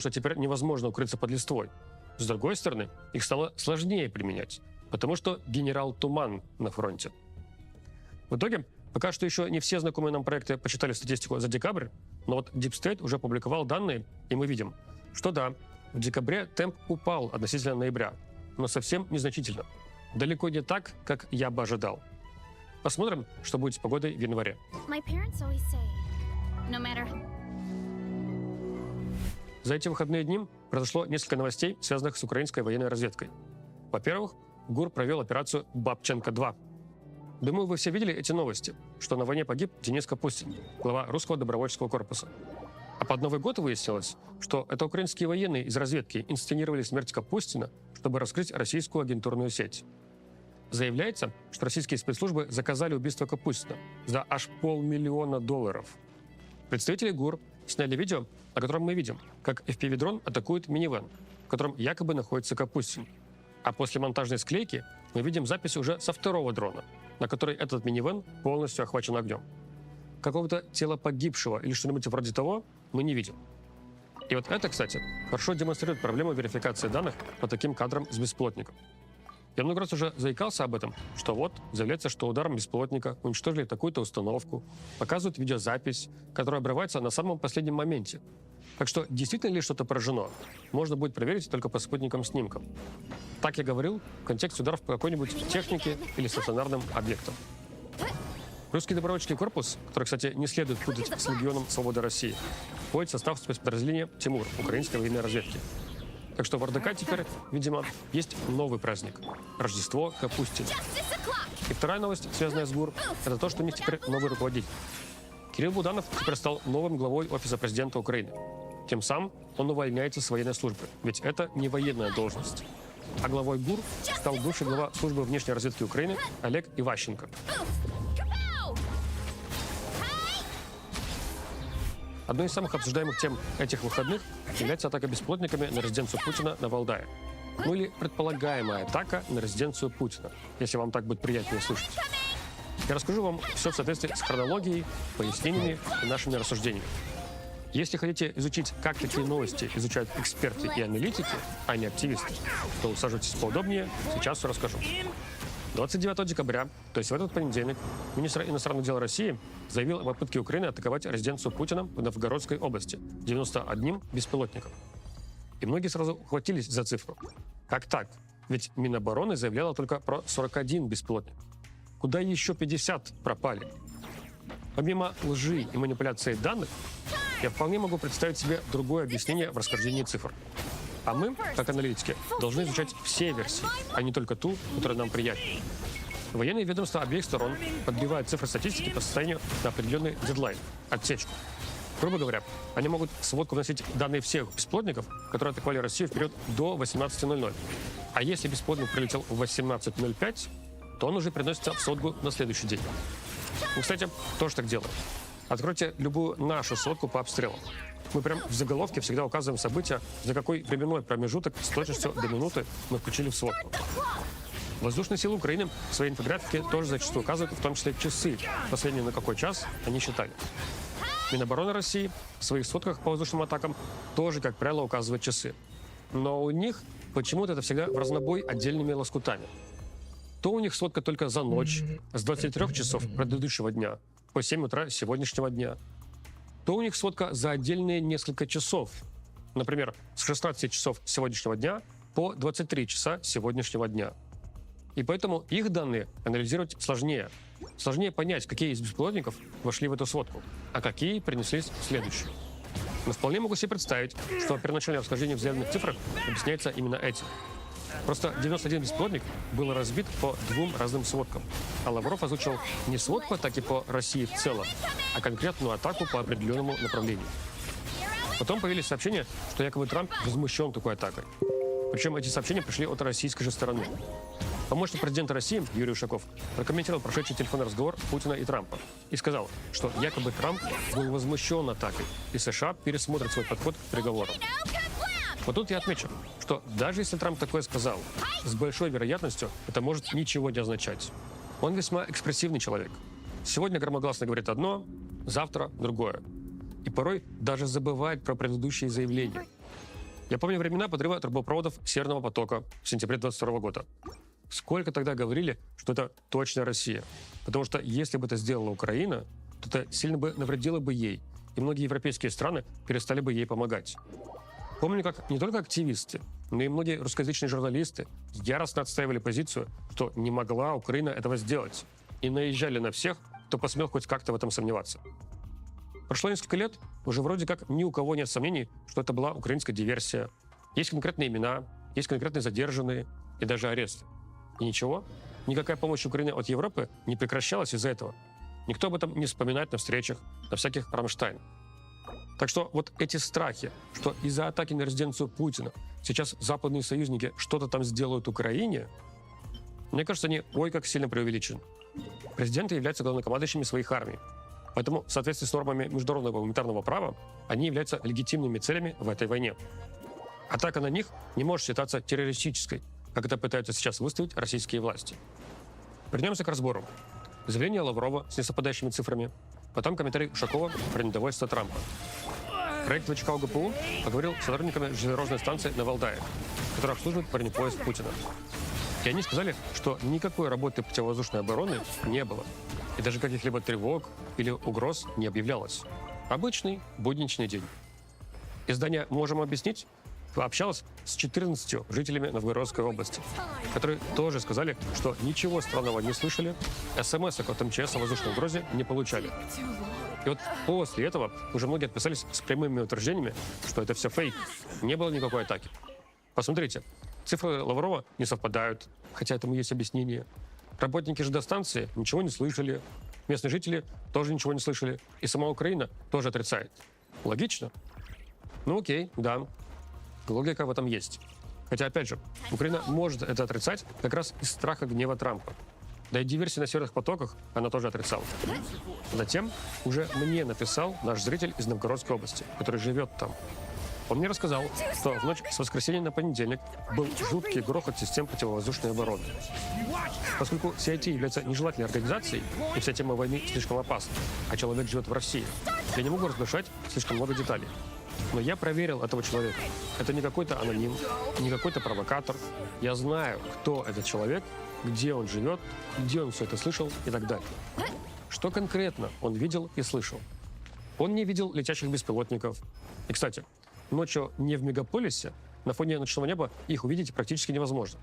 что теперь невозможно укрыться под листвой. С другой стороны, их стало сложнее применять, потому что генерал Туман на фронте. В итоге, пока что еще не все знакомые нам проекты почитали статистику за декабрь, но вот Deep State уже опубликовал данные, и мы видим, что да, в декабре темп упал относительно ноября, но совсем незначительно. Далеко не так, как я бы ожидал. Посмотрим, что будет с погодой в январе. За эти выходные дни произошло несколько новостей, связанных с украинской военной разведкой. Во-первых, ГУР провел операцию «Бабченко-2». Думаю, вы все видели эти новости, что на войне погиб Денис Капустин, глава русского добровольческого корпуса. А под Новый год выяснилось, что это украинские военные из разведки инсценировали смерть Капустина, чтобы раскрыть российскую агентурную сеть. Заявляется, что российские спецслужбы заказали убийство Капустина за аж $500 000. Представители ГУР сняли видео, на котором мы видим, как FPV-дрон атакует минивэн, в котором якобы находится Капустин. А после монтажной склейки мы видим запись уже со второго дрона, на которой этот минивэн полностью охвачен огнем. Какого-то тела погибшего или что-нибудь вроде того мы не видим. И вот это, кстати, хорошо демонстрирует проблему верификации данных по таким кадрам с беспилотником. Я много раз уже заикался об этом, что вот заявляется, что ударом беспилотника уничтожили такую-то установку, показывают видеозапись, которая обрывается на самом последнем моменте. Так что действительно ли что-то поражено, можно будет проверить только по спутниковым снимкам. Так я говорил в контексте ударов по какой-нибудь технике или стационарным объектам. Русский добровольческий корпус, который, кстати, не следует путать с Легионом Свободы России, входит в состав спецподразделения «Тимур» украинской военной разведки. Так что в РДК теперь, видимо, есть новый праздник – Рождество Капустина. И вторая новость, связанная с ГУР, это то, что у них теперь новый руководитель. Кирилл Буданов теперь стал новым главой Офиса президента Украины. Тем самым он увольняется с военной службы, ведь это не военная должность. А главой ГУР стал бывший глава службы внешней разведки Украины Олег Иващенко. Одной из самых обсуждаемых тем этих выходных является атака беспилотниками на резиденцию Путина на Валдае. Ну или предполагаемая атака на резиденцию Путина, если вам так будет приятнее слышать. Я расскажу вам все в соответствии с хронологией, пояснениями и нашими рассуждениями. Если хотите изучить, как такие новости изучают эксперты и аналитики, а не активисты, то усаживайтесь поудобнее, сейчас все расскажу. 29 декабря, то есть в этот понедельник, министр иностранных дел России заявил о попытке Украины атаковать резиденцию Путина в Новгородской области 91 беспилотником. И многие сразу ухватились за цифру. Как так? Ведь Минобороны заявляла только про 41 беспилотник. Куда еще 50 пропали? Помимо лжи и манипуляции данных, я вполне могу представить себе другое объяснение в расхождении цифр. А мы, как аналитики, должны изучать все версии, а не только ту, которая нам приятнее. Военные ведомства обеих сторон подбивают цифры статистики по состоянию на определенный дедлайн – отсечку. Грубо говоря, они могут в сводку вносить данные всех беспилотников, которые атаковали Россию в период до 18:00. А если беспилотник прилетел в 18:05, то он уже приносится в сводку на следующий день. Мы, кстати, тоже так делаем. Откройте любую нашу сводку по обстрелам. Мы прям в заголовке всегда указываем события, за какой временной промежуток с точностью до минуты мы включили в сводку. Воздушные силы Украины в своей инфографике тоже зачастую указывают, в том числе часы, последние на какой час они считали. Минобороны России в своих сводках по воздушным атакам тоже, как правило, указывает часы. Но у них почему-то это всегда в разнобой отдельными лоскутами. То у них сводка только за ночь, с 23 часов предыдущего дня по 7 утра сегодняшнего дня. То у них сводка за отдельные несколько часов. Например, с 16 часов сегодняшнего дня по 23 часа сегодняшнего дня. И поэтому их данные анализировать сложнее. Сложнее понять, какие из беспилотников вошли в эту сводку, а какие принеслись в следующую. Но вполне могу себе представить, что первоначальное расхождение в заявленных цифрах объясняется именно этим. Просто 91 беспилотник был разбит по двум разным сводкам. А Лавров озвучил не сводку атаки по России в целом, а конкретную атаку по определенному направлению. Потом появились сообщения, что якобы Трамп возмущен такой атакой. Причем эти сообщения пришли от российской же стороны. Помощник президента России Юрий Ушаков прокомментировал прошедший телефонный разговор Путина и Трампа и сказал, что якобы Трамп был возмущен атакой, и США пересмотрят свой подход к переговорам. Вот тут я отмечу, что даже если Трамп такое сказал, с большой вероятностью это может ничего не означать. Он весьма экспрессивный человек. Сегодня громогласно говорит одно, завтра другое. И порой даже забывает про предыдущие заявления. Я помню времена подрыва трубопроводов Северного потока в сентябре 22 года. Сколько тогда говорили, что это точно Россия. Потому что если бы это сделала Украина, то это сильно бы навредило бы ей, и многие европейские страны перестали бы ей помогать. Помню, как не только активисты, но и многие русскоязычные журналисты яростно отстаивали позицию, что не могла Украина этого сделать, и наезжали на всех, кто посмел хоть как-то в этом сомневаться. Прошло несколько лет, уже вроде как ни у кого нет сомнений, что это была украинская диверсия. Есть конкретные имена, есть конкретные задержанные и даже аресты. И ничего, никакая помощь Украине от Европы не прекращалась из-за этого. Никто об этом не вспоминает на встречах, на всяких Рамштайн. Так что вот эти страхи, что из-за атаки на резиденцию Путина сейчас западные союзники что-то там сделают Украине, мне кажется, они ой как сильно преувеличены. Президенты являются главнокомандующими своих армий. Поэтому в соответствии с нормами международного гуманитарного права они являются легитимными целями в этой войне. Атака на них не может считаться террористической, как это пытаются сейчас выставить российские власти. Вернемся к разбору. Заявление Лаврова с несовпадающими цифрами, потом комментарий Ушакова про недовольство Трампа. Проект ВЧК ОГПУ поговорил с сотрудниками железнодорожной станции на Валдае, которая обслуживает бронепоезд Путина. И они сказали, что никакой работы противовоздушной обороны не было. И даже каких-либо тревог или угроз не объявлялось. Обычный будничный день. Издание «Можем объяснить» пообщалась с 14 жителями Новгородской области, которые тоже сказали, что ничего странного не слышали, смс-ок от МЧС о воздушной угрозе не получали. И вот после этого уже многие отписались с прямыми утверждениями, что это все фейк, не было никакой атаки. Посмотрите, цифры Лаврова не совпадают, хотя этому есть объяснение. Работники ЖД-станции ничего не слышали, местные жители тоже ничего не слышали, и сама Украина тоже отрицает. Логично? Ну окей, да. Логика в этом есть. Хотя, опять же, Украина может это отрицать как раз из страха гнева Трампа. Да и диверсии на северных потоках она тоже отрицала. Затем уже мне написал наш зритель из Новгородской области, который живет там. Он мне рассказал, что в ночь с воскресенья на понедельник был жуткий грохот систем противовоздушной обороны. Поскольку CIT является нежелательной организацией, и вся тема войны слишком опасна, а человек живет в России, я не могу разглашать слишком много деталей. Но я проверил этого человека. Это не какой-то аноним, не какой-то провокатор. Я знаю, кто этот человек, где он живет, где он все это слышал и так далее. Что конкретно он видел и слышал? Он не видел летящих беспилотников. И, кстати, ночью не в мегаполисе, на фоне ночного неба их увидеть практически невозможно.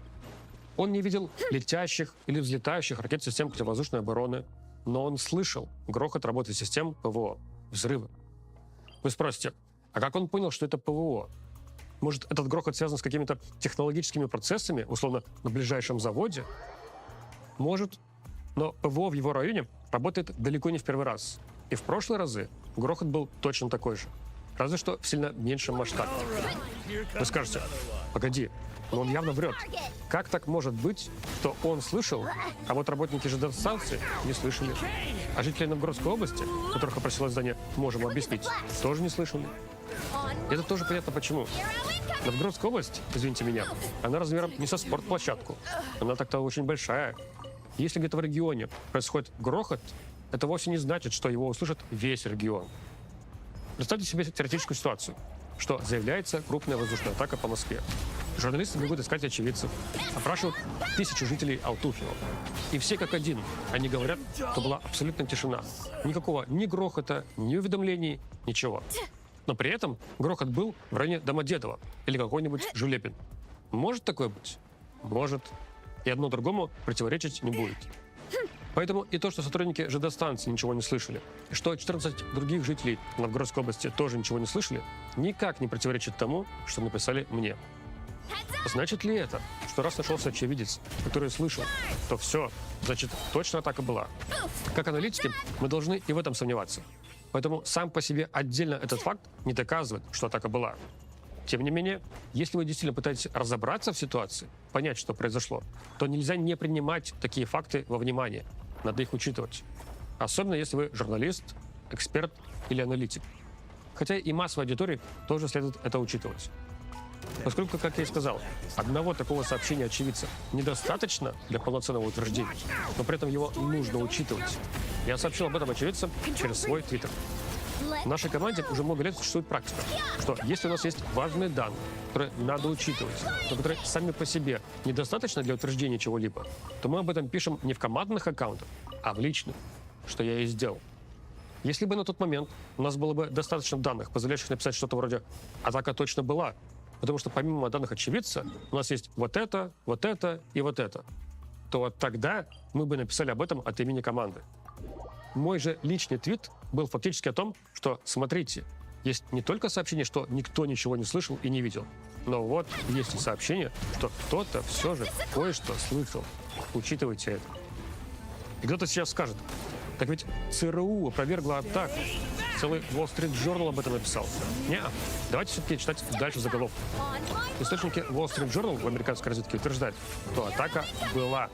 Он не видел летящих или взлетающих ракет систем противовоздушной обороны, но он слышал грохот работы систем ПВО, взрывы. Вы спросите, а как он понял, что это ПВО? Может, этот грохот связан с какими-то технологическими процессами, условно, на ближайшем заводе? Может. Но ПВО в его районе работает далеко не в первый раз. И в прошлые разы грохот был точно такой же. Разве что в сильно меньшем масштабе. Вы скажете, погоди, но он явно врет. Как так может быть, что он слышал, а вот работники ЖД-станции не слышали? А жители Новгородской области, которых опросило издание «Можем объяснить», тоже не слышали. И это тоже понятно почему. Новгородская область, извините меня, она размером не со спортплощадку. Она так-то очень большая. Если где-то в регионе происходит грохот, это вовсе не значит, что его услышит весь регион. Представьте себе теоретическую ситуацию, что заявляется крупная воздушная атака по Москве. Журналисты бегут искать очевидцев, опрашивают 1000 жителей Алтуфьева. И все как один, они говорят, что была абсолютная тишина. Никакого ни грохота, ни уведомлений, ничего. Но при этом грохот был в районе Домодедово или какой-нибудь Жулепин. Может такое быть? Может. И одно другому противоречить не будет. Поэтому и то, что сотрудники ЖД-станции ничего не слышали, и что 14 других жителей Новгородской области тоже ничего не слышали, никак не противоречит тому, что написали мне. Значит ли это, что раз нашелся очевидец, который слышал, то все, значит, точно атака была? Как аналитики, мы должны и в этом сомневаться. Поэтому сам по себе отдельно этот факт не доказывает, что атака была. Тем не менее, если вы действительно пытаетесь разобраться в ситуации, понять, что произошло, то нельзя не принимать такие факты во внимание. Надо их учитывать. Особенно если вы журналист, эксперт или аналитик. Хотя и массовой аудитории тоже следует это учитывать. Поскольку, как я и сказал, одного такого сообщения очевидца недостаточно для полноценного утверждения, но при этом его нужно учитывать. Я сообщил об этом очевидцам через свой твиттер. В нашей команде уже много лет существует практика, что если у нас есть важные данные, которые надо учитывать, но которые сами по себе недостаточно для утверждения чего-либо, то мы об этом пишем не в командных аккаунтах, а в личных, что я и сделал. Если бы на тот момент у нас было бы достаточно данных, позволяющих написать что-то вроде «атака точно была», потому что помимо данных очевидца у нас есть вот это и вот это, то вот тогда мы бы написали об этом от имени команды. Мой же личный твит был фактически о том, что, смотрите, есть не только сообщение, что никто ничего не слышал и не видел, но вот есть и сообщение, что кто-то все же кое-что слышал. Учитывайте это. И кто-то сейчас скажет, так ведь ЦРУ опровергла атаку. Целый Wall Street Journal об этом написал. Неа. Давайте все-таки читать дальше заголовок. Источники Wall Street Journal в американской разведке утверждают, что атака была.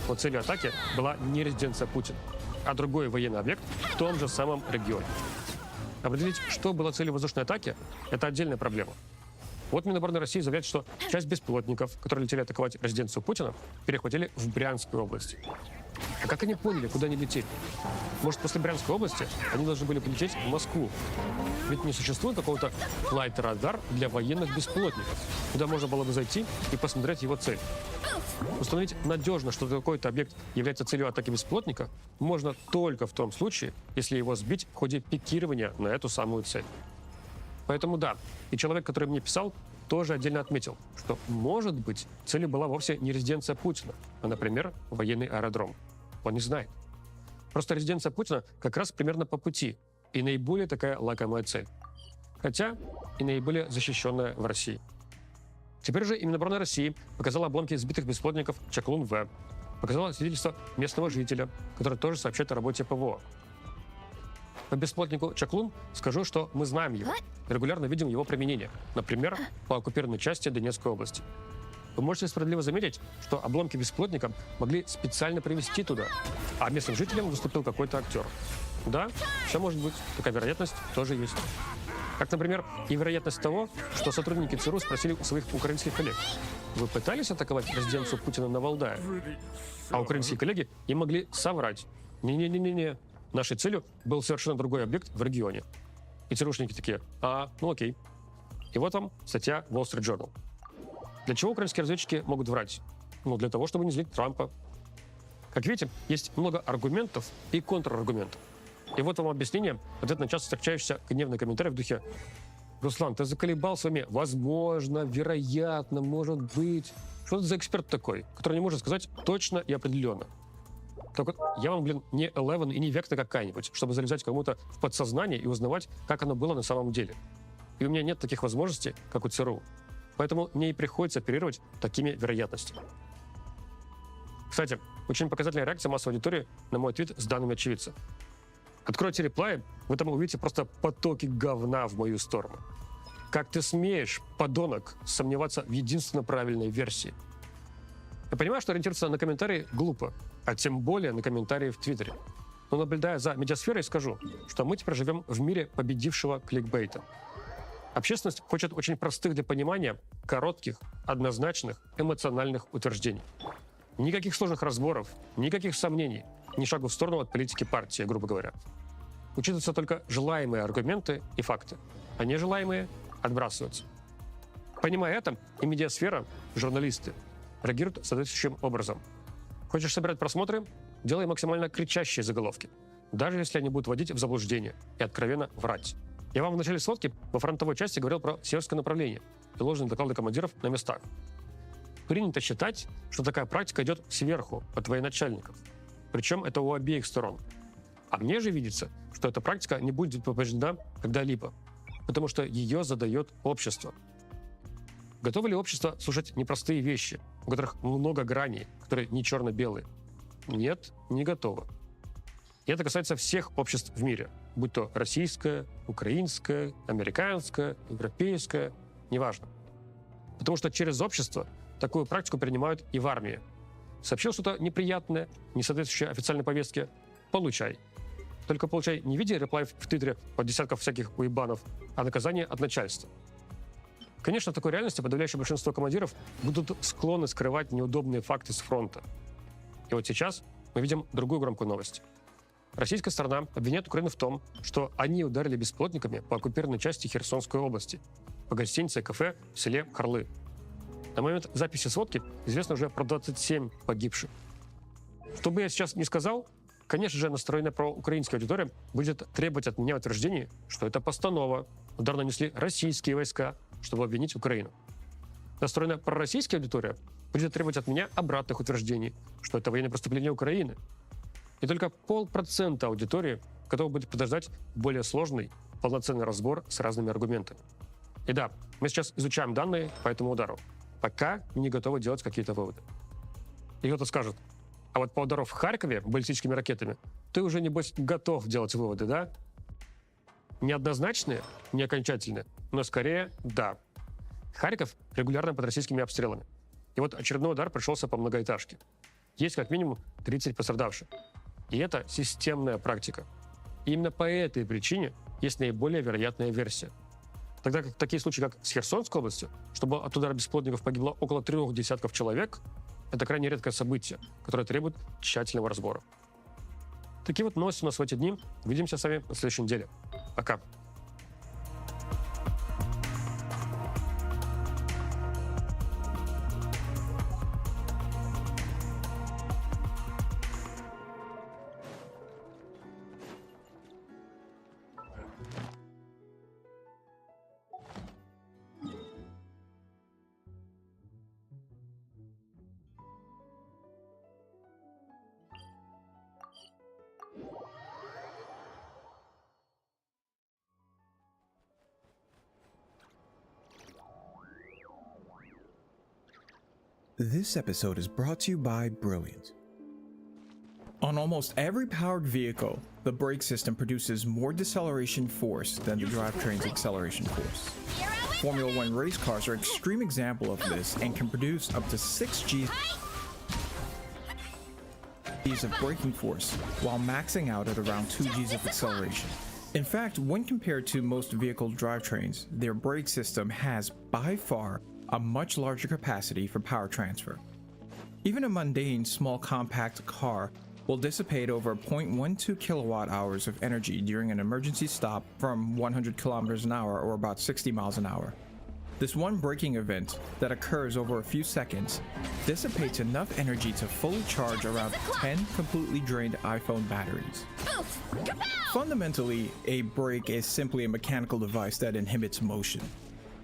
Но целью атаки была не резиденция Путина, а другой военный объект в том же самом регионе. Определить, что было целью воздушной атаки, это отдельная проблема. Вот Минобороны России заявляет, что часть беспилотников, которые летели атаковать резиденцию Путина, перехватили в Брянской области. А как они поняли, куда они летели? Может, после Брянской области они должны были полететь в Москву? Ведь не существует какого-то флайт-радар для военных беспилотников, куда можно было бы зайти и посмотреть его цель. Установить надежно, что какой-то объект является целью атаки беспилотника, можно только в том случае, если его сбить в ходе пикирования на эту самую цель. Поэтому да, и человек, который мне писал, тоже отдельно отметил, что, может быть, целью была вовсе не резиденция Путина, а, например, военный аэродром. Он не знает. Просто резиденция Путина как раз примерно по пути, и наиболее такая лакомая цель. Хотя и наиболее защищенная в России. Теперь же и Минобороны России показала обломки сбитых беспилотников Чаклун-В, показала свидетельство местного жителя, который тоже сообщает о работе ПВО. По беспилотнику Чаклун скажу, что мы знаем его, регулярно видим его применение, например, по оккупированной части Донецкой области. Вы можете справедливо заметить, что обломки беспилотника могли специально привезти туда, а местным жителям выступил какой-то актер. Да, все может быть, такая вероятность тоже есть. Как, например, и вероятность того, что сотрудники ЦРУ спросили у своих украинских коллег: вы пытались атаковать резиденцию Путина на Валдае? А украинские коллеги им могли соврать: не-не-не-не, нашей целью был совершенно другой объект в регионе. И ЦРУшники такие: ну окей. И вот вам статья Wall Street Journal. Для чего украинские разведчики могут врать? Для того, чтобы не злить Трампа. Как видите, есть много аргументов и контраргументов. И вот вам объяснение, ответ на часто встречающийся гневный комментарий в духе: Руслан, ты заколебал с вами «возможно», «вероятно», «может быть». Что это за эксперт такой, который не может сказать точно и определенно? Так вот, я вам, не Eleven и не Векта какая-нибудь, чтобы залезать кому-то в подсознание и узнавать, как оно было на самом деле. И у меня нет таких возможностей, как у ЦРУ. Поэтому мне и приходится оперировать такими вероятностями. Кстати, очень показательная реакция массовой аудитории на мой твит с данными очевидца. Откройте реплай, вы там увидите просто потоки говна в мою сторону. Как ты смеешь, подонок, сомневаться в единственно правильной версии? Я понимаю, что ориентироваться на комментарии глупо, а тем более на комментарии в Твиттере. Но, наблюдая за медиасферой, скажу, что мы теперь живем в мире победившего кликбейта. Общественность хочет очень простых для понимания, коротких, однозначных, эмоциональных утверждений. Никаких сложных разборов, никаких сомнений, ни шагу в сторону от политики партии, грубо говоря. Учитываются только желаемые аргументы и факты, а нежелаемые отбрасываются. Понимая это, и медиасфера, журналисты, реагируют соответствующим образом. Хочешь собирать просмотры? Делай максимально кричащие заголовки, даже если они будут вводить в заблуждение и откровенно врать. Я вам в начале сводки во фронтовой части говорил про северское направление и ложные доклады командиров на местах. Принято считать, что такая практика идет сверху, от военачальников. Причем это у обеих сторон. А мне же видится, что эта практика не будет побеждена когда-либо, потому что ее задает общество. Готово ли общество слушать непростые вещи, у которых много граней, которые не черно-белые? Нет, не готово. И это касается всех обществ в мире, будь то российское, украинское, американское, европейское, неважно. Потому что через общество такую практику принимают и в армии. Сообщил что-то неприятное, не соответствующее официальной повестке — получай. Только получай не в виде реплаев в Твиттере от десятков всяких уебанов, а наказание от начальства. Конечно, в такой реальности подавляющее большинство командиров будут склонны скрывать неудобные факты с фронта. И вот сейчас мы видим другую громкую новость. Российская сторона обвиняет Украину в том, что они ударили беспилотниками по оккупированной части Херсонской области. по гостинице и кафе в селе Харлы. На момент записи сводки известно уже про 27 погибших. Что бы я сейчас ни сказал, конечно же, настроенная проукраинская аудитория будет требовать от меня утверждений, что это постанова, удар нанесли российские войска, чтобы обвинить Украину. Настроенная пророссийская аудитория будет требовать от меня обратных утверждений, что это военное преступление Украины. И только 0,5% аудитории готовы будет подождать более сложный, полноценный разбор с разными аргументами. И да, мы сейчас изучаем данные по этому удару, пока не готовы делать какие-то выводы. И кто-то скажет, а вот по удару в Харькове баллистическими ракетами ты уже, небось, готов делать выводы, да? Неоднозначные, не окончательные, но скорее да. Харьков регулярно под российскими обстрелами. И вот очередной удар пришелся по многоэтажке. Есть как минимум 30 пострадавших. И это системная практика. И именно по этой причине есть наиболее вероятная версия. Тогда как такие случаи, как с Херсонской областью, чтобы от удара беспилотников погибло около 3 десятков человек, это крайне редкое событие, которое требует тщательного разбора. Такие вот новости у нас в эти дни. Увидимся с вами на следующей неделе. Пока. This episode is brought to you by Brilliant. On almost every powered vehicle, the brake system produces more deceleration force than the drivetrain's acceleration force. Formula One race cars are an extreme example of this and can produce up to 6 Gs of braking force while maxing out at around 2 Gs of acceleration. In fact, when compared to most vehicle drivetrains, their brake system has, by far, a much larger capacity for power transfer. Even a mundane small compact car will dissipate over 0.12 kilowatt hours of energy during an emergency stop from 100 kilometers an hour or about 60 miles an hour. This one braking event that occurs over a few seconds dissipates enough energy to fully charge around 10 completely drained iPhone batteries. Fundamentally, a brake is simply a mechanical device that inhibits motion.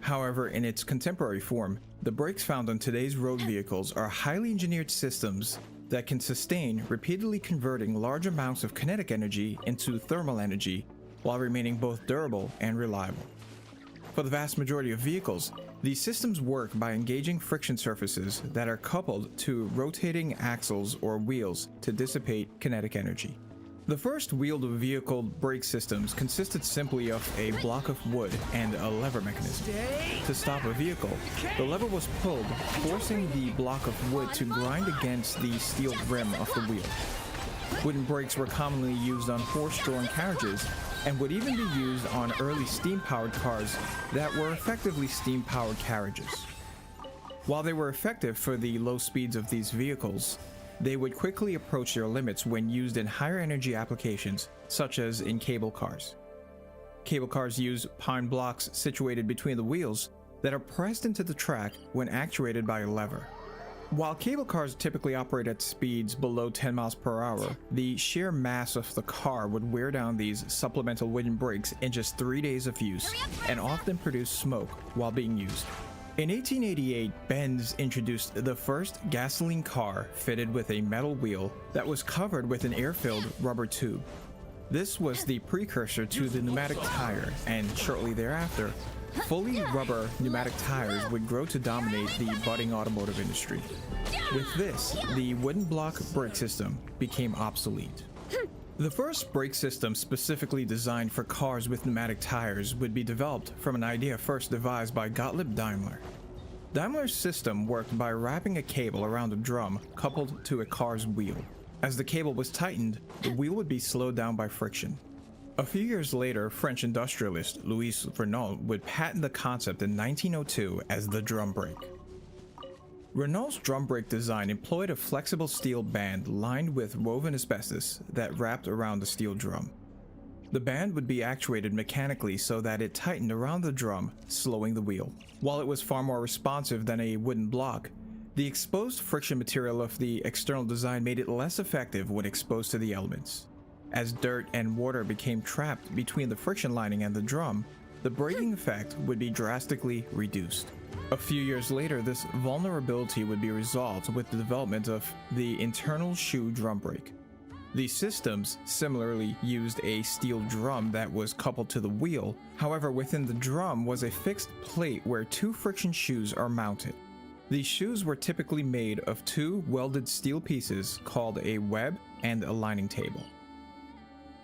However, in its contemporary form, the brakes found on today's road vehicles are highly engineered systems that can sustain, repeatedly converting large amounts of kinetic energy into thermal energy while remaining both durable and reliable. For the vast majority of vehicles, these systems work by engaging friction surfaces that are coupled to rotating axles or wheels to dissipate kinetic energy. The first wheeled vehicle brake systems consisted simply of a block of wood and a lever mechanism. To stop a vehicle, the lever was pulled, forcing the block of wood to grind against the steel rim of the wheel. Wooden brakes were commonly used on horse-drawn carriages and would even be used on early steam-powered cars that were effectively steam-powered carriages. While they were effective for the low speeds of these vehicles, they would quickly approach their limits when used in higher energy applications, such as in cable cars. Cable cars use pine blocks situated between the wheels that are pressed into the track when actuated by a lever. While cable cars typically operate at speeds below 10 miles per hour, the sheer mass of the car would wear down these supplemental wooden brakes in just 3 days of use and often produce smoke while being used. In 1888, Benz introduced the first gasoline car fitted with a metal wheel that was covered with an air-filled rubber tube. This was the precursor to the pneumatic tire, and shortly thereafter, fully rubber pneumatic tires would grow to dominate the budding automotive industry. With this, the wooden block brake system became obsolete. The first brake system specifically designed for cars with pneumatic tires would be developed from an idea first devised by Gottlieb Daimler. Daimler's system worked by wrapping a cable around a drum coupled to a car's wheel. As the cable was tightened, the wheel would be slowed down by friction. A few years later, French industrialist Louis Renault would patent the concept in 1902 as the drum brake. Renault's drum brake design employed a flexible steel band lined with woven asbestos that wrapped around the steel drum. The band would be actuated mechanically so that it tightened around the drum, slowing the wheel. While it was far more responsive than a wooden block, the exposed friction material of the external design made it less effective when exposed to the elements. As dirt and water became trapped between the friction lining and the drum, the braking effect would be drastically reduced. A few years later, this vulnerability would be resolved with the development of the internal shoe drum brake. These systems similarly used a steel drum that was coupled to the wheel. However, within the drum was a fixed plate where two friction shoes are mounted. These shoes were typically made of two welded steel pieces called a web and a lining table.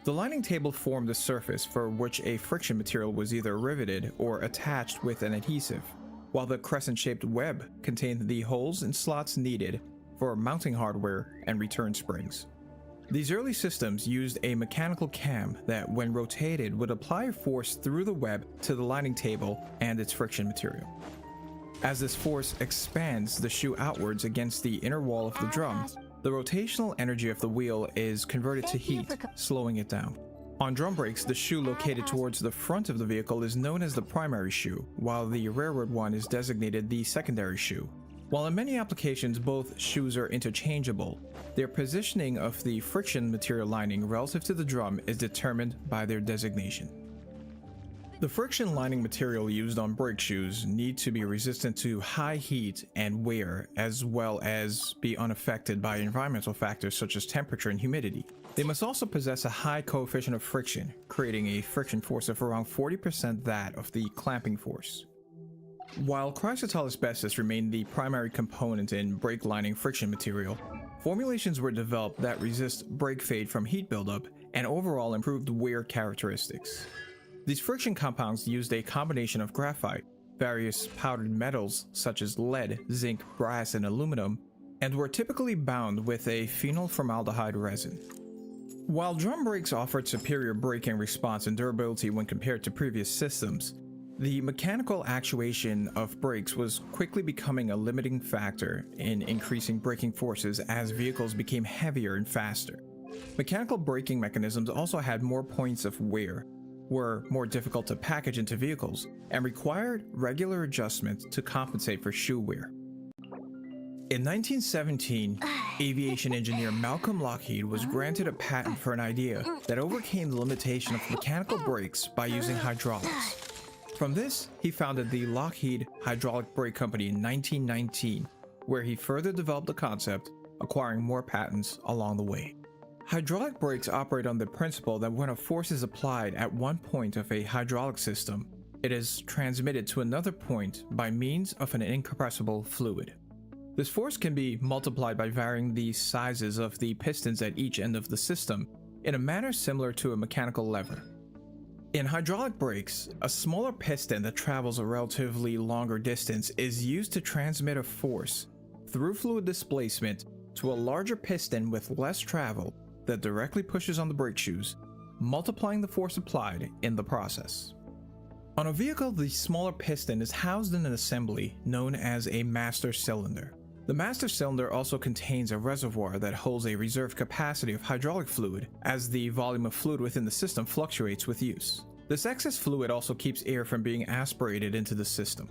The lining table formed a surface for which a friction material was either riveted or attached with an adhesive, while the crescent-shaped web contained the holes and slots needed for mounting hardware and return springs. These early systems used a mechanical cam that, when rotated, would apply a force through the web to the lining table and its friction material. As this force expands the shoe outwards against the inner wall of the drum, the rotational energy of the wheel is converted to heat, slowing it down. On drum brakes, the shoe located towards the front of the vehicle is known as the primary shoe, while the rearward one is designated the secondary shoe. While in many applications both shoes are interchangeable, their positioning of the friction material lining relative to the drum is determined by their designation. The friction lining material used on brake shoes need to be resistant to high heat and wear, as well as be unaffected by environmental factors such as temperature and humidity. They must also possess a high coefficient of friction, creating a friction force of around 40% that of the clamping force. While chrysotile asbestos remained the primary component in brake lining friction material, formulations were developed that resist brake fade from heat buildup and overall improved wear characteristics. These friction compounds used a combination of graphite, various powdered metals such as lead, zinc, brass, and aluminum, and were typically bound with a phenyl formaldehyde resin. While drum brakes offered superior braking response and durability when compared to previous systems, the mechanical actuation of brakes was quickly becoming a limiting factor in increasing braking forces as vehicles became heavier and faster. Mechanical braking mechanisms also had more points of wear, were more difficult to package into vehicles, and required regular adjustments to compensate for shoe wear. In 1917, aviation engineer Malcolm Lockheed was granted a patent for an idea that overcame the limitation of mechanical brakes by using hydraulics. From this, he founded the Lockheed Hydraulic Brake Company in 1919, where he further developed the concept, acquiring more patents along the way. Hydraulic brakes operate on the principle that when a force is applied at one point of a hydraulic system, it is transmitted to another point by means of an incompressible fluid. This force can be multiplied by varying the sizes of the pistons at each end of the system in a manner similar to a mechanical lever. In hydraulic brakes, a smaller piston that travels a relatively longer distance is used to transmit a force through fluid displacement to a larger piston with less travel that directly pushes on the brake shoes, multiplying the force applied in the process. On a vehicle, the smaller piston is housed in an assembly known as a master cylinder. The master cylinder also contains a reservoir that holds a reserve capacity of hydraulic fluid as the volume of fluid within the system fluctuates with use. This excess fluid also keeps air from being aspirated into the system.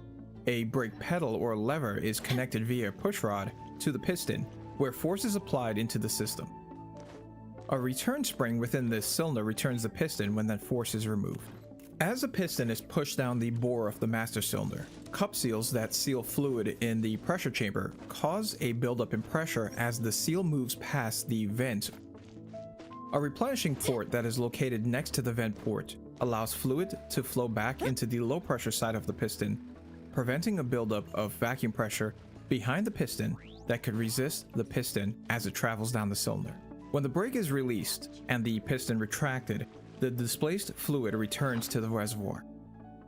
A brake pedal or lever is connected via a pushrod to the piston, where force is applied into the system. A return spring within this cylinder returns the piston when that force is removed. As the piston is pushed down the bore of the master cylinder, cup seals that seal fluid in the pressure chamber cause a buildup in pressure as the seal moves past the vent. A replenishing port that is located next to the vent port allows fluid to flow back into the low pressure side of the piston, preventing a buildup of vacuum pressure behind the piston that could resist the piston as it travels down the cylinder. When the brake is released and the piston retracted, the displaced fluid returns to the reservoir.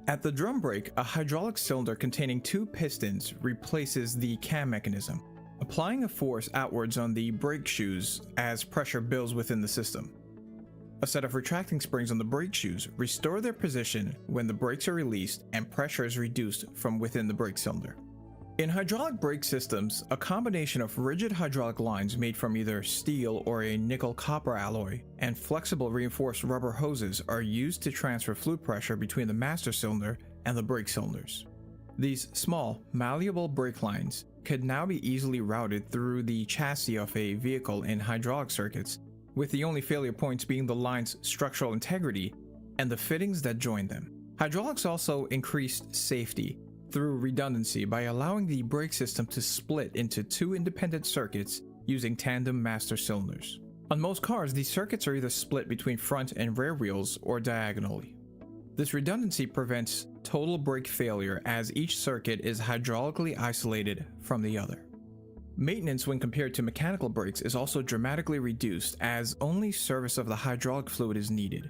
At the drum brake, a hydraulic cylinder containing two pistons replaces the cam mechanism, applying a force outwards on the brake shoes as pressure builds within the system. A set of retracting springs on the brake shoes restore their position when the brakes are released and pressure is reduced from within the brake cylinder. In hydraulic brake systems, a combination of rigid hydraulic lines made from either steel or a nickel-copper alloy and flexible reinforced rubber hoses are used to transfer fluid pressure between the master cylinder and the brake cylinders. These small, malleable brake lines could now be easily routed through the chassis of a vehicle in hydraulic circuits, with the only failure points being the line's structural integrity and the fittings that join them. Hydraulics also increased safety through redundancy by allowing the brake system to split into two independent circuits using tandem master cylinders. On most cars, these circuits are either split between front and rear wheels or diagonally. This redundancy prevents total brake failure as each circuit is hydraulically isolated from the other. Maintenance when compared to mechanical brakes is also dramatically reduced as only service of the hydraulic fluid is needed.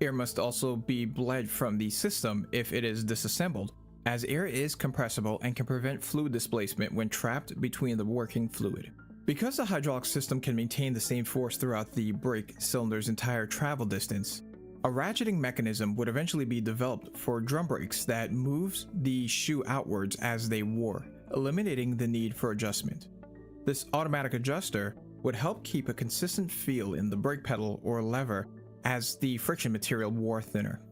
Air must also be bled from the system if it is disassembled, as air is compressible and can prevent fluid displacement when trapped between the working fluid. Because the hydraulic system can maintain the same force throughout the brake cylinder's entire travel distance, a ratcheting mechanism would eventually be developed for drum brakes that moves the shoe outwards as they wore, eliminating the need for adjustment. This automatic adjuster would help keep a consistent feel in the brake pedal or lever as the friction material wore thinner.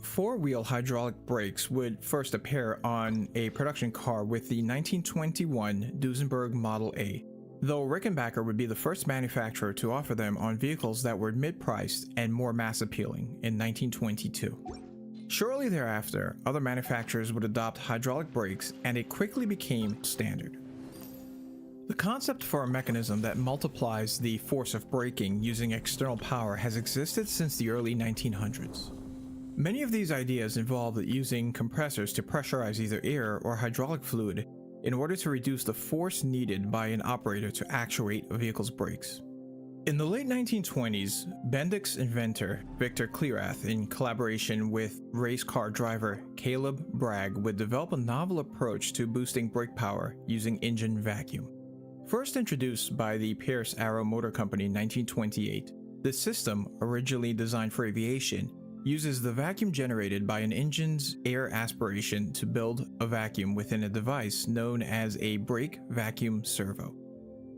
Four-wheel hydraulic brakes would first appear on a production car with the 1921 Duesenberg Model A, though Rickenbacker would be the first manufacturer to offer them on vehicles that were mid-priced and more mass-appealing in 1922. Shortly thereafter, other manufacturers would adopt hydraulic brakes, and it quickly became standard. The concept for a mechanism that multiplies the force of braking using external power has existed since the early 1900s. Many of these ideas involve using compressors to pressurize either air or hydraulic fluid in order to reduce the force needed by an operator to actuate a vehicle's brakes. In the late 1920s, Bendix inventor Victor Clearath, in collaboration with race car driver Caleb Bragg, would develop a novel approach to boosting brake power using engine vacuum. First introduced by the Pierce Arrow Motor Company in 1928, this system, originally designed for aviation, uses the vacuum generated by an engine's air aspiration to build a vacuum within a device known as a brake vacuum servo.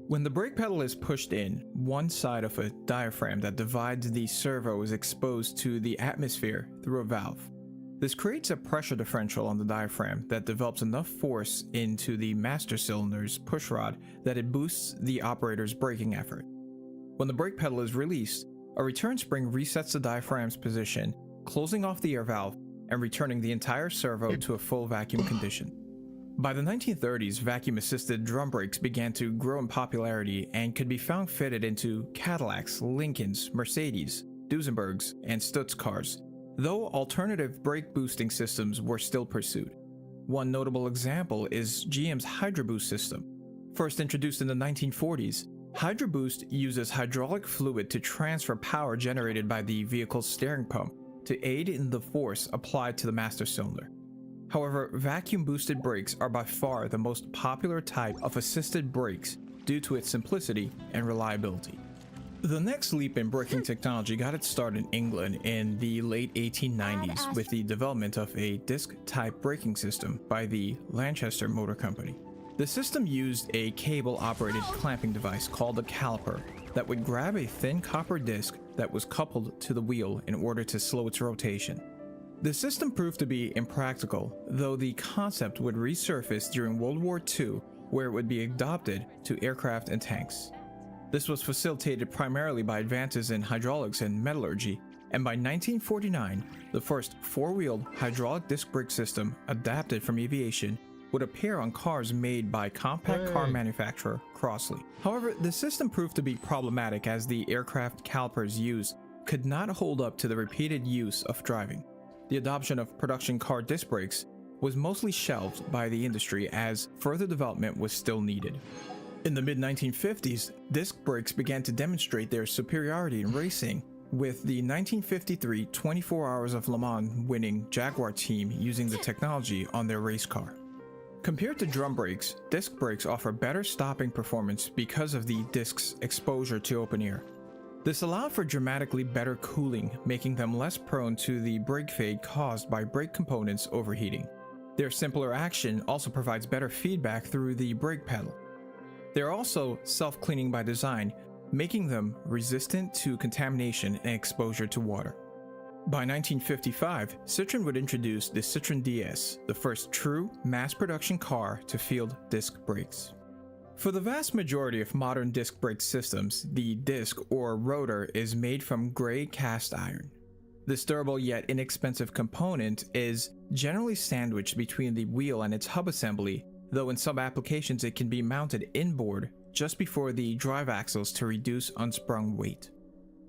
When the brake pedal is pushed in, one side of a diaphragm that divides the servo is exposed to the atmosphere through a valve. This creates a pressure differential on the diaphragm that develops enough force into the master cylinder's pushrod that it boosts the operator's braking effort. When the brake pedal is released, a return spring resets the diaphragm's position, closing off the air valve and returning the entire servo to a full vacuum condition. By the 1930s, vacuum-assisted drum brakes began to grow in popularity and could be found fitted into Cadillacs, Lincolns, Mercedes, Duesenbergs, and Stutz cars, though alternative brake boosting systems were still pursued. One notable example is GM's HydroBoost system. First introduced in the 1940s, HydroBoost uses hydraulic fluid to transfer power generated by the vehicle's steering pump to aid in the force applied to the master cylinder. However, vacuum-boosted brakes are by far the most popular type of assisted brakes due to its simplicity and reliability. The next leap in braking technology got its start in England in the late 1890s with the development of a disc-type braking system by the Lanchester Motor Company. The system used a cable-operated clamping device called a caliper that would grab a thin copper disc that was coupled to the wheel in order to slow its rotation. The system proved to be impractical, though the concept would resurface during World War II, where it would be adopted to aircraft and tanks. This was facilitated primarily by advances in hydraulics and metallurgy, and by 1949, the first four-wheeled hydraulic disc brake system adapted from aviation would appear on cars made by compact car manufacturer Crossley. However, the system proved to be problematic as the aircraft calipers used could not hold up to the repeated use of driving. The adoption of production car disc brakes was mostly shelved by the industry as further development was still needed. In the mid-1950s, disc brakes began to demonstrate their superiority in racing, with the 1953 24 Hours of Le Mans winning Jaguar team using the technology on their race car. Compared to drum brakes, disc brakes offer better stopping performance because of the disc's exposure to open air. This allowed for dramatically better cooling, making them less prone to the brake fade caused by brake components overheating. Their simpler action also provides better feedback through the brake pedal. They're also self-cleaning by design, making them resistant to contamination and exposure to water. By 1955, Citroën would introduce the Citroën DS, the first true mass-production car to field disc brakes. For the vast majority of modern disc brake systems, the disc or rotor is made from gray cast iron. This durable yet inexpensive component is generally sandwiched between the wheel and its hub assembly, though in some applications it can be mounted inboard just before the drive axles to reduce unsprung weight.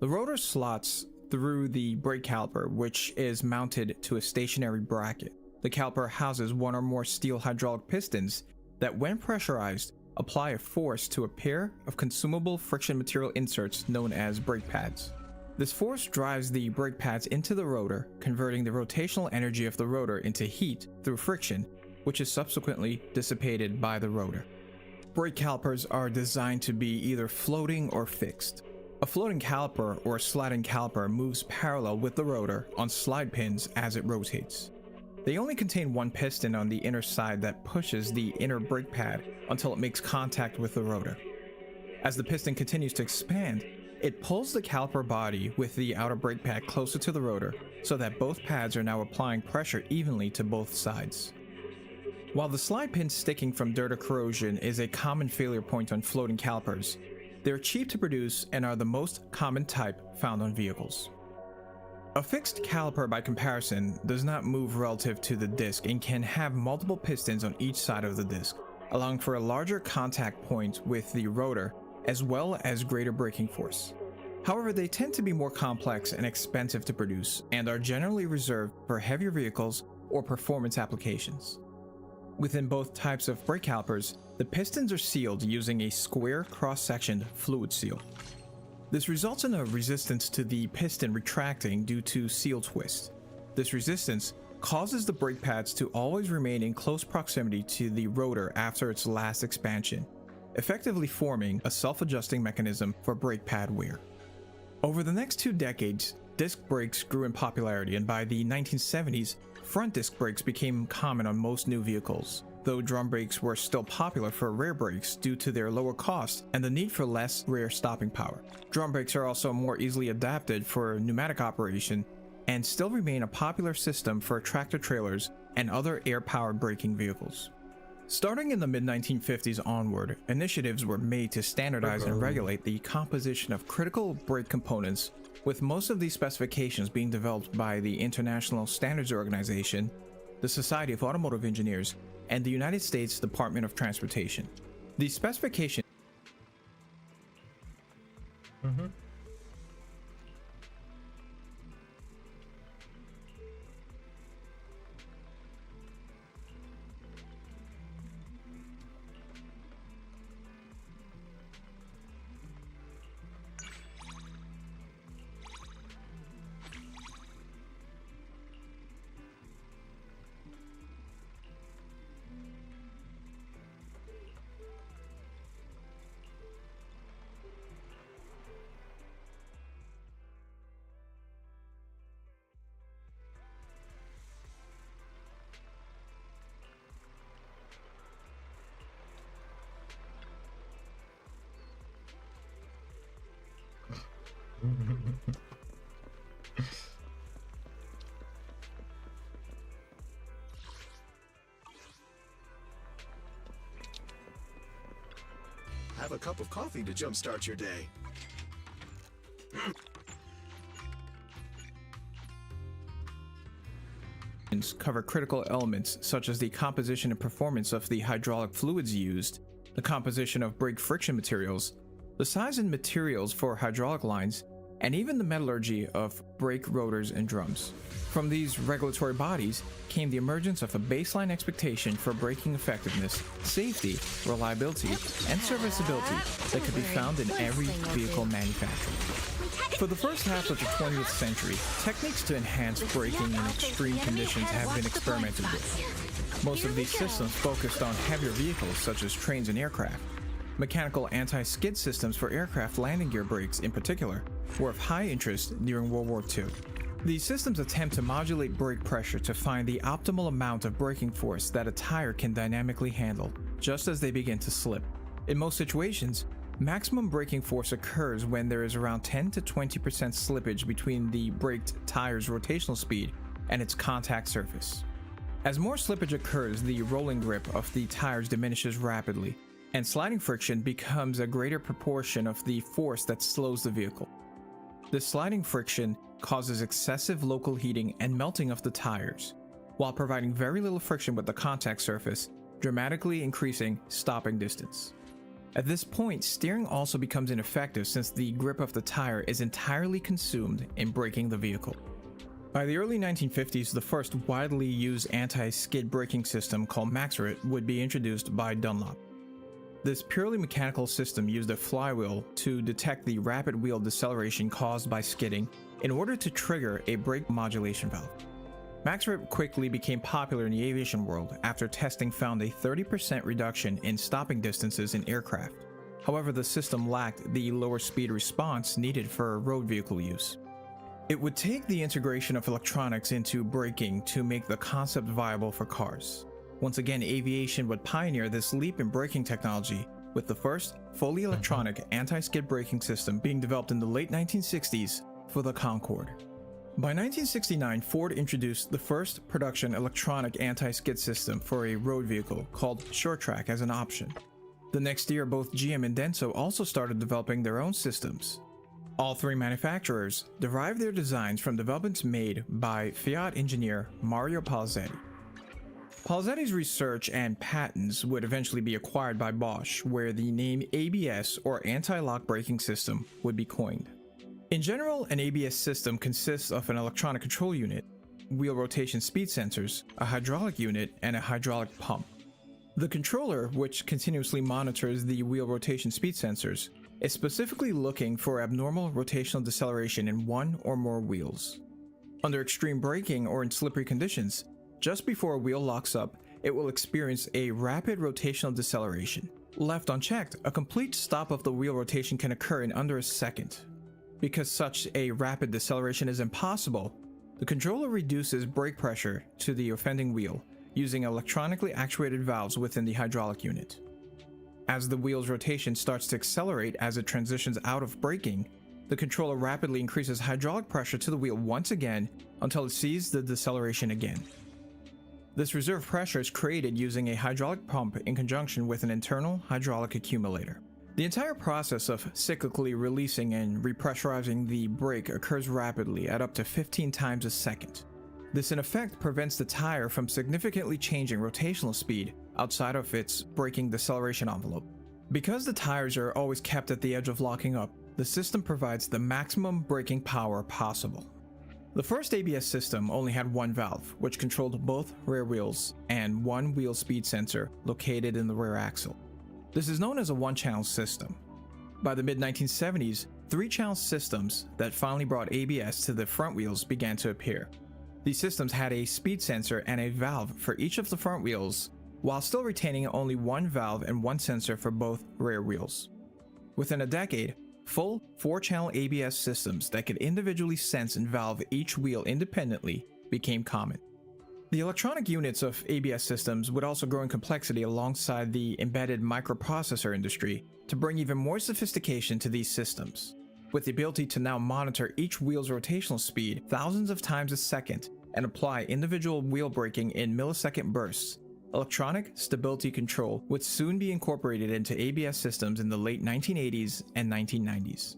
The rotor slots through the brake caliper, which is mounted to a stationary bracket. The caliper houses one or more steel hydraulic pistons that, when pressurized, apply a force to a pair of consumable friction material inserts known as brake pads. This force drives the brake pads into the rotor, converting the rotational energy of the rotor into heat through friction, which is subsequently dissipated by the rotor. Brake calipers are designed to be either floating or fixed. A floating caliper or sliding caliper moves parallel with the rotor on slide pins as it rotates. They only contain one piston on the inner side that pushes the inner brake pad until it makes contact with the rotor. As the piston continues to expand, it pulls the caliper body with the outer brake pad closer to the rotor so that both pads are now applying pressure evenly to both sides. While the slide pin sticking from dirt or corrosion is a common failure point on floating calipers, they're cheap to produce and are the most common type found on vehicles. A fixed caliper, by comparison, does not move relative to the disc and can have multiple pistons on each side of the disc, allowing for a larger contact point with the rotor as well as greater braking force. However, they tend to be more complex and expensive to produce and are generally reserved for heavier vehicles or performance applications. Within both types of brake calipers, the pistons are sealed using a square cross-sectioned fluid seal. This results in a resistance to the piston retracting due to seal twist. This resistance causes the brake pads to always remain in close proximity to the rotor after its last expansion, effectively forming a self-adjusting mechanism for brake pad wear. Over the next 2 decades, disc brakes grew in popularity, and by the 1970s, front disc brakes became common on most new vehicles, though drum brakes were still popular for rear brakes due to their lower cost and the need for less rear stopping power. Drum brakes are also more easily adapted for pneumatic operation and still remain a popular system for tractor-trailers and other air-powered braking vehicles. Starting in the mid-1950s onward, initiatives were made to standardize and regulate the composition of critical brake components, with most of these specifications being developed by the International Standards Organization, the Society of Automotive Engineers, and the United States Department of Transportation. These specifications Have a cup of coffee to jumpstart your day. cover critical elements such as the composition and performance of the hydraulic fluids used, the composition of brake friction materials, the size and materials for hydraulic lines, and even the metallurgy of brake rotors and drums. From these regulatory bodies came the emergence of a baseline expectation for braking effectiveness, safety, reliability, and serviceability that could be found in every vehicle manufacturer. For the first half of the 20th century, techniques to enhance braking in extreme conditions have been experimented with. Most of these systems focused on heavier vehicles such as trains and aircraft. Mechanical anti-skid systems for aircraft landing gear brakes in particular were of high interest during World War II. These systems attempt to modulate brake pressure to find the optimal amount of braking force that a tire can dynamically handle, just as they begin to slip. In most situations, maximum braking force occurs when there is around 10 to 20% slippage between the braked tire's rotational speed and its contact surface. As more slippage occurs, the rolling grip of the tires diminishes rapidly, and sliding friction becomes a greater proportion of the force that slows the vehicle. This sliding friction causes excessive local heating and melting of the tires, while providing very little friction with the contact surface, dramatically increasing stopping distance. At this point, steering also becomes ineffective since the grip of the tire is entirely consumed in braking the vehicle. By the early 1950s, the first widely used anti-skid braking system called Maxarit would be introduced by Dunlop. This purely mechanical system used a flywheel to detect the rapid wheel deceleration caused by skidding in order to trigger a brake modulation valve. Maxarit quickly became popular in the aviation world after testing found a 30% reduction in stopping distances in aircraft. However, the system lacked the lower speed response needed for road vehicle use. It would take the integration of electronics into braking to make the concept viable for cars. Once again, aviation would pioneer this leap in braking technology, with the first fully electronic anti-skid braking system being developed in the late 1960s for the Concorde. By 1969, Ford introduced the first production electronic anti-skid system for a road vehicle called SureTrack as an option. The next year, both GM and Denso also started developing their own systems. All three manufacturers derived their designs from developments made by Fiat engineer Mario Palazetti. Palazetti's research and patents would eventually be acquired by Bosch, where the name ABS or anti-lock braking system would be coined. In general, an ABS system consists of an electronic control unit, wheel rotation speed sensors, a hydraulic unit, and a hydraulic pump. The controller, which continuously monitors the wheel rotation speed sensors, is specifically looking for abnormal rotational deceleration in one or more wheels. Under extreme braking or in slippery conditions, just before a wheel locks up, it will experience a rapid rotational deceleration. Left unchecked, a complete stop of the wheel rotation can occur in under a second. Because such a rapid deceleration is impossible, the controller reduces brake pressure to the offending wheel using electronically actuated valves within the hydraulic unit. As the wheel's rotation starts to accelerate as it transitions out of braking, the controller rapidly increases hydraulic pressure to the wheel once again until it sees the deceleration again. This reserve pressure is created using a hydraulic pump in conjunction with an internal hydraulic accumulator. The entire process of cyclically releasing and repressurizing the brake occurs rapidly at up to 15 times a second. This in effect prevents the tire from significantly changing rotational speed outside of its braking deceleration envelope. Because the tires are always kept at the edge of locking up, the system provides the maximum braking power possible. The first ABS system only had one valve, which controlled both rear wheels, and one wheel speed sensor located in the rear axle. This is known as a one-channel system. By the mid-1970s, three-channel systems that finally brought ABS to the front wheels began to appear. These systems had a speed sensor and a valve for each of the front wheels, while still retaining only one valve and one sensor for both rear wheels. Within a decade, full 4-channel ABS systems that could individually sense and valve each wheel independently became common. The electronic units of ABS systems would also grow in complexity alongside the embedded microprocessor industry to bring even more sophistication to these systems. With the ability to now monitor each wheel's rotational speed thousands of times a second and apply individual wheel braking in millisecond bursts, electronic stability control would soon be incorporated into ABS systems in the late 1980s and 1990s.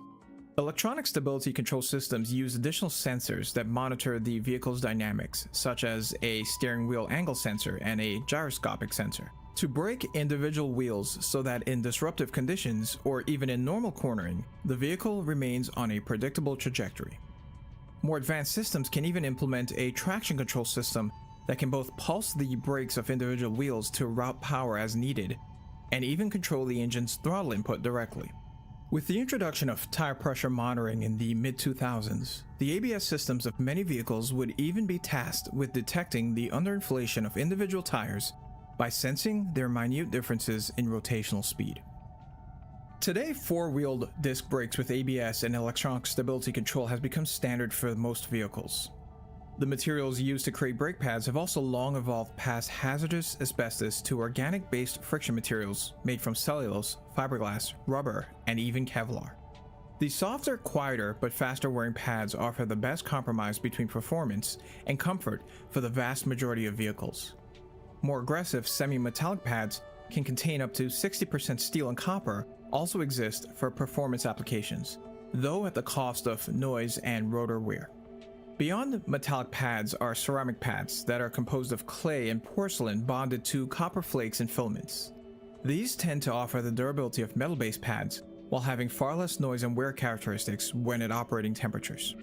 Electronic stability control systems use additional sensors that monitor the vehicle's dynamics, such as a steering wheel angle sensor and a gyroscopic sensor, to brake individual wheels so that in disruptive conditions, or even in normal cornering, the vehicle remains on a predictable trajectory. More advanced systems can even implement a traction control system that can both pulse the brakes of individual wheels to route power as needed, and even control the engine's throttle input directly. With the introduction of tire pressure monitoring in the mid-2000s, the ABS systems of many vehicles would even be tasked with detecting the underinflation of individual tires by sensing their minute differences in rotational speed. Today, four-wheeled disc brakes with ABS and electronic stability control has become standard for most vehicles. The materials used to create brake pads have also long evolved past hazardous asbestos to organic-based friction materials made from cellulose, fiberglass, rubber, and even Kevlar. These softer, quieter, but faster-wearing pads offer the best compromise between performance and comfort for the vast majority of vehicles. More aggressive semi-metallic pads can contain up to 60% steel and copper also exist for performance applications, though at the cost of noise and rotor wear. Beyond metallic pads are ceramic pads that are composed of clay and porcelain bonded to copper flakes and filaments. These tend to offer the durability of metal-based pads while having far less noise and wear characteristics when at operating temperatures.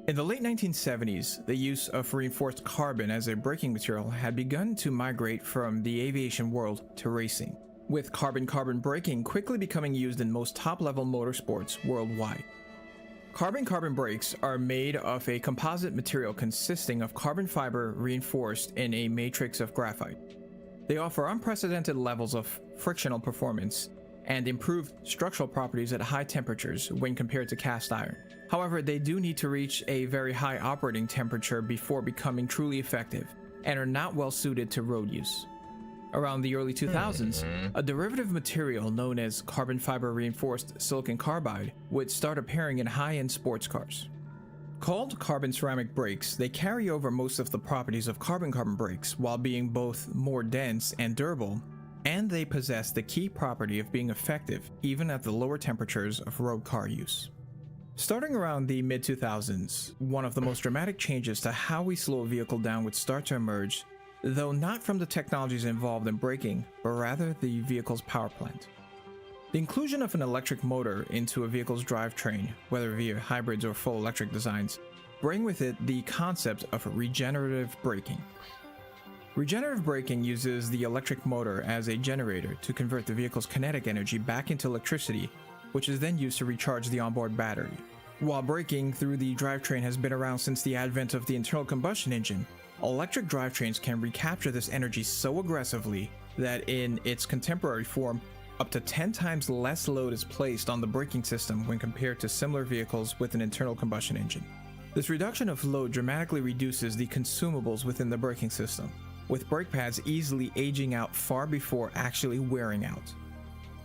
In the late 1970s, the use of reinforced carbon as a braking material had begun to migrate from the aviation world to racing, with carbon-carbon braking quickly becoming used in most top-level motorsports worldwide. Carbon-carbon brakes are made of a composite material consisting of carbon fiber reinforced in a matrix of graphite. They offer unprecedented levels of frictional performance and improved structural properties at high temperatures when compared to cast iron. However, they do need to reach a very high operating temperature before becoming truly effective, and are not well suited to road use. Around the early 2000s, a derivative material known as carbon fiber reinforced silicon carbide would start appearing in high-end sports cars. Called carbon ceramic brakes, they carry over most of the properties of carbon-carbon brakes while being both more dense and durable, and they possess the key property of being effective even at the lower temperatures of road car use. Starting around the mid-2000s, one of the most dramatic changes to how we slow a vehicle down would start to emerge, though not from the technologies involved in braking, but rather the vehicle's power plant. The inclusion of an electric motor into a vehicle's drivetrain, whether via hybrids or full electric designs, bring with it the concept of regenerative braking. Regenerative braking uses the electric motor as a generator to convert the vehicle's kinetic energy back into electricity, which is then used to recharge the onboard battery. While braking through the drivetrain has been around since the advent of the internal combustion engine, electric drivetrains can recapture this energy so aggressively that in its contemporary form, up to 10 times less load is placed on the braking system when compared to similar vehicles with an internal combustion engine. This reduction of load dramatically reduces the consumables within the braking system, with brake pads easily aging out far before actually wearing out.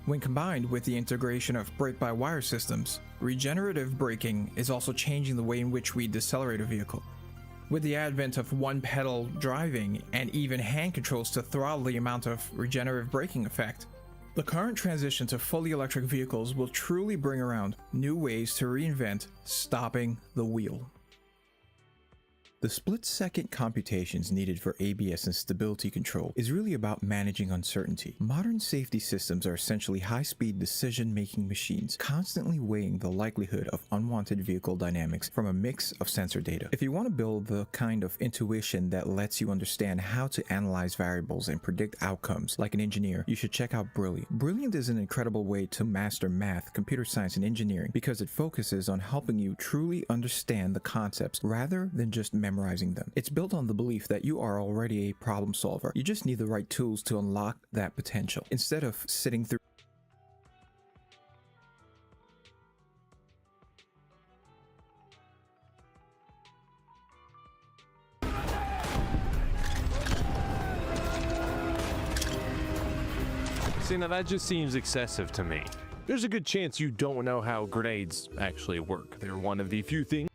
When combined with the integration of brake-by-wire systems, regenerative braking is also changing the way in which we decelerate a vehicle. With the advent of one-pedal driving and even hand controls to throttle the amount of regenerative braking effect, the current transition to fully electric vehicles will truly bring around new ways to reinvent stopping the wheel. The split-second computations needed for ABS and stability control is really about managing uncertainty. Modern safety systems are essentially high-speed decision-making machines, constantly weighing the likelihood of unwanted vehicle dynamics from a mix of sensor data. If you want to build the kind of intuition that lets you understand how to analyze variables and predict outcomes like an engineer, you should check out Brilliant. Brilliant is an incredible way to master math, computer science, and engineering because it focuses on helping you truly understand the concepts rather than just memorizing them. It's built on the belief that you are already a problem solver. You just need the right tools to unlock that potential, instead of sitting through See, now that just seems excessive to me. There's a good chance you don't know how grenades actually work. They're one of the few things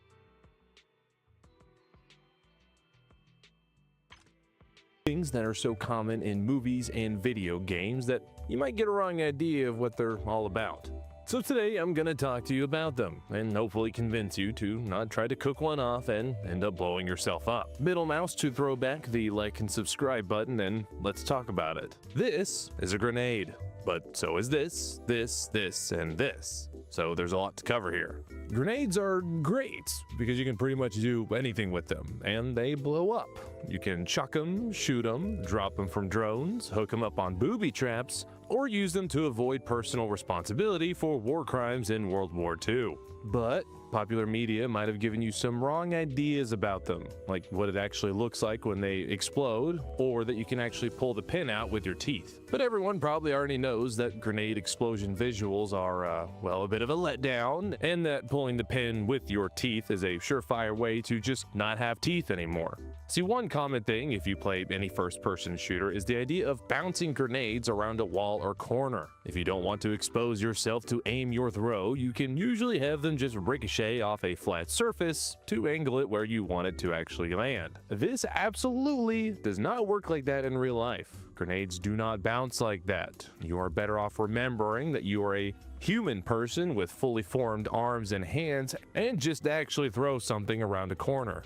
that are so common in movies and video games that you might get a wrong idea of what they're all about. So today I'm gonna talk to you about them and hopefully convince you to not try to cook one off and end up blowing yourself up. Middle mouse to throw back the like and subscribe button, and let's talk about it. This is a grenade, but so is this, and this. So there's a lot to cover here. Grenades are great because you can pretty much do anything with them, and they blow up. You can chuck them, shoot them, drop them from drones, hook them up on booby traps, or use them to avoid personal responsibility for war crimes in World War II. But popular media might have given you some wrong ideas about them, like what it actually looks like when they explode, or that you can actually pull the pin out with your teeth. But everyone probably already knows that grenade explosion visuals are, well, a bit of a letdown, and that pulling the pin with your teeth is a surefire way to just not have teeth anymore. See, one common thing if you play any first-person shooter is the idea of bouncing grenades around a wall or corner. If you don't want to expose yourself to aim your throw, you can usually have them just ricochet off a flat surface to angle it where you want it to actually land. This absolutely does not work like that in real life. Grenades do not bounce like that. You are better off remembering that you are a human person with fully formed arms and hands and just actually throw something around a corner.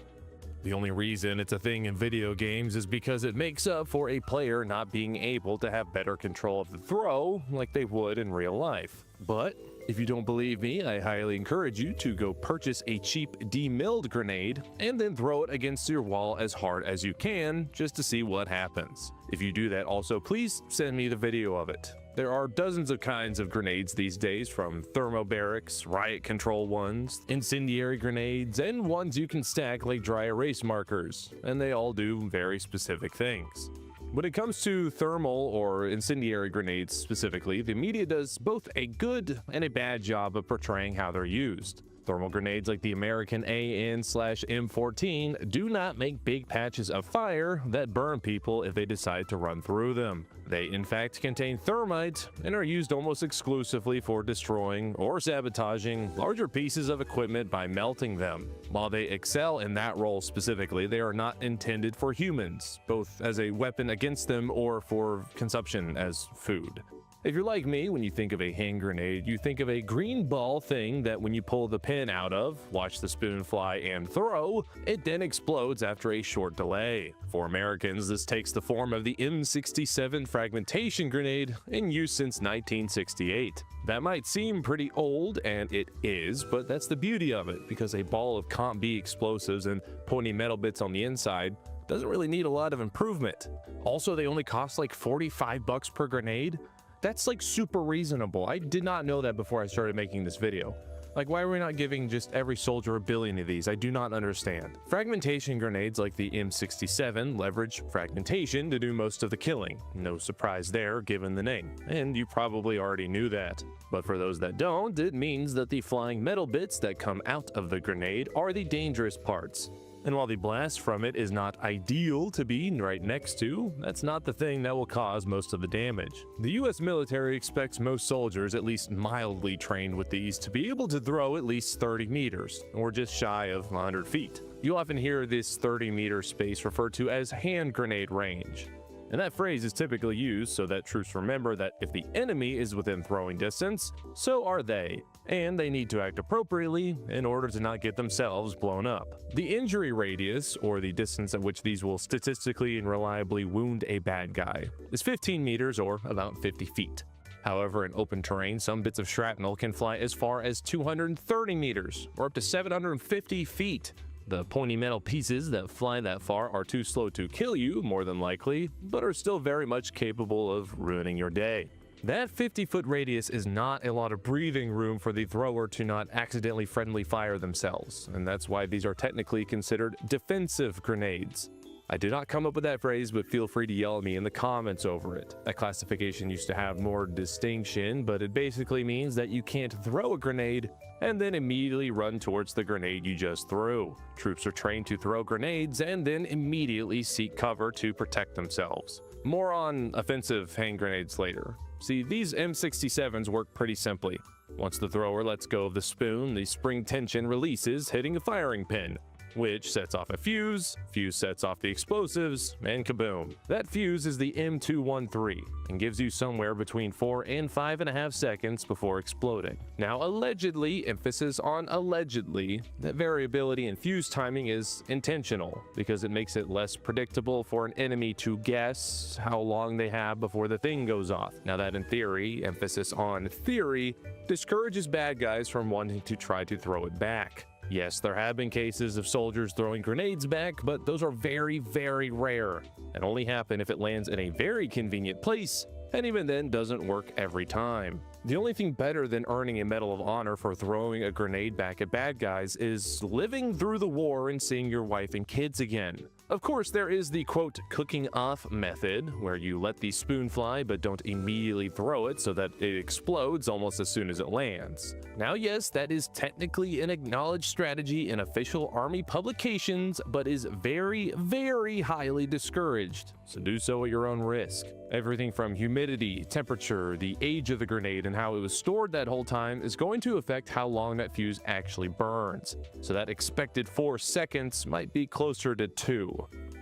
The only reason it's a thing in video games is because it makes up for a player not being able to have better control of the throw like they would in real life. But if you don't believe me, I highly encourage you to go purchase a cheap demilled grenade and then throw it against your wall as hard as you can just to see what happens. If you do that also, please send me the video of it. There are dozens of kinds of grenades these days, from thermobarics, riot control ones, incendiary grenades, and ones you can stack like dry erase markers, and they all do very specific things. When it comes to thermal or incendiary grenades specifically, the media does both a good and a bad job of portraying how they're used. Thermal grenades like the American AN/M14 do not make big patches of fire that burn people if they decide to run through them. They in fact contain thermite and are used almost exclusively for destroying or sabotaging larger pieces of equipment by melting them. While they excel in that role specifically, they are not intended for humans, both as a weapon against them or for consumption as food. If you're like me, when you think of a hand grenade, you think of a green ball thing that when you pull the pin out of, watch the spoon fly and throw, it then explodes after a short delay. For Americans, this takes the form of the M67 fragmentation grenade in use since 1968. That might seem pretty old, and it is, but that's the beauty of it, because a ball of Comp B explosives and pointy metal bits on the inside doesn't really need a lot of improvement. Also, they only cost like $45 per grenade. That's like super reasonable. I did not know that before I started making this video. Like, why are we not giving just every soldier a billion of these? I do not understand. Fragmentation grenades like the M67 leverage fragmentation to do most of the killing. No surprise there given the name, and you probably already knew that. But for those that don't, it means that the flying metal bits that come out of the grenade are the dangerous parts. And while the blast from it is not ideal to be right next to, that's not the thing that will cause most of the damage. The US military expects most soldiers, at least mildly trained with these, to be able to throw at least 30 meters, or just shy of 100 feet. You often hear this 30-meter space referred to as hand grenade range. And that phrase is typically used so that troops remember that if the enemy is within throwing distance, so are they, and they need to act appropriately in order to not get themselves blown up. The injury radius, or the distance at which these will statistically and reliably wound a bad guy, is 15 meters or about 50 feet. However, in open terrain, some bits of shrapnel can fly as far as 230 meters or up to 750 feet. The pointy metal pieces that fly that far are too slow to kill you, more than likely, but are still very much capable of ruining your day. That 50-foot radius is not a lot of breathing room for the thrower to not accidentally friendly fire themselves, and that's why these are technically considered defensive grenades. I did not come up with that phrase, but feel free to yell at me in the comments over it. That classification used to have more distinction, but it basically means that you can't throw a grenade and then immediately run towards the grenade you just threw. Troops are trained to throw grenades and then immediately seek cover to protect themselves. More on offensive hand grenades later. See, these M67s work pretty simply. Once the thrower lets go of the spoon, the spring tension releases, hitting a firing pin, which sets off a fuse sets off the explosives, and kaboom. That fuse is the M213 and gives you somewhere between 4 and 5.5 seconds before exploding. Now, allegedly, emphasis on allegedly, that variability in fuse timing is intentional because it makes it less predictable for an enemy to guess how long they have before the thing goes off. Now that in theory, emphasis on theory, discourages bad guys from wanting to try to throw it back. Yes, there have been cases of soldiers throwing grenades back, but those are very, very rare and only happen if it lands in a very convenient place and even then doesn't work every time. The only thing better than earning a Medal of Honor for throwing a grenade back at bad guys is living through the war and seeing your wife and kids again. Of course, there is the quote cooking off method, where you let the spoon fly but don't immediately throw it so that it explodes almost as soon as it lands. Now, yes, that is technically an acknowledged strategy in official Army publications, but is very, very highly discouraged, so do so at your own risk. Everything from humidity, temperature, the age of the grenade, and how it was stored that whole time is going to affect how long that fuse actually burns, so that expected 4 seconds might be closer to 2.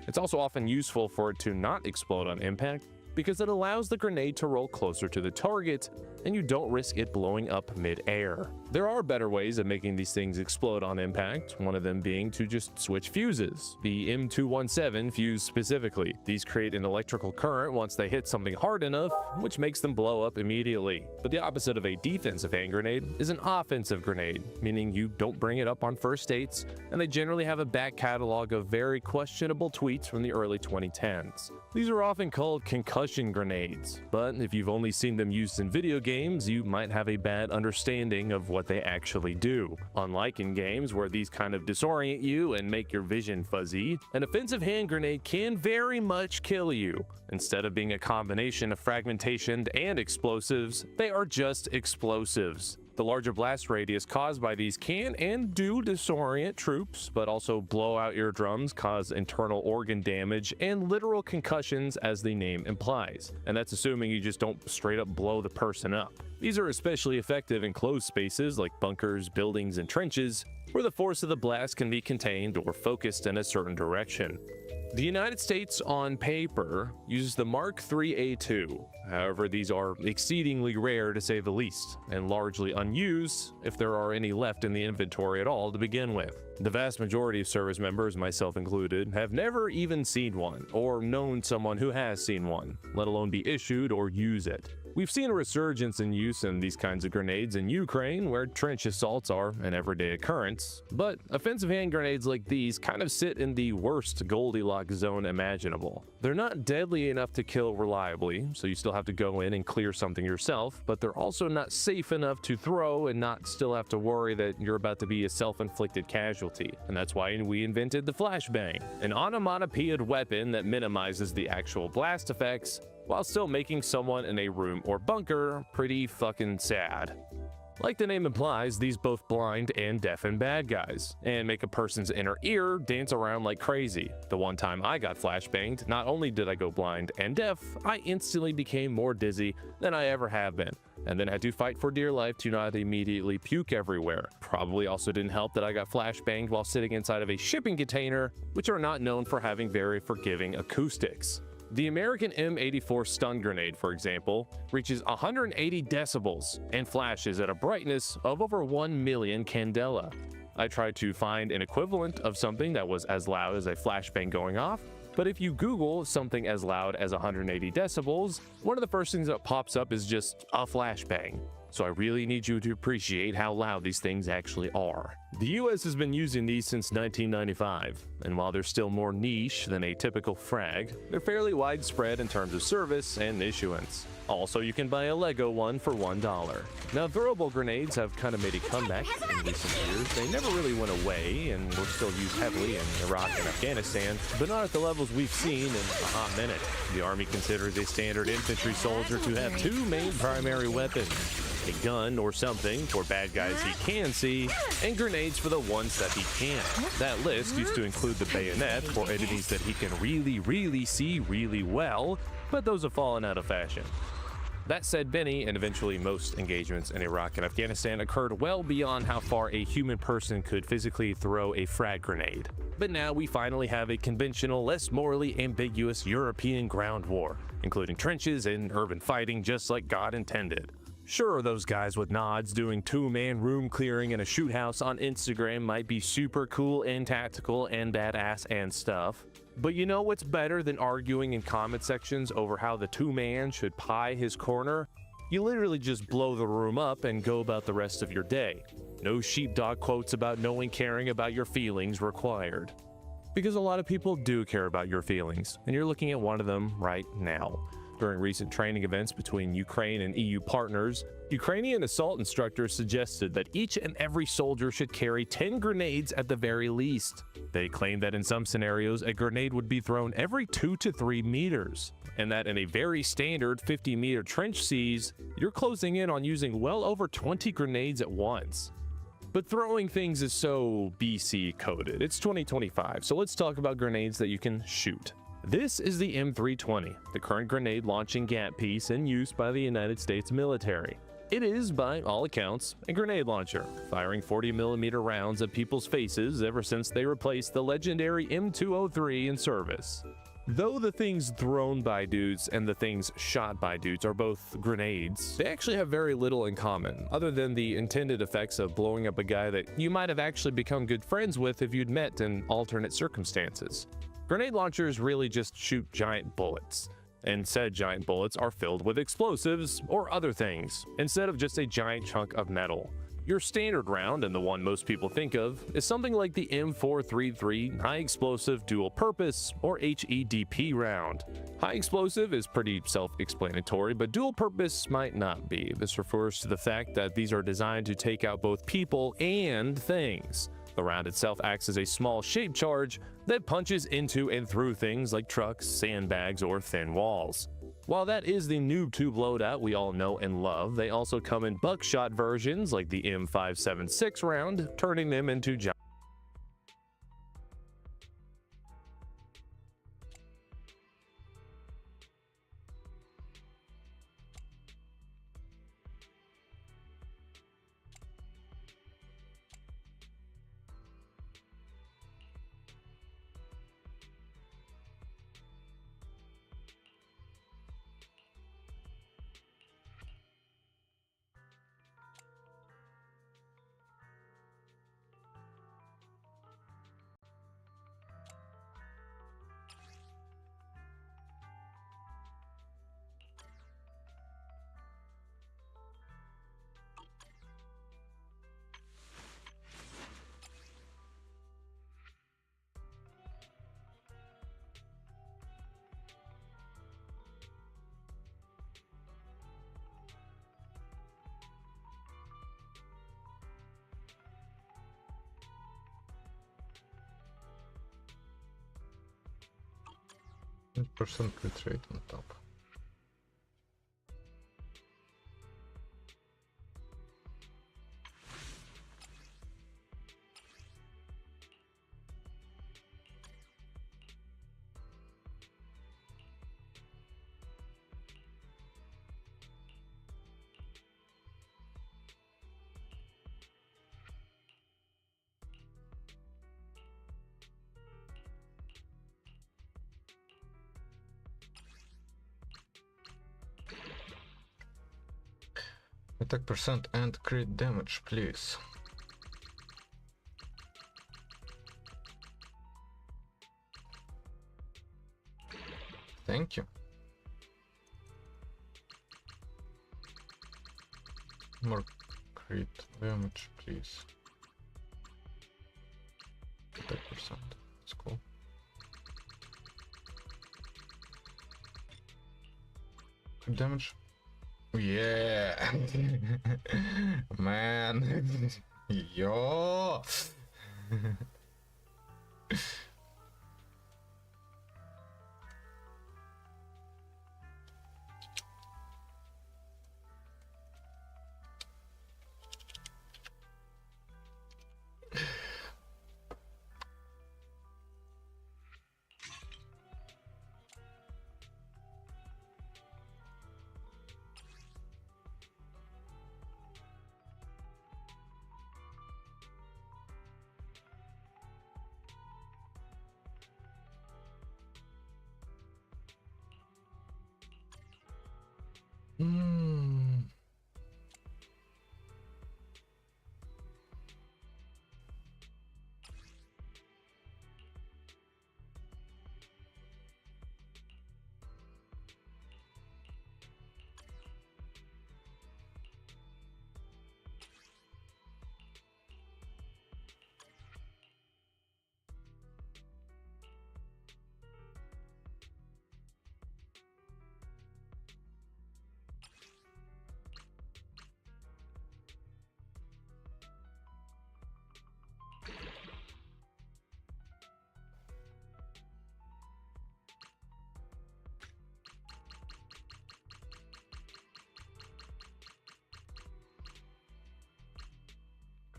It's also often useful for it to not explode on impact, because it allows the grenade to roll closer to the target, and you don't risk it blowing up mid-air. There are better ways of making these things explode on impact, one of them being to just switch fuses. The M217 fuse specifically. These create an electrical current once they hit something hard enough, which makes them blow up immediately. But the opposite of a defensive hand grenade is an offensive grenade, meaning you don't bring it up on first dates, and they generally have a back catalog of very questionable tweets from the early 2010s. These are often called concussion grenades, but if you've only seen them used in video games, you might have a bad understanding of what they actually do. Unlike in games where these kind of disorient you and make your vision fuzzy, an offensive hand grenade can very much kill you. Instead of being a combination of fragmentation and explosives, they are just explosives. The larger blast radius caused by these can and do disorient troops, but also blow out eardrums, cause internal organ damage, and literal concussions as the name implies. And that's assuming you just don't straight up blow the person up. These are especially effective in closed spaces like bunkers, buildings, and trenches, where the force of the blast can be contained or focused in a certain direction. The United States, on paper, uses the Mark III-A2. However, these are exceedingly rare to say the least, and largely unused if there are any left in the inventory at all to begin with. The vast majority of service members, myself included, have never even seen one, or known someone who has seen one, let alone be issued or use it. We've seen a resurgence in use in these kinds of grenades in Ukraine, where trench assaults are an everyday occurrence, but offensive hand grenades like these kind of sit in the worst Goldilocks zone imaginable. They're not deadly enough to kill reliably, so you still have to go in and clear something yourself, but they're also not safe enough to throw and not still have to worry that you're about to be a self-inflicted casualty. And that's why we invented the flashbang, an onomatopoeic weapon that minimizes the actual blast effects while still making someone in a room or bunker pretty fucking sad. Like the name implies, these both blind and deafen bad guys, and make a person's inner ear dance around like crazy. The one time I got flashbanged, not only did I go blind and deaf, I instantly became more dizzy than I ever have been, and then had to fight for dear life to not immediately puke everywhere. Probably also didn't help that I got flashbanged while sitting inside of a shipping container, which are not known for having very forgiving acoustics. The American M84 stun grenade, for example, reaches 180 decibels and flashes at a brightness of over 1 million candela. I tried to find an equivalent of something that was as loud as a flashbang going off, but if you Google something as loud as 180 decibels, one of the first things that pops up is just a flashbang. So I really need you to appreciate how loud these things actually are. The US has been using these since 1995, and while they're still more niche than a typical frag, they're fairly widespread in terms of service and issuance. Also, you can buy a Lego one for $1. Now, throwable grenades have kind of made a comeback in recent years. They never really went away and were still used heavily in Iraq and Afghanistan, but not at the levels we've seen in a hot minute. The Army considers a standard infantry soldier to have two main primary weapons: a gun or something for bad guys he can see, and grenades for the ones that he can't. That list used to include the bayonet for enemies that he can really see really well, but those have fallen out of fashion. That said, many, and eventually most, engagements in Iraq and Afghanistan occurred well beyond how far a human person could physically throw a frag grenade. But now we finally have a conventional, less morally ambiguous European ground war, including trenches and urban fighting just like God intended. Sure, those guys with nods doing two-man room clearing in a shoot house on Instagram might be super cool and tactical and badass and stuff, but you know what's better than arguing in comment sections over how the two-man should pie his corner? You literally just blow the room up and go about the rest of your day. No sheepdog quotes about no one caring about your feelings required. Because a lot of people do care about your feelings, and you're looking at one of them right now. During recent training events between Ukraine and EU partners, Ukrainian assault instructors suggested that each and every soldier should carry 10 grenades at the very least. They claimed that in some scenarios, a grenade would be thrown every 2 to 3 meters, and that in a very standard 50-meter trench siege, you're closing in on using well over 20 grenades at once. But throwing things is so BC coded. It's 2025, so let's talk about grenades that you can shoot. This is the M320, the current grenade launching GAT piece in use by the United States military. It is, by all accounts, a grenade launcher, firing 40mm rounds at people's faces ever since they replaced the legendary M203 in service. Though the things thrown by dudes and the things shot by dudes are both grenades, they actually have very little in common, other than the intended effects of blowing up a guy that you might have actually become good friends with if you'd met in alternate circumstances. Grenade launchers really just shoot giant bullets, and said giant bullets are filled with explosives or other things, instead of just a giant chunk of metal. Your standard round, and the one most people think of, is something like the M433 High Explosive Dual Purpose, or HEDP round. High Explosive is pretty self-explanatory, but Dual Purpose might not be. This refers to the fact that these are designed to take out both people and things. The round itself acts as a small shape charge that punches into and through things like trucks, sandbags, or thin walls. While that is the noob tube loadout we all know and love, they also come in buckshot versions like the M576 round, turning them into giant. Percent crit rate on top. Attack percent and crit damage, please. Thank you. More crit damage, please. Attack percent. That's cool. Crit damage. Yeah, man. Yo.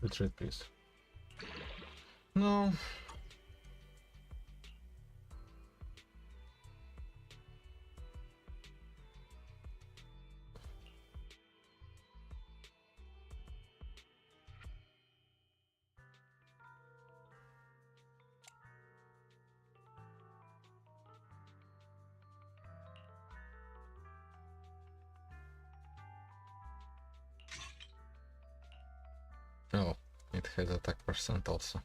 Retreat, please. No. Oh, it has attack percent also.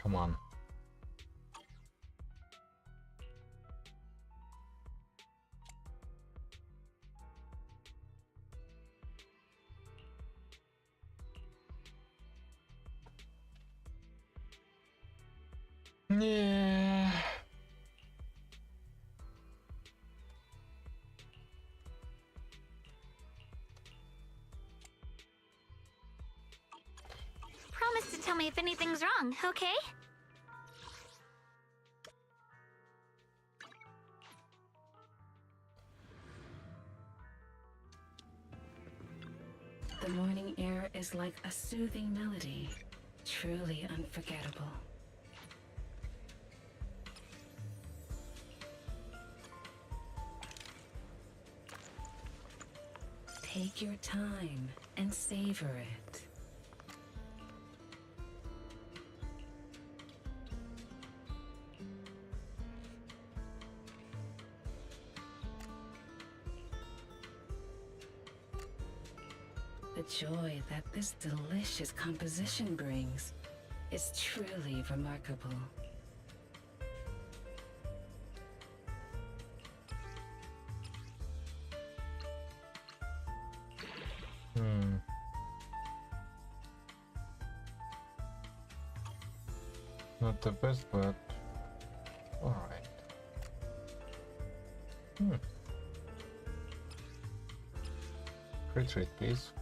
Come on. Yeah. Promise to tell me if anything's wrong, okay? The morning air is like a soothing melody, truly unforgettable. Take your time and savor it. The joy that this delicious composition brings is truly remarkable. Not the best, but alright. Crit rate, please.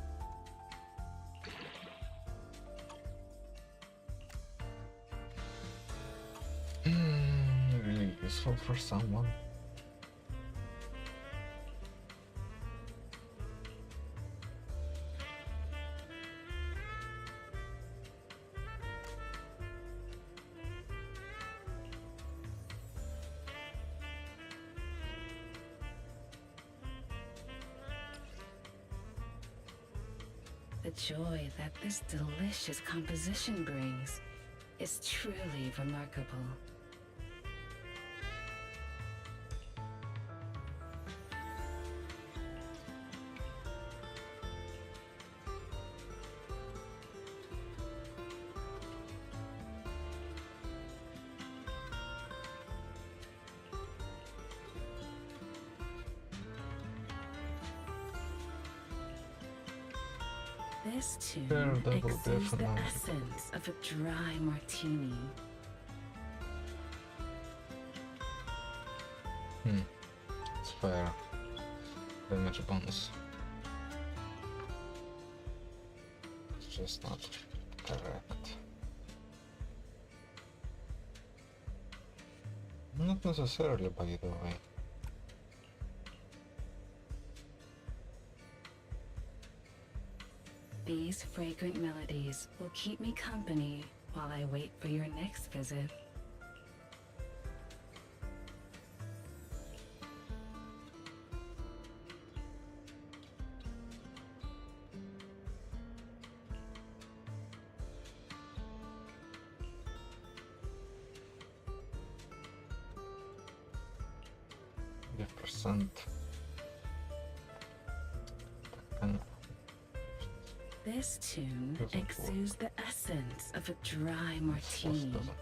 difficult for someone. The joy that this delicious composition brings is truly remarkable. This tune Daredevil exudes the definitely. essence of a dry martini. It's fair. Damage bonus. It's just not correct. Not necessarily, by the way. These fragrant melodies will keep me company while I wait for your next visit. %. And This tune Doesn't work. exudes the essence of a dry this martini. doesn't work.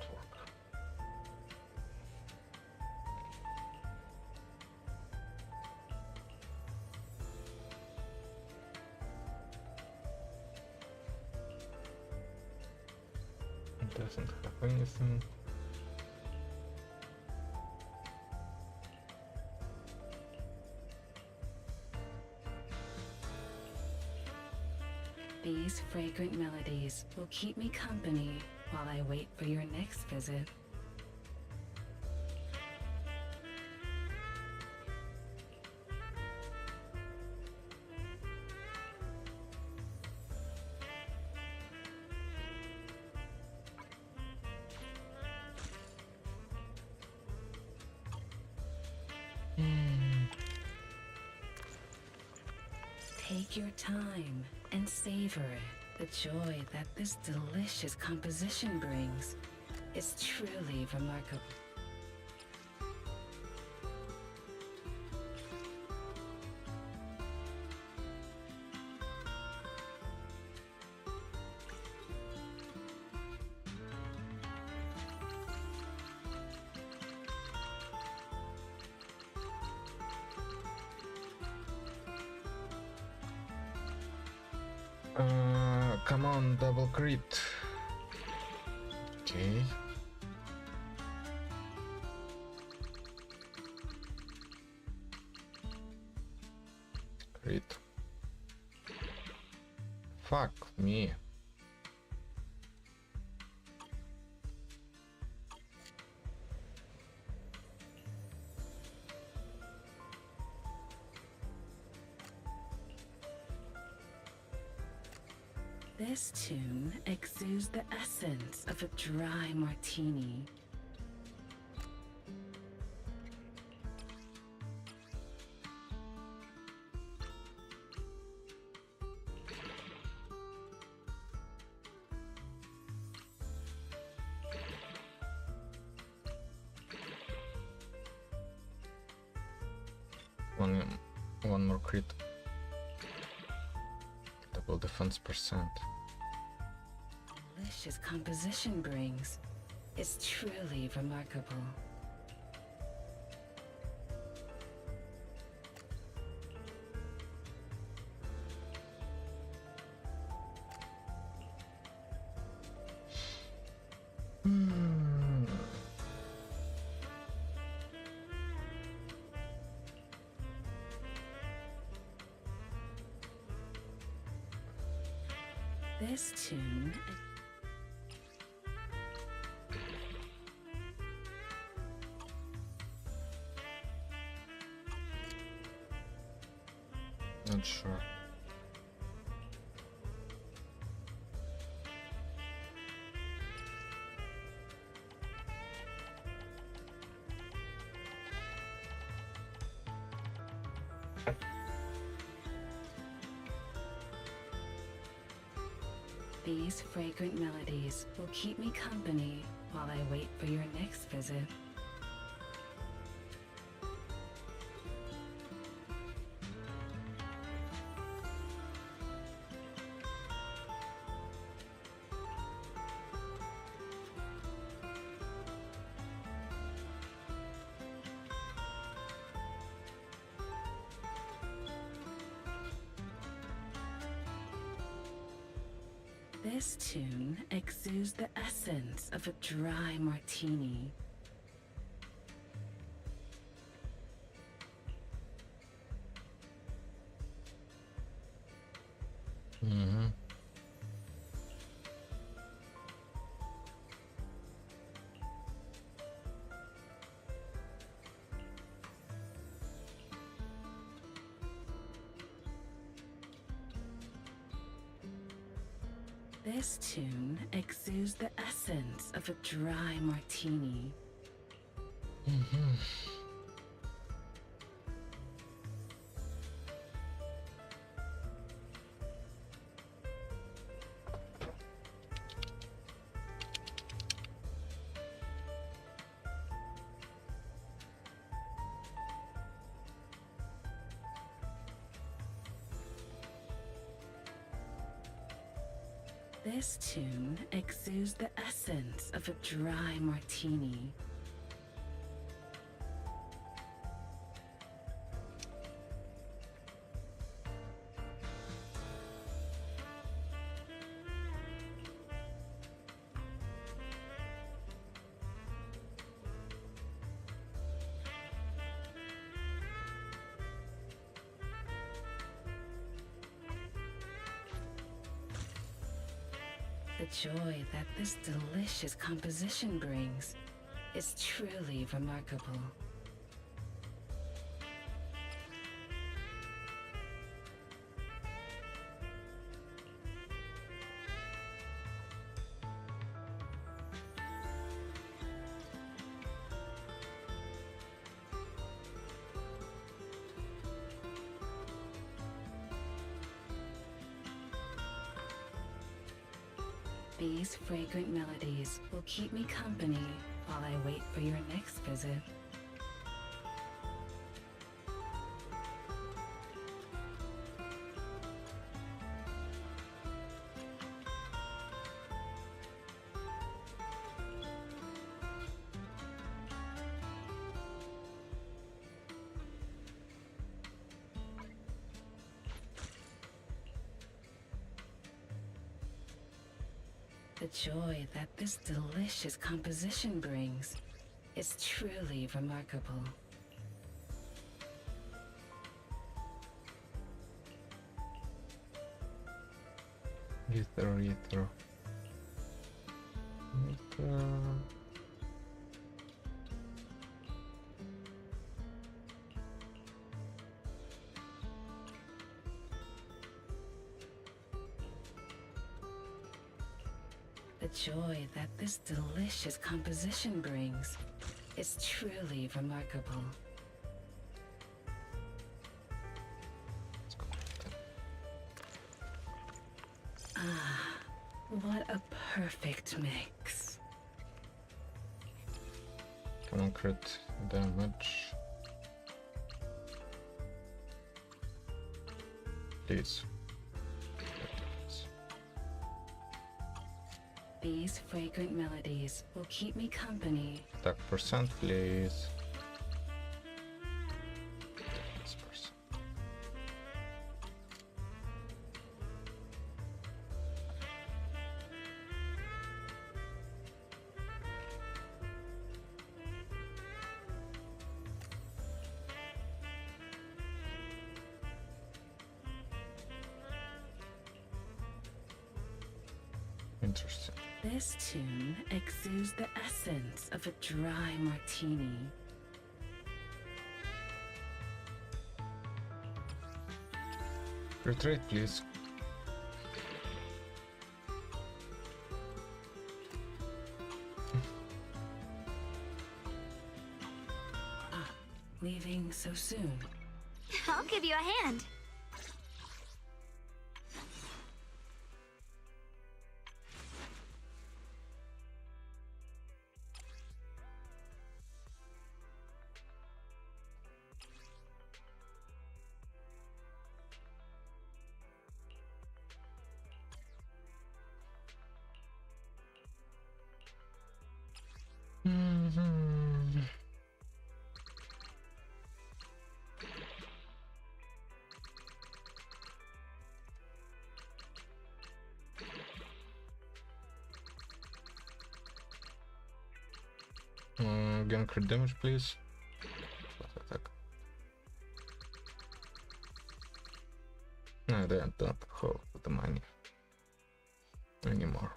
It doesn't have anything. These fragrant melodies will keep me company while I wait for your next visit. Take your time and savor it. The joy that this delicious composition brings is truly remarkable. Come on, double crit. Okay. Crit. Fuck me. This tune exudes the essence of a dry martini. One more crit. Double defense %. Delicious composition brings is truly remarkable. This tune not sure. These fragrant melodies will keep me company while I wait for your next visit. This tune exudes the essence of a dry martini. Mm-hmm. This tune exudes the essence of a dry martini. This tune exudes the essence of a dry martini. The joy that this delicious composition brings is truly remarkable. These fragrant melodies will keep me company while I wait for your next visit. The joy that this delicious composition brings is truly remarkable. Ether. The joy that this delicious composition brings is truly remarkable. What a perfect mix. Come on, crit damage. Please. These fragrant melodies will keep me company. Attack percent, please. This percent. Interesting. This tune exudes the essence of a dry martini. Retreat, please. Leaving so soon? I'll give you a hand. Again, crit damage, please. Attack. No, they don't hold the money anymore.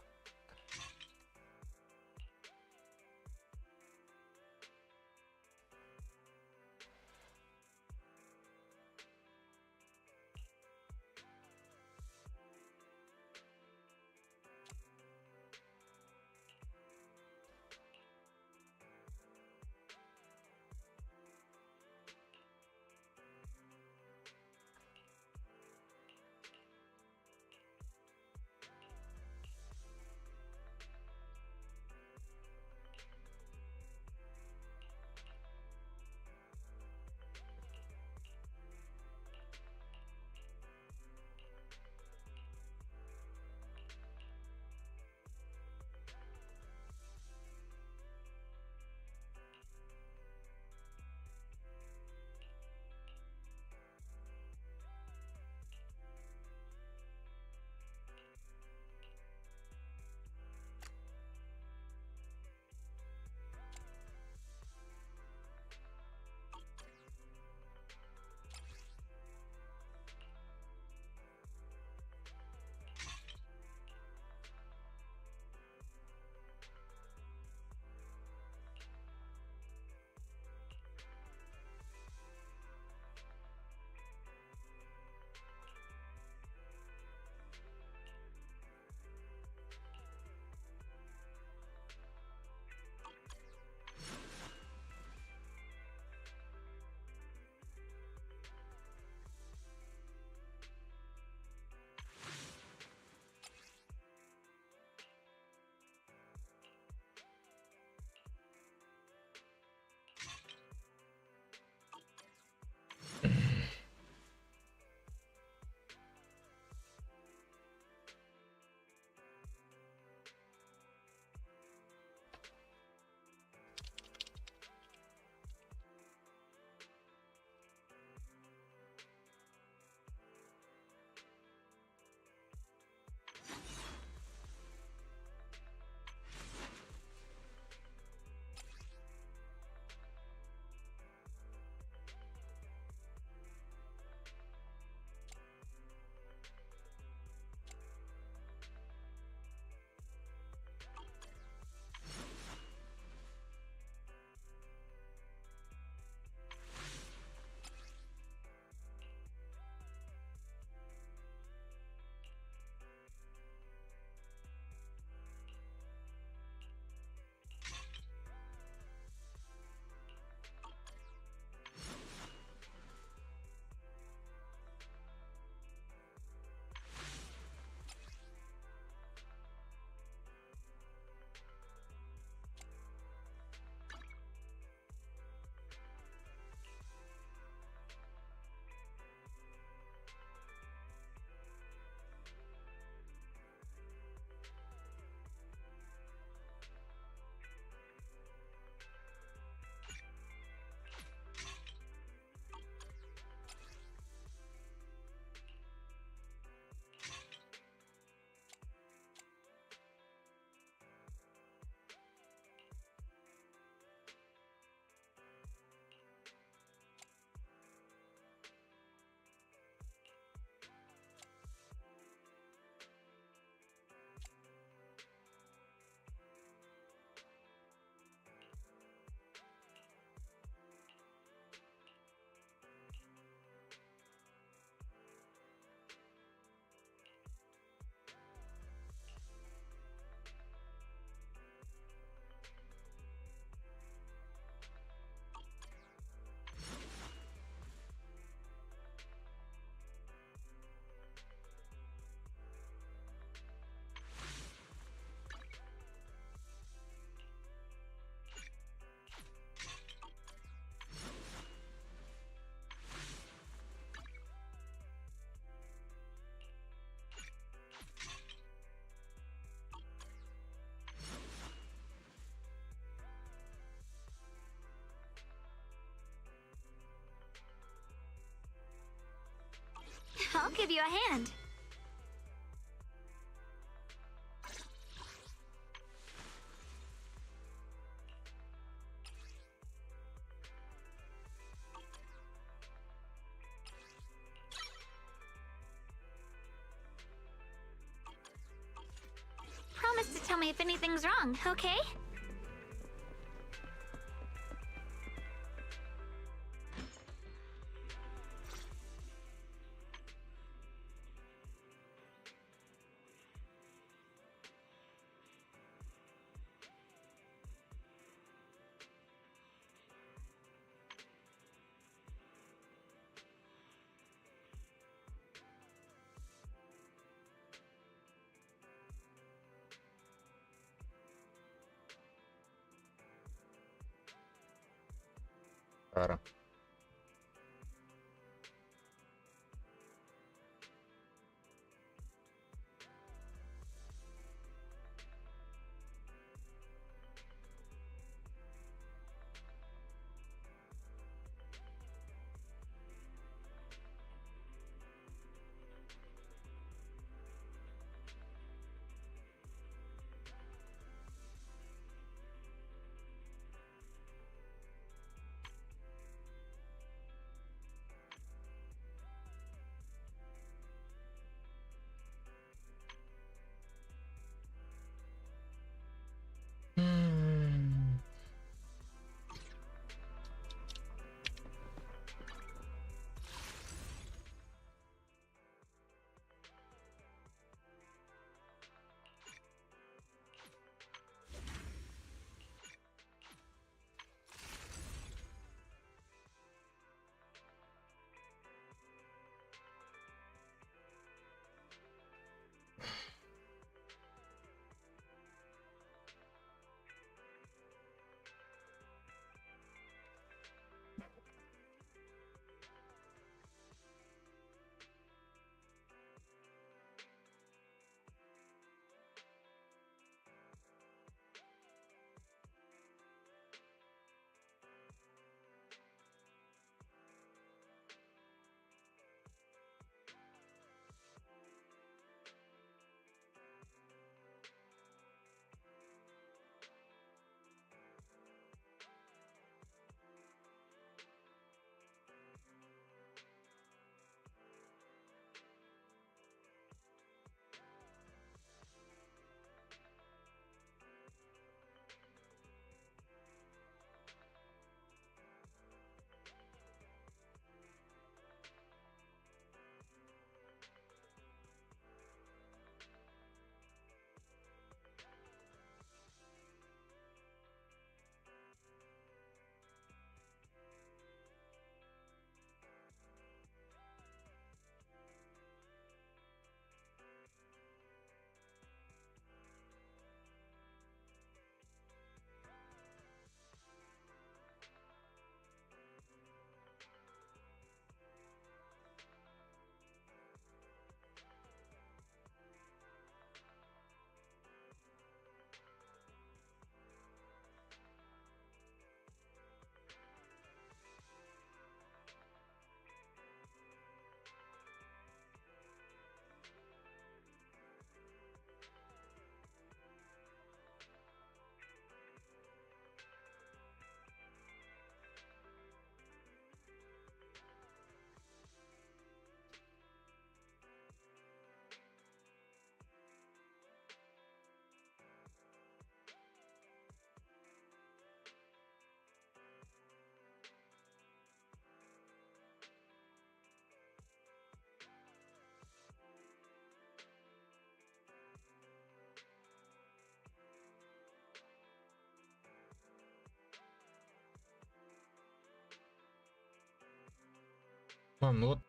I'll give you a hand. Promise to tell me if anything's wrong, okay? Cara. Ну вот.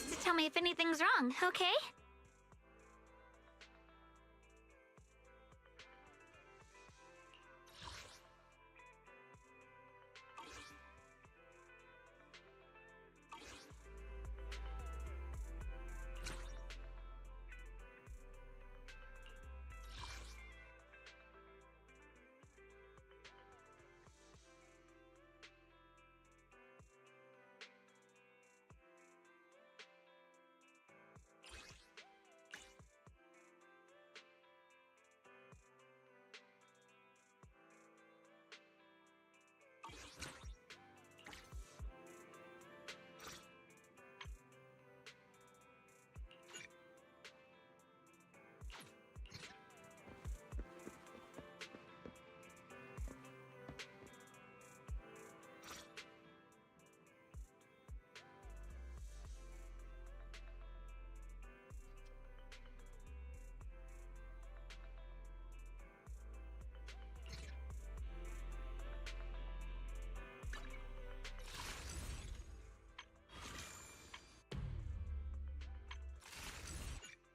promise to tell me if anything's wrong, okay?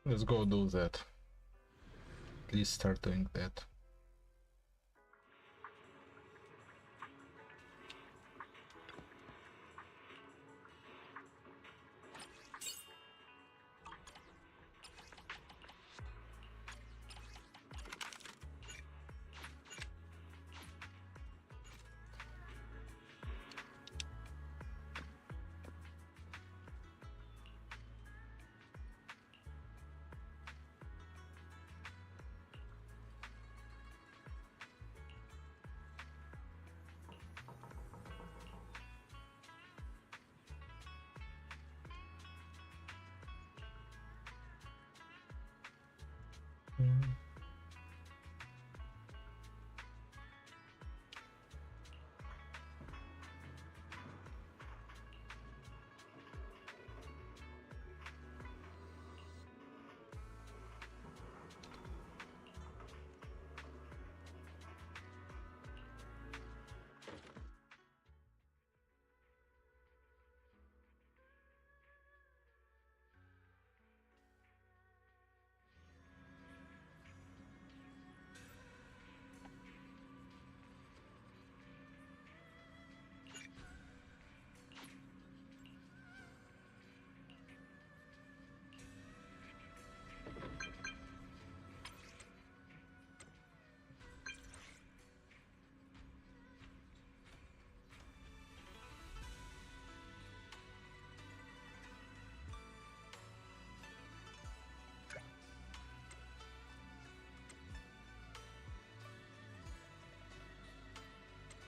Let's go do that. At least start doing that.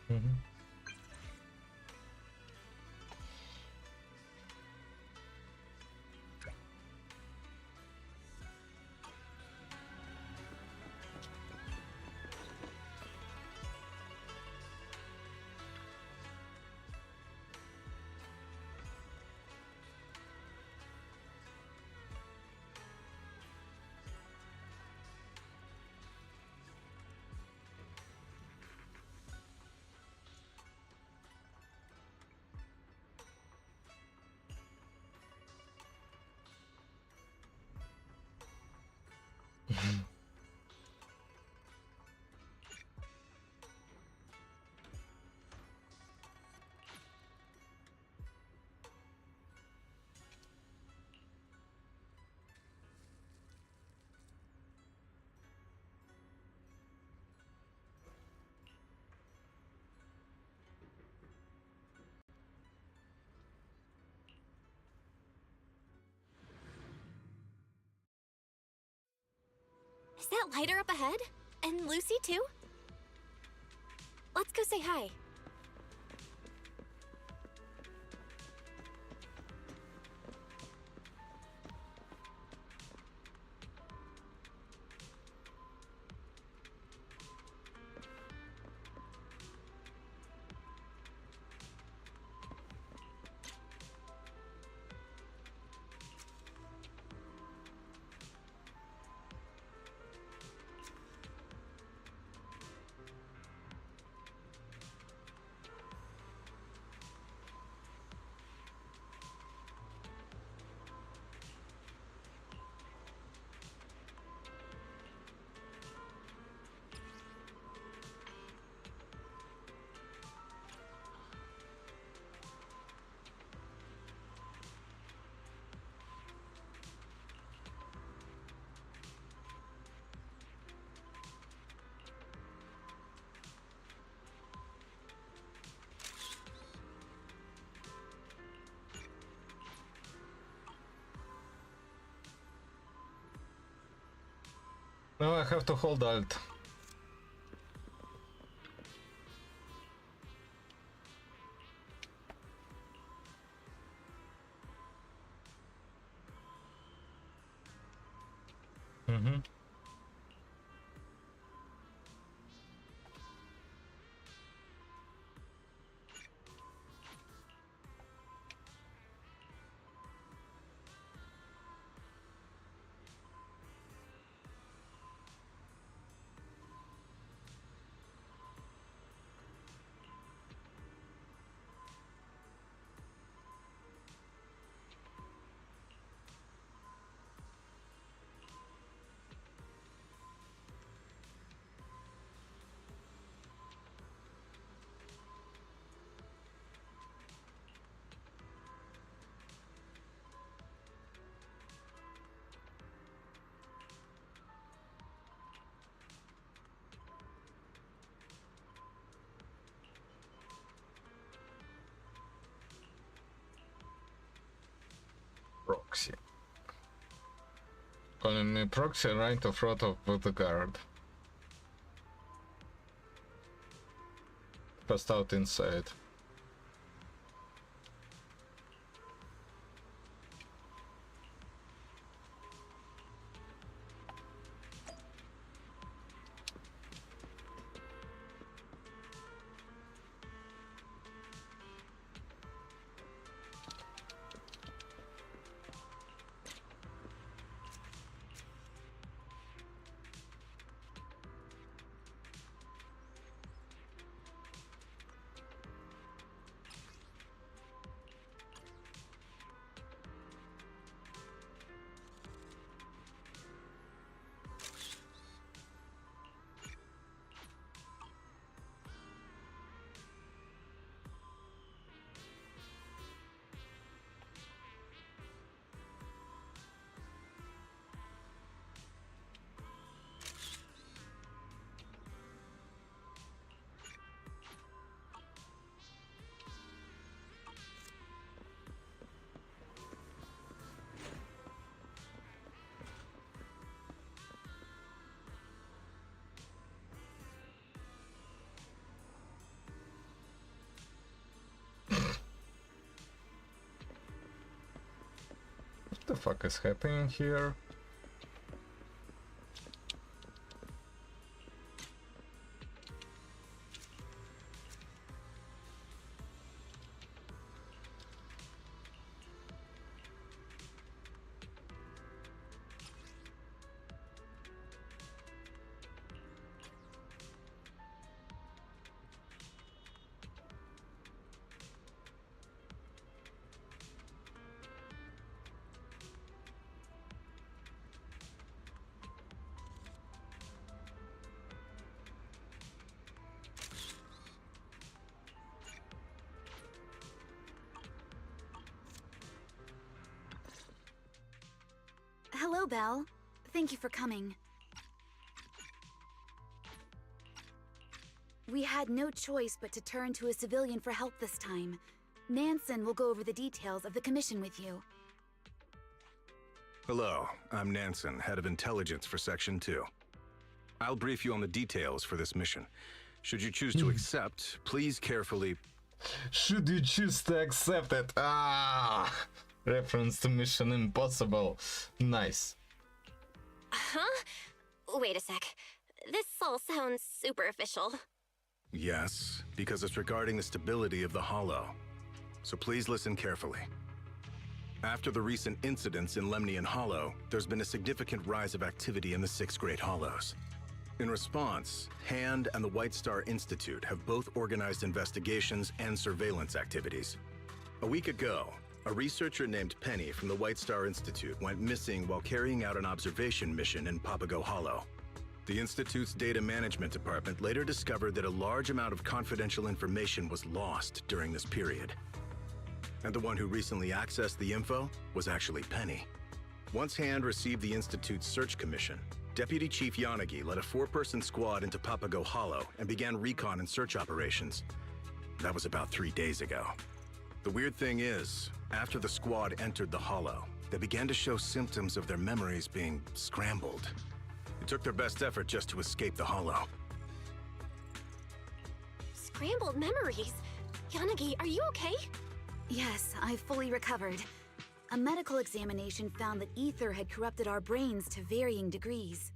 Mm-hmm. Is that lighter up ahead? And Lucy too? Let's go say hi. No, I have to hold Alt. Mm-hmm. Proxy. Calling me proxy right in front of the guard. Passed out inside. What the fuck is happening here? Hello, Belle. Thank you for coming. We had no choice but to turn to a civilian for help this time. Nansen will go over the details of the commission with you. Hello, I'm Nansen, head of intelligence for Section 2. I'll brief you on the details for this mission. Should you choose to accept, please carefully... Should you choose to accept it? Ah! Reference to Mission Impossible. Nice. Huh? Wait a sec. This all sounds super official. Yes, because it's regarding the stability of the Hollow. So please listen carefully. After the recent incidents in Lemnian Hollow, there's been a significant rise of activity in the 6 Great Hollows. In response, HAND and the White Star Institute have both organized investigations and surveillance activities. A week ago, a researcher named Penny from the White Star Institute went missing while carrying out an observation mission in Papago Hollow. The Institute's data management department later discovered that a large amount of confidential information was lost during this period. And the one who recently accessed the info was actually Penny. Once HAND received the Institute's search commission, Deputy Chief Yanagi led a 4-person squad into Papago Hollow and began recon and search operations. That was about 3 days ago. The weird thing is, after the squad entered the Hollow, they began to show symptoms of their memories being scrambled. Took their best effort just to escape the Hollow. Scrambled memories. Yanagi, are you okay? Yes, I've fully recovered. A medical examination found that ether had corrupted our brains to varying degrees.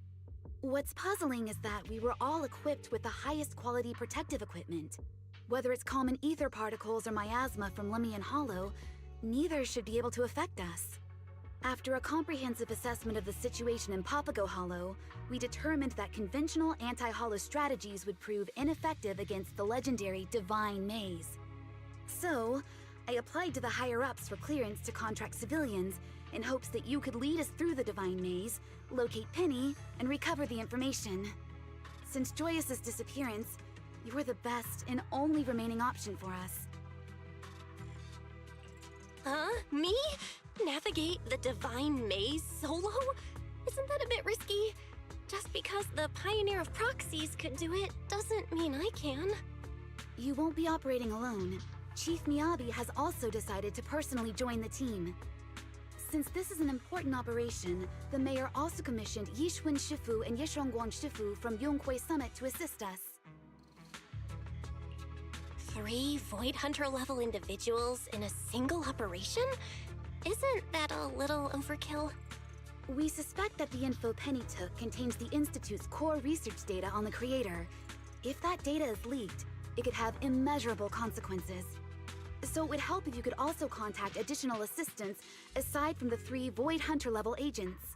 What's puzzling is that we were all equipped with the highest quality protective equipment. Whether it's common ether particles or miasma from Lemian Hollow, neither should be able to affect us. After a comprehensive assessment of the situation in Papago Hollow, we determined that conventional anti-hollow strategies would prove ineffective against the legendary Divine Maze. So, I applied to the higher-ups for clearance to contract civilians in hopes that you could lead us through the Divine Maze, locate Penny, and recover the information. Since Joyous' disappearance, you were the best and only remaining option for us. Huh? Me? Navigate the Divine Maze solo? Isn't that a bit risky? Just because the Pioneer of Proxies could do it doesn't mean I can. You won't be operating alone. Chief Miyabi has also decided to personally join the team. Since this is an important operation, the mayor also commissioned Yishun Shifu and Yishongguang Shifu from Yonghui Summit to assist us. 3 Void Hunter level individuals in a single operation? Isn't that a little overkill? We suspect that the info Penny took contains the Institute's core research data on the creator. If that data is leaked, it could have immeasurable consequences. So it would help if you could also contact additional assistance aside from the 3 Void Hunter level agents.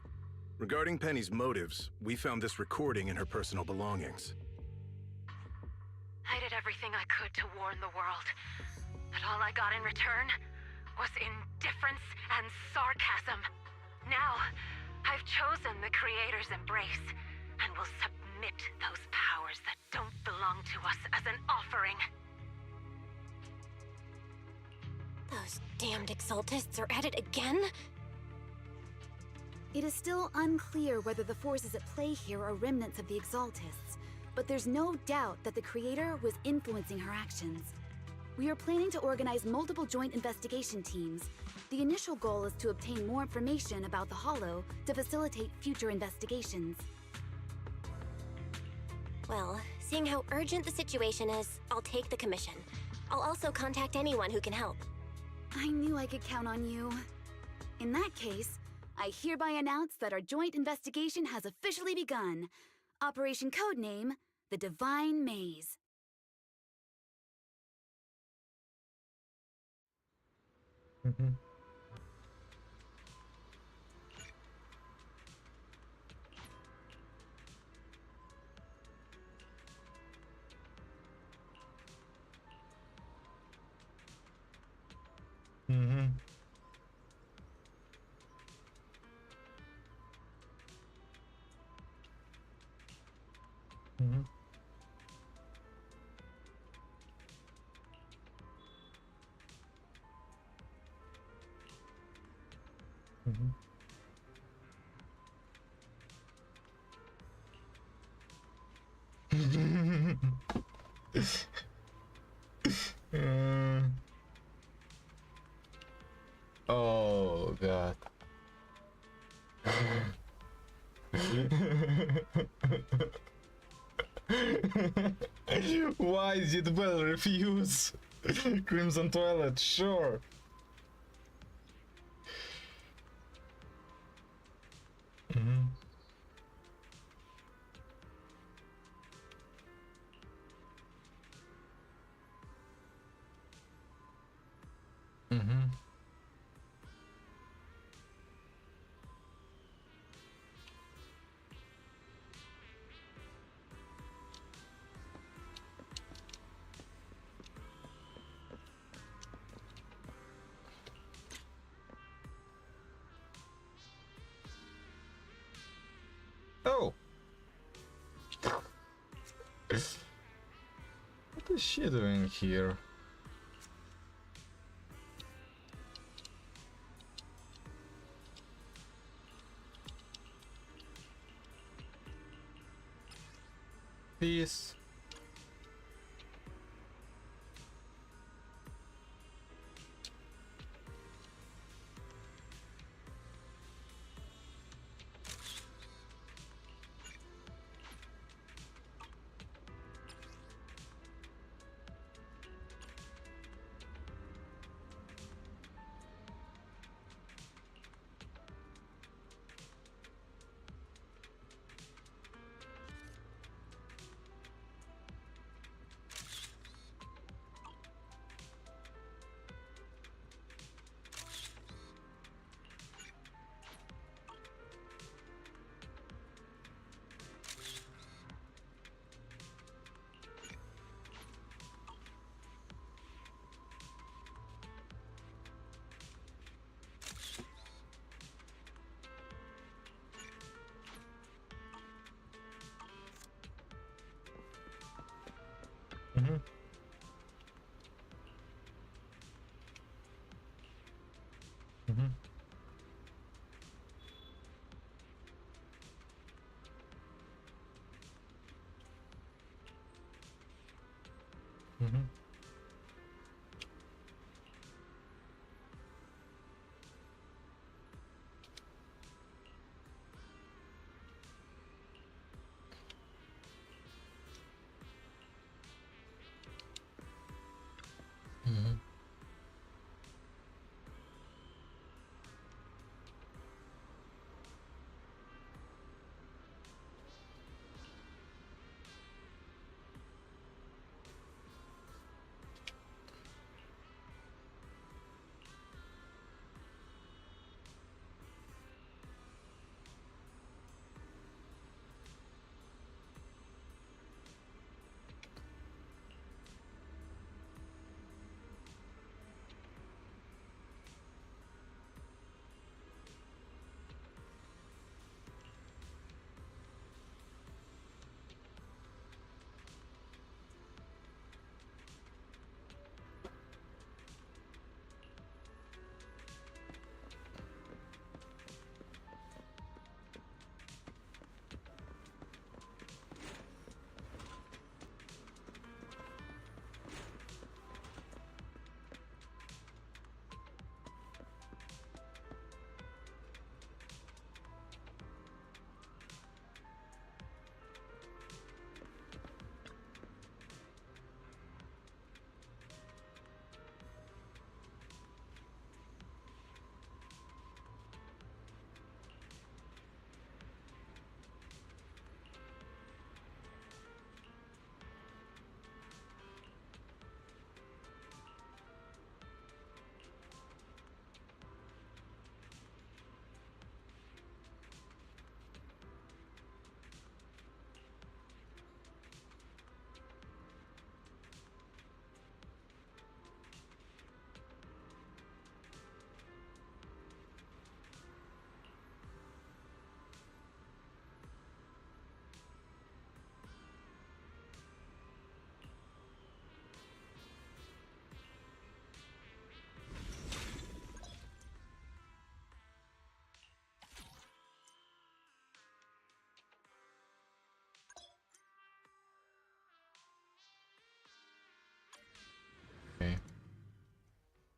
Regarding Penny's motives, we found this recording in her personal belongings. I did everything I could to warn the world, but all I got in return was indifference and sarcasm. Now, I've chosen the Creator's embrace and will submit those powers that don't belong to us as an offering. Those damned Exaltists are at it again? It is still unclear whether the forces at play here are remnants of the Exaltists, but there's no doubt that the Creator was influencing her actions. We are planning to organize multiple joint investigation teams. The initial goal is to obtain more information about the Hollow to facilitate future investigations. Well, seeing how urgent the situation is, I'll take the commission. I'll also contact anyone who can help. I knew I could count on you. In that case, I hereby announce that our joint investigation has officially begun. Operation Codename, the Divine Maze. Oh god. Why did Bell refuse? Crimson Toilet, sure. Oh! What is she doing here? Peace.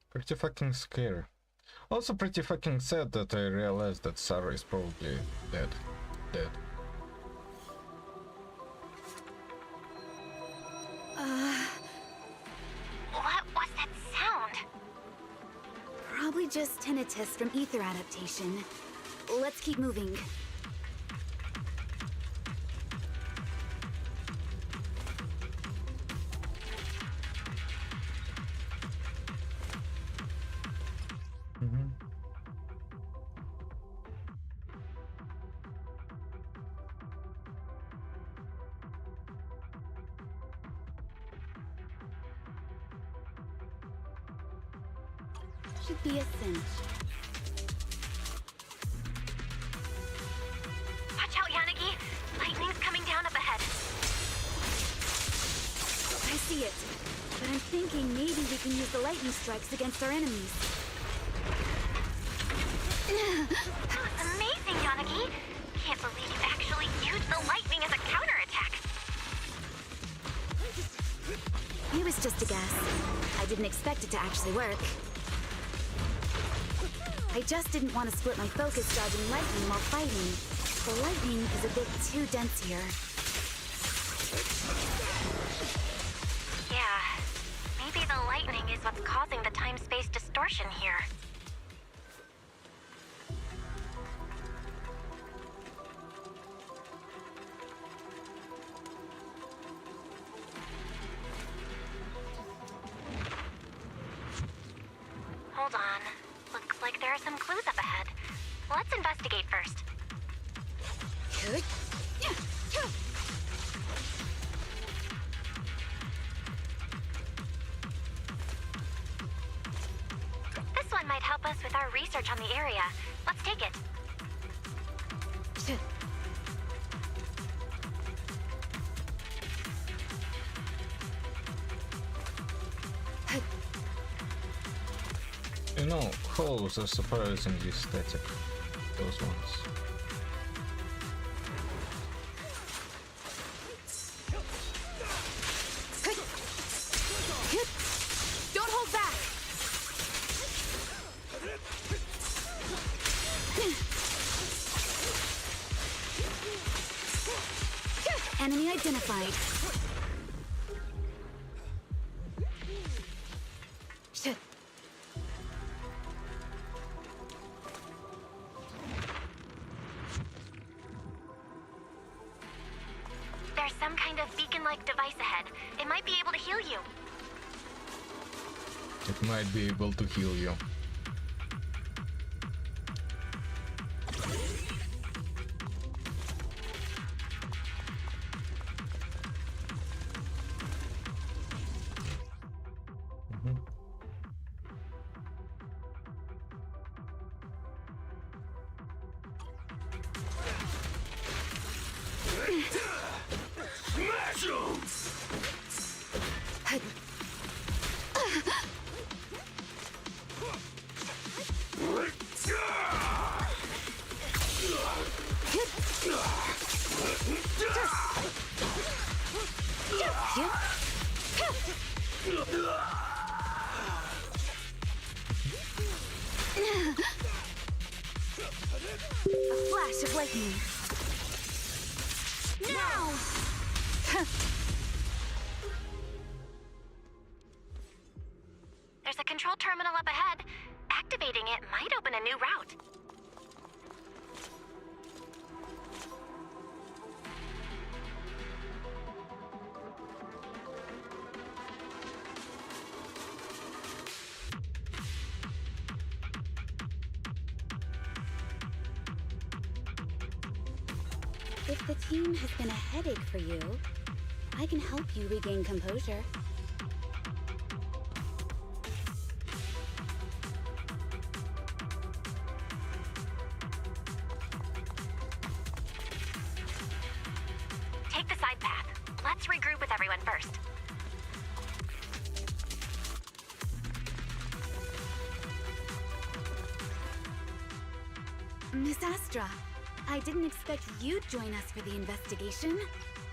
Pretty fucking scary. Also pretty fucking sad that I realized that Sarah is probably dead. What was that sound? Probably just tinnitus from ether adaptation. Let's keep moving. Should be a cinch. Watch out, Yanagi! Lightning's coming down up ahead. I see it. But I'm thinking maybe we can use the lightning strikes against our enemies. That was amazing, Yanagi! Can't believe you actually used the lightning as a counterattack. It was just a guess. I didn't expect it to actually work. I just didn't want to split my focus dodging lightning while fighting. The lightning is a bit too dense here. Yeah, maybe the lightning is what's causing the time-space distortion here. Hold on. Looks like there are some clues up ahead. Let's investigate first. This one might help us with our research on the area. Let's take it. You know, hollows are surprisingly static. Those ones. Don't hold back! Enemy identified. Shit. There's some kind of beacon-like device ahead. It might be able to heal you. It might be able to heal you. A flash of lightning. Now! There's a control terminal up ahead. Activating it might open a new route. If the team has been a headache for you, I can help you regain composure. Take the side path. Let's regroup with everyone first. Miss Astra, I didn't expect you'd join us for the investigation.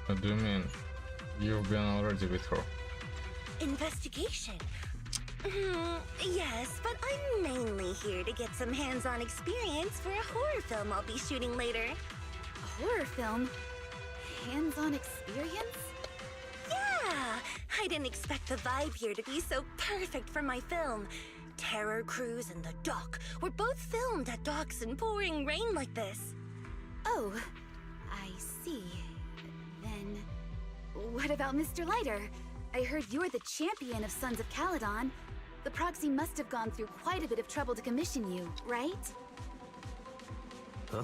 What do you mean? You've been already with her. Investigation? Yes, but I'm mainly here to get some hands-on experience for a horror film I'll be shooting later. A horror film? Hands-on experience? Yeah! I didn't expect the vibe here to be so perfect for my film. Terror Cruise and The Dock were both filmed at docks in pouring rain like this. Oh, I see. Then, what about Mr. Leiter? I heard you're the champion of Sons of Caledon. The proxy must have gone through quite a bit of trouble to commission you, right? Huh?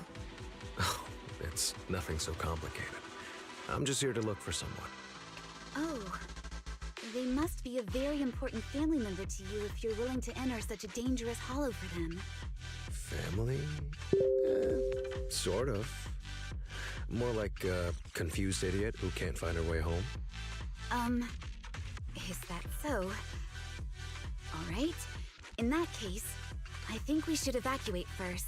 Oh, it's nothing so complicated. I'm just here to look for someone. Oh, they must be a very important family member to you if you're willing to enter such a dangerous hollow for them. Family? Sort of. More like a confused idiot who can't find her way home. Is that so? All right. In that case, I think we should evacuate first.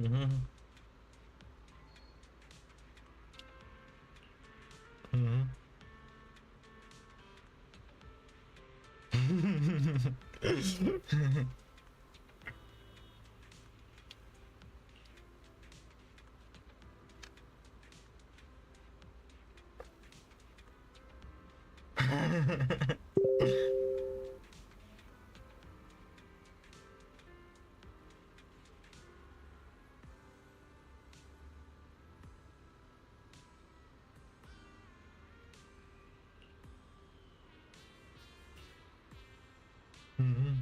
Mm-hmm. Mm-hmm. Mm-hmm.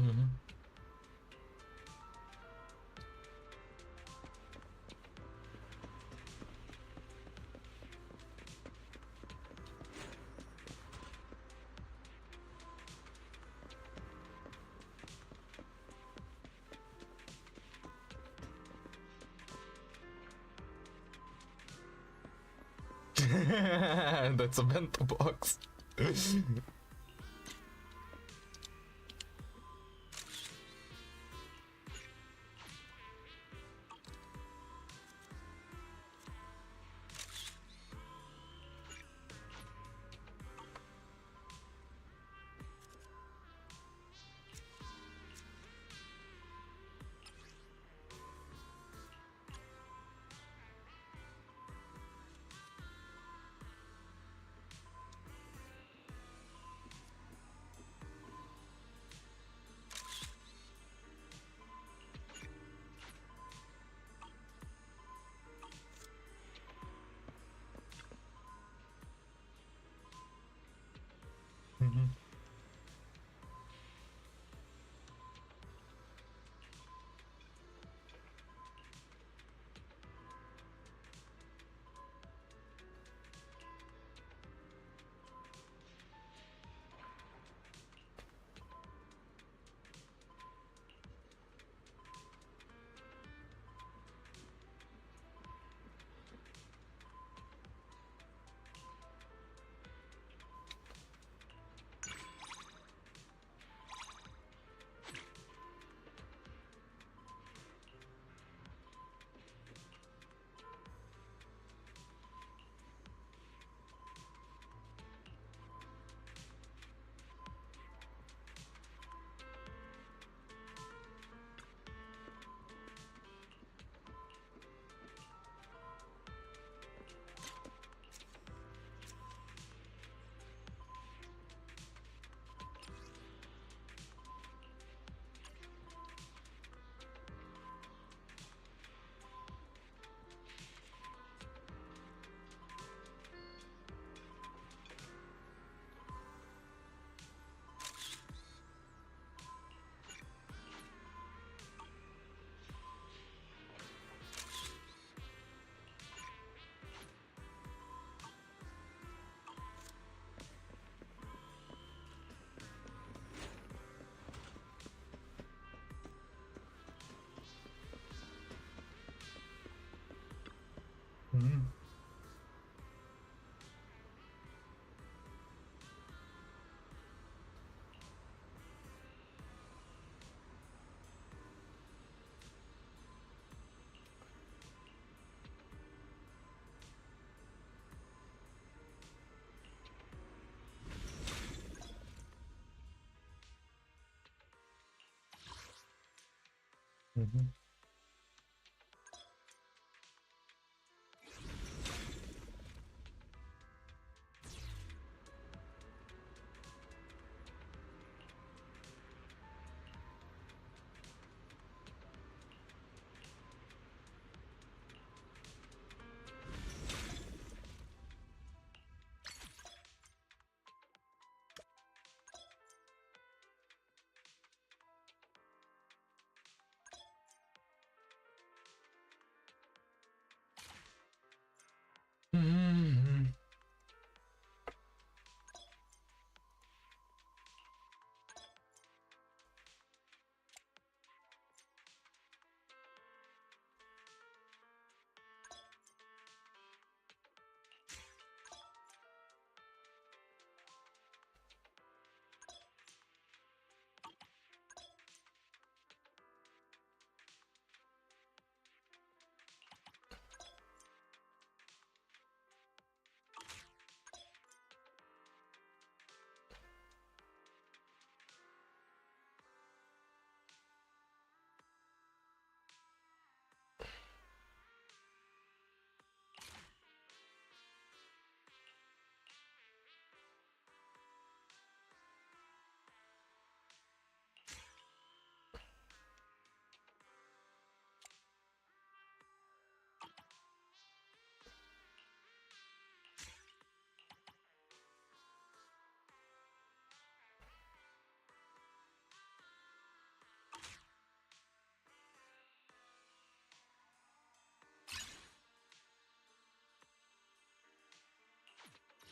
Mm-hmm. That's a bento box.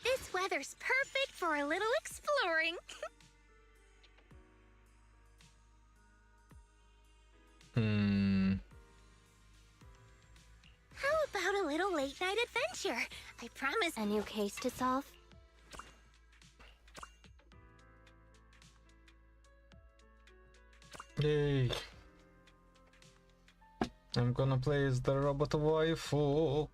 This weather's perfect for a little exploring. How about a little late-night adventure? I promise a new case to solve. Yay. I'm gonna play as the robot waifu.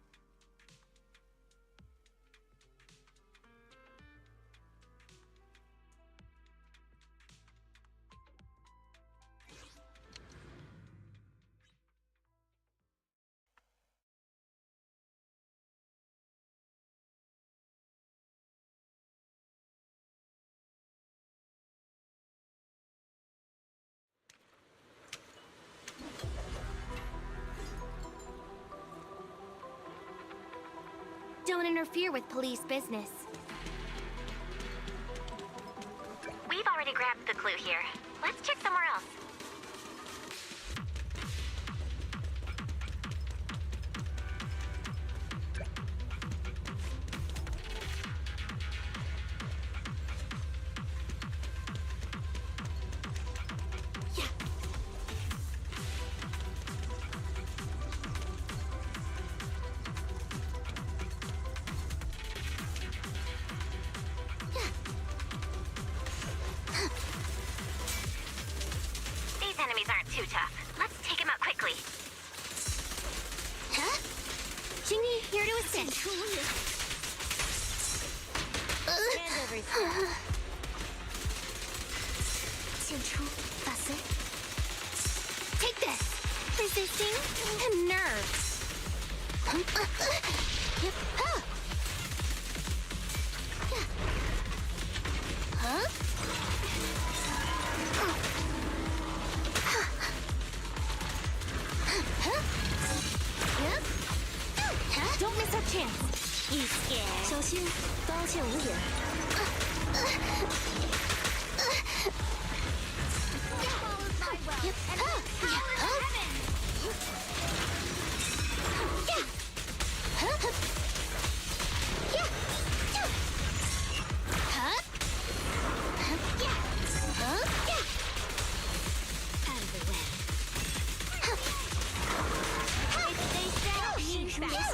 Don't interfere with police business. We've already grabbed the clue here. Let's check somewhere else. Too tough. Let's take him out quickly. Huh? Jingy, here to assist. Hand over his head. Take this. Resisting the nerves. Huh? Don't miss our chance. You scared? 小心，刀剑无眼。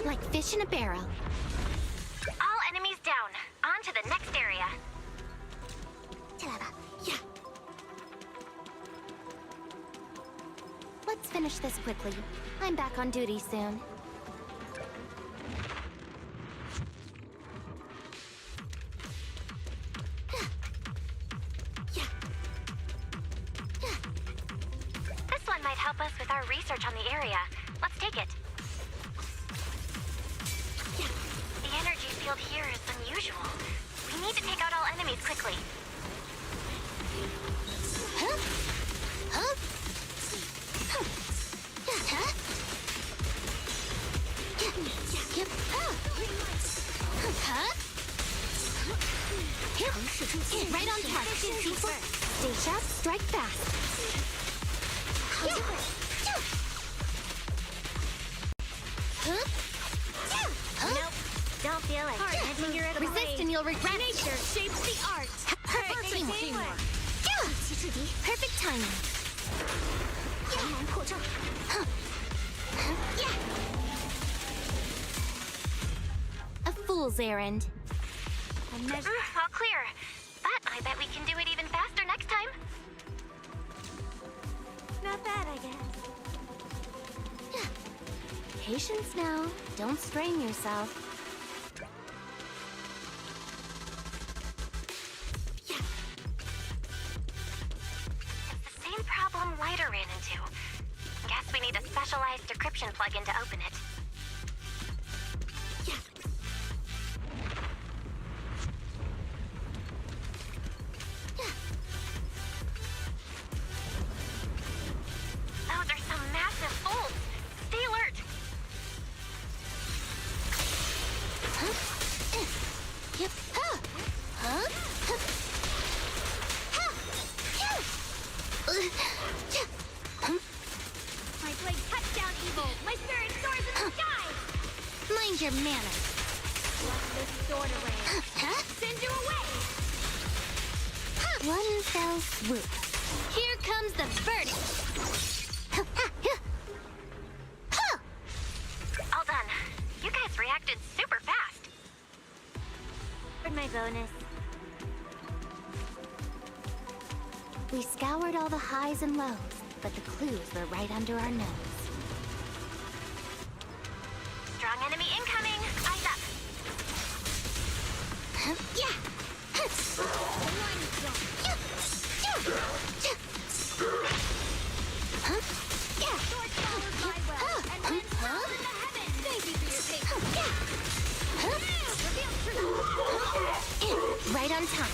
Like fish in a barrel. All enemies down. On to the next area. Yeah. Let's finish this quickly. I'm back on duty soon. This one might help us with our research on the area. Let's take it. The energy field here is unusual. We need to take out all enemies quickly. Huh? Huh? Huh? Huh? Yep. Huh? Yep. Right on target. Stay sharp, strike fast. Yeah. Huh? Nope. Don't feel it. Resist and you'll regret it. Nature shapes the art. Perfect teamwork. Perfect timing. A fool's errand. All clear. But I bet we can do it even faster next time. Not bad, I guess. Patience now. Don't strain yourself. It's the same problem Lighter ran into. Guess we need a specialized decryption plugin to open it. Those are some massive bolts. Stay alert. Yep. Huh? Huh? My blade cuts down evil. My spirit soars in the sky. Mind your manners. Pluck this sword away. Huh? Send you away. One fell swoop. Here comes the verdict. All done. You guys reacted super fast. For my bonus. We scoured all the highs and lows, but the clues were right under our nose. Strong enemy incoming. Eyes up. Yeah. Sword follows my will, and then falls in the heavens. Thank you for your patience. Reveal truth. Right on time.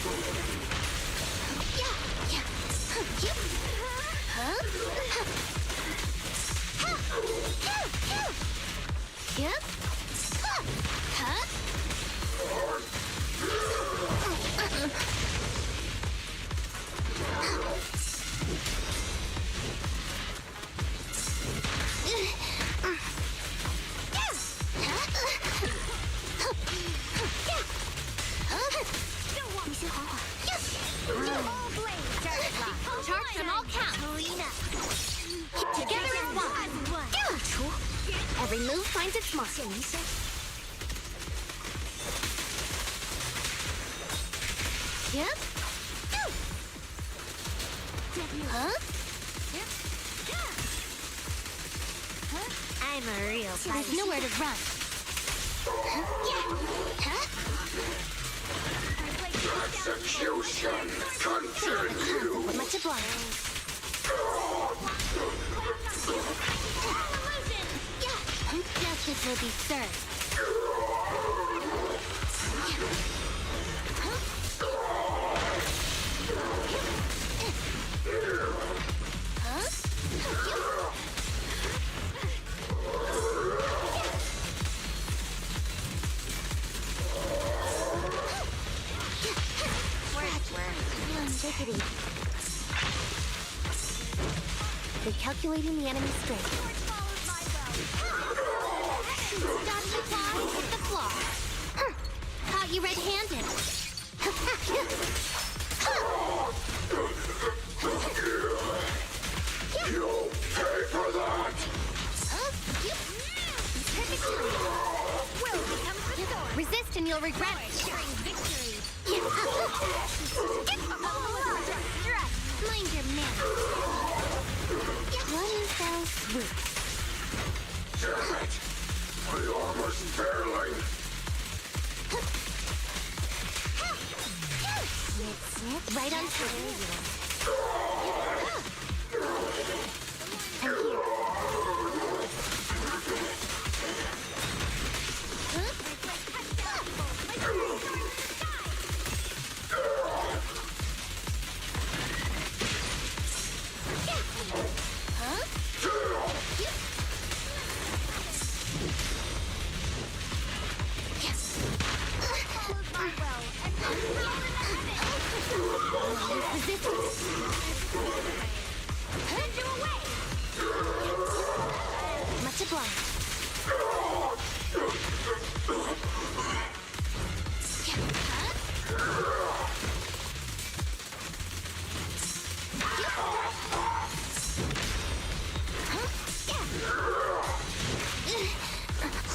Yep. All blades, Charge them all count. Together as one. Every move finds its mark. Yep. Huh? I'm a real There's nowhere to run. execution Continue. Much obliged. Justice will be served. Recalculating the enemy's strength. Stop the fly, hit the floor. Caught you red-handed. You'll pay for that! Perfect timing. you'll regret it. Mind your manners. One fell swoop. Damn it! My armor's failing! Snip, right on time. And here. Much obliged.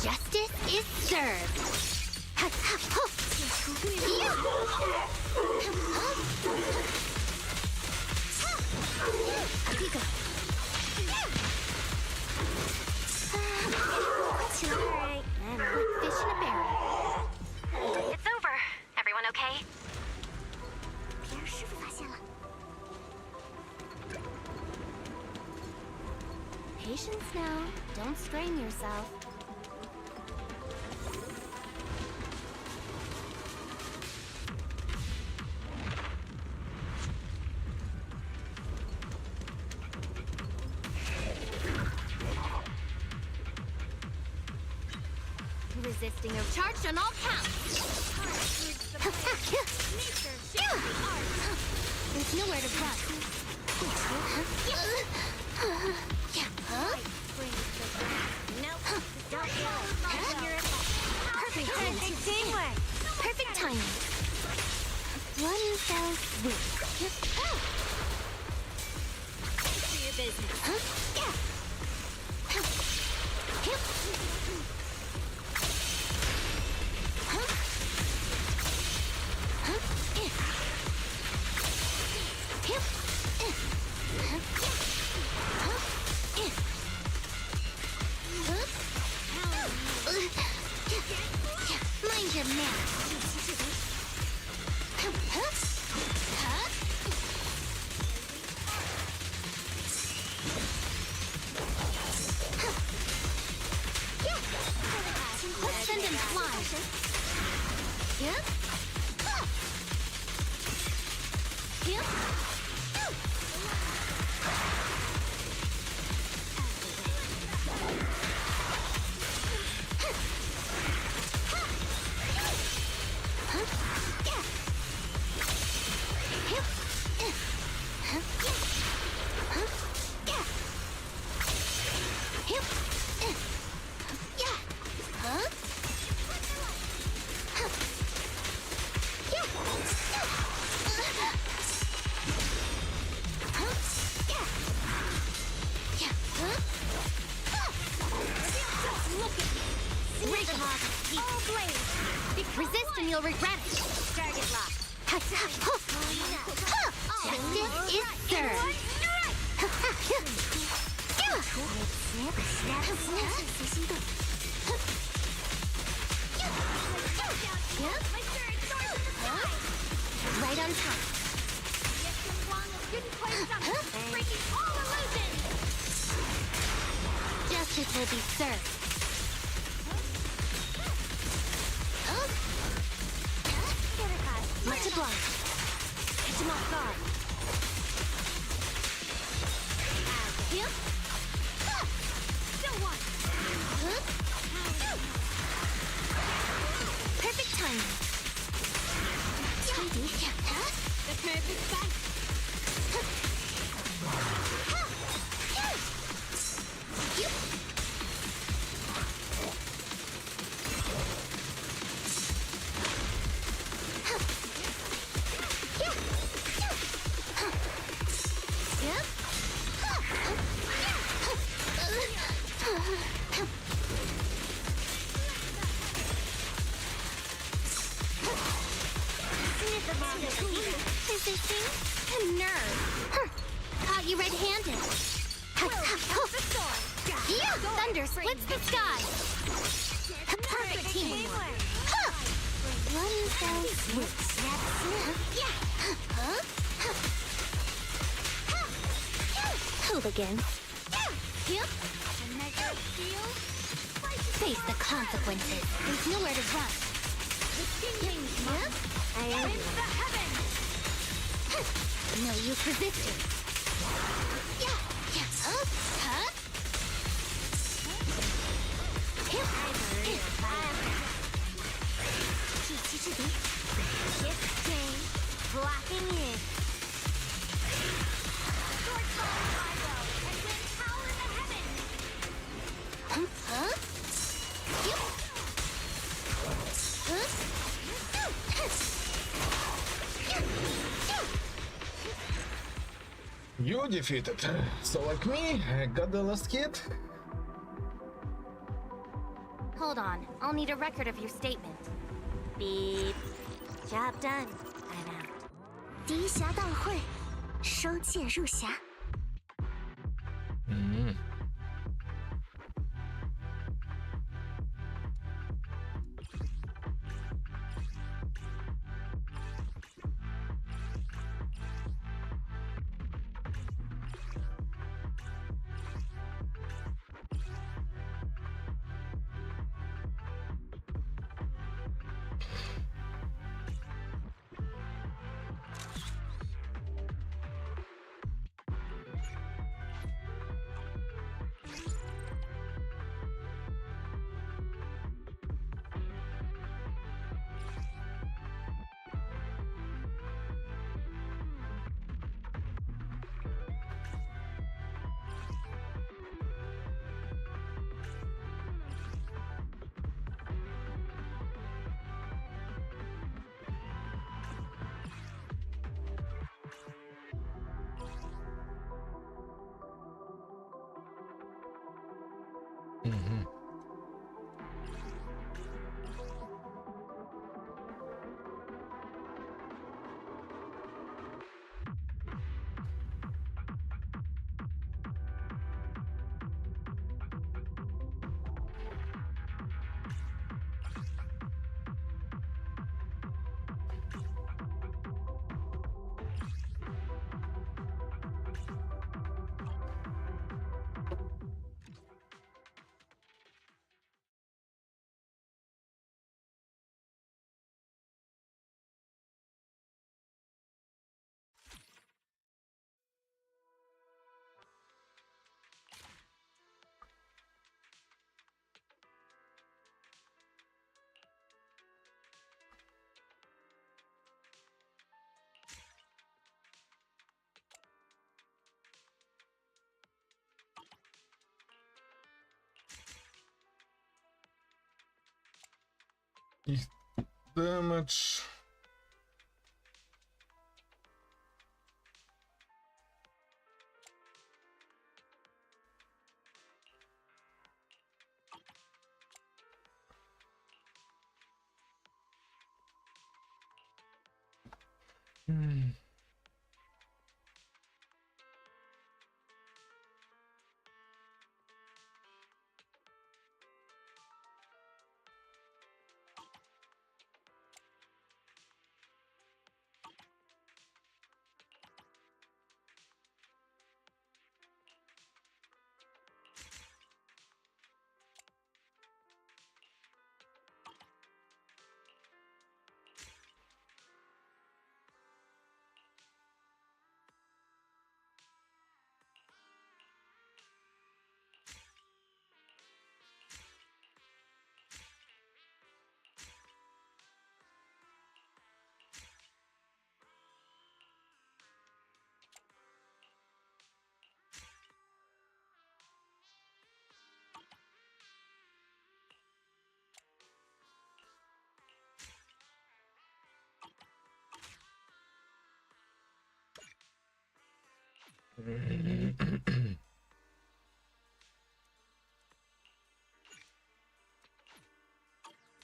Justice is served. Alright, I'm a fish in a barrel. It's over. Everyone okay? Patience now. Don't strain yourself. Resisting a charge on all counts. There's nowhere to run. Perfect teamwork. Perfect timing. One fell swoop. Do your business. Mind your manners. Let's send him flying. Resist and you'll regret it. Target lock. Justice is served. Right on time. Breaking all illusions. Justice will be served. Much obliged. Catch him off guard. Here. Still one. Perfect timing. The perfect fight. be red-handed. Yeah, thunder splits the sky. Perfect teamwork. One fell swoop. Snap, snap. Yeah. Hooligans. Face the consequences. There's nowhere to run. I am the heavens. No use resisting. Yeah. Huh? Blocking in. You defeated. So like me, I got the last hit. Hold on. I'll need a record of your statement. Beep. Job done. I'm out. 敌侠到会，收剑入匣。Damage.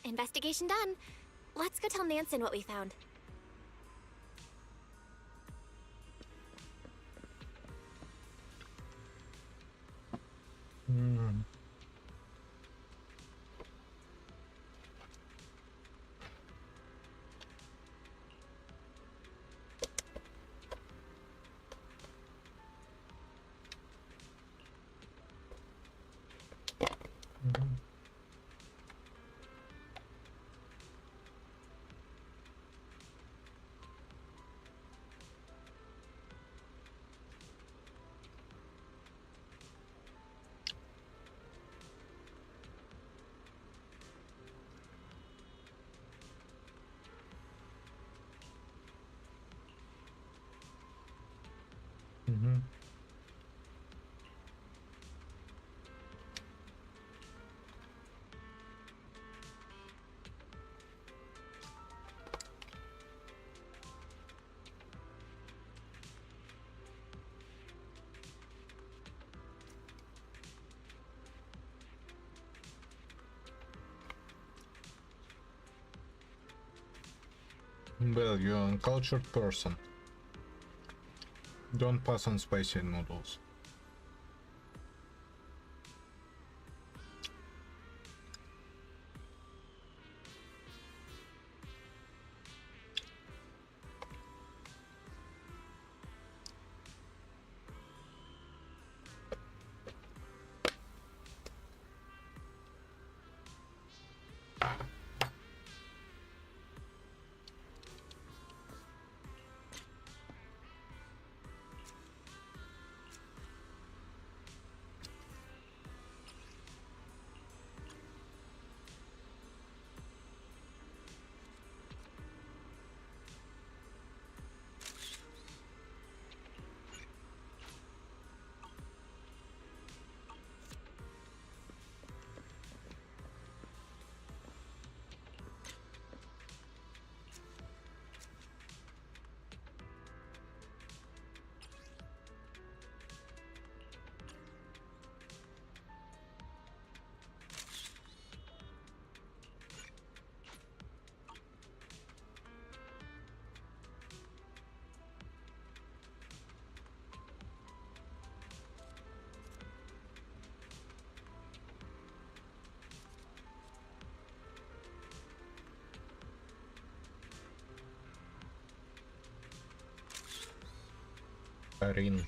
Investigation done. Let's go tell Nansen what we found. Well, you're an uncultured person. Don't pass on spicy noodles. Karin.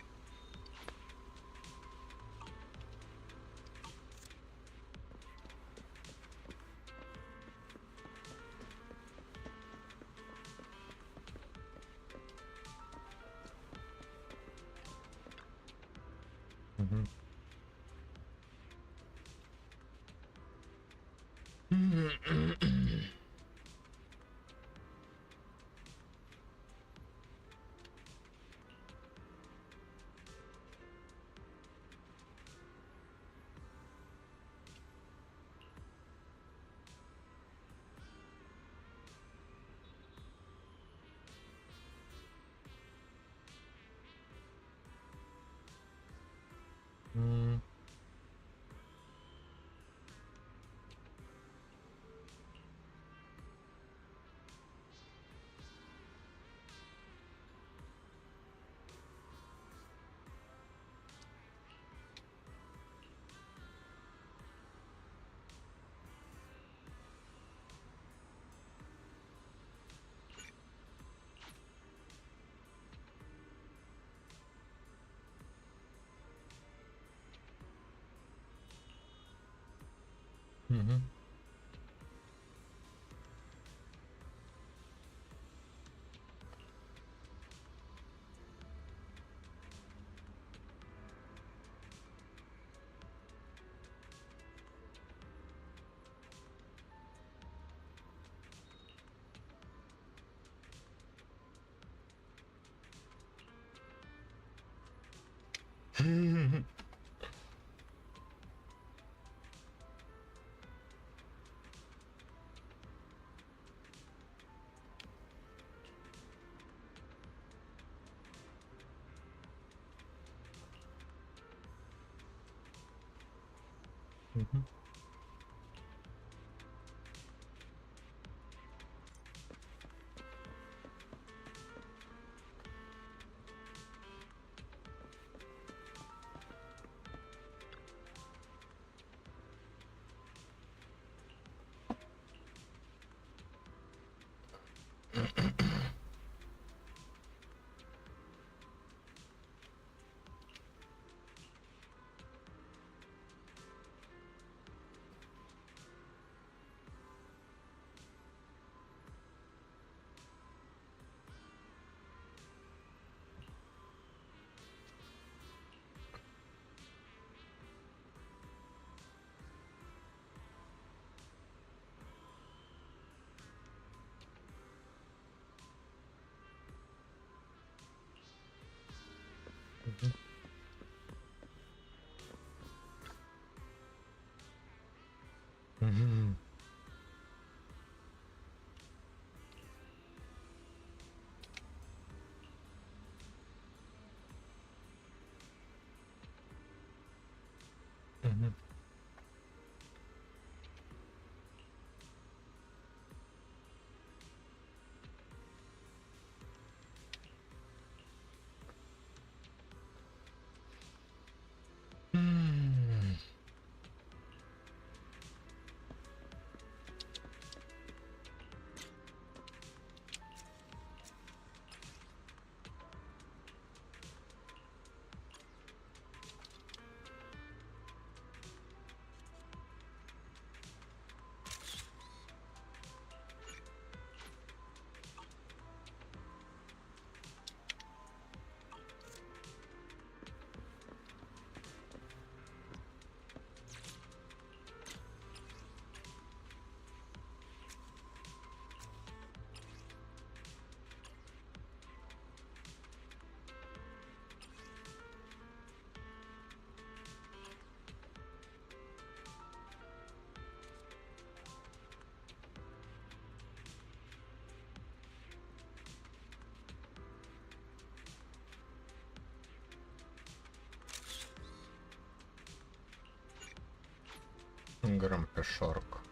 Grumpy Shark.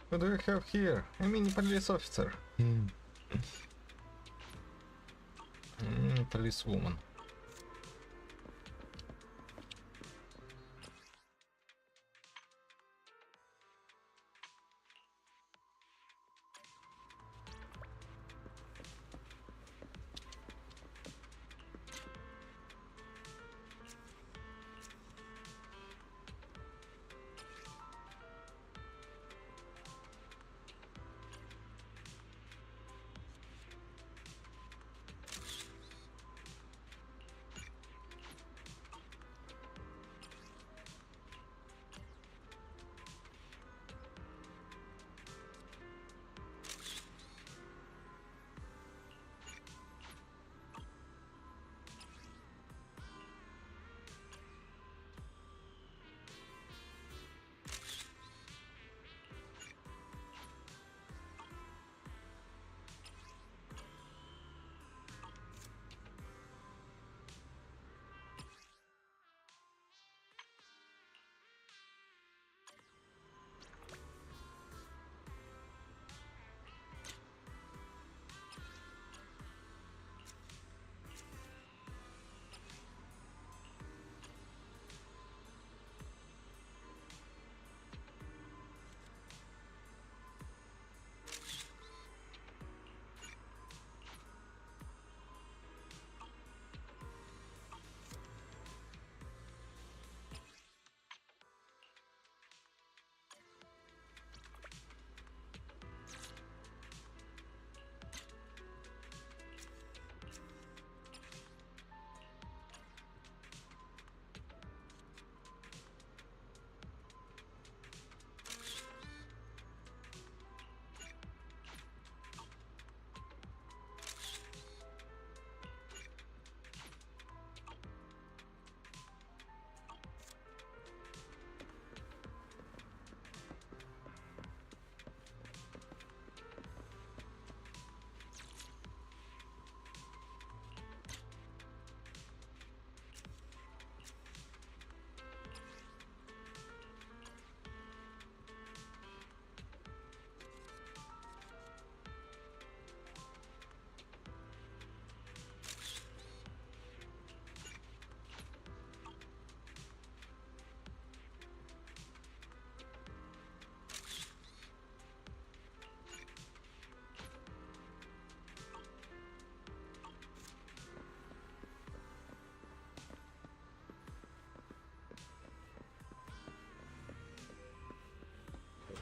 What do we have here? A mini police officer. Police woman.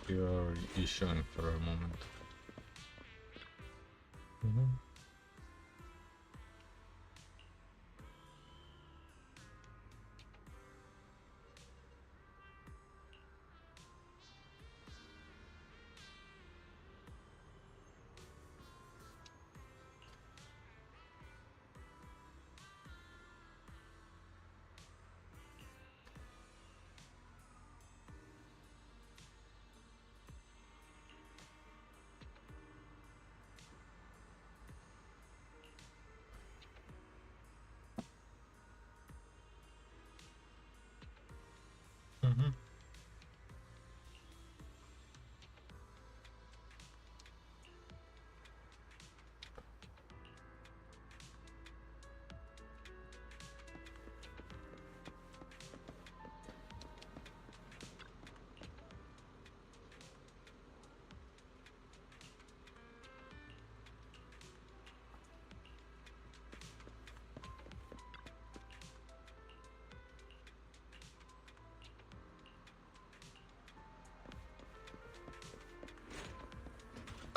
You're issuing for a moment.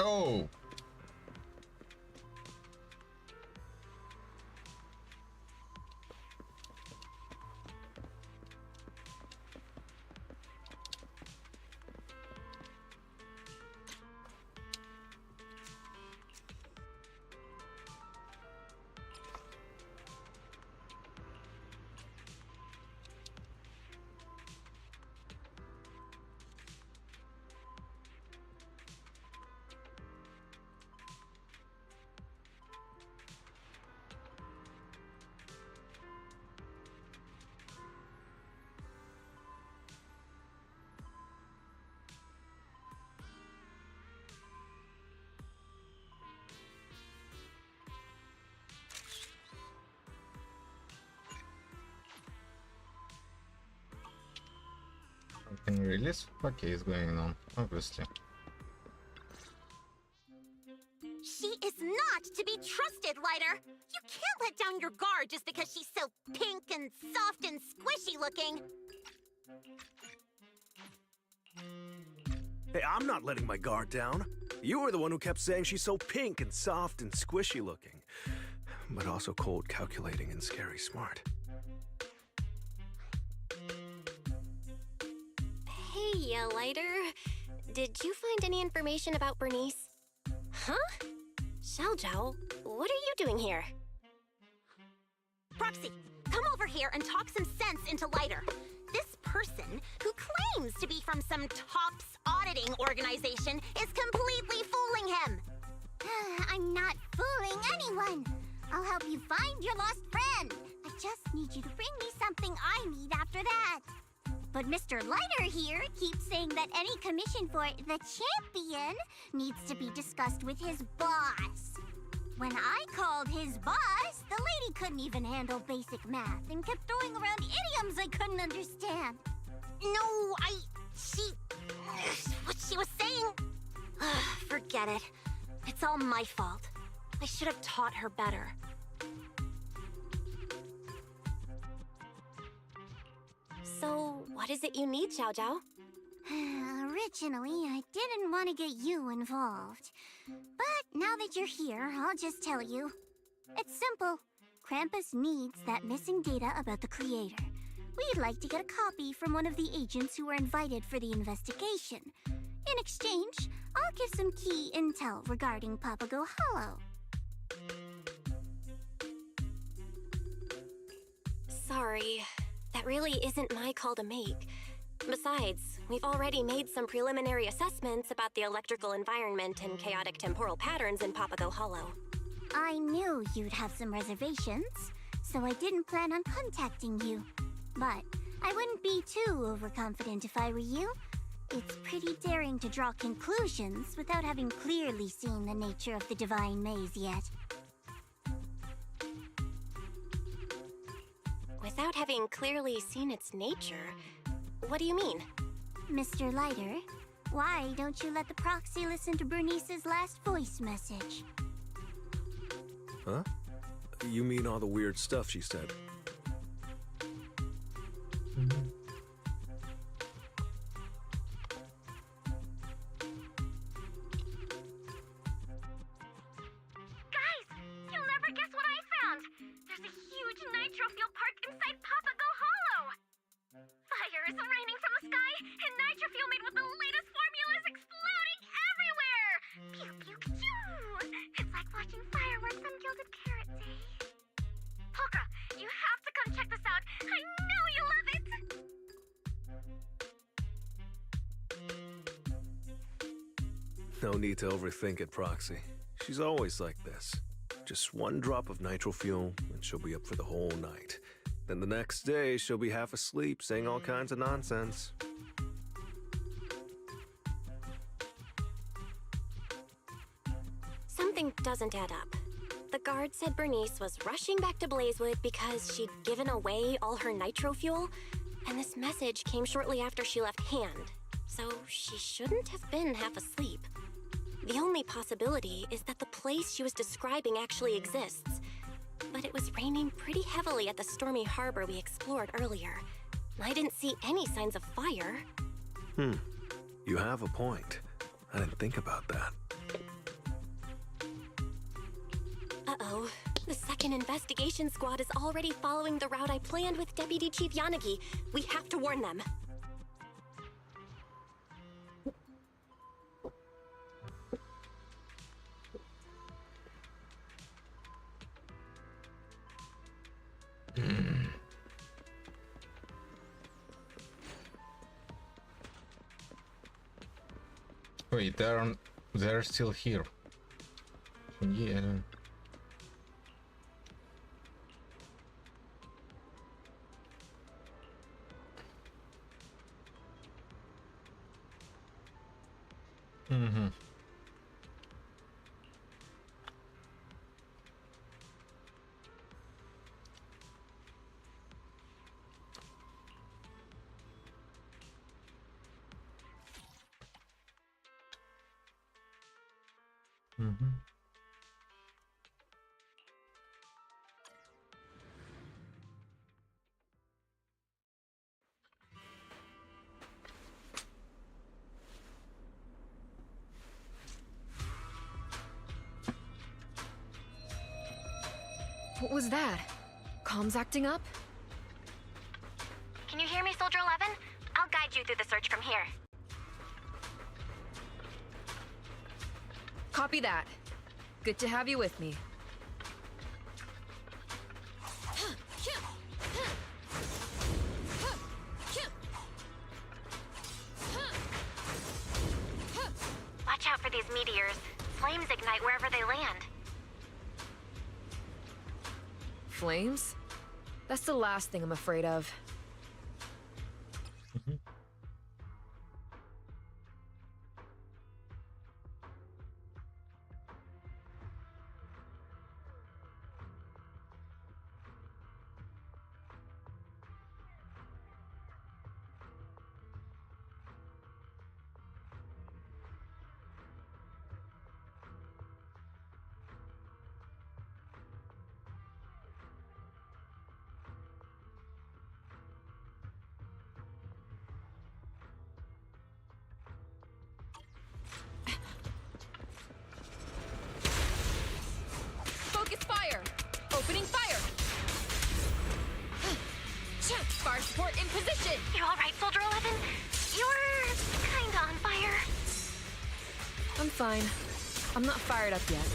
Oh! Something really fucky is going on, obviously. She is not to be trusted, Lighter! You can't let down your guard just because she's so pink and soft and squishy looking! Hey, I'm not letting my guard down. You were the one who kept saying she's so pink and soft and squishy looking. But also cold, calculating, and scary smart. Hey, Lighter. Did you find any information about Bernice? Huh? Xiaojiao, what are you doing here? Proxy, come over here and talk some sense into Lighter. This person, who claims to be from some TOPS auditing organization, is completely fooling him. I'm not fooling anyone. I'll help you find your lost friend. I just need you to bring me something I need after that. But Mr. Lighter here keeps saying that any commission for the champion needs to be discussed with his boss. When I called his boss, the lady couldn't even handle basic math and kept throwing around idioms I couldn't understand. No, what she was saying? Forget it. It's all my fault. I should have taught her better. So, what is it you need, Xiaojiao? Originally, I didn't want to get you involved. But now that you're here, I'll just tell you. It's simple. Krampus needs that missing data about the creator. We'd like to get a copy from one of the agents who were invited for the investigation. In exchange, I'll give some key intel regarding Papago Hollow. Sorry. That really isn't my call to make. Besides, we've already made some preliminary assessments about the electrical environment and chaotic temporal patterns in Papago Hollow. I knew you'd have some reservations, so I didn't plan on contacting you. But I wouldn't be too overconfident if I were you. It's pretty daring to draw conclusions without having clearly seen the nature of the Divine Maze yet. Without having clearly seen its nature? What do you mean? Mr. Lighter, why don't you let the proxy listen to Bernice's last voice message? Huh? You mean all the weird stuff she said? Guys, you'll never guess what I found! There's a huge nitro fuel park inside Papago Hollow! Fire is raining from the sky, and nitro fuel made with the latest formula is exploding everywhere! Pew pew pew! It's like watching fireworks on Gilded Carrot Day. Pokra, you have to come check this out! I know you love it! No need to overthink it, Proxy. She's always like this. Just one drop of nitro fuel, and she'll be up for the whole night. Then the next day, she'll be half asleep, saying all kinds of nonsense. Something doesn't add up. The guard said Bernice was rushing back to Blazewood because she'd given away all her nitro fuel, and this message came shortly after she left Hand, so she shouldn't have been half asleep. The only possibility is that the place she was describing actually exists, but it was raining pretty heavily at the stormy harbor we explored earlier. I didn't see any signs of fire. You have a point. I didn't think about that. Uh-oh. The second investigation squad is already following the route I planned with Deputy Chief Yanagi. We have to warn them. Wait, they're still here. Yeah. Mm-hmm. Mm-hmm. What was that? Comms acting up? Can you hear me, Soldier 11? I'll guide you through the search from here. Copy that. Good to have you with me. Watch out for these meteors. Flames ignite wherever they land. Flames? That's the last thing I'm afraid of. Opening fire! Fire support in position! You alright, Soldier 11? You're kinda on fire. I'm fine. I'm not fired up yet.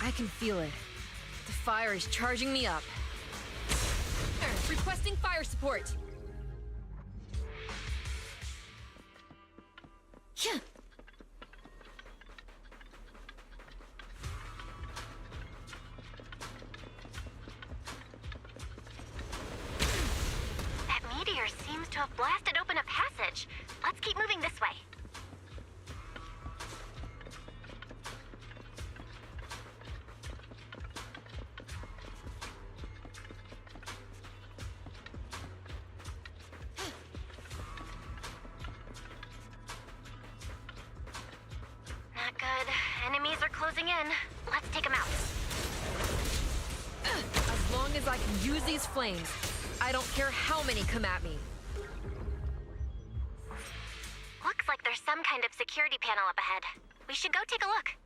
I can feel it. The fire is charging me up. Requesting fire support! Seems to have blasted open a passage. Let's keep moving this way. Not good. Enemies are closing in. Let's take them out. As long as I can use these flames, I don't care how many come at me. Looks like there's some kind of security panel up ahead. We should go take a look.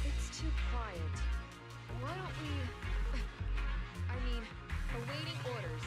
It's too quiet. Why don't we... I mean, awaiting orders.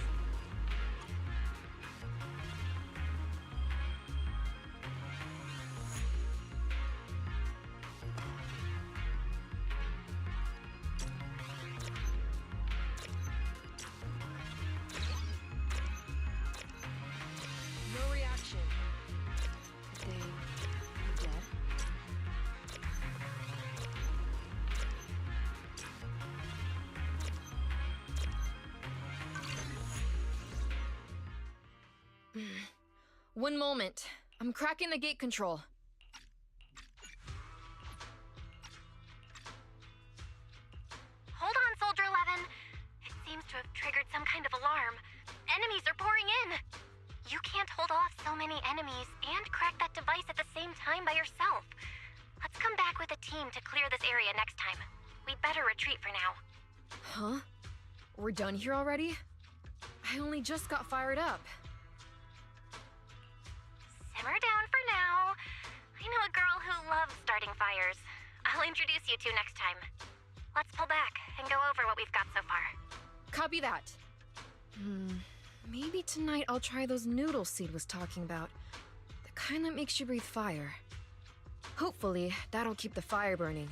One moment. I'm cracking the gate control. Hold on, Soldier 11. It seems to have triggered some kind of alarm. Enemies are pouring in. You can't hold off so many enemies and crack that device at the same time by yourself. Let's come back with a team to clear this area next time. We better retreat for now. Huh? We're done here already? I only just got fired up. Simmer down for now. I know a girl who loves starting fires. I'll introduce you to next time. Let's pull back and go over what we've got so far. Copy that. Maybe tonight I'll try those noodles Seed was talking about. The kind that makes you breathe fire. Hopefully, that'll keep the fire burning.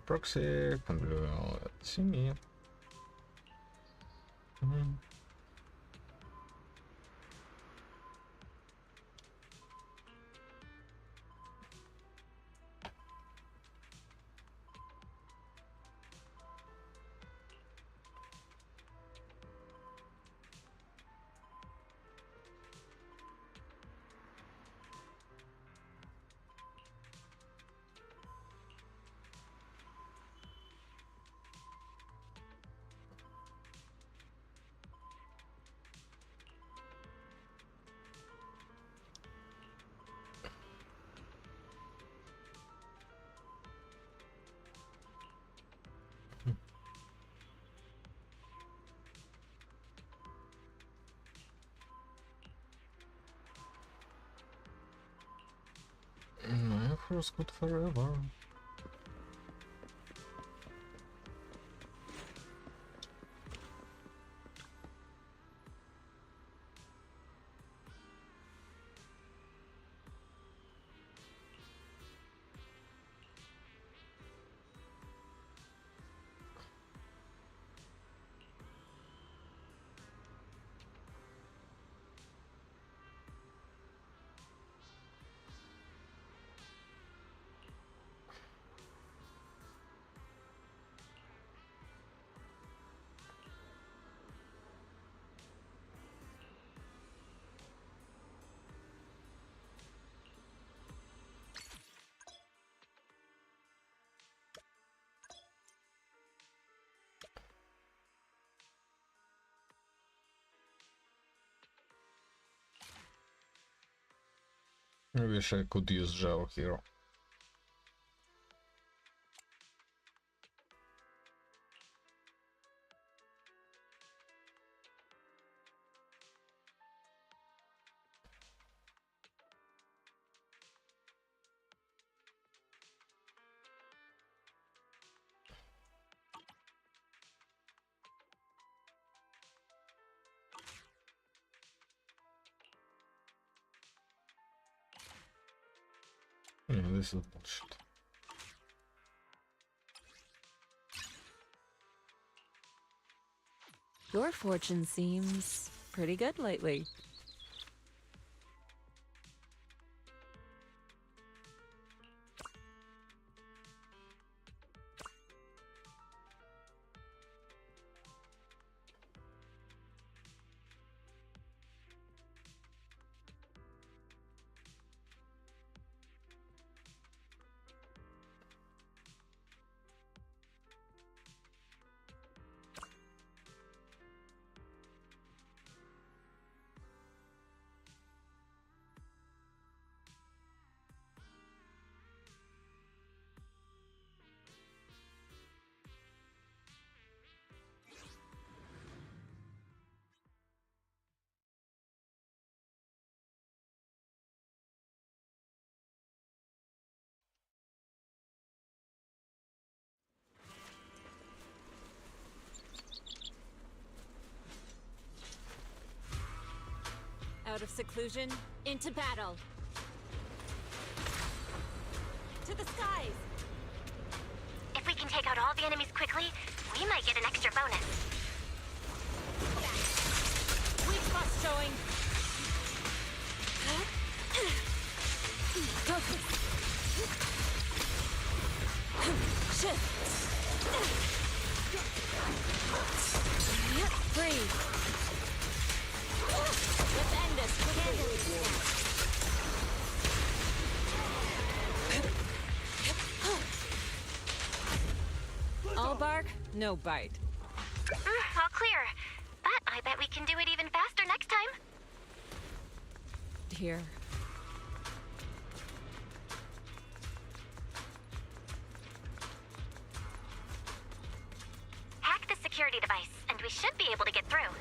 Proxy, control, see me. My first good forever. I wish I could use Geo Hero. Yeah, this is bullshit. Your fortune seems pretty good lately. Out of seclusion, into battle. To the skies! If we can take out all the enemies quickly, we might get an extra bonus. Weak spot showing. Shift. Breathe. Let's end this quickly. All bark, no bite. All clear. But I bet we can do it even faster next time. Here. Hack the security device, and we should be able to get through.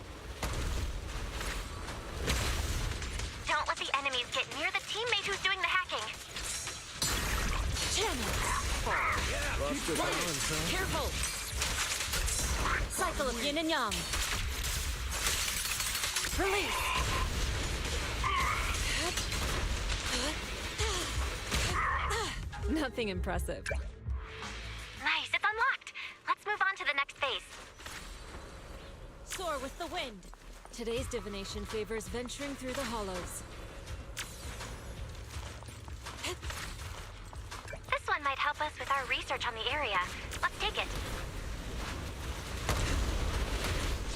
Don't let the enemies get near the teammate who's doing the hacking. Careful! Cycle of yin and yang. Release! Nothing impressive. Nice, it's unlocked. Let's move on to the next phase. Soar with the wind. Today's divination favors venturing through the hollows. This one might help us with our research on the area. Let's take it.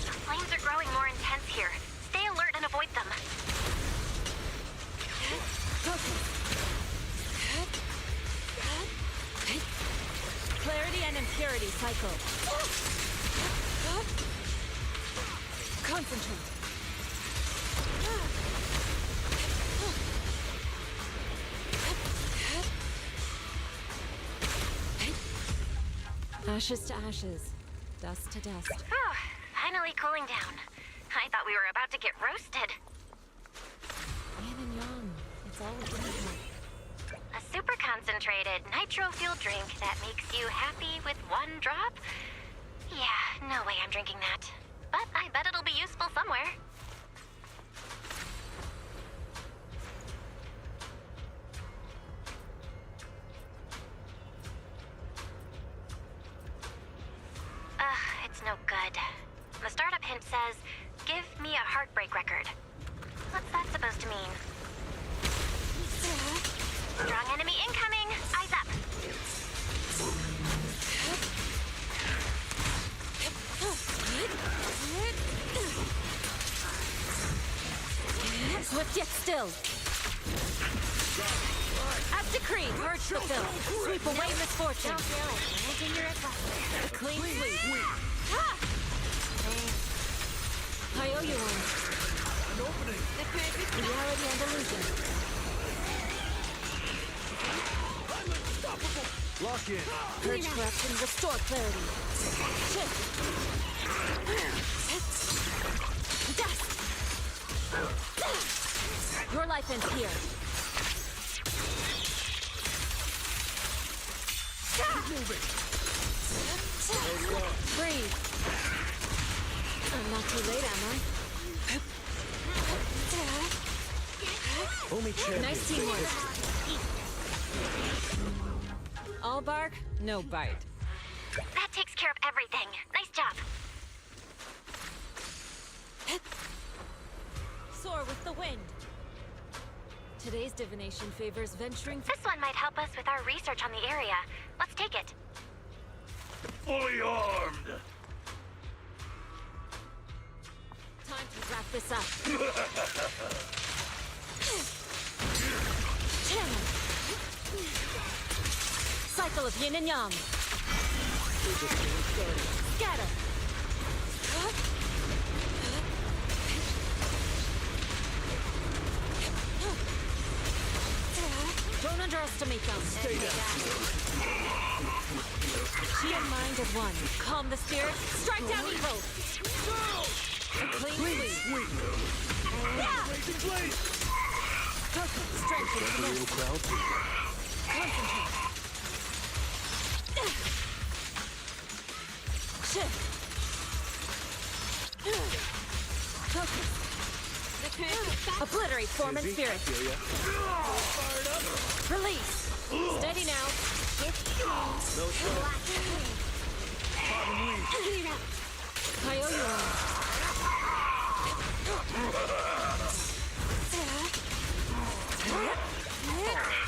The flames are growing more intense here. Stay alert and avoid them. Clarity and impurity cycle. Concentrate. Ashes to ashes, dust to dust. Whew, finally cooling down. I thought we were about to get roasted. Yin and yang, it's all within the head. A super concentrated nitro-fueled drink that makes you happy with one drop? Yeah, no way I'm drinking that. But I bet it'll be useful somewhere. It's no good. The startup hint says, give me a heartbreak record. What's that supposed to mean? Strong enemy incoming! Eyes up! Swift yet still. As decreed, purge fulfilled. Sweep away misfortune. A clean sweep. I owe you one. Reality and illusion. Lock in. Purge corruption, restore clarity. Shift. Dust. Your life ends here. Keep moving. Breathe. I'm not too late, am I? Only champions. Nice teamwork. All bark, no bite. That takes care of everything. Nice job. Soar with the wind. Today's divination favors venturing. This one might help us with our research on the area. Let's take it. Fully armed! Time to wrap this up. Channel. Cycle of yin and yang. Scatter. Don't underestimate them. Stay down. Chi and mind as one. Calm the spirit. Strike down evil. A clean sweep. Strength and finesse. Concentrate. Shift. Focus. Obliterate form and spirit. Release. Steady now. I owe you one.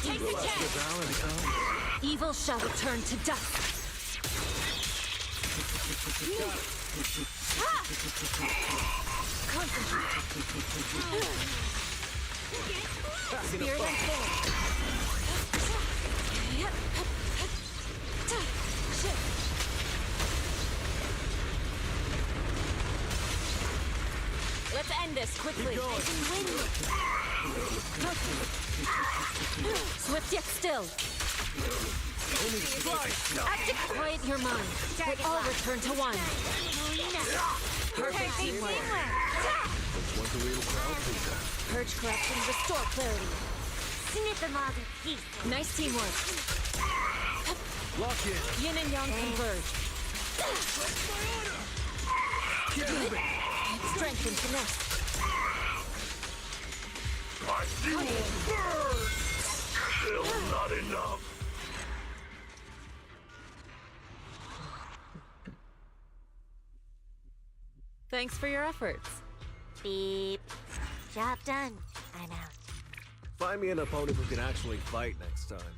Take the chance. Evil shall return to dust. Concentrate. Spirit and form. Shift. Let's end this quickly. Swift yet still. Active. Quiet your mind. Let all return to one. Perfect teamwork. Purge corruption, restore clarity. Snip them all to pieces. Nice teamwork. Lock in. Yin and yang converge. Keep moving. Strength and finesse. My fuel burns! Still not enough. Thanks for your efforts. Beep. Job done. I'm out. Find me an opponent who can actually fight next time.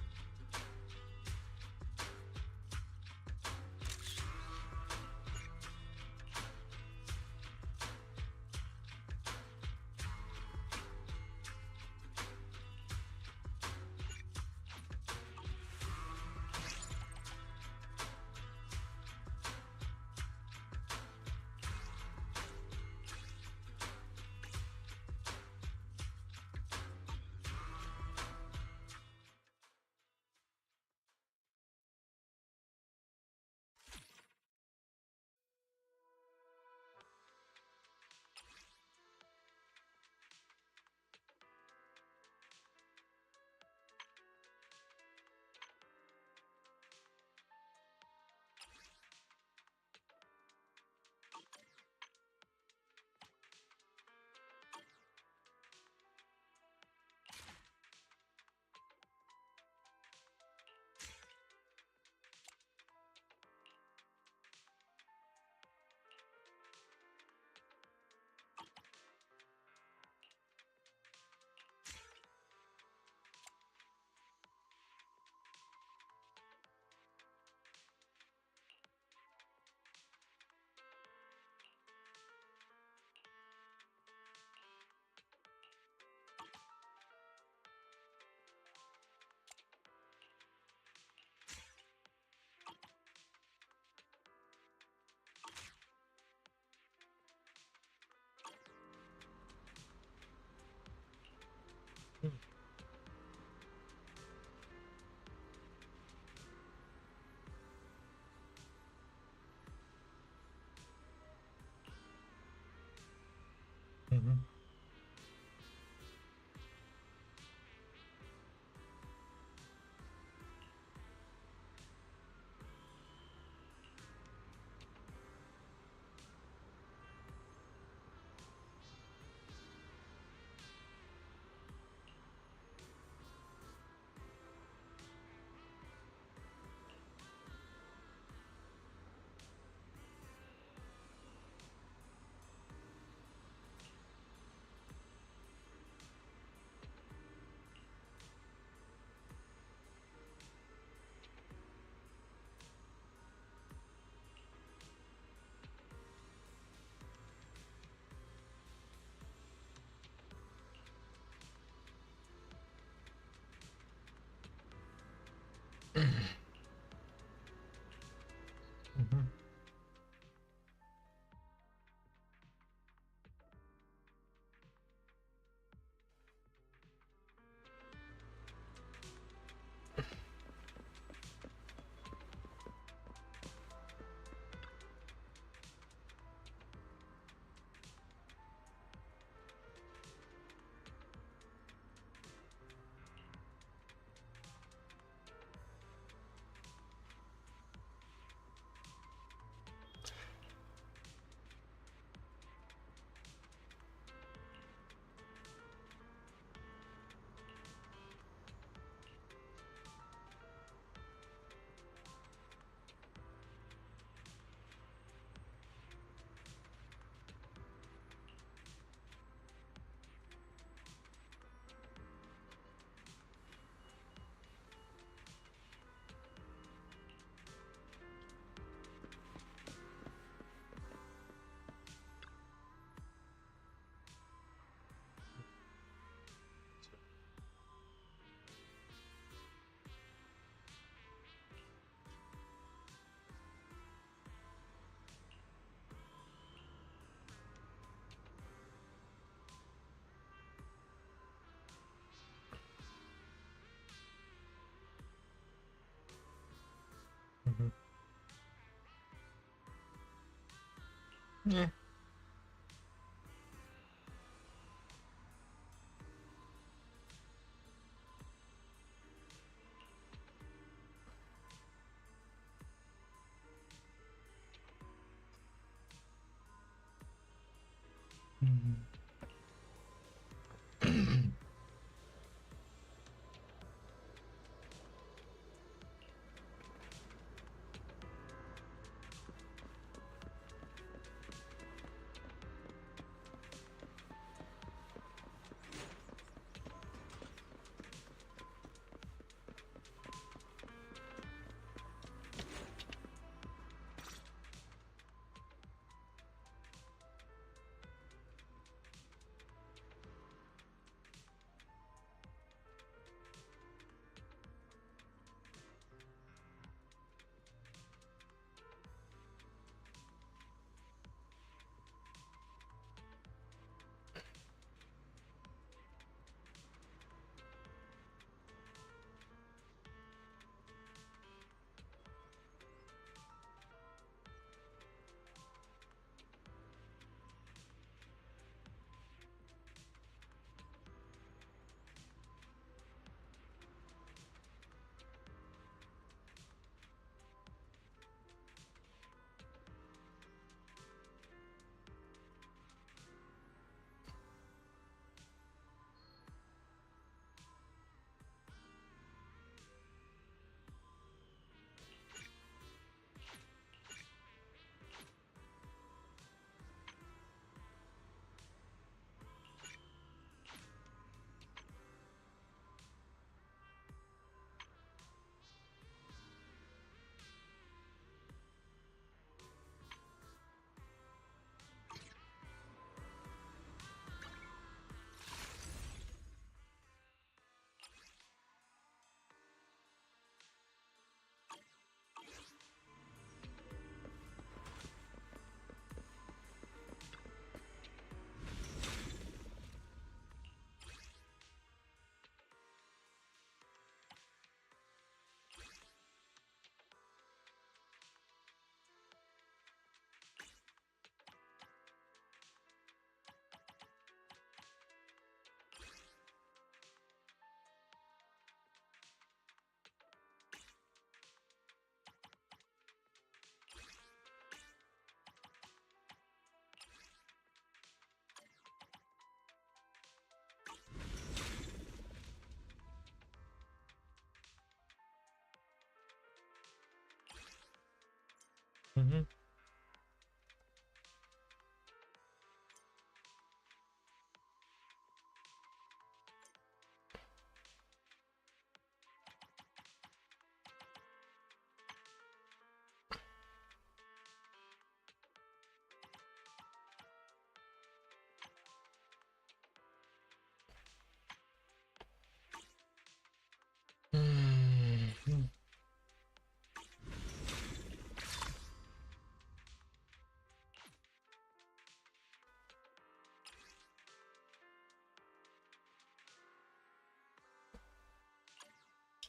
Yeah.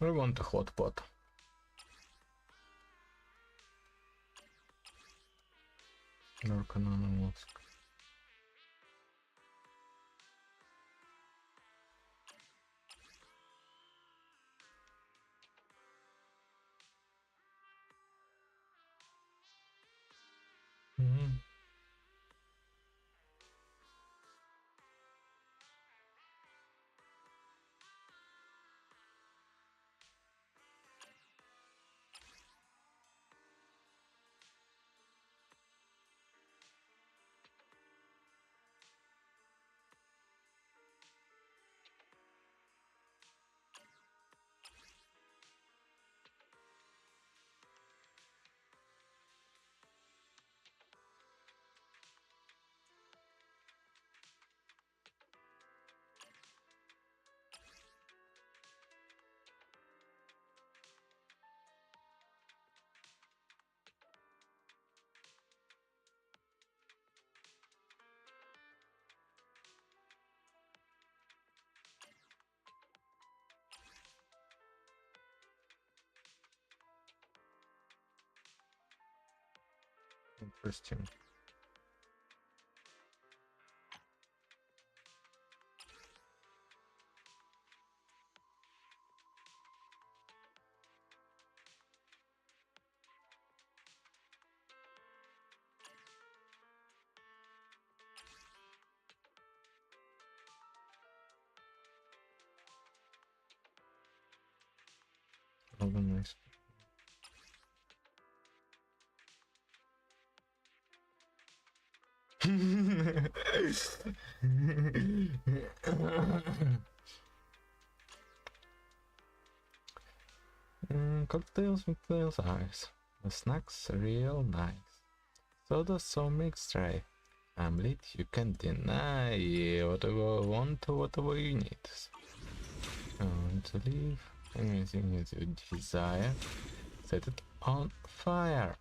I want a hot pot. Interesting. Rather nice. Cocktails, McTails, ice. The snacks real nice. Soda, so mixed tray. I'm lit, you can't deny. Yeah, whatever you want, whatever you need. I want to leave. Anything that you desire. Set it on fire.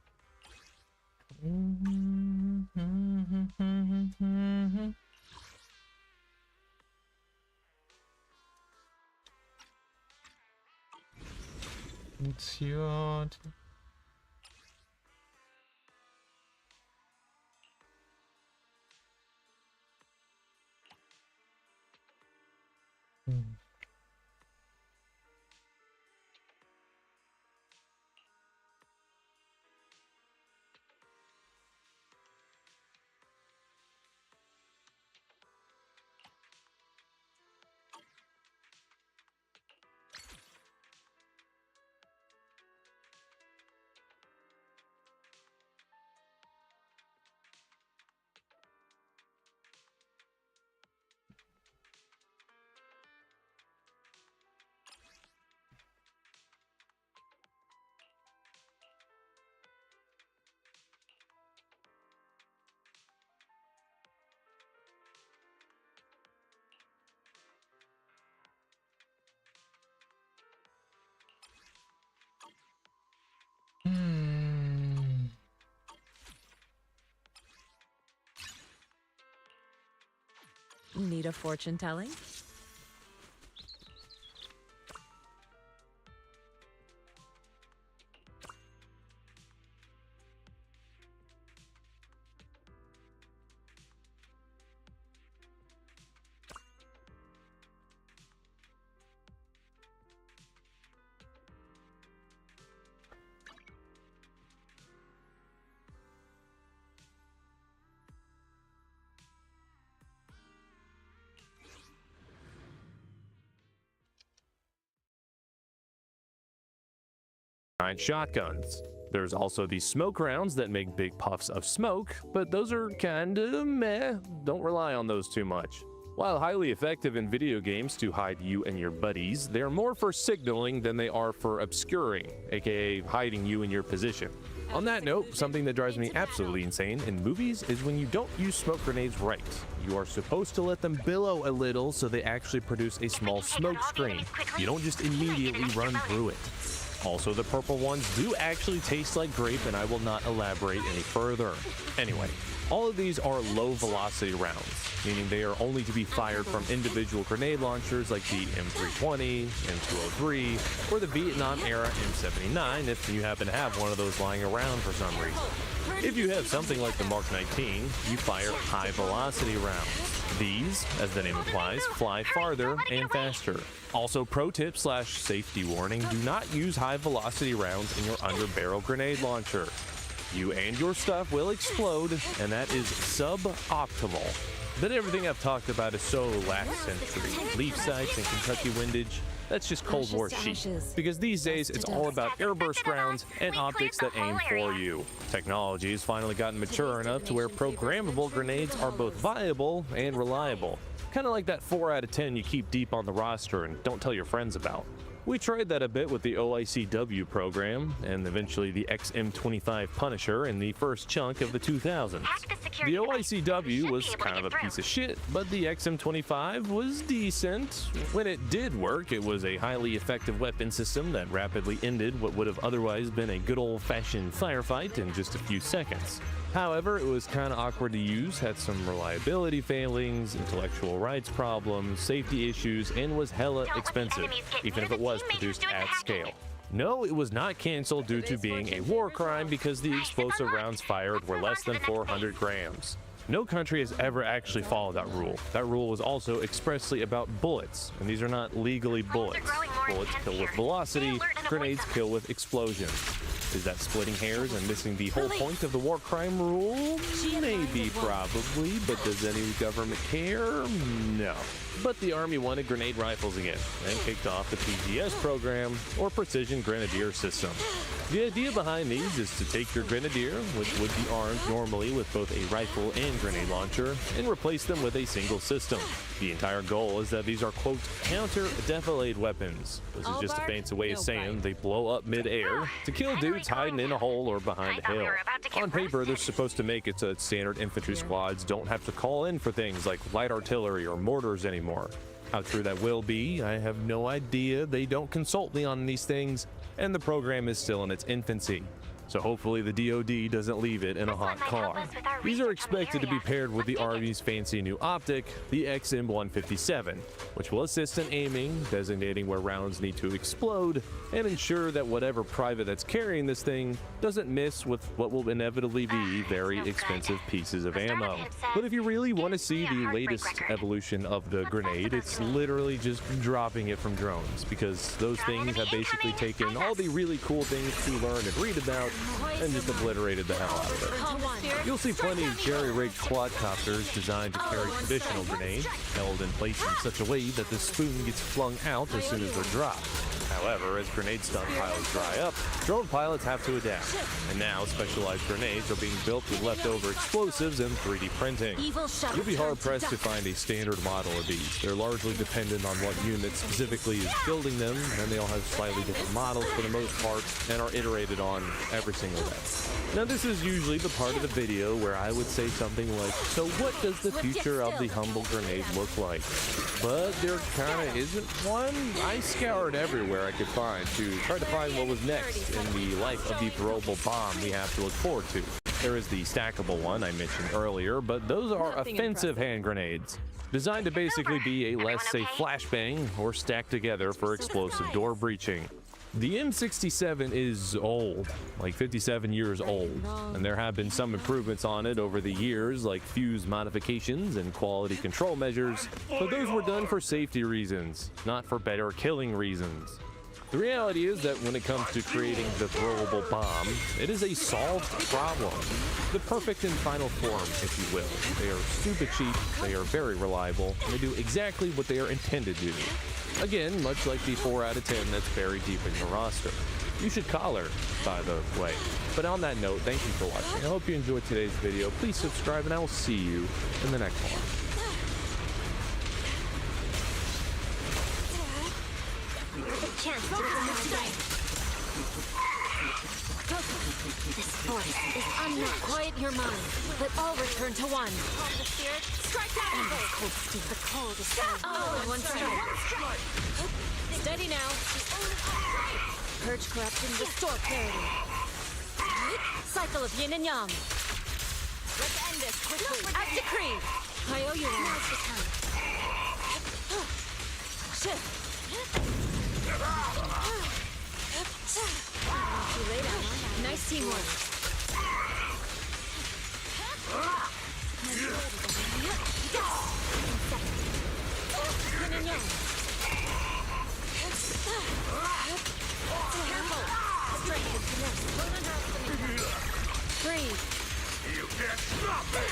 It's your Need a fortune telling? Shotguns. There's also the smoke rounds that make big puffs of smoke, but those are kinda meh. Don't rely on those too much. While highly effective in video games to hide you and your buddies, they're more for signaling than they are for obscuring, aka hiding you in your position. On that note, something that drives me absolutely insane in movies is when you don't use smoke grenades right. You are supposed to let them billow a little so they actually produce a small smoke screen. You don't just immediately run through it. Also, the purple ones do actually taste like grape, and I will not elaborate any further. Anyway, All of these are low velocity rounds, meaning they are only to be fired from individual grenade launchers like the M320, M203, or the Vietnam era M79 if you happen to have one of those lying around for some reason. If you have something like the Mark 19, you fire high velocity rounds. These, as the name implies, fly farther and faster. Also, pro tip / safety warning, do not use high velocity rounds in your underbarrel grenade launcher. You and your stuff will explode, and that is suboptimal. But everything I've talked about is so last century. Leaf sights and Kentucky windage, that's just Cold War chic. Because these days, it's all about airburst rounds and optics that aim for you. Technology has finally gotten mature enough to where programmable grenades are both viable and reliable. Kind of like that 4 out of 10 you keep deep on the roster and don't tell your friends about. We tried that a bit with the OICW program, and eventually the XM25 Punisher in the first chunk of the 2000s. The OICW was kind of a piece of shit, but the XM25 was decent. When it did work, it was a highly effective weapon system that rapidly ended what would have otherwise been a good old-fashioned firefight in just a few seconds. However, it was kind of awkward to use, had some reliability failings, intellectual rights problems, safety issues, and was hella expensive, even if it was produced at scale. No, it was not canceled due to being a war crime because the explosive rounds fired were less than 400 grams. No country has ever actually followed that rule. That rule was also expressly about bullets, and these are not legally bullets. Bullets kill with velocity, grenades kill with explosion. Is that splitting hairs and missing the whole point of the war crime rule? Maybe, probably, but does any government care? No. But the Army wanted grenade rifles again and kicked off the PGS program, or Precision Grenadier System. The idea behind these is to take your Grenadier, which would be armed normally with both a rifle and grenade launcher, and replace them with a single system. The entire goal is that these are, quote, counter-defilade weapons. This is just a fancy way of saying they blow up mid-air to kill dudes hiding in a hole or behind a hill. On paper, they're supposed to make it so that standard infantry squads don't have to call in for things like light artillery or mortars anymore. How true that will be, I have no idea. They don't consult me on these things, and the program is still in its infancy. So hopefully the DoD doesn't leave it in a hot car. These are expected to be paired with the Army's fancy new optic, the XM157, which will assist in aiming, designating where rounds need to explode, and ensure that whatever private that's carrying this thing doesn't miss with what will inevitably be very expensive pieces of ammo. But if you really want to see the latest evolution of the grenade, it's literally just dropping it from drones, because those things have basically taken all the really cool things to learn and read about and just obliterated the hell out of it. You'll see plenty of jerry-rigged quadcopters designed to carry traditional grenades, held in place in such a way that the spoon gets flung out as soon as they're dropped. However, as grenade stockpiles dry up, drone pilots have to adapt, and now specialized grenades are being built with leftover explosives and 3D printing. You'll be hard-pressed to find a standard model of these. They're largely dependent on what unit specifically is building them, and they all have slightly different models for the most part, and are iterated on every single day. Now, this is usually the part of the video where I would say something like, so what does the future of the humble grenade look like? But there kinda isn't one. I scoured everywhere I could find to try to find what was next in the life of the throwable bomb we have to look forward to. There is the stackable one I mentioned earlier, but those are offensive hand grenades, designed to basically be a less safe flashbang or stacked together for explosive door breaching. The M67 is old, like 57 years old, and there have been some improvements on it over the years, like fuse modifications and quality control measures, but those were done for safety reasons, not for better killing reasons. The reality is that when it comes to creating the throwable bomb, it is a solved problem. The perfect and final form, if you will. They are stupid cheap, they are very reliable, and they do exactly what they are intended to do. Again, much like the 4 out of 10 that's buried deep in your roster. You should collar, by the way. But on that note, thank you for watching. I hope you enjoyed today's video. Please subscribe, and I will see you in the next one. This force is unmatched. Quiet your mind. Let all return to one. The spirit, strike down. Cold steel. The cold is all in one strike. Steady now. Purge corruption, restore clarity. Cycle of yin and yang. Let's end this. Creed! I owe you one. Shit! You laid out. Nice teamwork. Yin and yang. Careful! Strength and finesse. Don't underestimate that. Breathe. You can't stop me!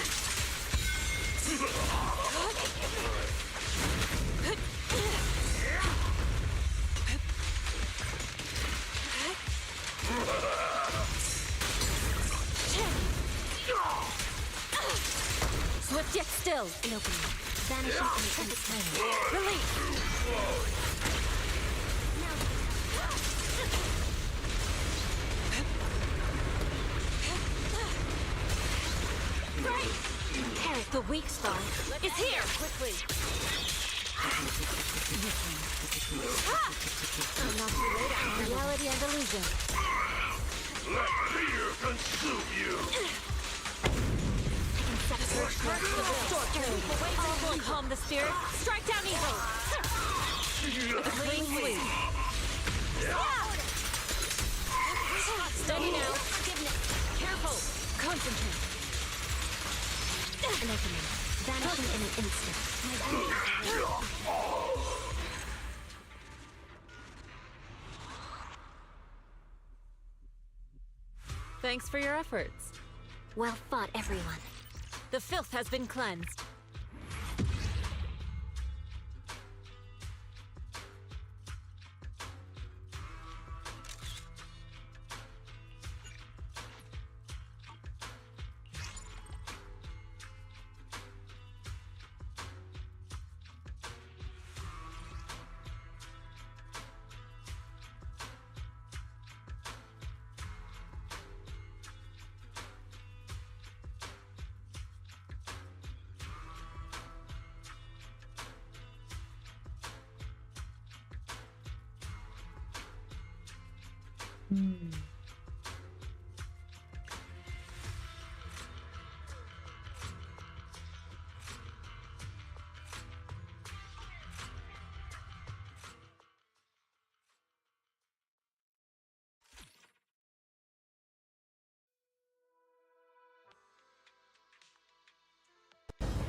Swift yet still. An opening. Vanishing in the time. Release! Eric, the weak spot is here! Quickly! I'm not too late on reality and illusion. Let fear consume you! All will calm the spirit. Strike down evil! With a clean sweep. Steady now. Careful. Concentrate. An opening. Vanishing in an instant. Thanks for your efforts. Well fought, everyone. The filth has been cleansed.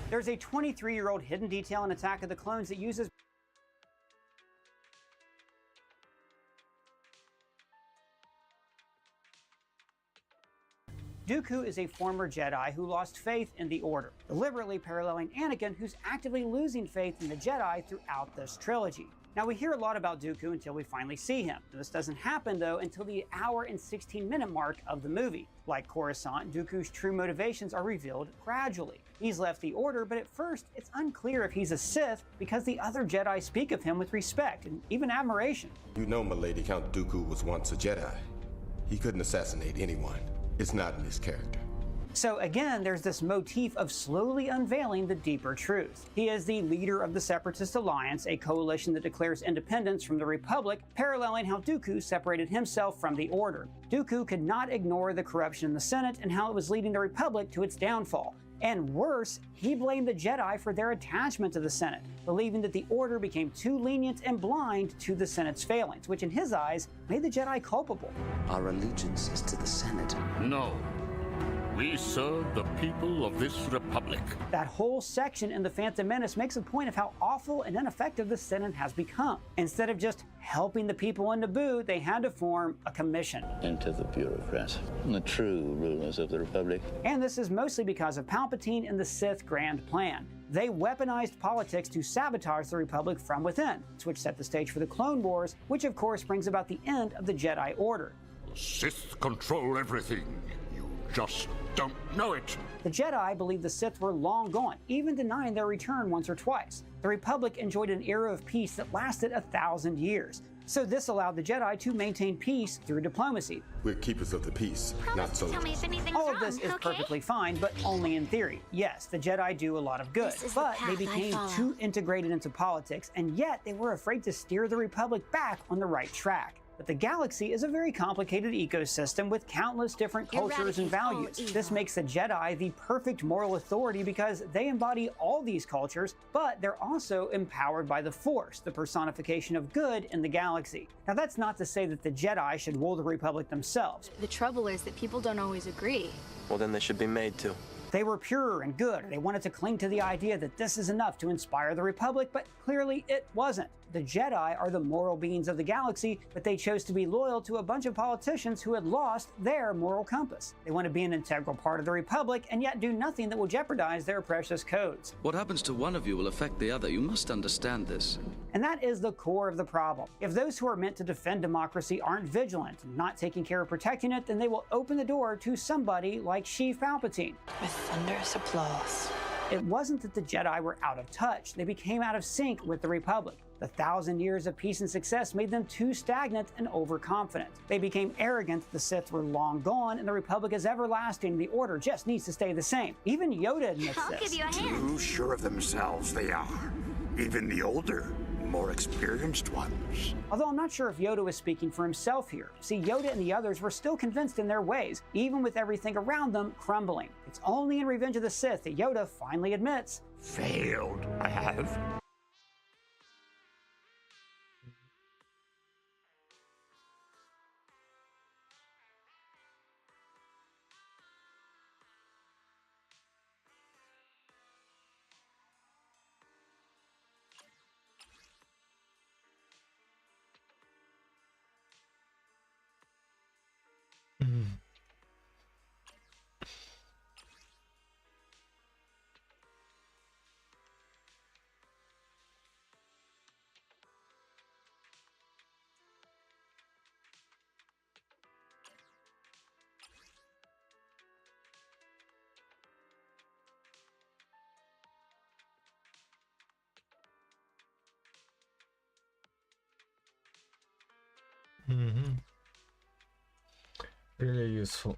There's a 23-year-old hidden detail in Attack of the Clones that uses Dooku is a former Jedi who lost faith in the Order, deliberately paralleling Anakin, who's actively losing faith in the Jedi throughout this trilogy. Now, we hear a lot about Dooku until we finally see him. This doesn't happen, though, until the hour and 16-minute mark of the movie. Like Coruscant, Dooku's true motivations are revealed gradually. He's left the Order, but at first, it's unclear if he's a Sith because the other Jedi speak of him with respect and even admiration. You know, milady, Count Dooku was once a Jedi. He couldn't assassinate anyone. It's not in his character. So again, there's this motif of slowly unveiling the deeper truth. He is the leader of the Separatist Alliance, a coalition that declares independence from the Republic, paralleling how Dooku separated himself from the Order. Dooku could not ignore the corruption in the Senate and how it was leading the Republic to its downfall. And worse, he blamed the Jedi for their attachment to the Senate, believing that the Order became too lenient and blind to the Senate's failings, which in his eyes made the Jedi culpable. Our allegiance is to the Senate. No. We serve the people of this republic. That whole section in The Phantom Menace makes a point of how awful and ineffective the Senate has become. Instead of just helping the people in Naboo, they had to form a commission. Into the bureaucrats, the true rulers of the republic. And this is mostly because of Palpatine and the Sith Grand Plan. They weaponized politics to sabotage the Republic from within, which set the stage for the Clone Wars, which of course brings about the end of the Jedi Order. Sith control everything. You just don't know it. The Jedi believed the Sith were long gone, even denying their return once or twice. The Republic enjoyed an era of peace that lasted 1,000 years. So this allowed the Jedi to maintain peace through diplomacy. We're keepers of the peace, not soldiers. Tell me if anything's All of wrong, this is okay? perfectly fine, but only in theory. Yes, the Jedi do a lot of good, This is the but they path I became follow. too integrated into politics, and yet they were afraid to steer the Republic back on the right track. But the galaxy is a very complicated ecosystem with countless different cultures and values. This makes the Jedi the perfect moral authority because they embody all these cultures, but they're also empowered by the Force, the personification of good in the galaxy. Now, that's not to say that the Jedi should rule the Republic themselves. The trouble is that people don't always agree. Well, then they should be made to. They were pure and good. They wanted to cling to the idea that this is enough to inspire the Republic, but clearly it wasn't. The Jedi are the moral beings of the galaxy, but they chose to be loyal to a bunch of politicians who had lost their moral compass. They want to be an integral part of the Republic and yet do nothing that will jeopardize their precious codes. What happens to one of you will affect the other. You must understand this. And that is the core of the problem. If those who are meant to defend democracy aren't vigilant and not taking care of protecting it, then they will open the door to somebody like Sheev Palpatine. With thunderous applause. It wasn't that the Jedi were out of touch. They became out of sync with the Republic. The 1,000 years of peace and success made them too stagnant and overconfident. They became arrogant, the Sith were long gone, and the Republic is everlasting. The Order just needs to stay the same. Even Yoda admits I'll this. give you a hand. Too sure of themselves they are. Even the older, more experienced ones. Although I'm not sure if Yoda was speaking for himself here. See, Yoda and the others were still convinced in their ways, even with everything around them crumbling. It's only in Revenge of the Sith that Yoda finally admits, Failed, I have. Really useful.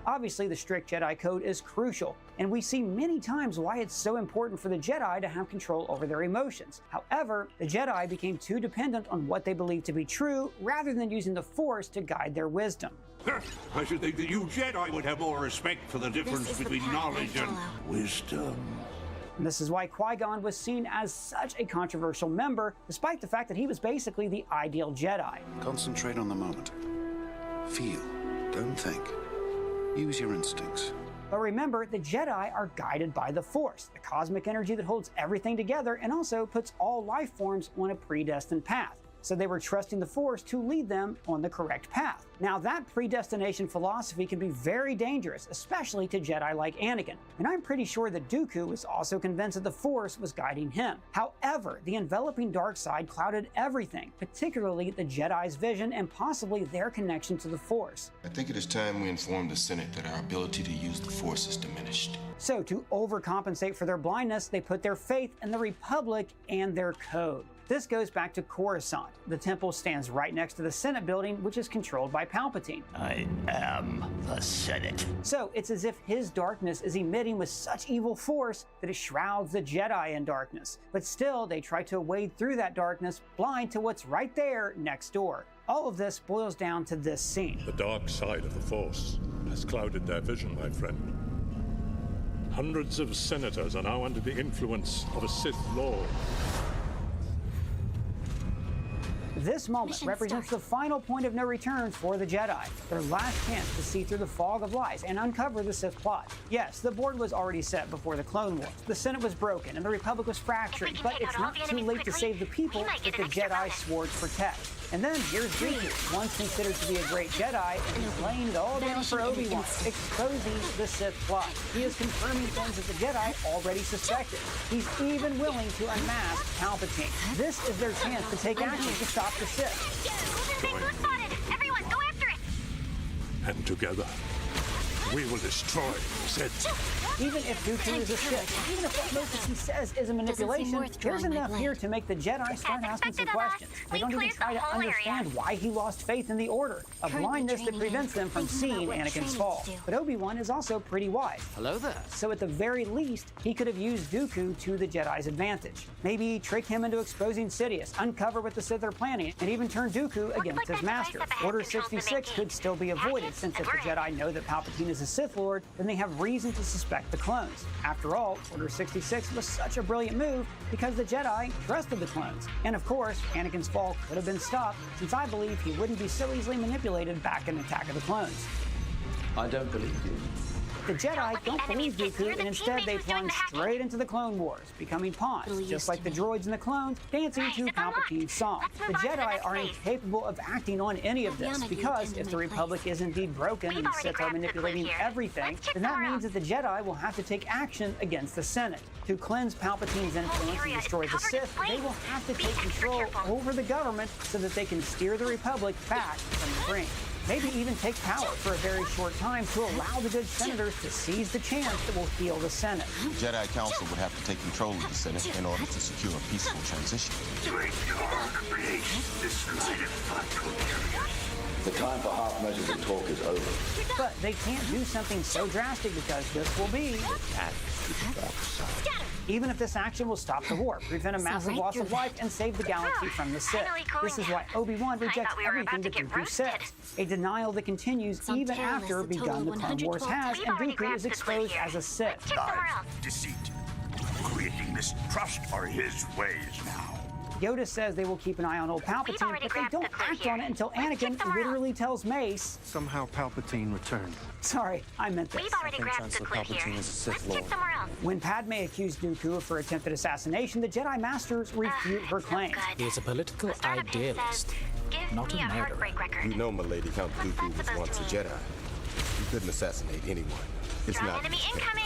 Obviously, the strict Jedi Code is crucial, and we see many times why it's so important for the Jedi to have control over their emotions. However, the Jedi became too dependent on what they believed to be true rather than using the Force to guide their wisdom. I should think that you Jedi would have more respect for the difference between knowledge and wisdom. And this is why Qui-Gon was seen as such a controversial member, despite the fact that he was basically the ideal Jedi. Concentrate on the moment. Feel, don't think. Use your instincts. But remember, the Jedi are guided by the Force, the cosmic energy that holds everything together and also puts all life forms on a predestined path. So they were trusting the Force to lead them on the correct path. Now, that predestination philosophy can be very dangerous, especially to Jedi like Anakin. And I'm pretty sure that Dooku was also convinced that the Force was guiding him. However, the enveloping dark side clouded everything, particularly the Jedi's vision and possibly their connection to the Force. I think it is time we inform the Senate that our ability to use the Force is diminished. So to overcompensate for their blindness, they put their faith in the Republic and their code. This goes back to Coruscant. The temple stands right next to the Senate building, which is controlled by Palpatine. I am the Senate. So it's as if his darkness is emitting with such evil force that it shrouds the Jedi in darkness. But still, they try to wade through that darkness, blind to what's right there next door. All of this boils down to this scene. The dark side of the Force has clouded their vision, my friend. Hundreds of senators are now under the influence of a Sith Lord. This moment represents the final point of no return for the Jedi, their last chance to see through the fog of lies and uncover the Sith plot. Yes, the board was already set before the Clone Wars. The Senate was broken and the Republic was fractured, but it's not too late to save the people that the Jedi swore to protect. And then here's Dooku, once considered to be a great Jedi, and laying it all down for Obi-Wan, exposing the Sith plot. He is confirming things that the Jedi already suspected. He's even willing to unmask Palpatine. This is their chance to take action to stop the Sith. Everyone, go after it! And together, we will destroy Sith. Even if Dooku is a Sith, even if what most of he says is a manipulation, there's enough here to make the Jedi start asking some questions. They don't even try to understand why he lost faith in the Order, a blindness that prevents them from seeing Anakin's fall. But Obi-Wan is also pretty wise. Hello there. So at the very least, he could have used Dooku to the Jedi's advantage. Maybe trick him into exposing Sidious, uncover what the Sith are planning, and even turn Dooku against his master. Order 66 could still be avoided, since if the Jedi know that Palpatine is a Sith Lord, then they have reason to suspect the clones. After all, Order 66 was such a brilliant move because the Jedi trusted the clones. And of course, Anakin's fall could have been stopped, since I believe he wouldn't be so easily manipulated back in Attack of the Clones. I don't believe you. The Jedi don't believe Dooku, and instead they plunge straight into the Clone Wars, becoming pawns, just like the droids and the clones, dancing to Palpatine's song. The Jedi are incapable of acting on any of this, because if the Republic is indeed broken and the Sith are manipulating everything, then that means that the Jedi will have to take action against the Senate. To cleanse Palpatine's influence and destroy the Sith, they will have to take control over the government so that they can steer the Republic back from the brink. Maybe even take power for a very short time to allow the good senators to seize the chance that will heal the Senate. The Jedi Council would have to take control of the Senate in order to secure a peaceful transition. The time for half measures and talk is over. But they can't do something so drastic because this will be even if this action will stop the war, prevent a massive loss of life, and save the galaxy from the Sith. This is why Obi-Wan rejects everything that Dooku says, a denial that continues even after begun the Clone Wars has, and Dooku is exposed as a Sith. Lies, deceit, creating mistrust are his ways now. Yoda says they will keep an eye on old Palpatine, but they don't act on it until Anakin literally tells Mace. Somehow Palpatine returned. Sorry, I meant this. We've already grabbed the clue here. Let's check somewhere else. When Padme accused Dooku of her attempted assassination, the Jedi Masters refute her claims. He is a political idealist, not a murderer. You know, milady, Count Dooku was once a Jedi. He couldn't assassinate anyone. It's not enemy incoming.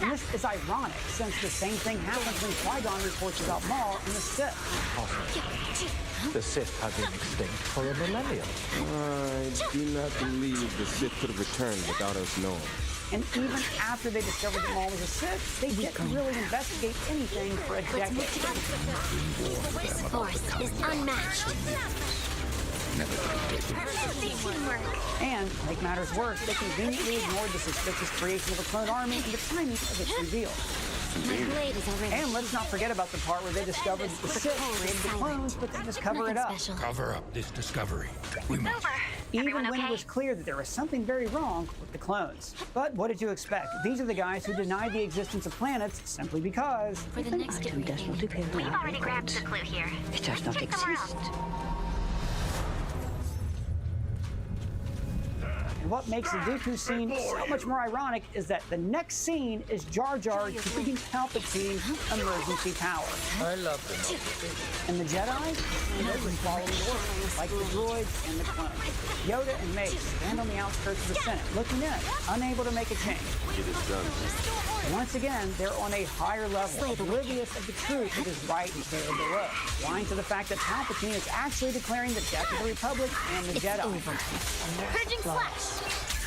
And this is ironic, since the same thing happens when Qui-Gon reports about Maul and the Sith. The Sith have been extinct for a millennium. I do not believe the Sith could have returned without us knowing. And even after they discovered that Maul was a Sith, they didn't really investigate anything for a decade. This force is unmatched. And, to make matters worse, they conveniently ignored the suspicious creation of a clone army and the timing of its reveal. And let's not forget about the part where they discovered that the Sith created the clones, but they just cover it up. Cover up this discovery. We must. Even when it was clear that there was something very wrong with the clones. But what did you expect? These are the guys who denied the existence of planets simply because... For the next We've already grabbed the clue here. It does not exist. And what makes the Dooku scene so much more ironic is that the next scene is Jar Jar defeating Palpatine's emergency power. I love them. And the Jedi, they were following orders, like the droids and the clones. Yoda and Mace stand on the outskirts of the Senate, looking in, unable to make a change. It is done. Once again, they're on a higher level, oblivious of the truth that is right there below, blind to the fact that Palpatine is actually declaring the death of the Republic and the Jedi. Purging flesh.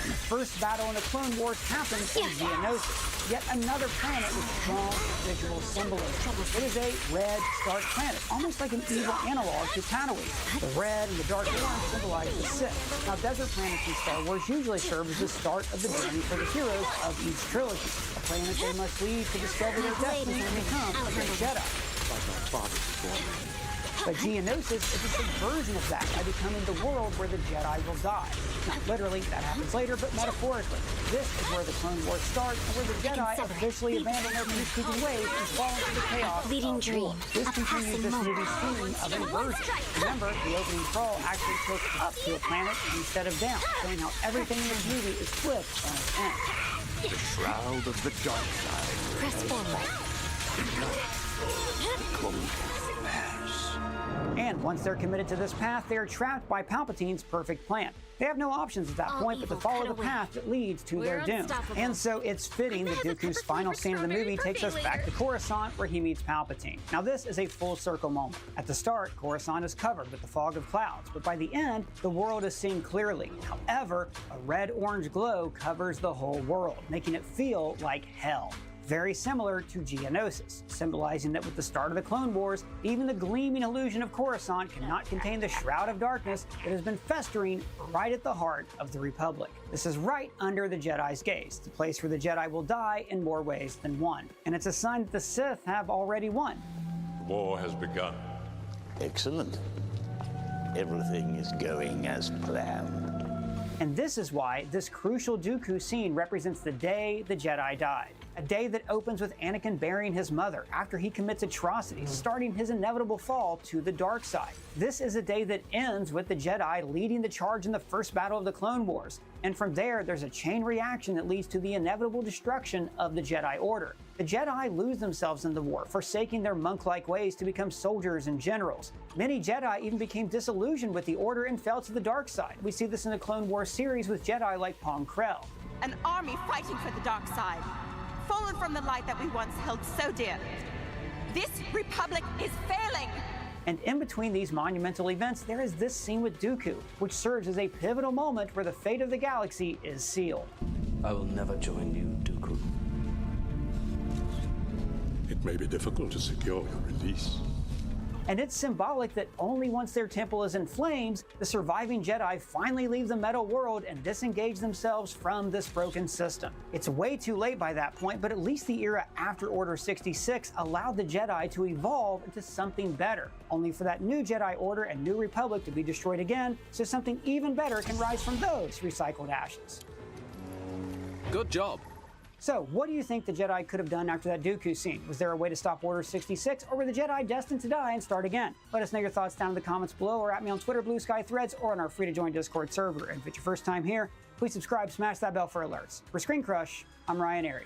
The first battle in the Clone Wars happens in Geonosis, yet another planet with strong visual symbolism. It is a red dark planet, almost like an evil analog to Tatooine. The red and the dark orange symbolize the Sith. Now, desert planets in Star Wars usually serve as the start of the journey for the heroes of each trilogy, a planet they must leave to discover their destiny and become a great Jedi. Like our fathers before me. But Geonosis is a subversion of that by becoming the world where the Jedi will die. Not literally, that happens later, but metaphorically. This is where the Clone Wars starts and where the Jedi officially abandon their peacekeeping ways and fall into the chaos of war. This continues this movie's theme of inversion. Remember, the opening crawl actually tilts up to a planet instead of down, showing how everything in this movie is flipped on its end. The shroud of the dark side. Press forward. And once they're committed to this path, they are trapped by Palpatine's perfect plan. They have no options at that point but to follow the path that leads to their doom. And so it's fitting that Dooku's final scene of the movie takes us back to Coruscant, where he meets Palpatine. Now this is a full circle moment. At the start, Coruscant is covered with the fog of clouds, but by the end, the world is seen clearly. However, a red-orange glow covers the whole world, making it feel like hell. Very similar to Geonosis, symbolizing that with the start of the Clone Wars, even the gleaming illusion of Coruscant cannot contain the shroud of darkness that has been festering right at the heart of the Republic. This is right under the Jedi's gaze, the place where the Jedi will die in more ways than one. And it's a sign that the Sith have already won. The war has begun. Excellent. Everything is going as planned. And this is why this crucial Dooku scene represents the day the Jedi died. A day that opens with Anakin burying his mother after he commits atrocities, starting his inevitable fall to the dark side. This is a day that ends with the Jedi leading the charge in the first battle of the Clone Wars. And from there, there's a chain reaction that leads to the inevitable destruction of the Jedi Order. The Jedi lose themselves in the war, forsaking their monk-like ways to become soldiers and generals. Many Jedi even became disillusioned with the Order and fell to the dark side. We see this in the Clone Wars series with Jedi like Pong Krell. An army fighting for the dark side, fallen from the light that we once held so dear. This Republic is failing! And in between these monumental events, there is this scene with Dooku, which serves as a pivotal moment where the fate of the galaxy is sealed. I will never join you, Dooku. It may be difficult to secure your release. And it's symbolic that only once their temple is in flames, the surviving Jedi finally leave the metal world and disengage themselves from this broken system. It's way too late by that point, but at least the era after Order 66 allowed the Jedi to evolve into something better, only for that new Jedi Order and New Republic to be destroyed again, so something even better can rise from those recycled ashes. Good job. So, what do you think the Jedi could have done after that Dooku scene? Was there a way to stop Order 66, or were the Jedi destined to die and start again? Let us know your thoughts down in the comments below, or at me on Twitter, Blue Sky Threads, or on our free-to-join Discord server. And if it's your first time here, please subscribe, smash that bell for alerts. For Screen Crush, I'm Ryan Airy.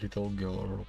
Little girl.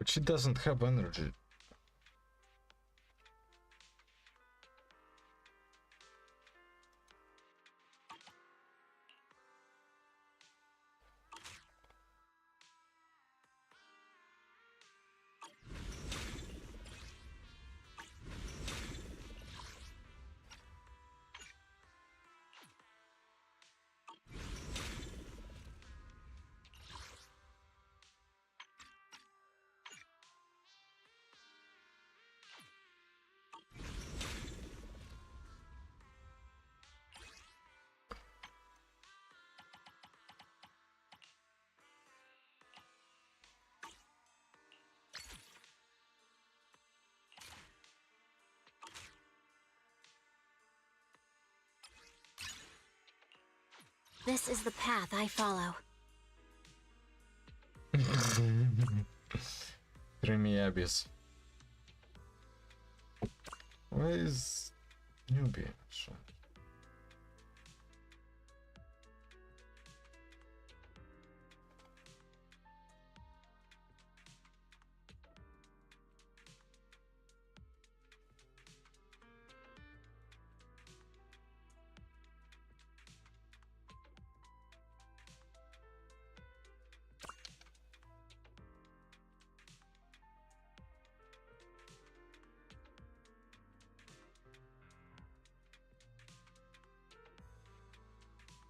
But she doesn't have energy. This is the path I follow. Dreamy Abyss. Where is Newbie? Sure.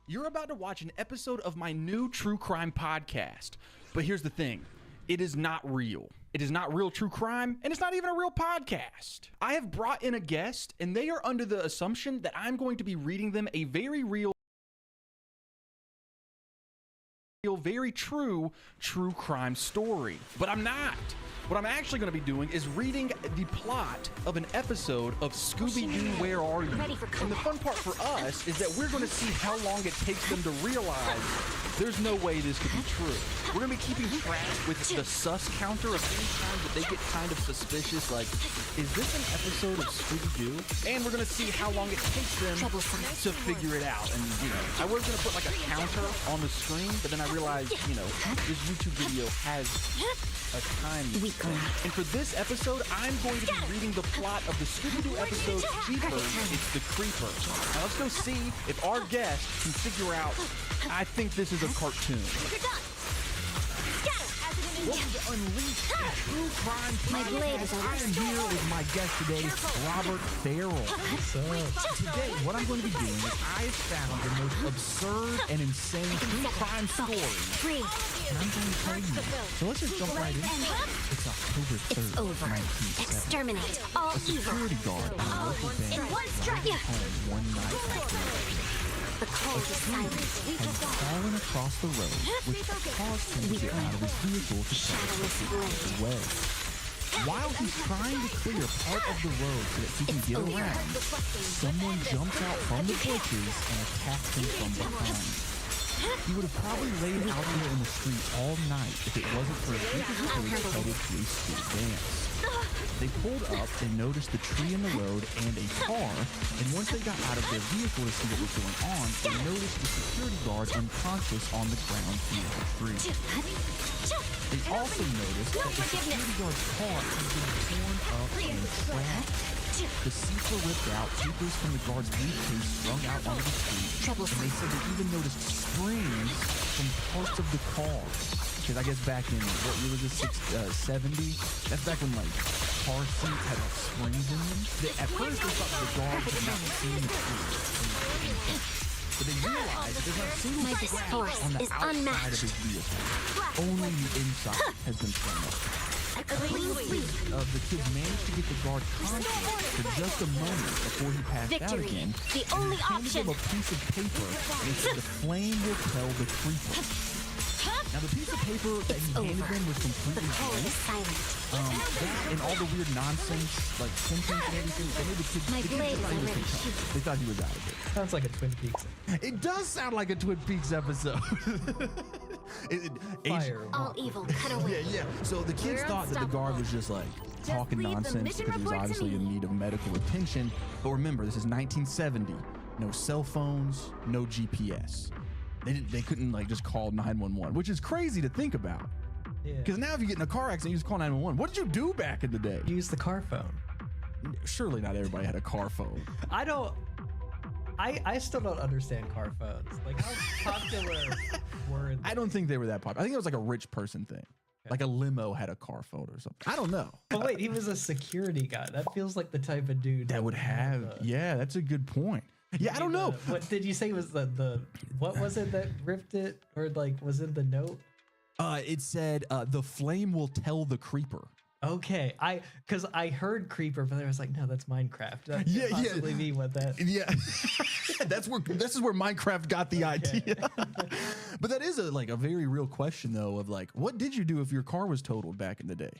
You're about to watch an episode of my new true crime podcast. But here's the thing. It is not real. It is not real true crime, and it's not even a real podcast. I have brought in a guest, and they are under the assumption that I'm going to be reading them a very real, very true crime story. But I'm not. What I'm actually going to be doing is reading the plot of an episode of Scooby-Doo Where Are You? And the fun part for us is that we're going to see how long it takes them to realize there's no way this could be true. We're going to be keeping track with the sus counter of any time that they get kind of suspicious, like, is this an episode of Scooby-Doo? And we're going to see how long it takes them to figure it out. And, you know, I was going to put like a counter on the screen, but then I realized, you know, this YouTube video has a time. And for this episode, I'm going to be reading the plot of the Scooby-Doo episode Jeepers, It's the Creeper. Now let's go see if our guest can figure out. I think this is a cartoon. Welcome to Unleashed, the True Crime Podcast. I am here with my guest today, Robert Farrell. Today, what I'm going to be doing is I have found the most absurd and insane true crime story. And I'm going to tell you. So let's just jump right in. It's October 3rd, 1970. Exterminate all evil. A security guard at a local bank arrived home one night after the cold is silent. had fallen across the road, which caused him to get out of his vehicle to try to get out of the way. While he's trying to clear part of the road so that he can get around, someone jumps out from the bushes and attacks him from behind. He would have probably laid out there in the street all night if it wasn't for a group of kids headed to a school dance. They pulled up and noticed the tree in the road and a car, and once they got out of their vehicle to see what was going on, they noticed the security guard unconscious on the ground near the tree. They also noticed that the security guard's car had been torn up and trashed. The seats were ripped out, papers from the guard's briefcase strung out onto the street, and they said they even noticed springs from parts of the car. Because I guess back in, what year was this, 70? That's back when, like, car seats had like, springs in them. At first, they thought the guard had not seen the springs. But they realized that there's not a single scratch on the outside of his vehicle. Only the inside has been thrown up. The kids managed to get the guard conscious for just a moment before he passed out again. The only option. They handed him a piece of paper and they said the flame will tell the creeper. Now the piece of paper that he handed them was completely blank. That and all the weird nonsense, like sentence and everything, they made the kids they thought he was out of it. Sounds like a Twin Peaks. It does sound like a Twin Peaks episode. Fire. All evil, cut away. Yeah. So the kids thought that the guard was just like talking nonsense because he was obviously in need of medical attention. But remember, this is 1970. No cell phones, no GPS. They couldn't like just call 911, which is crazy to think about. Because now if you get in a car accident, you just call 911. What did you do back in the day? Use the car phone. Surely not everybody had a car phone. I still don't understand car phones. Like, how popular were they? I don't think they were that popular. I think it was like a rich person thing. Like a limo had a car phone or something. I don't know. But wait, he was a security guy. That feels like the type of dude that would have. Yeah, that's a good point. Yeah, I don't know. What did you say was the what was it that ripped it, or like was in the note? It said the flame will tell the creeper. Okay, because I heard creeper, but I was like, no, that's Minecraft. That can't possibly be what that. Yeah, this is where Minecraft got the idea. But that is a very real question though, of like, what did you do if your car was totaled back in the day?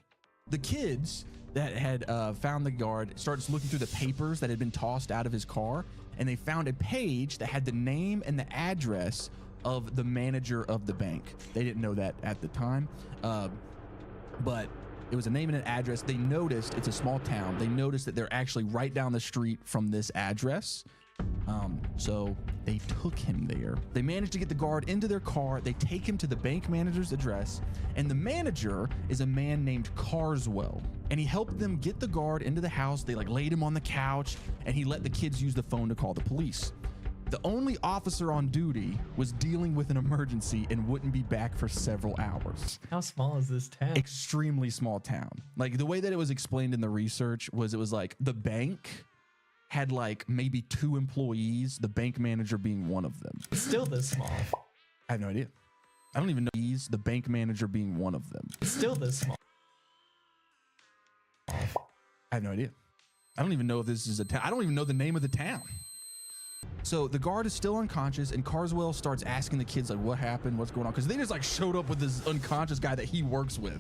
The kids that had found the guard started looking through the papers that had been tossed out of his car, and they found a page that had the name and the address of the manager of the bank. They didn't know that at the time, but it was a name and an address. They noticed, it's a small town, they noticed that they're actually right down the street from this address. So they took him there. They managed to get the guard into their car. They take him to the bank manager's address, and the manager is a man named Carswell, and he helped them get the guard into the house. They laid him on the couch, and he let the kids use the phone to call the police. The only officer on duty was dealing with an emergency and wouldn't be back for several hours. How small is this town? Extremely small town. Like the way that it was explained in the research was, it was like the bank had maybe 2 employees, the bank manager being one of them. Still this small. I have no idea. I don't even know. The bank manager being one of them. Still this small. I have no idea. I don't even know if this is a town. I don't even know the name of the town. So the guard is still unconscious, and Carswell starts asking the kids what happened, what's going on, because they just showed up with this unconscious guy that he works with.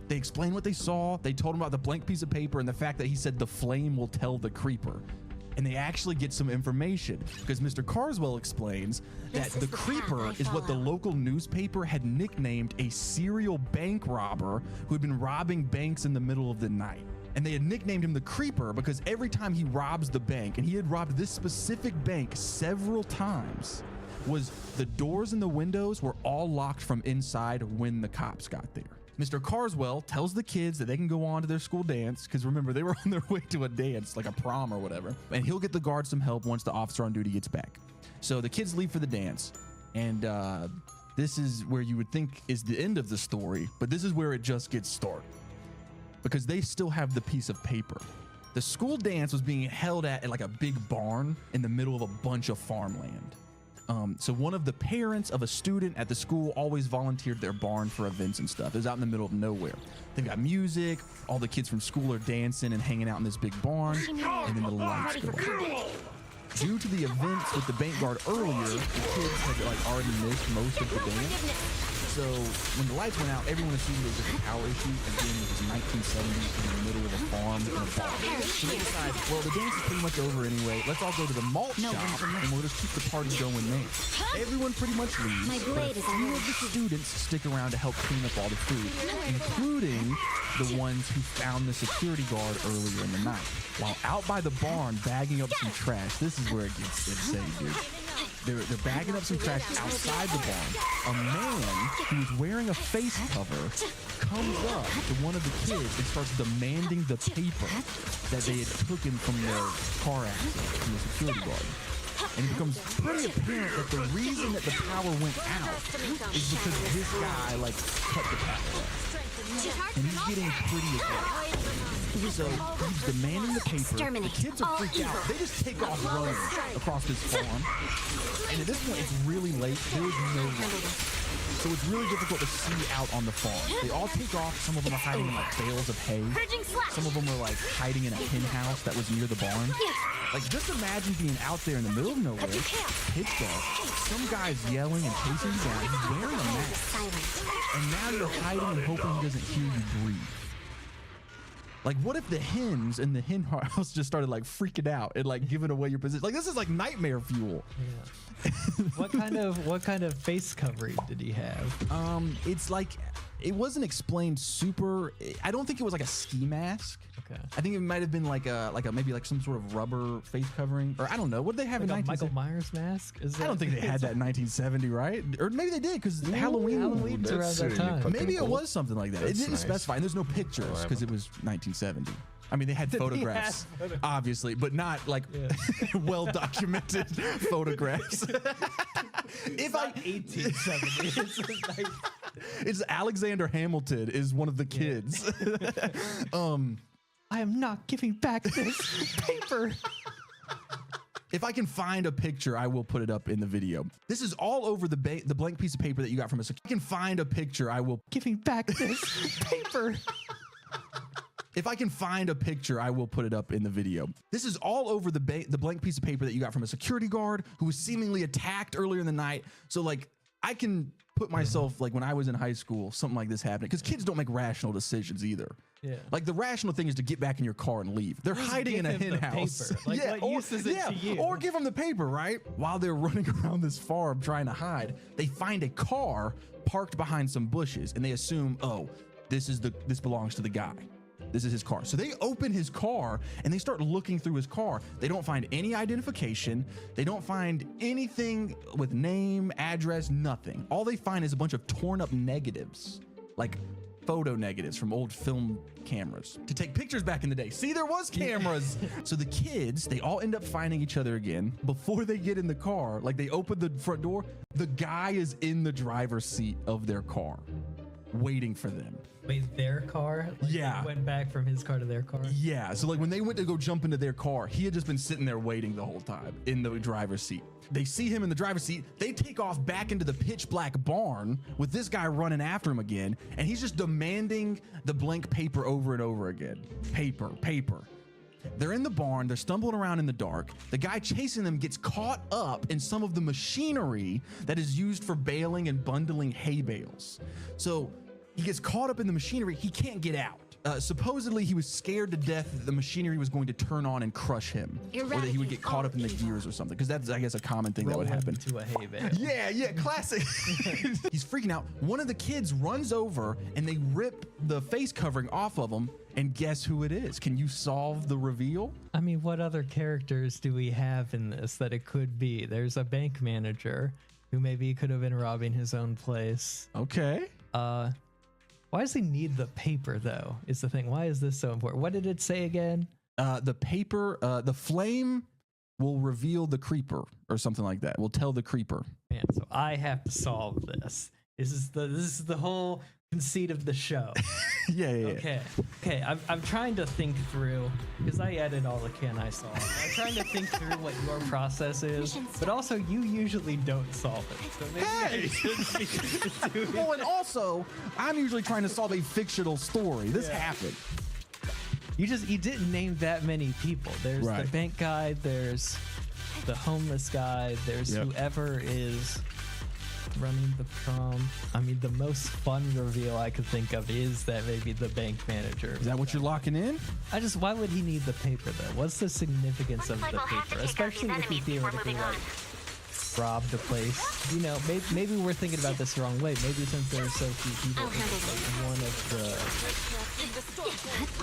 They explained what they saw. They told him about the blank piece of paper and the fact that he said the flame will tell the creeper. And they actually get some information, because Mr. Carswell explains that the creeper is what the local newspaper had nicknamed a serial bank robber who had been robbing banks in the middle of the night. And they had nicknamed him the Creeper because every time he robs the bank, and he had robbed this specific bank several times, was the doors and the windows were all locked from inside when the cops got there. Mr. Carswell tells the kids that they can go on to their school dance, because remember, they were on their way to a dance, like a prom or whatever, and he'll get the guard some help once the officer on duty gets back. So the kids leave for the dance, and this is where you would think is the end of the story, but this is where it just gets started, because they still have the piece of paper. The school dance was being held at a big barn in the middle of a bunch of farmland. So one of the parents of a student at the school always volunteered their barn for events and stuff. It was out in the middle of nowhere. They've got music, all the kids from school are dancing and hanging out in this big barn, and then the lights go out. Due to the events with the bank guard earlier, the kids had already missed most of the dance. So when the lights went out, everyone assumed it was just a power issue. Again, it was 1970s in the middle of a farm in a bar. So they decided, well, the dance is pretty much over anyway. Let's all go to the malt shop and we'll just keep the party going there. Everyone pretty much leaves, but a few of the students stick around to help clean up all the food, including the ones who found the security guard earlier in the night. While out by the barn bagging up some trash, this is where it gets insane, dude. They're bagging up some trash outside the barn. A man who was wearing a face cover comes up to one of the kids and starts demanding the paper that they had taken from their car accident from the security guard. And it becomes pretty apparent that the reason that the power went out is because this guy cut the power off. And he's getting pretty aggressive. So he's demanding the paper. The kids are freaked out. They just take off running across this farm. And at this point, it's really late. There is no light. So it's really difficult to see out on the farm. They all take off. Some of them are hiding in bales of hay. Some of them are hiding in a hen house that was near the barn. Just imagine being out there in the middle of nowhere, pitch dark, some guy's yelling and chasing you down. He's wearing a mask. And now you're hiding and hoping he doesn't hear you breathe. What if the hens in the hen house just started freaking out and giving away your position? This is nightmare fuel. Yeah. What kind of face covering did he have? It's it wasn't explained super. I don't think it was like a ski mask. Okay. I think it might have been like a maybe like some sort of rubber face covering, or I don't know. What did they have Like in a Michael Myers mask? I don't think they had that in 1970, right? Or maybe they did because Halloween's around that time. Maybe it was something like that. It didn't specify, and there's no pictures because it was 1970. I mean, they had photographs, obviously, but not like well documented photographs. If I 1870, it's Alexander Hamilton is one of the kids. I am not giving back this paper. If I can find a picture, I will put it up in the video. This is all over the blank piece of paper that you got from us. If I can find a picture, I will giving back this paper. If I can find a picture, I will put it up in the video. This is all over the blank piece of paper that you got from a security guard who was seemingly attacked earlier in the night. So like, I can put myself like when I was in high school, something like this happened, because kids don't make rational decisions either. Yeah. Like the rational thing is to get back in your car and leave. They're hiding in a hen house. Like, what use is it to you? Or give them the paper, right? While they're running around this farm trying to hide, they find a car parked behind some bushes and they assume, oh, this belongs to the guy. This is his car. So they open his car and they start looking through his car. They don't find any identification. They don't find anything with name, address, nothing. All they find is a bunch of torn up negatives, like photo negatives from old film cameras to take pictures back in the day. See, there was cameras. So the kids, they all end up finding each other again. Before they get in the car, like they open the front door, the guy is in the driver's seat of their car waiting for them. Wait, their car? Like Yeah. He went back from his car to their car? Yeah, so like when they went to go jump into their car, he had just been sitting there waiting the whole time in the driver's seat. They see him in the driver's seat. They take off back into the pitch black barn with this guy running after him again, and he's just demanding the blank paper over and over again. Paper, paper. They're in the barn, they're stumbling around in the dark. The guy chasing them gets caught up in some of the machinery that is used for baling and bundling hay bales. So he gets caught up in the machinery, he can't get out. Supposedly he was scared to death that the machinery was going to turn on and crush him, or that he would get caught up in the gears or something, because that's, I guess, a common thing that would happen. To a hay bale. Yeah, classic. He's freaking out. One of the kids runs over and they rip the face covering off of him, and guess who it is? Can you solve the reveal? I mean, what other characters do we have in this that it could be? There's a bank manager who maybe could have been robbing his own place. Okay. Why does he need the paper, though, is the thing. Why is this so important? What did it say again? The paper, the flame will reveal the creeper or something like that. Will tell the creeper. Man, so I have to solve this. This is the whole conceit of the show. Yeah. Okay. I'm trying to think through, because I edit all the can I solve. I'm trying to think through what your process is, but also you usually don't solve it. So maybe I should be doing Well, and also I'm usually trying to solve a fictional story. This happened. You didn't name that many people. There's the bank guy, there's the homeless guy, there's whoever is running the prom. I mean, the most fun reveal I could think of is that maybe the bank manager. Is that what you're locking in? Why would he need the paper though? What's the significance of the paper? Especially if he theoretically like robbed the place. You know, maybe we're thinking about this the wrong way. Maybe since there are so few people, like one of the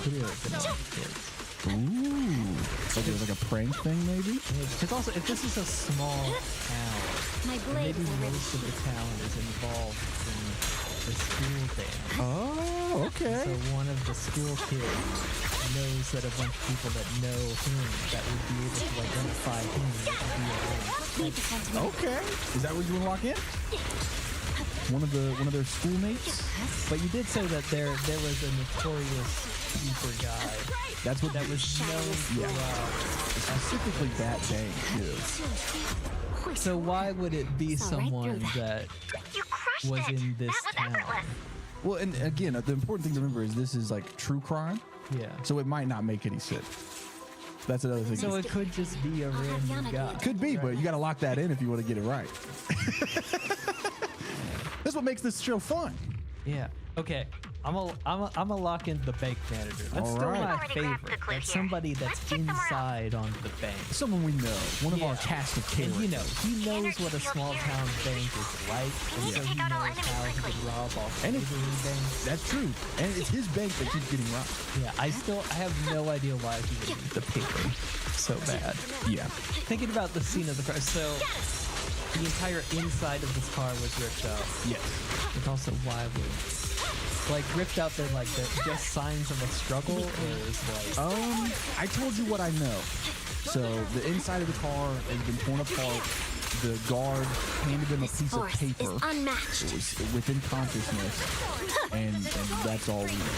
clear kids. Ooh. Like it was like a prank thing, maybe? Because also, if this is a small town, maybe most of the town is involved in the school band. Oh, okay. So one of the school kids knows that a bunch of people that know him that would be able to identify him. Okay. Is that what you want to lock in? One of their schoolmates? But you did say that there was a notorious super guy. That's what that was known for. Specifically that day too. So why would it be someone that was in this town? Well, and again, the important thing to remember is this is like true crime. Yeah. So it might not make any sense. That's another thing. So it could just be a random guy. It could be, but you got to lock that in if you want to get it right. That's what makes this show fun. Yeah. Okay. I'm a lock in the bank manager. That's still my favorite. That's somebody that's inside on the bank. Someone we know. One of our cast of characters. And he knows what a small town bank is like. And so he knows how he can rob off neighborhood banks. That's true. And it's his bank that keeps getting robbed. Yeah, I have no idea why he would need the paper so bad. Yeah. Thinking about the scene of the car. So the entire inside of this car was ripped out. Yes. But also why would ripped out there like just signs of a struggle, or is like I told you what I know. So the inside of the car has been torn apart. The guard handed him a piece of paper. It was within consciousness, and that's all we know.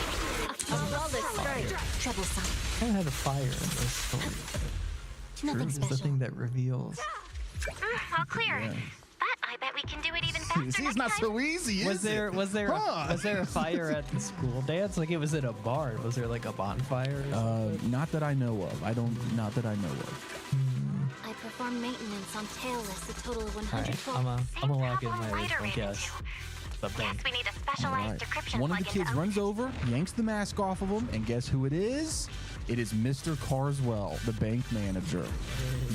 Troublesome. I had a fire in this story. Nothing Truth is the thing that reveals. All clear. Yeah. But I bet we can do it even faster. See, it's not so easy. Was there a fire at the school dance? Like it was at a bar. Was there like a bonfire? Not that I know of. Not that I know of. I perform maintenance on Tailless, a total of 100 Alright, I'm gonna lock in my original guess. The bank. We need a specialized decryption One of the plugin kids to runs over, yanks the mask off of him, and guess who it is? It is Mr. Carswell, the bank manager.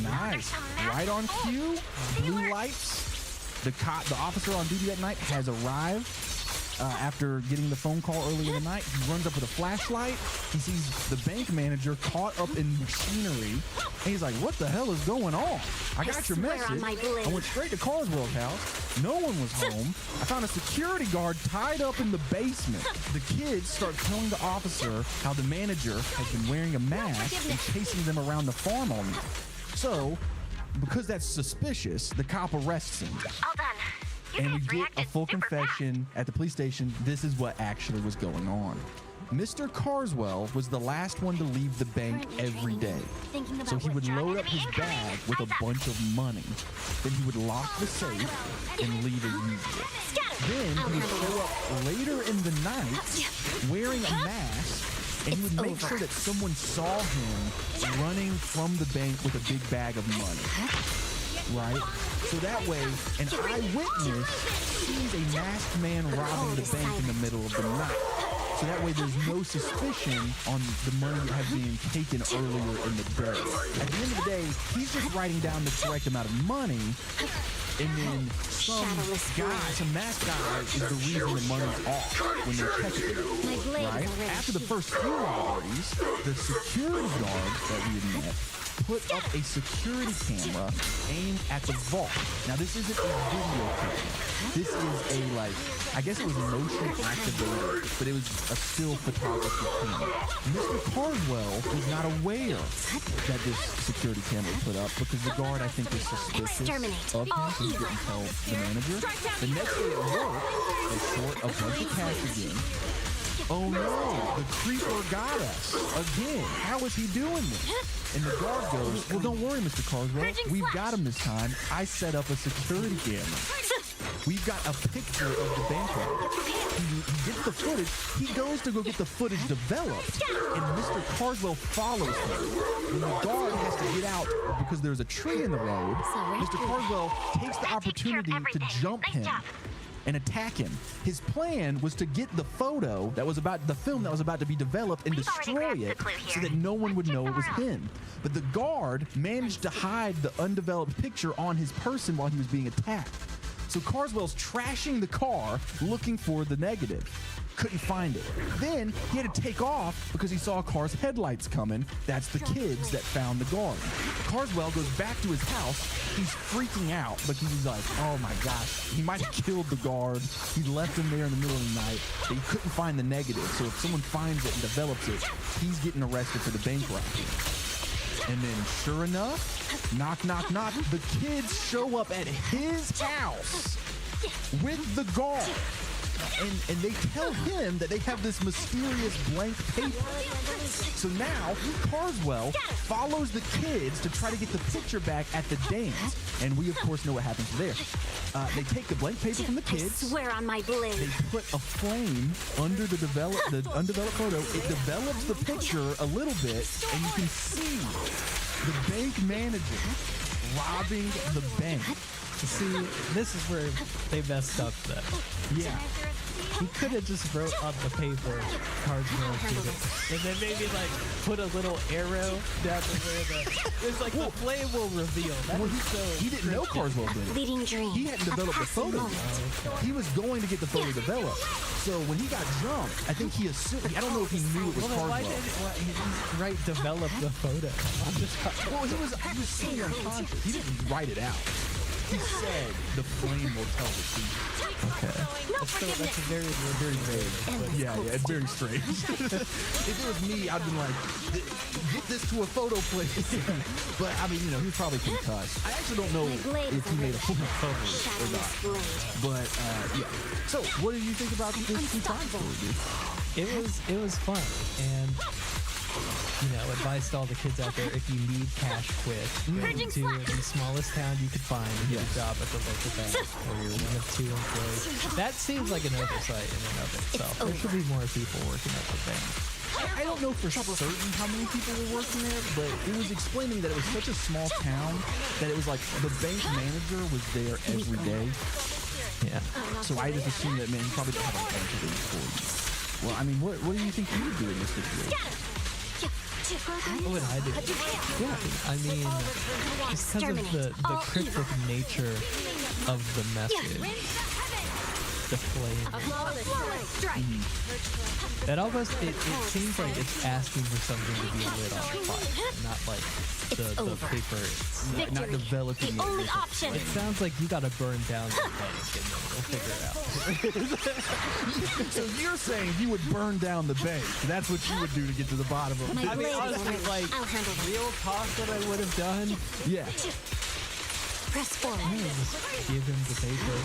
Nice. Right on cue. Blue lights. The officer on duty that night has arrived. After getting the phone call earlier in the night, he runs up with a flashlight. He sees the bank manager caught up in machinery. And he's like, what the hell is going on? I got your message. I went straight to Carswell's house. No one was home. I found a security guard tied up in the basement. The kids start telling the officer how the manager has been wearing a mask and chasing them around the farm all night. So, because that's suspicious, the cop arrests him. All done. And we get a full confession at the police station. This is what actually was going on. Mr. Carswell was the last one to leave the bank every day. So he would load up his bag with a bunch of money. Then he would lock the safe and leave as usual. Then he would show up later in the night wearing a mask, and he would make sure that someone saw him running from the bank with a big bag of money. Right? So that way, an eyewitness sees a masked man robbing the bank in the middle of the night. So that way there's no suspicion on the money that had been taken earlier in the day. At the end of the day, he's just writing down the correct amount of money, and then some masked guy is the reason the money's off when they're checking it. Right? After the first few robberies, the security guard that we had met put up a security camera aimed at the vault. Now, this isn't a video camera. This is I guess it was motion activated, but it was a still photography camera. Mr. Carswell was not aware that this security camera was put up because the guard, I think, was suspicious of him, so he didn't tell the manager. The next day at work, they short a bunch of cash again. Oh no, the creeper got us again. How is he doing this? And the guard goes, well, don't worry, Mr. Carswell. We've got him this time. I set up a security camera. We've got a picture of the bank robber. He gets the footage. He goes to go get the footage developed, and Mr. Carswell follows him. When the guard has to get out because there's a tree in the road, Mr. Carswell takes the opportunity to jump him and attack him. His plan was to get the film that was about to be developed and destroy it so that no one would know it was him. But the guard managed to hide the undeveloped picture on his person while he was being attacked. So Carswell's trashing the car looking for the negative. Couldn't find it. Then he had to take off because he saw a car's headlights coming. That's the kids that found the guard. Carswell goes back to his house. He's freaking out because he's like, oh my gosh, he might have killed the guard. He left him there in the middle of the night. He couldn't find the negative. So if someone finds it and develops it, he's getting arrested for the bank robbery. And then sure enough, knock, knock, knock, the kids show up at his house with the guard. And they tell him that they have this mysterious blank paper. So now Carswell follows the kids to try to get the picture back at the dance. And we, of course, know what happens there. They take the blank paper from the kids. I swear on my blade. They put a flame under the undeveloped photo. It develops the picture a little bit, and you can see the bank manager robbing the bank. See, this is where they messed up then. Yeah. He could have just wrote on the paper, Carswell did it. And then maybe like put a little arrow down to where it's like the flame will reveal. He didn't know Carswell did it. Fleeting dream. He hadn't developed the photo. He was going to get the photo developed. So when he got jumped, I think he assumed, I don't know if he knew it was Carswell. Why didn't he just develop the photo? Well, he was sitting unconscious. He didn't write it out. He said the flame will tell the secret. Okay. That's very vague. Yeah, it's very strange. If it was me, I'd been like, get this to a photo place. But I mean, he was probably concussed. I actually don't know if he made a full cover or not. But yeah. So, what did you think about this true crime story, dude? It was fun, and advice to all the kids out there: if you need cash quick, go to the smallest town you could find and get a job at the local bank, or you're one of 2 employees. That seems like an oversight in and of itself. There should be more people working at the bank. I don't know for certain how many people were working there, but it was explaining that it was such a small town that it was like the bank manager was there every day. Yeah. So I just assumed that, man, you probably don't have a bunch of employees. Well, I mean, what do you think you would do in this situation? What would I do? Yeah, I mean, just because of the cryptic nature of the message, the flame. That almost, it seems like it's asking for something to be lit on fire, not like the paper. Not developing the only option. It sounds like you gotta burn down the bank and then we'll figure it out. So you're saying you would burn down the bank? That's what you would do to get to the bottom of it? I mean, honestly, like, real talk that I would have done? Yeah. Press forward. Just give him the paper.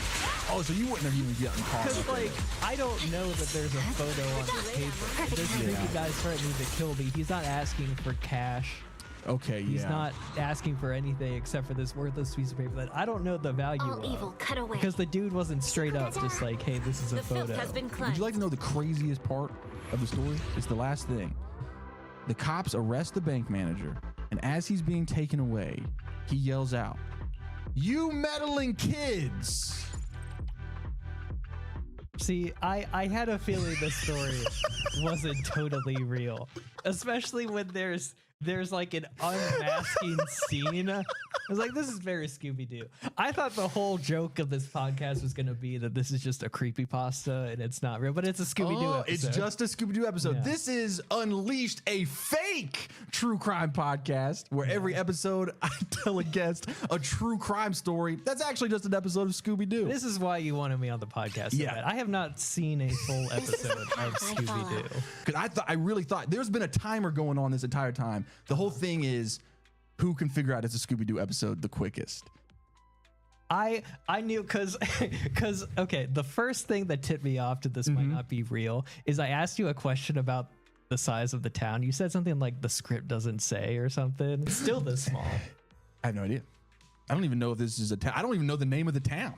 Oh, so you wouldn't have even gotten caught. Because, like, I don't know that there's a photo on the paper. It doesn't think the guy's threatening to kill me. He's not asking for cash. Okay, He's not asking for anything except for this worthless piece of paper that I don't know the value All evil, cut away. Because the dude wasn't straight up just like, hey, this is a photo. Would you like to know the craziest part of the story? It's the last thing. The cops arrest the bank manager, and as he's being taken away, he yells out, "You meddling kids!" See, I had a feeling this story wasn't totally real, especially when there's like an unmasking scene. I was like, this is very Scooby-Doo. I thought the whole joke of this podcast was going to be that this is just a creepypasta and it's not real, but it's a Scooby-Doo episode. It's just a Scooby-Doo episode. Yeah. This is Unleashed, a fake true crime podcast where every episode I tell a guest a true crime story. That's actually just an episode of Scooby-Doo. This is why you wanted me on the podcast. So bad. I have not seen a full episode of Scooby-Doo. Because I really thought there's been a timer going on this entire time. The whole thing is who can figure out it's a Scooby-Doo episode the quickest. I knew because okay, the first thing that tipped me off to this might not be real is I asked you a question about the size of the town. You said something like the script doesn't say or something. It's still this small. I have no idea. I don't even know if this is a town. I don't even know the name of the town.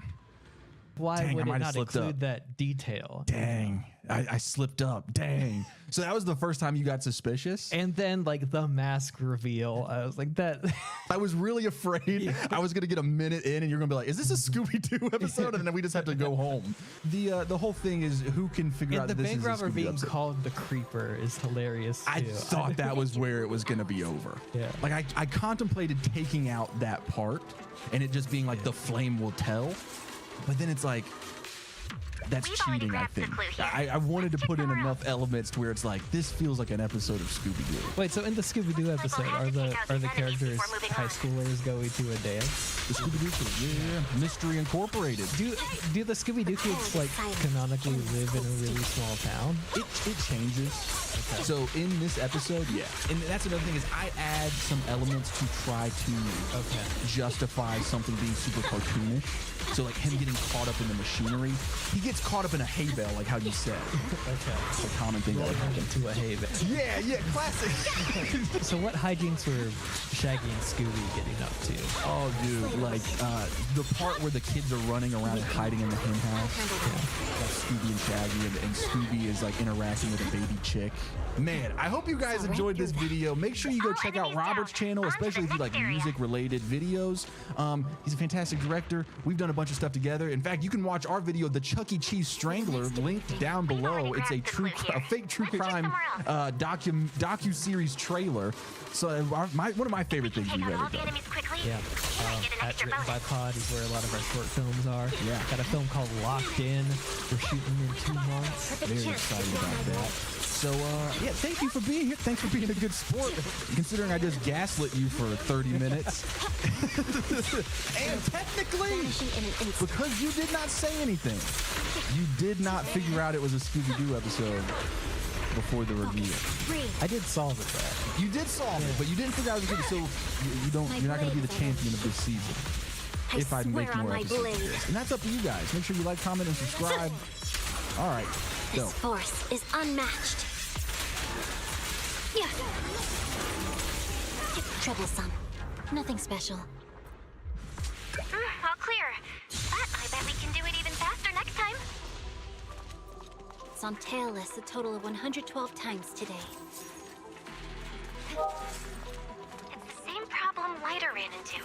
Why would it not include that detail? Dang, I slipped up. Dang. So that was the first time you got suspicious? And then like the mask reveal, I was like that. I was really afraid I was going to get a minute in and you're going to be like, is this a Scooby-Doo episode? And then we just have to go home. The whole thing is who can figure out the this bank is a robber Scooby-Doo being episode. called the Creeper is hilarious too. I thought that was where it was going to be over. Yeah. Like I contemplated taking out that part and it just being like the flame will tell. But then it's like, that's cheating, I think. I wanted to put in enough elements to where it's like, this feels like an episode of Scooby-Doo. Wait, so in the Scooby-Doo episode, are the characters high schoolers going to a dance? The Scooby-Doo kids, yeah. Mystery Incorporated. Do the Scooby-Doo kids like canonically live in a really small town? It changes. Okay. So in this episode, yeah. And that's another thing is I add some elements to try to justify something being super cartoonish. So like him getting caught up in the machinery. He gets caught up in a hay bale, like how you said. Okay. It's a common thing that would happen to a hay bale. Yeah, classic. So what hijinks were Shaggy and Scooby getting up to? Oh, dude, like the part where the kids are running around and hiding in the hen house. That's Scooby and Shaggy, and Scooby is like interacting with a baby chick. Man, I hope you guys enjoyed this video. Make sure you go check out Robert's channel, especially if you like music-related videos. He's a fantastic director. We've done a bunch of stuff together. In fact, you can watch our video, The Chuck E. Cheese Strangler, linked down below. It's a fake true crime docu-series trailer. So one of my favorite things we've ever done. Yeah. At Written by Pod is where a lot of our short films are. Yeah. Got a film called Locked In. We're shooting in 2 months. Very excited about that. So, yeah, thank you for being here. Thanks for being a good sport, considering I just gaslit you for 30 minutes. And technically, because you did not say anything, you did not figure out it was a Scooby-Doo episode before the review. I did solve it, though. You did solve it, but you didn't figure out it was Scooby, so you're not going to be the champion of this season. If I make more episodes of this. And that's up to you guys. Make sure you like, comment, and subscribe. All right, go. This force is unmatched. Yeah. Troublesome. Nothing special. All clear. But I bet we can do it even faster next time. It's on tailless a total of 112 times today. It's the same problem Lighter ran into.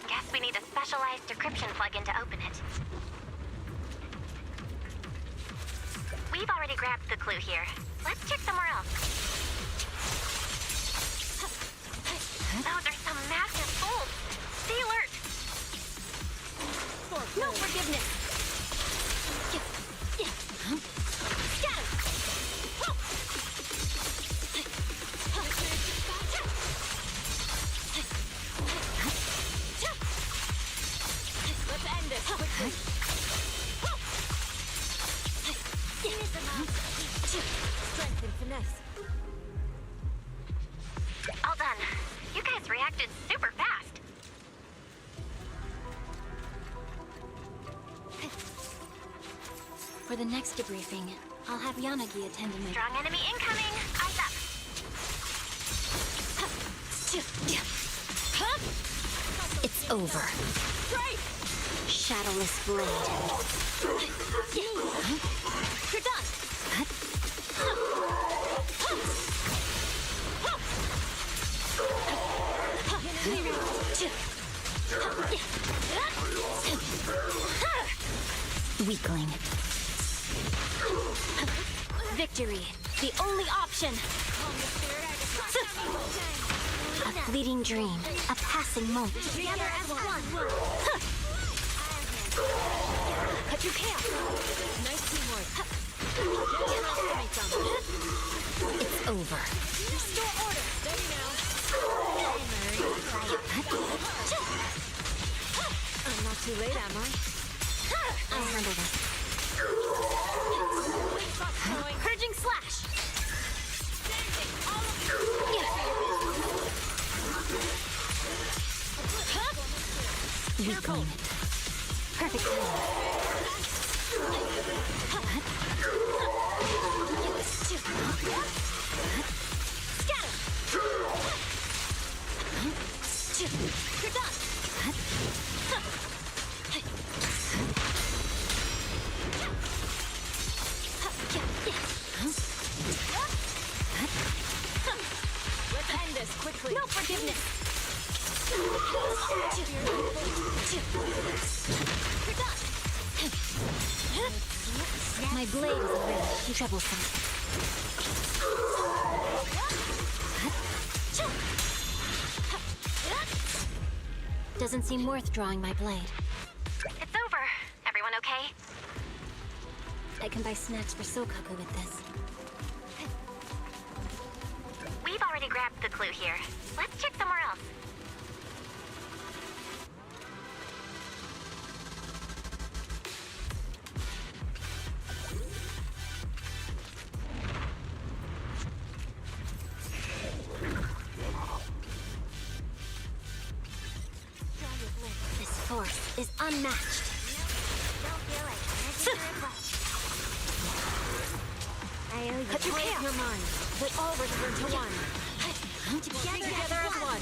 Guess we need a specialized decryption plugin to open it. We've already grabbed the clue here. Let's check somewhere else. Those are some massive bolts. Stay alert. No forgiveness. Scatter. Let's end this quickly. Strength and finesse. All done. You guys reacted super fast. For the next debriefing, I'll have Yanagi attend to me. Strong enemy incoming. Eyes up. It's over. Shadowless blade. You're done. Weakling. Victory, the only option. A fleeting dream, a passing moment. Together as one. Cut your chaos. Nice teamwork. It's over. Restore order. Steady now. I'm not too late, am I? I'll handle this. Purging slash. Weakling. Perfect timing. Scatter. You're done. Let's end this quickly. No forgiveness. You're done. My blade is very troublesome. Doesn't seem worth drawing my blade. It's over. Everyone okay? I can buy snacks for Sokaku with this. We've already grabbed the clue here. Let's check somewhere else. This force is unmatched. I owe you. Cut your mind. They all return to one. Together as one.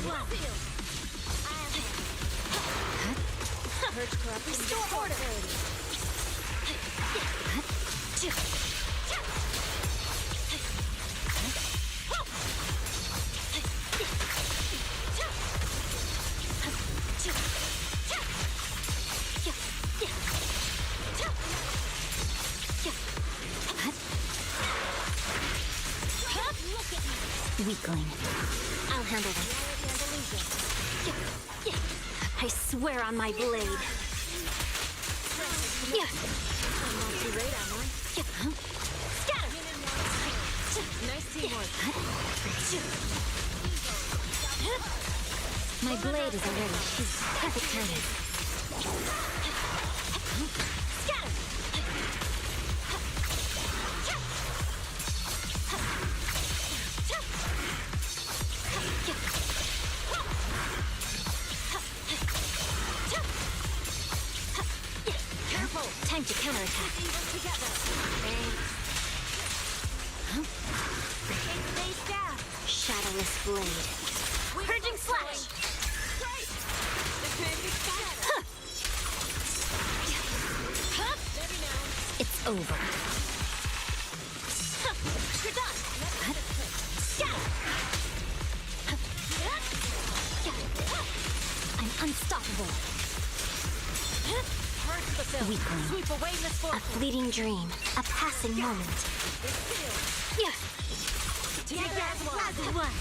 Purge corrupting. Restore order. Weakling. I'll handle this. I swear on my blade. I'm not too late, am I? Scatter! Nice teamwork. My blade is already sheathed. Perfect timing. Scatter! Time to counterattack. Shadowless blade. Purging slash. It's over. You're done. I'm unstoppable. Weakling. Sweep away misfortune. A fleeting dream. A passing moment. Yeah. Take that one.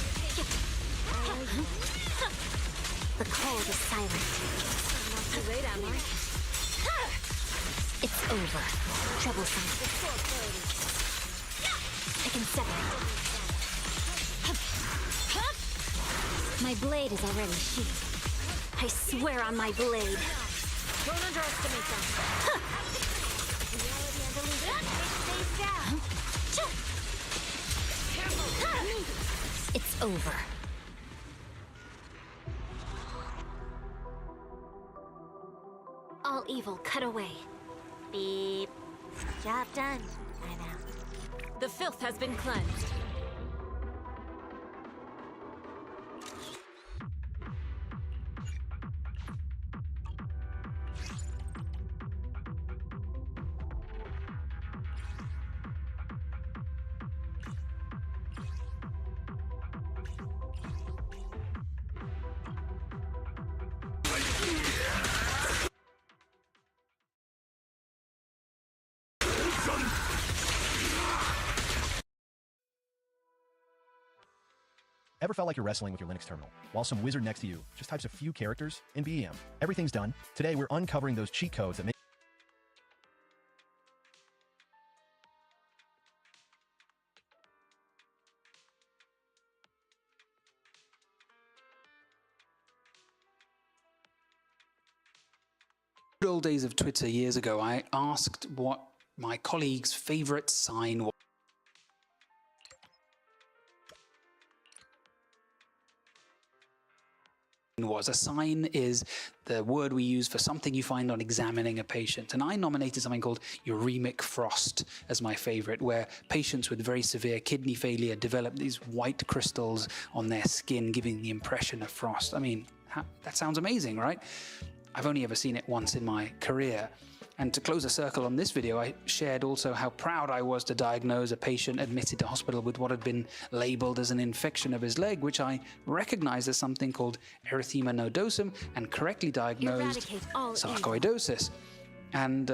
The cold is silent. I'm not too late, am I? It's over. Troublesome. I can separate. My blade is already sheathed. I swear on my blade. Don't underestimate them. Reality and illusion. It stays down. It's over. All evil cut away. Beep. Job done. I'm out. The filth has been cleansed. Ever felt like you're wrestling with your Linux terminal while some wizard next to you just types a few characters in BEM? Everything's done. Today we're uncovering those cheat codes that make Good old days of Twitter years ago, I asked what my colleague's favorite sign was. A sign is the word we use for something you find on examining a patient. And I nominated something called uremic frost as my favorite, where patients with very severe kidney failure develop these white crystals on their skin, giving the impression of frost. I mean, that sounds amazing, right? I've only ever seen it once in my career. And to close a circle on this video, I shared also how proud I was to diagnose a patient admitted to hospital with what had been labeled as an infection of his leg, which I recognized as something called erythema nodosum and correctly diagnosed sarcoidosis. And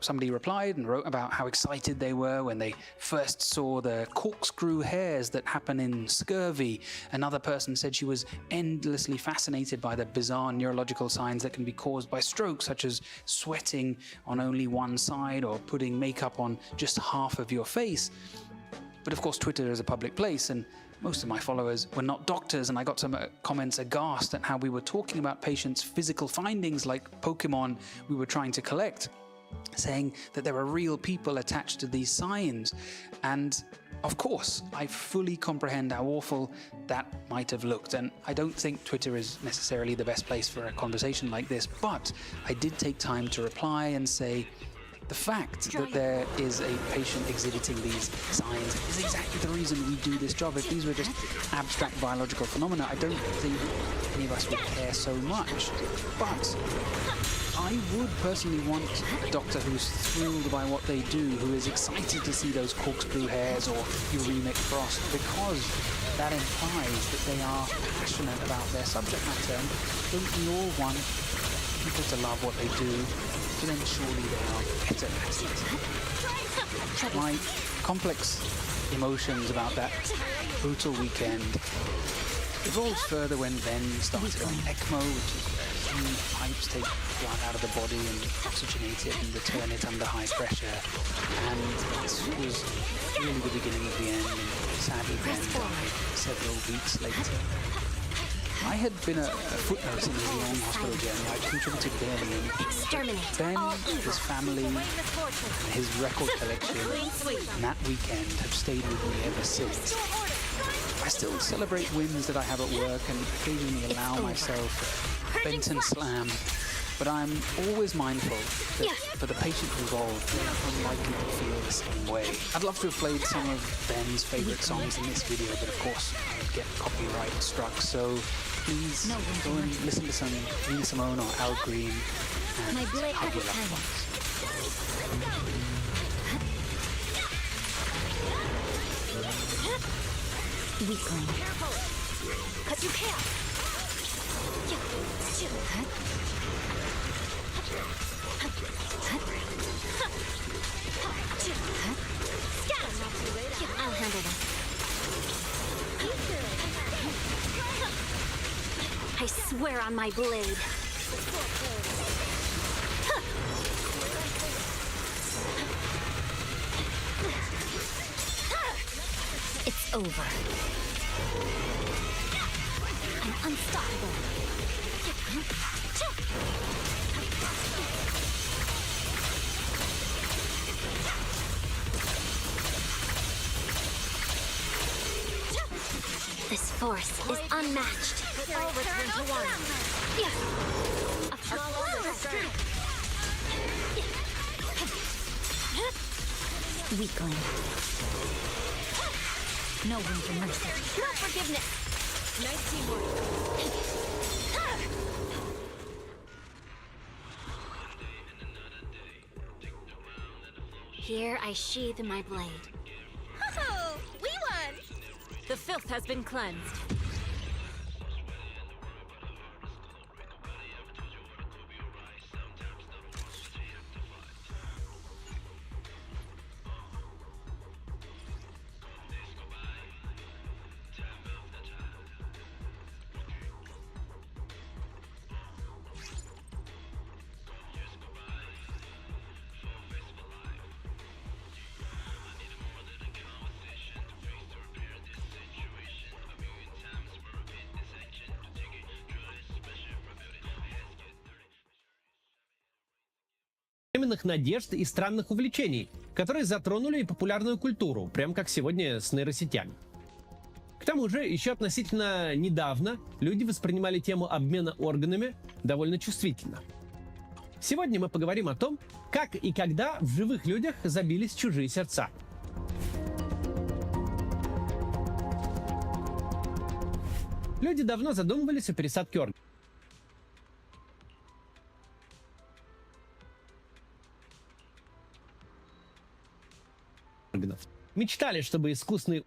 somebody replied and wrote about how excited they were when they first saw the corkscrew hairs that happen in scurvy. Another person said she was endlessly fascinated by the bizarre neurological signs that can be caused by stroke, such as sweating on only one side or putting makeup on just half of your face. But of course, Twitter is a public place, and most of my followers were not doctors, and I got some comments aghast at how we were talking about patients' physical findings like Pokemon we were trying to collect, saying that there are real people attached to these signs. And of course, I fully comprehend how awful that might have looked, and I don't think Twitter is necessarily the best place for a conversation like this, but I did take time to reply and say, The fact that there is a patient exhibiting these signs is exactly the reason we do this job. If these were just abstract biological phenomena, I don't think any of us would care so much. But I would personally want a doctor who's thrilled by what they do, who is excited to see those corkscrew hairs or uremic frost, because that implies that they are passionate about their subject matter. And don't we all want people to love what they do? So then surely they are better at it. My complex emotions about that brutal weekend evolved further when Ben started on ECMO, which is where huge pipes take blood out of the body and oxygenate it and return it under high pressure. And this was really the beginning of the end, and sadly Ben died several weeks later. I had been a footnote in his long hospital journey. I contributed barely anything. Ben, his family, and his record collection, and that weekend have stayed with me ever since. I still celebrate wins that I have at work and occasionally allow myself a Benton slam, but I'm always mindful that for the patient involved, they're unlikely to feel the same way. I'd love to have played some of Ben's favorite songs in this video, but of course I would get copyright struck, so please go and listen to some Nina Simone or Al Green and hug your loved ones. Weakling. Cut you can't. I'll handle this. I swear on my blade. It's over. I'm unstoppable. This force is unmatched. I'll return to one. Yeah. A flower. Weakling. No room for mercy. No forgiveness. Nice teamwork. Here I sheathe my blade. Oh, we won! The filth has been cleansed. надежд и странных увлечений, которые затронули и популярную культуру, прям как сегодня с нейросетями. К тому же, еще относительно недавно люди воспринимали тему обмена органами довольно чувствительно. Сегодня мы поговорим о том, как и когда в живых людях забились чужие сердца. Люди давно задумывались о пересадке органов. Мечтали, чтобы искусственный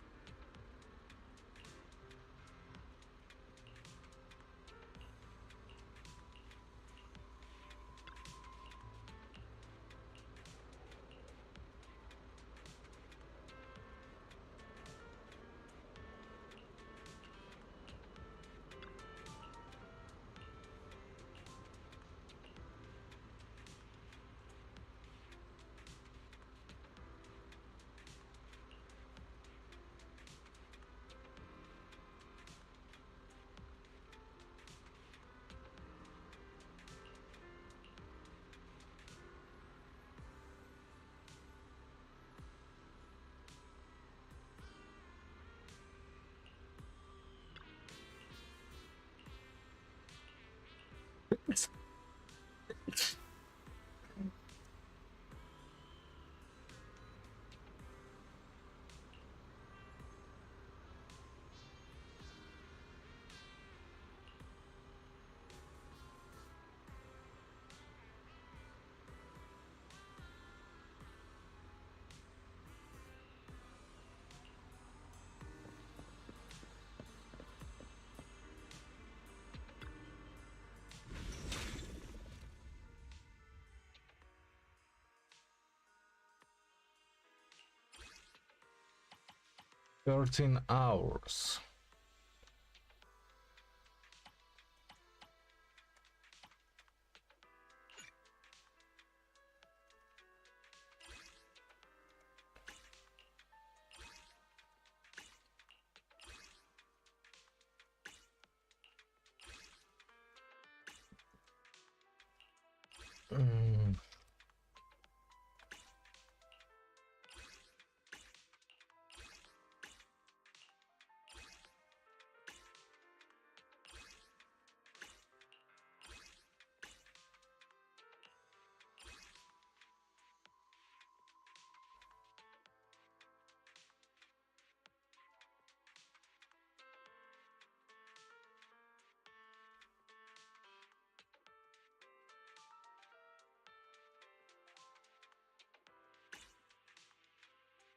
13 hours.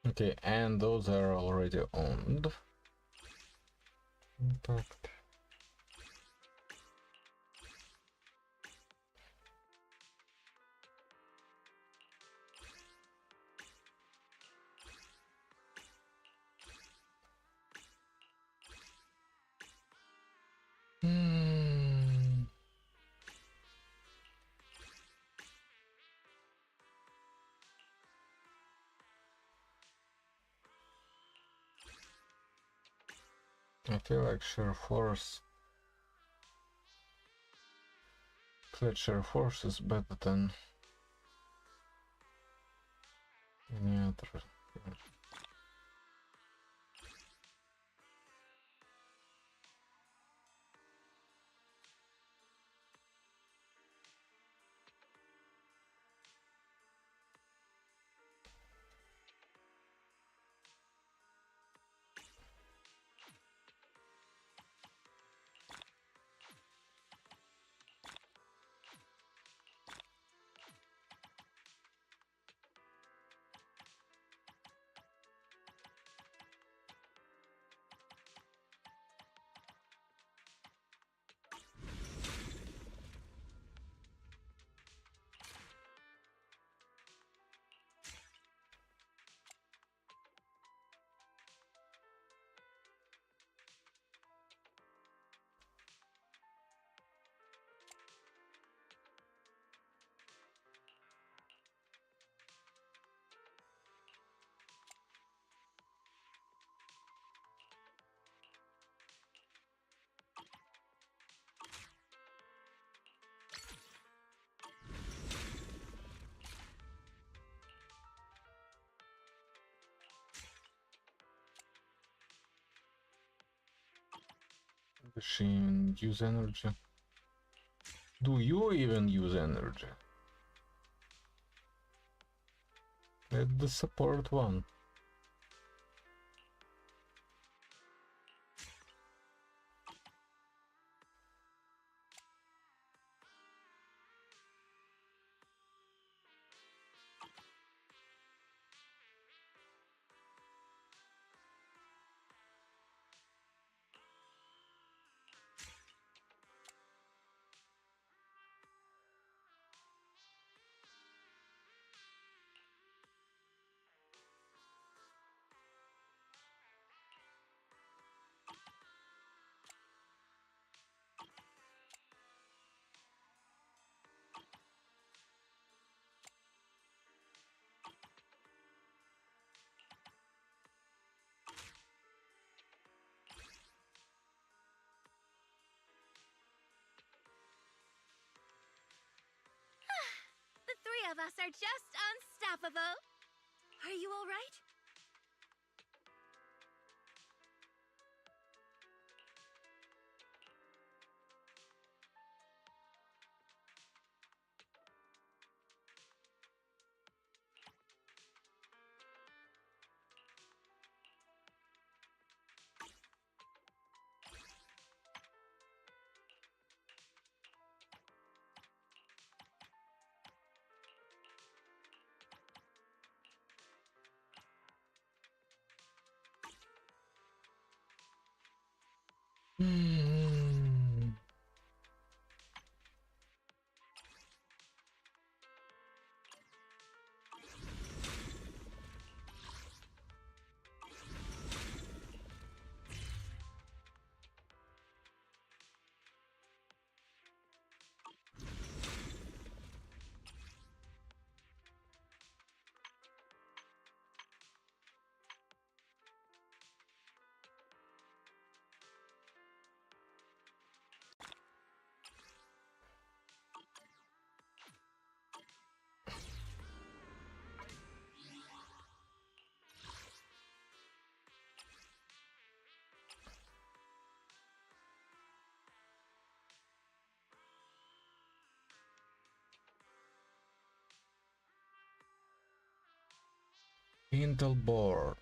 Okay, and those are already owned. Impact. I feel like sheer force. Sheer force is better than any other. Does she even use energy? Do you even use energy? Let the support one. The three of us are just unstoppable. Are you all right? Intel board.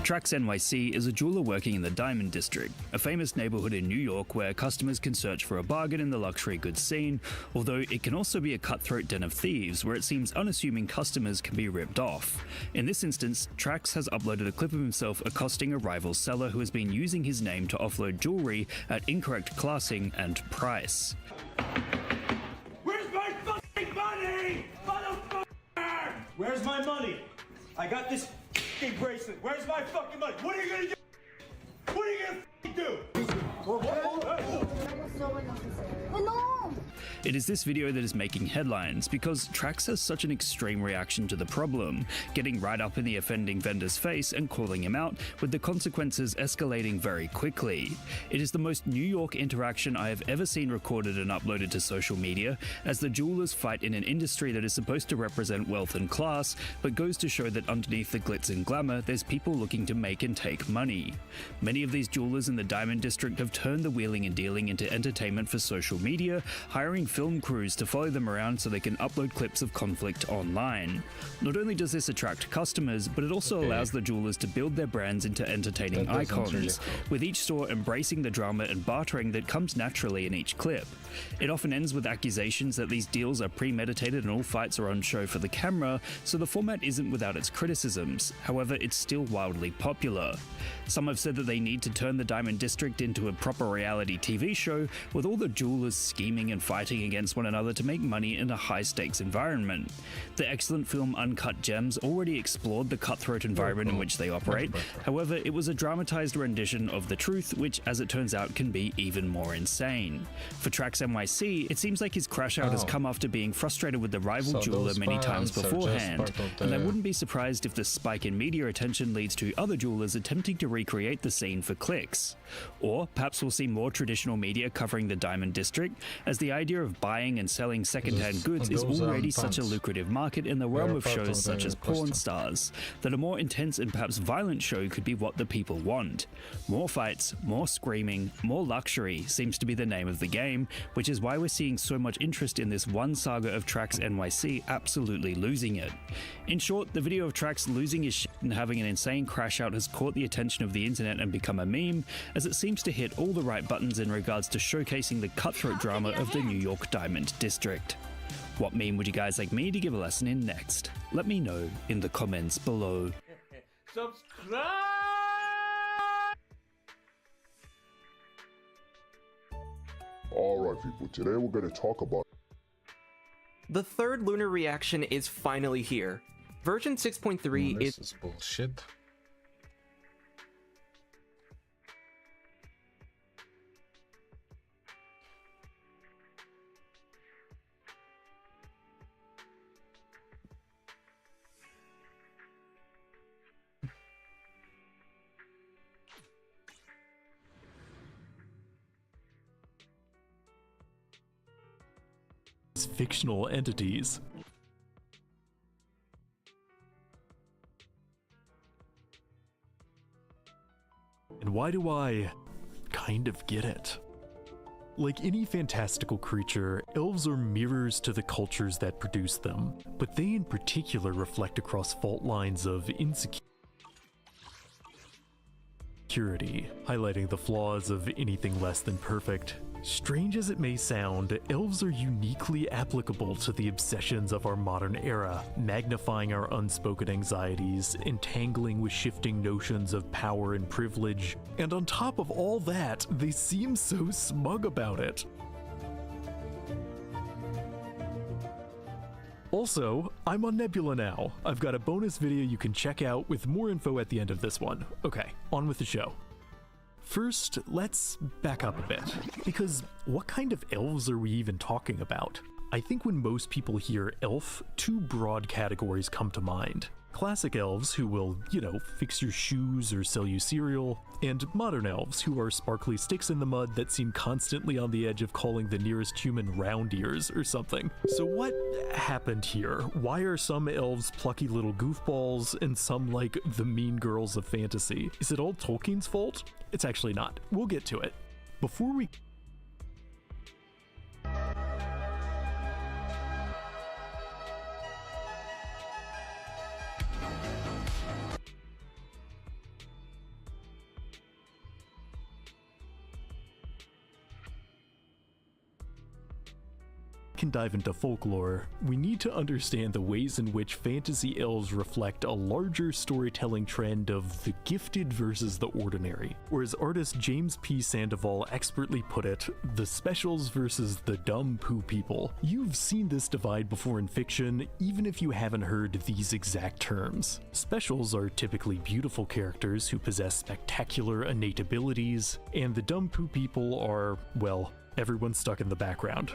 Trax NYC is a jeweler working in the Diamond District, a famous neighborhood in New York where customers can search for a bargain in the luxury goods scene, although it can also be a cutthroat den of thieves where it seems unassuming customers can be ripped off. In this instance, Trax has uploaded a clip of himself accosting a rival seller who has been using his name to offload jewelry at incorrect classing and price. Where's my fucking money, motherfucker? Where's my money? I got this fucking bracelet. Where's my fucking money? What are you gonna do? What are you gonna fucking do? It is this video that is making headlines because Trax has such an extreme reaction to the problem, getting right up in the offending vendor's face and calling him out, with the consequences escalating very quickly. It is the most New York interaction I have ever seen recorded and uploaded to social media, as the jewelers fight in an industry that is supposed to represent wealth and class, but goes to show that underneath the glitz and glamour, there's people looking to make and take money. Many of these jewelers in the Diamond District have turned the wheeling and dealing into entertainment for social media, hiring film crews to follow them around so they can upload clips of conflict online. Not only does this attract customers, but it also allows the jewelers to build their brands into entertaining icons, really cool, with each store embracing the drama and bartering that comes naturally in each clip. It often ends with accusations that these deals are premeditated and all fights are on show for the camera, so the format isn't without its criticisms. However, it's still wildly popular. Some have said that they need to turn the Diamond District into a proper reality TV show, with all the jewelers scheming and fighting competing against one another to make money in a high-stakes environment. The excellent film Uncut Gems already explored the cutthroat environment in which they operate. However, it was a dramatized rendition of the truth, which, as it turns out, can be even more insane. For Trax NYC, it seems like his crash out has come after being frustrated with the rival jeweler many times beforehand, and I wouldn't be surprised if the spike in media attention leads to other jewelers attempting to recreate the scene for clicks. Or perhaps we'll see more traditional media covering the Diamond District, as the idea of buying and selling second-hand goods is already such a lucrative market in the realm of shows such as Pawn Stars, that a more intense and perhaps violent show could be what the people want. More fights, more screaming, more luxury seems to be the name of the game, which is why we're seeing so much interest in this one saga of Trax NYC absolutely losing it. In short, the video of Trax losing his shit and having an insane crash out has caught the attention of the internet and become a meme, as it seems to hit all the right buttons in regards to showcasing the cutthroat drama of the New York Diamond District. What meme would you guys like me to give a lesson in next? Let me know in the comments below. Subscribe! Alright people, today we're going to talk about the third lunar reaction is finally here. Version 6.3 this is bullshit. Fictional entities. And why do I kind of get it? Like any fantastical creature, elves are mirrors to the cultures that produce them, but they in particular reflect across fault lines of insecurity, highlighting the flaws of anything less than perfect. Strange as it may sound, elves are uniquely applicable to the obsessions of our modern era, magnifying our unspoken anxieties, entangling with shifting notions of power and privilege, and on top of all that, they seem so smug about it. Also, I'm on Nebula now. I've got a bonus video you can check out with more info at the end of this one. Okay, on with the show. First, let's back up a bit, because what kind of elves are we even talking about? I think when most people hear elf, two broad categories come to mind. Classic elves who will, fix your shoes or sell you cereal, and modern elves who are sparkly sticks in the mud that seem constantly on the edge of calling the nearest human round ears or something. So what happened here? Why are some elves plucky little goofballs and some like the mean girls of fantasy? Is it all Tolkien's fault? It's actually not. We'll get to it. Before we can dive into folklore, we need to understand the ways in which fantasy elves reflect a larger storytelling trend of the gifted versus the ordinary. Or as artist James P. Sandoval expertly put it, the specials versus the dumb poo people. You've seen this divide before in fiction, even if you haven't heard these exact terms. Specials are typically beautiful characters who possess spectacular innate abilities, and the dumb poo people are, well, everyone stuck in the background.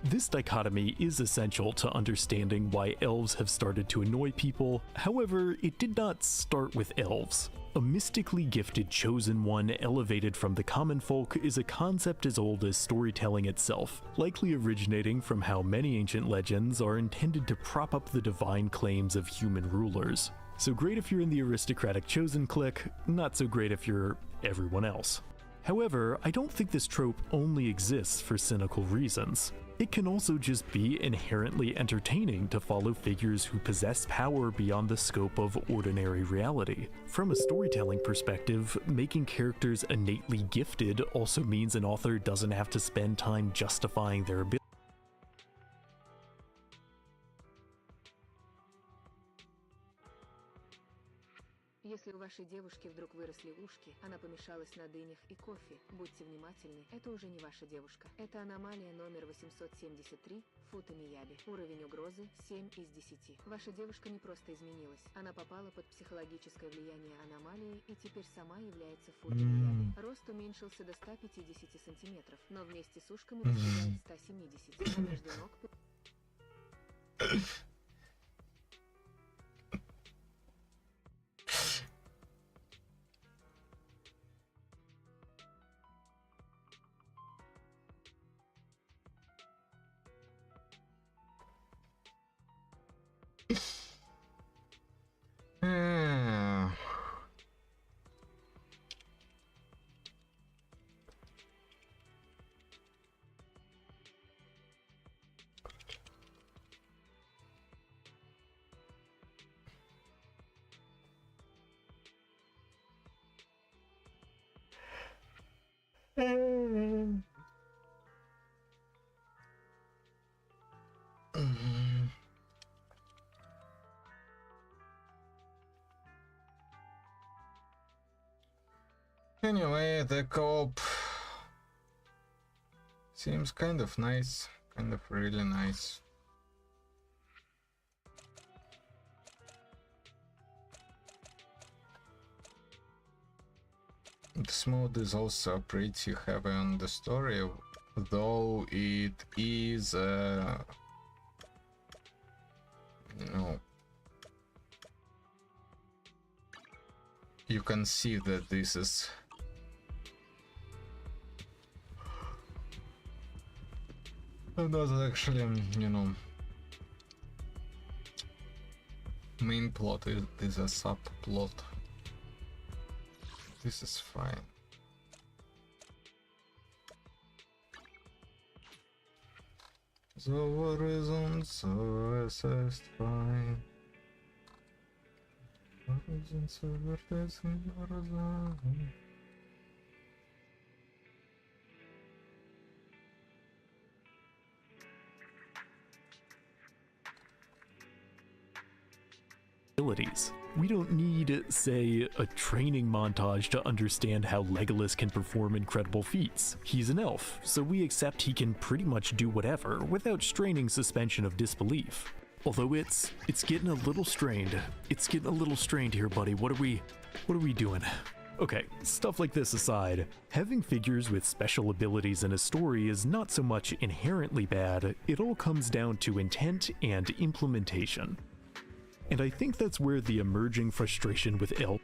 This dichotomy is essential to understanding why elves have started to annoy people. However, it did not start with elves. A mystically gifted chosen one elevated from the common folk is a concept as old as storytelling itself, likely originating from how many ancient legends are intended to prop up the divine claims of human rulers. So great if you're in the aristocratic chosen clique, not so great if you're everyone else. However, I don't think this trope only exists for cynical reasons. It can also just be inherently entertaining to follow figures who possess power beyond the scope of ordinary reality. From a storytelling perspective, making characters innately gifted also means an author doesn't have to spend time justifying their ability. Если у вашей девушки вдруг выросли ушки, она помешалась на дынях и кофе, будьте внимательны, это уже не ваша девушка. Это аномалия номер 873, Фута Мияби. Уровень угрозы 7 из 10. Ваша девушка не просто изменилась, она попала под психологическое влияние аномалии и теперь сама является Фута Мияби. Рост уменьшился до 150 сантиметров, но вместе с ушками достигает 170, а между ног... Anyway, the co-op seems kind of nice, kind of really nice. This mode is also pretty heavy on the story, though it is, you know, you can see that this is not actually, you know, main plot, it is a subplot. This is fine. The horizon so assessed fine. Horizon so vertically horizon. abilities. We don't need, say, a training montage to understand how Legolas can perform incredible feats. He's an elf, so we accept he can pretty much do whatever without straining suspension of disbelief. Although it's getting a little strained. It's getting a little strained here, buddy. What are we doing? Okay, stuff like this aside, having figures with special abilities in a story is not so much inherently bad, it all comes down to intent and implementation. And I think that's where the emerging frustration with elf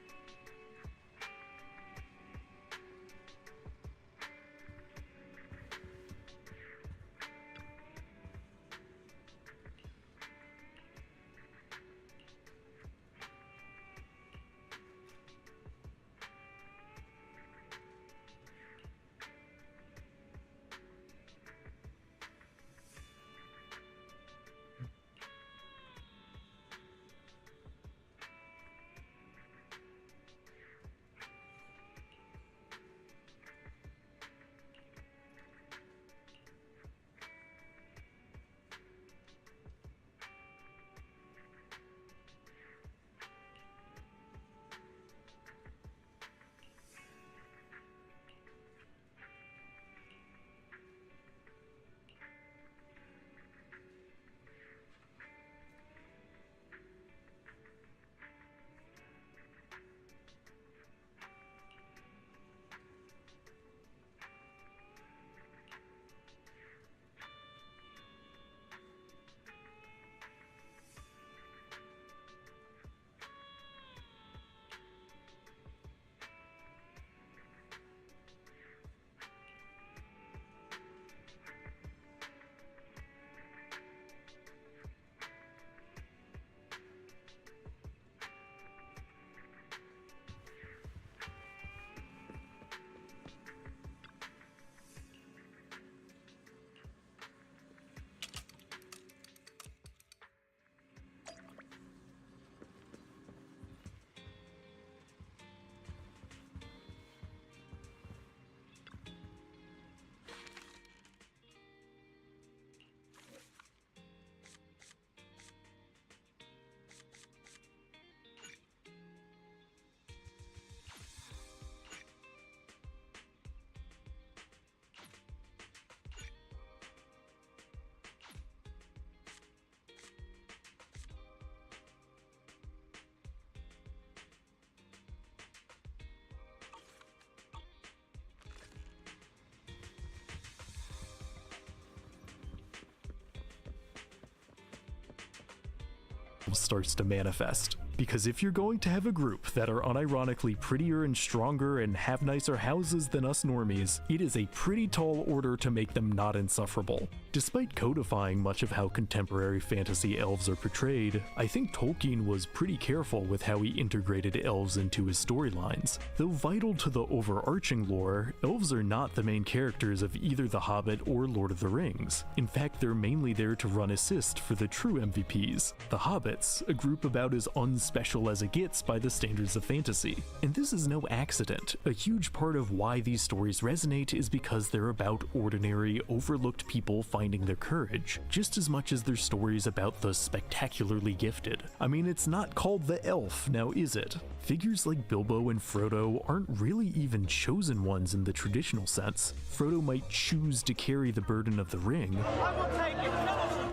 starts to manifest. Because if you're going to have a group that are unironically prettier and stronger and have nicer houses than us normies, it is a pretty tall order to make them not insufferable. Despite codifying much of how contemporary fantasy elves are portrayed, I think Tolkien was pretty careful with how he integrated elves into his storylines. Though vital to the overarching lore, elves are not the main characters of either The Hobbit or Lord of the Rings. In fact, they're mainly there to run assist for the true MVPs, the Hobbits, a group about as unspecial as it gets by the standards of fantasy. And this is no accident. A huge part of why these stories resonate is because they're about ordinary, overlooked people finding their courage, just as much as they're stories about the spectacularly gifted. I mean, it's not called the elf, now is it? Figures like Bilbo and Frodo aren't really even chosen ones in the traditional sense. Frodo might choose to carry the burden of the ring,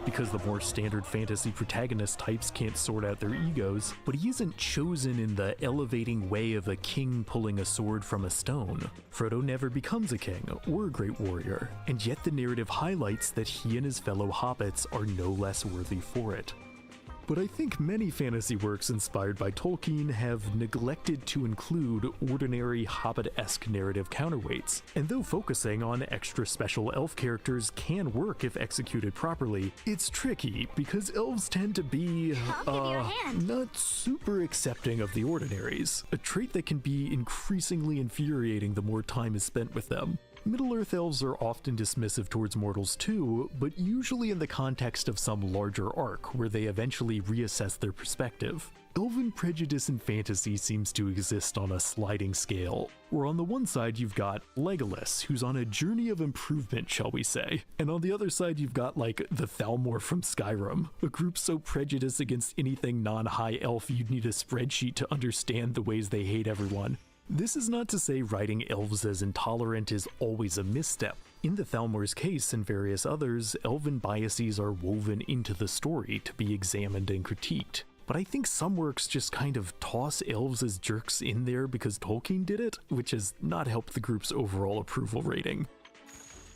because the more standard fantasy protagonist types can't sort out their egos, but he isn't chosen in the elevating way of a king pulling a sword from a stone. Frodo never becomes a king or a great warrior, and yet the narrative highlights that he and his fellow hobbits are no less worthy for it. But I think many fantasy works inspired by Tolkien have neglected to include ordinary Hobbit-esque narrative counterweights, and though focusing on extra special elf characters can work if executed properly, it's tricky because elves tend to be, not super accepting of the ordinaries, a trait that can be increasingly infuriating the more time is spent with them. Middle-earth elves are often dismissive towards mortals too, but usually in the context of some larger arc where they eventually reassess their perspective. Elven prejudice in fantasy seems to exist on a sliding scale, where on the one side you've got Legolas, who's on a journey of improvement, shall we say, and on the other side you've got like the Thalmor from Skyrim, a group so prejudiced against anything non-high elf you'd need a spreadsheet to understand the ways they hate everyone. This is not to say writing elves as intolerant is always a misstep. In the Thalmor's case and various others, elven biases are woven into the story to be examined and critiqued. But I think some works just kind of toss elves as jerks in there because Tolkien did it, which has not helped the group's overall approval rating.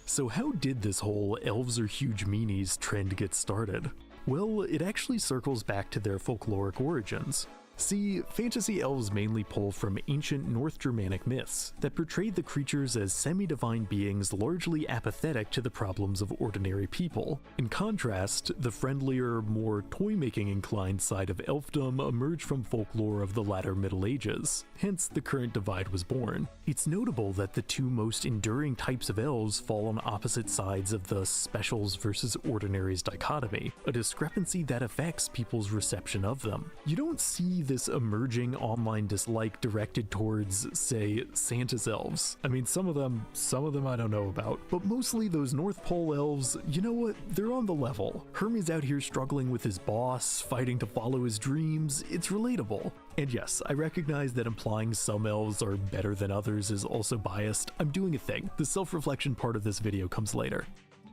So how did this whole elves are huge meanies trend get started? Well, it actually circles back to their folkloric origins. See, fantasy elves mainly pull from ancient North Germanic myths that portrayed the creatures as semi-divine beings largely apathetic to the problems of ordinary people. In contrast, the friendlier, more toy-making inclined side of elfdom emerged from folklore of the latter Middle Ages, hence the current divide was born. It's notable that the two most enduring types of elves fall on opposite sides of the specials versus ordinaries dichotomy, a discrepancy that affects people's reception of them. You don't see this emerging online dislike directed towards, say, Santa's elves. I mean, some of them I don't know about, but mostly those North Pole elves, you know what, they're on the level. Hermie's out here struggling with his boss, fighting to follow his dreams, it's relatable. And yes, I recognize that implying some elves are better than others is also biased. I'm doing a thing. The self-reflection part of this video comes later.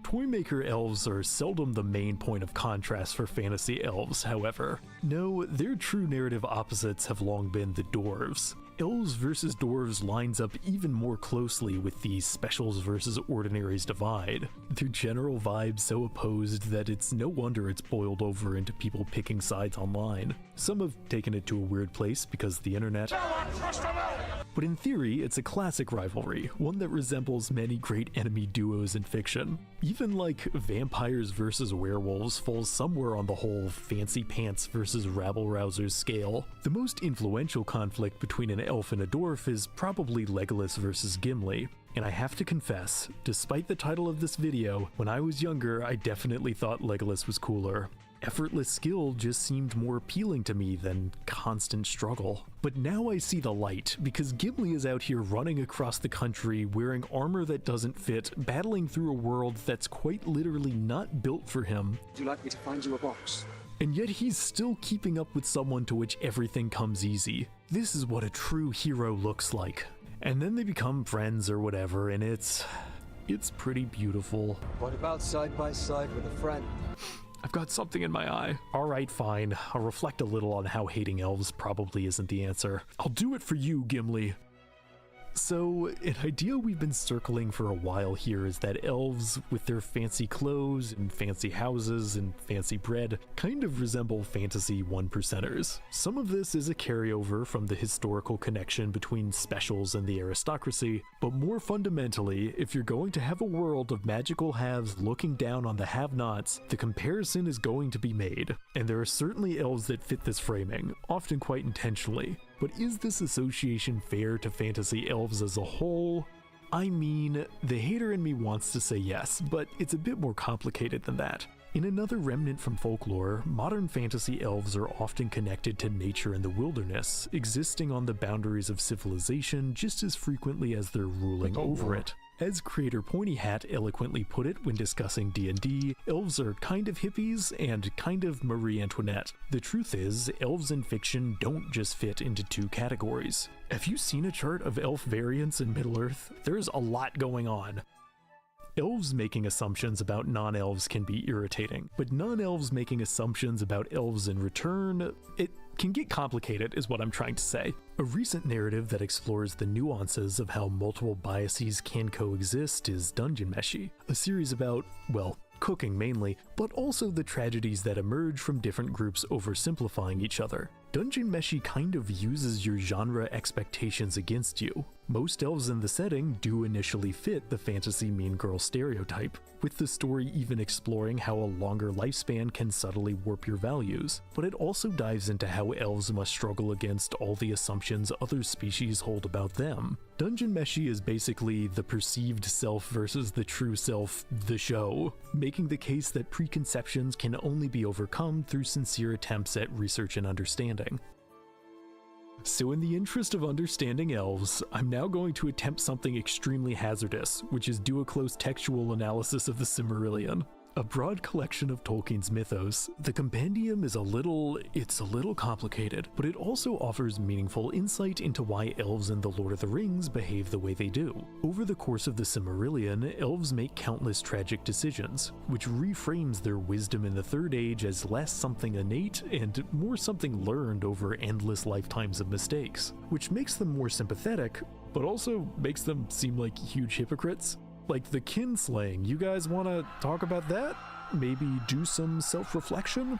Toymaker elves are seldom the main point of contrast for fantasy elves, however. No, their true narrative opposites have long been the dwarves. Elves versus dwarves lines up even more closely with the specials versus ordinaries divide. Their general vibe so opposed that it's no wonder it's boiled over into people picking sides online. Some have taken it to a weird place because the internet. But in theory, it's a classic rivalry, one that resembles many great enemy duos in fiction. Even like vampires versus werewolves falls somewhere on the whole fancy pants versus rabble-rousers scale. The most influential conflict between an elf and a dwarf is probably Legolas versus Gimli. And I have to confess, despite the title of this video, when I was younger I definitely thought Legolas was cooler. Effortless skill just seemed more appealing to me than constant struggle. But now I see the light, because Gimli is out here running across the country wearing armor that doesn't fit, battling through a world that's quite literally not built for him. Would you like me to find you a box? And yet he's still keeping up with someone to which everything comes easy. This is what a true hero looks like. And then they become friends or whatever, and it's pretty beautiful. What about side by side with a friend? I've got something in my eye. Alright, fine. I'll reflect a little on how hating elves probably isn't the answer. I'll do it for you, Gimli. So, an idea we've been circling for a while here is that elves, with their fancy clothes and fancy houses and fancy bread, kind of resemble fantasy 1%ers. Some of this is a carryover from the historical connection between specials and the aristocracy, but more fundamentally, if you're going to have a world of magical haves looking down on the have-nots, the comparison is going to be made. And there are certainly elves that fit this framing, often quite intentionally. But is this association fair to fantasy elves as a whole? I mean, the hater in me wants to say yes, but it's a bit more complicated than that. In another remnant from folklore, modern fantasy elves are often connected to nature and the wilderness, existing on the boundaries of civilization just as frequently as they're ruling over it. As creator Pointy Hat eloquently put it when discussing D&D, elves are kind of hippies and kind of Marie Antoinette. The truth is, elves in fiction don't just fit into two categories. Have you seen a chart of elf variants in Middle-earth? There's a lot going on. Elves making assumptions about non-elves can be irritating, but non-elves making assumptions about elves in return, it can get complicated is what I'm trying to say. A recent narrative that explores the nuances of how multiple biases can coexist is Dungeon Meshi, a series about, well, cooking mainly, but also the tragedies that emerge from different groups oversimplifying each other. Dungeon Meshi kind of uses your genre expectations against you. Most elves in the setting do initially fit the fantasy mean girl stereotype, with the story even exploring how a longer lifespan can subtly warp your values, but it also dives into how elves must struggle against all the assumptions other species hold about them. Dungeon Meshi is basically the perceived self versus the true self, the show, making the case that preconceptions can only be overcome through sincere attempts at research and understanding. So in the interest of understanding elves, I'm now going to attempt something extremely hazardous, which is do a close textual analysis of the Silmarillion. A broad collection of Tolkien's mythos, the compendium is a little complicated, but it also offers meaningful insight into why elves in The Lord of the Rings behave the way they do. Over the course of the Silmarillion, elves make countless tragic decisions, which reframes their wisdom in the Third Age as less something innate and more something learned over endless lifetimes of mistakes, which makes them more sympathetic, but also makes them seem like huge hypocrites. Like the kinslaying, you guys want to talk about that? Maybe do some self-reflection?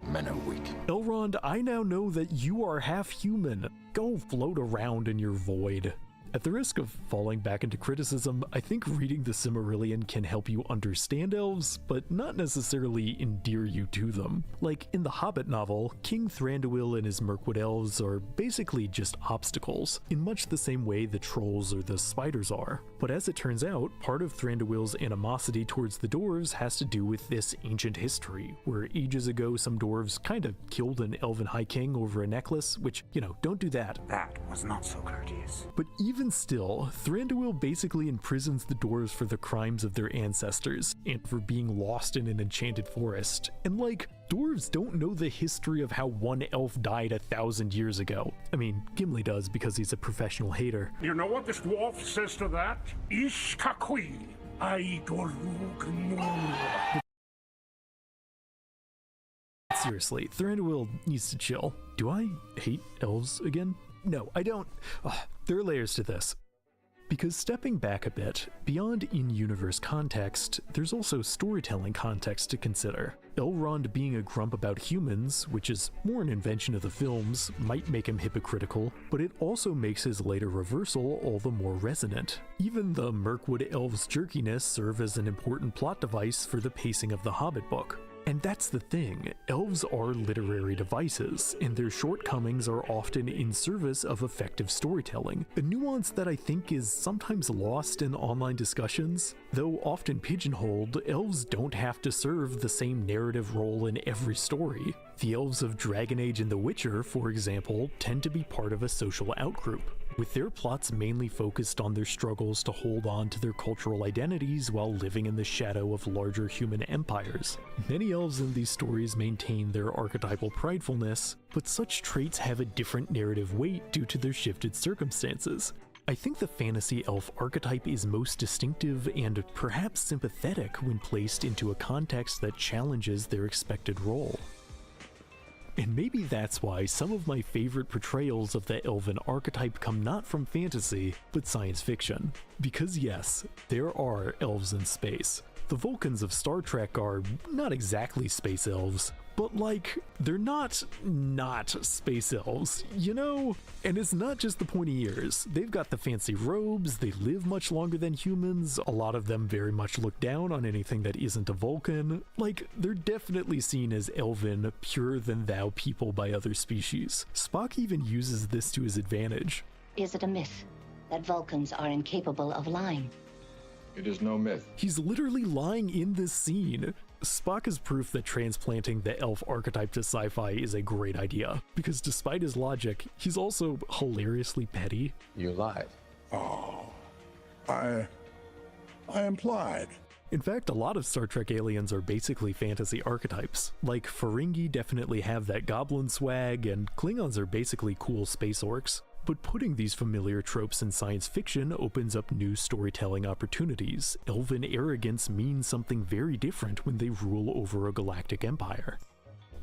Men are weak. Elrond, I now know that you are half human. Go float around in your void. At the risk of falling back into criticism, I think reading the Silmarillion can help you understand elves, but not necessarily endear you to them. Like in the Hobbit novel, King Thranduil and his Mirkwood elves are basically just obstacles, in much the same way the trolls or the spiders are. But as it turns out, part of Thranduil's animosity towards the dwarves has to do with this ancient history, where ages ago some dwarves kind of killed an elven high king over a necklace, which, don't do that. That was not so courteous. But even still, Thranduil basically imprisons the dwarves for the crimes of their ancestors, and for being lost in an enchanted forest. And dwarves don't know the history of how one elf died 1,000 years ago. I mean, Gimli does because he's a professional hater. You know what this dwarf says to that? Ish kakui, ai gorug. Seriously, Thranduil needs to chill. Do I hate elves again? No, I don't. There are layers to this. Because stepping back a bit, beyond in-universe context, there's also storytelling context to consider. Elrond being a grump about humans, which is more an invention of the films, might make him hypocritical, but it also makes his later reversal all the more resonant. Even the Mirkwood elves' jerkiness serve as an important plot device for the pacing of the Hobbit book. And that's the thing, elves are literary devices, and their shortcomings are often in service of effective storytelling, a nuance that I think is sometimes lost in online discussions. Though often pigeonholed, elves don't have to serve the same narrative role in every story. The elves of Dragon Age and The Witcher, for example, tend to be part of a social outgroup, with their plots mainly focused on their struggles to hold on to their cultural identities while living in the shadow of larger human empires. Many elves in these stories maintain their archetypal pridefulness, but such traits have a different narrative weight due to their shifted circumstances. I think the fantasy elf archetype is most distinctive and perhaps sympathetic when placed into a context that challenges their expected role. And maybe that's why some of my favorite portrayals of the elven archetype come not from fantasy, but science fiction. Because yes, there are elves in space. The Vulcans of Star Trek are not exactly space elves, but like, they're not space elves, you know? And it's not just the pointy ears. They've got the fancy robes, they live much longer than humans, a lot of them very much look down on anything that isn't a Vulcan. Like, they're definitely seen as elven, purer-than-thou people by other species. Spock even uses this to his advantage. Is it a myth that Vulcans are incapable of lying? It is no myth. He's literally lying in this scene. Spock is proof that transplanting the elf archetype to sci-fi is a great idea, because despite his logic, he's also hilariously petty. You lied. Oh, I implied. In fact, a lot of Star Trek aliens are basically fantasy archetypes. Like, Ferengi definitely have that goblin swag, and Klingons are basically cool space orcs. But putting these familiar tropes in science fiction opens up new storytelling opportunities. Elven arrogance means something very different when they rule over a galactic empire.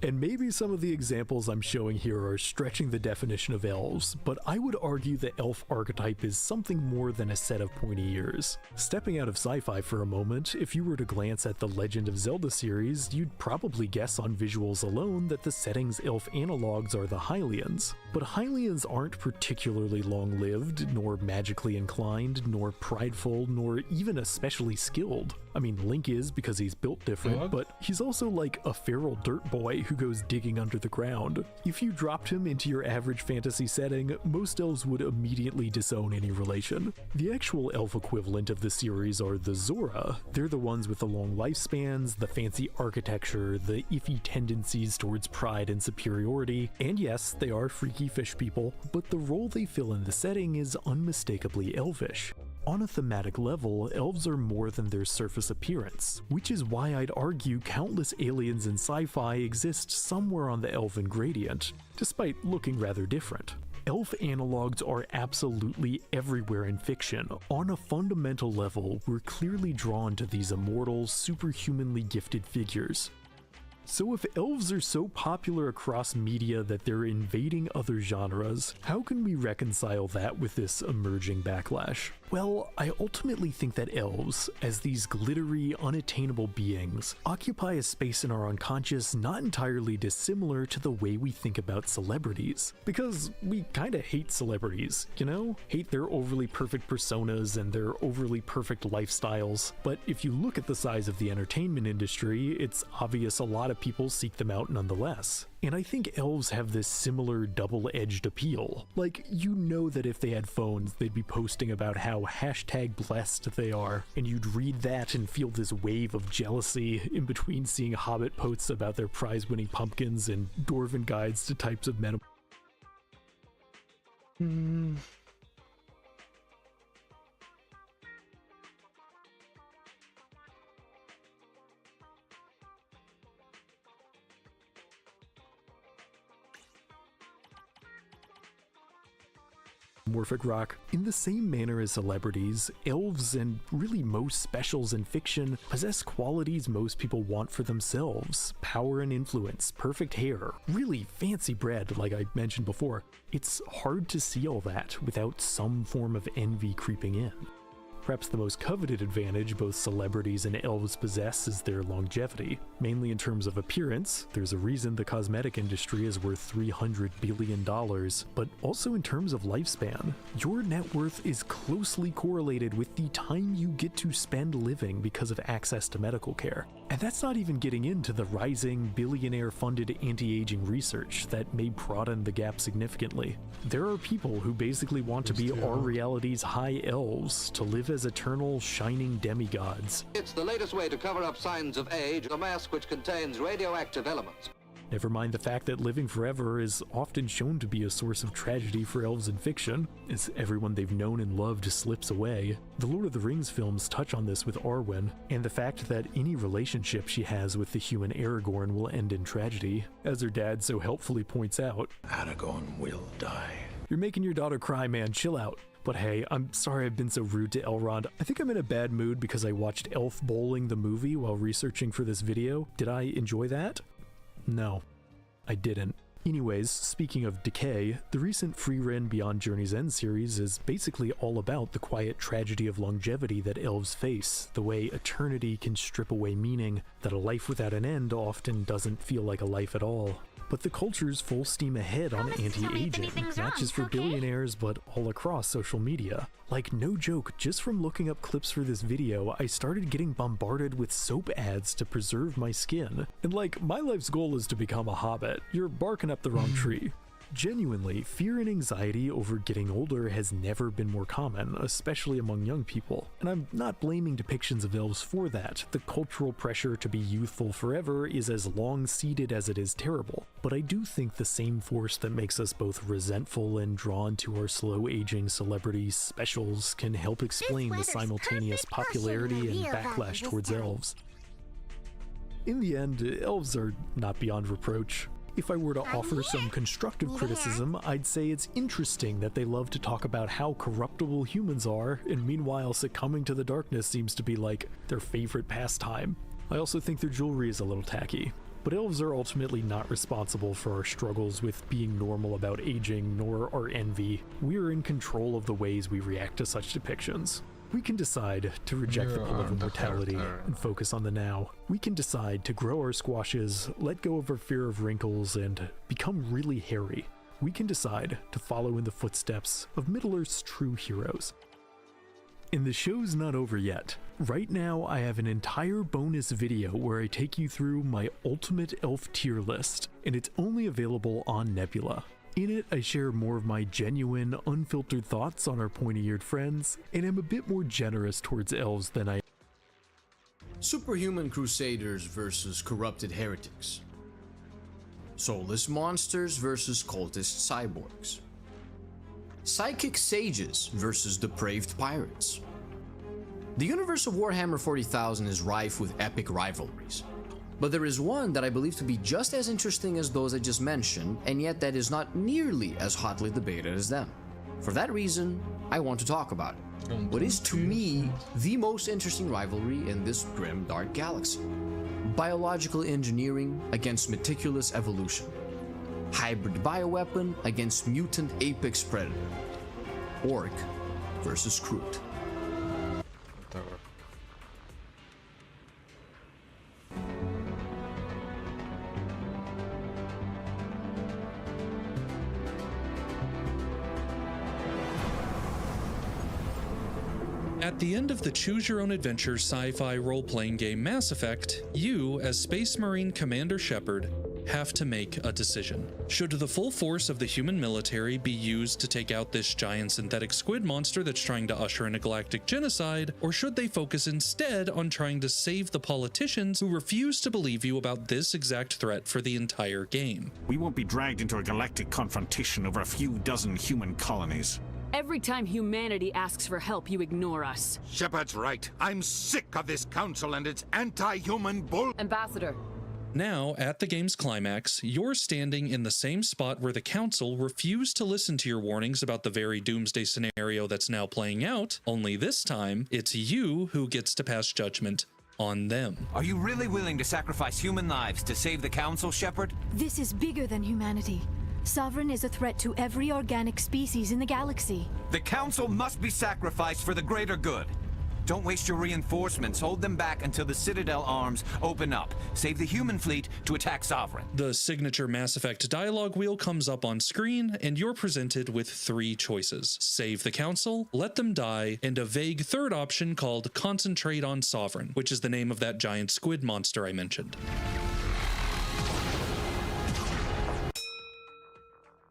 And maybe some of the examples I'm showing here are stretching the definition of elves, but I would argue the elf archetype is something more than a set of pointy ears. Stepping out of sci-fi for a moment, if you were to glance at the Legend of Zelda series, you'd probably guess on visuals alone that the setting's elf analogs are the Hylians. But Hylians aren't particularly long-lived, nor magically inclined, nor prideful, nor even especially skilled. I mean, Link is because he's built different, but he's also like a feral dirt boy who goes digging under the ground. If you dropped him into your average fantasy setting, most elves would immediately disown any relation. The actual elf equivalent of the series are the Zora. They're the ones with the long lifespans, the fancy architecture, the iffy tendencies towards pride and superiority, and yes, they are freaky fish people, but the role they fill in the setting is unmistakably elvish. On a thematic level, elves are more than their surface appearance, which is why I'd argue countless aliens in sci-fi exist somewhere on the elven gradient, despite looking rather different. Elf analogs are absolutely everywhere in fiction. On a fundamental level, we're clearly drawn to these immortal, superhumanly gifted figures. So if elves are so popular across media that they're invading other genres, how can we reconcile that with this emerging backlash? Well, I ultimately think that elves, as these glittery, unattainable beings, occupy a space in our unconscious not entirely dissimilar to the way we think about celebrities. Because we kinda hate celebrities, you know? Hate their overly perfect personas and their overly perfect lifestyles. But if you look at the size of the entertainment industry, it's obvious a lot of people seek them out nonetheless. And I think elves have this similar double-edged appeal. Like, you know that if they had phones, they'd be posting about how #blessed they are, and you'd read that and feel this wave of jealousy in between seeing Hobbit posts about their prize-winning pumpkins and Dwarven guides to types of men. Morphic rock. In the same manner as celebrities, elves and really most specials in fiction possess qualities most people want for themselves. Power and influence, perfect hair, really fancy bread like I mentioned before. It's hard to see all that without some form of envy creeping in. Perhaps the most coveted advantage both celebrities and elves possess is their longevity. Mainly in terms of appearance, there's a reason the cosmetic industry is worth $300 billion, but also in terms of lifespan. Your net worth is closely correlated with the time you get to spend living because of access to medical care. And that's not even getting into the rising, billionaire-funded anti-aging research that may broaden the gap significantly. There are people who basically want to be our reality's high elves, to live as eternal, shining demigods. It's the latest way to cover up signs of age, a mask which contains radioactive elements. Never mind the fact that living forever is often shown to be a source of tragedy for elves in fiction, as everyone they've known and loved slips away. The Lord of the Rings films touch on this with Arwen, and the fact that any relationship she has with the human Aragorn will end in tragedy. As her dad so helpfully points out, Aragorn will die. You're making your daughter cry, man, chill out. But hey, I'm sorry I've been so rude to Elrond. I think I'm in a bad mood because I watched Elf Bowling the movie while researching for this video. Did I enjoy that? No, I didn't. Anyways, speaking of decay, the recent Frieren Beyond Journey's End series is basically all about the quiet tragedy of longevity that elves face, the way eternity can strip away meaning, that a life without an end often doesn't feel like a life at all. But the culture's full steam ahead on anti-aging, not just for billionaires, but all across social media. Like, no joke, just from looking up clips for this video, I started getting bombarded with soap ads to preserve my skin. And like, my life's goal is to become a hobbit. You're barking up the wrong tree. Genuinely, fear and anxiety over getting older has never been more common, especially among young people. And I'm not blaming depictions of elves for that. The cultural pressure to be youthful forever is as long-seated as it is terrible. But I do think the same force that makes us both resentful and drawn to our slow-aging celebrity specials can help explain the simultaneous popularity and backlash towards elves. In the end, elves are not beyond reproach. If I were to offer some constructive criticism, I'd say it's interesting that they love to talk about how corruptible humans are, and meanwhile succumbing to the darkness seems to be like their favorite pastime. I also think their jewelry is a little tacky. But elves are ultimately not responsible for our struggles with being normal about aging, nor our envy. We are in control of the ways we react to such depictions. We can decide to reject the pull of immortality and focus on the now. We can decide to grow our squashes, let go of our fear of wrinkles, and become really hairy. We can decide to follow in the footsteps of Middle-earth's true heroes. And the show's not over yet. Right now, I have an entire bonus video where I take you through my ultimate elf tier list, and it's only available on Nebula. In it, I share more of my genuine, unfiltered thoughts on our pointy-eared friends, and am a bit more generous towards elves than I. Superhuman crusaders versus corrupted heretics. Soulless monsters versus cultist cyborgs. Psychic sages versus depraved pirates. The universe of Warhammer 40,000 is rife with epic rivalries. But there is one that I believe to be just as interesting as those I just mentioned, and yet that is not nearly as hotly debated as them. For that reason, I want to talk about it. What is to me the most interesting rivalry in this grim dark galaxy? Biological engineering against meticulous evolution. Hybrid bioweapon against mutant apex predator. Orc versus Kroot. At the end of the choose-your-own-adventure sci-fi role-playing game Mass Effect, you, as Space Marine Commander Shepard, have to make a decision. Should the full force of the human military be used to take out this giant synthetic squid monster that's trying to usher in a galactic genocide, or should they focus instead on trying to save the politicians who refuse to believe you about this exact threat for the entire game? We won't be dragged into a galactic confrontation over a few dozen human colonies. Every time humanity asks for help, you ignore us. Shepard's right. I'm sick of this council and its anti-human bull. Ambassador. Now, at the game's climax, you're standing in the same spot where the Council refused to listen to your warnings about the very doomsday scenario that's now playing out, only this time, it's you who gets to pass judgment on them. Are you really willing to sacrifice human lives to save the Council, Shepard? This is bigger than humanity. Sovereign is a threat to every organic species in the galaxy. The Council must be sacrificed for the greater good. Don't waste your reinforcements. Hold them back until the Citadel arms open up. Save the human fleet to attack Sovereign. The signature Mass Effect dialogue wheel comes up on screen, and you're presented with 3 choices. Save the Council, let them die, and a vague third option called Concentrate on Sovereign, which is the name of that giant squid monster I mentioned.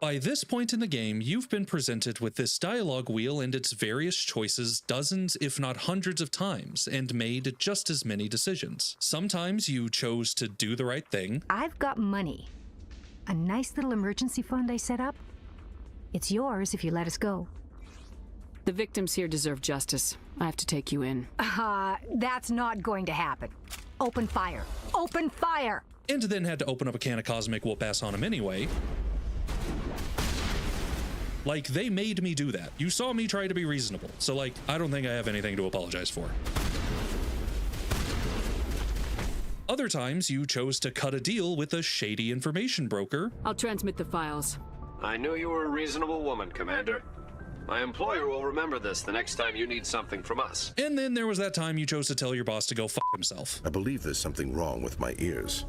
By this point in the game, you've been presented with this dialogue wheel and its various choices dozens, if not hundreds of times, and made just as many decisions. Sometimes you chose to do the right thing. I've got money. A nice little emergency fund I set up. It's yours if you let us go. The victims here deserve justice. I have to take you in. That's not going to happen. Open fire. Open fire! And then had to open up a can of cosmic whoop-ass on him anyway. Like, they made me do that. You saw me try to be reasonable. So, like, I don't think I have anything to apologize for. Other times, you chose to cut a deal with a shady information broker. I'll transmit the files. I knew you were a reasonable woman, Commander. My employer will remember this the next time you need something from us. And then there was that time you chose to tell your boss to go fuck himself. I believe there's something wrong with my ears.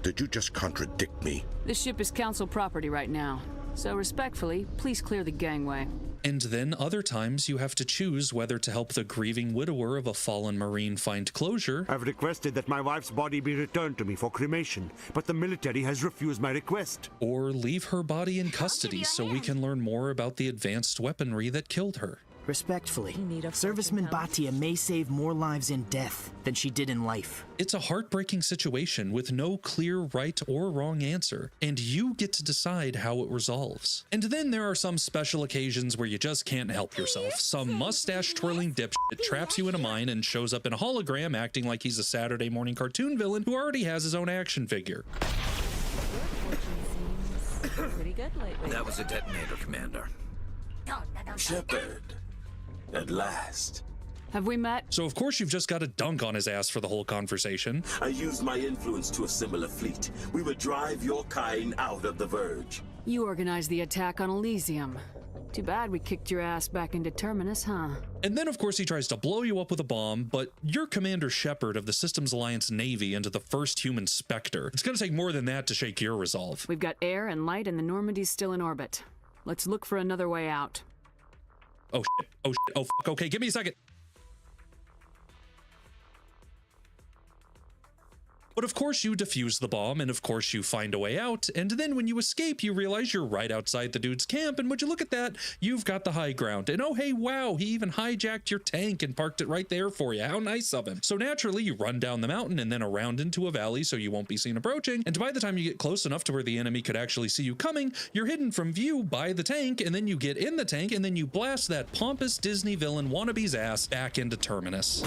Did you just contradict me? This ship is Council property right now, so respectfully, please clear the gangway. And then other times you have to choose whether to help the grieving widower of a fallen Marine find closure. I've requested that my wife's body be returned to me for cremation, but the military has refused my request. Or leave her body in custody so we can learn more about the advanced weaponry that killed her. Respectfully, Serviceman Bhatia may save more lives in death than she did in life. It's a heartbreaking situation with no clear right or wrong answer, and you get to decide how it resolves. And then there are some special occasions where you just can't help yourself. Some mustache-twirling dipshit traps you in a mine and shows up in a hologram acting like he's a Saturday morning cartoon villain who already has his own action figure. Pretty good lately. That was a detonator, Commander. Shepard. At last. Have we met? So of course you've just got to dunk on his ass for the whole conversation. I used my influence to assemble a fleet. We would drive your kind out of the Verge. You organized the attack on Elysium. Too bad we kicked your ass back into Terminus, huh? And then of course he tries to blow you up with a bomb, but you're Commander Shepard of the Systems Alliance Navy and the first human Spectre. It's gonna take more than that to shake your resolve. We've got air and light and the Normandy's still in orbit. Let's look for another way out. Oh shit, oh shit, oh fuck, okay, give me a second. But of course you defuse the bomb, and of course you find a way out, and then when you escape, you realize you're right outside the dude's camp, and would you look at that, you've got the high ground. And oh hey, wow, he even hijacked your tank and parked it right there for you. How nice of him. So naturally, you run down the mountain and then around into a valley so you won't be seen approaching, and by the time you get close enough to where the enemy could actually see you coming, you're hidden from view by the tank, and then you get in the tank, and then you blast that pompous Disney villain wannabe's ass back into Terminus.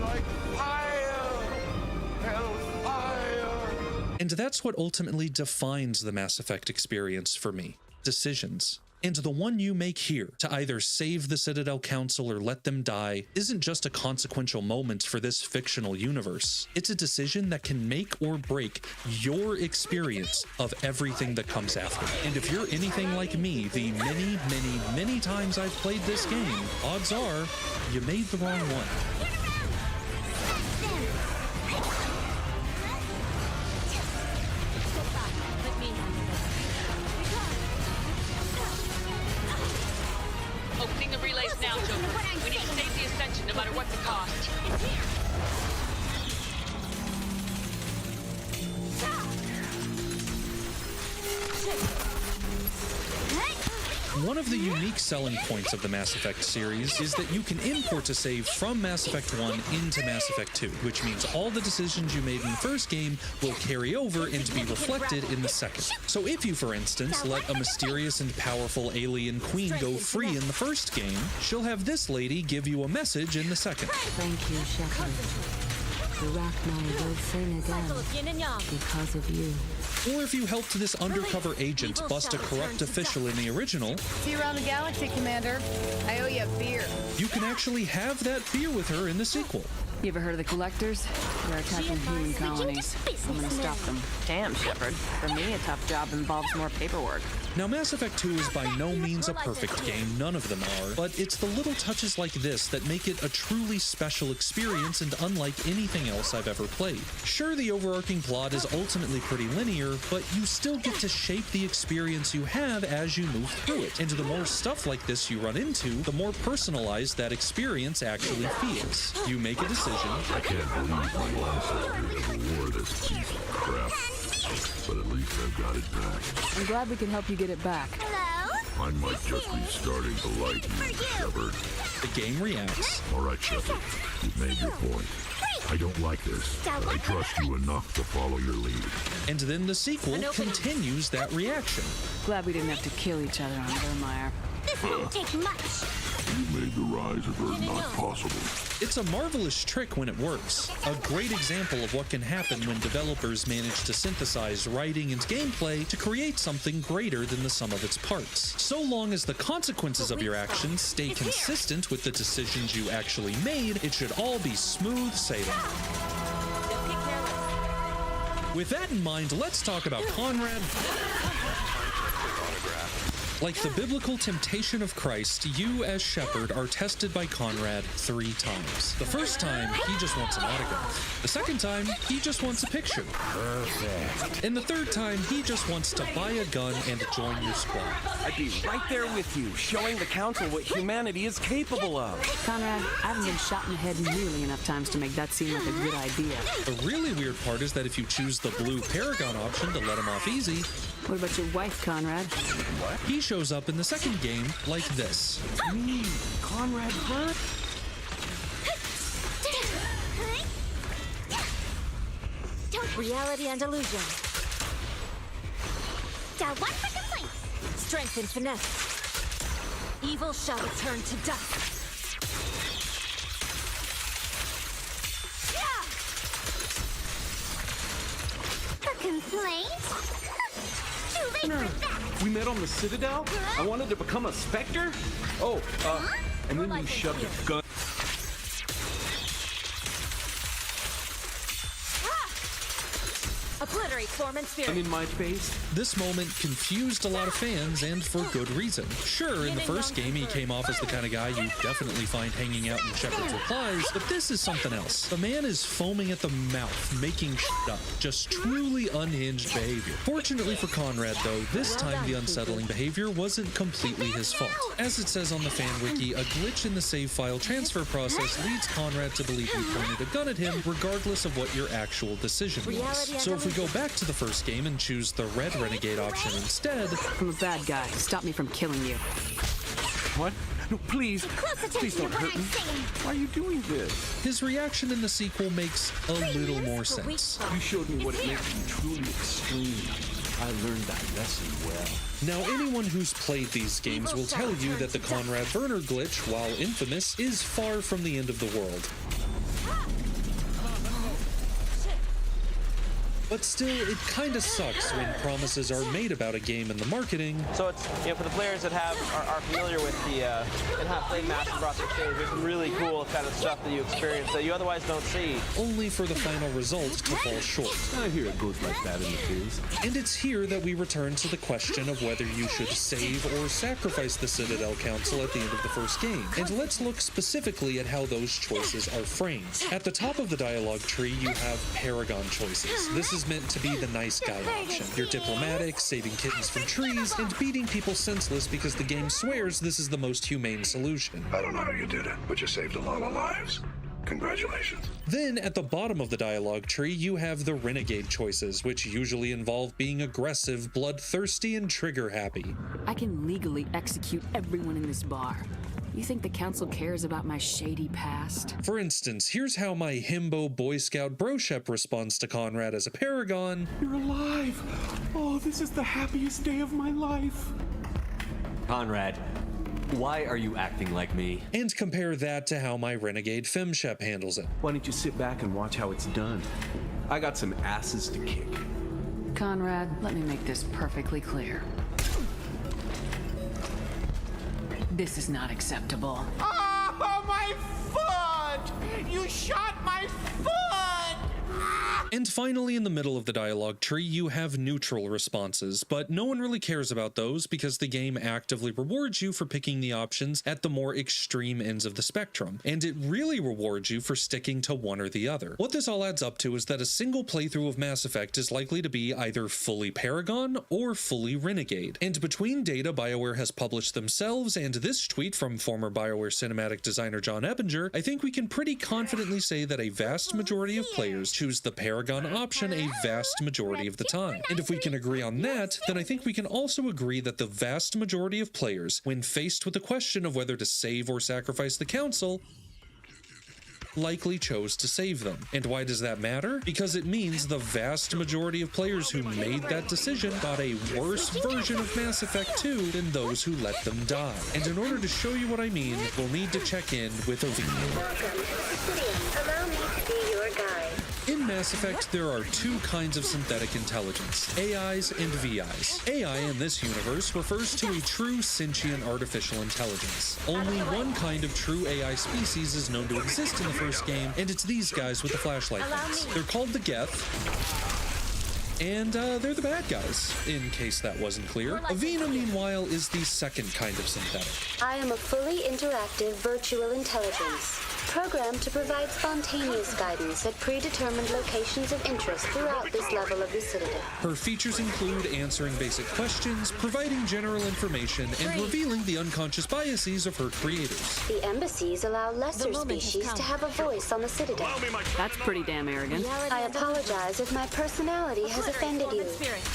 Like And that's what ultimately defines the Mass Effect experience for me. Decisions. And the one you make here, to either save the Citadel Council or let them die, isn't just a consequential moment for this fictional universe. It's a decision that can make or break your experience of everything that comes after. And if you're anything like me, the many, many, many times I've played this game, odds are you made the wrong one. Opening the relays now, Joker. We need to save the Ascension no matter what the cost. One of the unique selling points of the Mass Effect series is that you can import a save from Mass Effect 1 into Mass Effect 2, which means all the decisions you made in the first game will carry over and be reflected in the second. So if you, for instance, let a mysterious and powerful alien queen go free in the first game, she'll have this lady give you a message in the second. Thank you, Shepard. The Rachni will sing again because of you. Or if you helped this undercover agent bust a corrupt official in the original, See you around the galaxy, Commander. I owe you a beer. you can actually have that beer with her in the sequel. You ever heard of the Collectors? They're attacking human colonies. I'm gonna stop them. Damn, Shepard. For me, a tough job involves more paperwork. Now, Mass Effect 2 is by no means a perfect game, none of them are, but it's the little touches like this that make it a truly special experience and unlike anything else I've ever played. Sure, the overarching plot is ultimately pretty linear, but you still get to shape the experience you have as you move through it, and the more stuff like this you run into, the more personalized that experience actually feels. You make a decision. I can't believe my ancestors ever wore this piece of crap. But at least I've got it back. I'm glad we can help you get it back. I might just be starting to like you, Shepard. The game reacts. All right, Shepard. You've made your point. I don't like this, but I trust you enough to follow your lead. And then the sequel continues that reaction. Glad we didn't have to kill each other on Vermeer. This won't take much. You made the rise of Earth not possible. It's a marvelous trick when it works. A great example of what can happen when developers manage to synthesize writing and gameplay to create something greater than the sum of its parts. So long as the consequences of your actions stay consistent with the decisions you actually made, it should all be smooth sailing. They'll take care of us. With that in mind, let's talk about Conrad. Like the biblical temptation of Christ, you as Shepard are tested by Conrad 3 times. The first time, he just wants an autograph. The second time, he just wants a picture. Perfect. And the third time, he just wants to buy a gun and join your squad. I'd be right there with you, showing the Council what humanity is capable of. Conrad, I haven't been shot in the head nearly enough times to make that seem like a good idea. The really weird part is that if you choose the blue Paragon option to let him off easy... What about your wife, Conrad? What? He shows up in the second game like this. Me, Conrad Burt? Reality and illusion. One for complaint. Strength and finesse. Evil shall return to dust. For complaint? Too late for that. We met on the Citadel? I wanted to become a Spectre? Oh, and then you shoved a gun. Obliterate form and spirit. I'm in my base. This moment confused a lot of fans, and for good reason. Sure, in the first game, he came off as the kind of guy you definitely find hanging out in Shepard's replies, but this is something else. The man is foaming at the mouth, making shit up. Just truly unhinged behavior. Fortunately for Conrad, though, this time the unsettling behavior wasn't completely his fault. As it says on the fan wiki, a glitch in the save file transfer process leads Conrad to believe you pointed a gun at him, regardless of what your actual decision was. So if we go back to the first game and choose the red renegade option instead... I'm a bad guy. Stop me from killing you. What? No, please. Please don't hurt me. Why are you doing this? His reaction in the sequel makes a little more sense. You showed me what it makes you truly extreme. I learned that lesson well. Now, anyone who's played these games will tell you that the Conrad Werner glitch, while infamous, is far from the end of the world. But still, it kinda sucks when promises are made about a game in the marketing. So it's, for the players that are familiar with the, and have played Mass and Cross Exchange, there's some really cool kind of stuff that you experience that you otherwise don't see. Only for the final result to fall short. I hear it goes like that in the biz. And it's here that we return to the question of whether you should save or sacrifice the Citadel Council at the end of the first game. And let's look specifically at how those choices are framed. At the top of the dialogue tree, you have Paragon choices. This is meant to be the nice guy option. You're diplomatic, saving kittens from trees, and beating people senseless because the game swears this is the most humane solution. I don't know how you did it, but you saved a lot of lives. Congratulations. Then, at the bottom of the dialogue tree, you have the renegade choices, which usually involve being aggressive, bloodthirsty, and trigger-happy. I can legally execute everyone in this bar. You think the Council cares about my shady past? For instance, here's how my himbo Boy Scout Broshep responds to Conrad as a Paragon. You're alive! Oh, this is the happiest day of my life! Conrad, why are you acting like me? And compare that to how my renegade Femshep handles it. Why don't you sit back and watch how it's done? I got some asses to kick. Conrad, let me make this perfectly clear. This is not acceptable. Oh, my foot! You shot my foot! And finally, in the middle of the dialogue tree, you have neutral responses, but no one really cares about those because the game actively rewards you for picking the options at the more extreme ends of the spectrum, and it really rewards you for sticking to one or the other. What this all adds up to is that a single playthrough of Mass Effect is likely to be either fully Paragon or fully Renegade. And between data BioWare has published themselves and this tweet from former BioWare cinematic designer John Eppinger, I think we can pretty confidently say that a vast majority of players choose the Paragon option a vast majority of the time. And if we can agree on that, then I think we can also agree that the vast majority of players, when faced with the question of whether to save or sacrifice the Council, likely chose to save them. And why does that matter? Because it means the vast majority of players who made that decision got a worse version of Mass Effect 2 than those who let them die. And in order to show you what I mean, we'll need to check in with a video. Allow me to be your guide. In Mass Effect, there are two kinds of synthetic intelligence, AIs and VIs. AI in this universe refers to a true sentient artificial intelligence. Only one kind of true AI species is known to exist in the first game, and it's these guys with the flashlight guns. They're called the Geth. And they're the bad guys, in case that wasn't clear. Avina, meanwhile, is the second kind of synthetic. I am a fully interactive virtual intelligence, programmed to provide spontaneous guidance at predetermined locations of interest throughout this level of the Citadel. Her features include answering basic questions, providing general information, and revealing the unconscious biases of her creators. The embassies allow lesser species to have a voice on the Citadel. That's pretty damn arrogant. I apologize if my personality has offended you.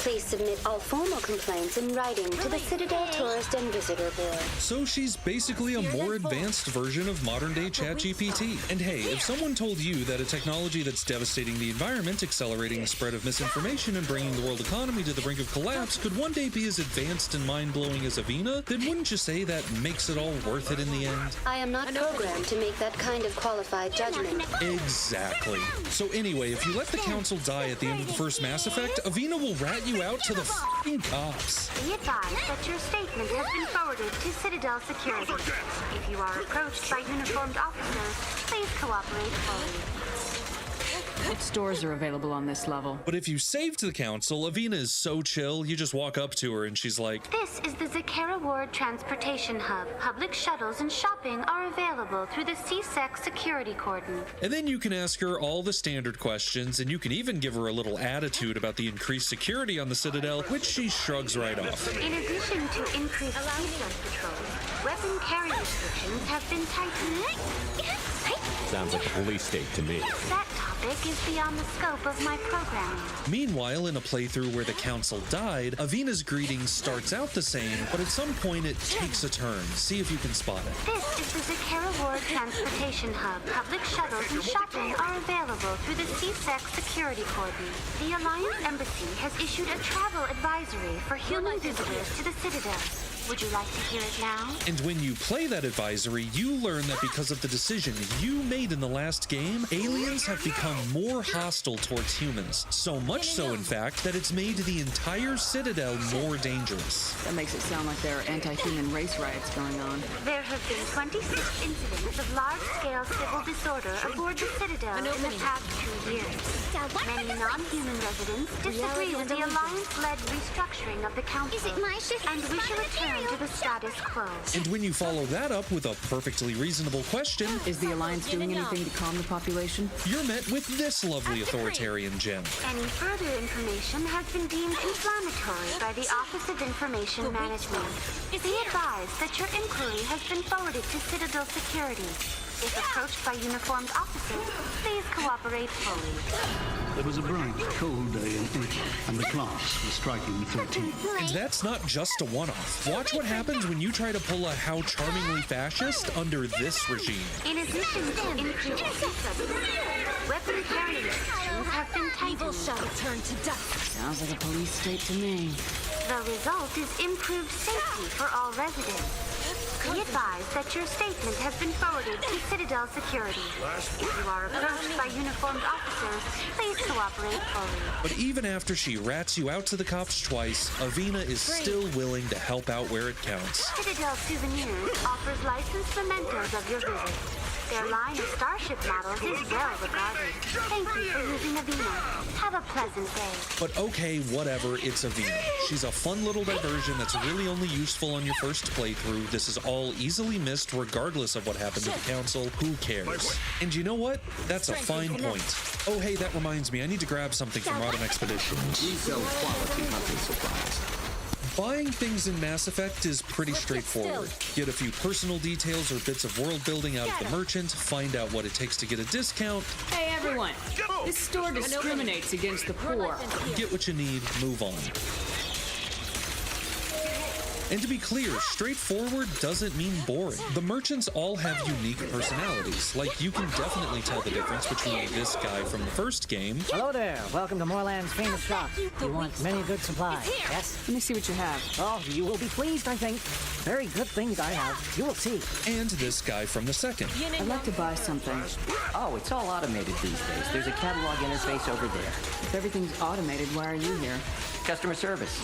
Please submit all formal complaints in writing to the Citadel Tourist and Visitor Board. So she's basically a more advanced version of modern-day ChatGPT. And hey, if someone told you that a technology that's devastating the environment, accelerating the spread of misinformation, and bringing the world economy to the brink of collapse could one day be as advanced and mind-blowing as Avina, then wouldn't you say that makes it all worth it in the end? I am not programmed to make that kind of qualified judgment. Exactly. So anyway, if you let the Council die at the end of the first Mass Effect, Avina will rat you out to the f***ing cops. Be advised that your statement has been forwarded to Citadel Security. If you are approached by uniformed officers, please cooperate fully. What stores are available on this level? But if you save to the Council, Avina is so chill, you just walk up to her and she's like, This is the Zakera Ward Transportation Hub. Public shuttles and shopping are available through the CSEC security cordon. And then you can ask her all the standard questions, and you can even give her a little attitude about the increased security on the Citadel, which she shrugs right off. In addition to increased CSEC patrols, weapon carry restrictions have been tightened. Sounds like a police state to me. That topic is beyond the scope of my programming. Meanwhile, in a playthrough where the Council died, Avina's greeting starts out the same, but at some point it takes a turn. See if you can spot it. This is the Zakera Ward Transportation Hub. Public shuttles and shopping are available through the CSEC security cordon. The Alliance Embassy has issued a travel advisory for human visitors to the Citadel. Would you like to hear it now? And when you play that advisory, you learn that because of the decision you made in the last game, aliens have become more hostile towards humans. So much so, in fact, that it's made the entire Citadel more dangerous. That makes it sound like there are anti-human race riots going on. There have been 26 incidents of large-scale civil disorder aboard the Citadel in the past 2 years. Many non-human residents disagree with the Alliance-led restructuring of the Council. Is it my shift? And wish a return to the status quo. And when you follow that up with a perfectly reasonable question, is the Alliance doing anything to calm the population? You're met with this lovely authoritarian gem. Any further information has been deemed inflammatory by the Office of Information Management. Be advised that your inquiry has been forwarded to Citadel Security. If approached by uniformed officers, please cooperate fully. There was a bright, cold day in April, and the clocks were striking 13. And that's not just a one-off. Watch what happens when you try to pull a How Charmingly Fascist under this regime. In addition to increased weapon carry restrictions have been tightened. Evil shall turn to dust. Sounds like a police state to me. The result is improved safety for all residents. Be advised that your statement has been forwarded to Citadel Security. If you are approached by uniformed officers, please cooperate fully. But even after she rats you out to the cops twice, Avina is still willing to help out where it counts. Citadel Souvenirs offers licensed mementos of your visit. Their line of Starship models is well regarded. Thank you for using Avina. Have a pleasant day. But okay, whatever, it's Avina. She's a fun little diversion that's really only useful on your first playthrough. This is all easily missed regardless of what happened to the Council. Who cares? And you know what? That's a fine point. Oh hey, that reminds me, I need to grab something from Rotten Expedition. We sell quality hunting supplies. Buying things in Mass Effect is pretty straightforward. Get a few personal details or bits of world building out of the merchant, find out what it takes to get a discount. Hey everyone, this store discriminates against the poor. Get what you need, move on. And to be clear, straightforward doesn't mean boring. The merchants all have unique personalities. Like, you can definitely tell the difference between this guy from the first game. Hello there. Welcome to Moorland's famous shop. You want many good supplies, yes? Let me see what you have. Oh, you will be pleased, I think. Very good things I have. You will see. And this guy from the second. I'd like to buy something. Oh, it's all automated these days. There's a catalog interface over there. If everything's automated, why are you here? Customer service.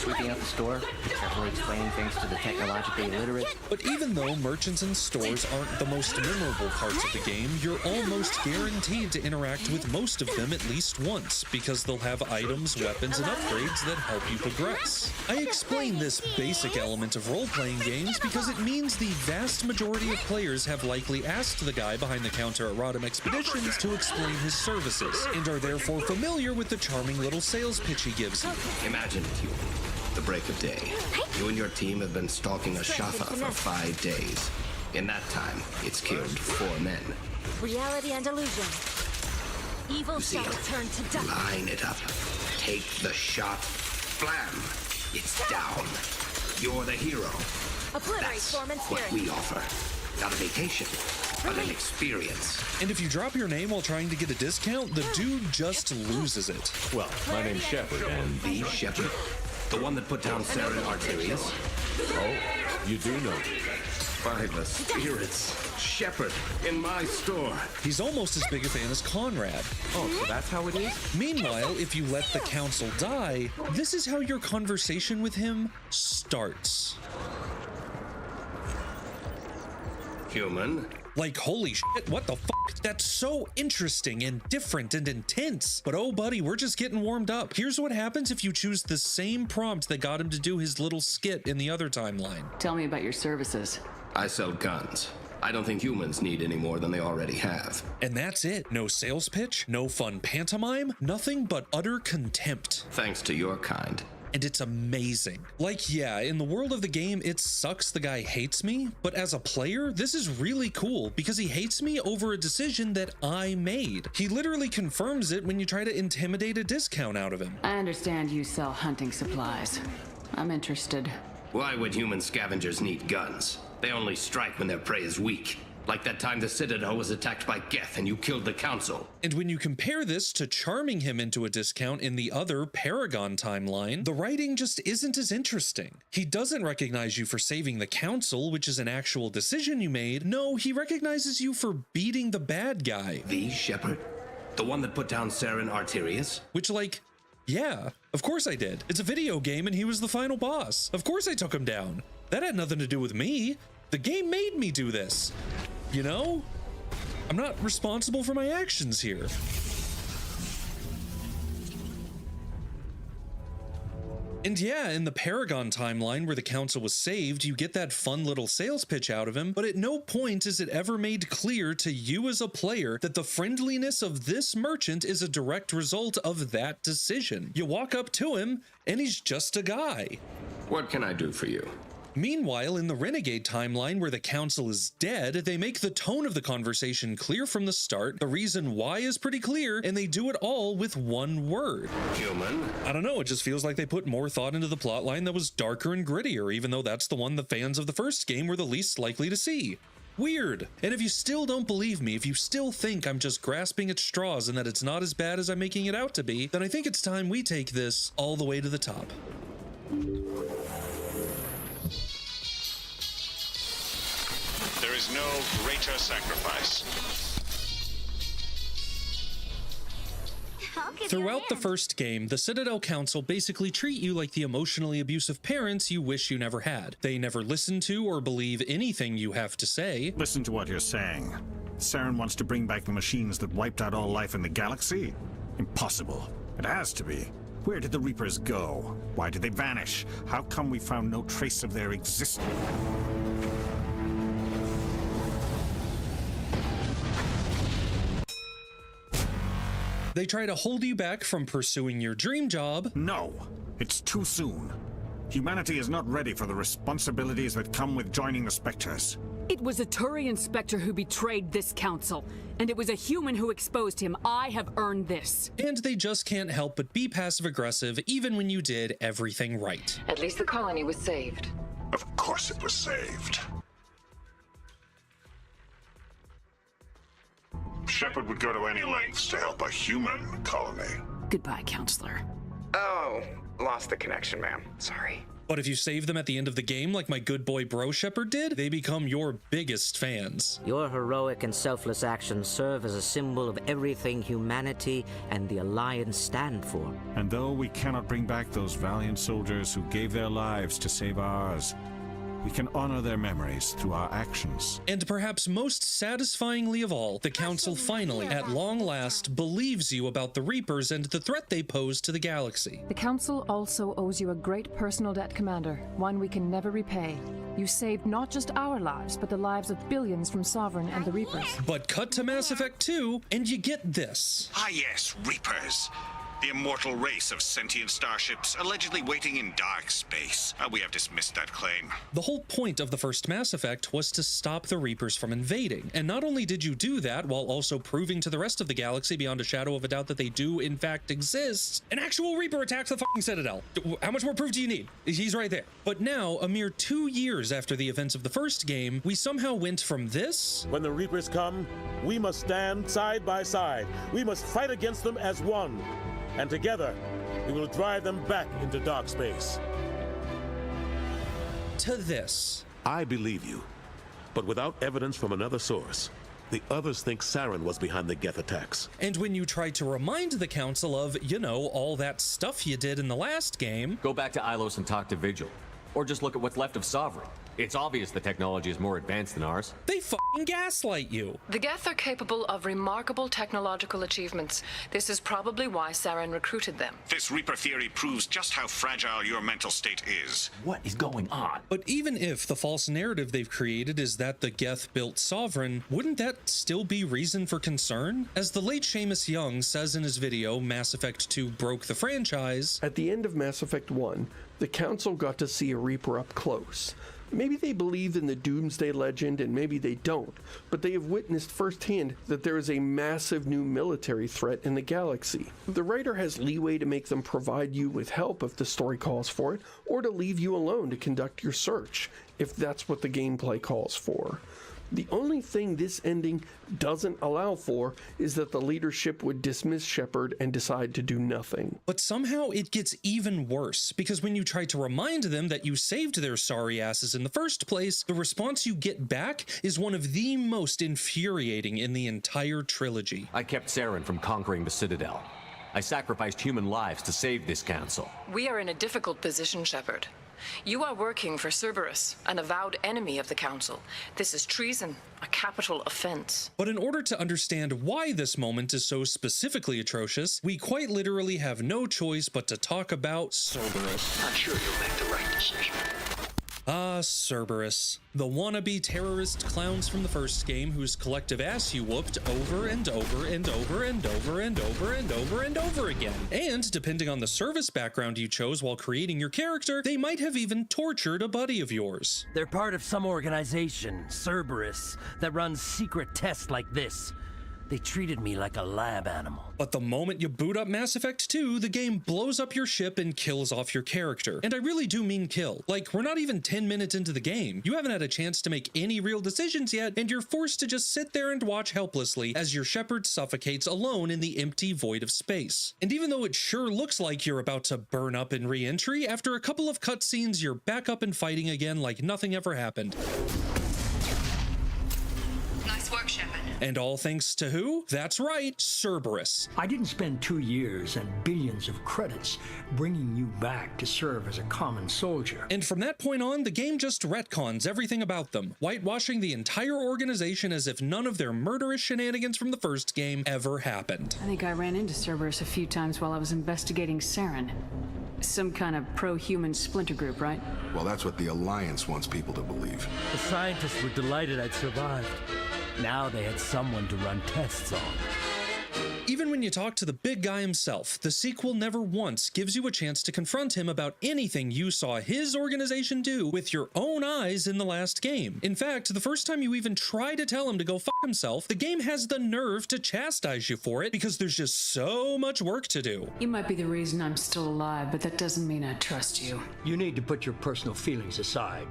Sweeping out the store. Carefully explaining things to the technologically illiterate. But even though merchants and stores aren't the most memorable parts of the game, you're almost guaranteed to interact with most of them at least once, because they'll have items, weapons, and upgrades that help you progress. I explain this basic element of role-playing games because it means the vast majority of players have likely asked the guy behind the counter at Rodham Expeditions to explain his services, and are therefore familiar with the charming little sales pitch he gives you. Imagine it, you. The break of day. You and your team have been stalking a Shafa for 5 days. In that time, it's killed 4 men. Reality and illusion. Evil shall turn to dust. Line it up. Take the shot. Blam! It's down. You're the hero. Obliterate That's form and spirit. what we offer. Not a vacation, but an experience. And if you drop your name while trying to get a discount, the dude just loses it. Well, my name's Shepard, and... The Shepard? The one that put down Saren Arterius? Oh, you do know. By the spirits. Shepard, in my store. He's almost as big a fan as Conrad. Oh, so that's how it is? Meanwhile, if you let the council die, this is how your conversation with him starts. Human? Like, holy shit, what the fuck? That's so interesting and different and intense. But oh, buddy, we're just getting warmed up. Here's what happens if you choose the same prompt that got him to do his little skit in the other timeline. Tell me about your services. I sell guns. I don't think humans need any more than they already have. And that's it. No sales pitch, no fun pantomime, nothing but utter contempt. Thanks to your kind. And it's amazing. Like, yeah, in the world of the game, it sucks the guy hates me, but as a player, this is really cool because he hates me over a decision that I made. He literally confirms it when you try to intimidate a discount out of him. I understand you sell hunting supplies. I'm interested. Why would human scavengers need guns? They only strike when their prey is weak. Like that time the Citadel was attacked by Geth and you killed the Council. And when you compare this to charming him into a discount in the other Paragon timeline, the writing just isn't as interesting. He doesn't recognize you for saving the Council, which is an actual decision you made. No, he recognizes you for beating the bad guy. The Shepard? The one that put down Saren Arterius? Which, like, yeah, of course I did. It's a video game and he was the final boss. Of course I took him down. That had nothing to do with me. The game made me do this. You know? I'm not responsible for my actions here. And yeah, in the Paragon timeline where the Council was saved, you get that fun little sales pitch out of him, but at no point is it ever made clear to you as a player that the friendliness of this merchant is a direct result of that decision. You walk up to him, and he's just a guy. What can I do for you? Meanwhile, in the Renegade timeline where the Council is dead, they make the tone of the conversation clear from the start, the reason why is pretty clear, and they do it all with one word. Human? I don't know, it just feels like they put more thought into the plotline that was darker and grittier, even though that's the one the fans of the first game were the least likely to see. Weird. And if you still don't believe me, if you still think I'm just grasping at straws and that it's not as bad as I'm making it out to be, then I think it's time we take this all the way to the top. There is no greater sacrifice. Throughout the first game, the Citadel Council basically treat you like the emotionally abusive parents you wish you never had. They never listen to or believe anything you have to say. Listen to what you're saying. Saren wants to bring back the machines that wiped out all life in the galaxy? Impossible. It has to be. Where did the Reapers go? Why did they vanish? How come we found no trace of their existence? They try to hold you back from pursuing your dream job. No, it's too soon. Humanity is not ready for the responsibilities that come with joining the Spectres. It was a Turian Spectre who betrayed this council, and it was a human who exposed him. I have earned this. And they just can't help but be passive-aggressive even when you did everything right. At least the colony was saved. Of course it was saved. Shepard would go to any lengths to help a human colony. Goodbye, Counselor. Oh, lost the connection, ma'am. Sorry. But if you save them at the end of the game like my good boy Bro Shepard did, they become your biggest fans. Your heroic and selfless actions serve as a symbol of everything humanity and the Alliance stand for. And though we cannot bring back those valiant soldiers who gave their lives to save ours, we can honor their memories through our actions. And perhaps most satisfyingly of all, the Council finally, at long last, believes you about the Reapers and the threat they pose to the galaxy. The Council also owes you a great personal debt, Commander, one we can never repay. You saved not just our lives, but the lives of billions from Sovereign and the Reapers. But cut to Mass Effect 2, and you get this. Ah yes, Reapers. The immortal race of sentient starships allegedly waiting in dark space. We have dismissed that claim. The whole point of the first Mass Effect was to stop the Reapers from invading. And not only did you do that, while also proving to the rest of the galaxy beyond a shadow of a doubt that they do in fact exist, an actual Reaper attacks the fucking Citadel. How much more proof do you need? He's right there. But now, a mere 2 years after the events of the first game, we somehow went from this... When the Reapers come, we must stand side by side. We must fight against them as one. And together, we will drive them back into dark space. To this. I believe you, but without evidence from another source. The others think Saren was behind the Geth attacks. And when you try to remind the Council of, you know, all that stuff you did in the last game... Go back to Ilos and talk to Vigil. Or just look at what's left of Sovereign. It's obvious the technology is more advanced than ours. They fucking gaslight you. The Geth are capable of remarkable technological achievements. This is probably why Saren recruited them. This Reaper theory proves just how fragile your mental state is. What is going on? But even if the false narrative they've created is that the Geth built Sovereign, wouldn't that still be reason for concern? As the late Seamus Young says in his video, Mass Effect 2 broke the franchise. At the end of Mass Effect 1, the Council got to see a Reaper up close. Maybe they believe in the Doomsday legend and maybe they don't, but they have witnessed firsthand that there is a massive new military threat in the galaxy. The writer has leeway to make them provide you with help if the story calls for it, or to leave you alone to conduct your search, if that's what the gameplay calls for. The only thing this ending doesn't allow for is that the leadership would dismiss Shepard and decide to do nothing. But somehow it gets even worse, because when you try to remind them that you saved their sorry asses in the first place, the response you get back is one of the most infuriating in the entire trilogy. I kept Saren from conquering the Citadel. I sacrificed human lives to save this council. We are in a difficult position, Shepard. You are working for Cerberus, an avowed enemy of the Council. This is treason, a capital offense. But in order to understand why this moment is so specifically atrocious, we quite literally have no choice but to talk about Cerberus. I'm sure you'll make the right decision. Ah, Cerberus. The wannabe terrorist clowns from the first game whose collective ass you whooped over and over and over and over and over and over and over again. And, depending on the service background you chose while creating your character, they might have even tortured a buddy of yours. They're part of some organization, Cerberus, that runs secret tests like this. They treated me like a lab animal. But the moment you boot up Mass Effect 2, the game blows up your ship and kills off your character. And I really do mean kill. Like, we're not even 10 minutes into the game. You haven't had a chance to make any real decisions yet, and you're forced to just sit there and watch helplessly as your Shepard suffocates alone in the empty void of space. And even though it sure looks like you're about to burn up in re-entry, after a couple of cutscenes, you're back up and fighting again like nothing ever happened. Nice work, Shepard. And all thanks to who? That's right, Cerberus. I didn't spend 2 years and billions of credits bringing you back to serve as a common soldier. And from that point on, the game just retcons everything about them, whitewashing the entire organization as if none of their murderous shenanigans from the first game ever happened. I think I ran into Cerberus a few times while I was investigating Saren. Some kind of pro-human splinter group, right? Well, that's what the Alliance wants people to believe. The scientists were delighted I'd survived. Now they had someone to run tests on. Even when you talk to the big guy himself, the sequel never once gives you a chance to confront him about anything you saw his organization do with your own eyes in the last game. In fact, the first time you even try to tell him to go fuck himself, the game has the nerve to chastise you for it because there's just so much work to do. You might be the reason I'm still alive, but that doesn't mean I trust you. You need to put your personal feelings aside.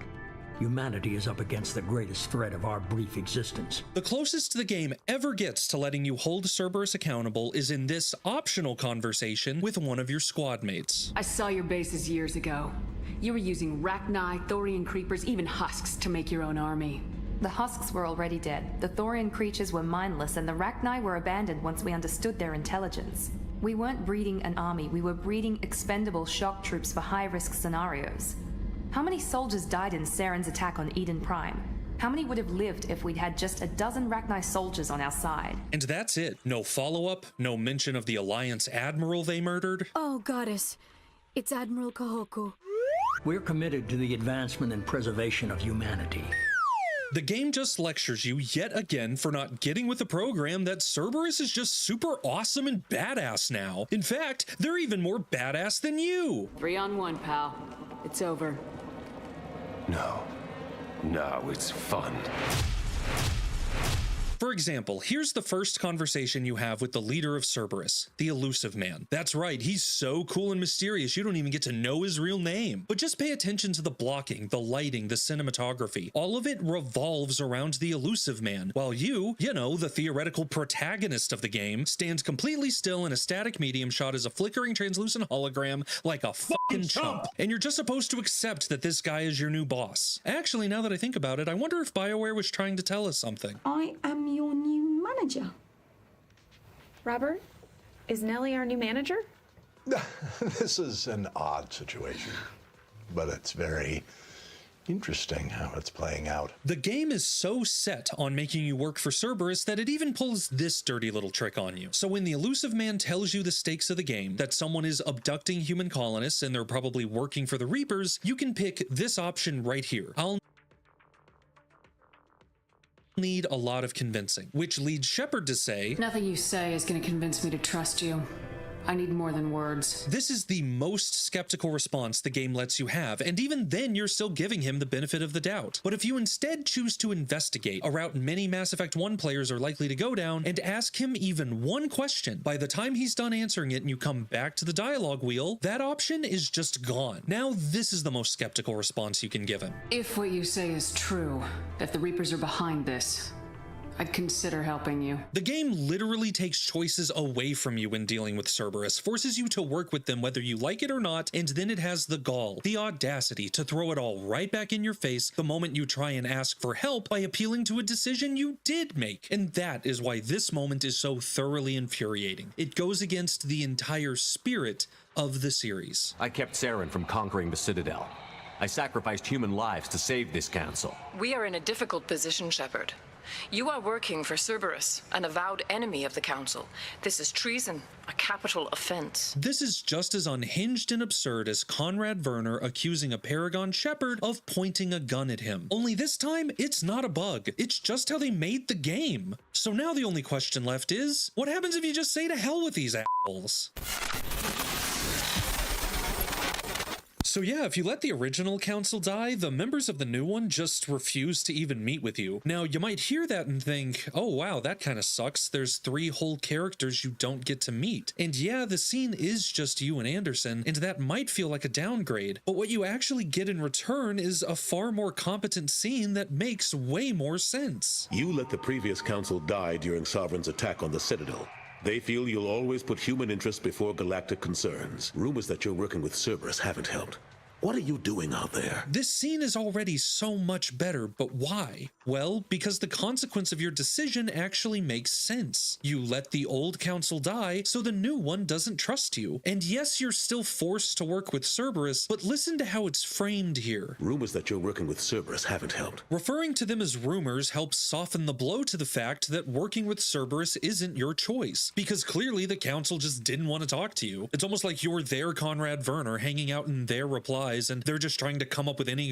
Humanity is up against the greatest threat of our brief existence. The closest the game ever gets to letting you hold Cerberus accountable is in this optional conversation with one of your squad mates. I saw your bases years ago. You were using Rachni, Thorian creepers, even husks to make your own army. The husks were already dead. The Thorian creatures were mindless, and the Rachni were abandoned once we understood their intelligence. We weren't breeding an army, we were breeding expendable shock troops for high-risk scenarios. How many soldiers died in Saren's attack on Eden Prime? How many would have lived if we'd had just a dozen Rachni soldiers on our side? And that's it. No follow-up, no mention of the Alliance Admiral they murdered. Oh, Goddess. It's Admiral Kahoko. We're committed to the advancement and preservation of humanity. The game just lectures you yet again for not getting with the program that Cerberus is just super awesome and badass now. In fact, they're even more badass than you. 3-on-1, pal. It's over. No, it's fun. For example, here's the first conversation you have with the leader of Cerberus, the Elusive Man. That's right, he's so cool and mysterious you don't even get to know his real name. But just pay attention to the blocking, the lighting, the cinematography. All of it revolves around the Elusive Man, while you know, the theoretical protagonist of the game, stands completely still in a static medium shot as a flickering translucent hologram like a fucking chump. And you're just supposed to accept that this guy is your new boss. Actually, now that I think about it, I wonder if BioWare was trying to tell us something. I am your new manager. Robert, is Nellie our new manager? This is an odd situation, but it's very interesting how it's playing out. The game is so set on making you work for Cerberus that it even pulls this dirty little trick on you. So when the Elusive Man tells you the stakes of the game, that someone is abducting human colonists and they're probably working for the Reapers, you can pick this option right here. I'll need a lot of convincing, which leads Shepard to say, Nothing you say is going to convince me to trust you. I need more than words. This is the most skeptical response the game lets you have, and even then you're still giving him the benefit of the doubt. But if you instead choose to investigate, a route many Mass Effect 1 players are likely to go down, and ask him even one question, by the time he's done answering it and you come back to the dialogue wheel, that option is just gone. Now this is the most skeptical response you can give him. If what you say is true, if the Reapers are behind this, I'd consider helping you. The game literally takes choices away from you when dealing with Cerberus, forces you to work with them whether you like it or not, and then it has the gall, the audacity to throw it all right back in your face the moment you try and ask for help by appealing to a decision you did make. And that is why this moment is so thoroughly infuriating. It goes against the entire spirit of the series. I kept Saren from conquering the Citadel. I sacrificed human lives to save this council. We are in a difficult position, Shepard. You are working for Cerberus, an avowed enemy of the Council. This is treason, a capital offense. This is just as unhinged and absurd as Conrad Werner accusing a Paragon Shepard of pointing a gun at him. Only this time, it's not a bug. It's just how they made the game. So now the only question left is, what happens if you just say to hell with these assholes? So yeah, if you let the original council die, the members of the new one just refuse to even meet with you. Now, you might hear that and think, oh wow, that kind of sucks. There's 3 whole characters you don't get to meet. And yeah, the scene is just you and Anderson, and that might feel like a downgrade. But what you actually get in return is a far more competent scene that makes way more sense. You let the previous council die during Sovereign's attack on the Citadel. They feel you'll always put human interests before galactic concerns. Rumors that you're working with Cerberus haven't helped. What are you doing out there? This scene is already so much better, but why? Well, because the consequence of your decision actually makes sense. You let the old council die, so the new one doesn't trust you. And yes, you're still forced to work with Cerberus, but listen to how it's framed here. Rumors that you're working with Cerberus haven't helped. Referring to them as rumors helps soften the blow to the fact that working with Cerberus isn't your choice, because clearly the council just didn't want to talk to you. It's almost like you're their Conrad Werner hanging out in their replies, and they're just trying to come up with any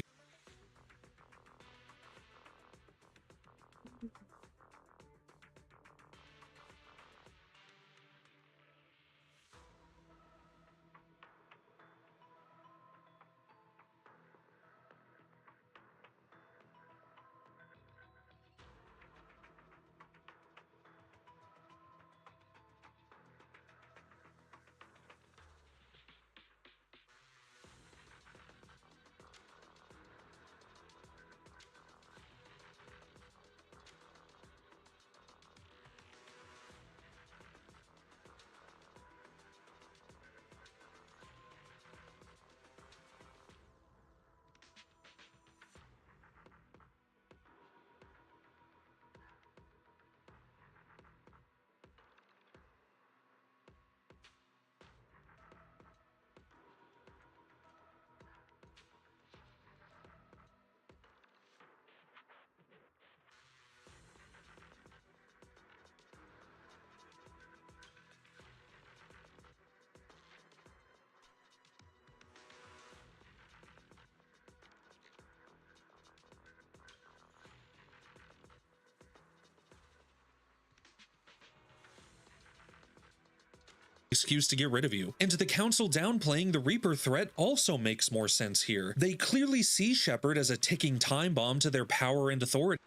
excuse to get rid of you. And the Council downplaying the Reaper threat also makes more sense here. They clearly see Shepard as a ticking time bomb to their power and authority.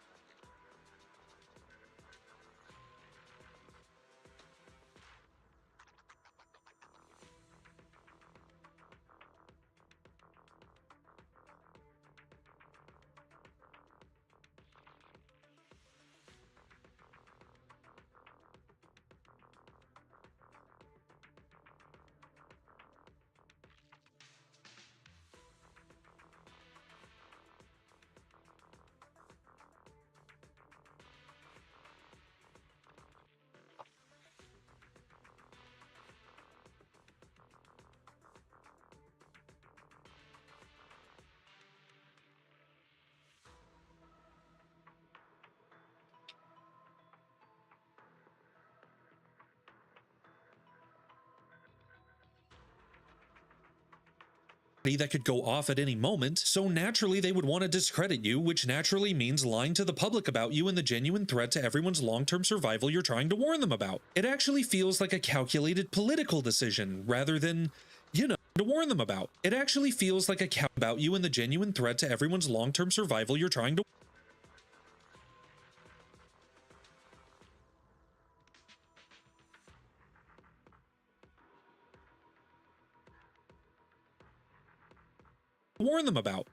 That could go off at any moment, so naturally they would want to discredit you, which naturally means lying to the public about you and the genuine threat to everyone's long-term survival you're trying to warn them about. It actually feels like a calculated political decision, rather than, you know, to warn them about. It actually feels like a about you and the genuine threat to everyone's long-term survival you're trying to warn them about.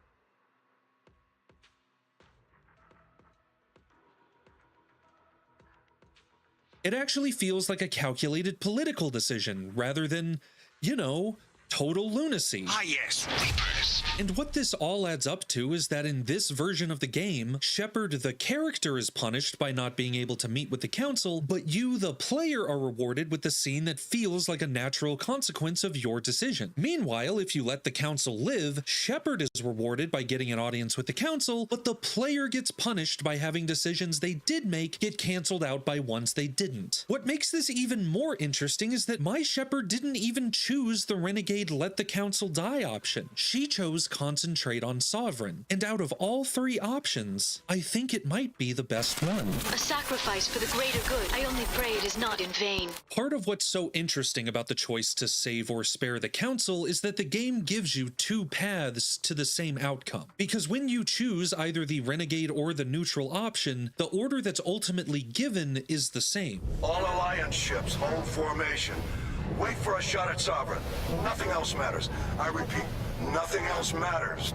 It actually feels like a calculated political decision rather than, you know, total lunacy. Ah yes, Reapers. And what this all adds up to is that in this version of the game, Shepard the character is punished by not being able to meet with the Council, but you the player are rewarded with the scene that feels like a natural consequence of your decision. Meanwhile, if you let the Council live, Shepard is rewarded by getting an audience with the Council, but the player gets punished by having decisions they did make get cancelled out by ones they didn't. What makes this even more interesting is that my Shepard didn't even choose the Renegade let the Council die option. She chose concentrate on Sovereign, and out of all three options, I think it might be the best one. A sacrifice for the greater good. I only pray it is not in vain. Part of what's so interesting about the choice to save or spare the Council is that the game gives you two paths to the same outcome. Because when you choose either the Renegade or the neutral option, the order that's ultimately given is the same. All Alliance ships, hold formation. Wait for a shot at Sovereign. Nothing else matters. I repeat, nothing else matters.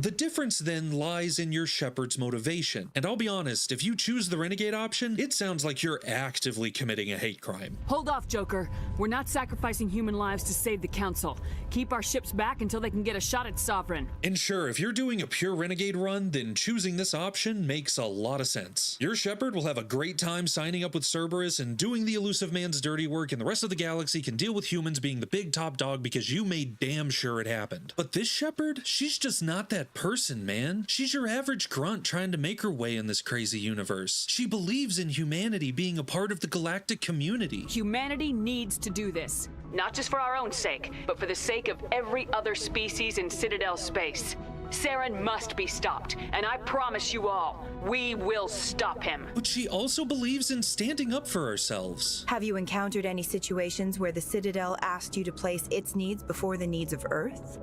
The difference then lies in your Shepard's motivation. And I'll be honest, if you choose the Renegade option, it sounds like you're actively committing a hate crime. Hold off, Joker. We're not sacrificing human lives to save the Council. Keep our ships back until they can get a shot at Sovereign. And sure, if you're doing a pure Renegade run, then choosing this option makes a lot of sense. Your Shepard will have a great time signing up with Cerberus and doing the Elusive Man's dirty work, and the rest of the galaxy can deal with humans being the big top dog because you made damn sure it happened. But this Shepard, she's just not that person, man. She's your average grunt trying to make her way in this crazy universe. She believes in humanity being a part of the galactic community. Humanity needs to do this. Not just for our own sake, but for the sake of every other species in Citadel space. Saren must be stopped, and I promise you all, we will stop him. But she also believes in standing up for ourselves. Have you encountered any situations where the Citadel asked you to place its needs before the needs of Earth?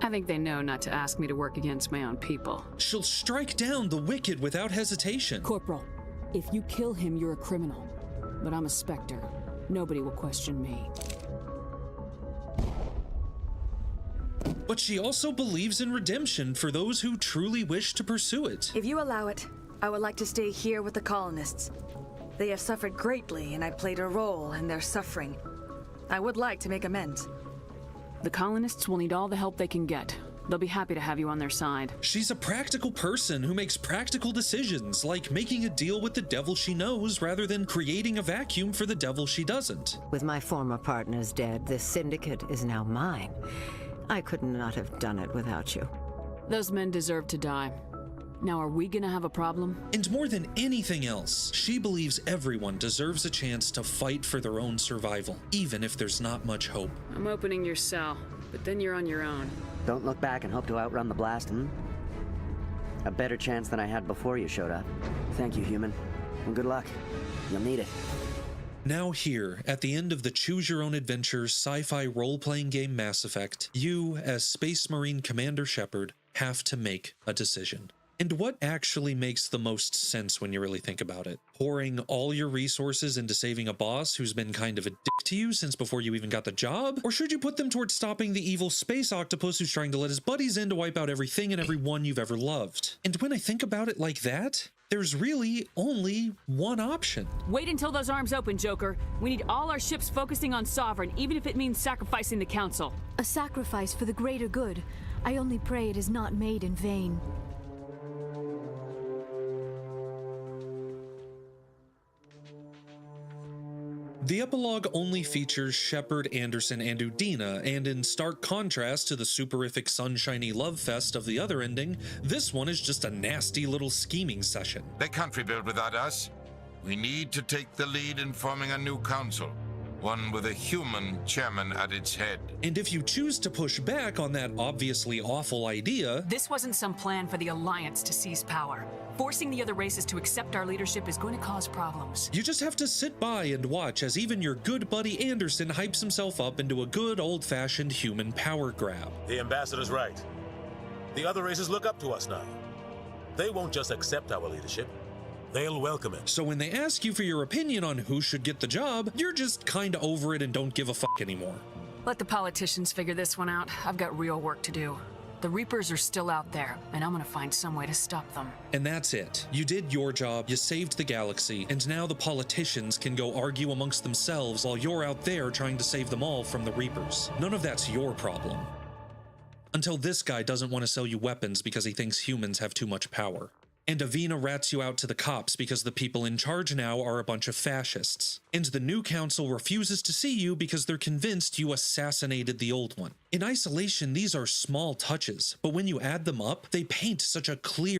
I think they know not to ask me to work against my own people. She'll strike down the wicked without hesitation. Corporal, if you kill him, you're a criminal. But I'm a Spectre. Nobody will question me. But she also believes in redemption for those who truly wish to pursue it. If you allow it, I would like to stay here with the colonists. They have suffered greatly, and I played a role in their suffering. I would like to make amends. The colonists will need all the help they can get. They'll be happy to have you on their side. She's a practical person who makes practical decisions, like making a deal with the devil she knows rather than creating a vacuum for the devil she doesn't. With my former partners dead, this syndicate is now mine. I could not have done it without you. Those men deserve to die. Now, are we gonna have a problem? And more than anything else, she believes everyone deserves a chance to fight for their own survival, even if there's not much hope. I'm opening your cell, but then you're on your own. Don't look back and hope to outrun the blast, A better chance than I had before you showed up. Thank you, human. And good luck. You'll need it. Now here, at the end of the choose-your-own-adventure sci-fi role-playing game Mass Effect, you, as Space Marine Commander Shepard, have to make a decision. And what actually makes the most sense when you really think about it? Pouring all your resources into saving a boss who's been kind of a dick to you since before you even got the job? Or should you put them towards stopping the evil space octopus who's trying to let his buddies in to wipe out everything and everyone you've ever loved? And when I think about it like that, there's really only one option. Wait until those arms open, Joker. We need all our ships focusing on Sovereign, even if it means sacrificing the Council. A sacrifice for the greater good. I only pray it is not made in vain. The epilogue only features Shepard, Anderson, and Udina, and in stark contrast to the superific sunshiny love fest of the other ending, this one is just a nasty little scheming session. They can't rebuild without us. We need to take the lead in forming a new council, one with a human chairman at its head. And if you choose to push back on that obviously awful idea... This wasn't some plan for the Alliance to seize power. Forcing the other races to accept our leadership is going to cause problems. You just have to sit by and watch as even your good buddy Anderson hypes himself up into a good old-fashioned human power grab. The ambassador's right. The other races look up to us now. They won't just accept our leadership. They'll welcome it. So when they ask you for your opinion on who should get the job, you're just kinda over it and don't give a fuck anymore. Let the politicians figure this one out. I've got real work to do. The Reapers are still out there, and I'm gonna find some way to stop them. And that's it. You did your job, you saved the galaxy, and now the politicians can go argue amongst themselves while you're out there trying to save them all from the Reapers. None of that's your problem. Until this guy doesn't want to sell you weapons because he thinks humans have too much power. And Avina rats you out to the cops because the people in charge now are a bunch of fascists. And the new council refuses to see you because they're convinced you assassinated the old one. In isolation, these are small touches, but when you add them up, they paint such a clear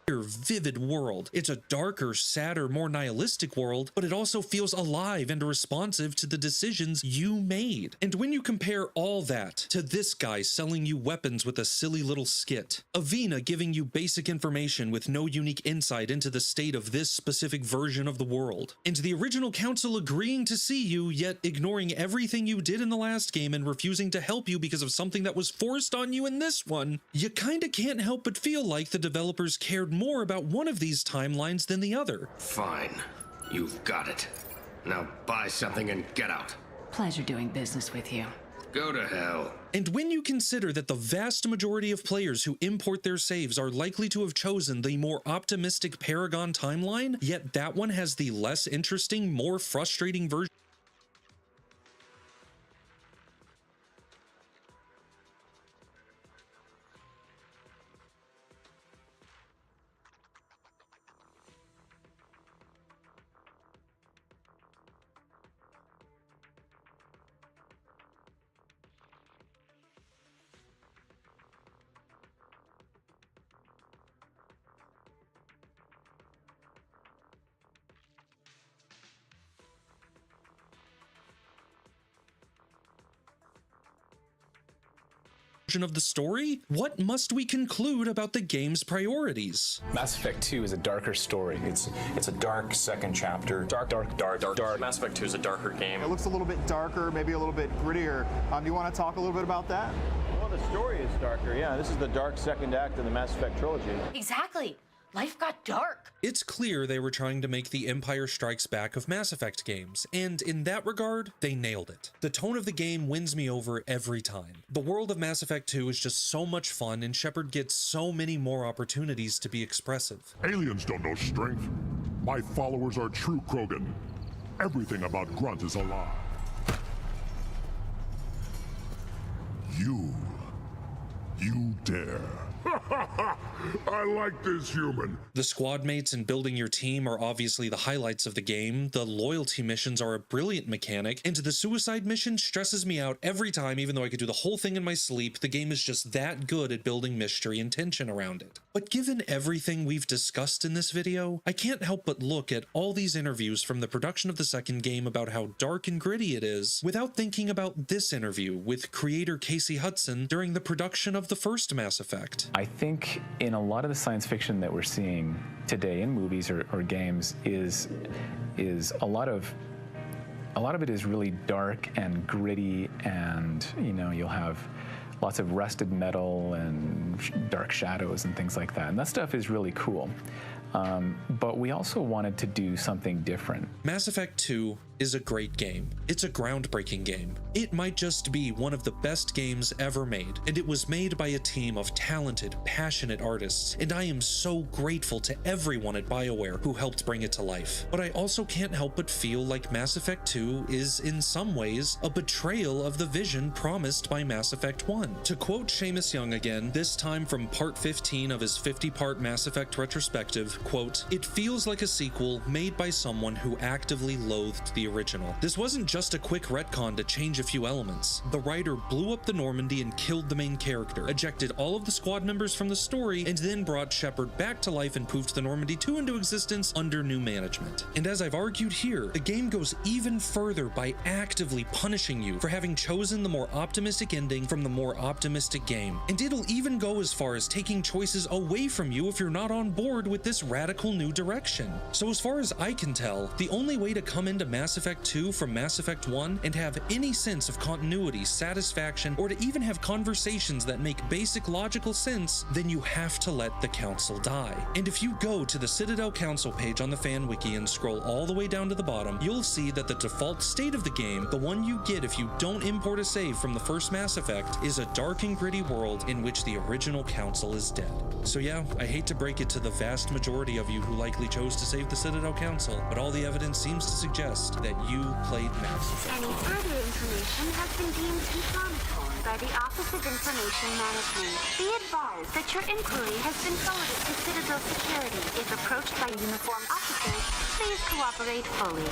vivid world. It's a darker, sadder, more nihilistic world, but it also feels alive and responsive to the decisions you made. And when you compare all that to this guy selling you weapons with a silly little skit, Avina giving you basic information with no unique insight into the state of this specific version of the world, and the original council agreeing to see you, yet ignoring everything you did in the last game and refusing to help you because of something that was forced on you in this one, you kinda can't help but feel like the developers cared more about one of these timelines than the other. Fine. You've got it. Now buy something and get out. Pleasure doing business with you. Go to hell. And when you consider that the vast majority of players who import their saves are likely to have chosen the more optimistic Paragon timeline, yet that one has the less interesting, more frustrating version of the story, what must we conclude about the game's priorities? Mass Effect 2 is a darker story. It's a dark second chapter. Dark. Mass Effect 2 is a darker game. It looks a little bit darker, maybe a little bit grittier. Do you want to talk a little bit about that? Well, the story is darker, yeah. This is the dark second act of the Mass Effect trilogy. Exactly. Life got dark. It's clear they were trying to make the Empire Strikes Back of Mass Effect games, and in that regard, they nailed it. The tone of the game wins me over every time. The world of Mass Effect 2 is just so much fun, and Shepard gets so many more opportunities to be expressive. Aliens don't know strength. My followers are true Krogan. Everything about Grunt is a lie. You dare. I like this human. The squad mates and building your team are obviously the highlights of the game. The loyalty missions are a brilliant mechanic, and the suicide mission stresses me out every time. Even though I could do the whole thing in my sleep, the game is just that good at building mystery and tension around it. But given everything we've discussed in this video, I can't help but look at all these interviews from the production of the second game about how dark and gritty it is, without thinking about this interview with creator Casey Hudson during the production of the first Mass Effect. I think in a lot of the science fiction that we're seeing today in movies or games is a lot of it is really dark and gritty, and you'll have lots of rusted metal and dark shadows and things like that, and that stuff is really cool. But we also wanted to do something different. Mass Effect 2 is a great game. It's a groundbreaking game. It might just be one of the best games ever made, and it was made by a team of talented, passionate artists, and I am so grateful to everyone at BioWare who helped bring it to life. But I also can't help but feel like Mass Effect 2 is, in some ways, a betrayal of the vision promised by Mass Effect 1. To quote Seamus Young again, this time from part 15 of his 50-part Mass Effect retrospective, quote, "It feels like a sequel made by someone who actively loathed the original. This wasn't just a quick retcon to change a few elements. The writer blew up the Normandy and killed the main character, ejected all of the squad members from the story, and then brought Shepard back to life and poofed the Normandy 2 into existence under new management. And as I've argued here, the game goes even further by actively punishing you for having chosen the more optimistic ending from the more optimistic game. And it'll even go as far as taking choices away from you if you're not on board with this radical new direction. So as far as I can tell, the only way to come into Mass Effect 2 from Mass Effect 1 and have any sense of continuity, satisfaction, or to even have conversations that make basic logical sense, then you have to let the Council die. And if you go to the Citadel Council page on the fan wiki and scroll all the way down to the bottom, you'll see that the default state of the game, the one you get if you don't import a save from the first Mass Effect, is a dark and gritty world in which the original Council is dead. So yeah, I hate to break it to the vast majority of you who likely chose to save the Citadel Council, but all the evidence seems to suggest that you played Mass Effect. Any further information has been deemed inflammatory by the Office of Information Management. Be advised that your inquiry has been forwarded to Citadel Security. If approached by uniformed officers, please cooperate fully.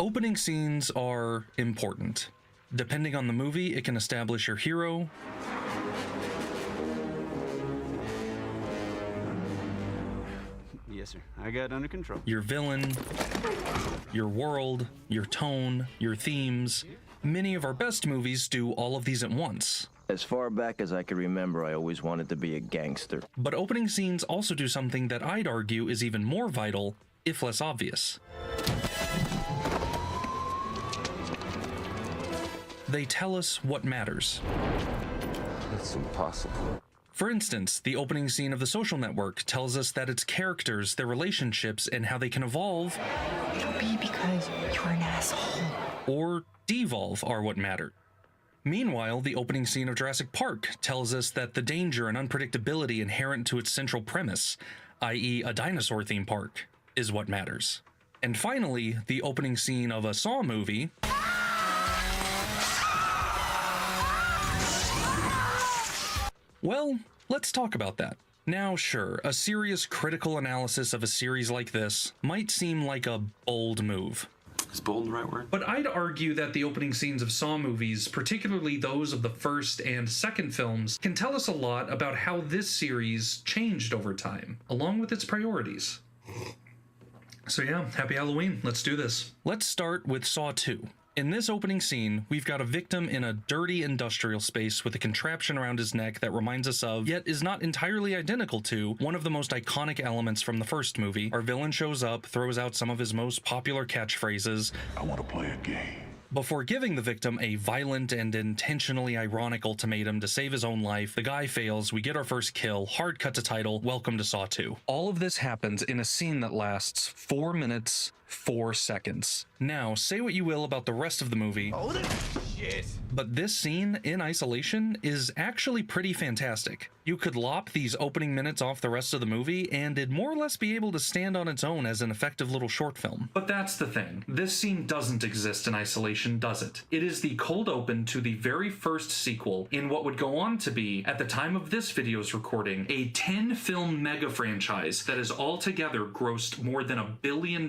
Opening scenes are important. Depending on the movie, it can establish your hero, Yes, sir. I got it under control. your villain, your world, your tone, your themes. Many of our best movies do all of these at once. As far back as I can remember, I always wanted to be a gangster. But opening scenes also do something that I'd argue is even more vital, if less obvious. They tell us what matters. It's impossible. For instance, the opening scene of The Social Network tells us that its characters, their relationships, and how they can evolve, It'll be because you're an asshole. or devolve are what matter. Meanwhile, the opening scene of Jurassic Park tells us that the danger and unpredictability inherent to its central premise, i.e. a dinosaur theme park, is what matters. And finally, the opening scene of a Saw movie well, let's talk about that. Now, sure, a serious critical analysis of a series like this might seem like a bold move. Is bold the right word? But I'd argue that the opening scenes of Saw movies, particularly those of the first and second films, can tell us a lot about how this series changed over time, along with its priorities. So yeah, happy Halloween, let's do this. Let's start with Saw 2. In this opening scene, we've got a victim in a dirty industrial space with a contraption around his neck that reminds us of, yet is not entirely identical to, one of the most iconic elements from the first movie. Our villain shows up, throws out some of his most popular catchphrases, I want to play a game. before giving the victim a violent and intentionally ironic ultimatum to save his own life. The guy fails, we get our first kill, hard cut to title, welcome to Saw 2. All of this happens in a scene that lasts 4 minutes, 4 seconds. Now, say what you will about the rest of the movie, but this scene in isolation is actually pretty fantastic. You could lop these opening minutes off the rest of the movie and it'd more or less be able to stand on its own as an effective little short film. But that's the thing. This scene doesn't exist in isolation, does it? It is the cold open to the very first sequel in what would go on to be, at the time of this video's recording, a 10-film mega franchise that has altogether grossed more than $1 billion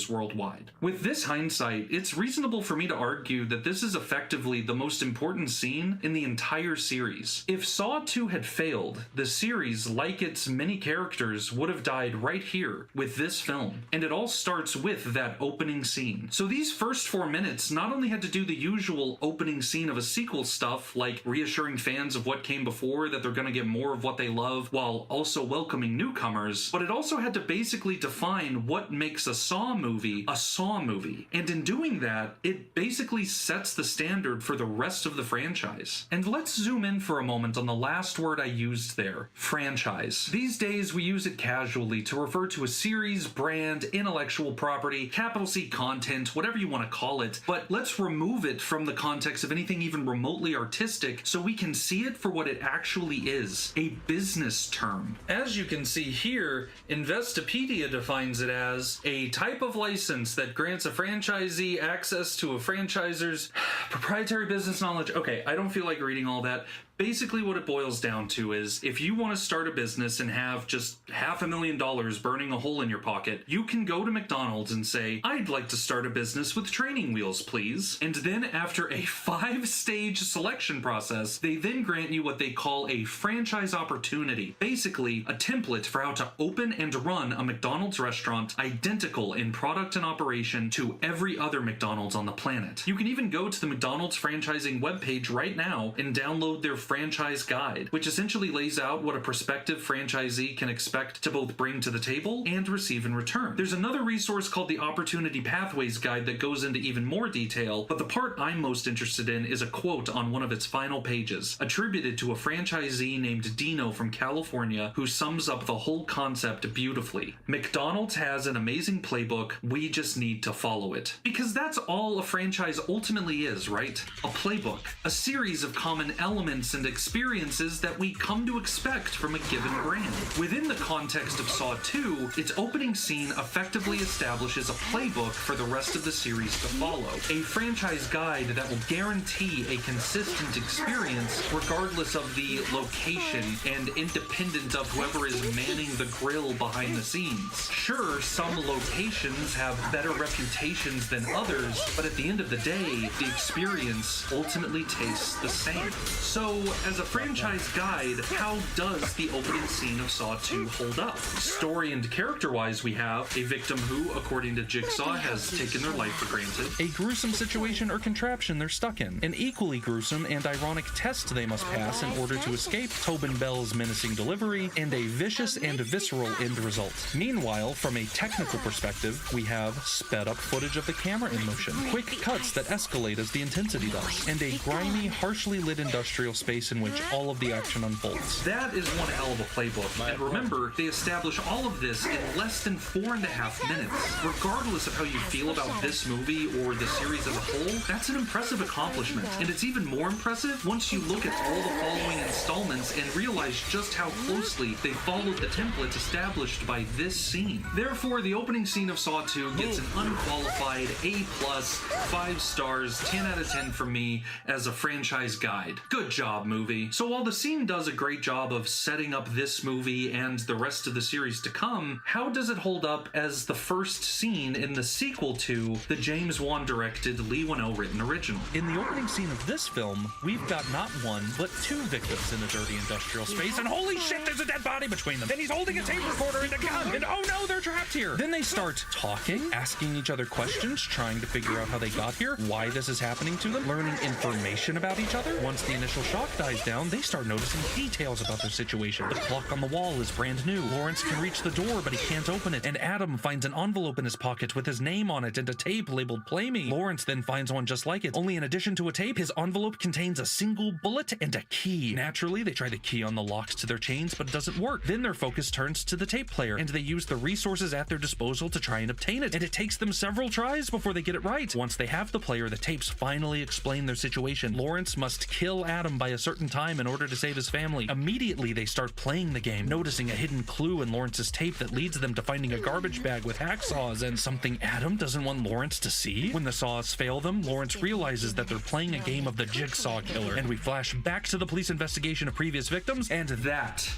worldwide. With this hindsight, it's reasonable for me to argue that this is effectively the most important scene in the entire series. If Saw 2 had failed, the series, like its many characters, would have died right here with this film. And it all starts with that opening scene. So these first 4 minutes not only had to do the usual opening scene of a sequel stuff, like reassuring fans of what came before that they're gonna get more of what they love, while also welcoming newcomers, but it also had to basically define what makes a Saw movie a Saw movie. And in doing that, it basically sets the standard for the rest of the franchise. And let's zoom in for a moment on the last word I used there, franchise. These days we use it casually to refer to a series, brand, intellectual property, capital C content, whatever you want to call it, but let's remove it from the context of anything even remotely artistic so we can see it for what it actually is, a business term. As you can see here, Investopedia defines it as a type of license that grants a franchisee access to a franchisor's proprietary business knowledge. Okay, I don't feel like reading all that. Basically what it boils down to is, if you want to start a business and have just $500,000 burning a hole in your pocket, you can go to McDonald's and say, I'd like to start a business with training wheels, please. And then after a 5-stage selection process, they then grant you what they call a franchise opportunity. Basically, a template for how to open and run a McDonald's restaurant identical in product and operation to every other McDonald's on the planet. You can even go to the McDonald's franchising webpage right now and download their franchise guide, which essentially lays out what a prospective franchisee can expect to both bring to the table and receive in return. There's another resource called the Opportunity Pathways Guide that goes into even more detail, but the part I'm most interested in is a quote on one of its final pages, attributed to a franchisee named Dino from California, who sums up the whole concept beautifully. McDonald's has an amazing playbook, we just need to follow it. Because that's all a franchise ultimately is, right? A playbook. A series of common elements and experiences that we come to expect from a given brand. Within the context of Saw 2, its opening scene effectively establishes a playbook for the rest of the series to follow, a franchise guide that will guarantee a consistent experience regardless of the location and independent of whoever is manning the grill behind the scenes. Sure, some locations have better reputations than others, but at the end of the day, the experience ultimately tastes the same. So, as a franchise guide, how does the opening scene of Saw 2 hold up? Story and character-wise, we have a victim who, according to Jigsaw, has taken their life for granted, a gruesome situation or contraption they're stuck in, an equally gruesome and ironic test they must pass in order to escape, Tobin Bell's menacing delivery, and a vicious and visceral end result. Meanwhile, from a technical perspective, we have sped-up footage of the camera in motion, quick cuts that escalate as the intensity does, and a grimy, harshly lit industrial space in which all of the action unfolds. That is one hell of a playbook, and remember, they establish all of this in less than 4.5 minutes. Regardless of how you feel about this movie or the series as a whole, that's an impressive accomplishment, and it's even more impressive once you look at all the following installments and realize just how closely they followed the template established by this scene. Therefore, the opening scene of Saw 2 gets an unqualified A+, 5 stars, 10 out of 10 from me as a franchise guide. Good job, movie. So while the scene does a great job of setting up this movie and the rest of the series to come, how does it hold up as the first scene in the sequel to the James Wan directed, Lee Whannell written original? In the opening scene of this film, we've got not one, but 2 victims in the dirty industrial space, and holy shit, there's a dead body between them, and he's holding a tape recorder and a gun, and oh no, they're trapped here. Then they start talking, asking each other questions, trying to figure out how they got here, why this is happening to them, learning information about each other. Once the initial shock dies down, they start noticing details about their situation. The clock on the wall is brand new. Lawrence can reach the door, but he can't open it, and Adam finds an envelope in his pocket with his name on it and a tape labeled Play Me. Lawrence then finds one just like it, only in addition to a tape, his envelope contains a single bullet and a key. Naturally, they try the key on the locks to their chains, but it doesn't work. Then their focus turns to the tape player, and they use the resources at their disposal to try and obtain it, and it takes them several tries before they get it right. Once they have the player, the tapes finally explain their situation. Lawrence must kill Adam by a certain time in order to save his family. Immediately, they start playing the game, noticing a hidden clue in Lawrence's tape that leads them to finding a garbage bag with hacksaws and something Adam doesn't want Lawrence to see. When the saws fail them, Lawrence realizes that they're playing a game of the Jigsaw Killer, and we flash back to the police investigation of previous victims, and that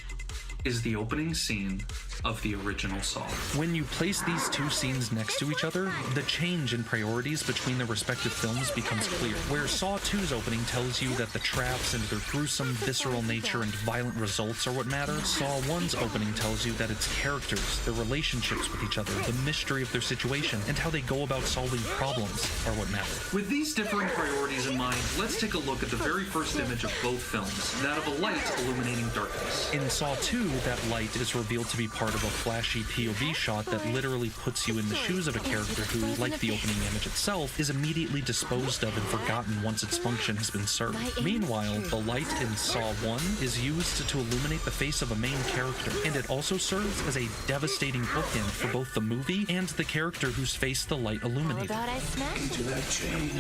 is the opening scene of the original Saw. When you place these 2 scenes next to each other, the change in priorities between their respective films becomes clear. Where Saw 2's opening tells you that the traps and their gruesome, visceral nature and violent results are what matter, Saw 1's opening tells you that its characters, their relationships with each other, the mystery of their situation, and how they go about solving problems are what matter. With these differing priorities in mind, let's take a look at the very first image of both films, that of a light illuminating darkness. In Saw 2, that light is revealed to be part of a flashy POV shot that literally puts you in the shoes of a character who, like the opening image itself, is immediately disposed of and forgotten once its function has been served. Meanwhile, the light in Saw 1 is used to illuminate the face of a main character, and it also serves as a devastating bookend for both the movie and the character whose face the light illuminated. Into that chain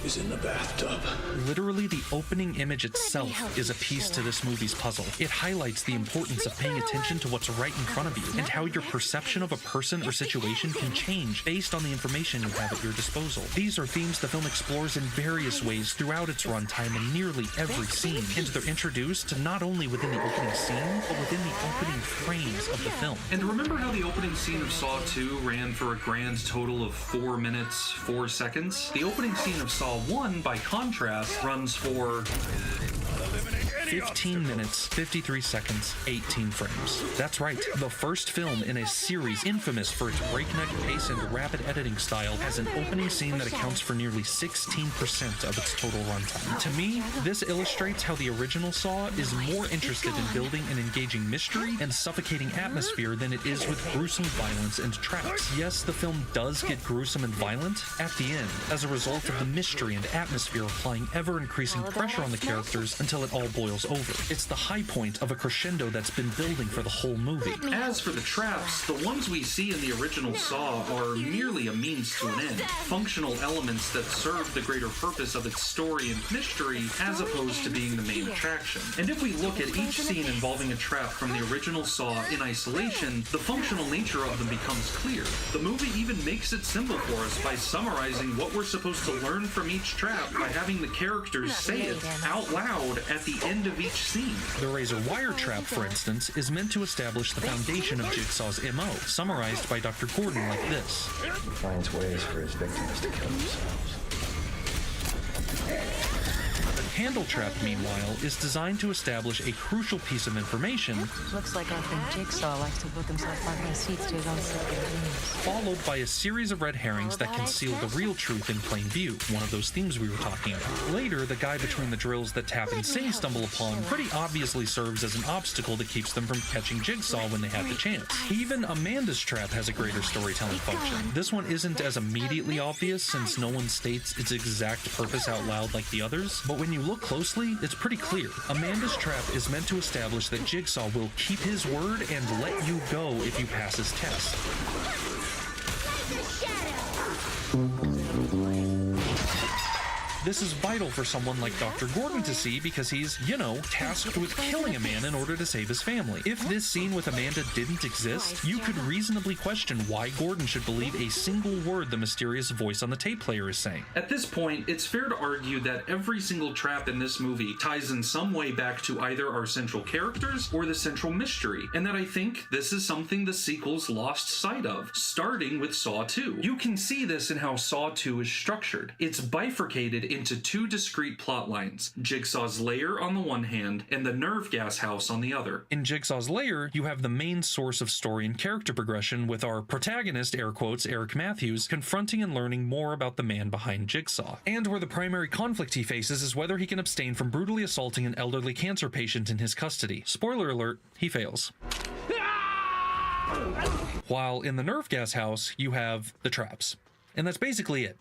is in the bathtub. Literally, the opening image itself is a piece to this movie's puzzle. It highlights the importance of paying attention to what's right in front of you, and how your perception of a person or situation can change based on the information you have at your disposal. These are themes the film explores in various ways throughout its runtime in nearly every scene, and they're introduced not only within the opening scene, but within the opening frames of the film. And remember how the opening scene of Saw 2 ran for a grand total of 4 minutes, 4 seconds? The opening scene of Saw 1, by contrast, runs for 15 minutes, 53 seconds, 18 frames. That's right, the first film in a series infamous for its breakneck pace and rapid editing style has an opening scene that accounts for nearly 16% of its total runtime. To me, this illustrates how the original Saw is more interested in building an engaging mystery and suffocating atmosphere than it is with gruesome violence and traps. Yes, the film does get gruesome and violent at the end, as a result of the mystery and atmosphere applying ever-increasing pressure on the characters until it all boils boils over. It's the high point of a crescendo that's been building for the whole movie. As for the traps, the ones we see in the original Saw are merely a means to an end, functional elements that serve the greater purpose of its story and mystery as opposed to being the main attraction. And if we look at each scene involving a trap from the original Saw in isolation, the functional nature of them becomes clear. The movie even makes it simple for us by summarizing what we're supposed to learn from each trap by having the characters say it out loud at the end of each scene. The razor wire trap, for instance, is meant to establish the foundation of Jigsaw's MO, summarized by Dr. Gordon like this. He finds ways for his victims to kill themselves. The handle trap, meanwhile, is designed to establish a crucial piece of information. Looks like I think Jigsaw likes to book himself front row seats to his own sick dreams. Followed by a series of red herrings that conceal the real truth in plain view, one of those themes we were talking about. Later, the guy between the drills that Tap and Sing stumble upon pretty obviously serves as an obstacle that keeps them from catching Jigsaw when they have the chance. Even Amanda's trap has a greater storytelling function. This one isn't as immediately obvious since no one states its exact purpose out loud like the others, but when you look closely, it's pretty clear. Amanda's trap is meant to establish that Jigsaw will keep his word and let you go if you pass his test. This is vital for someone like Dr. Gordon to see because he's, tasked with killing a man in order to save his family. If this scene with Amanda didn't exist, you could reasonably question why Gordon should believe a single word the mysterious voice on the tape player is saying. At this point, it's fair to argue that every single trap in this movie ties in some way back to either our central characters or the central mystery, and that I think this is something the sequels lost sight of, starting with Saw 2. You can see this in how Saw 2 is structured. It's bifurcated into two discrete plot lines, Jigsaw's lair on the one hand and the nerve gas house on the other. In Jigsaw's lair, you have the main source of story and character progression with our protagonist, air quotes, Eric Matthews, confronting and learning more about the man behind Jigsaw. And where the primary conflict he faces is whether he can abstain from brutally assaulting an elderly cancer patient in his custody. Spoiler alert, he fails. While in the nerve gas house, you have the traps. And that's basically it.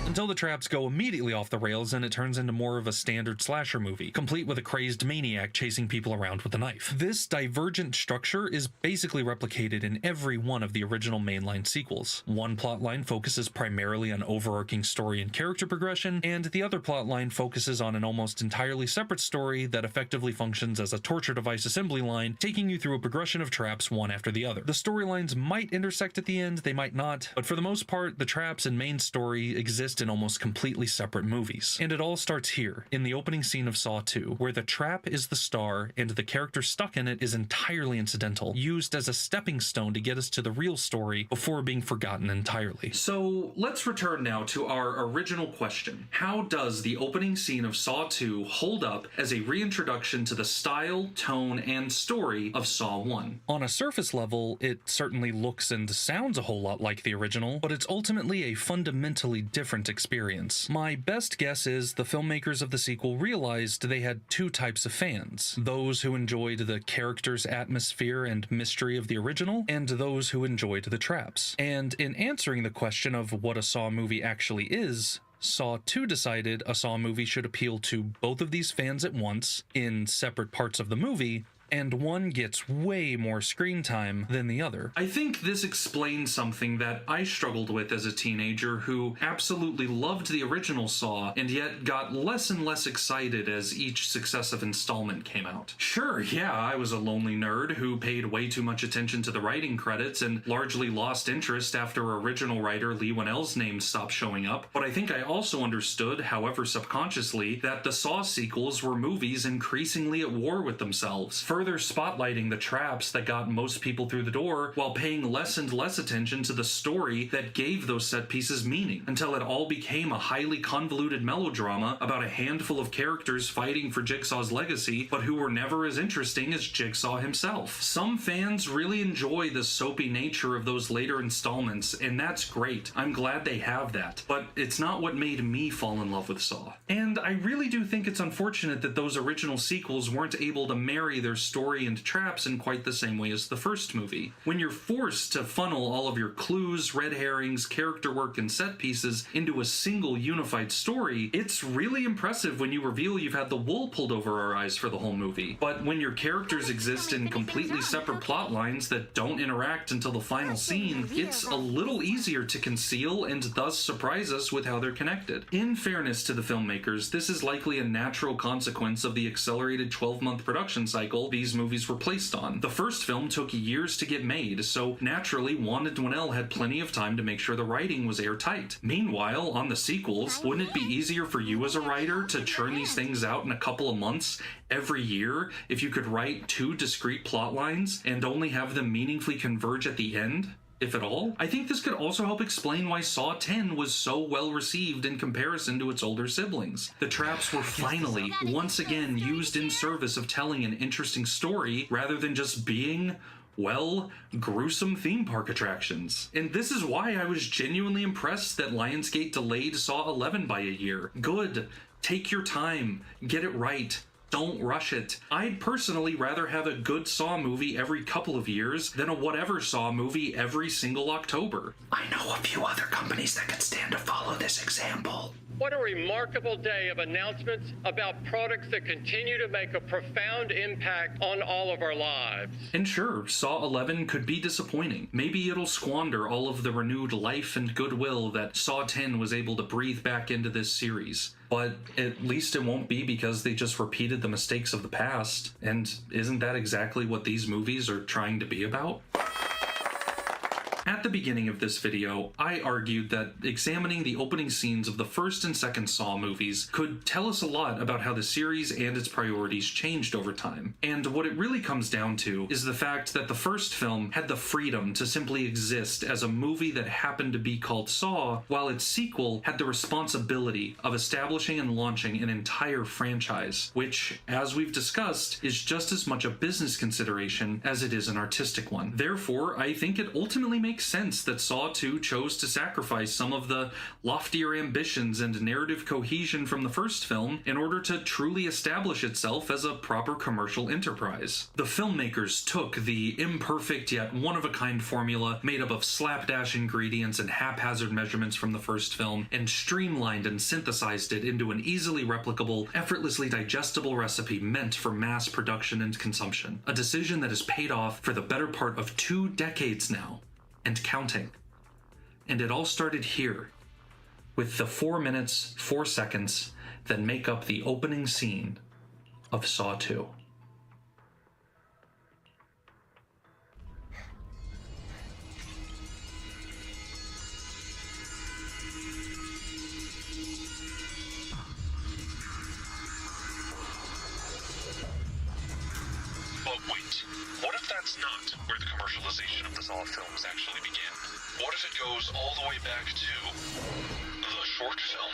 Until the traps go immediately off the rails and it turns into more of a standard slasher movie, complete with a crazed maniac chasing people around with a knife. This divergent structure is basically replicated in every one of the original mainline sequels. One plotline focuses primarily on overarching story and character progression, and the other plotline focuses on an almost entirely separate story that effectively functions as a torture device assembly line, taking you through a progression of traps one after the other. The storylines might intersect at the end, they might not, but for the most part, the traps and main story exist in almost completely separate movies. And it all starts here, in the opening scene of Saw 2, where the trap is the star and the character stuck in it is entirely incidental, used as a stepping stone to get us to the real story before being forgotten entirely. So let's return now to our original question. How does the opening scene of Saw 2 hold up as a reintroduction to the style, tone, and story of Saw 1? On a surface level, it certainly looks and sounds a whole lot like the original, but it's ultimately a fundamentally different experience. My best guess is the filmmakers of the sequel realized they had two types of fans: those who enjoyed the characters, atmosphere, and mystery of the original, and those who enjoyed the traps. And in answering the question of what a Saw movie actually is, Saw 2 decided a Saw movie should appeal to both of these fans at once, in separate parts of the movie, and one gets way more screen time than the other. I think this explains something that I struggled with as a teenager who absolutely loved the original Saw and yet got less and less excited as each successive installment came out. Sure, yeah, I was a lonely nerd who paid way too much attention to the writing credits and largely lost interest after original writer Leigh Whannell's name stopped showing up, but I think I also understood, however subconsciously, that the Saw sequels were movies increasingly at war with themselves, further spotlighting the traps that got most people through the door while paying less and less attention to the story that gave those set pieces meaning, until it all became a highly convoluted melodrama about a handful of characters fighting for Jigsaw's legacy, but who were never as interesting as Jigsaw himself. Some fans really enjoy the soapy nature of those later installments, and that's great. I'm glad they have that, but it's not what made me fall in love with Saw. And I really do think it's unfortunate that those original sequels weren't able to marry their story and traps in quite the same way as the first movie. When you're forced to funnel all of your clues, red herrings, character work, and set pieces into a single unified story, it's really impressive when you reveal you've had the wool pulled over our eyes for the whole movie. But when your characters exist in completely separate plot lines that don't interact until the final scene, it's a little easier to conceal and thus surprise us with how they're connected. In fairness to the filmmakers, this is likely a natural consequence of the accelerated 12-month production cycle these movies were placed on. The first film took years to get made, so naturally Juan and Dwinell had plenty of time to make sure the writing was airtight. Meanwhile, on the sequels, wouldn't it be easier for you as a writer to churn these things out in a couple of months every year if you could write 2 discrete plot lines and only have them meaningfully converge at the end? If at all. I think this could also help explain why Saw 10 was so well received in comparison to its older siblings. The traps were finally, once again, used in service of telling an interesting story rather than just being, well, gruesome theme park attractions. And this is why I was genuinely impressed that Lionsgate delayed Saw 11 by a year. Good. Take your time. Get it right. Don't rush it. I'd personally rather have a good Saw movie every couple of years than a whatever Saw movie every single October. I know a few other companies that could stand to follow this example. What a remarkable day of announcements about products that continue to make a profound impact on all of our lives. And sure, Saw 11 could be disappointing. Maybe it'll squander all of the renewed life and goodwill that Saw 10 was able to breathe back into this series. But at least it won't be because they just repeated the mistakes of the past. And isn't that exactly what these movies are trying to be about? At the beginning of this video, I argued that examining the opening scenes of the first and second Saw movies could tell us a lot about how the series and its priorities changed over time. And what it really comes down to is the fact that the first film had the freedom to simply exist as a movie that happened to be called Saw, while its sequel had the responsibility of establishing and launching an entire franchise, which, as we've discussed, is just as much a business consideration as it is an artistic one. Therefore, I think it ultimately makes sense that Saw 2 chose to sacrifice some of the loftier ambitions and narrative cohesion from the first film in order to truly establish itself as a proper commercial enterprise. The filmmakers took the imperfect yet one-of-a-kind formula made up of slapdash ingredients and haphazard measurements from the first film and streamlined and synthesized it into an easily replicable, effortlessly digestible recipe meant for mass production and consumption. A decision that has paid off for the better part of 2 decades now. And counting. And it all started here, with the 4 minutes, 4 seconds that make up the opening scene of Saw 2. But wait, what if that's not where the commercialization of the Saw films actually began? What if it goes all the way back to the short film?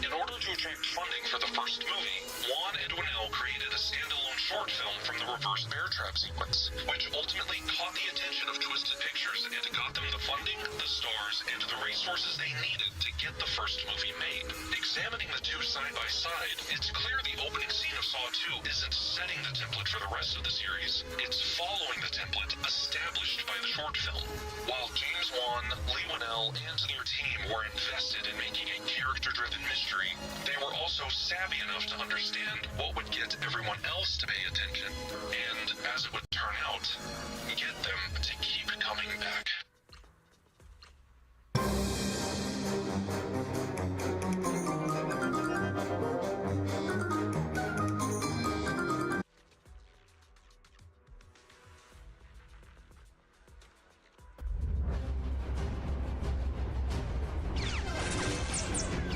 In order to attract funding for the first movie, Juan and Dwinell created a standalone short film from the reverse bear trap sequence, which ultimately caught the attention of Twisted Pictures and got them the funding, the stars, and the resources they needed to get the first movie made. Examining the two side by side, it's clear the opening scene of Saw 2 isn't setting the template for the rest of the series. It's following the template established by the short film. While James Wan, Leigh Whannell, and their team were invested in making a character-driven mystery, they were also savvy enough to understand what would get everyone else to pay attention, and, as it would turn out, get them to keep coming back.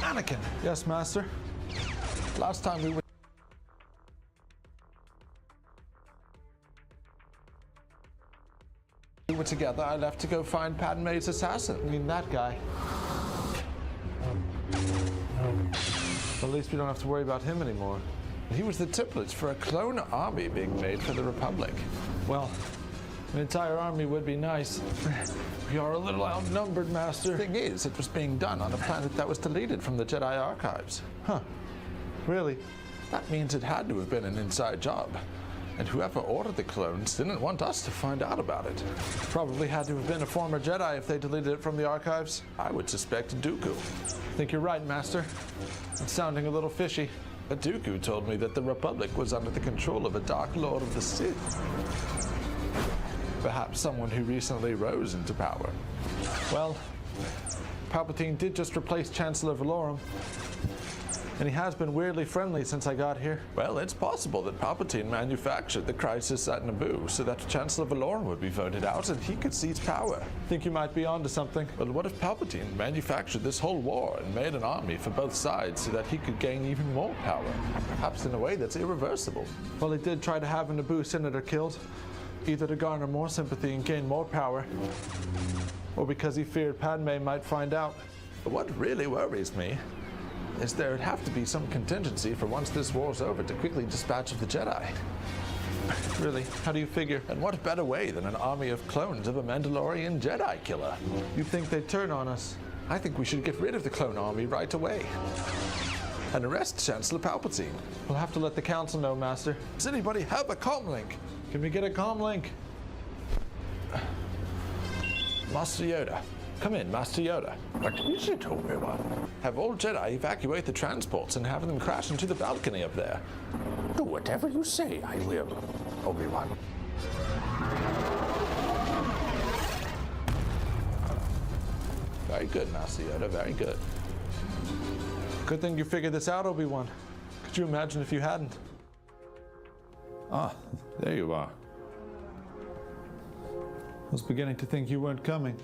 Anakin. Yes, Master. Last time we were together, I left to go find Padme's assassin. I mean, that guy. At least we don't have to worry about him anymore. He was the template for a clone army being made for the Republic. Well, an entire army would be nice. We are a little outnumbered, Master. The thing is, it was being done on a planet that was deleted from the Jedi archives. Huh. Really? That means it had to have been an inside job. And whoever ordered the clones didn't want us to find out about it. Probably had to have been a former Jedi if they deleted it from the archives. I would suspect Dooku. Think you're right, Master. It's sounding a little fishy. But Dooku told me that the Republic was under the control of a Dark Lord of the Sith. Perhaps someone who recently rose into power. Well, Palpatine did just replace Chancellor Valorum. And he has been weirdly friendly since I got here. Well, it's possible that Palpatine manufactured the crisis at Naboo so that Chancellor Valorum would be voted out and he could seize power. Think you might be onto something. But what if Palpatine manufactured this whole war and made an army for both sides so that he could gain even more power? Perhaps in a way that's irreversible. Well, he did try to have a Naboo senator killed, either to garner more sympathy and gain more power, or because he feared Padme might find out. But what really worries me is there'd have to be some contingency for once this war's over to quickly dispatch of the Jedi. Really? How do you figure? And what better way than an army of clones of a Mandalorian Jedi killer? You think they'd turn on us? I think we should get rid of the clone army right away. And arrest Chancellor Palpatine. We'll have to let the Council know, Master. Does anybody have a comlink? Can we get a comlink? Master Yoda. Come in, Master Yoda. What is it, Obi-Wan? Have all Jedi evacuate the transports and have them crash into the balcony up there. Do whatever you say, I will, Obi-Wan. Very good, Master Yoda, very good. Good thing you figured this out, Obi-Wan. Could you imagine if you hadn't? Ah, there you are. I was beginning to think you weren't coming,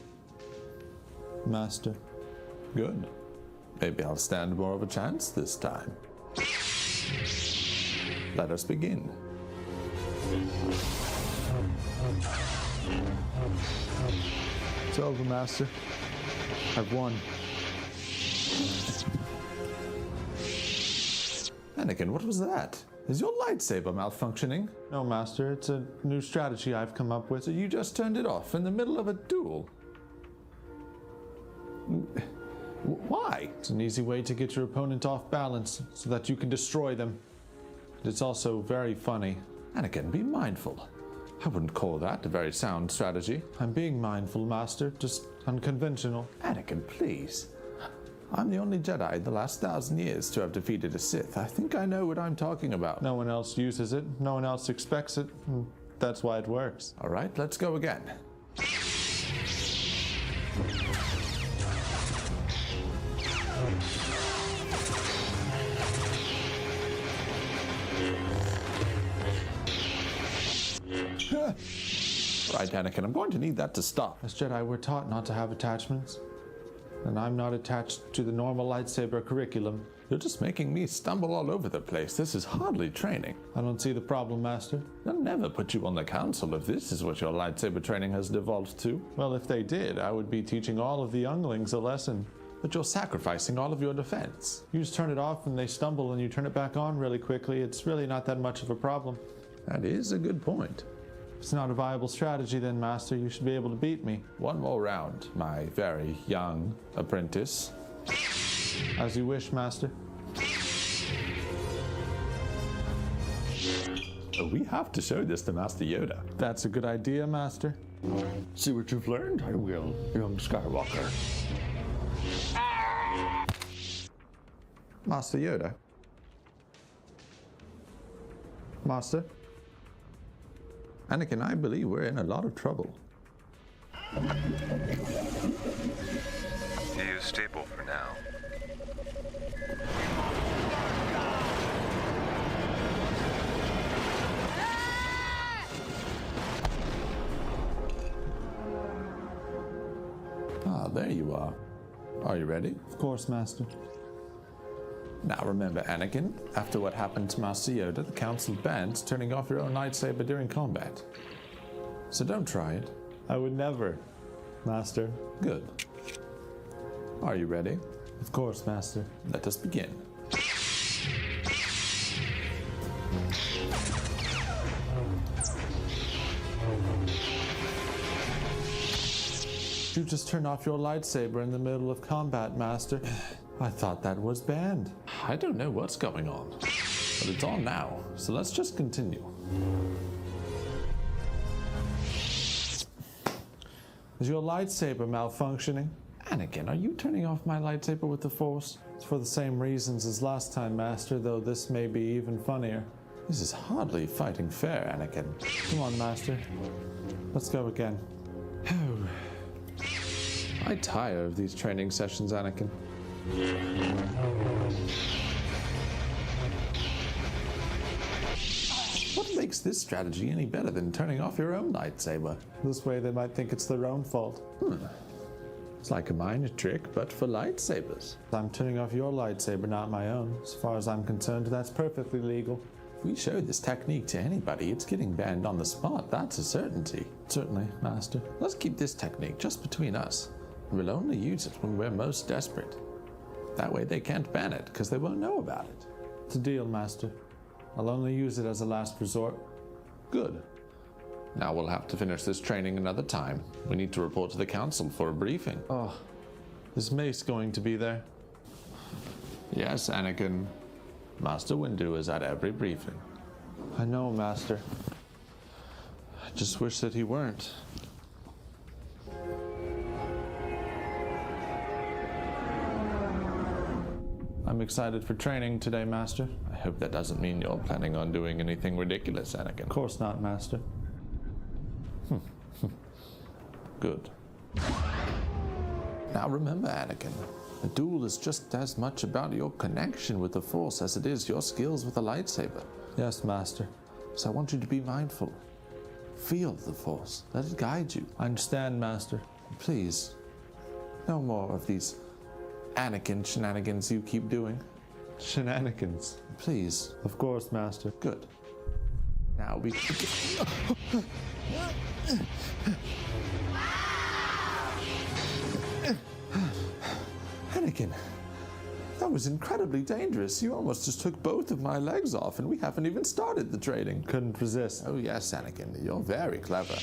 Master. Good. Maybe I'll stand more of a chance this time. Let us begin. It's over, Master. I've won. Anakin, what was that? Is your lightsaber malfunctioning? No, Master. It's a new strategy I've come up with. So you just turned it off in the middle of a duel? Why? It's an easy way to get your opponent off balance so that you can destroy them. It's also very funny. Anakin, be mindful. I wouldn't call that a very sound strategy. I'm being mindful, Master, just unconventional. Anakin, please. I'm the only Jedi in the last 1,000 years to have defeated a Sith. I think I know what I'm talking about. No one else uses it. No one else expects it. That's why it works. All right, let's go again. Right, Anakin, I'm going to need that to stop. As Jedi, we're taught not to have attachments. And I'm not attached to the normal lightsaber curriculum. You're just making me stumble all over the place. This is hardly training. I don't see the problem, Master. They'll never put you on the council if this is what your lightsaber training has devolved to. Well, if they did, I would be teaching all of the younglings a lesson. But you're sacrificing all of your defense. You just turn it off and they stumble and you turn it back on really quickly. It's really not that much of a problem. That is a good point. It's not a viable strategy then, Master. You should be able to beat me. One more round, my very young apprentice. As you wish, Master. We have to show this to Master Yoda. That's a good idea, Master. See what you've learned? I will, young Skywalker. Master Yoda. Master? Anakin, I believe we're in a lot of trouble. Use stable for now. Ah, there you are. Are you ready? Of course, Master. Now remember, Anakin, after what happened to Master Yoda, the Council bans turning off your own lightsaber during combat. So don't try it. I would never, Master. Good. Are you ready? Of course, Master. Let us begin. You just turned off your lightsaber in the middle of combat, Master. I thought that was banned. I don't know what's going on, but it's on now, so let's just continue. Is your lightsaber malfunctioning? Anakin, are you turning off my lightsaber with the Force? It's for the same reasons as last time, Master, though this may be even funnier. This is hardly fighting fair, Anakin. Come on, Master. Let's go again. I tire of these training sessions, Anakin. What makes this strategy any better than turning off your own lightsaber? This way they might think it's their own fault. It's like a minor trick, but for lightsabers. I'm turning off your lightsaber, not my own. As far as I'm concerned, that's perfectly legal. If we show this technique to anybody, it's getting banned on the spot. That's a certainty. Certainly, Master. Let's keep this technique just between us. We'll only use it when we're most desperate. That way they can't ban it, because they won't know about it. It's a deal, Master. I'll only use it as a last resort. Good. Now we'll have to finish this training another time. We need to report to the Council for a briefing. Oh, is Mace going to be there? Yes, Anakin. Master Windu is at every briefing. I know, Master. I just wish that he weren't. I'm excited for training today, Master. I hope that doesn't mean you're planning on doing anything ridiculous, Anakin. Of course not, Master. Good. Now remember, Anakin, the duel is just as much about your connection with the Force as it is your skills with the lightsaber. Yes, Master. So I want you to be mindful. Feel the Force. Let it guide you. I understand, Master. Please, no more of these Anakin shenanigans you keep doing. Shenanigans? Please. Of course, Master. Good. Now we... Anakin, that was incredibly dangerous. You almost just took both of my legs off, and we haven't even started the training. Couldn't resist. Oh yes, Anakin, you're very clever.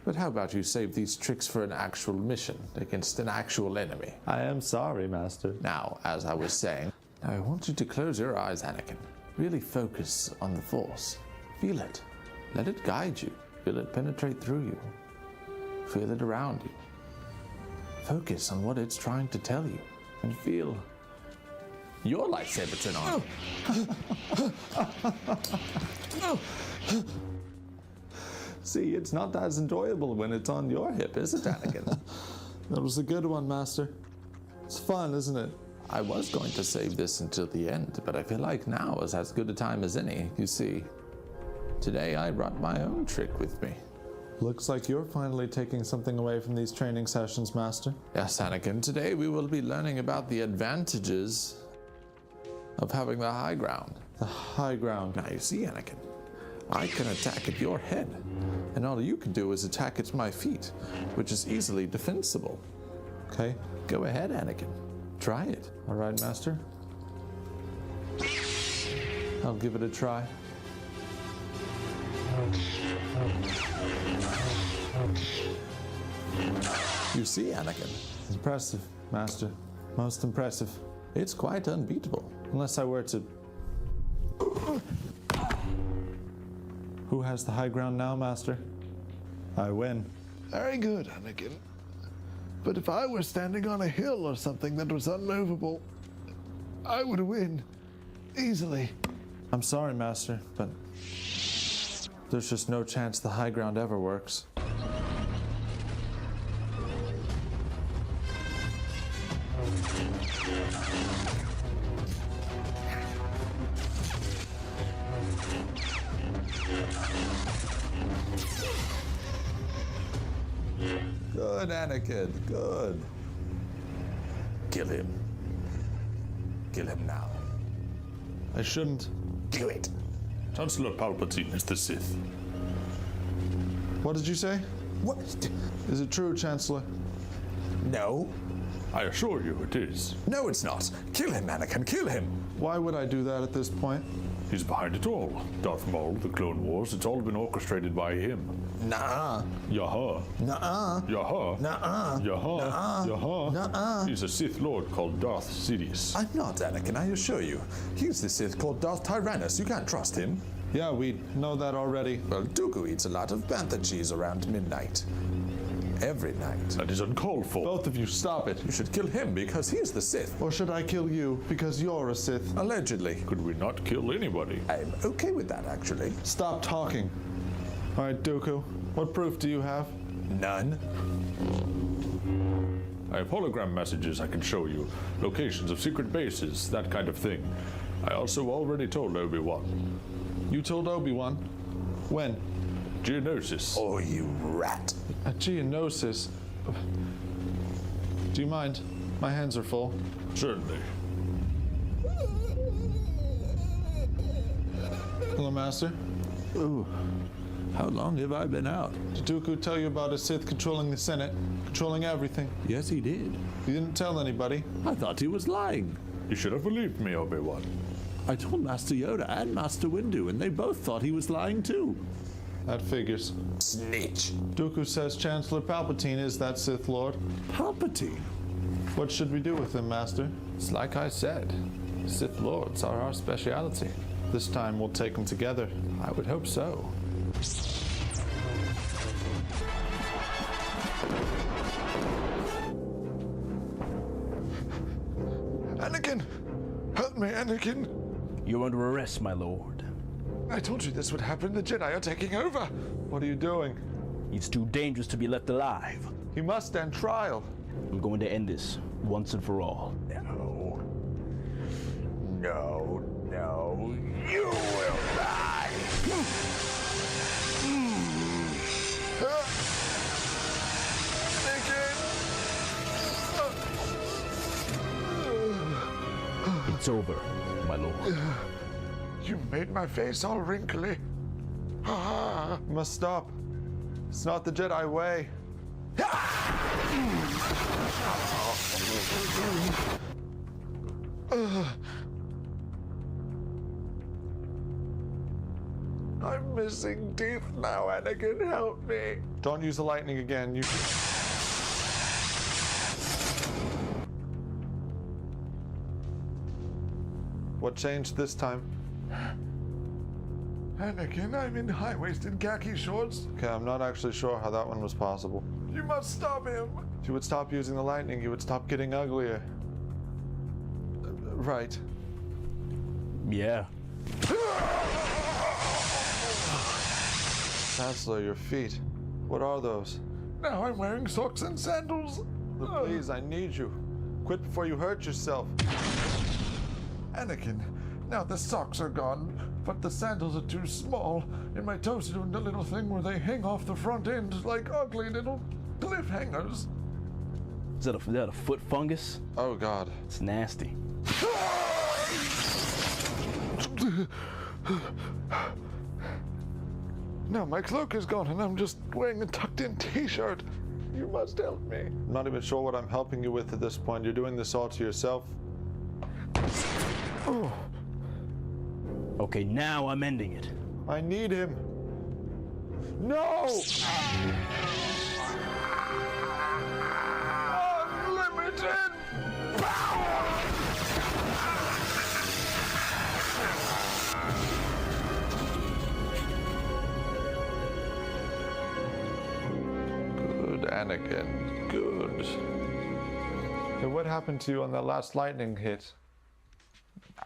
But how about you save these tricks for an actual mission against an actual enemy? I am sorry, Master. Now, as I was saying, I want you to close your eyes, Anakin. Really focus on the Force. Feel it. Let it guide you. Feel it penetrate through you. Feel it around you. Focus on what it's trying to tell you. And feel your lightsaber turn on. See, it's not as enjoyable when it's on your hip, is it, Anakin? That was a good one, Master. It's fun, isn't it? I was going to save this until the end, but I feel like now is as good a time as any. You see, today I brought my own trick with me. Looks like you're finally taking something away from these training sessions, Master. Yes, Anakin. Today we will be learning about the advantages of having the high ground. The high ground. Now you see, Anakin, I can attack at your head, and all you can do is attack at my feet, which is easily defensible. Okay, go ahead, Anakin. Try it. All right, Master. I'll give it a try. You see, Anakin? Impressive, Master. Most impressive. It's quite unbeatable. Unless I were to... Who has the high ground now, Master? I win. Very good, Anakin. But if I were standing on a hill or something that was unmovable, I would win. Easily. I'm sorry, Master, but there's just no chance the high ground ever works. Good, Anakin, good. Kill him. Kill him now. I shouldn't. Do it. Chancellor Palpatine is the Sith. What did you say? What? Is it true, Chancellor? No. I assure you it is. No, it's not. Kill him, Anakin, kill him. Why would I do that at this point? He's behind it all. Darth Maul, the Clone Wars, it's all been orchestrated by him. Nuh-uh. Yaha. Nuh-uh. Yaha. Nuh-uh. Yaha. Nuh-uh. Yaha. Nuh-uh. He's a Sith Lord called Darth Sidious. I'm not, Anakin, I assure you. He's the Sith called Darth Tyrannus. You can't trust him. Yeah, we know that already. Well, Dooku eats a lot of bantha cheese around midnight. Every night. That is uncalled for. Both of you, stop it. You should kill him because he's the Sith. Or should I kill you because you're a Sith? Allegedly. Could we not kill anybody? I'm okay with that, actually. Stop talking. All right, Dooku, what proof do you have? None. I have hologram messages I can show you, locations of secret bases, that kind of thing. I also already told Obi-Wan. You told Obi-Wan? When? Geonosis. Oh, you rat. A Geonosis? Do you mind? My hands are full. Certainly. Hello, Master. Ooh. How long have I been out? Did Dooku tell you about a Sith controlling the Senate, controlling everything? Yes, he did. You didn't tell anybody. I thought he was lying. You should have believed me, Obi-Wan. I told Master Yoda and Master Windu, and they both thought he was lying too. That figures. Snitch. Dooku says Chancellor Palpatine is that Sith Lord. Palpatine? What should we do with him, Master? It's like I said. Sith Lords are our speciality. This time we'll take them together. I would hope so. Anakin! Help me, Anakin! You're under arrest, my lord. I told you this would happen. The Jedi are taking over. What are you doing? It's too dangerous to be left alive. He must stand trial. I'm going to end this once and for all. No. No, no. You will die! It's over, my lord. You made my face all wrinkly. You must stop. It's not the Jedi way. I'm missing teeth now, Anakin. Help me. Don't use the lightning again. You. What changed this time? Anakin, I'm in high-waisted khaki shorts. Okay, I'm not actually sure how that one was possible. You must stop him. If you would stop using the lightning, you would stop getting uglier. Right. Yeah. Chancellor, your feet. What are those? Now I'm wearing socks and sandals. Please, I need you. Quit before you hurt yourself. Anakin, now the socks are gone, but the sandals are too small, and my toes are doing the little thing where they hang off the front end like ugly little cliffhangers. Is that a foot fungus? Oh, God. It's nasty. Now my cloak is gone, and I'm just wearing a tucked-in t-shirt. You must help me. I'm not even sure what I'm helping you with at this point. You're doing this all to yourself. Oh. Okay, now I'm ending it. I need him. No! Unlimited power! Good, Anakin. Good. Hey, what happened to you on that last lightning hit?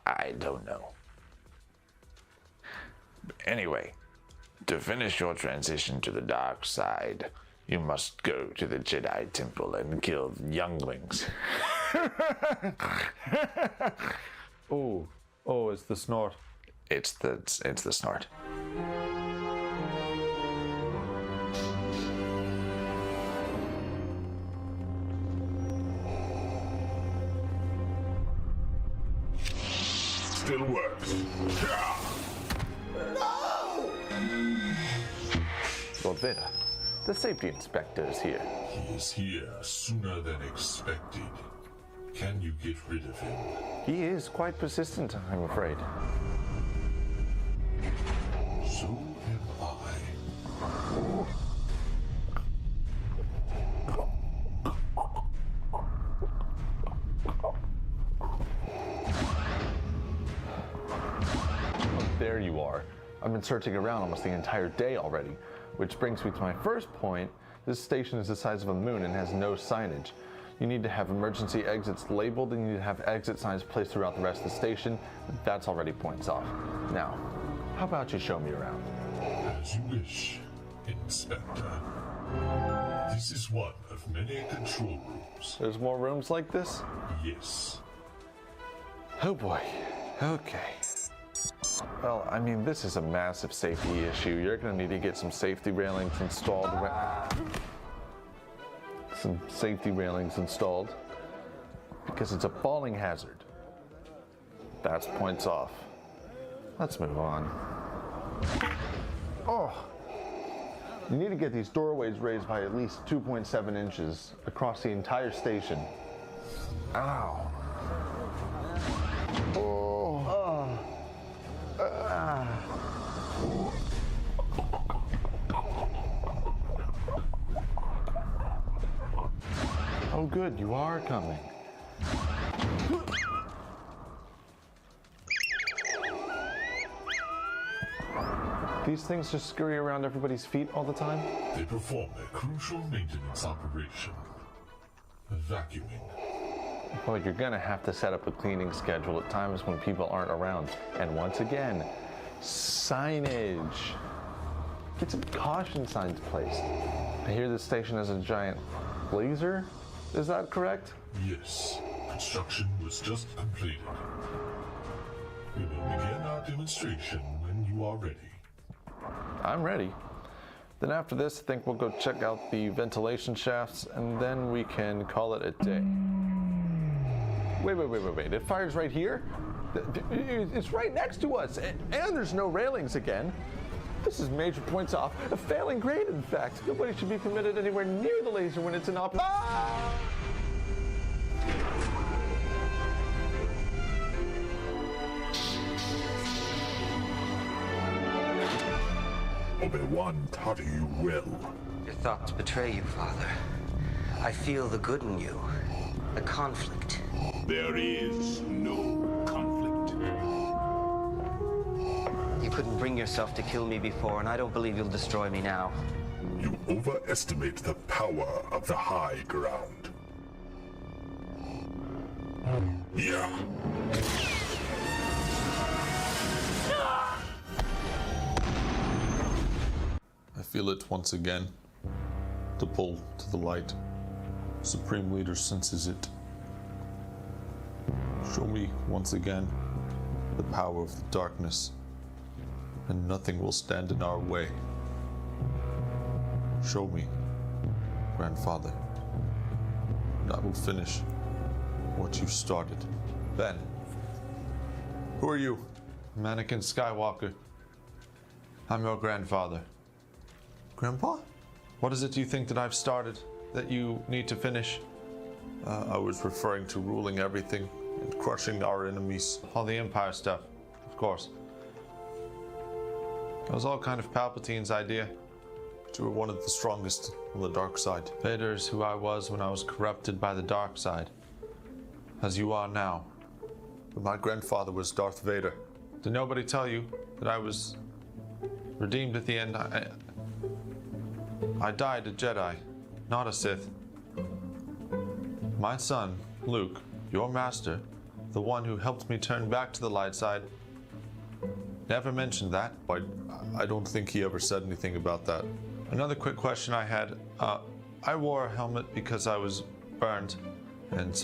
I don't know. Anyway, to finish your transition to the dark side, you must go to the Jedi Temple and kill younglings. Oh, it's the snort. It's the snort. Still works. No! Lord Vader, the safety inspector is here. He is here sooner than expected. Can you get rid of him? He is quite persistent, I'm afraid. So am I. There you are. I've been searching around almost the entire day already, which brings me to my first point. This station is the size of a moon and has no signage. You need to have emergency exits labeled, and you need to have exit signs placed throughout the rest of the station. That's already points off. Now, how about you show me around? As you wish, Inspector. This is one of many control rooms. There's more rooms like this? Yes. Oh boy. Okay. Well, I mean, this is a massive safety issue. You're going to need to get some safety railings installed. Because it's a falling hazard. That's points off. Let's move on. Oh! You need to get these doorways raised by at least 2.7 inches across the entire station. Ow. Oh. Oh, good, you are coming. These things just scurry around everybody's feet all the time? They perform a crucial maintenance operation. Vacuuming. Well, you're gonna have to set up a cleaning schedule at times when people aren't around. And once again, signage. Get some caution signs placed. I hear this station has a giant laser. Is that correct? Yes. Construction was just completed. We will begin our demonstration when you are ready. I'm ready. Then after this, I think we'll go check out the ventilation shafts, and then we can call it a day. Wait. It fires right here? It's right next to us, and there's no railings again. This is major points off. A failing grade, in fact. Nobody should be permitted anywhere near the laser when it's in operation. Ah! Obi-Wan taught you well. Your thoughts betray you, Father. I feel the good in you. The conflict. There is no conflict. You couldn't bring yourself to kill me before, and I don't believe you'll destroy me now. You overestimate the power of the high ground. Yeah. I feel it once again. The pull to the light. Supreme Leader senses it. Show me once again the power of the darkness, and nothing will stand in our way. Show me, Grandfather, and I will finish what you started. Ben, who are you? Anakin Skywalker. I'm your grandfather. Grandpa? What is it you think that I've started that you need to finish? I was referring to ruling everything and crushing our enemies. All the Empire stuff, of course. It was all kind of Palpatine's idea. But you were one of the strongest on the dark side. Vader is who I was when I was corrupted by the dark side. As you are now. But my grandfather was Darth Vader. Did nobody tell you that I was redeemed at the end? I died a Jedi, not a Sith. My son, Luke, your master, the one who helped me turn back to the light side, never mentioned that. I don't think he ever said anything about that. Another quick question I had. I wore a helmet because I was burned, and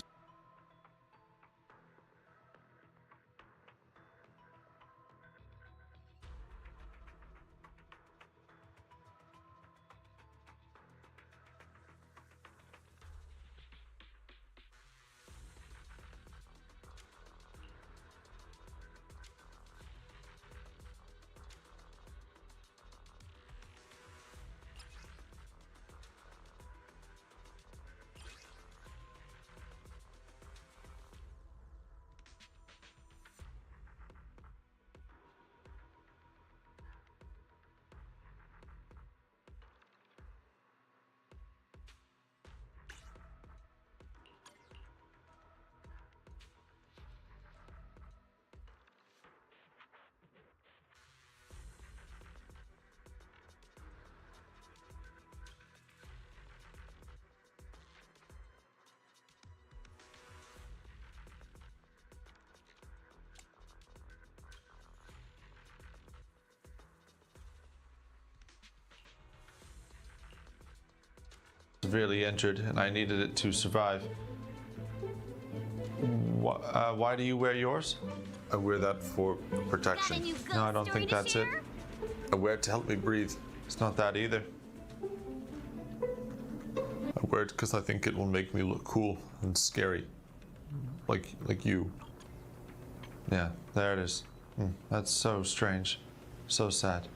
severely injured, and I needed it to survive. Why do you wear yours? I wear that for protection. No, I don't think that's it. I wear it to help me breathe. It's not that either. I wear it because I think it will make me look cool and scary. Like you. Yeah, there it is. That's so strange. So sad.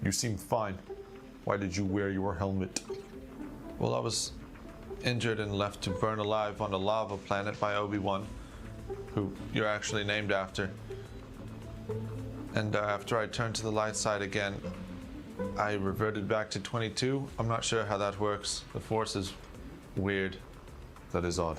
You seem fine. Why did you wear your helmet? Well, I was injured and left to burn alive on a lava planet by Obi-Wan, who you're actually named after. And after I turned to the light side again, I reverted back to 22. I'm not sure how that works. The Force is weird. That is odd.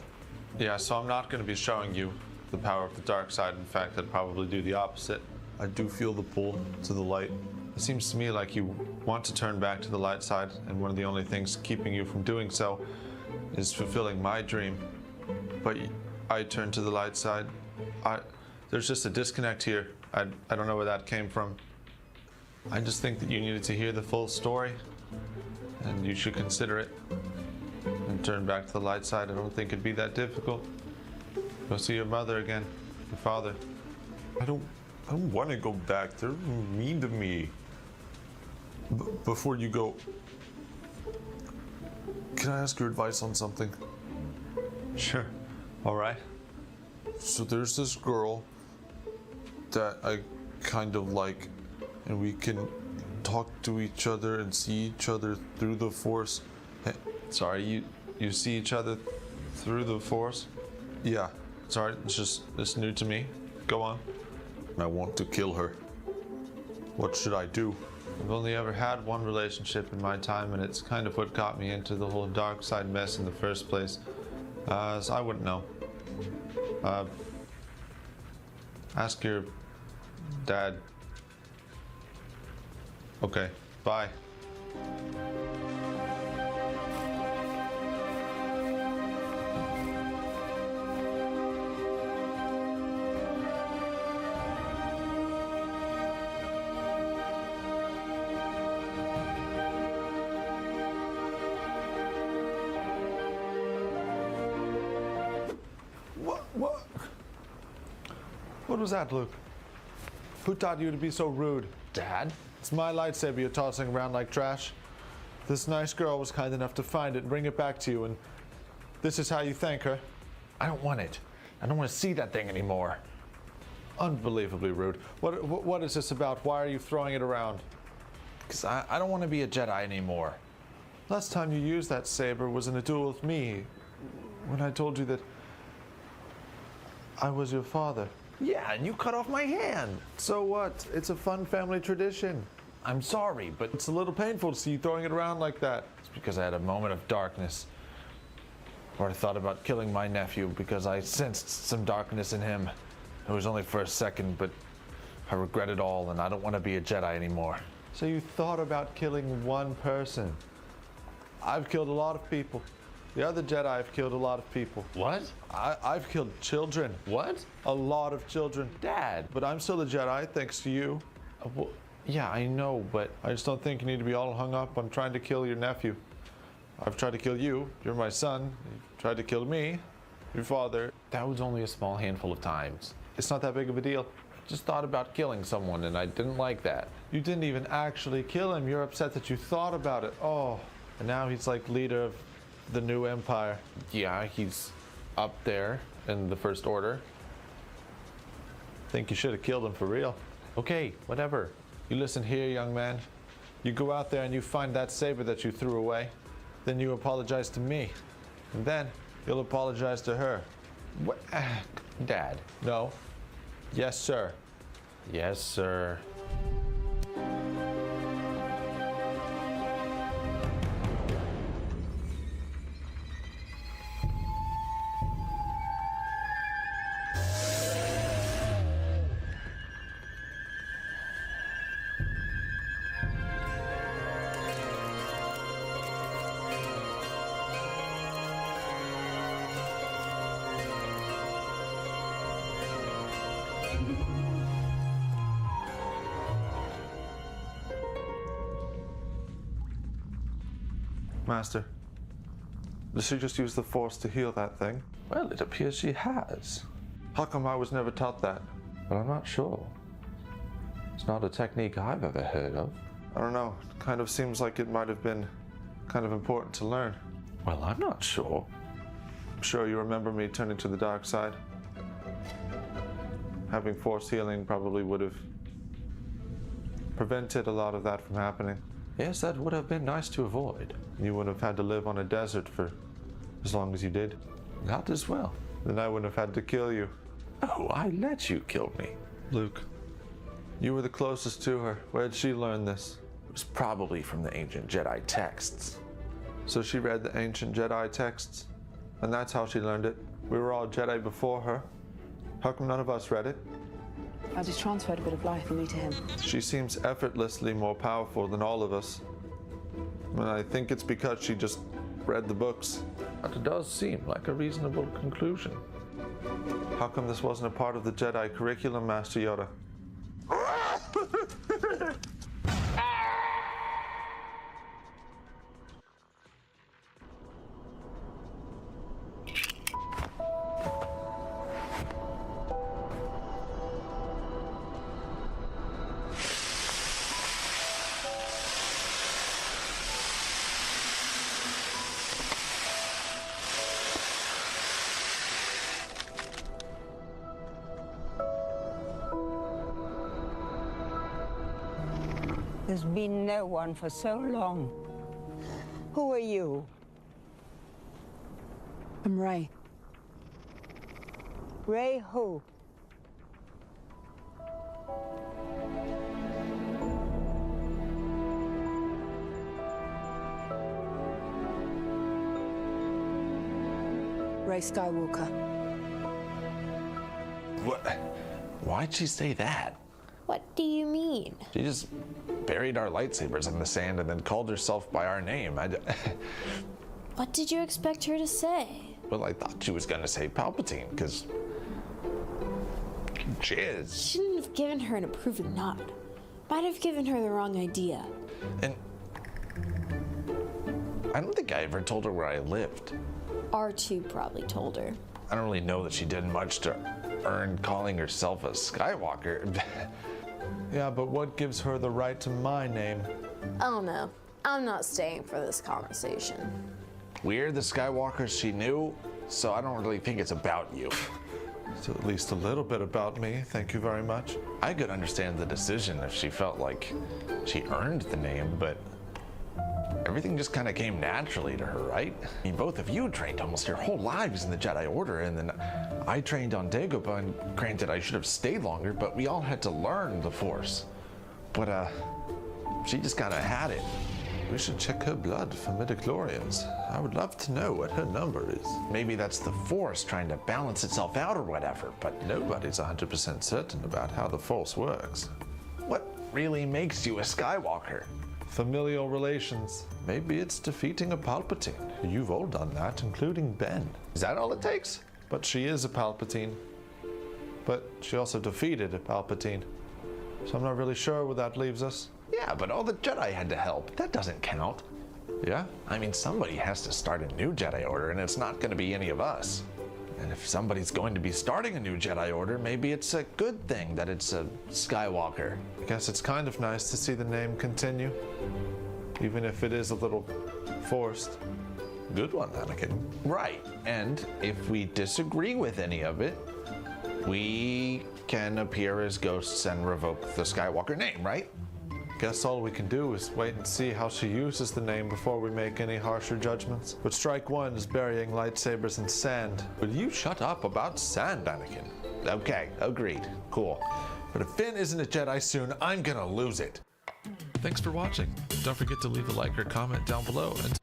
Yeah, so I'm not going to be showing you the power of the dark side. In fact, I'd probably do the opposite. I do feel the pull to the light. It seems to me like you want to turn back to the light side, and one of the only things keeping you from doing so is fulfilling my dream. But I turned to the light side. There's just a disconnect here. I don't know where that came from. I just think that you needed to hear the full story, and you should consider it and turn back to the light side. I don't think it'd be that difficult. Go see your mother again, your father. I don't want to go back. They're mean to me. Before you go, can I ask your advice on something? Sure. All right. So there's this girl that I kind of like, and we can talk to each other and see each other through the Force. Sorry, you see each other through the Force? Yeah. Sorry, it's new to me. Go on. I want to kill her. What should I do? I've only ever had one relationship in my time, and it's kind of what got me into the whole dark side mess in the first place. So I wouldn't know. Ask your dad. Okay, bye. What was that, Luke? Who taught you to be so rude? Dad? It's my lightsaber you're tossing around like trash. This nice girl was kind enough to find it and bring it back to you, and this is how you thank her. I don't want it. I don't want to see that thing anymore. Unbelievably rude. What is this about? Why are you throwing it around? Because I don't want to be a Jedi anymore. Last time you used that saber was in a duel with me, when I told you that I was your father. Yeah, and you cut off my hand. So what? It's a fun family tradition. I'm sorry, but it's a little painful to see you throwing it around like that. It's because I had a moment of darkness. Or I thought about killing my nephew because I sensed some darkness in him. It was only for a second, but I regret it all, and I don't want to be a Jedi anymore. So you thought about killing one person. I've killed a lot of people. The other Jedi have killed a lot of people. What? I've killed children. What? A lot of children. Dad. But I'm still a Jedi, thanks to you. Well, yeah, I know, but I just don't think you need to be all hung up on trying to kill your nephew. I've tried to kill you. You're my son. You tried to kill me. Your father. That was only a small handful of times. It's not that big of a deal. I just thought about killing someone, and I didn't like that. You didn't even actually kill him. You're upset that you thought about it. Oh. And now he's like leader of the new empire. Yeah, he's up there in the First Order. Think you should have killed him for real. Okay, whatever. You listen here, young man. You go out there and you find that saber that you threw away. Then you apologize to me. And then you'll apologize to her. What? Dad. No. Yes, sir. Yes, sir. Master, Did she just use the Force to heal that thing? Well, it appears she has. How come I was never taught that? But I'm not sure. It's not a technique I've ever heard of. I don't know. It kind of seems like it might have been kind of important to learn. Well, I'm not sure. I'm sure you remember me turning to the dark side. Having Force healing probably would have prevented a lot of that from happening. Yes, that would have been nice to avoid. You would have had to live on a desert for as long as you did. Not as well. Then I wouldn't have had to kill you. Oh, I let you kill me. Luke, you were the closest to her. Where did she learn this? It was probably from the ancient Jedi texts. So she read the ancient Jedi texts? And that's how she learned it? We were all Jedi before her. How come none of us read it? I just transferred a bit of life from me to him. She seems effortlessly more powerful than all of us. And I think it's because she just read the books. But it does seem like a reasonable conclusion. How come this wasn't a part of the Jedi curriculum, Master Yoda? There's been no one for so long. Who are you? I'm Rey. Rey who? Rey Skywalker. What? Why'd she say that? What do you mean? She just buried our lightsabers in the sand and then called herself by our name. What did you expect her to say? Well, I thought she was gonna say Palpatine, because jizz. Shouldn't have given her an approving nod. Might have given her the wrong idea. And I don't think I ever told her where I lived. R2 probably told her. I don't really know that she did much to earn calling herself a Skywalker. Yeah, but what gives her the right to my name? I don't know. I'm not staying for this conversation. We're the Skywalkers she knew, so I don't really think it's about you. So at least a little bit about me, thank you very much. I could understand the decision if she felt like she earned the name, but everything just kind of came naturally to her, right? I mean, both of you trained almost your whole lives in the Jedi Order, and then I trained on Dagobah, and granted I should have stayed longer, but we all had to learn the Force. But she just kind of had it. We should check her blood for midichlorians. I would love to know what her number is. Maybe that's the Force trying to balance itself out or whatever, but nobody's 100% certain about how the Force works. What really makes you a Skywalker? Familial relations. Maybe it's defeating a Palpatine. You've all done that, including Ben. Is that all it takes? But she is a Palpatine. But she also defeated a Palpatine. So I'm not really sure where that leaves us. Yeah, but all the Jedi had to help. That doesn't count. Yeah? I mean, somebody has to start a new Jedi Order, and it's not going to be any of us. And if somebody's going to be starting a new Jedi Order, maybe it's a good thing that it's a Skywalker. I guess it's kind of nice to see the name continue, even if it is a little forced. Good one, Anakin. Right, and if we disagree with any of it, we can appear as ghosts and revoke the Skywalker name, right? Guess all we can do is wait and see how she uses the name before we make any harsher judgments. But strike one is burying lightsabers in sand. Will you shut up about sand, Anakin? Okay, agreed. Cool. But if Finn isn't a Jedi soon, I'm gonna lose it. Thanks for watching. Don't forget to leave a like or comment down below. And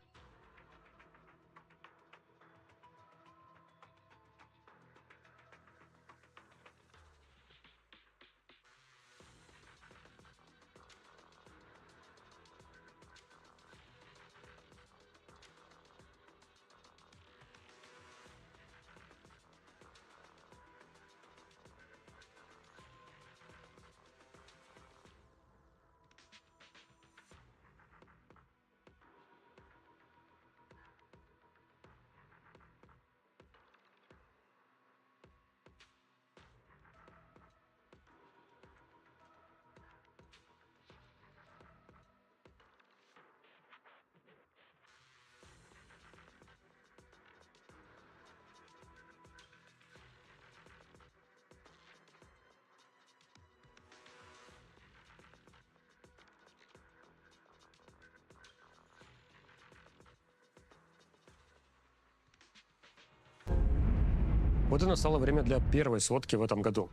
Вот и настало время для первой сводки в этом году.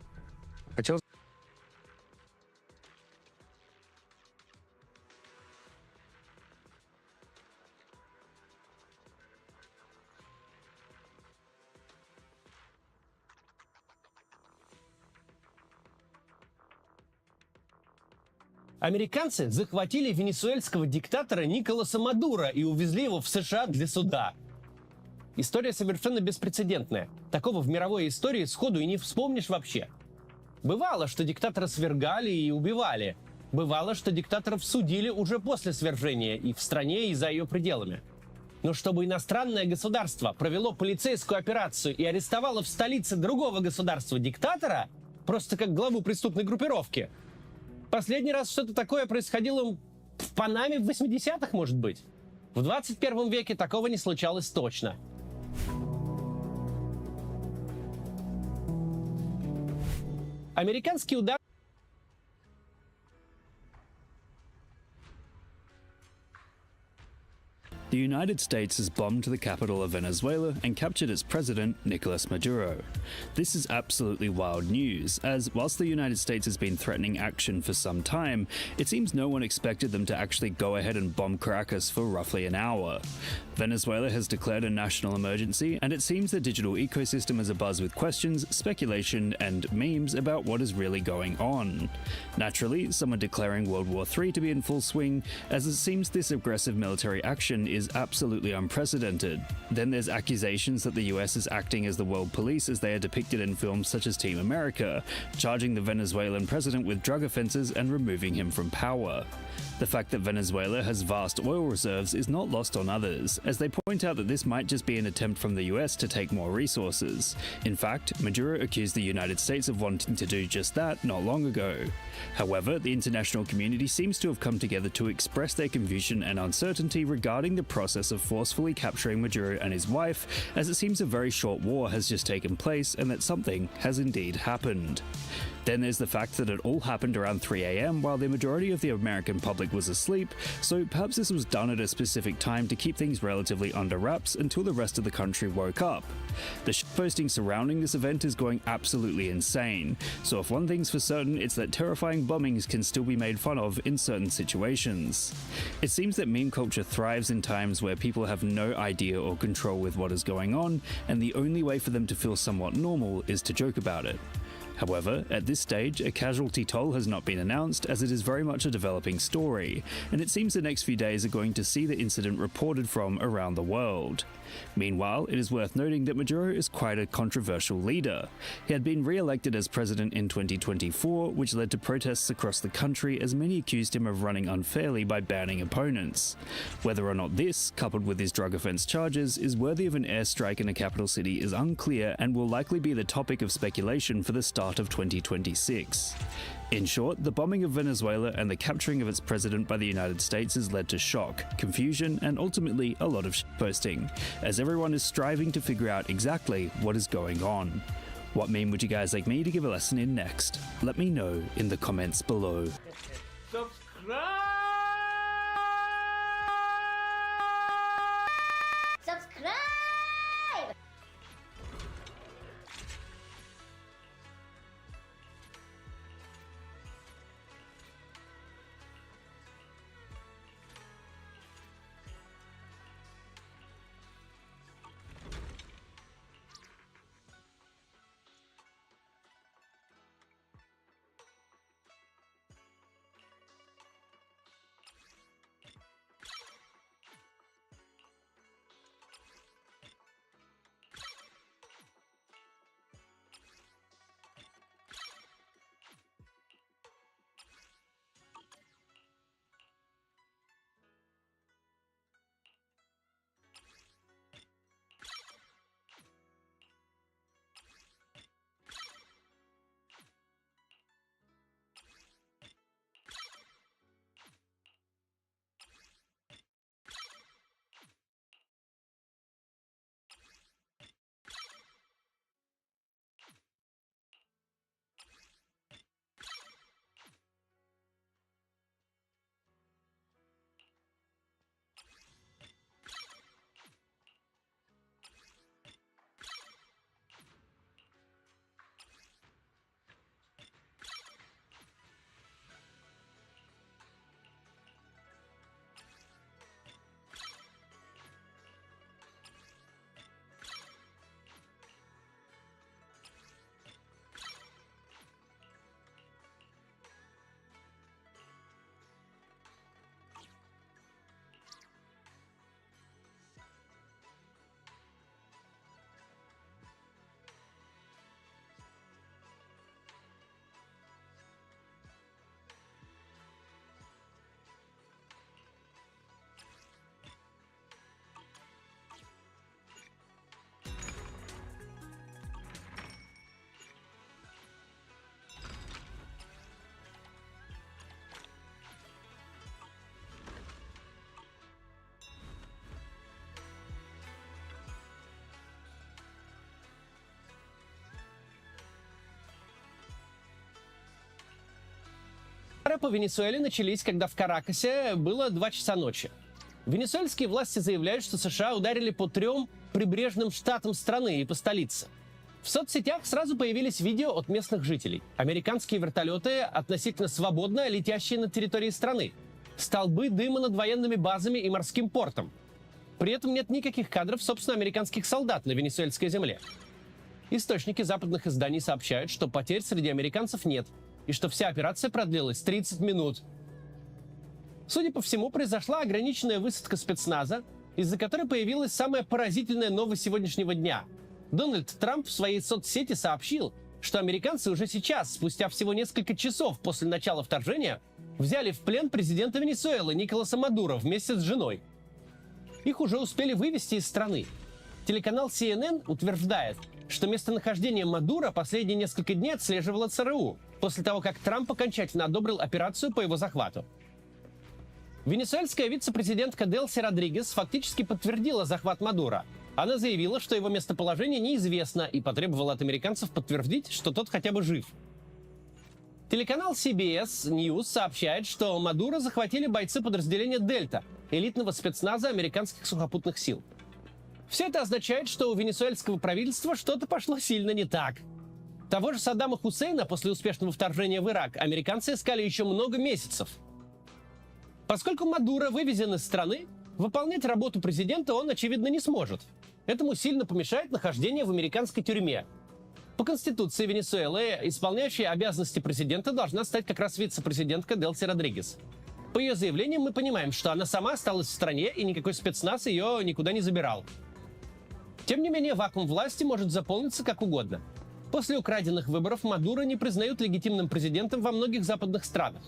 Хотелось... Американцы захватили венесуэльского диктатора Николаса Мадуро и увезли его в США для суда. История совершенно беспрецедентная. Такого в мировой истории сходу и не вспомнишь вообще. Бывало, что диктатора свергали и убивали. Бывало, что диктаторов судили уже после свержения и в стране, и за ее пределами. Но чтобы иностранное государство провело полицейскую операцию и арестовало в столице другого государства диктатора, просто как главу преступной группировки, последний раз что-то такое происходило в Панаме в 80-х, может быть. В 21 веке такого не случалось точно. Американский удар... The United States has bombed the capital of Venezuela and captured its president, Nicolas Maduro. This is absolutely wild news, as whilst the United States has been threatening action for some time, it seems no one expected them to actually go ahead and bomb Caracas for roughly an hour. Venezuela has declared a national emergency, and it seems the digital ecosystem is abuzz with questions, speculation, and memes about what is really going on. Naturally, some are declaring World War III to be in full swing, as it seems this aggressive military action is absolutely unprecedented. Then there's accusations that the US is acting as the world police as they are depicted in films such as Team America, charging the Venezuelan president with drug offenses and removing him from power. The fact that Venezuela has vast oil reserves is not lost on others, as they point out that this might just be an attempt from the US to take more resources. In fact, Maduro accused the United States of wanting to do just that not long ago. However, the international community seems to have come together to express their confusion and uncertainty regarding the process of forcefully capturing Maduro and his wife, as it seems a very short war has just taken place and that something has indeed happened. Then there's the fact that it all happened around 3 a.m. while the majority of the American public was asleep, so perhaps this was done at a specific time to keep things relatively under wraps until the rest of the country woke up. The shitposting surrounding this event is going absolutely insane, so if one thing's for certain, it's that terrifying bombings can still be made fun of in certain situations. It seems that meme culture thrives in times where people have no idea or control with what is going on, and the only way for them to feel somewhat normal is to joke about it. However, at this stage, a casualty toll has not been announced, as it is very much a developing story, and it seems the next few days are going to see the incident reported from around the world. Meanwhile, it is worth noting that Maduro is quite a controversial leader. He had been re-elected as president in 2024, which led to protests across the country as many accused him of running unfairly by banning opponents. Whether or not this, coupled with his drug offense charges, is worthy of an airstrike in a capital city is unclear and will likely be the topic of speculation for the start of 2026. In short, the bombing of Venezuela and the capturing of its president by the United States has led to shock, confusion, and ultimately a lot of shitposting, as everyone is striving to figure out exactly what is going on. What meme would you guys like me to give a lesson in next? Let me know in the comments below. Subscribe! выборы по Венесуэле начались, когда в Каракасе было 2 часа ночи. Венесуэльские власти заявляют, что США ударили по 3 прибрежным штатам страны и по столице. В соцсетях сразу появились видео от местных жителей. Американские вертолеты относительно свободно летящие над территорией страны. Столбы дыма над военными базами и морским портом. При этом нет никаких кадров, собственно, американских солдат на венесуэльской земле. Источники западных изданий сообщают, что потерь среди американцев нет, и что вся операция продлилась 30 минут. Судя по всему, произошла ограниченная высадка спецназа, из-за которой появилась самая поразительная новость сегодняшнего дня. Дональд Трамп в своей соцсети сообщил, что американцы уже сейчас, спустя всего несколько часов после начала вторжения, взяли в плен президента Венесуэлы Николаса Мадуро вместе с женой. Их уже успели вывести из страны. Телеканал CNN утверждает, что местонахождение Мадуро последние несколько дней отслеживало ЦРУ, после того, как Трамп окончательно одобрил операцию по его захвату. Венесуэльская вице-президентка Делси Родригес фактически подтвердила захват Мадуро. Она заявила, что его местоположение неизвестно, и потребовала от американцев подтвердить, что тот хотя бы жив. Телеканал CBS News сообщает, что Мадуро захватили бойцы подразделения «Дельта», элитного спецназа американских сухопутных сил. Все это означает, что у венесуэльского правительства что-то пошло сильно не так. Того же Саддама Хусейна после успешного вторжения в Ирак американцы искали еще много месяцев. Поскольку Мадуро вывезен из страны, выполнять работу президента он, очевидно, не сможет. Этому сильно помешает нахождение в американской тюрьме. По Конституции Венесуэлы исполняющей обязанности президента должна стать как раз вице-президентка Делси Родригес. По ее заявлениям мы понимаем, что она сама осталась в стране, и никакой спецназ ее никуда не забирал. Тем не менее, вакуум власти может заполниться как угодно. После украденных выборов Мадуро не признают легитимным президентом во многих западных странах.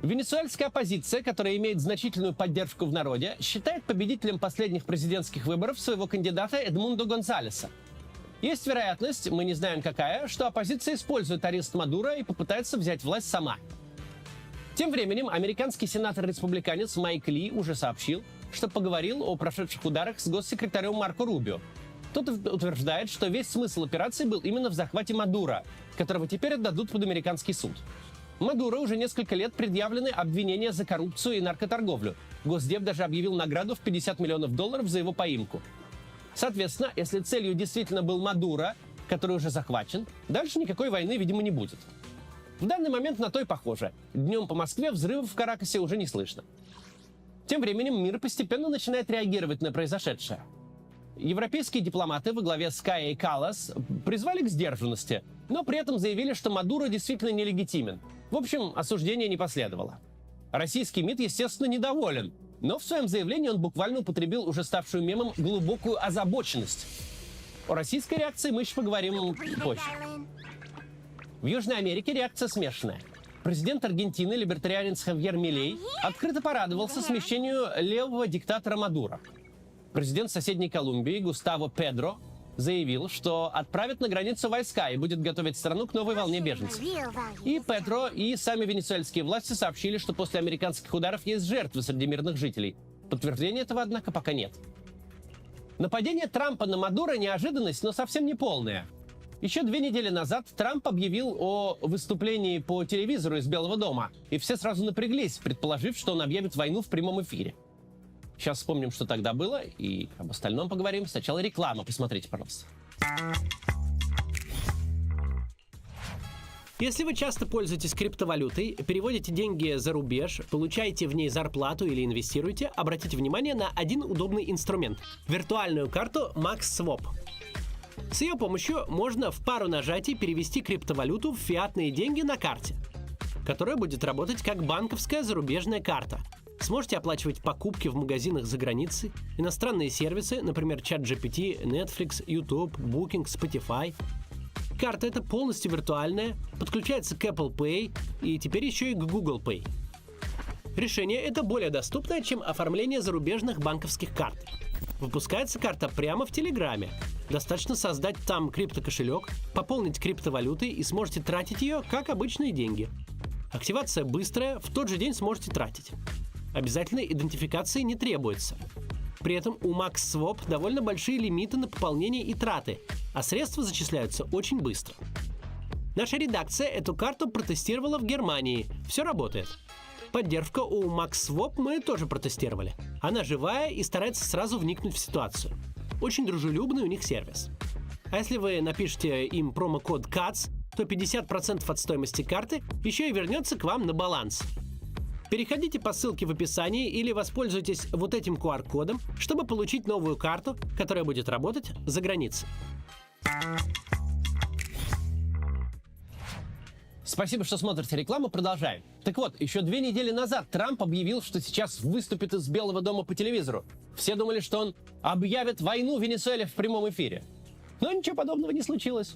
Венесуэльская оппозиция, которая имеет значительную поддержку в народе, считает победителем последних президентских выборов своего кандидата Эдмундо Гонсалеса. Есть вероятность, мы не знаем какая, что оппозиция использует арест Мадуро и попытается взять власть сама. Тем временем американский сенатор-республиканец Майк Ли уже сообщил, что поговорил о прошедших ударах с госсекретарем Марко Рубио. Тот утверждает, что весь смысл операции был именно в захвате Мадуро, которого теперь отдадут под американский суд. Мадуро уже несколько лет предъявлены обвинения за коррупцию и наркоторговлю. Госдеп даже объявил награду в $50 миллионов за его поимку. Соответственно, если целью действительно был Мадуро, который уже захвачен, дальше никакой войны, видимо, не будет. В данный момент на то и похоже. Днем по Москве взрывов в Каракасе уже не слышно. Тем временем мир постепенно начинает реагировать на произошедшее. Европейские дипломаты во главе с Кайей Каллас призвали к сдержанности, но при этом заявили, что Мадуро действительно нелегитимен. В общем, осуждения не последовало. Российский МИД, естественно, недоволен, но в своем заявлении он буквально употребил уже ставшую мемом глубокую озабоченность. О российской реакции мы еще поговорим позже. В Южной Америке реакция смешанная. Президент Аргентины, либертарианец Хавьер Милей, открыто порадовался смещению левого диктатора Мадуро. Президент соседней Колумбии Густаво Педро заявил, что отправит на границу войска и будет готовить страну к новой волне беженцев. И Педро, и сами венесуэльские власти сообщили, что после американских ударов есть жертвы среди мирных жителей. Подтверждения этого, однако, пока нет. Нападение Трампа на Мадуро – неожиданность, но совсем не полная. Еще 2 недели назад Трамп объявил о выступлении по телевизору из Белого дома, и все сразу напряглись, предположив, что он объявит войну в прямом эфире. Сейчас вспомним, что тогда было, и об остальном поговорим. Сначала реклама. Посмотрите, пожалуйста. Если вы часто пользуетесь криптовалютой, переводите деньги за рубеж, получаете в ней зарплату или инвестируете, обратите внимание на один удобный инструмент – виртуальную карту MaxSwap. С ее помощью можно в пару нажатий перевести криптовалюту в фиатные деньги на карте, которая будет работать как банковская зарубежная карта. Сможете оплачивать покупки в магазинах за границей, иностранные сервисы, например, ChatGPT, Netflix, YouTube, Booking, Spotify. Карта эта полностью виртуальная, подключается к Apple Pay и теперь еще и к Google Pay. Решение это более доступное, чем оформление зарубежных банковских карт. Выпускается карта прямо в Телеграме. Достаточно создать там криптокошелек, пополнить криптовалютой и сможете тратить ее как обычные деньги. Активация быстрая, в тот же день сможете тратить. Обязательной идентификации не требуется. При этом у MaxSwap довольно большие лимиты на пополнение и траты, а средства зачисляются очень быстро. Наша редакция эту карту протестировала в Германии. Все работает. Поддержку у MaxSwap мы тоже протестировали. Она живая и старается сразу вникнуть в ситуацию. Очень дружелюбный у них сервис. А если вы напишете им промокод CATS, то 50% от стоимости карты еще и вернется к вам на баланс. Переходите по ссылке в описании или воспользуйтесь вот этим QR-кодом, чтобы получить новую карту, которая будет работать за границей. Спасибо, что смотрите рекламу. Продолжаем. Так вот, еще 2 недели назад Трамп объявил, что сейчас выступит из Белого дома по телевизору. Все думали, что он объявит войну Венесуэле в прямом эфире. Но ничего подобного не случилось.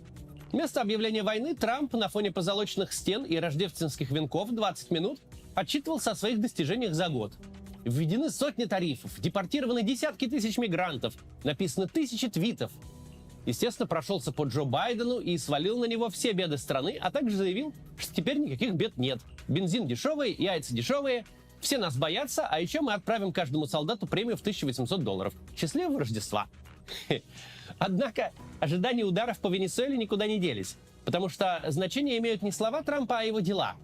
Вместо объявления войны Трамп на фоне позолоченных стен и рождественских венков 20 минут отчитывался о своих достижениях за год. Введены сотни тарифов, депортированы десятки тысяч мигрантов, написаны тысячи твитов. Естественно, прошелся по Джо Байдену и свалил на него все беды страны, а также заявил, что теперь никаких бед нет. Бензин дешевый, яйца дешевые, все нас боятся, а еще мы отправим каждому солдату премию в $1800. Счастливого Рождества! Однако ожидания ударов по Венесуэле никуда не делись, потому что значение имеют не слова Трампа, а его дела.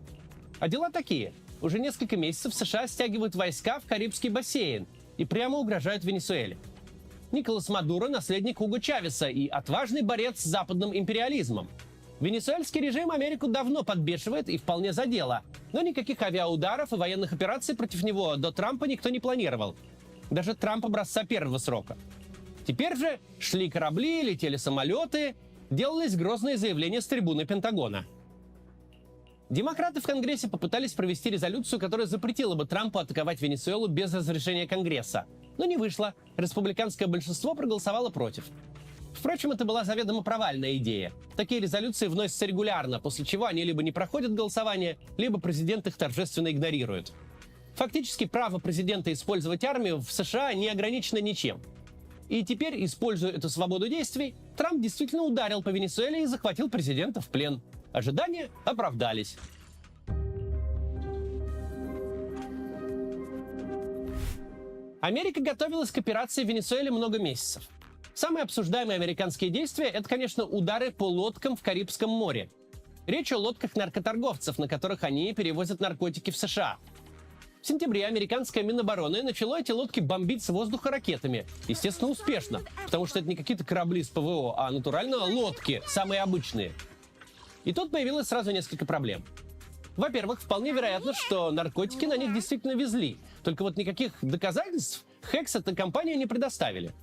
А дела такие. Уже несколько месяцев США стягивают войска в Карибский бассейн и прямо угрожают Венесуэле. Николас Мадуро – наследник Хуго Чавеса и отважный борец с западным империализмом. Венесуэльский режим Америку давно подбешивает и вполне за дело, но никаких авиаударов и военных операций против него до Трампа никто не планировал. Даже Трамп образца первого срока. Теперь же шли корабли, летели самолеты, делались грозные заявления с трибуны Пентагона. Демократы в Конгрессе попытались провести резолюцию, которая запретила бы Трампу атаковать Венесуэлу без разрешения Конгресса. Но не вышло. Республиканское большинство проголосовало против. Впрочем, это была заведомо провальная идея. Такие резолюции вносятся регулярно, после чего они либо не проходят голосование, либо президент их торжественно игнорирует. Фактически право президента использовать армию в США не ограничено ничем. И теперь, используя эту свободу действий, Трамп действительно ударил по Венесуэле и захватил президента в плен. Ожидания оправдались. Америка готовилась к операции в Венесуэле много месяцев. Самые обсуждаемые американские действия – это, конечно, удары по лодкам в Карибском море. Речь о лодках наркоторговцев, на которых они перевозят наркотики в США. В сентябре американское Минобороны начало эти лодки бомбить с воздуха ракетами. Естественно, успешно, потому что это не какие-то корабли с ПВО, а натурально лодки, самые обычные. И тут появилось сразу несколько проблем. Во-первых, вполне вероятно, что наркотики на них действительно везли. Только вот никаких доказательств Хекс эта компания не предоставили.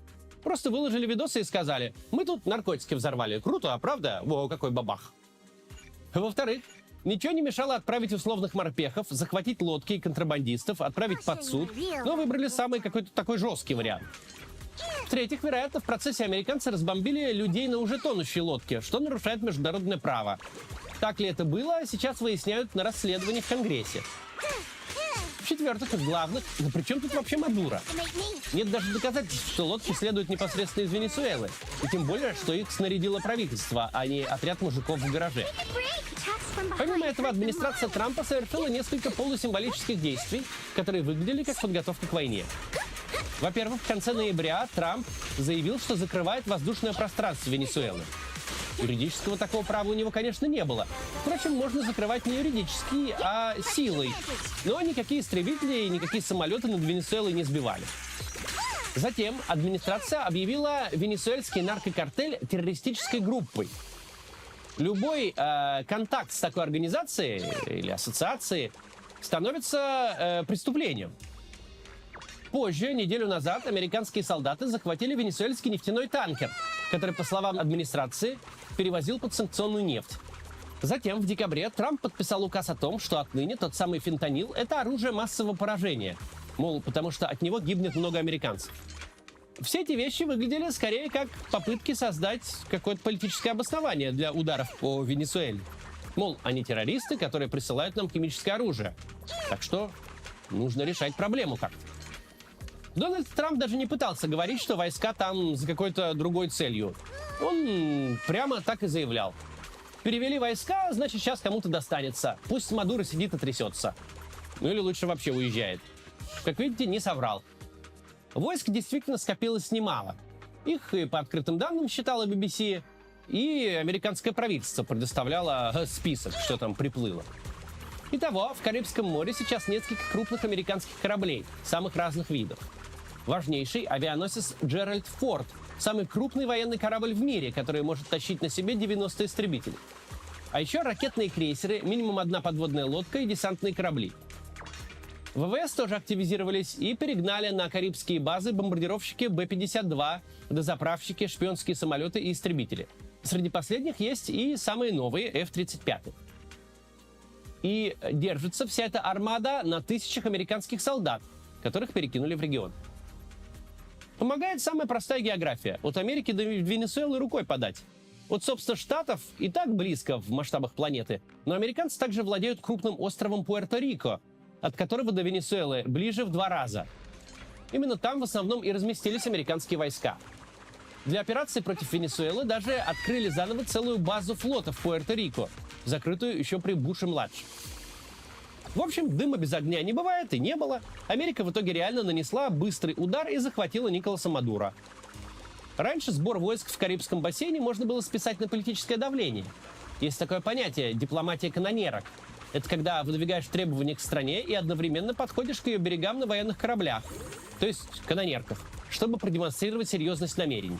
Просто выложили видосы и сказали: мы тут наркотики взорвали. Круто, а правда? Во, какой бабах. Во-вторых, ничего не мешало отправить условных морпехов, захватить лодки и контрабандистов, отправить под суд, но выбрали самый какой-то такой жесткий вариант. В-третьих, вероятно, в процессе американцы разбомбили людей на уже тонущей лодке, что нарушает международное право. Так ли это было, сейчас выясняют на расследовании в Конгрессе. В-четвертых, и главных, ну при чем тут вообще Мадуро? Нет даже доказательств, что лодки следуют непосредственно из Венесуэлы. И тем более, что их снарядило правительство, а не отряд мужиков в гараже. Помимо этого, администрация Трампа совершила несколько полусимволических действий, которые выглядели как подготовка к войне. Во-первых, в конце ноября Трамп заявил, что закрывает воздушное пространство Венесуэлы. Юридического такого права у него, конечно, не было. Впрочем, можно закрывать не юридически, а силой. Но никакие истребители и никакие самолеты над Венесуэлой не сбивали. Затем администрация объявила венесуэльский наркокартель террористической группой. Любой контакт с такой организацией или ассоциацией становится преступлением. Позже, неделю назад, американские солдаты захватили венесуэльский нефтяной танкер, который, по словам администрации, перевозил подсанкционную нефть. Затем, в декабре, Трамп подписал указ о том, что отныне тот самый фентанил – это оружие массового поражения. Мол, потому что от него гибнет много американцев. Все эти вещи выглядели скорее как попытки создать какое-то политическое обоснование для ударов по Венесуэле. Мол, они террористы, которые присылают нам химическое оружие. Так что нужно решать проблему как-то. Дональд Трамп даже не пытался говорить, что войска там за какой-то другой целью. Он прямо так и заявлял. Перевели войска, значит, сейчас кому-то достанется. Пусть Мадуро сидит и трясется. Ну или лучше вообще уезжает. Как видите, не соврал. Войск действительно скопилось немало. Их, и по открытым данным, считала BBC, И американское правительство предоставляло список, что там приплыло. Итого, в Карибском море сейчас несколько крупных американских кораблей самых разных видов. Важнейший — авианосец Джеральд Форд, самый крупный военный корабль в мире, который может тащить на себе 90 истребителей. А еще ракетные крейсеры, минимум одна подводная лодка и десантные корабли. ВВС тоже активизировались и перегнали на карибские базы бомбардировщики Б-52, дозаправщики, шпионские самолеты и истребители. Среди последних есть и самые новые F-35. И держится вся эта армада на тысячах американских солдат, которых перекинули в регион. Помогает самая простая география. От Америки до Венесуэлы рукой подать. От, собственно, Штатов и так близко в масштабах планеты, но американцы также владеют крупным островом Пуэрто-Рико, от которого до Венесуэлы ближе в 2 раза. Именно там в основном и разместились американские войска. Для операции против Венесуэлы даже открыли заново целую базу флота в Пуэрто-Рико, закрытую еще при Буше-младшем. В общем, дыма без огня не бывает и не было. Америка в итоге реально нанесла быстрый удар и захватила Николаса Мадуро. Раньше сбор войск в Карибском бассейне можно было списать на политическое давление. Есть такое понятие — дипломатия канонерок. Это когда выдвигаешь требования к стране и одновременно подходишь к ее берегам на военных кораблях, то есть канонерках, чтобы продемонстрировать серьезность намерений.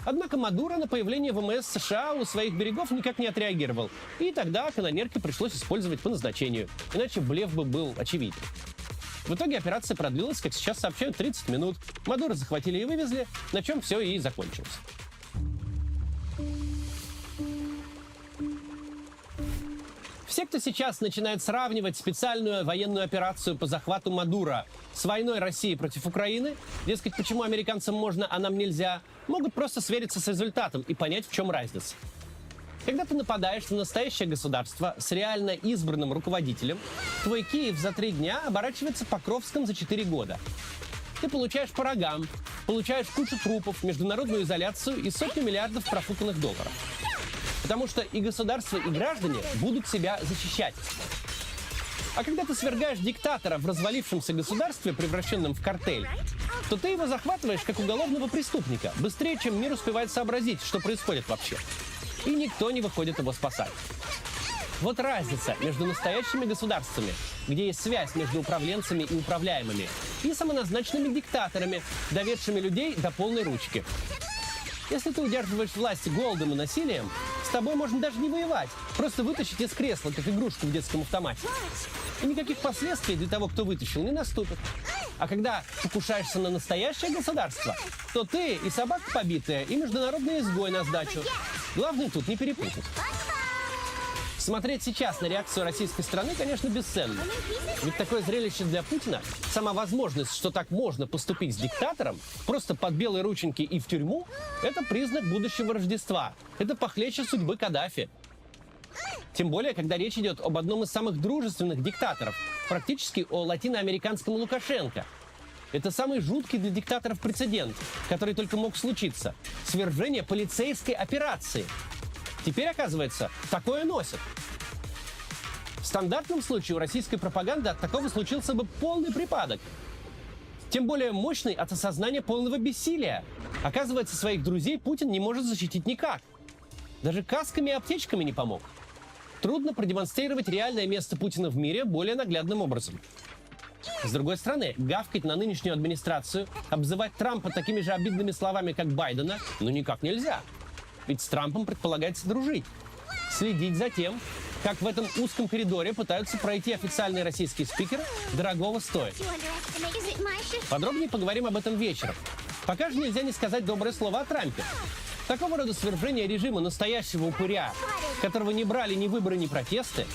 Однако Мадуро на появление ВМС США у своих берегов никак не отреагировал, и тогда канонерки пришлось использовать по назначению, иначе блеф бы был очевиден. В итоге операция продлилась, как сейчас сообщают, 30 минут. Мадуро захватили и вывезли, на чем все и закончилось. Все, кто сейчас начинает сравнивать специальную военную операцию по захвату Мадуро с войной России против Украины, дескать, почему американцам можно, а нам нельзя, могут просто свериться с результатом и понять, в чем разница. Когда ты нападаешь на настоящее государство с реально избранным руководителем, твой Киев за 3 дня оборачивается Покровском за 4 года. Ты получаешь по рогам, получаешь кучу трупов, международную изоляцию и сотни миллиардов профуканных долларов. Потому что и государство, и граждане будут себя защищать. А когда ты свергаешь диктатора в развалившемся государстве, превращенном в картель, то ты его захватываешь как уголовного преступника, быстрее, чем мир успевает сообразить, что происходит вообще. И никто не выходит его спасать. Вот разница между настоящими государствами, где есть связь между управленцами и управляемыми, и самоназначенными диктаторами, доведшими людей до полной ручки. Если ты удерживаешь власть голодом и насилием, с тобой можно даже не воевать, просто вытащить из кресла, как игрушку в детском автомате. И никаких последствий для того, кто вытащил, не наступит. А когда покушаешься на настоящее государство, то ты и собака побитая, и международный изгой на сдачу. Главное тут не перепутать. Смотреть сейчас на реакцию российской страны, конечно, бесценно. Ведь такое зрелище для Путина, сама возможность, что так можно поступить с диктатором, просто под белые рученьки и в тюрьму, это признак будущего Рождества. Это похлеще судьбы Каддафи. Тем более, когда речь идет об одном из самых дружественных диктаторов, практически о латиноамериканском Лукашенко. Это самый жуткий для диктаторов прецедент, который только мог случиться. Свержение полицейской операции. Теперь, оказывается, такое носят. В стандартном случае у российской пропаганды от такого случился бы полный припадок. Тем более мощный от осознания полного бессилия. Оказывается, своих друзей Путин не может защитить никак. Даже касками и аптечками не помог. Трудно продемонстрировать реальное место Путина в мире более наглядным образом. С другой стороны, гавкать на нынешнюю администрацию, обзывать Трампа такими же обидными словами, как Байдена, ну никак нельзя. Ведь с Трампом предполагается дружить. Следить за тем, как в этом узком коридоре пытаются пройти официальные российские спикеры, дорогого стоит. Подробнее поговорим об этом вечером. Пока же нельзя не сказать доброе слово о Трампе. Такого рода свержение режима настоящего упыря, которого не брали ни выборы, ни протесты,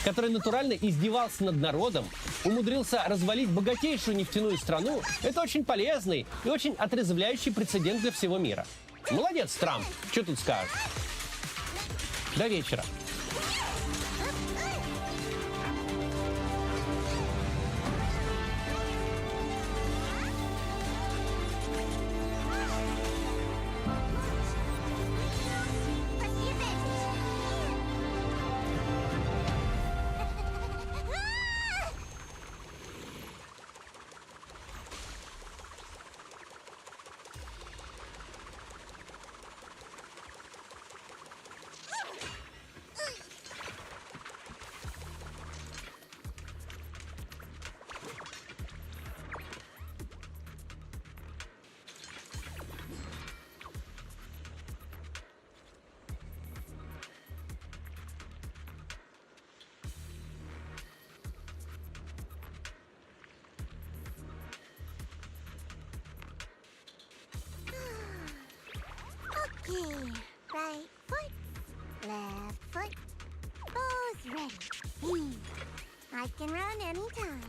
который натурально издевался над народом, умудрился развалить богатейшую нефтяную страну, это очень полезный и очень отрезвляющий прецедент для всего мира. Молодец, Трамп. Что тут скажешь? До вечера. Right foot, left foot, both ready. I can run anytime.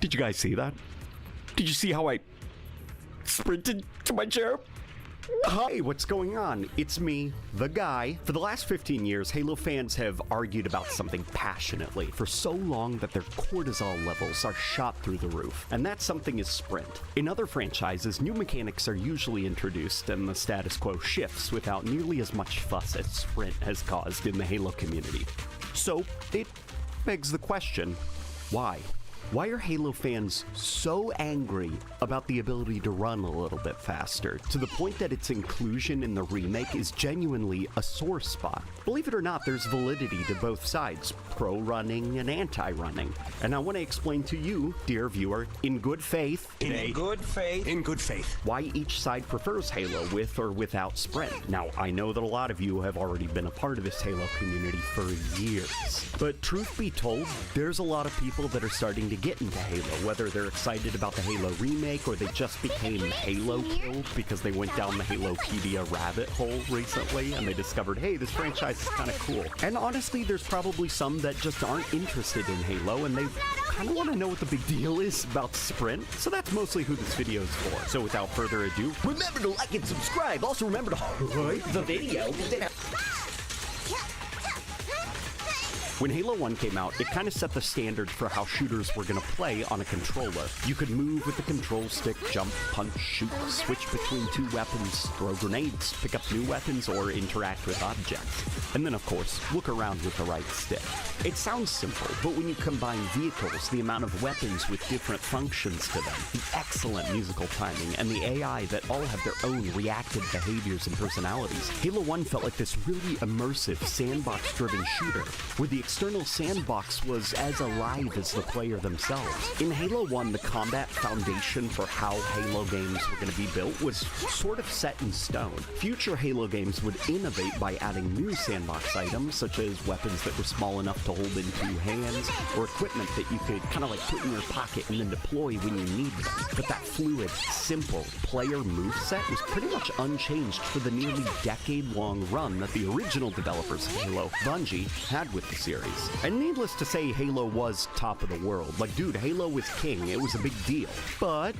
Did you guys see that? Did you see how I sprinted to my chair? Hi, what's going on? It's me, the guy. For the last 15 years, Halo fans have argued about something passionately for so long that their cortisol levels are shot through the roof. And that something is sprint. In other franchises, new mechanics are usually introduced and the status quo shifts without nearly as much fuss as sprint has caused in the Halo community. So, it begs the question, why? Why are Halo fans so angry about the ability to run a little bit faster, to the point that its inclusion in the remake is genuinely a sore spot? Believe it or not, there's validity to both sides, pro-running and anti-running. And I want to explain to you, dear viewer, in good faith, why each side prefers Halo with or without sprint. Now, I know that a lot of you have already been a part of this Halo community for years, but truth be told, there's a lot of people that are starting to get into Halo, whether they're excited about the Halo remake or they just became Halo killed because they went down the Halopedia rabbit hole recently and they discovered, hey, this franchise is kind of cool. And honestly, there's probably some that just aren't interested in Halo and they kind of want to know what the big deal is about sprint. So that's mostly who this video is for. So without further ado, remember to like and subscribe. Also remember to like the video. When Halo 1 came out, it kind of set the standard for how shooters were going to play on a controller. You could move with the control stick, jump, punch, shoot, switch between two weapons, throw grenades, pick up new weapons, or interact with objects. And then, of course, look around with the right stick. It sounds simple, but when you combine vehicles, the amount of weapons with different functions to them, the excellent musical timing, and the AI that all have their own reactive behaviors and personalities, Halo 1 felt like this really immersive, sandbox-driven shooter, where the external sandbox was as alive as the player themselves. In Halo 1, the combat foundation for how Halo games were going to be built was sort of set in stone. Future Halo games would innovate by adding new sandbox items, such as weapons that were small enough to hold in two hands, or equipment that you could kind of like put in your pocket and then deploy when you need them. But that fluid, simple player moveset was pretty much unchanged for the nearly decade-long run that the original developers of Halo, Bungie, had with the series. And needless to say, Halo was top of the world. Like, dude, Halo was king. It was a big deal. But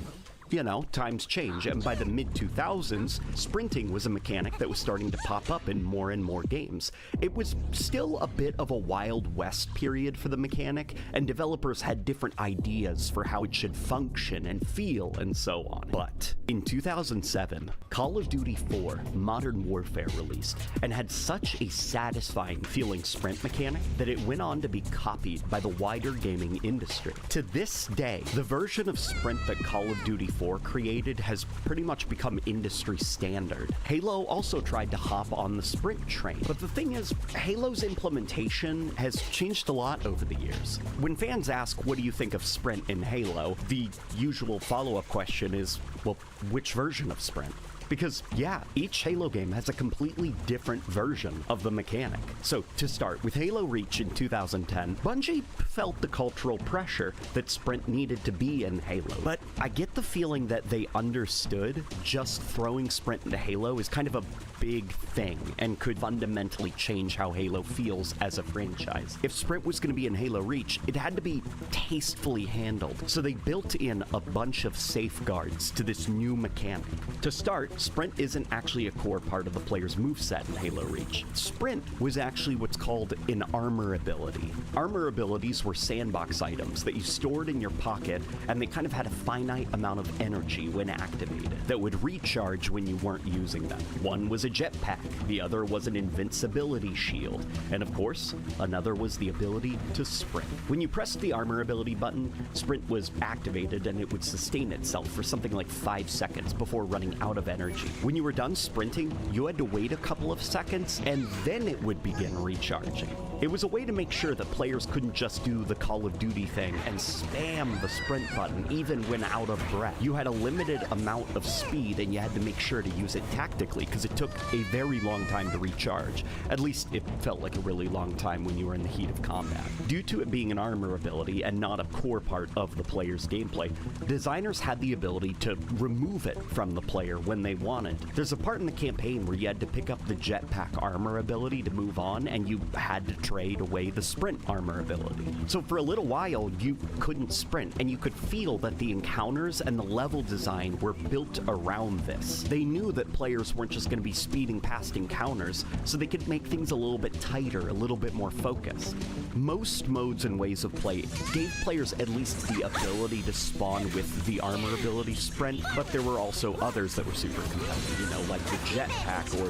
you know, times change, and by the mid-2000s, sprinting was a mechanic that was starting to pop up in more and more games. It was still a bit of a Wild West period for the mechanic, and developers had different ideas for how it should function and feel and so on. But in 2007, Call of Duty 4 Modern Warfare released, and had such a satisfying feeling sprint mechanic that it went on to be copied by the wider gaming industry. To this day, the version of sprint that Call of Duty 4 created has pretty much become industry standard. Halo also tried to hop on the sprint train, but the thing is, Halo's implementation has changed a lot over the years. When fans ask, what do you think of sprint in Halo, the usual follow-up question is, well, which version of sprint? Because, yeah, each Halo game has a completely different version of the mechanic. So, to start, with Halo Reach in 2010, Bungie felt the cultural pressure that sprint needed to be in Halo. But I get the feeling that they understood just throwing sprint into Halo is kind of a big thing and could fundamentally change how Halo feels as a franchise. If sprint was going to be in Halo Reach, it had to be tastefully handled. So they built in a bunch of safeguards to this new mechanic. To start, sprint isn't actually a core part of the player's moveset in Halo Reach. Sprint was actually what's called an armor ability. Armor abilities were sandbox items that you stored in your pocket, and they kind of had a finite amount of energy when activated that would recharge when you weren't using them. One was a jetpack, the other was an invincibility shield, and of course, another was the ability to sprint. When you pressed the armor ability button, sprint was activated and it would sustain itself for something like 5 seconds before running out of energy. When you were done sprinting, you had to wait a couple of seconds and then it would begin recharging. It was a way to make sure that players couldn't just do the Call of Duty thing and spam the sprint button even when out of breath. You had a limited amount of speed and you had to make sure to use it tactically because it took a very long time to recharge. At least it felt like a really long time when you were in the heat of combat. Due to it being an armor ability and not a core part of the player's gameplay, designers had the ability to remove it from the player when they wanted. There's a part in the campaign where you had to pick up the jetpack armor ability to move on, and you had to trade away the sprint armor ability. So for a little while, you couldn't sprint, and you could feel that the encounters and the level design were built around this. They knew that players weren't just going to be speeding past encounters, so they could make things a little bit tighter, a little bit more focused. Most modes and ways of play gave players at least the ability to spawn with the armor ability sprint, but there were also others that were super competitive, you know, like the jetpack or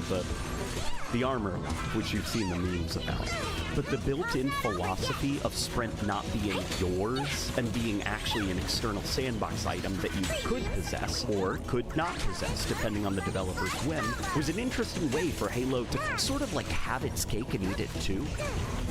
the armor, which you've seen the memes about. But the built-in philosophy of sprint not being yours and being actually an external sandbox item that you could possess or could not possess, depending on the developer's whim, was an interesting way for Halo to sort of like have its cake and eat it too.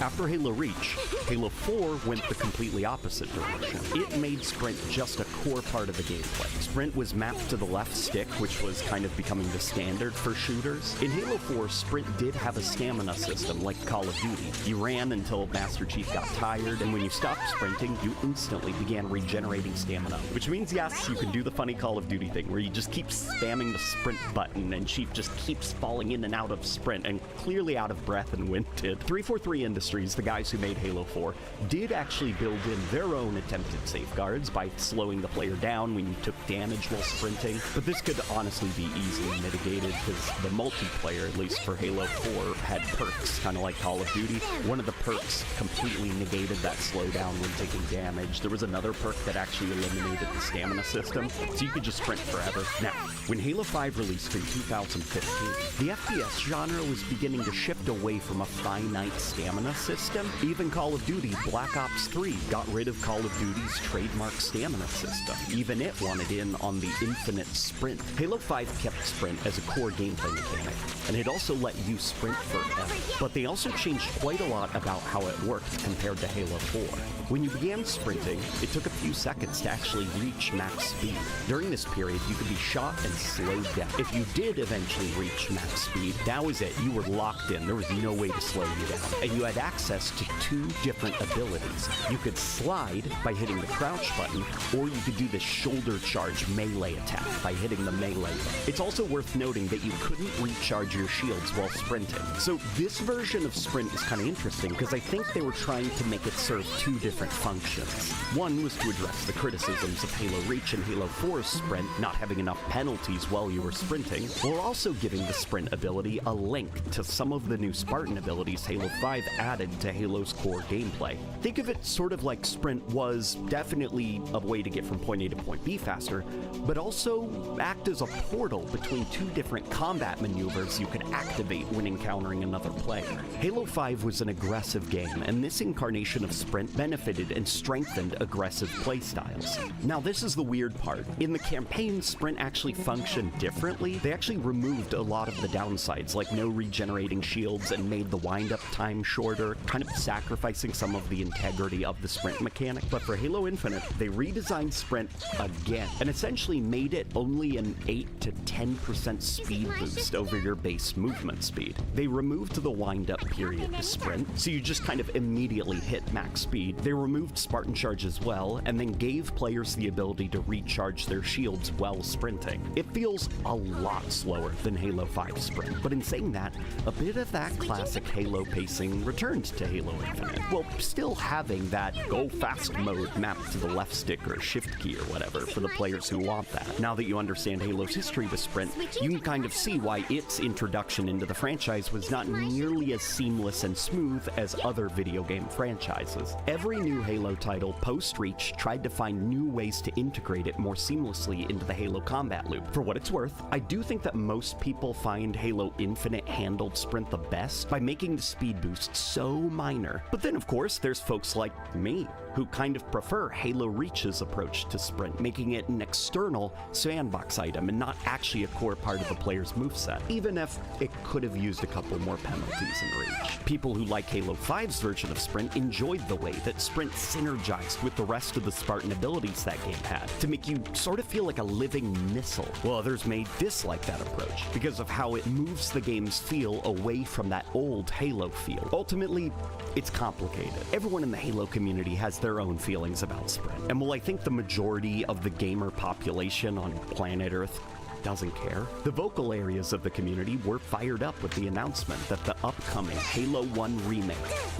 After Halo Reach, Halo 4 went the completely opposite direction. It made sprint just a core part of the gameplay. Sprint was mapped to the left stick, which was kind of becoming the standard for shooters. In Halo 4, sprint did have a stamina system like Call of Duty. You ran until Master Chief got tired, and when you stopped sprinting, you instantly began regenerating stamina. Which means, yes, you can do the funny Call of Duty thing where you just keep spamming the sprint button and Chief just keeps falling in and out of sprint and clearly out of breath and winded. 343 Industries, the guys who made Halo 4, did actually build in their own attempted safeguards by slowing the player down when you took damage while sprinting, but this could honestly be easily mitigated because the multiplayer, at least for Halo 4, had perks, kind of like Call of Duty. One of the perks completely negated that slowdown when taking damage. There was another perk that actually eliminated the stamina system, so you could just sprint forever. Now, when Halo 5 released in 2015, the FPS genre was beginning to shift away from a finite stamina system. Even Call of Duty Black Ops 3 got rid of Call of Duty's trademark stamina system. Even it wanted in on the infinite sprint. Halo 5 kept sprint as a core gameplay mechanic, and it also let you sprint forever. But they also changed quite a lot about how it worked compared to Halo 4. When you began sprinting, it took a few seconds to actually reach max speed. During this period, you could be shot and slowed down. If you did eventually reach max speed, that was it. You were locked in. There was no way to slow you down. And you had access to 2 different abilities. You could slide by hitting the crouch button, or you could do the shoulder charge melee attack by hitting the melee button. It's also worth noting that you couldn't recharge your shields while sprinting. So this version of sprint is kind of interesting because I think they were trying to make it serve 2 different functions. One was to address the criticisms of Halo Reach and Halo 4's sprint not having enough penalties while you were sprinting, while also giving the sprint ability a link to some of the new Spartan abilities Halo 5 added to Halo's core gameplay. Think of it sort of like sprint was definitely a way to get from point A to point B faster, but also act as a portal between 2 different combat maneuvers you could activate when encountering another player. Halo 5 was an aggressive game, and this incarnation of sprint benefited and strengthened aggressive playstyles. Now, this is the weird part. In the campaign, sprint actually functioned differently. They actually removed a lot of the downsides, like no regenerating shield shields and made the wind-up time shorter, kind of sacrificing some of the integrity of the sprint mechanic. But for Halo Infinite, they redesigned sprint again, and essentially made it only an 8 to 10% speed boost over your base movement speed. They removed the wind-up period to sprint, so you just kind of immediately hit max speed. They removed Spartan Charge as well, and then gave players the ability to recharge their shields while sprinting. It feels a lot slower than Halo 5 Sprint, but in saying that, a bit of that classic Halo pacing returned to Halo Infinite, while still having that go fast mode mapped to the left stick or shift key or whatever for the players who want that. Now that you understand Halo's history with Sprint, you can kind of see why its introduction into the franchise was not nearly as seamless and smooth as other video game franchises. Every new Halo title post-Reach tried to find new ways to integrate it more seamlessly into the Halo combat loop. For what it's worth, I do think that most people find Halo Infinite handled Sprint the best by making the speed boost so minor. But then of course there's folks like me, who kind of prefer Halo Reach's approach to Sprint, making it an external sandbox item and not actually a core part of the player's moveset, even if it could have used a couple more penalties in Reach. People who like Halo 5's version of Sprint enjoyed the way that Sprint synergized with the rest of the Spartan abilities that game had, to make you sort of feel like a living missile, while others may dislike that approach because of how it moves the game's feel away from that old Halo feel. Ultimately, it's complicated. Everyone in the Halo community has their own feelings about Sprint, and while I think the majority of the gamer population on planet Earth doesn't care, the vocal areas of the community were fired up with the announcement that the upcoming Halo 1 remake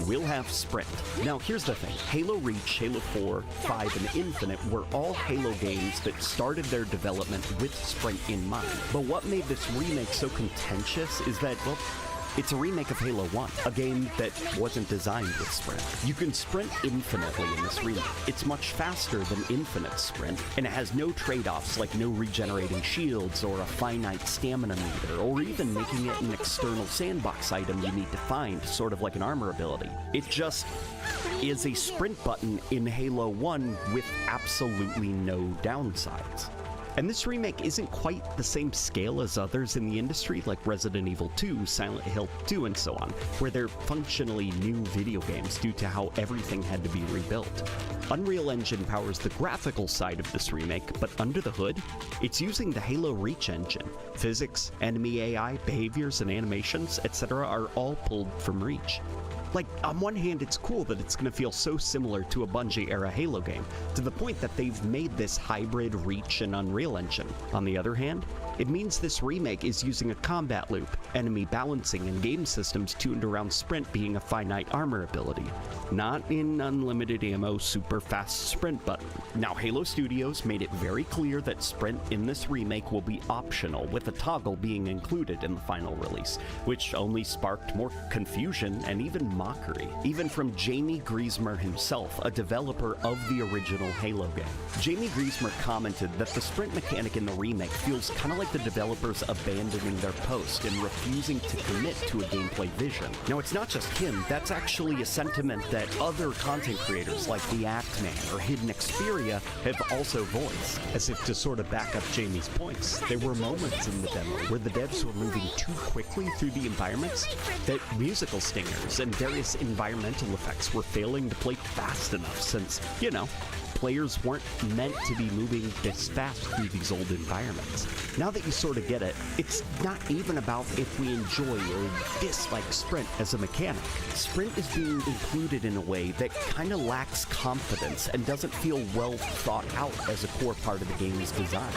will have Sprint. Now here's the thing, Halo Reach, Halo 4, 5, and Infinite were all Halo games that started their development with Sprint in mind. But what made this remake so contentious is that, well, it's a remake of Halo 1, a game that wasn't designed with Sprint. You can sprint infinitely in this remake. It's much faster than Infinite Sprint, and it has no trade-offs like no regenerating shields or a finite stamina meter, or even making it an external sandbox item you need to find, sort of like an armor ability. It just is a sprint button in Halo 1 with absolutely no downsides. And this remake isn't quite the same scale as others in the industry, like Resident Evil 2, Silent Hill 2, and so on, where they're functionally new video games due to how everything had to be rebuilt. Unreal Engine powers the graphical side of this remake, but under the hood, it's using the Halo Reach engine. Physics, enemy AI, behaviors, and animations, etc. are all pulled from Reach. Like, on one hand, it's cool that it's going to feel so similar to a Bungie-era Halo game, to the point that they've made this hybrid Reach and Unreal Engine. On the other hand, it means this remake is using a combat loop, enemy balancing, and game systems tuned around Sprint being a finite armor ability, not in unlimited ammo super fast sprint button. Now, Halo Studios made it very clear that Sprint in this remake will be optional, with a toggle being included in the final release, which only sparked more confusion and even mockery, even from Jamie Griesmer himself, a developer of the original Halo game. Jamie Griesmer commented that the sprint mechanic in the remake feels kind of like the developers abandoning their post and refusing to commit to a gameplay vision. Now, it's not just him, that's actually a sentiment that other content creators like The Act Man or Hidden Xperia have also voiced, as if to sort of back up Jamie's points. There were moments in the demo where the devs were moving too quickly through the environments that musical stingers and various environmental effects were failing to play fast enough since, you know, players weren't meant to be moving this fast through these old environments. Now that you sort of get it, it's not even about if we enjoy or dislike Sprint as a mechanic. Sprint is being included in a way that kind of lacks confidence and doesn't feel well thought out as a core part of the game's design.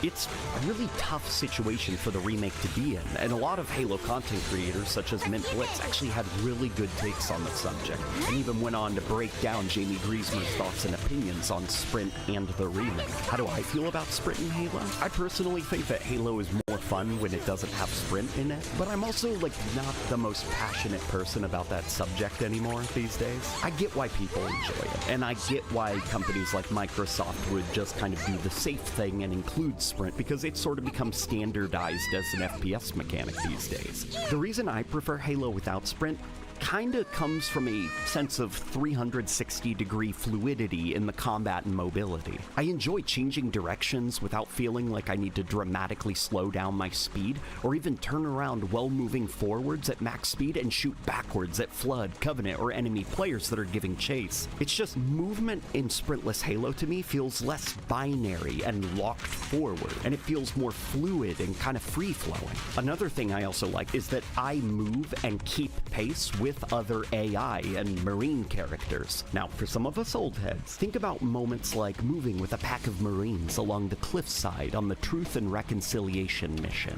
It's a really tough situation for the remake to be in, and a lot of Halo content creators, such as Mint Blitz, actually had really good takes on the subject, and even went on to break down Jamie Griesmer's thoughts and opinions on Sprint and the remake. How do I feel about Sprint in Halo? I personally think that Halo is more fun when it doesn't have Sprint in it, but I'm also, like, not the most passionate person about that subject anymore these days. I get why people enjoy it, and I get why companies like Microsoft would just kind of do the safe thing and include Sprint, because it's sort of become standardized as an FPS mechanic these days. The reason I prefer Halo without Sprint kinda comes from a sense of 360-degree fluidity in the combat and mobility. I enjoy changing directions without feeling like I need to dramatically slow down my speed, or even turn around while moving forwards at max speed and shoot backwards at Flood, Covenant, or enemy players that are giving chase. It's just movement in sprintless Halo to me feels less binary and locked forward, and it feels more fluid and kind of free-flowing. Another thing I also like is that I move and keep pace with other AI and Marine characters. Now, for some of us old heads, think about moments like moving with a pack of Marines along the cliffside on the Truth and Reconciliation mission,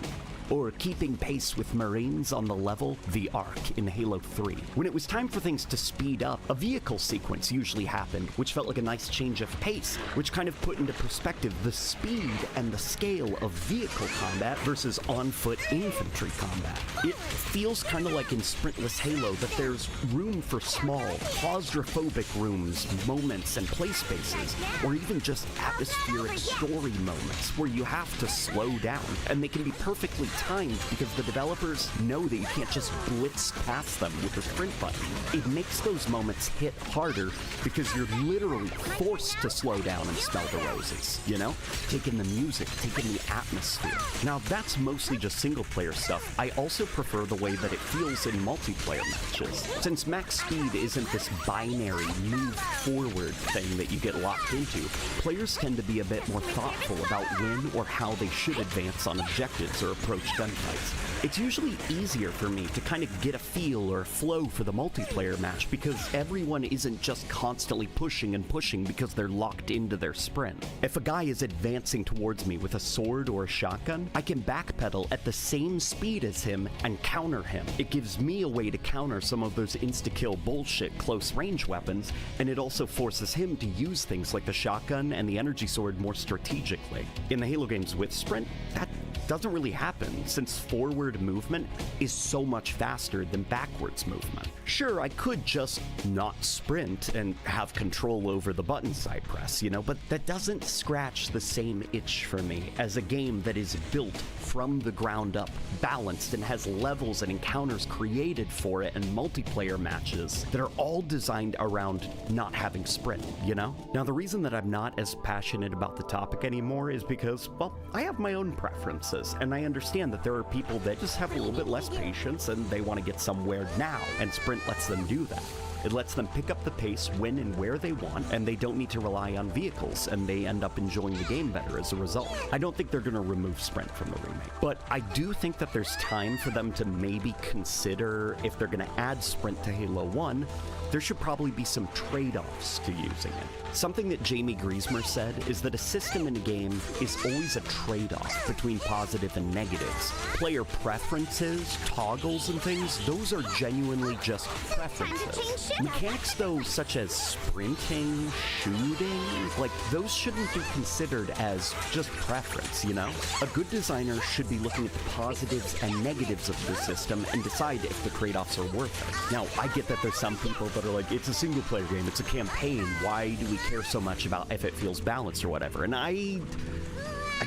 or keeping pace with Marines on the level The Ark in Halo 3. When it was time for things to speed up, a vehicle sequence usually happened, which felt like a nice change of pace, which kind of put into perspective the speed and the scale of vehicle combat versus on-foot infantry combat. It feels kind of like in sprintless Halo that there's room for small, claustrophobic rooms, moments, and play spaces, or even just atmospheric story moments where you have to slow down, and they can be perfectly timed because the developers know that you can't just blitz past them with the sprint button. It makes those moments hit harder because you're literally forced to slow down and smell the roses, you know? Taking the music, taking the atmosphere. Now, that's mostly just single-player stuff. I also prefer the way that it feels in multiplayer matches. Since max speed isn't this binary move-forward thing that you get locked into, players tend to be a bit more thoughtful about when or how they should advance on objectives or approach gunfights. It's usually easier for me to kind of get a feel or flow for the multiplayer match because everyone isn't just constantly pushing and pushing because they're locked into their sprint. If a guy is advancing towards me with a sword or a shotgun, I can backpedal at the same speed as him and counter him. It gives me a way to counter some of those insta-kill bullshit close-range weapons, and it also forces him to use things like the shotgun and the energy sword more strategically. In the Halo games with sprint, that doesn't really happen since forward movement is so much faster than backwards movement. Sure, I could just not sprint and have control over the buttons I press, you know, but that doesn't scratch the same itch for me as a game that is built from the ground up, balanced, and has levels and encounters created for it and multiplayer matches that are all designed around not having sprint, you know? Now, the reason that I'm not as passionate about the topic anymore is because, well, I have my own preferences, and I understand that there are people that just have a little bit less patience and they want to get somewhere now, and sprint lets them do that. It lets them pick up the pace when and where they want, and they don't need to rely on vehicles, and they end up enjoying the game better as a result. I don't think they're going to remove sprint from the remake, but I do think that there's time for them to maybe consider if they're going to add sprint to Halo 1, there should probably be some trade-offs to using it. Something that Jamie Griesmer said is that a system in a game is always a trade-off between positive and negatives. Player preferences, toggles, and things, those are genuinely just preferences. Mechanics, though, such as sprinting, shooting, like, those shouldn't be considered as just preference, you know? A good designer should be looking at the positives and negatives of the system and decide if the trade-offs are worth it. Now, I get that there's some people that are like, it's a single-player game, it's a campaign, why do we care so much about if it feels balanced or whatever? And I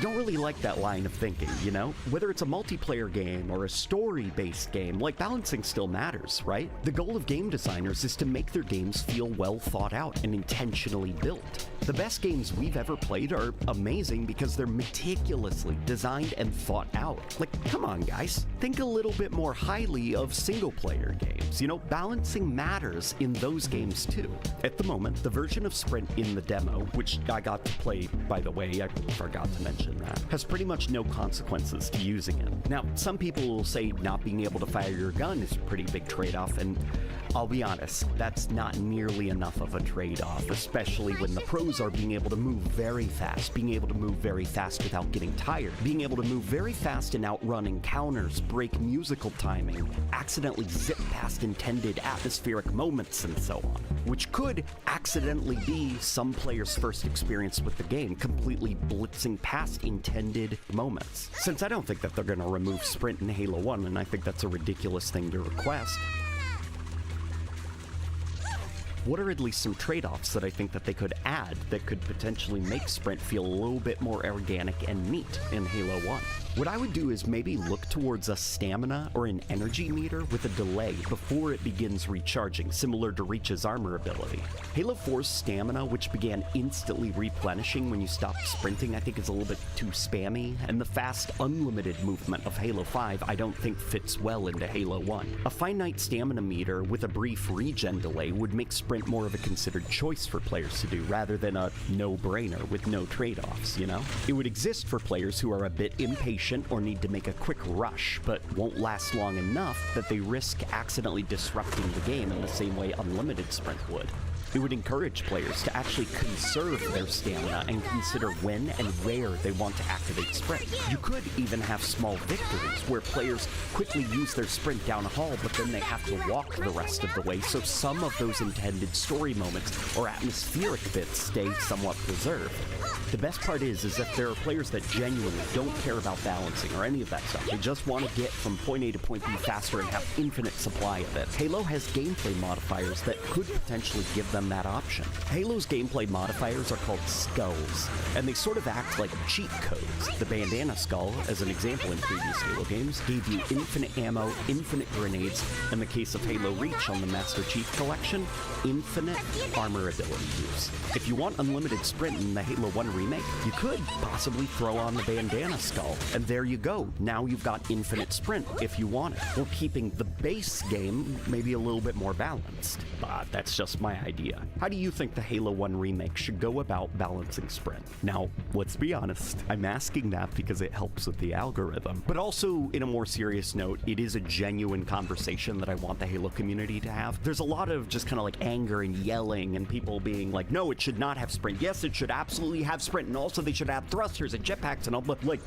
don't really like that line of thinking, you know? Whether it's a multiplayer game or a story-based game, like, balancing still matters, right? The goal of game designers is to make their games feel well thought out and intentionally built. The best games we've ever played are amazing because they're meticulously designed and thought out. Like, come on, guys. Think a little bit more highly of single-player games. You know, balancing matters in those games, too. At the moment, the version of Sprint in the demo, which I got to play, by the way, I forgot to mention that, has pretty much no consequences to using it. Now, some people will say not being able to fire your gun is a pretty big trade-off, and I'll be honest, that's not nearly enough of a trade-off, especially when the pros are being able to move very fast, being able to move very fast without getting tired, being able to move very fast and outrun encounters, break musical timing, accidentally zip past intended atmospheric moments, and so on, which could accidentally be some player's first experience with the game, completely blitzing past intended moments. Since I don't think that they're going to remove sprint in Halo 1, and I think that's a ridiculous thing to request, what are at least some trade-offs that I think that they could add that could potentially make Sprint feel a little bit more organic and neat in Halo 1? What I would do is maybe look towards a stamina or an energy meter with a delay before it begins recharging, similar to Reach's armor ability. Halo 4's stamina, which began instantly replenishing when you stopped sprinting, I think is a little bit too spammy, and the fast, unlimited movement of Halo 5 I don't think fits well into Halo 1. A finite stamina meter with a brief regen delay would make Sprint more of a considered choice for players to do, rather than a no-brainer with no trade-offs, you know? It would exist for players who are a bit impatient or need to make a quick rush, but won't last long enough that they risk accidentally disrupting the game in the same way unlimited Sprint would. It would encourage players to actually conserve their stamina and consider when and where they want to activate Sprint. You could even have small victories where players quickly use their Sprint down a hall, but then they have to walk the rest of the way, so some of those intended story moments or atmospheric bits stay somewhat preserved. The best part is if there are players that genuinely don't care about balancing or any of that stuff. They just want to get from point A to point B faster and have infinite supply of it. Halo has gameplay modifiers that could potentially give them that option. Halo's gameplay modifiers are called skulls, and they sort of act like cheat codes. The bandana skull, as an example in previous Halo games, gave you infinite ammo, infinite grenades, in the case of Halo Reach on the Master Chief Collection, infinite armor ability use. If you want unlimited sprint in the Halo 1 remake, you could possibly throw on the bandana skull, and there you go. Now you've got infinite sprint if you want it. Or keeping the base game maybe a little bit more balanced. But that's just my idea. How do you think the Halo 1 remake should go about balancing sprint? Now, let's be honest, I'm asking that because it helps with the algorithm. But also, in a more serious note, it is a genuine conversation that I want the Halo community to have. There's a lot of just kind of like anger and yelling and people being like, no, it should not have sprint. Yes, it should absolutely have sprint, and also they should have thrusters and jetpacks and all, but like,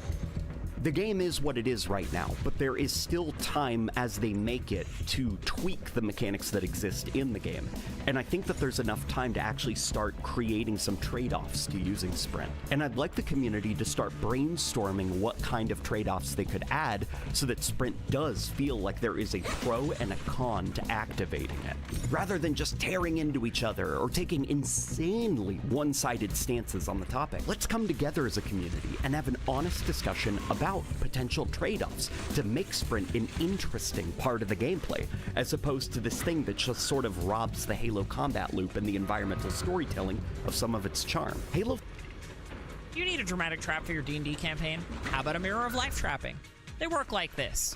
the game is what it is right now, but there is still time as they make it to tweak the mechanics that exist in the game. And I think that there's enough time to actually start creating some trade-offs to using sprint. And I'd like the community to start brainstorming what kind of trade-offs they could add so that sprint does feel like there is a pro and a con to activating it, rather than just tearing into each other or taking insanely one-sided stances on the topic. Let's come together as a community and have an honest discussion about potential trade-offs to make sprint an interesting part of the gameplay, as opposed to this thing that just sort of robs the Halo combat loop and the environmental storytelling of some of its charm. Halo... You need a dramatic trap for your D&D campaign? How about a Mirror of Life trapping? They work like this.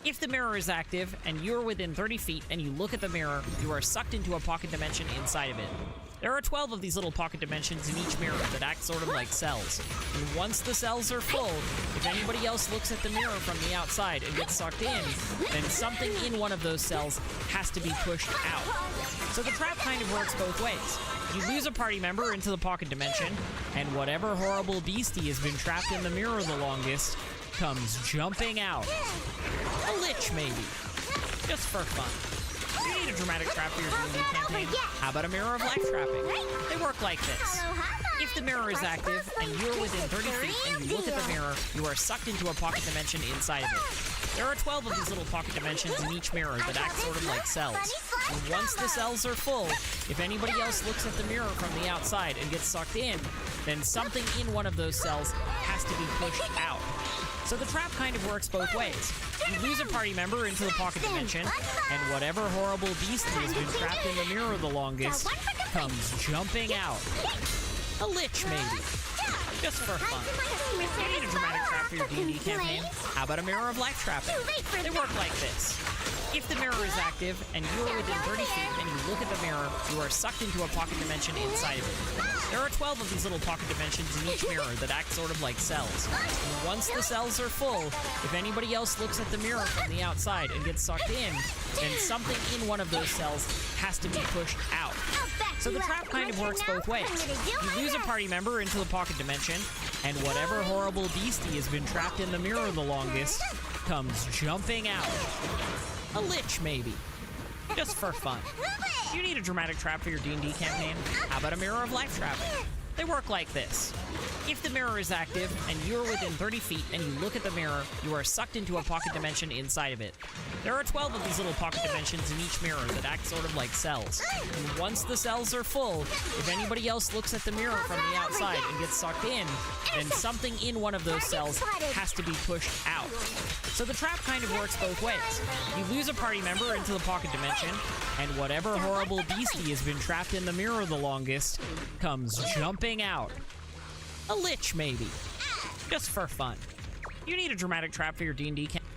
If the mirror is active and you're within 30 feet and you look at the mirror, you are sucked into a pocket dimension inside of it. There are 12 of these little pocket dimensions in each mirror that act sort of like cells. And once the cells are full, if anybody else looks at the mirror from the outside and gets sucked in, then something in one of those cells has to be pushed out. So the trap kind of works both ways. You lose a party member into the pocket dimension, and whatever horrible beastie has been trapped in the mirror the longest comes jumping out. A lich, maybe. Just for fun. You need a dramatic trap for your D&D campaign? How about a Mirror of Life trapping? They work like this. If the mirror is active and you're within 30 feet and you look at the mirror, you are sucked into a pocket dimension inside of it. There are 12 of these little pocket dimensions in each mirror that act sort of like cells. And once the cells are full, if anybody else looks at the mirror from the outside and gets sucked in, then something in one of those cells has to be pushed out. So the trap kind of works both ways. You lose a party member into the pocket dimension, and whatever horrible beast has been trapped in the mirror the longest comes jumping out. A lich, maybe. Just for fun. You need a dramatic trap for your D&D campaign? How about a Mirror of Life trapping? They work like this. If the mirror is active and you're within 30 feet and you look at the mirror, you are sucked into a pocket dimension inside of it. There are 12 of these little pocket dimensions in each mirror that act sort of like cells. And once the cells are full, if anybody else looks at the mirror from the outside and gets sucked in, then something in one of those cells has to be pushed out. So the trap kind of works both ways. You lose a party member into the pocket dimension, and whatever horrible beastie has been trapped in the mirror the longest comes jumping out. A lich, maybe. Just for fun. You need a dramatic trap for your D&D campaign? How about a Mirror of Life trapping? They work like this. If the mirror is active and you're within 30 feet and you look at the mirror, you are sucked into a pocket dimension inside of it. There are 12 of these little pocket dimensions in each mirror that act sort of like cells. And once the cells are full, if anybody else looks at the mirror from the outside and gets sucked in, then something in one of those cells has to be pushed out. So the trap kind of works both ways. You lose a party member into the pocket dimension, and whatever horrible beastie has been trapped in the mirror the longest comes jumping out. A lich, maybe. Just for fun. You need a dramatic trap for your D&D campaign.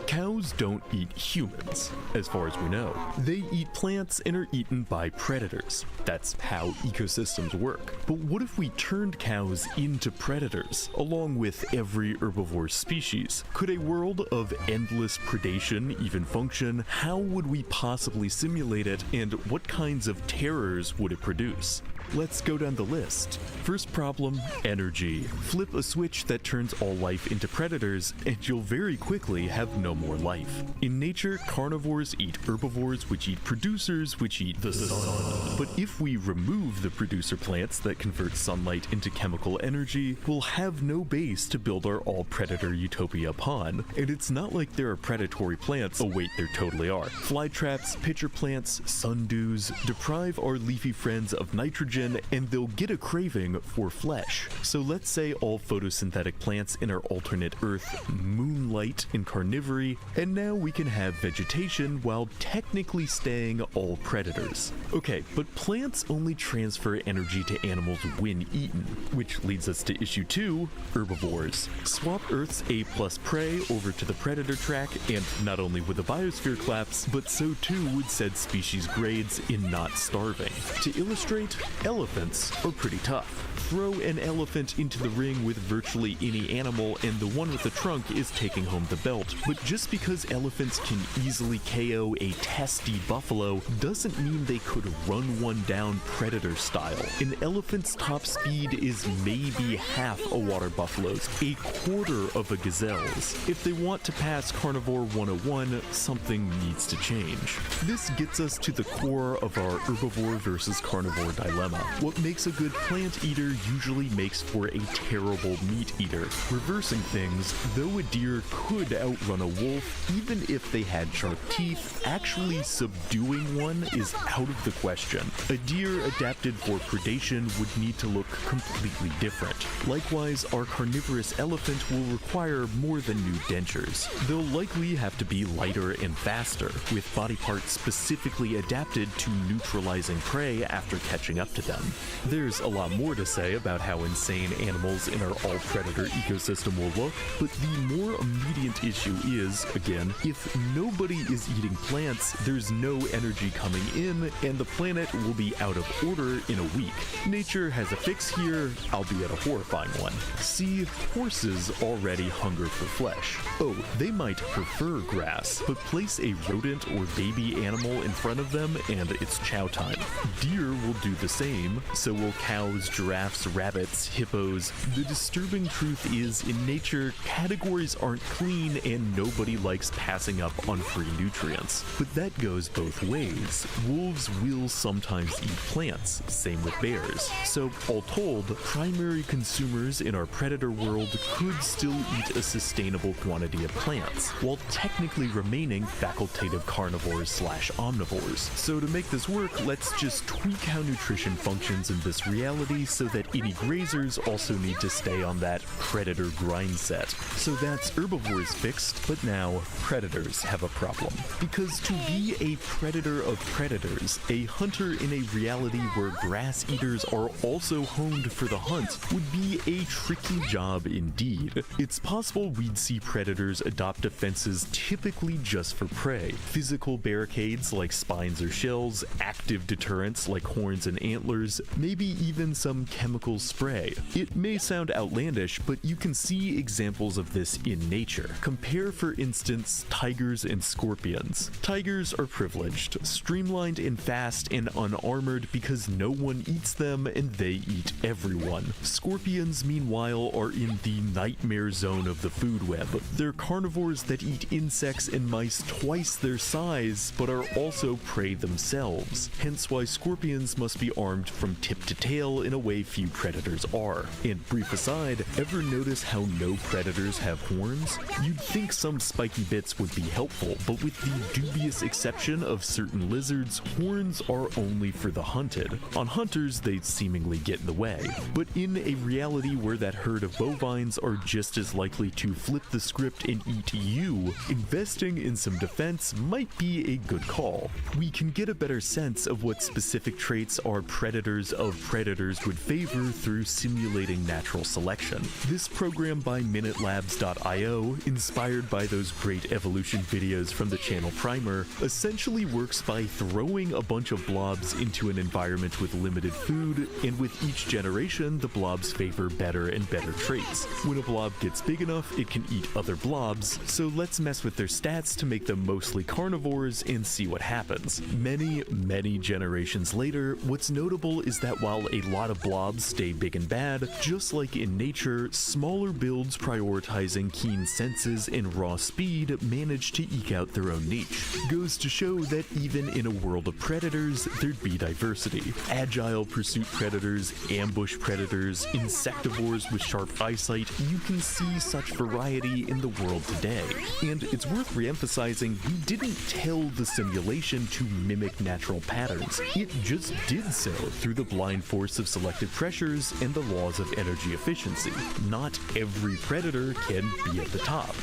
Cows don't eat humans, as far as we know. They eat plants and are eaten by predators. That's how ecosystems work. But what if we turned cows into predators, along with every herbivore species? Could a world of endless predation even function? How would we possibly simulate it, and what kinds of terrors would it produce? Let's go down the list. First problem, energy. Flip a switch that turns all life into predators, and you'll very quickly have no more life. In nature, carnivores eat herbivores, which eat producers, which eat the sun. But if we remove the producer plants that convert sunlight into chemical energy, we'll have no base to build our all-predator utopia upon. And it's not like there are predatory plants. Oh wait, there totally are. Flytraps, pitcher plants, sundews deprive our leafy friends of nitrogen, and they'll get a craving for flesh. So let's say all photosynthetic plants in our alternate Earth moonlight in carnivory, and now we can have vegetation while technically staying all predators. Okay, but plants only transfer energy to animals when eaten, which leads us to issue 2, herbivores. Swap Earth's A+ prey over to the predator track, and not only would the biosphere collapse, but so too would said species grades in not starving. To illustrate, elephants are pretty tough. Throw an elephant into the ring with virtually any animal, and the one with the trunk is taking home the belt. But just because elephants can easily KO a testy buffalo doesn't mean they could run one down predator style. An elephant's top speed is maybe half a water buffalo's, a quarter of a gazelle's. If they want to pass Carnivore 101, something needs to change. This gets us to the core of our herbivore versus carnivore dilemma. What makes a good plant eater usually makes for a terrible meat eater. Reversing things, though a deer could outrun a wolf, even if they had sharp teeth, actually subduing one is out of the question. A deer adapted for predation would need to look completely different. Likewise, our carnivorous elephant will require more than new dentures. They'll likely have to be lighter and faster, with body parts specifically adapted to neutralizing prey after catching up to them. There's a lot more to say about how insane animals in our all-predator ecosystem will look, but the more immediate issue is, again, if nobody is eating plants, there's no energy coming in, and the planet will be out of order in a week. Nature has a fix here, albeit a horrifying one. See, horses already hunger for flesh. Oh, they might prefer grass, but place a rodent or baby animal in front of them and it's chow time. Deer will do the same, so will cows, giraffes, rabbits, hippos. The disturbing truth is, in nature, categories aren't clean and nobody likes passing up on free nutrients. But that goes both ways. Wolves will sometimes eat plants, same with bears. So, all told, primary consumers in our predator world could still eat a sustainable quantity of plants, while technically remaining facultative carnivores/omnivores. So to make this work, let's just tweak how nutrition functions in this reality so that any grazers also need to stay on that predator grind set. So that's herbivores fixed, but now predators have a problem. Because to be a predator of predators, a hunter in a reality where grass eaters are also honed for the hunt, would be a tricky job indeed. It's possible we'd see predators adopt defenses typically just for prey. Physical barricades like spines or shells, active deterrents like horns and antlers, maybe even some chemical spray. It may sound outlandish, but you can see examples of this in nature. Compare, for instance, tigers and scorpions. Tigers are privileged, streamlined and fast and unarmored because no one eats them and they eat everyone. Scorpions, meanwhile, are in the nightmare zone of the food web. They're carnivores that eat insects and mice twice their size, but are also prey themselves. Hence why scorpions must be armed armed from tip to tail in a way few predators are. And brief aside, ever notice how no predators have horns? You'd think some spiky bits would be helpful, but with the dubious exception of certain lizards, horns are only for the hunted. On hunters, they seemingly get in the way. But in a reality where that herd of bovines are just as likely to flip the script and eat you, investing in some defense might be a good call. We can get a better sense of what specific traits our predators of predators would favor through simulating natural selection. This program by MinuteLabs.io, inspired by those great evolution videos from the channel Primer, essentially works by throwing a bunch of blobs into an environment with limited food, and with each generation, the blobs favor better and better traits. When a blob gets big enough, it can eat other blobs, so let's mess with their stats to make them mostly carnivores and see what happens. Many generations later, what's notable is that while a lot of blobs stay big and bad, just like in nature, smaller builds prioritizing keen senses and raw speed manage to eke out their own niche. Goes to show that even in a world of predators, there'd be diversity. Agile pursuit predators, ambush predators, insectivores with sharp eyesight, you can see such variety in the world today. And it's worth re-emphasizing, we didn't tell the simulation to mimic natural patterns. It just did so through the blind force of selective pressures and the laws of energy efficiency. Not every predator can be at the top.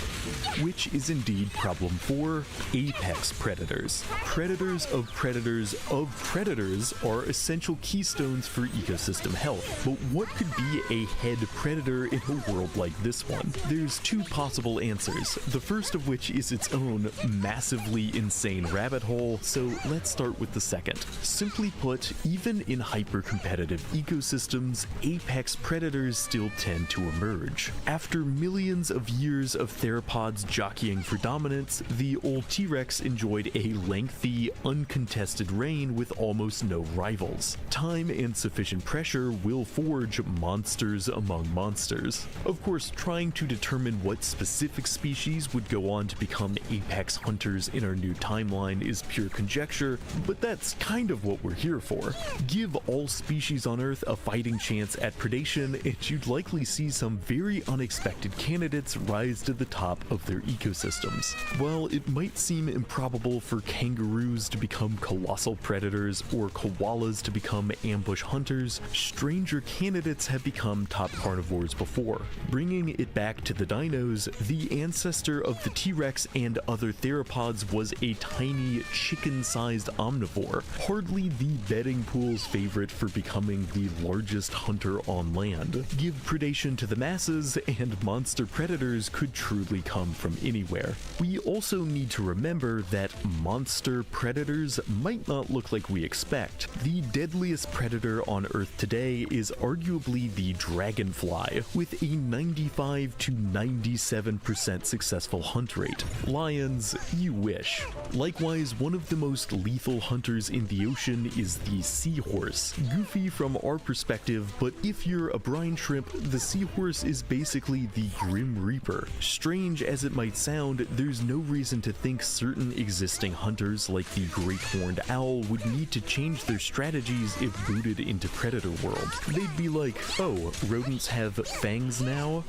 Which is indeed problem 4, apex predators. Predators of predators are essential keystones for ecosystem health. But what could be a head predator in a world like this one? There's two possible answers, the first of which is its own massively insane rabbit hole, so let's start with the second. Simply put, even in hyper-competitive ecosystems, apex predators still tend to emerge. After millions of years of theropods jockeying for dominance, the old T-Rex enjoyed a lengthy, uncontested reign with almost no rivals. Time and sufficient pressure will forge monsters among monsters. Of course, trying to determine what specific species would go on to become apex hunters in our new timeline is pure conjecture, but that's kind of what we're here for. Give all species on Earth a fighting chance at predation, and you'd likely see some very unexpected candidates rise to the top of their ecosystems. While it might seem improbable for kangaroos to become colossal predators or koalas to become ambush hunters, stranger candidates have become top carnivores before. Bringing it back to the dinos, the ancestor of the T-Rex and other theropods was a tiny, chicken-sized omnivore, hardly the betting pool's favorite for becoming the largest hunter on land. Give predation to the masses, and monster predators could truly come from anywhere. We also need to remember that monster predators might not look like we expect. The deadliest predator on Earth today is arguably the dragonfly, with a 95 to 97% successful hunt rate. Lions, you wish. Likewise, one of the most lethal hunters in the ocean is the seahorse. Goofy from our perspective, but if you're a brine shrimp, the seahorse is basically the Grim Reaper. Strange as it might sound, there's no reason to think certain existing hunters like the great horned owl would need to change their strategies if booted into predator world. They'd be like, oh, rodents have fangs now?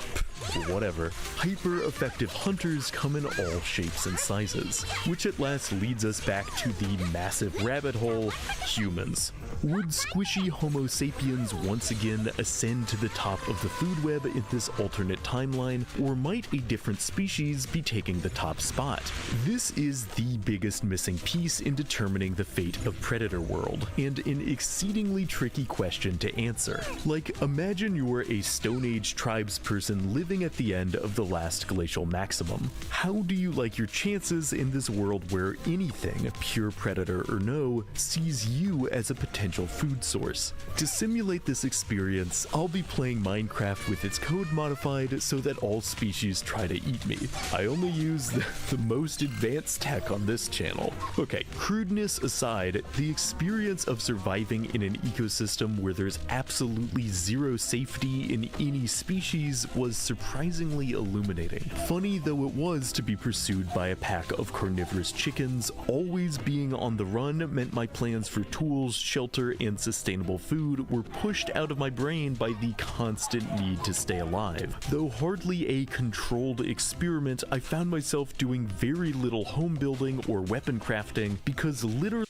Whatever. Hyper-effective hunters come in all shapes and sizes, which at last leads us back to the massive rabbit hole, humans. Would squishy Homo sapiens once again ascend to the top of the food web in this alternate timeline, or might a different species be taking the top spot? This is the biggest missing piece in determining the fate of Predator World, and an exceedingly tricky question to answer. Like, imagine you're a Stone Age tribesperson living at the end of the last glacial maximum. How do you like your chances in this world where anything, pure predator or no, sees you as a potential food source? To simulate this experience, I'll be playing Minecraft with its code modified so that all species try to eat me. I only use the most advanced tech on this channel. Okay, crudeness aside, the experience of surviving in an ecosystem where there's absolutely zero safety in any species was surprisingly illuminating. Funny though it was to be pursued by a pack of carnivorous chickens, always being on the run meant my plans for tools, shelter, and sustainable food were pushed out of my brain by the constant need to stay alive. Though hardly a controlled experiment, I found myself doing very little home building or weapon crafting because literally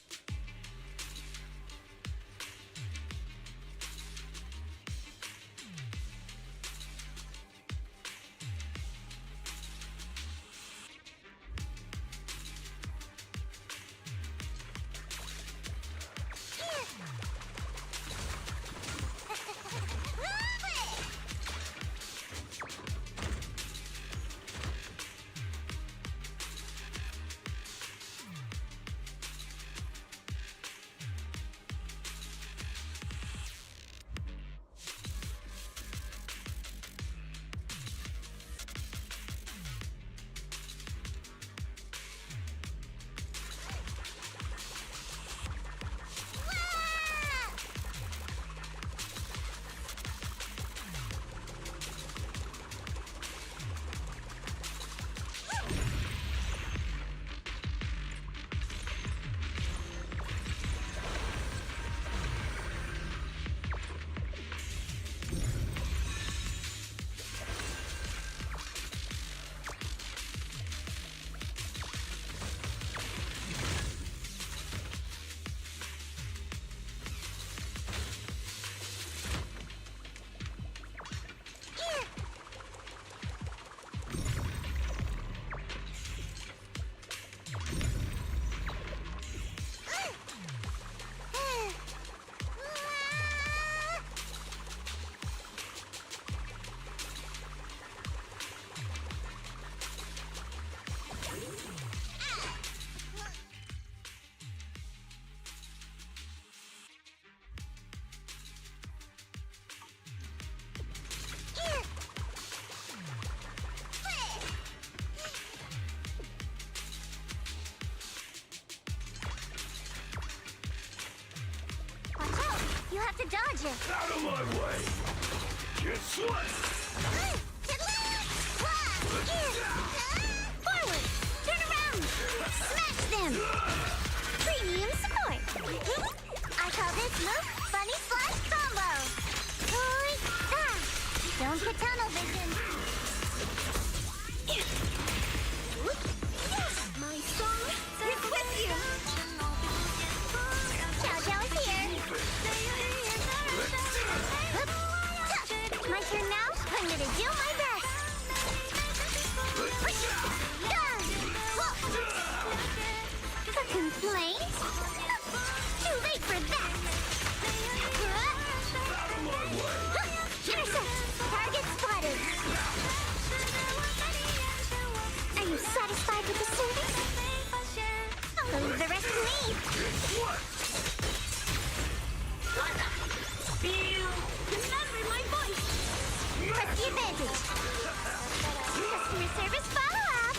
You have to dodge it. Out of my way! Guess what? Forward! Turn around! Smash them! Premium support! I call this move Funny Slash Combo! Don't get tunnel vision! My song is with you! Chow Chow is here! My turn now? I'm gonna do my best! A complaint? Too late for that! Intercept! Target spotted! Are you satisfied with the service? I'll leave the rest to me! Remember my voice! Press the advantage! Customer service follow-up!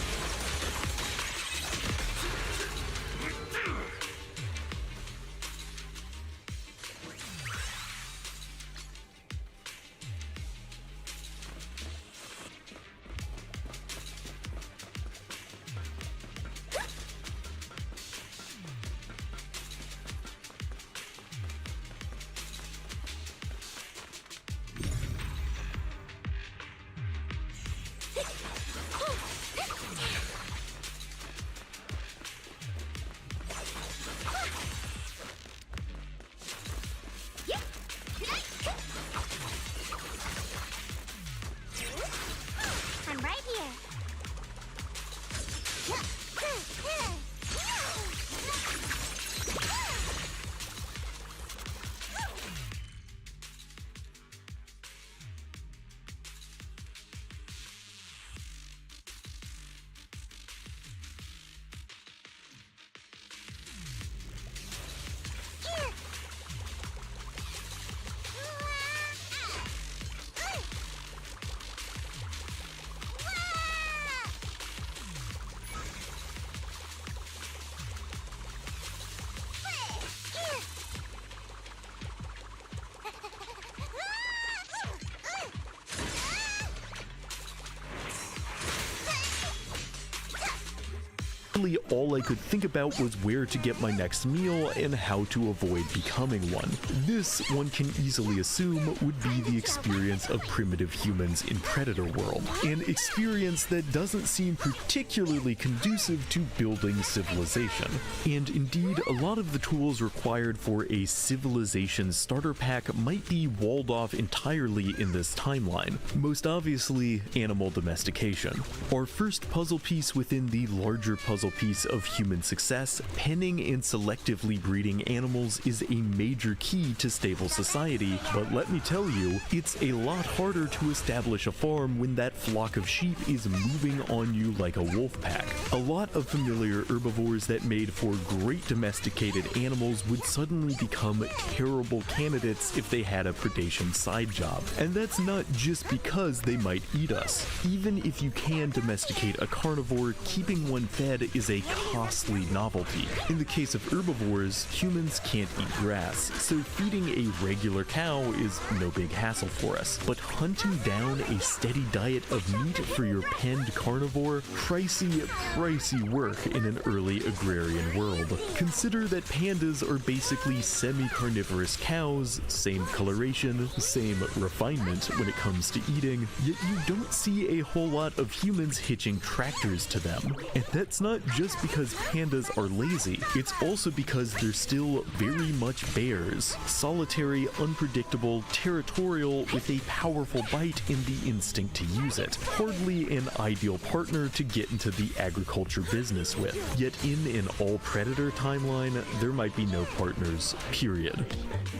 Really, all I could think about was where to get my next meal and how to avoid becoming one. This, one can easily assume, would be the experience of primitive humans in Predator World, an experience that doesn't seem particularly conducive to building civilization. And indeed, a lot of the tools required for a civilization starter pack might be walled off entirely in this timeline. Most obviously, animal domestication. Our first puzzle piece within the larger puzzle piece of human success, penning and selectively breeding animals is a major key to stable society, but let me tell you, it's a lot harder to establish a farm when that flock of sheep is moving on you like a wolf pack. A lot of familiar herbivores that made for great domesticated animals would suddenly become terrible candidates if they had a predation side job. And that's not just because they might eat us. Even if you can domesticate a carnivore, keeping one fed is a costly novelty. In the case of herbivores, humans can't eat grass, so feeding a regular cow is no big hassle for us. But hunting down a steady diet of meat for your penned carnivore, pricey work in an early agrarian world. Consider that pandas are basically semi-carnivorous cows, same coloration, same refinement when it comes to eating, yet you don't see a whole lot of humans hitching tractors to them. And that's not just because pandas are lazy, it's also because they're still very much bears. Solitary, unpredictable, territorial, with a powerful bite and the instinct to use it. Hardly an ideal partner to get into the agriculture business with. Yet in an all-predator timeline, there might be no partners, period.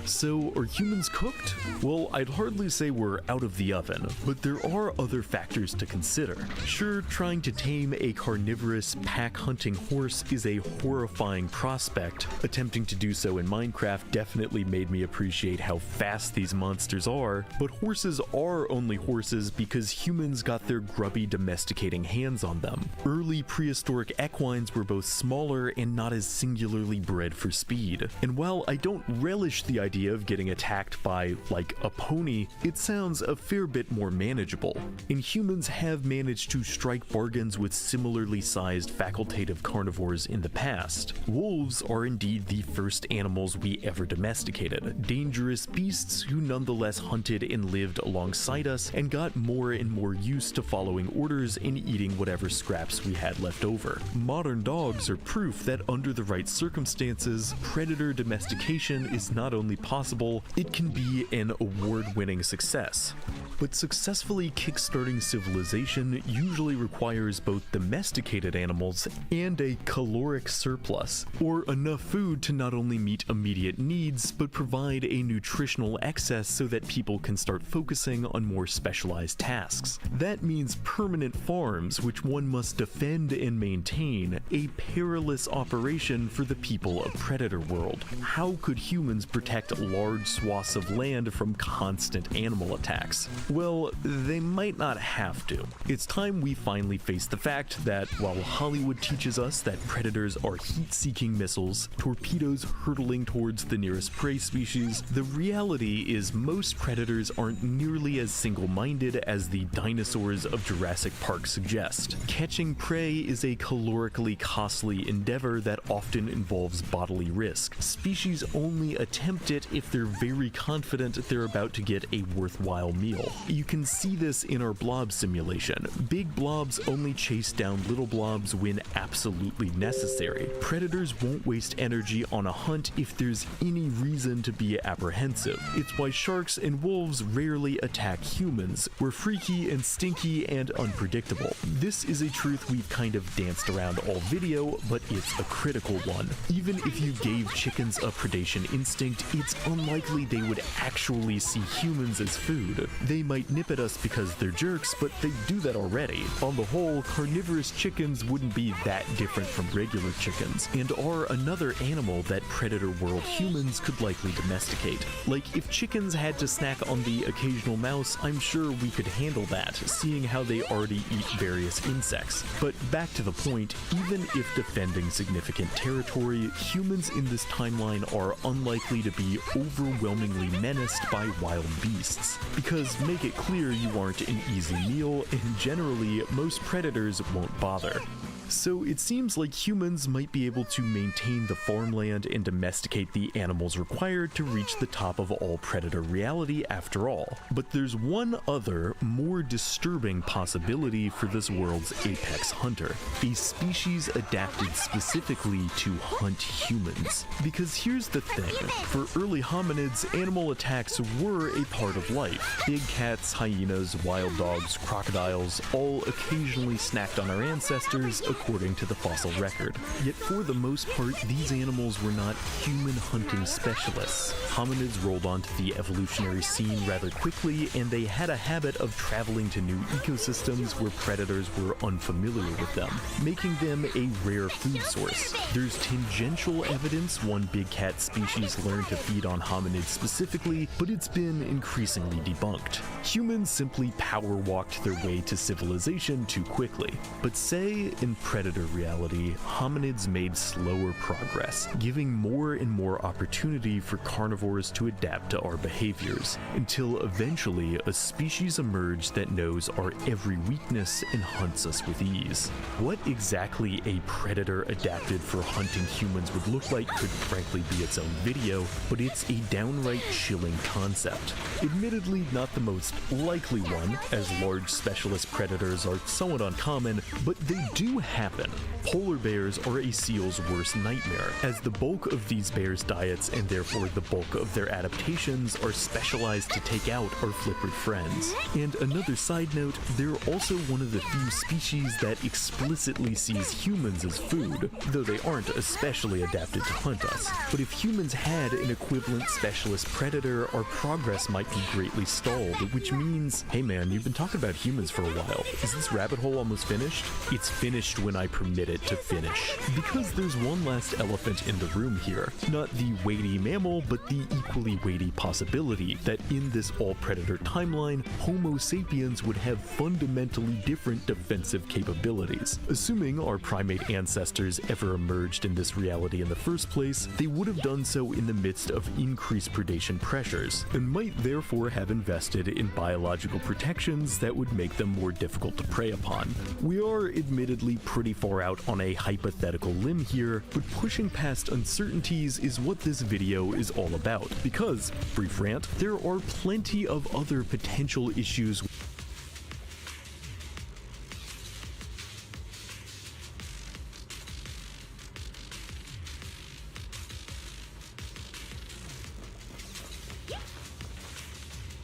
So, are humans cooked? Well, I'd hardly say we're out of the oven, but there are other factors to consider. Sure, trying to tame a carnivorous pack-hunting horse is a horrifying prospect. Attempting to do so in Minecraft definitely made me appreciate how fast these monsters are, but horses are only horses because humans got their grubby domesticating hands on them. Early prehistoric equines were both smaller and not as singularly bred for speed. And while I don't relish the idea of getting attacked by, like, a pony, it sounds a fair bit more manageable. And humans have managed to strike bargains with similarly sized facultative carnivores in the past. Wolves are indeed the first animals we ever domesticated, dangerous beasts who nonetheless hunted and lived alongside us and got more and more used to following orders and eating whatever scraps we had left over. Modern dogs are proof that under the right circumstances, predator domestication is not only possible, it can be an award-winning success. But successfully kickstarting civilization usually requires both domesticated animals and a caloric surplus, or enough food to not only meet immediate needs, but provide a nutritional excess so that people can start focusing on more specialized tasks. That means permanent farms, which one must defend and maintain, a perilous operation for the people of Predator World. How could humans protect large swaths of land from constant animal attacks? Well, they might not have to. It's time we finally face the fact that while Hollywood teaches us that predators are heat-seeking missiles, torpedoes hurtling towards the nearest prey species, the reality is most predators aren't nearly as single-minded as the dinosaurs of Jurassic Park suggest. Catching prey is a calorically costly endeavor that often involves bodily risk. Species only attempt it if they're very confident they're about to get a worthwhile meal. You can see this in our blob simulation. Big blobs only chase down little blobs when absolutely necessary. Predators won't waste energy on a hunt if there's any reason to be apprehensive. It's why sharks and wolves rarely attack humans. We're freaky and stinky and unpredictable. This is a truth we've kind of danced around all video, but it's a critical one. Even if you gave chickens a predation instinct, it's unlikely they would actually see humans as food. They might nip at us because they're jerks, but they do that already. On the whole, carnivorous chickens wouldn't be that different from regular chickens, and are another animal that Predator World humans could likely domesticate. Like, if chickens had to snack on the occasional mouse, I'm sure we could handle that, seeing how they already eat various insects. But back to the point, even if defending significant territory, humans in this timeline are unlikely to be overwhelmingly menaced by wild beasts. Because make it clear you aren't an easy meal, and generally, most predators won't bother. So it seems like humans might be able to maintain the farmland and domesticate the animals required to reach the top of all predator reality after all. But there's one other, more disturbing possibility for this world's apex hunter, a species adapted specifically to hunt humans. Because here's the thing, for early hominids, animal attacks were a part of life. Big cats, hyenas, wild dogs, crocodiles, all occasionally snacked on our ancestors according to the fossil record. Yet for the most part, these animals were not human hunting specialists. Hominids rolled onto the evolutionary scene rather quickly, and they had a habit of traveling to new ecosystems where predators were unfamiliar with them, making them a rare food source. There's tangential evidence one big cat species learned to feed on hominids specifically, but it's been increasingly debunked. Humans simply power-walked their way to civilization too quickly. But say, in predator reality, hominids made slower progress, giving more and more opportunity for carnivores to adapt to our behaviors, until eventually a species emerged that knows our every weakness and hunts us with ease. What exactly a predator adapted for hunting humans would look like could frankly be its own video, but it's a downright chilling concept. Admittedly not the most likely one, as large specialist predators are somewhat uncommon, but they do happen. Polar bears are a seal's worst nightmare, as the bulk of these bears' diets and therefore the bulk of their adaptations are specialized to take out our flippered friends. And another side note, they're also one of the few species that explicitly sees humans as food, though they aren't especially adapted to hunt us. But if humans had an equivalent specialist predator, our progress might be greatly stalled, which means, hey man, you've been talking about humans for a while. Is this rabbit hole almost finished? It's finished when I permit it to finish. Because there's one last elephant in the room here. Not the weighty mammal, but the equally weighty possibility that in this all-predator timeline, Homo sapiens would have fundamentally different defensive capabilities. Assuming our primate ancestors ever emerged in this reality in the first place, they would have done so in the midst of increased predation pressures, and might therefore have invested in biological protections that would make them more difficult to prey upon. We are admittedly pretty far out on a hypothetical limb here, but pushing past uncertainties is what this video is all about, because, brief rant, there are plenty of other potential issues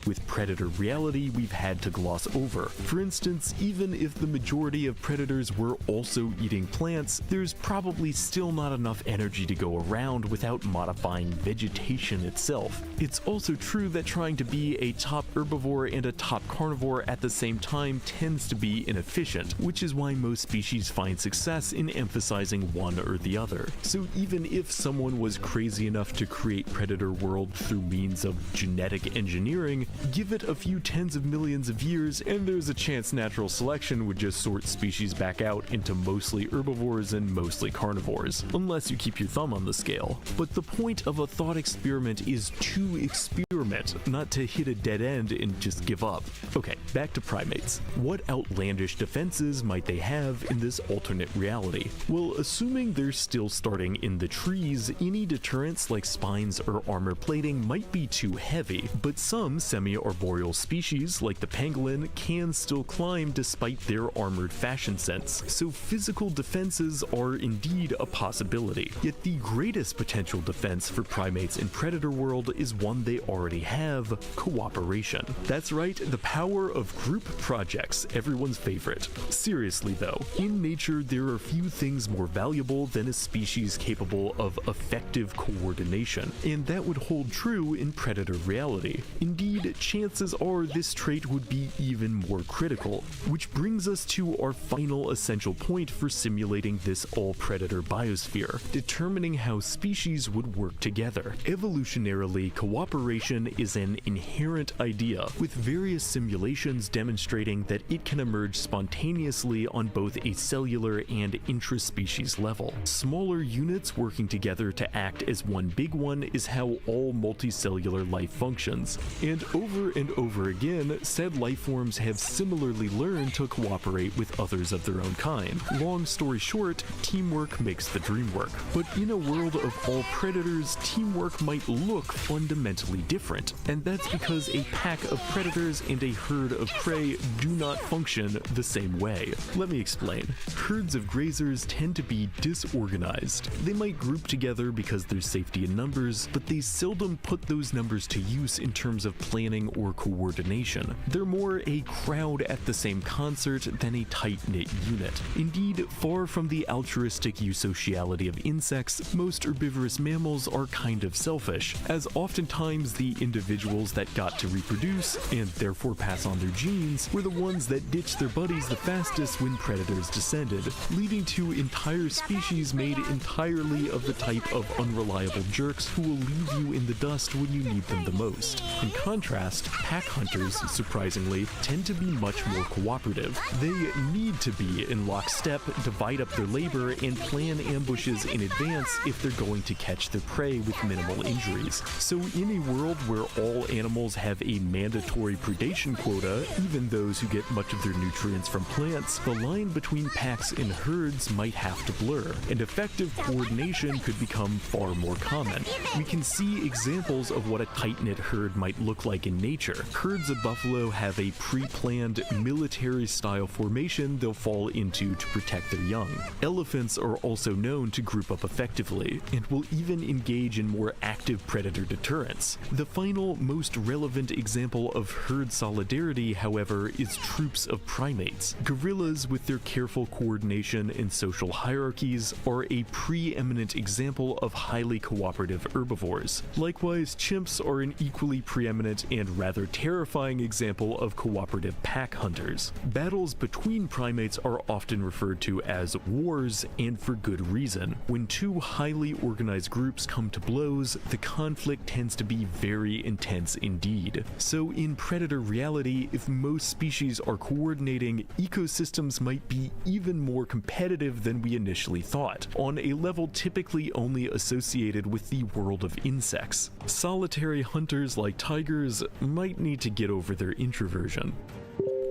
with predator reality we've had to gloss over. For instance, even if the majority of predators were also eating plants, there's probably still not enough energy to go around without modifying vegetation itself. It's also true that trying to be a top herbivore and a top carnivore at the same time tends to be inefficient, which is why most species find success in emphasizing one or the other. So even if someone was crazy enough to create Predator World through means of genetic engineering, give it a few tens of millions of years and there's a chance natural selection would just sort species back out into mostly herbivores and mostly carnivores, unless you keep your thumb on the scale. But the point of a thought experiment is to experiment, not to hit a dead end and just give up. Okay, back to primates. What outlandish defenses might they have in this alternate reality? Well, assuming they're still starting in the trees, any deterrents like spines or armor plating might be too heavy, but some semi-arboreal species, like the pangolin, can still climb despite their armored fashion sense, so physical defenses are indeed a possibility. Yet the greatest potential defense for primates in Predator World is one they already have: cooperation. That's right, the power of group projects, everyone's favorite. Seriously though, in nature there are few things more valuable than a species capable of effective coordination, and that would hold true in Predator reality. Indeed, chances are this trait would be even more critical, which brings us to our final essential point for simulating this all-predator biosphere: determining how species would work together. Evolutionarily, cooperation is an inherent idea, with various simulations demonstrating that it can emerge spontaneously on both a cellular and intraspecies level. Smaller units working together to act as one big one is how all multicellular life functions, and Over and over again, said life forms have similarly learned to cooperate with others of their own kind. Long story short, teamwork makes the dream work. But in a world of all predators, teamwork might look fundamentally different. And that's because a pack of predators and a herd of prey do not function the same way. Let me explain. Herds of grazers tend to be disorganized. They might group together because there's safety in numbers, but they seldom put those numbers to use in terms of planning or coordination. They're more a crowd at the same concert than a tight-knit unit. Indeed, far from the altruistic eusociality of insects, most herbivorous mammals are kind of selfish, as oftentimes the individuals that got to reproduce, and therefore pass on their genes, were the ones that ditched their buddies the fastest when predators descended, leading to entire species made entirely of the type of unreliable jerks who will leave you in the dust when you need them the most. In contrast, pack hunters, surprisingly, tend to be much more cooperative. They need to be in lockstep, divide up their labor, and plan ambushes in advance if they're going to catch their prey with minimal injuries. So in a world where all animals have a mandatory predation quota, even those who get much of their nutrients from plants, the line between packs and herds might have to blur, and effective coordination could become far more common. We can see examples of what a tight-knit herd might look like in nature. Herds of buffalo have a pre-planned military-style formation they'll fall into to protect their young. Elephants are also known to group up effectively, and will even engage in more active predator deterrence. The final, most relevant example of herd solidarity, however, is troops of primates. Gorillas, with their careful coordination and social hierarchies, are a preeminent example of highly cooperative herbivores. Likewise, chimps are an equally preeminent and rather terrifying example of cooperative pack hunters. Battles between primates are often referred to as wars, and for good reason. When two highly organized groups come to blows, the conflict tends to be very intense indeed. So in predator reality, if most species are coordinating, ecosystems might be even more competitive than we initially thought, on a level typically only associated with the world of insects. Solitary hunters like tigers might need to get over their introversion.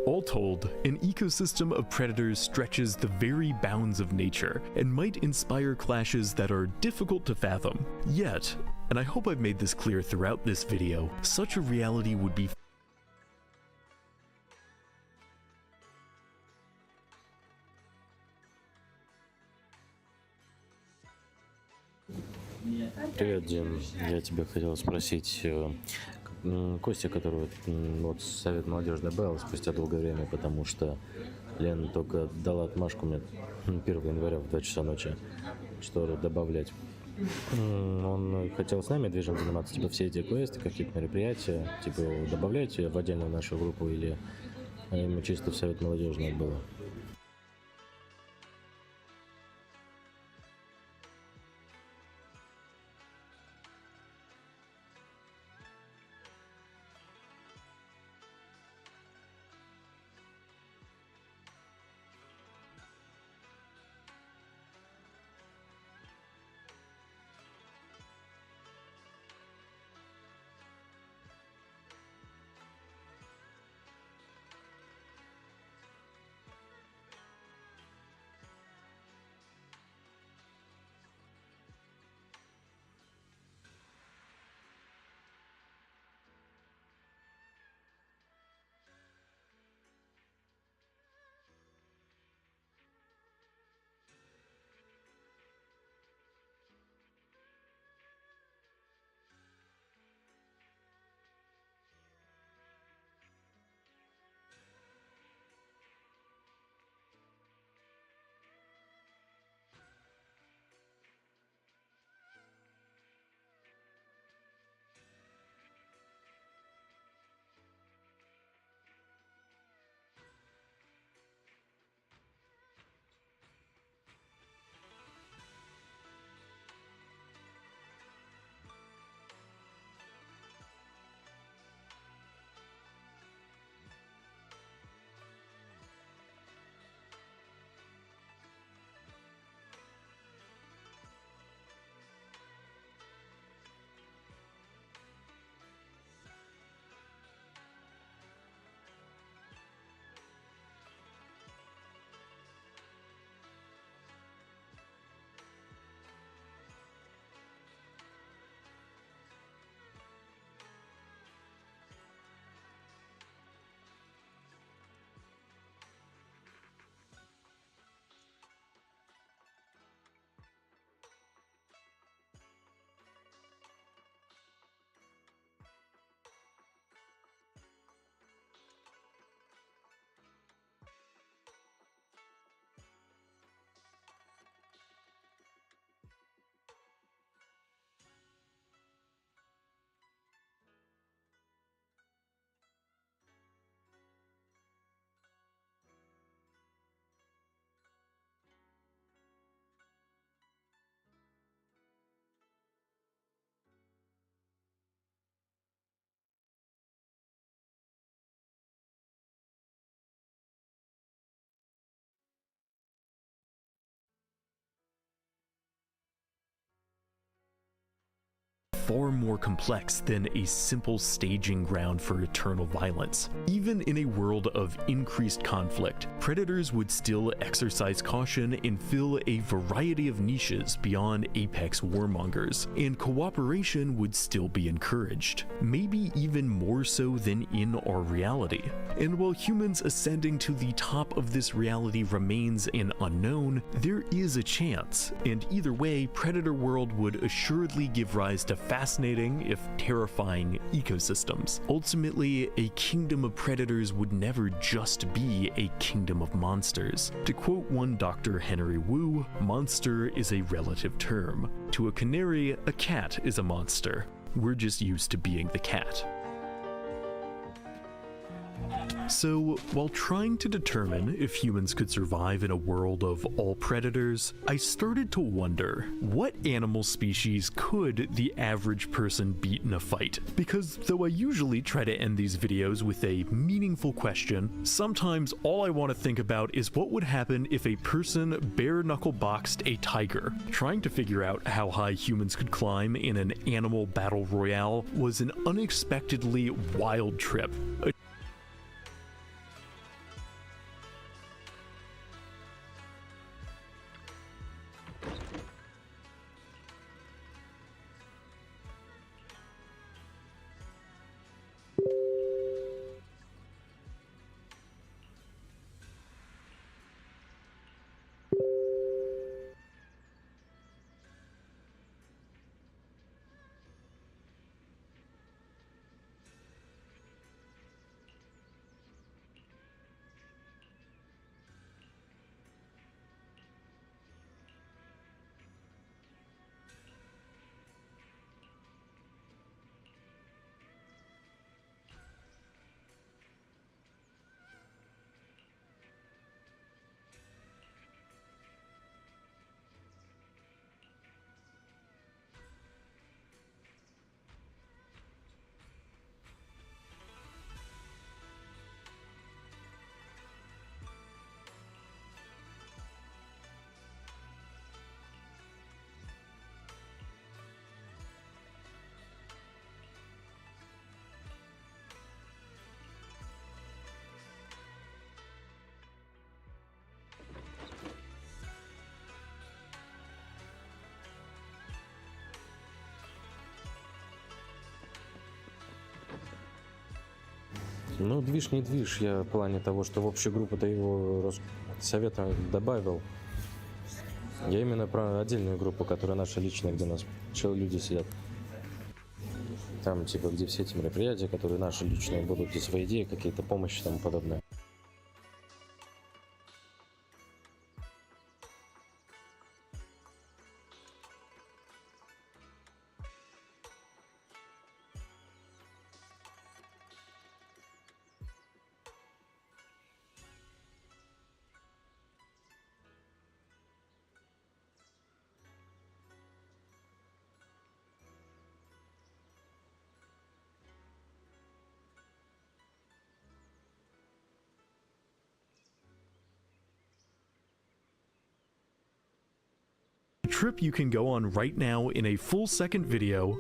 All told, an ecosystem of predators stretches the very bounds of nature and might inspire clashes that are difficult to fathom. Yet, and I hope I've made this clear throughout this video, such a reality would be Привет, Дим. Я тебя хотел спросить, Костя, который вот Совет молодежи добавил спустя долгое время, потому что Лена только дала отмашку мне 1 января в 2 часа ночи, что добавлять. Он хотел с нами движем заниматься, типа все эти квесты, какие-то мероприятия, типа добавлять в отдельную нашу группу или ему чисто в Совет молодежи надо было? far more complex than a simple staging ground for eternal violence. Even in a world of increased conflict, predators would still exercise caution and fill a variety of niches beyond apex warmongers, and cooperation would still be encouraged, maybe even more so than in our reality. And while humans ascending to the top of this reality remains an unknown, there is a chance, and either way, Predator World would assuredly give rise to fascinating, if terrifying, ecosystems. Ultimately, a kingdom of predators would never just be a kingdom of monsters. To quote one Dr. Henry Wu, monster is a relative term. To a canary, a cat is a monster. We're just used to being the cat. So, while trying to determine if humans could survive in a world of all predators, I started to wonder, what animal species could the average person beat in a fight? Because though I usually try to end these videos with a meaningful question, sometimes all I want to think about is what would happen if a person bare-knuckle boxed a tiger. Trying to figure out how high humans could climb in an animal battle royale was an unexpectedly wild trip. Ну, движ не движ, я в плане того, что в общую группу ты его совета добавил. Я именно про отдельную группу, которая наша личная, где у нас люди сидят. Там, типа, где все эти мероприятия, которые наши личные будут, где свои идеи, какие-то помощи и тому подобное. Trip you can go on right now in a full second video.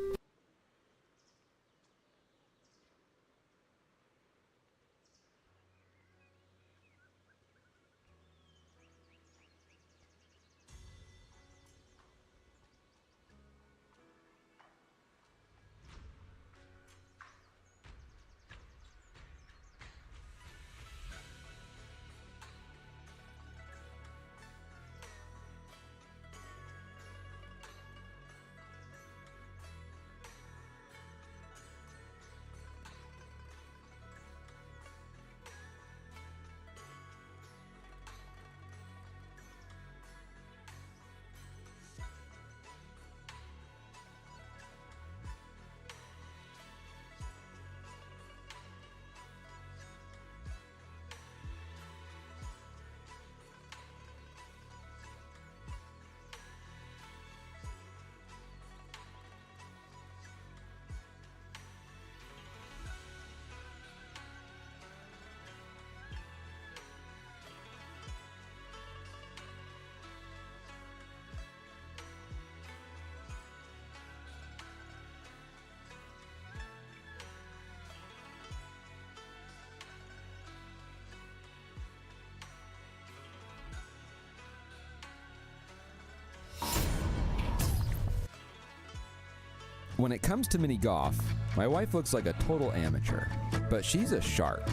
When it comes to mini golf, my wife looks like a total amateur, but she's a shark.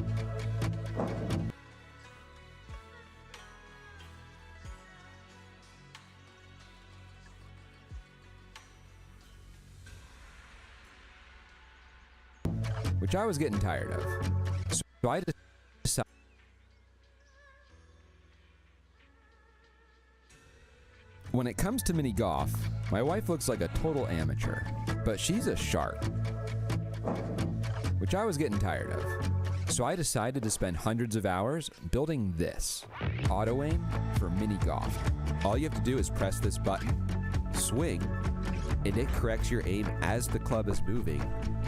Which I was getting tired of. So I decided. When it comes to mini golf, my wife looks like a total amateur, but she's a shark. Which I was getting tired of. So I decided to spend hundreds of hours building this. Auto aim for mini golf. All you have to do is press this button, swing, and it corrects your aim as the club is moving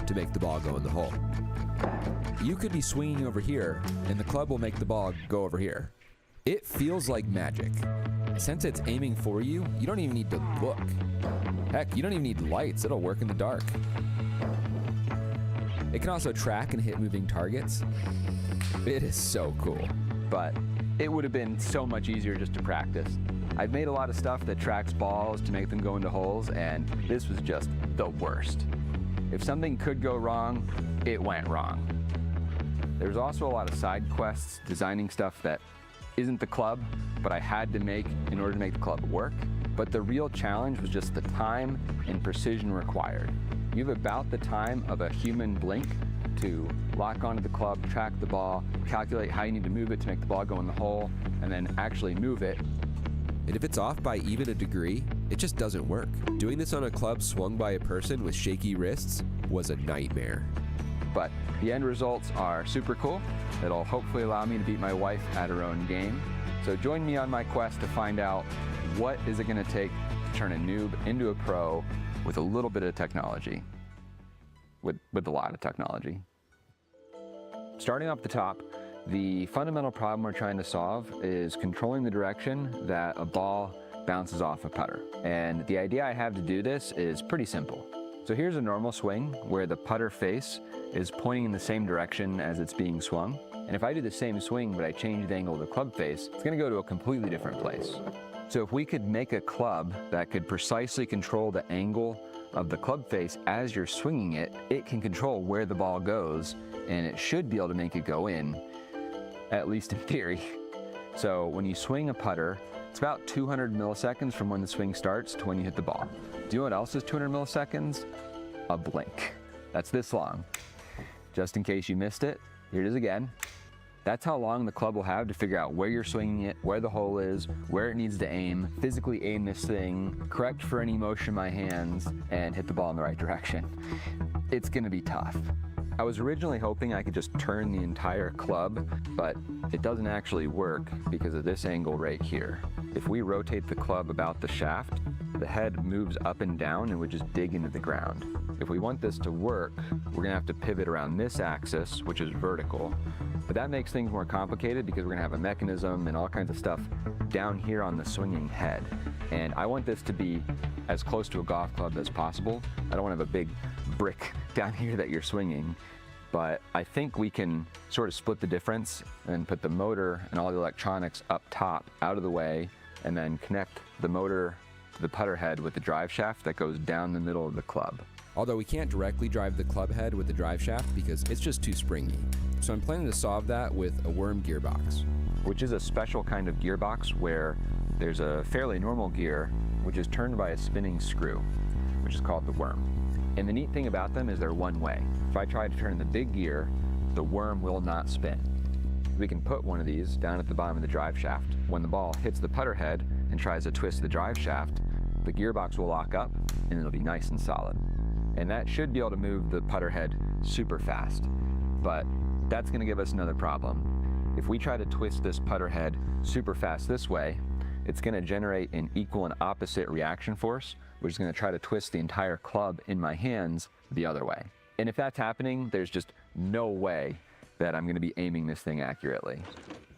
to make the ball go in the hole. You could be swinging over here, and the club will make the ball go over here. It feels like magic. Since it's aiming for you, you don't even need to look. Heck, you don't even need lights, it'll work in the dark. It can also track and hit moving targets. It is so cool. But it would have been so much easier just to practice. I've made a lot of stuff that tracks balls to make them go into holes, and this was just the worst. If something could go wrong, it went wrong. There's also a lot of side quests designing stuff that isn't the club, but I had to make in order to make the club work. But the real challenge was just the time and precision required. You have about the time of a human blink to lock onto the club, track the ball, calculate how you need to move it to make the ball go in the hole, and then actually move it. And if it's off by even a degree, it just doesn't work. Doing this on a club swung by a person with shaky wrists was a nightmare. But the end results are super cool. It'll hopefully allow me to beat my wife at her own game. So join me on my quest to find out what is it going to take to turn a noob into a pro with a little bit of technology. With a lot of technology. Starting off the top, the fundamental problem we're trying to solve is controlling the direction that a ball bounces off a putter. And the idea I have to do this is pretty simple. So here's a normal swing where the putter face is pointing in the same direction as it's being swung. And if I do the same swing but I change the angle of the club face, it's going to go to a completely different place. So if we could make a club that could precisely control the angle of the club face as you're swinging it, it can control where the ball goes, and it should be able to make it go in, at least in theory. So when you swing a putter, it's about 200 milliseconds from when the swing starts to when you hit the ball. Do you know what else is 200 milliseconds? A blink. That's this long. Just in case you missed it, here it is again. That's how long the club will have to figure out where you're swinging it, where the hole is, where it needs to aim, physically aim this thing, correct for any motion of my hands, and hit the ball in the right direction. It's gonna be tough. I was originally hoping I could just turn the entire club, but it doesn't actually work because of this angle right here. If we rotate the club about the shaft, the head moves up and down and would just dig into the ground. If we want this to work, we're gonna have to pivot around this axis, which is vertical. But that makes things more complicated because we're gonna have a mechanism and all kinds of stuff down here on the swinging head. And I want this to be as close to a golf club as possible. I don't want to have a big brick down here that you're swinging. But I think we can sort of split the difference and put the motor and all the electronics up top out of the way, and then connect the motor to the putter head with the drive shaft that goes down the middle of the club. Although we can't directly drive the club head with the drive shaft because it's just too springy. So I'm planning to solve that with a worm gearbox. Which is a special kind of gearbox where there's a fairly normal gear which is turned by a spinning screw, which is called the worm. And the neat thing about them is they're one way. If I try to turn the big gear, the worm will not spin. We can put one of these down at the bottom of the drive shaft. When the ball hits the putter head and tries to twist the drive shaft, the gearbox will lock up and it'll be nice and solid. And that should be able to move the putter head super fast. But that's going to give us another problem. If we try to twist this putter head super fast this way, it's going to generate an equal and opposite reaction force, which is going to try to twist the entire club in my hands the other way. And if that's happening, there's just no way that I'm going to be aiming this thing accurately.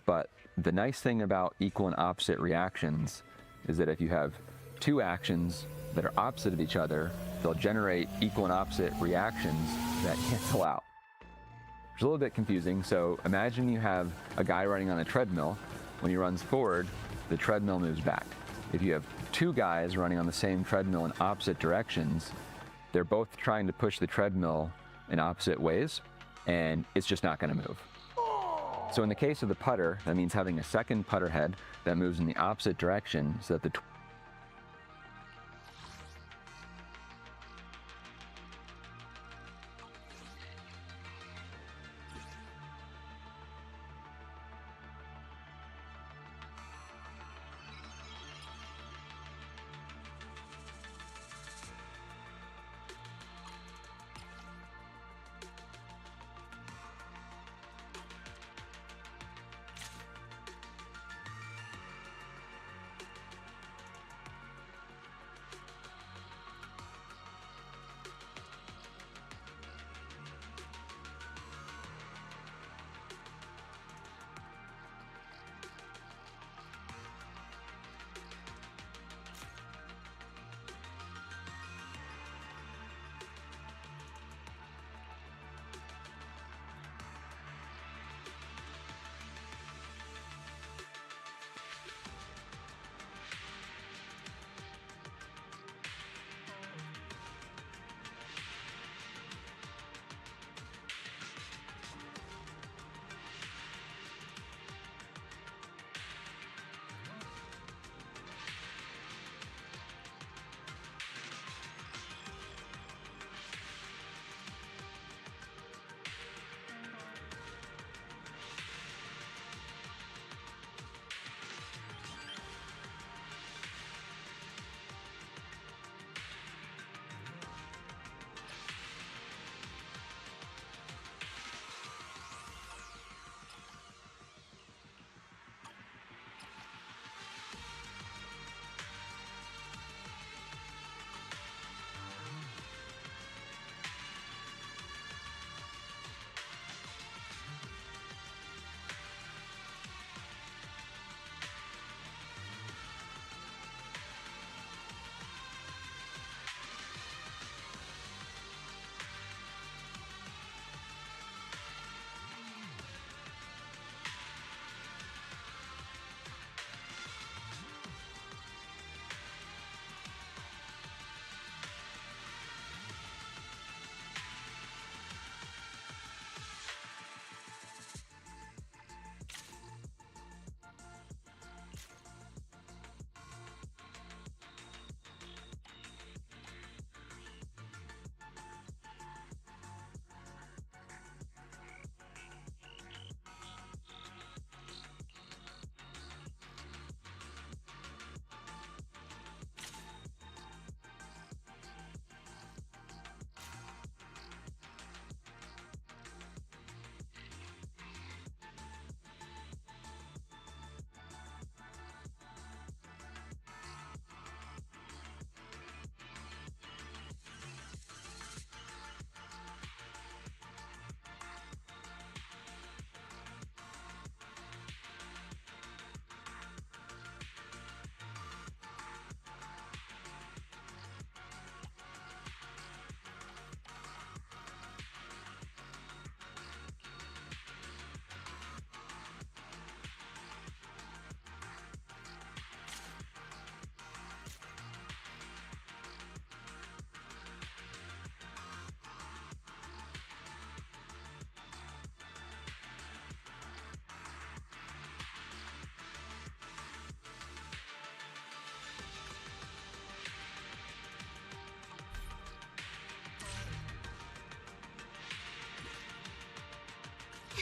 But the nice thing about equal and opposite reactions is that if you have two actions that are opposite of each other, they'll generate equal and opposite reactions that cancel out. It's a little bit confusing, so imagine you have a guy running on a treadmill. When he runs forward, the treadmill moves back. If you have two guys running on the same treadmill in opposite directions, they're both trying to push the treadmill in opposite ways, and it's just not going to move. So in the case of the putter, that means having a second putter head that moves in the opposite direction so that the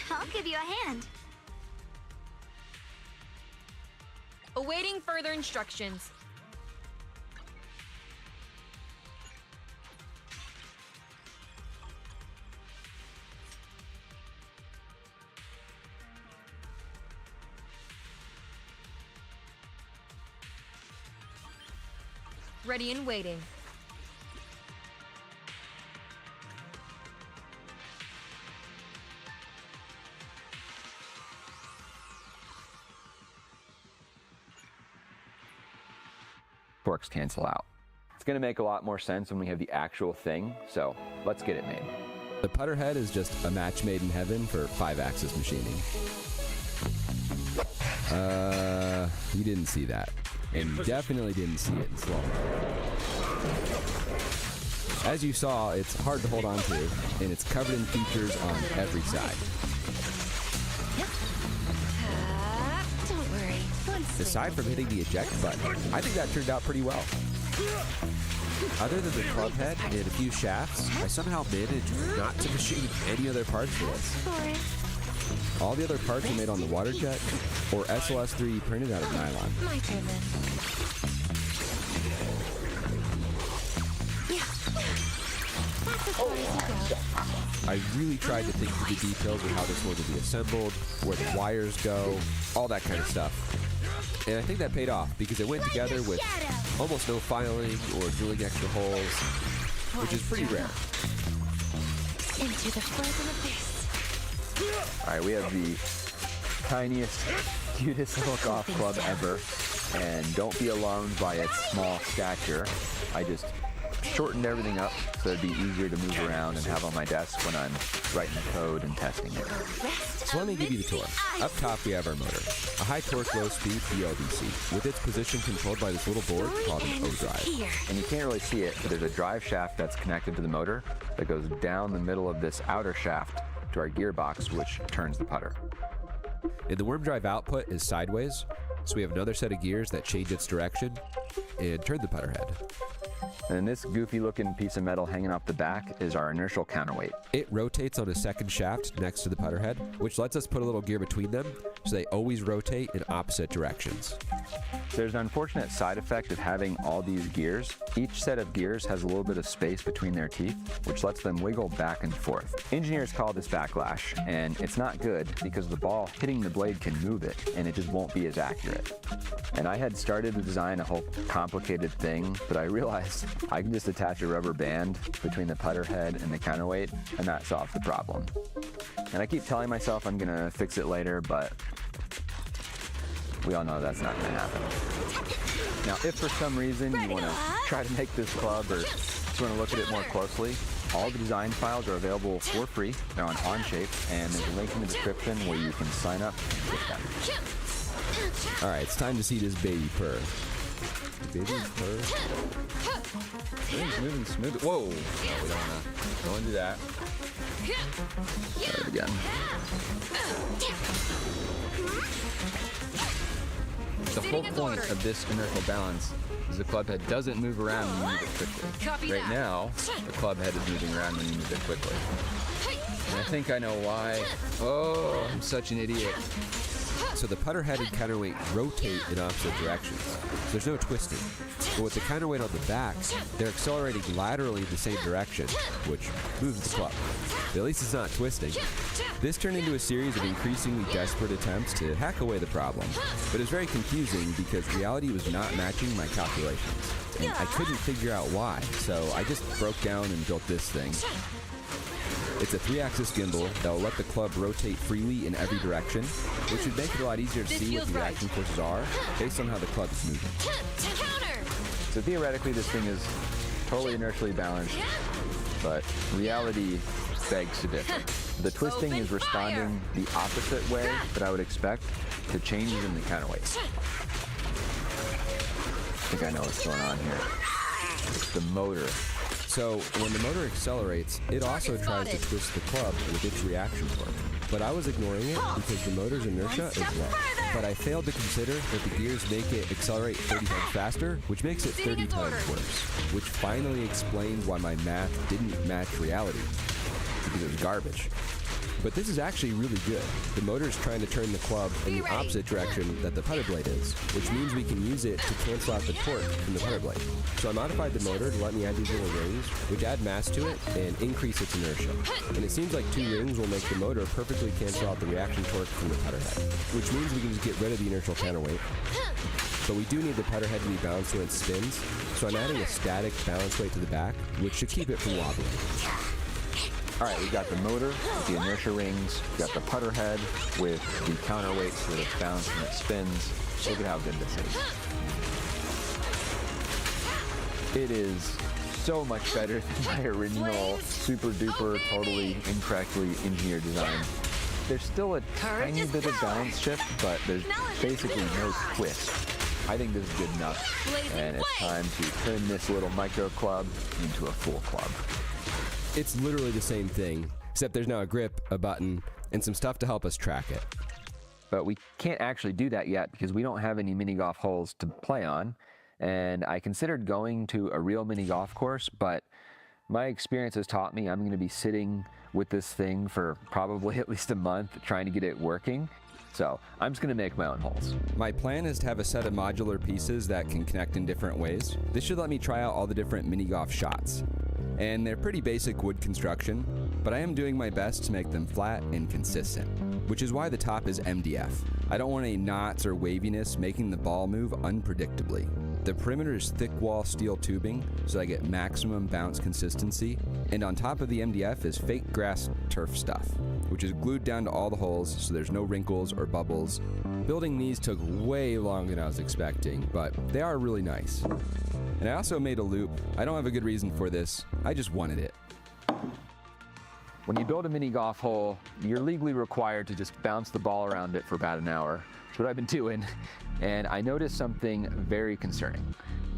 I'll give you a hand. Awaiting further instructions. Ready and waiting. Torques cancel out. It's going to make a lot more sense when we have the actual thing, so let's get it made. The putter head is just a match made in heaven for 5-axis machining. You didn't see that. And you definitely didn't see it in slow-mo. As you saw, it's hard to hold on to, and it's covered in features on every side. Don't worry. Aside from hitting the eject button, I think that turned out pretty well. Other than the club head and a few shafts, I somehow managed not to machine any other parts for this. All the other parts are made on the water jet or SLS3 printed out of nylon. My turn then. Yeah. That's as far as you go. I really tried to think through the details of how this one will be assembled, where the wires go, all that kind of stuff. And I think that paid off because it went together with almost no filing or drilling extra holes, which is pretty rare. Into the frozen abyss. All right, we have the tiniest, cutest little golf club ever. And don't be alarmed by its small stature. I just shortened everything up so it'd be easier to move around and have on my desk when I'm writing the code and testing it. So let me give you the tour. Up top we have our motor, a high torque, low speed BLDC, with its position controlled by this little board called an O-drive. And you can't really see it, but there's a drive shaft that's connected to the motor that goes down the middle of this outer shaft to our gearbox, which turns the putter. And the worm drive output is sideways, so we have another set of gears that change its direction and turn the putter head. And this goofy looking piece of metal hanging off the back is our inertial counterweight. It rotates on a second shaft next to the putter head, which lets us put a little gear between them so they always rotate in opposite directions. There's an unfortunate side effect of having all these gears. Each set of gears has a little bit of space between their teeth, which lets them wiggle back and forth. Engineers call this backlash, and it's not good because the ball hitting the blade can move it, and it just won't be as accurate. And I had started to design a whole complicated thing, but I realized I can just attach a rubber band between the putter head and the counterweight, and that solves the problem. And I keep telling myself I'm gonna fix it later, but we all know that's not gonna happen. Now, if for some reason you wanna try to make this club or just wanna look at it more closely, all the design files are available for free. They're on Onshape, and there's a link in the description where you can sign up and get them. All right, it's time to see this baby purr. Baby purr. Everything's moving smooth. Whoa! No, we don't wanna do that. Try it again. The whole point of this inertial balance is the club head doesn't move around when you move it quickly. Right now, the club head is moving around when you move it quickly. And I think I know why. Oh, I'm such an idiot. So the putter head and counterweight rotate in opposite directions. There's no twisting. But with the counterweight on the back, they're accelerating laterally in the same direction, which moves the club. But at least it's not twisting. This turned into a series of increasingly desperate attempts to hack away the problem. But it was very confusing because reality was not matching my calculations. And I couldn't figure out why, so I just broke down and built this thing. It's a 3-axis gimbal that will let the club rotate freely in every direction, which would make it a lot easier to see what the reaction forces are based on how the club is moving. So theoretically, this thing is totally inertially balanced, but reality begs to differ. The twisting is responding the opposite way that I would expect to changes in the counterweight. I think I know what's going on here. It's the motor. So when the motor accelerates, it also tries to twist the club with its reaction torque. But I was ignoring it because the motor's inertia is low. But I failed to consider that the gears make it accelerate 30 times faster, which makes it 30 times worse. Which finally explained why my math didn't match reality, because it was garbage. But this is actually really good. The motor is trying to turn the club in the opposite direction that the putter blade is, which means we can use it to cancel out the torque from the putter blade. So I modified the motor to let me add these little rings, which add mass to it and increase its inertia. And it seems like 2 rings will make the motor perfectly cancel out the reaction torque from the putter head, which means we can just get rid of the inertial counterweight. But we do need the putter head to be balanced when it spins, so I'm adding a static balance weight to the back, which should keep it from wobbling. All right, we've got the motor with the inertia rings, we've got the putter head with the counterweight so that it's balanced when it spins. Look at how good this is. It is so much better than my original super duper, totally incorrectly engineered design. There's still a tiny bit of balance shift, but there's basically no twist. I think this is good enough, and it's time to turn this little micro club into a full club. It's literally the same thing, except there's now a grip, a button, and some stuff to help us track it. But we can't actually do that yet because we don't have any mini golf holes to play on, and I considered going to a real mini golf course, but my experience has taught me I'm going to be sitting with this thing for probably at least a month trying to get it working. So I'm just going to make my own holes. My plan is to have a set of modular pieces that can connect in different ways. This should let me try out all the different mini golf shots. And they're pretty basic wood construction, but I am doing my best to make them flat and consistent, which is why the top is MDF. I don't want any knots or waviness making the ball move unpredictably. The perimeter is thick wall steel tubing, so I get maximum bounce consistency. And on top of the MDF is fake grass turf stuff, which is glued down to all the holes so there's no wrinkles or bubbles. Building these took way longer than I was expecting, but they are really nice. And I also made a loop. I don't have a good reason for this, I just wanted it. When you build a mini golf hole, you're legally required to just bounce the ball around it for about an hour. That's what I've been doing. And I noticed something very concerning.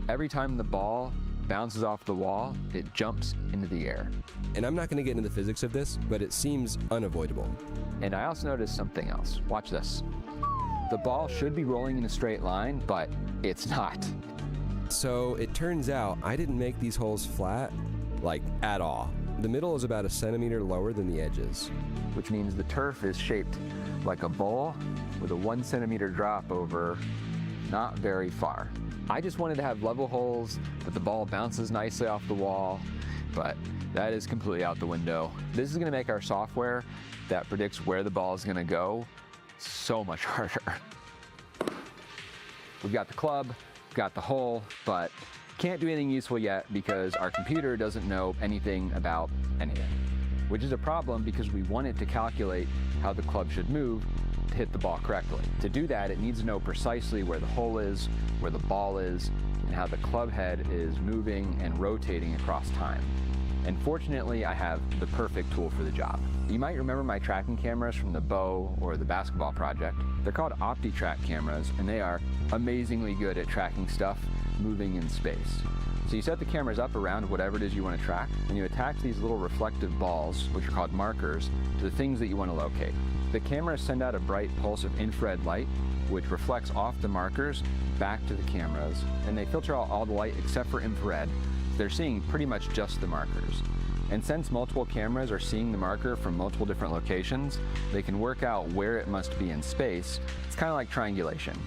Every time the ball bounces off the wall, it jumps into the air. And I'm not going to get into the physics of this, but it seems unavoidable. And I also noticed something else. Watch this. The ball should be rolling in a straight line, but it's not. So it turns out I didn't make these holes flat, like at all. The middle is about 1 centimeter lower than the edges. Which means the turf is shaped like a bowl with a 1 centimeter drop over not very far. I just wanted to have level holes that the ball bounces nicely off the wall, but that is completely out the window. This is gonna make our software that predicts where the ball is gonna go so much harder. We've got the club, we've got the hole, but can't do anything useful yet because our computer doesn't know anything about anything, which is a problem because we want it to calculate how the club should move to hit the ball correctly. To do that, it needs to know precisely where the hole is, where the ball is, and how the club head is moving and rotating across time. And fortunately, I have the perfect tool for the job. You might remember my tracking cameras from the Bow or the basketball project. They're called OptiTrack cameras, and they are amazingly good at tracking stuff moving in space. So you set the cameras up around whatever it is you want to track, and you attach these little reflective balls, which are called markers, to the things that you want to locate. The cameras send out a bright pulse of infrared light, which reflects off the markers back to the cameras, and they filter out all the light except for infrared. They're seeing pretty much just the markers. And since multiple cameras are seeing the marker from multiple different locations, they can work out where it must be in space. It's kind of like triangulation.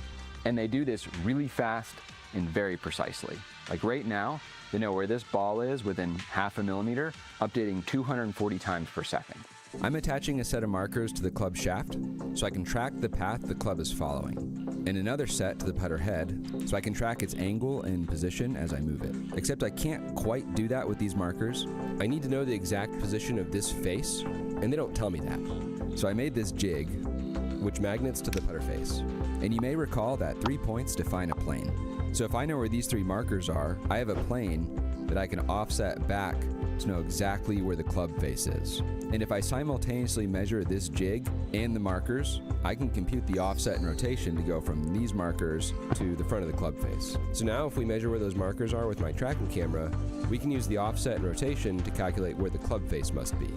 And they do this really fast and very precisely. Like right now, they know where this ball is within 0.5 millimeter, updating 240 times per second. I'm attaching a set of markers to the club shaft so I can track the path the club is following, and another set to the putter head so I can track its angle and position as I move it. Except I can't quite do that with these markers. I need to know the exact position of this face, and they don't tell me that. So I made this jig, which magnets to the putter face. And you may recall that 3 points define a plane. So if I know where these 3 markers are, I have a plane that I can offset back to know exactly where the club face is. And if I simultaneously measure this jig and the markers, I can compute the offset and rotation to go from these markers to the front of the club face. So now if we measure where those markers are with my tracking camera, we can use the offset and rotation to calculate where the club face must be.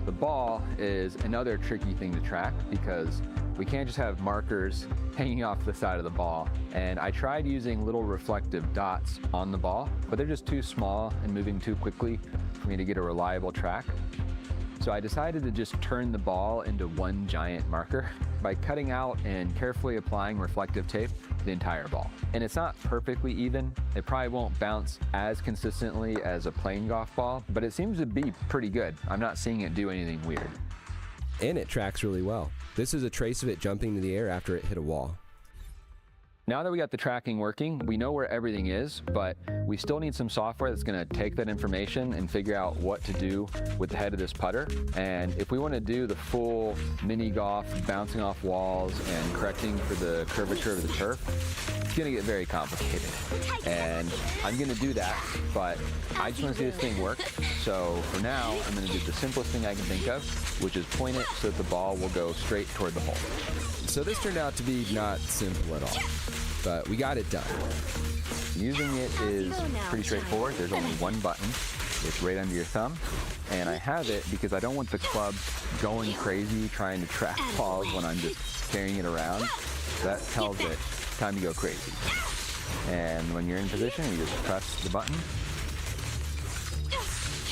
The ball is another tricky thing to track because we can't just have markers hanging off the side of the ball. And I tried using little reflective dots on the ball, but they're just too small and moving too quickly for me to get a reliable track. So I decided to just turn the ball into one giant marker by cutting out and carefully applying reflective tape to the entire ball. And it's not perfectly even. It probably won't bounce as consistently as a plain golf ball, but it seems to be pretty good. I'm not seeing it do anything weird. And it tracks really well. This is a trace of it jumping into the air after it hit a wall. Now that we got the tracking working, we know where everything is, but we still need some software that's going to take that information and figure out what to do with the head of this putter. And if we want to do the full mini golf, bouncing off walls and correcting for the curvature of the turf, it's going to get very complicated. And I'm going to do that, but I just want to see this thing work. So for now, I'm going to do the simplest thing I can think of, which is point it so that the ball will go straight toward the hole. So this turned out to be not simple at all. but we got it done. Using it is pretty straightforward. There's only one button. It's right under your thumb. And I have it because I don't want the club going crazy trying to track balls when I'm just carrying it around. That tells it time to go crazy. And when you're in position, you just press the button.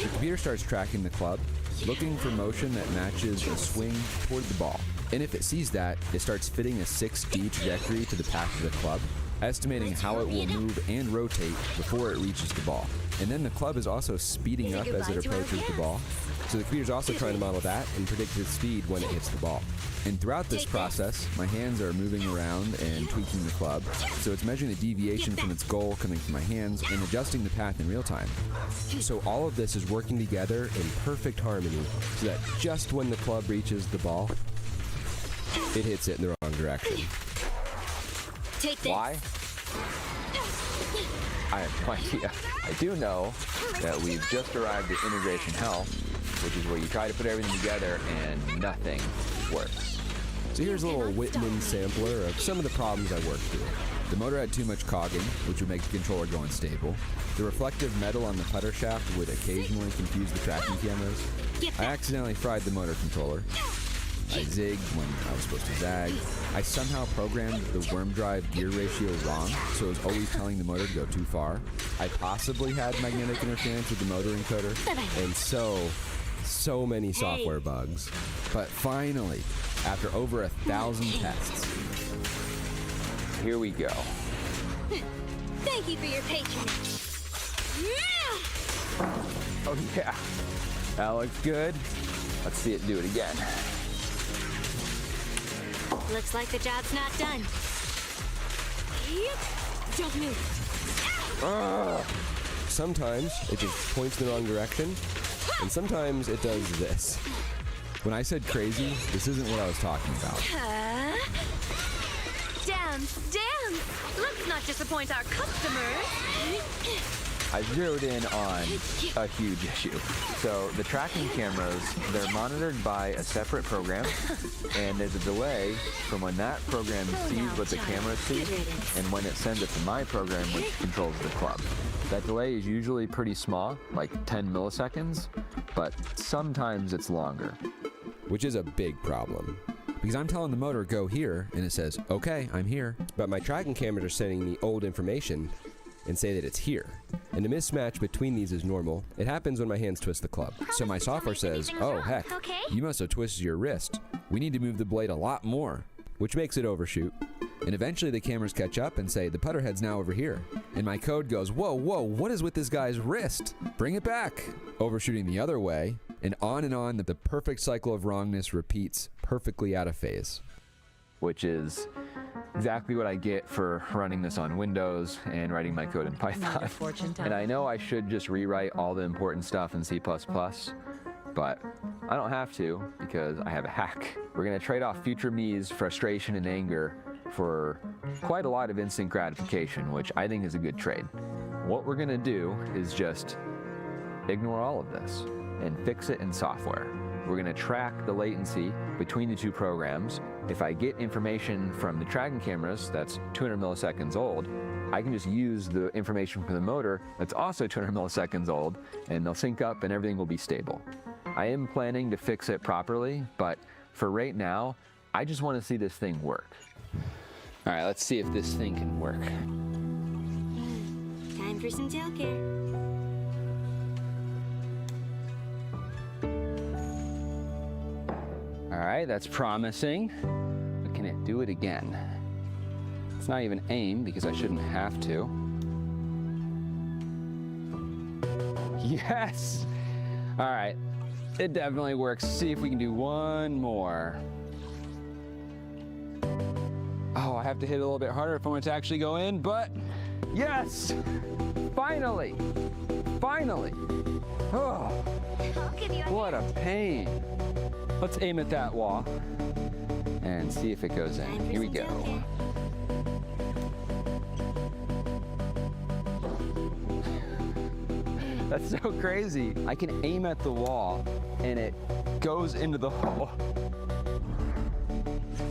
The computer starts tracking the club, looking for motion that matches a swing toward the ball. And if it sees that, it starts fitting a 6D trajectory to the path of the club, estimating how it will move and rotate before it reaches the ball. And then the club is also speeding up as it approaches the ball. So the computer's also trying to model that and predict its speed when it hits the ball. And throughout this process, my hands are moving around and tweaking the club. So it's measuring the deviation from its goal coming from my hands and adjusting the path in real time. So all of this is working together in perfect harmony so that just when the club reaches the ball, it hits it in the wrong direction. Why? I have no idea. I do know that we've just arrived at integration hell, which is where you try to put everything together and nothing works. So here's a little Whitman sampler of some of the problems I worked through. The motor had too much cogging, which would make the controller go unstable. The reflective metal on the putter shaft would occasionally confuse the tracking cameras. I accidentally fried the motor controller. I zigged when I was supposed to zag. I somehow programmed the worm drive gear ratio wrong, so it was always telling the motor to go too far. I possibly had magnetic interference with the motor encoder, and so many software bugs. But finally, after over 1,000 tests, here we go. Thank you for your patronage. Oh yeah, that looks good. Let's see it do it again. Looks like the job's not done. Yep. Don't move. Sometimes it just points in the wrong direction, and sometimes it does this. When I said crazy, this isn't what I was talking about. Dance, dance! Let's not disappoint our customers. I zeroed in on a huge issue. So the tracking cameras, they're monitored by a separate program, and there's a delay from when that program sees what the camera sees and when it sends it to my program, which controls the club. That delay is usually pretty small, like 10 milliseconds, but sometimes it's longer. Which is a big problem. Because I'm telling the motor, go here, and it says, okay, I'm here. But my tracking cameras are sending me old information and say that it's here. And the mismatch between these is normal. It happens when my hands twist the club. So my software says, oh heck, you must have twisted your wrist. We need to move the blade a lot more, which makes it overshoot. And eventually the cameras catch up and say, the putter head's now over here. And my code goes, whoa, what is with this guy's wrist? Bring it back. Overshooting the other way, and on that the perfect cycle of wrongness repeats perfectly out of phase. Which is exactly what I get for running this on Windows and writing my code in Python. And I know I should just rewrite all the important stuff in C++, but I don't have to because I have a hack. We're gonna trade off future me's frustration and anger for quite a lot of instant gratification, which I think is a good trade. What we're gonna do is just ignore all of this and fix it in software. We're gonna track the latency between the two programs. If I get information from the tracking cameras that's 200 milliseconds old, I can just use the information from the motor that's also 200 milliseconds old, and they'll sync up and everything will be stable. I am planning to fix it properly, but for right now, I just want to see this thing work. All right, let's see if this thing can work. Time for some tail care. All right, that's promising. But can it do it again? It's not even aim because I shouldn't have to. Yes! All right, it definitely works. See if we can do one more. Oh, I have to hit it a little bit harder if I want it to actually go in, but yes! Finally! Finally! Oh, what a pain. Let's aim at that wall and see if it goes in. Here we go. That's so crazy. I can aim at the wall and it goes into the hole.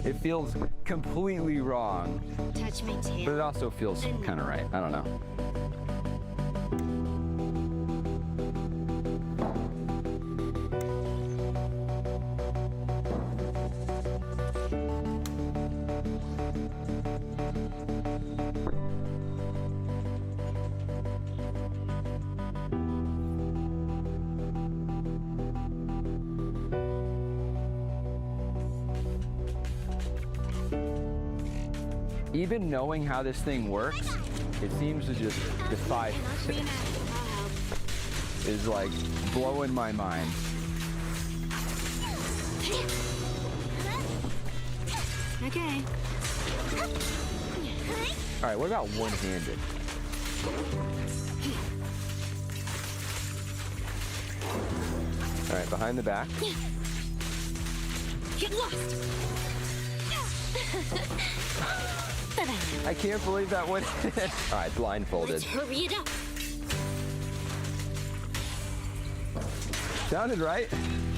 It feels completely wrong, Touch my tail. but it also feels kind of right. I don't know. Even knowing how this thing works, it seems to just defy physics. Is like blowing my mind. Okay. All right, what about one-handed? All right, behind the back. Get lost. I can't believe that one hit. All right, blindfolded. Let's hurry it up. Sounded right.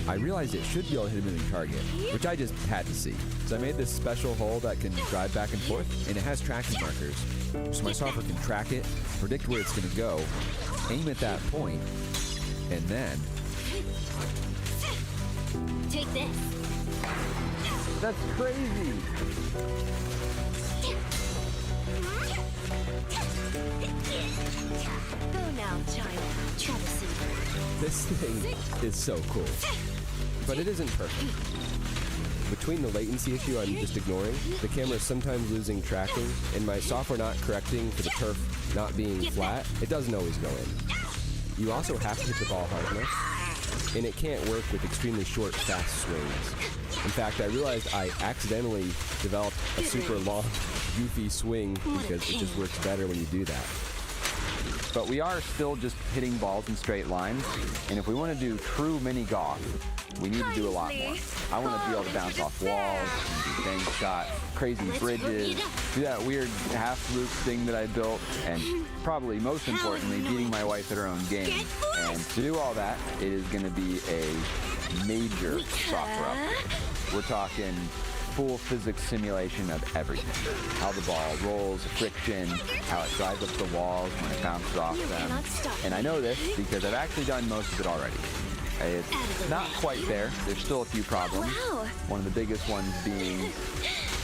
I realized it should be able to hit a moving target, which I just had to see. So I made this special hole that can drive back and forth, and it has tracking markers. So my software can track it, predict where it's going to go, aim at that point, and then... Take this. That's crazy. Go now, child. Travesty. This thing is so cool. But it isn't perfect. Between the latency issue I'm just ignoring, the camera is sometimes losing tracking, and my software not correcting for the turf not being flat, it doesn't always go in. You also have to hit the ball hard enough, and it can't work with extremely short, fast swings. In fact, I realized I accidentally developed a super long, goofy swing because it just works better when you do that. But we are still just hitting balls in straight lines, and if we want to do true mini golf, we need to do a lot more. I want to be able to bounce off walls, do bank shots, crazy bridges, do that weird half loop thing that I built, and probably most importantly, beating my wife at her own game. And to do all that, it is going to be a major software upgrade. We're talking full physics simulation of everything. How the ball rolls, friction, how it drives up the walls when it bounces off them. And I know this because I've actually done most of it already. It's not quite there. There's still a few problems. One of the biggest ones being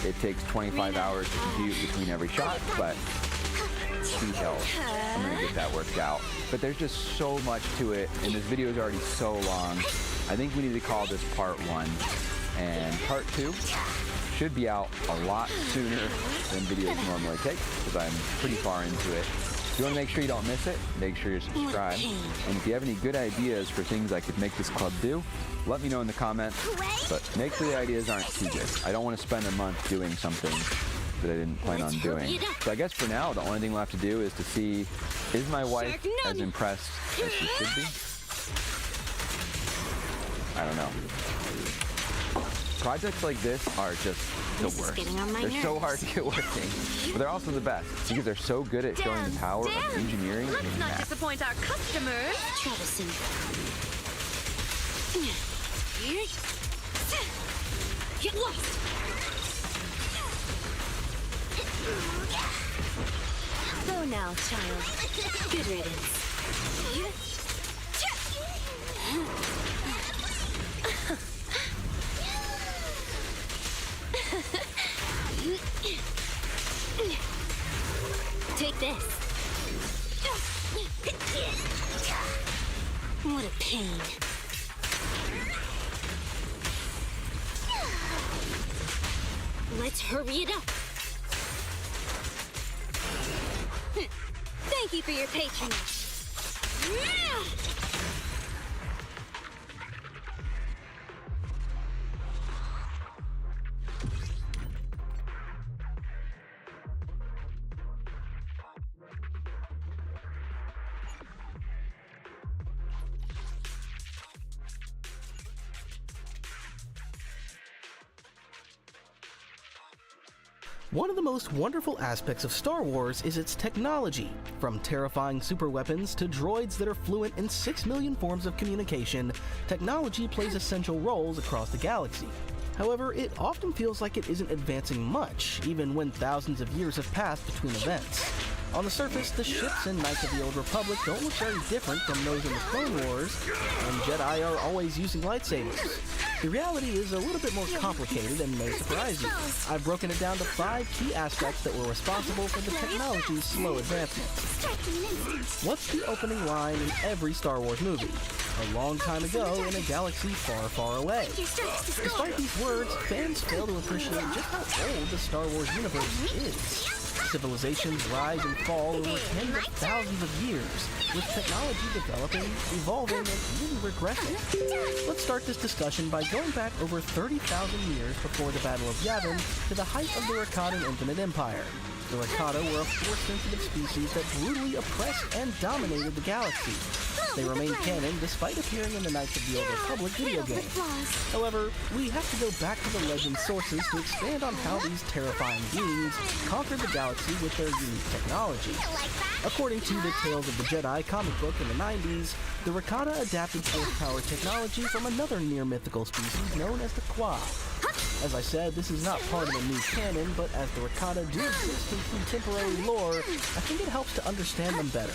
it takes 25 hours to compute between every shot, but details. I'm gonna get that worked out. But there's just so much to it, and this video is already so long. I think we need to call this part 1. And part 2 should be out a lot sooner than videos normally take, because I'm pretty far into it. If you want to make sure you don't miss it, make sure you're subscribed. And if you have any good ideas for things I could make this club do, let me know in the comments. But make sure the ideas aren't too good. I don't want to spend a month doing something that I didn't plan on doing. So I guess for now, the only thing we'll have to do is to see, is my wife as impressed as she should be? I don't know. Projects like this are just the worst. They're so hard to get working, but they're also the best because they're so good at showing the power of engineering Let's and not math. disappoint our customers. Travesty. Get lost. Go now, child. Good riddance. Take this. What a pain. Let's hurry it up. Thank you for your patronage. One of the most wonderful aspects of Star Wars is its technology. From terrifying superweapons to droids that are fluent in 6 million forms of communication, technology plays essential roles across the galaxy. However, it often feels like it isn't advancing much, even when thousands of years have passed between events. On the surface, the ships in Knights of the Old Republic don't look very different from those in the Clone Wars, and Jedi are always using lightsabers. The reality is a little bit more complicated and may surprise you. I've broken it down to 5 key aspects that were responsible for the technology's slow advancement. What's the opening line in every Star Wars movie? A long time ago in a galaxy far, far away. Despite these words, fans fail to appreciate just how old the Star Wars universe is. Civilizations rise and fall over tens of thousands of years, with technology developing, evolving, and even regressing. Let's start this discussion by going back over 30,000 years before the Battle of Yavin to the height of the Rakatan Infinite Empire. The Rakata were a Force-sensitive species that brutally oppressed and dominated the galaxy. They remain canon despite appearing in the Knights of the Old Republic video game. However, we have to go back to the legend sources to expand on how these terrifying beings conquered the galaxy with their unique technology. According to the Tales of the Jedi comic book in the 90s, the Rakata adapted Force power technology from another near-mythical species known as the Kwa. As I said, this is not part of the new canon, but as the Rakata do exist in contemporary lore, I think it helps to understand them better.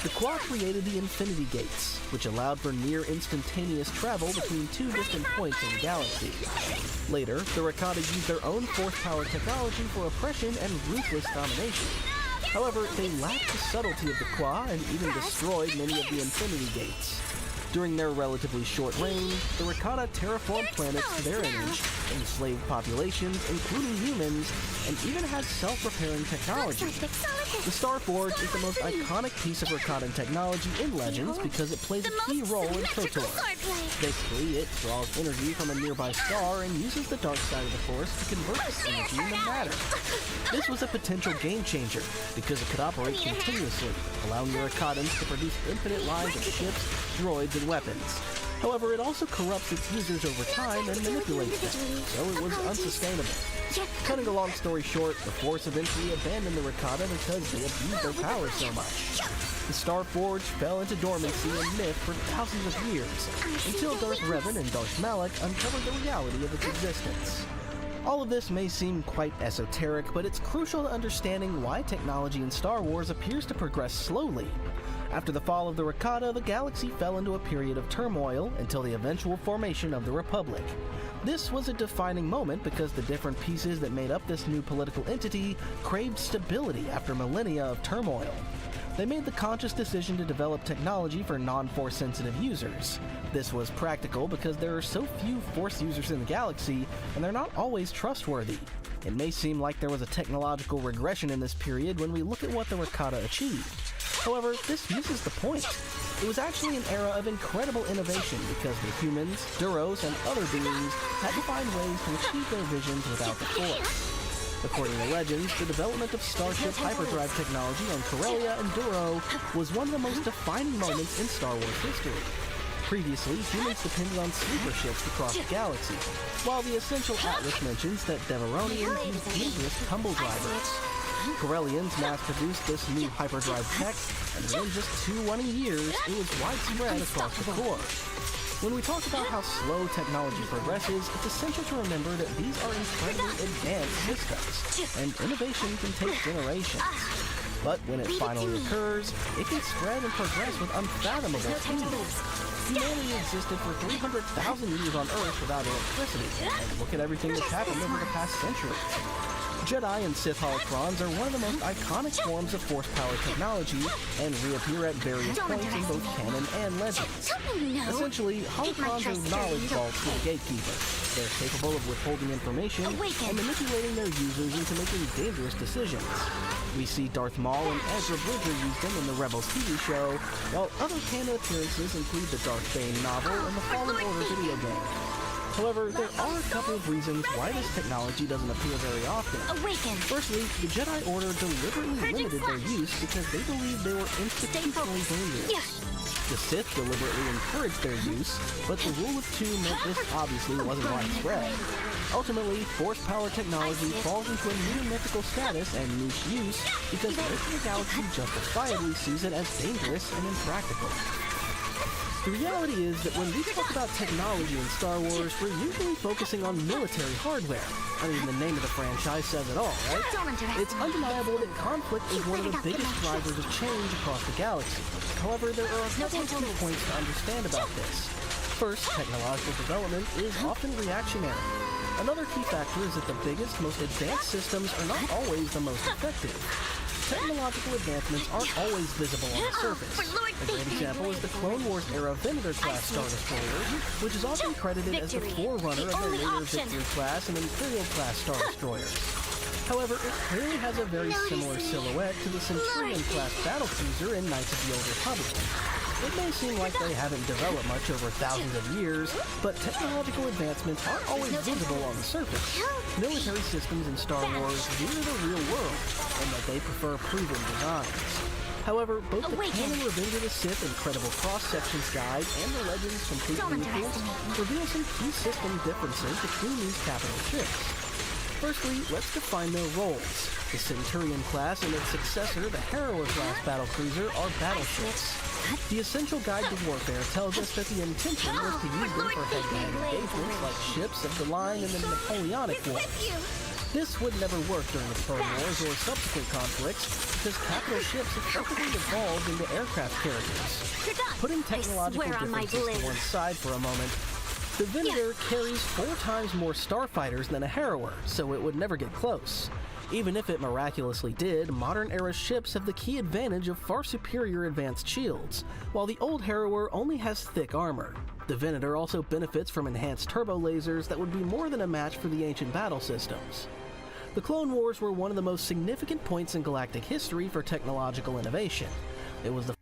The Kwa created the Infinity Gates, which allowed for near instantaneous travel between 2 distant points in the galaxy. Later, the Rakata used their own Force power technology for oppression and ruthless domination. However, they lacked the subtlety of the Kwa and even destroyed many of the Infinity Gates. During their relatively short reign, the Rakata terraformed planets to their image, enslaved populations, including humans, and even had self-repairing technology. The Starforge is the most iconic piece of Rakatan technology in Legends because it plays a key role in KOTOR. Basically, it draws energy from a nearby star and uses the dark side of the Force to convert this energy into matter. This was a potential game changer because it could operate continuously, allowing the Rakatans to produce infinite lines of ships, droids, and weapons. However, it also corrupts its users over time and manipulates them, so it was unsustainable. Cutting a long story short, the Force eventually abandoned the Rakata because they abused their power so much. The Starforge fell into dormancy and myth for thousands of years, until Darth Revan and Darth Malak uncovered the reality of its existence. All of this may seem quite esoteric, but it's crucial to understanding why technology in Star Wars appears to progress slowly. After the fall of the Rakata, the galaxy fell into a period of turmoil until the eventual formation of the Republic. This was a defining moment because the different pieces that made up this new political entity craved stability after millennia of turmoil. They made the conscious decision to develop technology for non-Force sensitive users. This was practical because there are so few Force users in the galaxy, and they're not always trustworthy. It may seem like there was a technological regression in this period when we look at what the Rakata achieved. However, this misses the point. It was actually an era of incredible innovation because the humans, Duros, and other beings had to find ways to achieve their visions without the Force. According to Legends, the development of Starship hyperdrive technology on Corellia and Duro was one of the most defining moments in Star Wars history. Previously, humans depended on sleeper ships across the galaxy, while the Essential Atlas mentions that Devaronians used dangerous tumble drivers. Corellians mass-produced this new hyperdrive tech, and within just 2 running years, it was widespread across the core. When we talk about how slow technology progresses, it's essential to remember that these are incredibly advanced systems, and innovation can take generations. But when it finally occurs, it can spread and progress with unfathomable speed. Humanity existed for 300,000 years on Earth without electricity, and look at everything that's happened over the past century. Jedi and Sith holocrons are one of the most iconic forms of Force power technology and reappear at various points in both canon and legends. Essentially, holocrons are knowledge vaults for the Gatekeeper. They're capable of withholding information and manipulating their users into making dangerous decisions. We see Darth Maul and Ezra Bridger use them in the Rebels TV show, while other canon appearances include the Darth Bane novel and the Fallen Order video game. However, there are a couple of reasons why this technology doesn't appear very often. Firstly, the Jedi Order deliberately limited their use because they believed they were institutionally dangerous. The Sith deliberately encouraged their use, but the rule of 2 meant this obviously wasn't widespread. Ultimately, Force power technology falls into a new mythical status and niche use because most of the galaxy justifiably sees it as dangerous and impractical. The reality is that when we talk about technology in Star Wars, we're usually focusing on military hardware. I mean, the name of the franchise says it all, right? It's undeniable that conflict is one of the biggest drivers of change across the galaxy. However, there are a couple of key points to understand about this. First, technological development is often reactionary. Another key factor is that the biggest, most advanced systems are not always the most effective. Technological advancements aren't always visible on the surface. A great example is the Clone Wars era Venator-class Star Destroyers, which is often credited as the forerunner of the later Victory-class and Imperial-class Star Destroyers. However, it clearly has a very similar silhouette to the Centurion-class battlecruiser in Knights of the Old Republic. It may seem like they haven't developed much over thousands of years, but technological advancements aren't always visible on the surface. Military systems in Star Wars mirror the real world, and that they prefer proven designs. However, both the canon Revenge of the Sith Incredible Cross-Sections Guide and the Legends Complete Vehicles reveal some key system differences between these capital ships. Firstly, let's define their roles. The Centurion class and its successor, the Harrower class battlecruiser, are battleships. The Essential Guide to Warfare tells us that the intention was to use them for head-to-head engagements like ships of the line in the Napoleonic Wars. This would never work during the Clone Wars or subsequent conflicts because capital ships effectively evolved into aircraft carriers. Putting technological differences to one side for a moment, the Venator carries 4 times more starfighters than a Harrower, so it would never get close. Even if it miraculously did, modern-era ships have the key advantage of far superior advanced shields, while the old Harrower only has thick armor. The Venator also benefits from enhanced turbo lasers that would be more than a match for the ancient battle systems. The Clone Wars were one of the most significant points in galactic history for technological innovation. It was the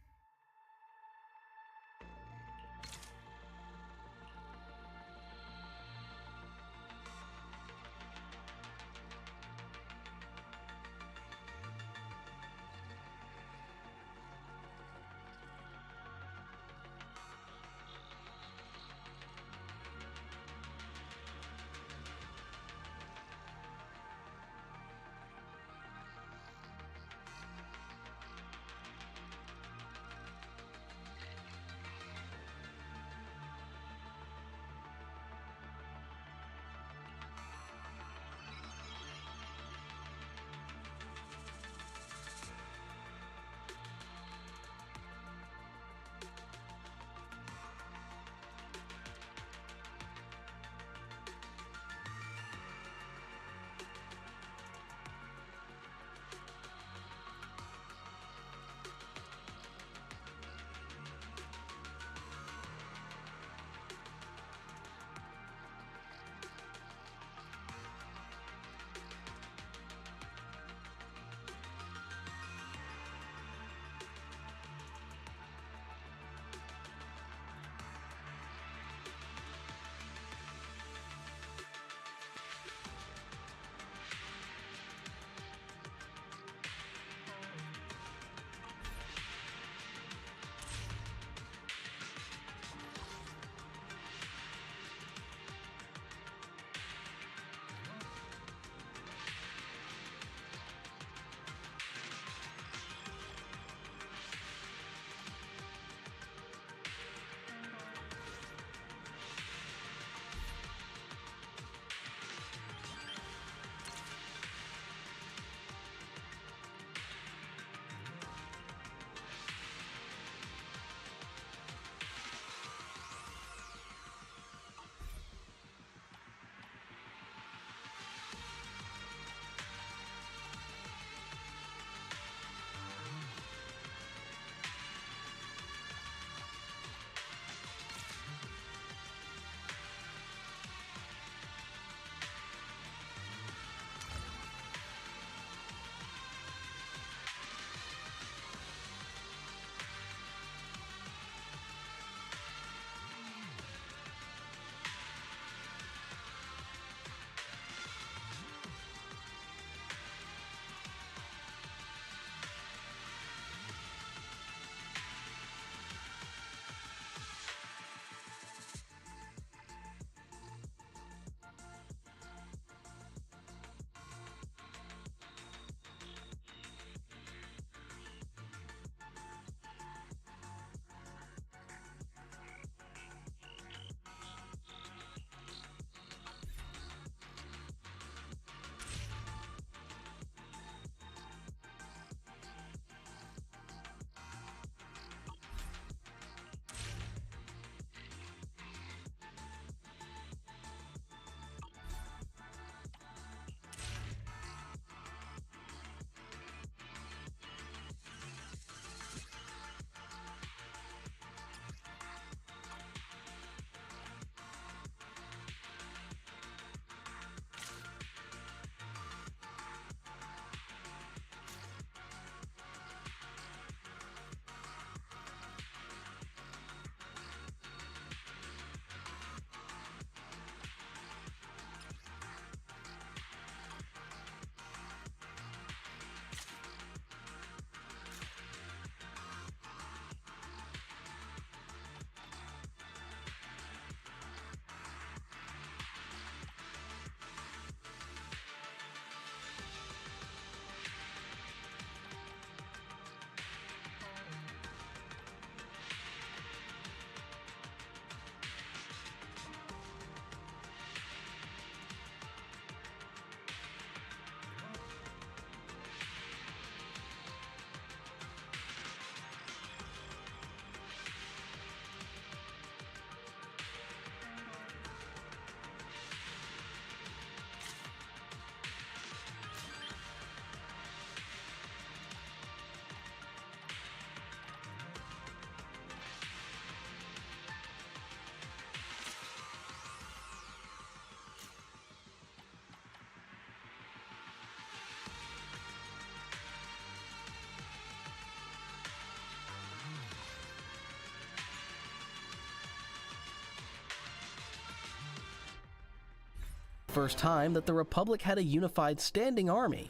first time that the Republic had a unified standing army.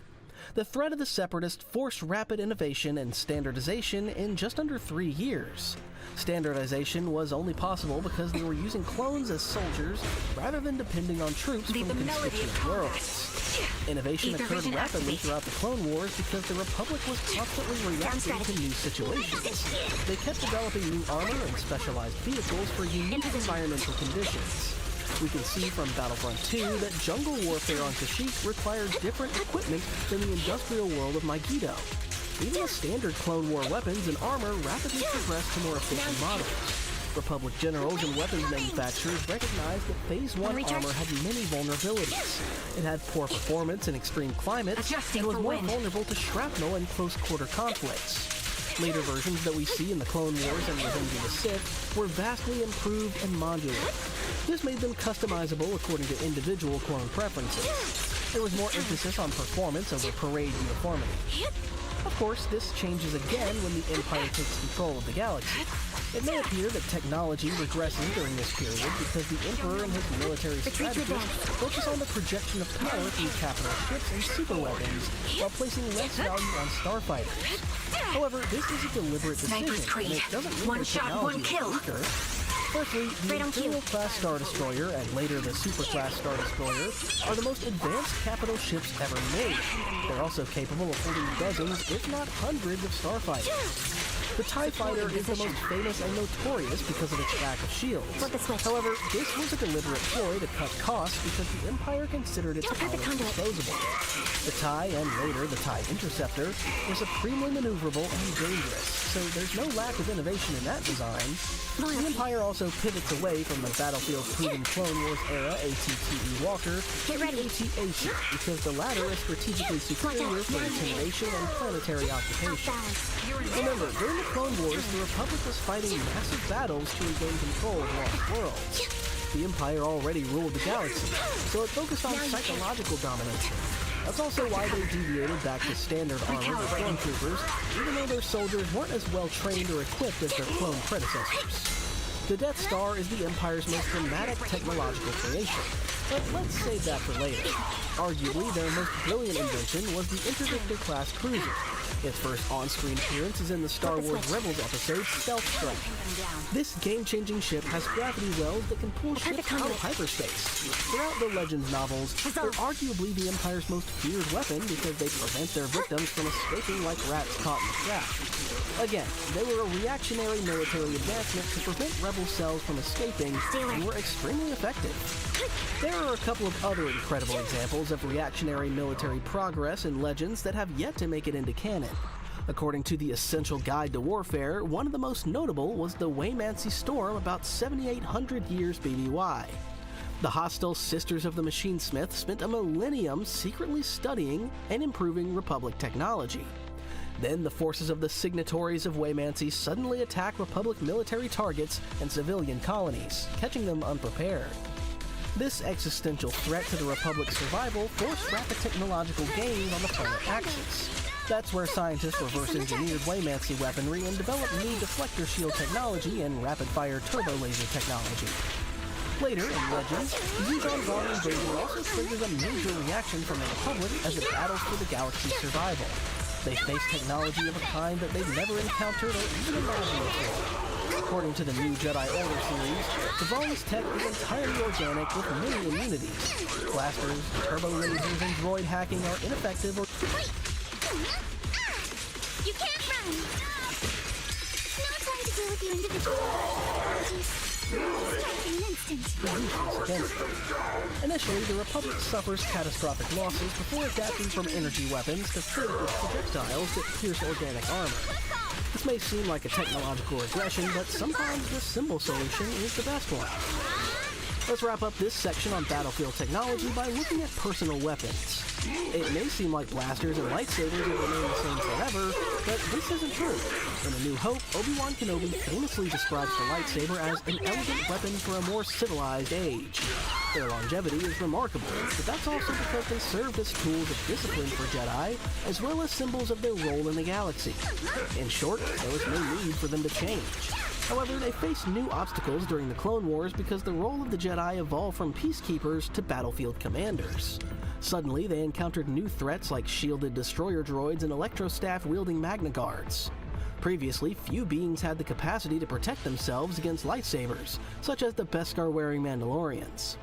The threat of the Separatists forced rapid innovation and standardization in just under 3 years. Standardization was only possible because they were using clones as soldiers rather than depending on troops from constituent worlds. Innovation occurred rapidly throughout the Clone Wars because the Republic was constantly reacting to new situations. They kept developing new armor and specialized vehicles for unique environmental conditions. We can see from Battlefront 2 that jungle warfare on Kashyyyk required different equipment than the industrial world of Megiddo. Even the standard Clone War weapons and armor rapidly progressed to more efficient models. Republic generals and weapons manufacturers recognized that Phase 1 armor had many vulnerabilities. It had poor performance in extreme climates and was more vulnerable to shrapnel and close-quarter conflicts. Later versions that we see in the Clone Wars and Revenge of the Sith were vastly improved and modular. This made them customizable according to individual clone preferences. There was more emphasis on performance over parade uniformity. Of course, this changes again when the Empire takes control of the galaxy. It may appear that technology regresses during this period because the Emperor and his military strategists focus on the projection of power through capital ships and superweapons while placing less value on starfighters. However, this is a deliberate decision, and it doesn't mean the technology is weaker. Firstly, the Imperial-class Star Destroyer and later the Super-class Star Destroyer are the most advanced capital ships ever made. They're also capable of holding dozens, if not hundreds, of starfighters. The TIE Fighter is the most famous and notorious because of its lack of shields. However, this was a deliberate ploy to cut costs because the Empire considered its power disposable. The TIE, and later the TIE Interceptor, were supremely maneuverable and dangerous, so there's no lack of innovation in that design. The Empire also pivots away from the battlefield-proven Clone Wars era AT-TE Walker to the AT-AT because the latter is strategically superior for intimidation and planetary occupation. Remember, during the Clone Wars, the Republic was fighting massive battles to regain control of lost worlds. The Empire already ruled the galaxy, so it focused on psychological domination. That's also why they deviated back to standard armor with stormtroopers, even though their soldiers weren't as well trained or equipped as their clone predecessors. The Death Star is the Empire's most dramatic technological creation, but let's save that for later. Arguably, their most brilliant invention was the Interdictor-class cruiser. Its first on-screen appearance is in the Star Wars Rebels episode Stealth Strike. This game-changing ship has gravity wells that can pull ships out of hyperspace. Throughout the Legends novels, they're arguably the Empire's most feared weapon because they prevent their victims from escaping like rats caught in a trap. Again, they were a reactionary military advancement to prevent rebel cells from escaping and were extremely effective. There are a couple of other incredible examples of reactionary military progress in Legends that have yet to make it into canon. According to the Essential Guide to Warfare, one of the most notable was the Waymancy Storm about 7,800 years BBY. The hostile Sisters of the Machinesmith spent a millennium secretly studying and improving Republic technology. Then the forces of the Signatories of Waymancy suddenly attack Republic military targets and civilian colonies, catching them unprepared. This existential threat to the Republic's survival forced rapid technological gains on the planet Axis. That's where scientists reverse-engineered Waymancy weaponry and developed new deflector shield technology and rapid-fire turbo laser technology. Later, in Legends, the Yuuzhan Vong invasion also triggers a major reaction from the Republic as it battles for the galaxy's survival. They face technology of a kind that they've never encountered or even imagined before. According to the new Jedi Order series, the Vong's tech is entirely organic with many immunities. Blasters, turbo lasers, and droid hacking are ineffective or... You can't run! No time to deal with your individual technologies. Strike in an instant. against them. Initially, the Republic suffers catastrophic losses before adapting from energy weapons to physical projectiles that pierce organic armor. This may seem like a technological regression, but sometimes the simple solution is the best one. Let's wrap up this section on battlefield technology by looking at personal weapons. It may seem like blasters and lightsabers will remain the same forever, but this isn't true. In A New Hope, Obi-Wan Kenobi famously describes the lightsaber as an elegant weapon for a more civilized age. Their longevity is remarkable, but that's also because they served as tools of discipline for Jedi, as well as symbols of their role in the galaxy. In short, there was no need for them to change. However, they faced new obstacles during the Clone Wars because the role of the Jedi evolved from peacekeepers to battlefield commanders. Suddenly, they encountered new threats like shielded destroyer droids and electrostaff-wielding Magna Guards. Previously, few beings had the capacity to protect themselves against lightsabers, such as the Beskar-wearing Mandalorians.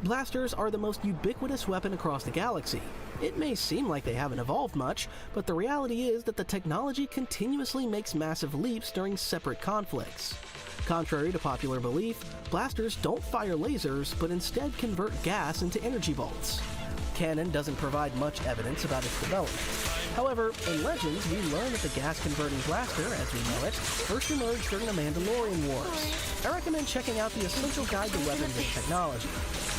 Blasters are the most ubiquitous weapon across the galaxy. It may seem like they haven't evolved much, but the reality is that the technology continuously makes massive leaps during separate conflicts. Contrary to popular belief, blasters don't fire lasers, but instead convert gas into energy bolts. Canon doesn't provide much evidence about its development. However, in Legends, we learn that the gas-converting blaster, as we know it, first emerged during the Mandalorian Wars. I recommend checking out the Essential Guide to Weapons and Technology.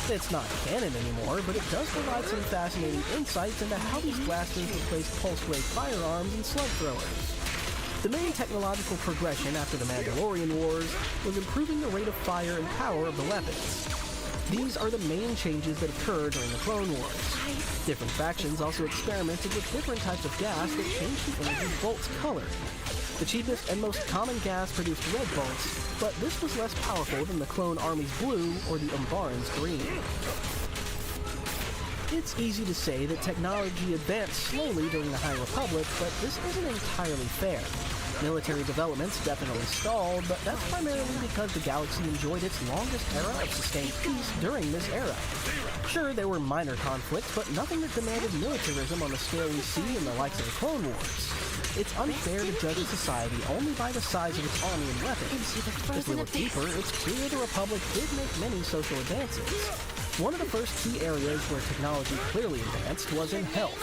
It's not canon anymore, but it does provide some fascinating insights into how these blasters replaced pulse-wave firearms and slug throwers. The main technological progression after the Mandalorian Wars was improving the rate of fire and power of the weapons. These are the main changes that occur during the Clone Wars. Different factions also experimented with different types of gas that changed the energy bolt's color. The cheapest and most common gas produced red bolts, but this was less powerful than the Clone Army's blue or the Umbaran's green. It's easy to say that technology advanced slowly during the High Republic, but this isn't entirely fair. Military developments definitely stalled, but that's primarily because the galaxy enjoyed its longest era of sustained peace during this era. Sure, there were minor conflicts, but nothing that demanded militarism on the scale we see in the likes of the Clone Wars. It's unfair to judge a society only by the size of its army and weapons. As we look deeper, it's clear the Republic did make many social advances. One of the first key areas where technology clearly advanced was in health.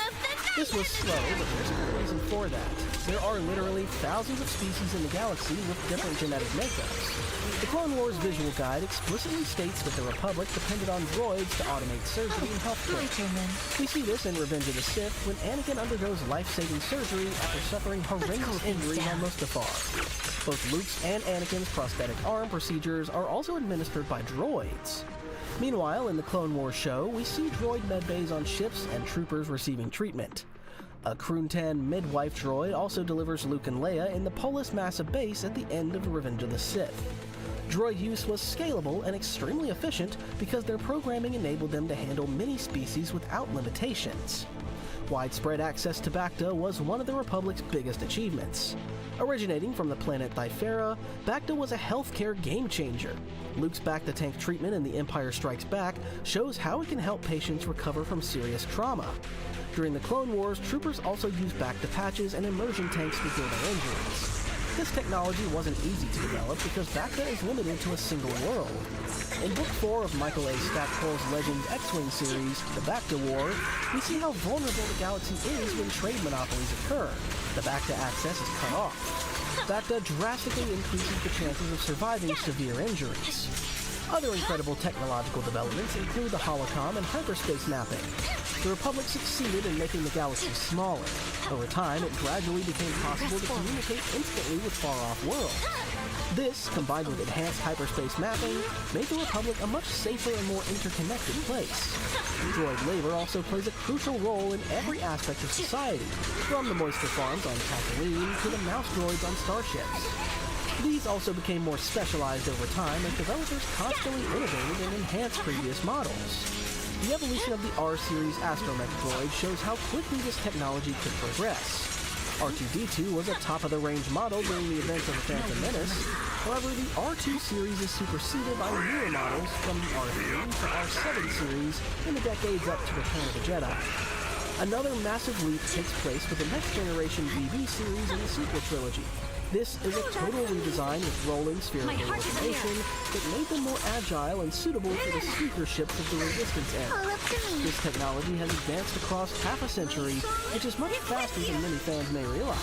This was slow, but there's a good reason for that. There are literally thousands of species in the galaxy with different genetic makeups. The Clone Wars visual guide explicitly states that the Republic depended on droids to automate surgery and healthcare. We see this in Revenge of the Sith when Anakin undergoes life-saving surgery after suffering horrendous injuries on Mustafar. Both Luke's and Anakin's prosthetic arm procedures are also administered by droids. Meanwhile, in the Clone Wars show, we see droid medbays on ships and troopers receiving treatment. A Kruntan midwife droid also delivers Luke and Leia in the Polis Massa base at the end of Revenge of the Sith. Droid use was scalable and extremely efficient because their programming enabled them to handle many species without limitations. Widespread access to Bacta was one of the Republic's biggest achievements. Originating from the planet Thifera, Bacta was a healthcare game-changer. Luke's Bacta tank treatment in The Empire Strikes Back shows how it can help patients recover from serious trauma. During the Clone Wars, troopers also used Bacta patches and immersion tanks to heal their injuries. This technology wasn't easy to develop because Bacta is limited to a single world. In Book 4 of Michael A. Stackpole's Legends X-Wing series, The Bacta War, we see how vulnerable the galaxy is when trade monopolies occur. The Bacta access is cut off. Bacta drastically increases the chances of surviving severe injuries. Other incredible technological developments include the holocom and hyperspace mapping. The Republic succeeded in making the galaxy smaller. Over time, it gradually became possible to communicate instantly with far-off worlds. This, combined with enhanced hyperspace mapping, made the Republic a much safer and more interconnected place. Droid labor also plays a crucial role in every aspect of society, from the moisture farms on Tatooine to the mouse droids on starships. These also became more specialized over time as developers constantly innovated and enhanced previous models. The evolution of the R-Series astromech droid shows how quickly this technology could progress. R2-D2 was a top-of-the-range model during the events of The Phantom Menace. However, the R2 series is superseded by newer models from the R3 to R7 series in the decades up to Return of the Jedi. Another massive leap takes place with the next-generation BB series in the sequel trilogy. This is a total redesign with rolling spherical rotation that made them more agile and suitable for the sleeper ships of the Resistance era. This technology has advanced across half a century, which is much faster than many fans may realize.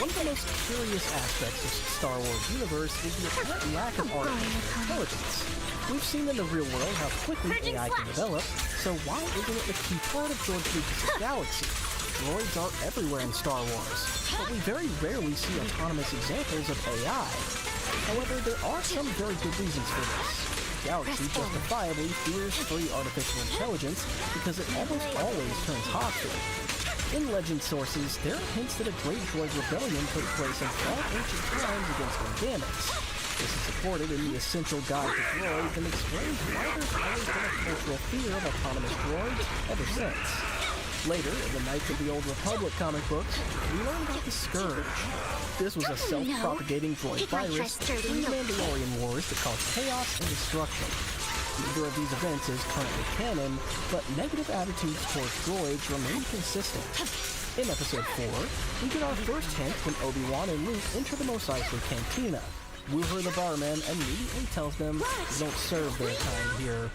One of the most curious aspects of the Star Wars universe is the apparent lack of artificial intelligence. We've seen in the real world how quickly AI can develop, so why isn't it the key part of George Lucas' galaxy? Droids are everywhere in Star Wars, but we very rarely see autonomous examples of AI. However, there are some very good reasons for this. The galaxy justifiably fears free artificial intelligence because it almost always turns hostile. In legend sources, there are hints that a great droid rebellion took place in far ancient times against Organics. This is supported in the Essential Guide to Droids and explains why there's always been a cultural fear of autonomous droids ever since. Later, in the Knights of the Old Republic comic books, we learn about the Scourge. This was a self-propagating droid virus in the Mandalorian Wars that caused chaos and destruction. Neither of these events is currently canon, but negative attitudes towards droids remain consistent. In Episode 4, we get our first hint when Obi-Wan and Luke enter the Mos Eisley Cantina. Wuher the barman immediately tells them they don't serve their kind here.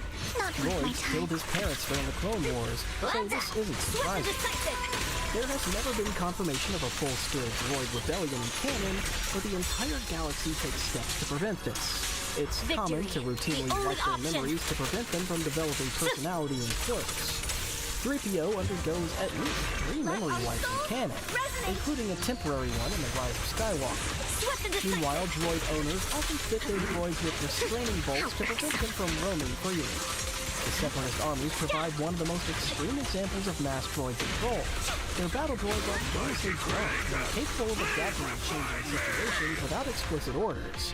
Droids killed his parents during the Clone Wars, so this isn't surprising. There has never been confirmation of a full-scale droid rebellion in canon, but the entire galaxy takes steps to prevent this. It's common to routinely wipe their memories to prevent them from developing personality and quirks. 3PO undergoes at least 3 memory wipes in canon, including a temporary one in The Rise of Skywalker. Meanwhile, droid owners often fit their droids with restraining bolts to prevent them from roaming freely. The Separatist armies provide one of the most extreme examples of mass droid control. Their battle droids are famously drunk and capable of adapting to changing situations without explicit orders.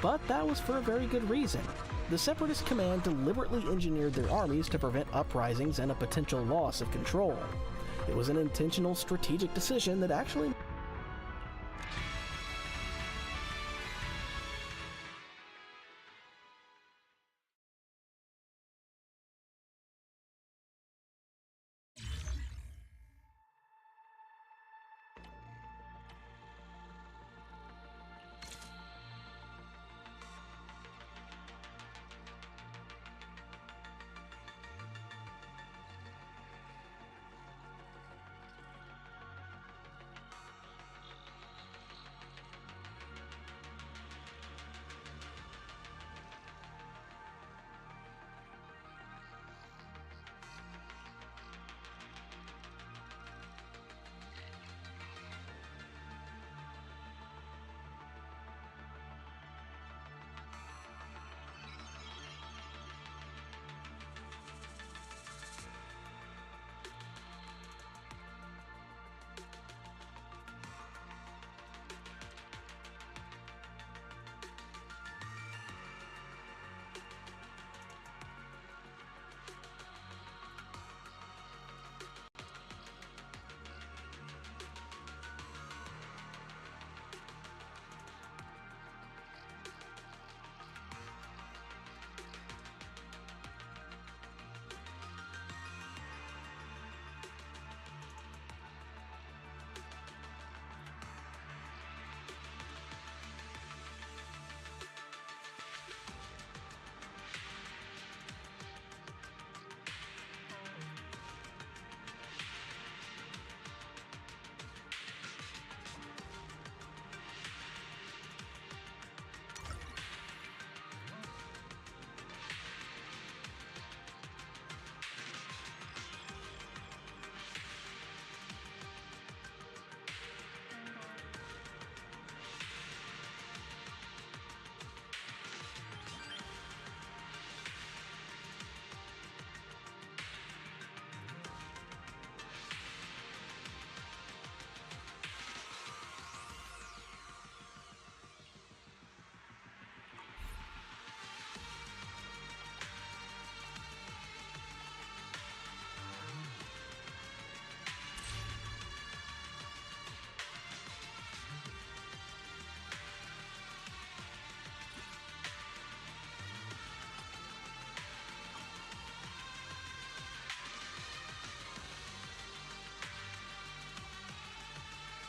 But that was for a very good reason. The Separatist command deliberately engineered their armies to prevent uprisings and a potential loss of control. It was an intentional strategic decision that actually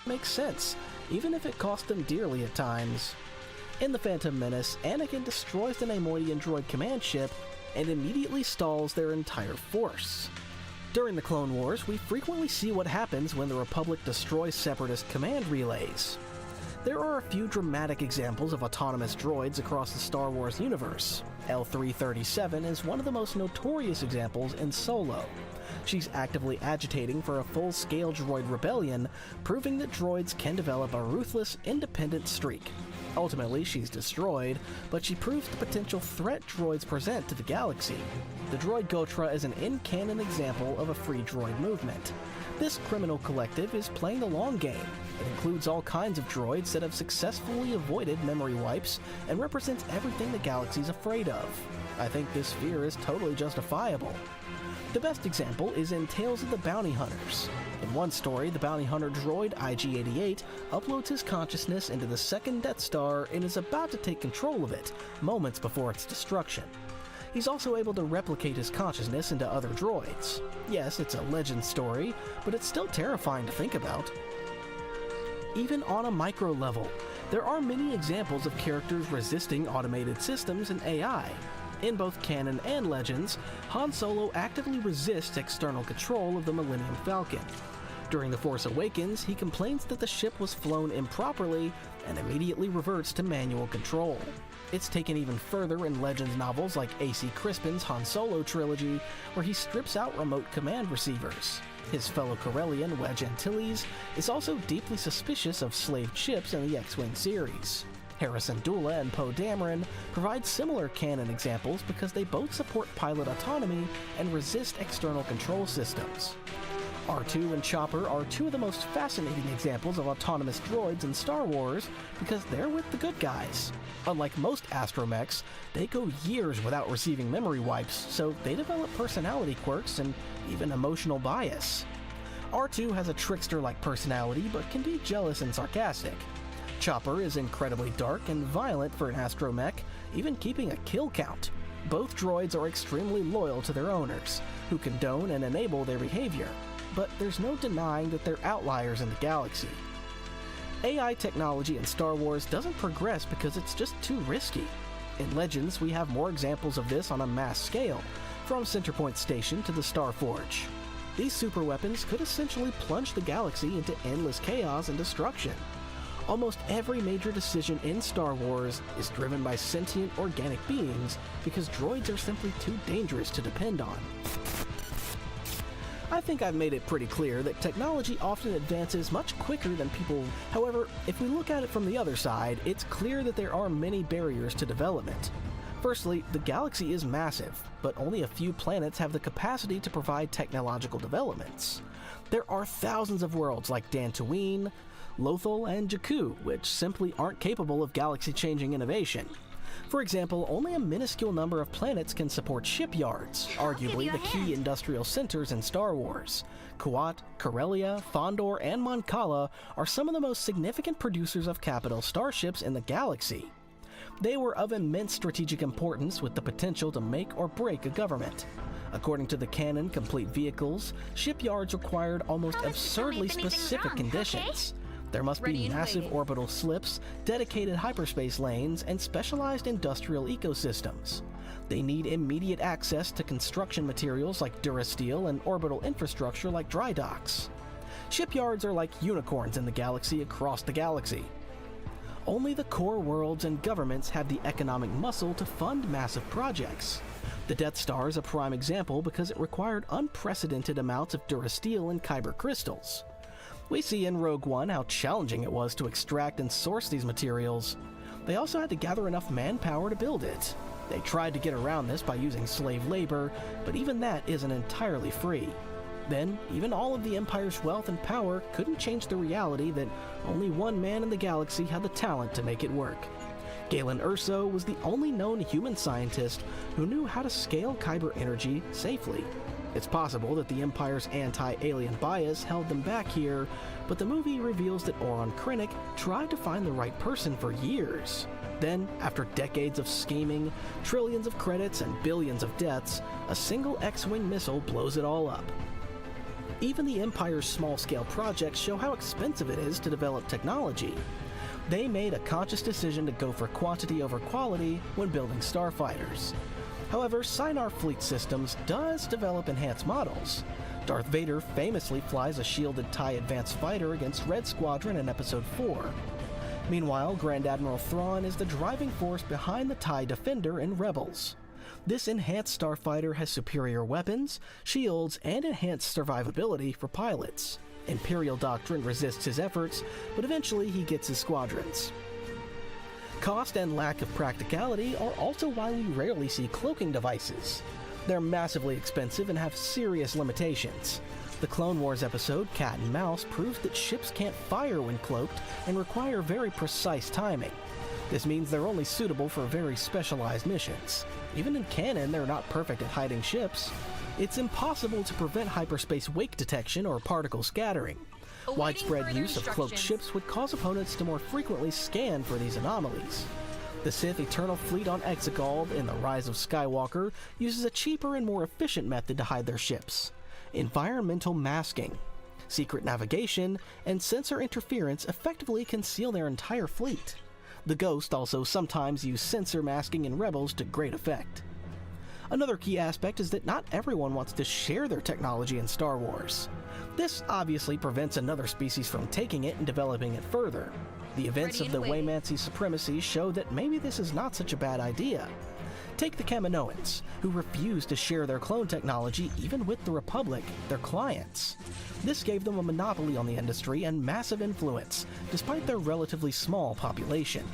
makes sense, even if it cost them dearly at times. In The Phantom Menace, Anakin destroys the Neimoidian droid command ship and immediately stalls their entire force. During the Clone Wars, we frequently see what happens when the Republic destroys Separatist command relays. There are a few dramatic examples of autonomous droids across the Star Wars universe. L337 is one of the most notorious examples in Solo. She's actively agitating for a full-scale droid rebellion, proving that droids can develop a ruthless, independent streak. Ultimately, she's destroyed, but she proves the potential threat droids present to the galaxy. The Droid Gotra is an in-canon example of a free droid movement. This criminal collective is playing the long game. It includes all kinds of droids that have successfully avoided memory wipes and represents everything the galaxy's afraid of. I think this fear is totally justifiable. The best example is in Tales of the Bounty Hunters. In one story, the bounty hunter droid IG-88 uploads his consciousness into the second Death Star and is about to take control of it, moments before its destruction. He's also able to replicate his consciousness into other droids. Yes, it's a legend story, but it's still terrifying to think about. Even on a micro level, there are many examples of characters resisting automated systems and AI. In both canon and Legends, Han Solo actively resists external control of the Millennium Falcon. During The Force Awakens, he complains that the ship was flown improperly and immediately reverts to manual control. It's taken even further in Legends novels like A.C. Crispin's Han Solo trilogy, where he strips out remote command receivers. His fellow Corellian, Wedge Antilles, is also deeply suspicious of slave ships in the X-Wing series. Hera Syndulla and Poe Dameron provide similar canon examples because they both support pilot autonomy and resist external control systems. R2 and Chopper are two of the most fascinating examples of autonomous droids in Star Wars because they're with the good guys. Unlike most astromechs, they go years without receiving memory wipes, so they develop personality quirks and even emotional bias. R2 has a trickster-like personality but can be jealous and sarcastic. Chopper is incredibly dark and violent for an astromech, even keeping a kill count. Both droids are extremely loyal to their owners, who condone and enable their behavior, but there's no denying that they're outliers in the galaxy. AI technology in Star Wars doesn't progress because it's just too risky. In Legends, we have more examples of this on a mass scale, from Centerpoint Station to the Starforge. These superweapons could essentially plunge the galaxy into endless chaos and destruction. Almost every major decision in Star Wars is driven by sentient organic beings because droids are simply too dangerous to depend on. I think I've made it pretty clear that technology often advances much quicker than people. However, if we look at it from the other side, it's clear that there are many barriers to development. Firstly, the galaxy is massive, but only a few planets have the capacity to provide technological developments. There are thousands of worlds like Dantooine, Lothal, and Jakku, which simply aren't capable of galaxy-changing innovation. For example, only a minuscule number of planets can support shipyards, arguably the key industrial centers in Star Wars. Kuat, Corellia, Fondor, and Mon Cala are some of the most significant producers of capital starships in the galaxy. They were of immense strategic importance with the potential to make or break a government. According to the canon Complete Vehicles, shipyards required almost absurdly specific conditions. There must be massive orbital slips, dedicated hyperspace lanes, and specialized industrial ecosystems. They need immediate access to construction materials like Durasteel and orbital infrastructure like dry docks. Shipyards are like unicorns in the galaxy across the galaxy. Only the core worlds and governments have the economic muscle to fund massive projects. The Death Star is a prime example because it required unprecedented amounts of Durasteel and Kyber crystals. We see in Rogue One how challenging it was to extract and source these materials. They also had to gather enough manpower to build it. They tried to get around this by using slave labor, but even that isn't entirely free. Then, even all of the Empire's wealth and power couldn't change the reality that only one man in the galaxy had the talent to make it work. Galen Erso was the only known human scientist who knew how to scale Kyber energy safely. It's possible that the Empire's anti-alien bias held them back here, but the movie reveals that Oron Krennic tried to find the right person for years. Then, after decades of scheming, trillions of credits, and billions of deaths, a single X-Wing missile blows it all up. Even the Empire's small-scale projects show how expensive it is to develop technology. They made a conscious decision to go for quantity over quality when building starfighters. However, Sinar Fleet Systems does develop enhanced models. Darth Vader famously flies a shielded TIE Advanced Fighter against Red Squadron in Episode 4. Meanwhile, Grand Admiral Thrawn is the driving force behind the TIE Defender in Rebels. This enhanced starfighter has superior weapons, shields, and enhanced survivability for pilots. Imperial Doctrine resists his efforts, but eventually he gets his squadrons. Cost and lack of practicality are also why we rarely see cloaking devices. They're massively expensive and have serious limitations. The Clone Wars episode Cat and Mouse proves that ships can't fire when cloaked and require very precise timing. This means they're only suitable for very specialized missions. Even in canon, they're not perfect at hiding ships. It's impossible to prevent hyperspace wake detection or particle scattering. Widespread use of cloaked ships would cause opponents to more frequently scan for these anomalies. The Sith Eternal Fleet on Exegol in The Rise of Skywalker uses a cheaper and more efficient method to hide their ships: environmental masking. Secret navigation and sensor interference effectively conceal their entire fleet. The Ghost also sometimes use sensor masking in Rebels to great effect. Another key aspect is that not everyone wants to share their technology in Star Wars. This obviously prevents another species from taking it and developing it further. The events of the Waymancy supremacy show that maybe this is not such a bad idea. Take the Kaminoans, who refuse to share their clone technology even with the Republic, their clients. This gave them a monopoly on the industry and massive influence, despite their relatively small population.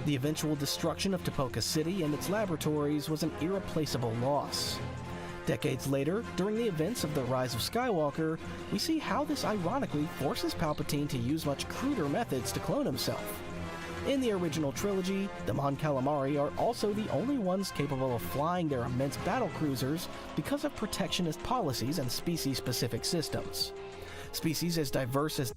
The eventual destruction of Tipoca City and its laboratories was an irreplaceable loss. Decades later, during the events of The Rise of Skywalker, we see how this ironically forces Palpatine to use much cruder methods to clone himself. In the original trilogy, the Mon Calamari are also the only ones capable of flying their immense battle cruisers because of protectionist policies and species-specific systems. Species as diverse as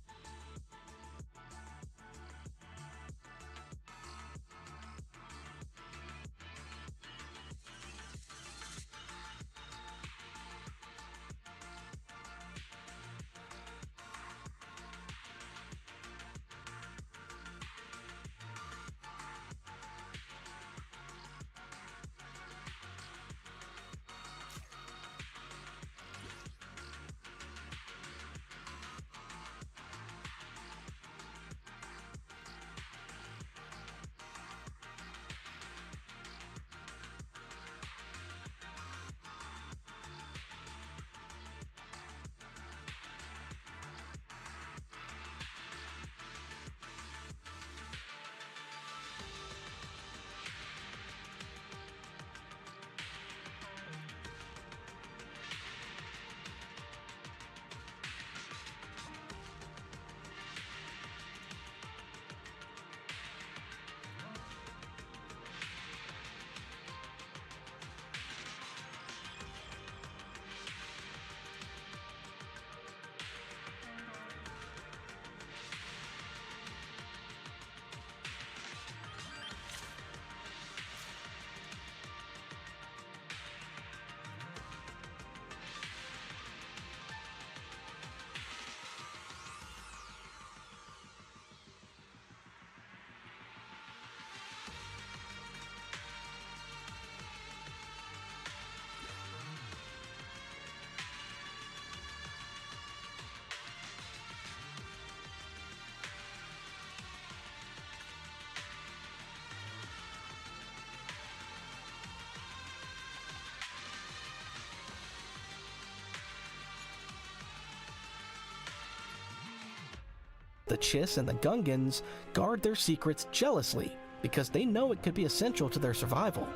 the Chiss and the Gungans guard their secrets jealously because they know it could be essential to their survival.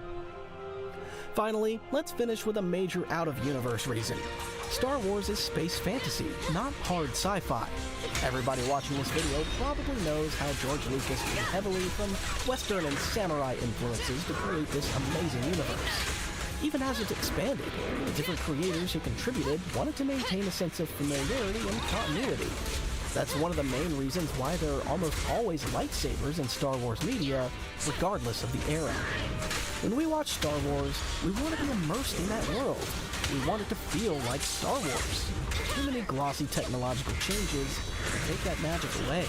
Finally, let's finish with a major out-of-universe reason. Star Wars is space fantasy, not hard sci-fi. Everybody watching this video probably knows how George Lucas drew heavily from Western and samurai influences to create this amazing universe. Even as it expanded, the different creators who contributed wanted to maintain a sense of familiarity and continuity. That's one of the main reasons why there are almost always lightsabers in Star Wars media, regardless of the era. When we watch Star Wars, we want to be immersed in that world. We want it to feel like Star Wars. Too many glossy technological changes take that magic away.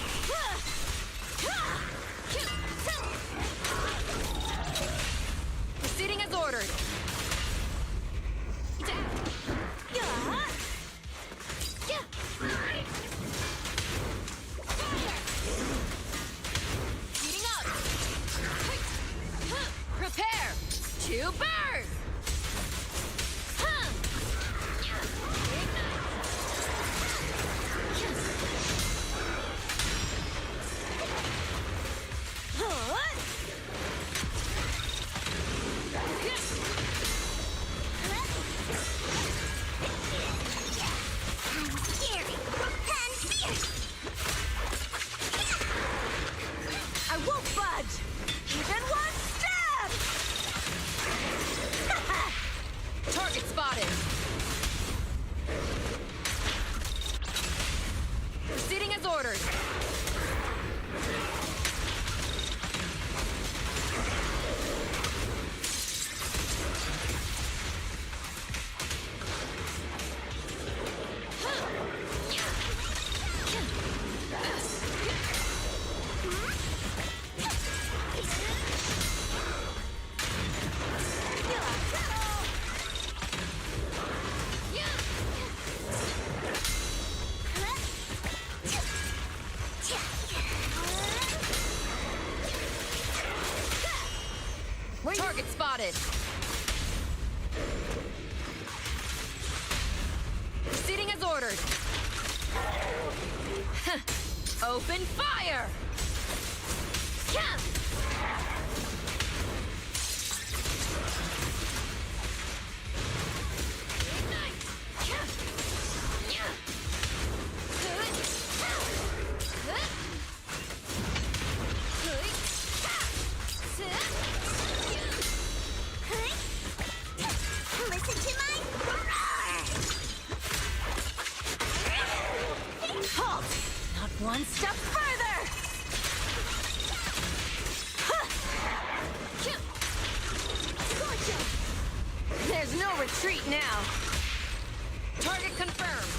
Proceeding as ordered. Speeding up. Prepare to burn! spotted. Proceeding as ordered. Open fire! Listen to my roar! Halt! Not one step further! There's no retreat now. Target confirmed.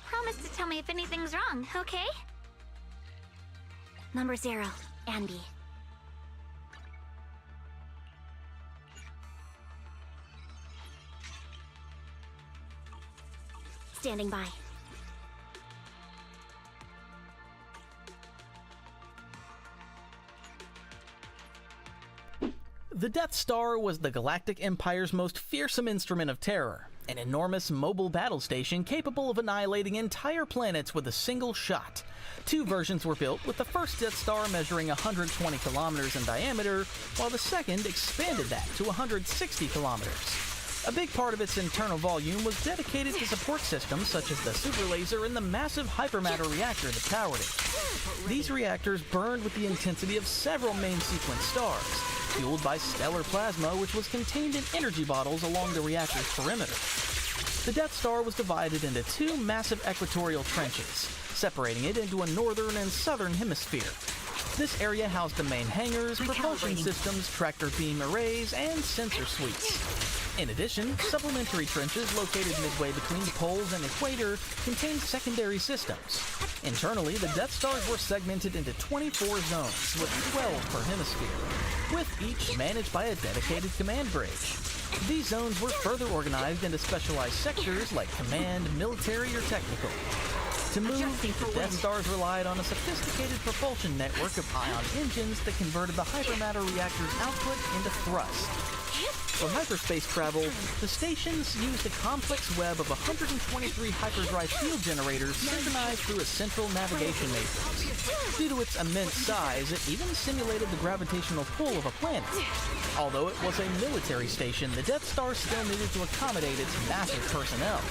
Promise to tell me if anything's wrong, okay? Number 0, Andy. Standing by. The Death Star was the Galactic Empire's most fearsome instrument of terror, an enormous mobile battle station capable of annihilating entire planets with a single shot. 2 versions were built, with the first Death Star measuring 120 kilometers in diameter, while the second expanded that to 160 kilometers. A big part of its internal volume was dedicated to support systems such as the super laser and the massive hypermatter reactor that powered it. These reactors burned with the intensity of several main sequence stars, fueled by stellar plasma which was contained in energy bottles along the reactor's perimeter. The Death Star was divided into 2 massive equatorial trenches, separating it into a northern and southern hemisphere. This area housed the main hangars, propulsion systems, tractor beam arrays, and sensor suites. In addition, supplementary trenches located midway between the poles and equator contained secondary systems. Internally, the Death Stars were segmented into 24 zones, with 12 per hemisphere, with each managed by a dedicated command bridge. These zones were further organized into specialized sectors like command, military, or technical. To move, the Death Stars relied on a sophisticated propulsion network of ion engines that converted the hypermatter reactor's output into thrust. For hyperspace travel, the stations used a complex web of 123 hyperdrive field generators synchronized through a central navigation matrix. Due to its immense size, it even simulated the gravitational pull of a planet. Although it was a military station, the Death Star still needed to accommodate its massive personnel.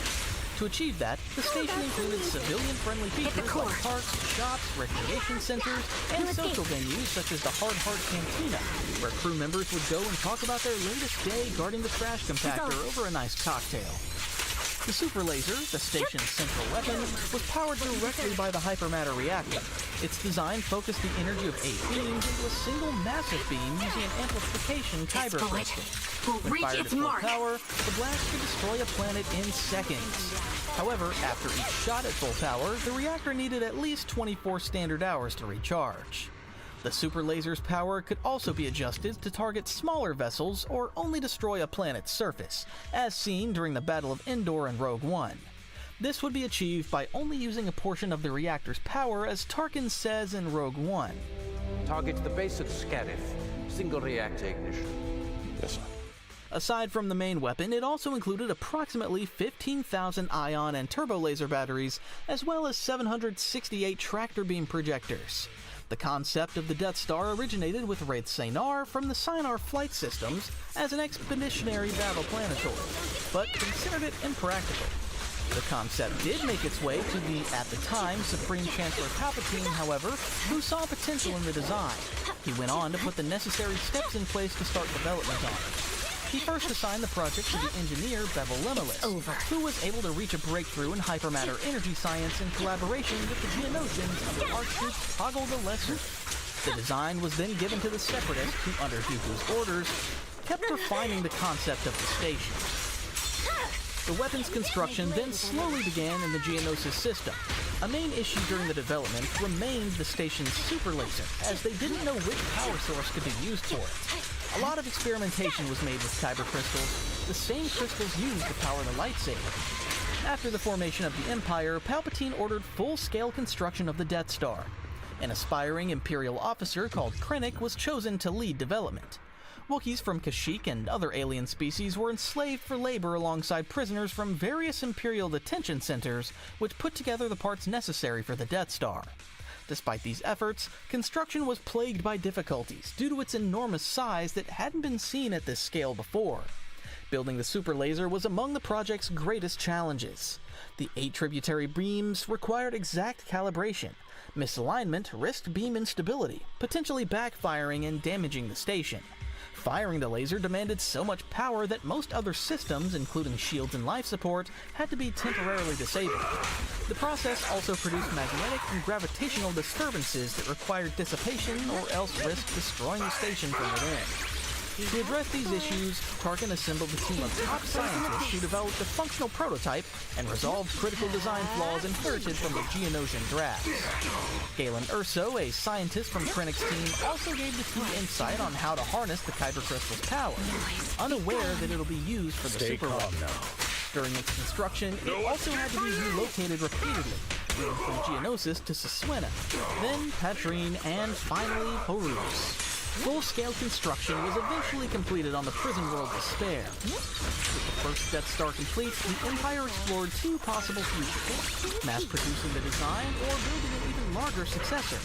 To achieve that, the station included civilian-friendly features like parks, shops, recreation centers, and social venues such as the Hard Heart Cantina, where crew members would go and talk about their latest day guarding the trash compactor over a nice cocktail. The super laser, the station's central weapon, was powered directly by the hypermatter reactor. Its design focused the energy of 8 beams into a single massive beam using an amplification kyber crystal. When fired at full power, the blast could destroy a planet in seconds. However, after each shot at full power, the reactor needed at least 24 standard hours to recharge. The super laser's power could also be adjusted to target smaller vessels or only destroy a planet's surface, as seen during the Battle of Endor in Rogue One. This would be achieved by only using a portion of the reactor's power, as Tarkin says in Rogue One. Target the base at Scarif. Single reactor ignition. Yes, sir. Aside from the main weapon, it also included approximately 15,000 ion and turbo laser batteries, as well as 768 tractor beam projectors. The concept of the Death Star originated with Wraith Saynar from the Saynar flight systems as an expeditionary battle planetoid, but considered it impractical. The concept did make its way to the, at the time, Supreme Chancellor Palpatine, however, who saw potential in the design. He went on to put the necessary steps in place to start development on it. He first assigned the project to the engineer Bevel Lemelis, who was able to reach a breakthrough in hypermatter energy science in collaboration with the Geonosians under Archduke Toggle the Lesser. The design was then given to the Separatists, who, under Dooku's orders, kept refining the concept of the station. The weapon's construction then slowly began in the Geonosis system. A main issue during the development remained the station's super laser, as they didn't know which power source could be used for it. A lot of experimentation was made with kyber crystals, the same crystals used to power the lightsaber. After the formation of the Empire, Palpatine ordered full-scale construction of the Death Star. An aspiring Imperial officer called Krennic was chosen to lead development. Wookiees from Kashyyyk and other alien species were enslaved for labor alongside prisoners from various Imperial detention centers, which put together the parts necessary for the Death Star. Despite these efforts, construction was plagued by difficulties due to its enormous size that hadn't been seen at this scale before. Building the super laser was among the project's greatest challenges. The 8 tributary beams required exact calibration. Misalignment risked beam instability, potentially backfiring and damaging the station. Firing the laser demanded so much power that most other systems, including shields and life support, had to be temporarily disabled. The process also produced magnetic and gravitational disturbances that required dissipation or else risked destroying the station from within. To address these issues, Tarkin assembled a team of top scientists who developed a functional prototype and resolved critical design flaws inherited from the Geonosian drafts. Galen Erso, a scientist from Krennic's team, also gave the team insight on how to harness the kyber crystal's power, unaware that it'll be used for the super weapon. During its construction, it also had to be relocated repeatedly, moving from Geonosis to Siswena, then Patrine, and finally Horus. Full-scale construction was eventually completed on the prison world Despair. With the first Death Star complete, the Empire explored 2 possible futures: mass-producing the design or building an even larger successor.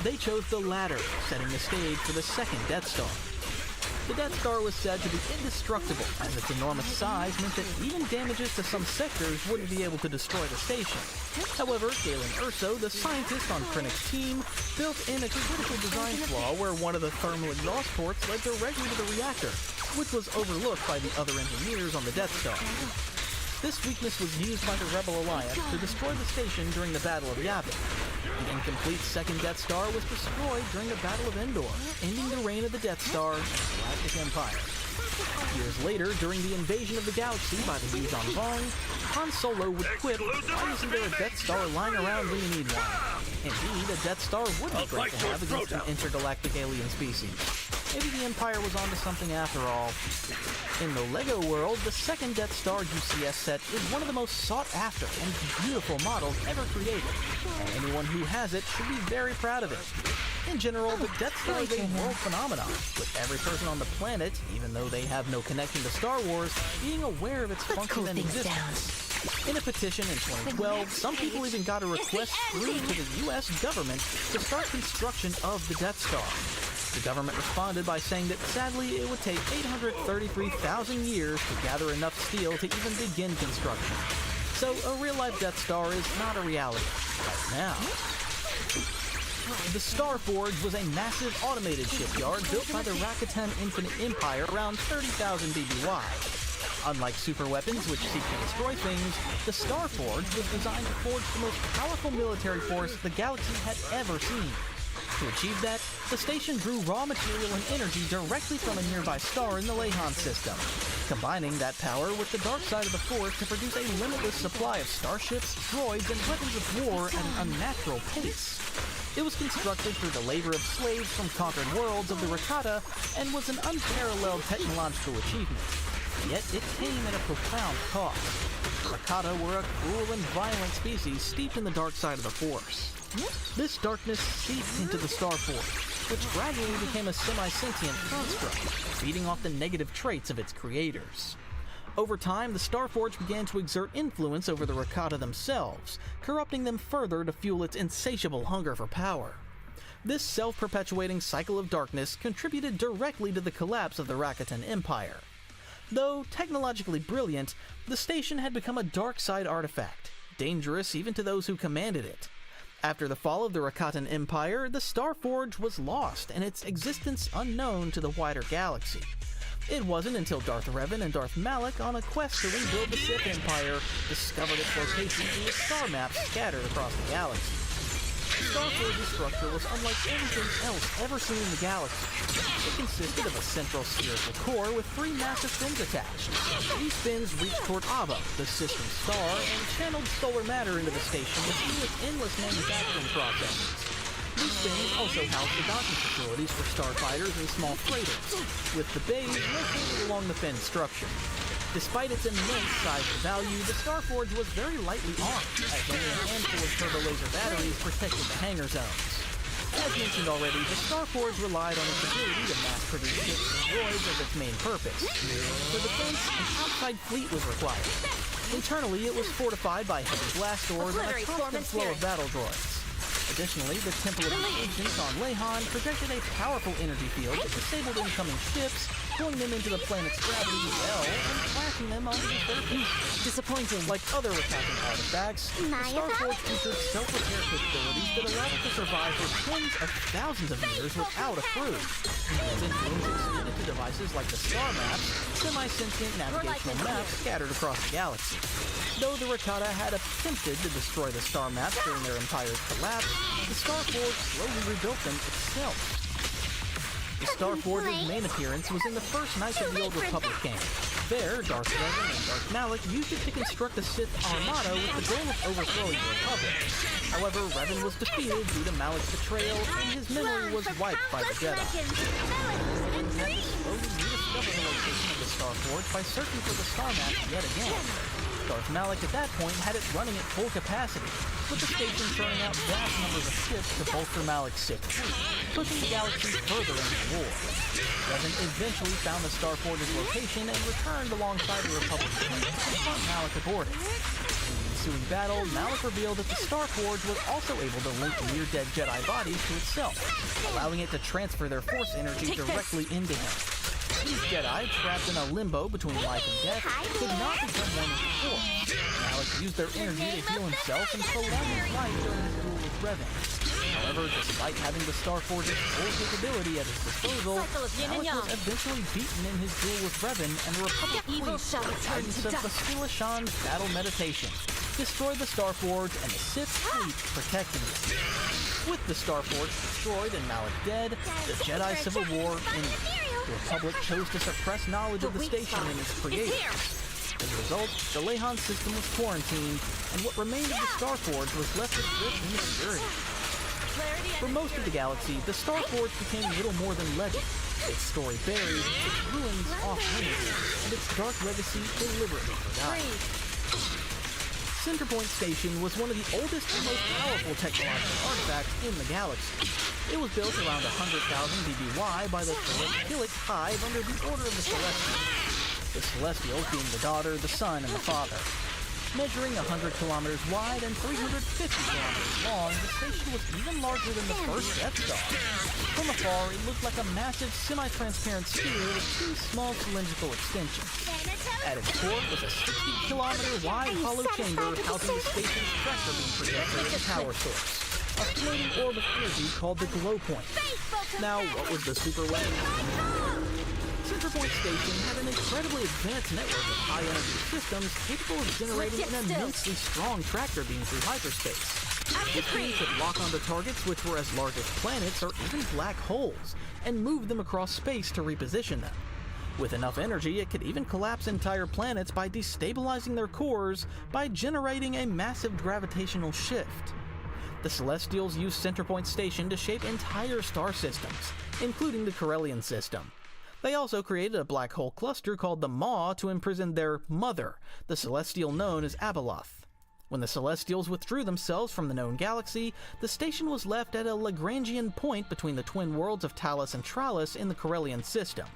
They chose the latter, setting the stage for the second Death Star. The Death Star was said to be indestructible, as its enormous size meant that even damages to some sectors wouldn't be able to destroy the station. However, Galen Erso, the scientist on Krennic's team, built in a critical design flaw where one of the thermal exhaust ports led directly to the reactor, which was overlooked by the other engineers on the Death Star. This weakness was used by the Rebel Alliance to destroy the station during the Battle of Yavin. The incomplete second Death Star was destroyed during the Battle of Endor, ending the reign of the Death Star and the Galactic Empire. Years later, during the invasion of the galaxy by the Yuuzhan Vong, Han Solo would quip, "Why isn't there a Death Star lying around when you need one?" Indeed, a Death Star would be great to have against an intergalactic alien species. Maybe the Empire was onto something after all. In the LEGO world, the second Death Star UCS set is one of the most sought-after and beautiful models ever created, and anyone who has it should be very proud of it. In general, the Death Star is a world phenomenon, with every person on the planet, even though they have no connection to Star Wars, being aware of its function and existence. In a petition in 2012, some people even got a request through to the US government to start construction of the Death Star. The government responded by saying that sadly it would take 833,000 years to gather enough steel to even begin construction. So a real-life Death Star is not a reality right now. The Starforge was a massive automated shipyard built by the Rakatan Infinite Empire around 30,000 BBY. Unlike super weapons, which seek to destroy things, the Starforge was designed to forge the most powerful military force the galaxy had ever seen. To achieve that, the station drew raw material and energy directly from a nearby star in the Leyhan system, combining that power with the dark side of the Force to produce a limitless supply of starships, droids, and weapons of war at an unnatural pace. It was constructed through the labor of slaves from conquered worlds of the Rakata and was an unparalleled technological achievement. Yet it came at a profound cost. The Rakata were a cruel and violent species steeped in the dark side of the Force. This darkness seeped into the Starforge, which gradually became a semi-sentient construct, feeding off the negative traits of its creators. Over time, the Starforge began to exert influence over the Rakata themselves, corrupting them further to fuel its insatiable hunger for power. This self-perpetuating cycle of darkness contributed directly to the collapse of the Rakuten Empire. Though technologically brilliant, the station had become a dark side artifact, dangerous even to those who commanded it. After the fall of the Rakuten Empire, the Starforge was lost and its existence unknown to the wider galaxy. It wasn't until Darth Revan and Darth Malak, on a quest to rebuild the Sith Empire, discovered its location through the star maps scattered across the galaxy. The Starforge's structure was unlike anything else ever seen in the galaxy. It consisted of a central spherical core with 3 massive fins attached. These fins reached toward Abba, the system star, and channeled solar matter into the station with endless manufacturing processes. These fins also housed the docking facilities for starfighters and small freighters, with the bays located along the fin structure. Despite its immense size and value, the Starforge was very lightly armed, as only a handful of turbo-laser batteries protected the hangar zones. As mentioned already, the Starforge relied on its ability to mass-produce ships and droids as its main purpose. For defense, an outside fleet was required. Internally, it was fortified by heavy blast doors and a constant flow of battle droids. Additionally, the Temple of Allegiance on Lehon projected a powerful energy field that disabled incoming ships, pulling them into the planet's gravity well and flashing them onto the surface. Disappointing. Like other Rakuten artifacts, the Starforge featured self-repair capabilities that allowed it to survive for tens of thousands of years without a crew. Its influence extended to devices like the star maps, semi-sentient navigational maps scattered across the galaxy. Though the Rakata had attempted to destroy the star maps during their empire's collapse, the Starforge slowly rebuilt them itself. The Starforge's main appearance was in the first Knights of the Old Republic game. There, Darth Revan and Darth Malak used it to construct a Sith Armada with the goal of overthrowing the Republic. However, Revan was defeated due to Malak's betrayal, and his memory was wiped by the Jedi. Revan had to slowly rediscover the location of the Starforge by searching for the star map yet again. Darth Malak at that point had it running at full capacity, with the station churning out vast numbers of ships to bolster Malak's Sith fleet, pushing the galaxy further into the war. Revan eventually found the Starforge's location and returned alongside the Republic fleet to confront Malak aboard it. In the ensuing battle, Malak revealed that the Starforge was also able to link near-dead Jedi bodies to itself, allowing it to transfer their force energy directly into him. These Jedi, trapped in a limbo between life and death, could not become one with the Force. Malak used their energy to heal himself and prolong his life during his duel with Revan. However, despite having the Starforge's full capability at his disposal, Malak was eventually beaten in his duel with Revan, and the Republic fleet, with the guidance of Basila Shan's battle meditation, destroyed the Starforge and the Sith fleet protecting it. With the Starforge destroyed and Malak dead, the Jedi Civil War ended. The Republic chose to suppress knowledge of the station and its creators. As a result, the Lehon system was quarantined, and what remained of the Starforge was left adrift in obscurity. For most of the galaxy, the Starforge became little more than legend, its story buried, its ruins off-limits, and its dark legacy deliberately forgotten. Centerpoint Station was one of the oldest and most powerful technological artifacts in the galaxy. It was built around 100,000 BBY by the Philic Hive under the Order of the Celestials. The Celestials being the daughter, the son, and the father. Measuring 100 kilometers wide and 350 kilometers long, the station was even larger than the first Death Star. From afar, it looked like a massive semi-transparent sphere with 2 small cylindrical extensions. At its core was a 60-kilometer wide hollow chamber housing the station's pressure beam projector and power source. A floating orb of energy called the Glow Point. Now, what was the super weapon? Centerpoint Station had an incredibly advanced network of high-energy systems capable of generating an immensely strong tractor beam through hyperspace. This beam could lock onto targets which were as large as planets or even black holes, and move them across space to reposition them. With enough energy, it could even collapse entire planets by destabilizing their cores by generating a massive gravitational shift. The Celestials used Centerpoint Station to shape entire star systems, including the Corellian system. They also created a black hole cluster called the Maw to imprison their mother, the Celestial known as Abeloth. When the Celestials withdrew themselves from the known galaxy, the station was left at a Lagrangian point between the twin worlds of Talos and Tralis in the Corellian system.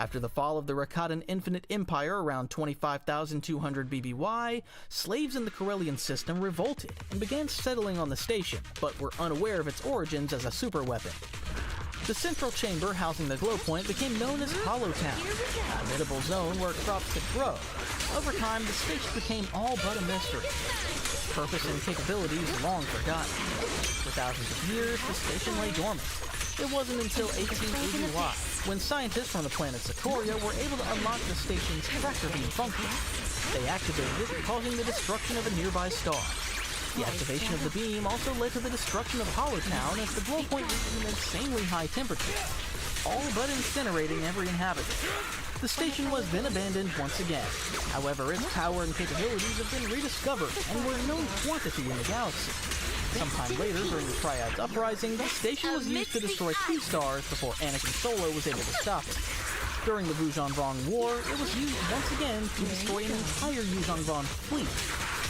After the fall of the Rakatan Infinite Empire around 25,200 BBY, slaves in the Corellian system revolted and began settling on the station, but were unaware of its origins as a superweapon. The central chamber housing the glow point became known as Hollow Town, a habitable zone where crops could grow. Over time, the station became all but a mystery. Its purpose and capabilities long forgotten. For thousands of years, the station lay dormant. It wasn't until 1880Y, when scientists from the planet Sikoria were able to unlock the station's tractor beam function. They activated it, causing the destruction of a nearby star. The activation of the beam also led to the destruction of Hollow Town as the glow point reached an insanely high temperature, all but incinerating every inhabitant. The station was then abandoned once again. However, its power and capabilities have been rediscovered and were a known quantity in the galaxy. Sometime later, during the Triad's uprising, the station was used to destroy 2 stars before Anakin Solo was able to stop it. During the Wujan Vong War, it was used once again to destroy an entire Yuuzhan Vong fleet.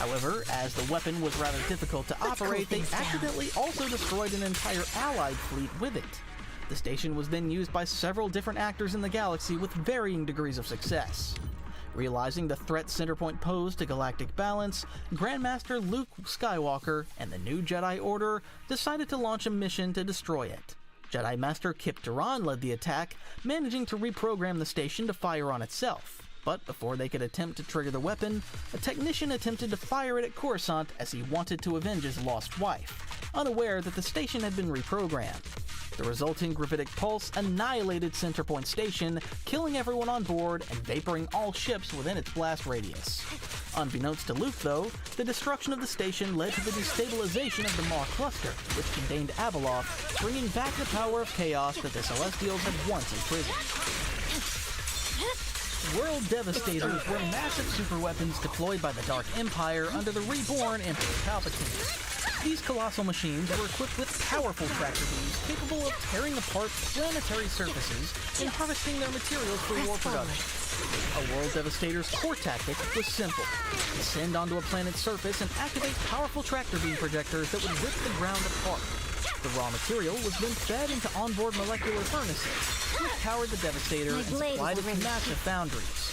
However, as the weapon was rather difficult to operate, they accidentally also destroyed an entire allied fleet with it. The station was then used by several different actors in the galaxy with varying degrees of success. Realizing the threat Centerpoint posed to galactic balance, Grandmaster Luke Skywalker and the new Jedi Order decided to launch a mission to destroy it. Jedi Master Kip Duran led the attack, managing to reprogram the station to fire on itself. But before they could attempt to trigger the weapon, a technician attempted to fire it at Coruscant as he wanted to avenge his lost wife, unaware that the station had been reprogrammed. The resulting gravitic pulse annihilated Centerpoint Station, killing everyone on board and vaporing all ships within its blast radius. Unbeknownst to Luke, though, the destruction of the station led to the destabilization of the Maw Cluster, which contained Abeloth, bringing back the power of chaos that the Celestials had once imprisoned. World Devastators were massive superweapons deployed by the Dark Empire under the reborn Emperor Palpatine. These colossal machines were equipped with powerful tractor beams capable of tearing apart planetary surfaces and harvesting their materials for war production. A World Devastator's core tactic was simple: descend onto a planet's surface and activate powerful tractor beam projectors that would rip the ground apart. The raw material was then fed into onboard molecular furnaces, which powered the Devastator and supplied its massive foundries.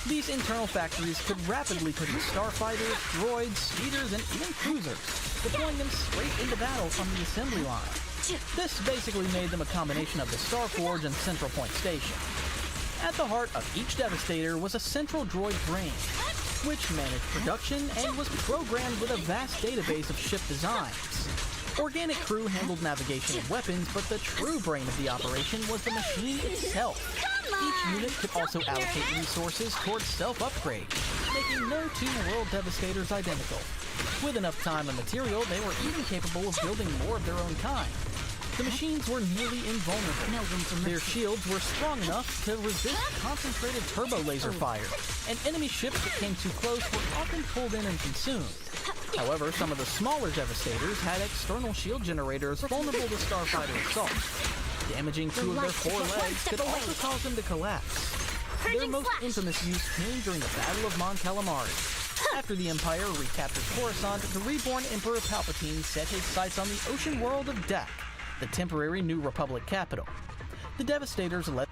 These internal factories could rapidly produce starfighters, droids, speeders, and even cruisers, deploying them straight into battle from the assembly line. This basically made them a combination of the Starforge and Central Point Station. At the heart of each Devastator was a central droid brain, which managed production and was programmed with a vast database of ship designs. Organic crew handled navigation and weapons, but the true brain of the operation was the machine itself. Each unit could also allocate resources towards self-upgrade, making no 2 World Devastators identical. With enough time and material, they were even capable of building more of their own kind. The machines were nearly invulnerable. Their shields were strong enough to resist concentrated turbo laser fire, and enemy ships that came too close were often pulled in and consumed. However, some of the smaller Devastators had external shield generators vulnerable to starfighter assault. Damaging 2 of their 4 legs could also cause them to collapse. Their most infamous use came during the Battle of Mon Calamari. After the Empire recaptured Coruscant, the reborn Emperor Palpatine set his sights on the ocean world of Dak, the temporary New Republic capital. The Devastators led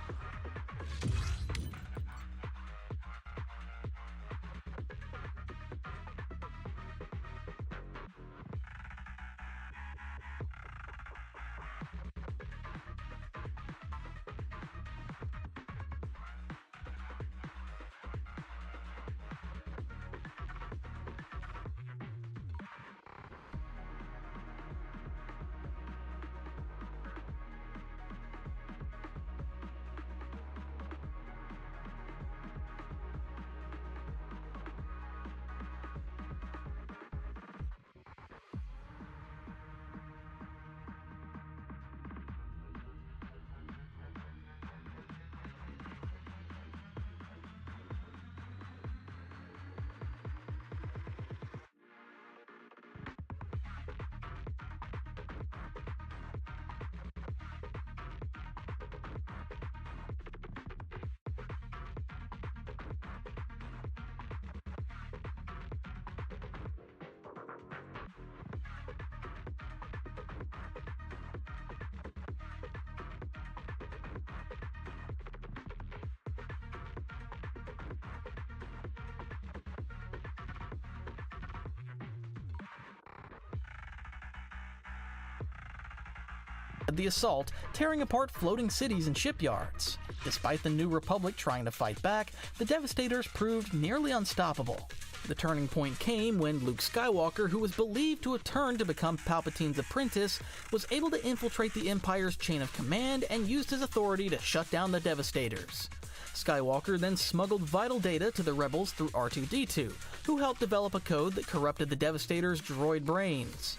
the assault, tearing apart floating cities and shipyards. Despite the New Republic trying to fight back, the Devastators proved nearly unstoppable. The turning point came when Luke Skywalker, who was believed to have turned to become Palpatine's apprentice, was able to infiltrate the Empire's chain of command and used his authority to shut down the Devastators. Skywalker then smuggled vital data to the rebels through R2-D2, who helped develop a code that corrupted the Devastators' droid brains.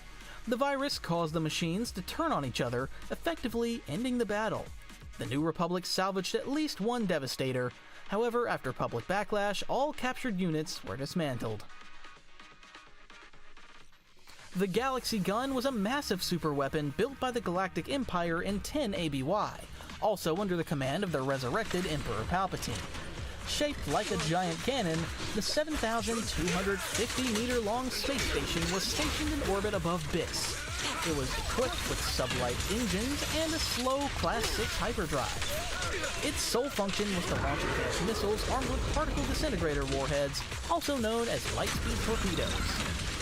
The virus caused the machines to turn on each other, effectively ending the battle. The New Republic salvaged at least one Devastator. However, after public backlash, all captured units were dismantled. The Galaxy Gun was a massive superweapon built by the Galactic Empire in 10 ABY, also under the command of the resurrected Emperor Palpatine. Shaped like a giant cannon, the 7,250-meter-long space station was stationed in orbit above Biss. It was equipped with sublight engines and a slow Class 6 hyperdrive. Its sole function was to launch advanced missiles armed with particle disintegrator warheads, also known as lightspeed torpedoes.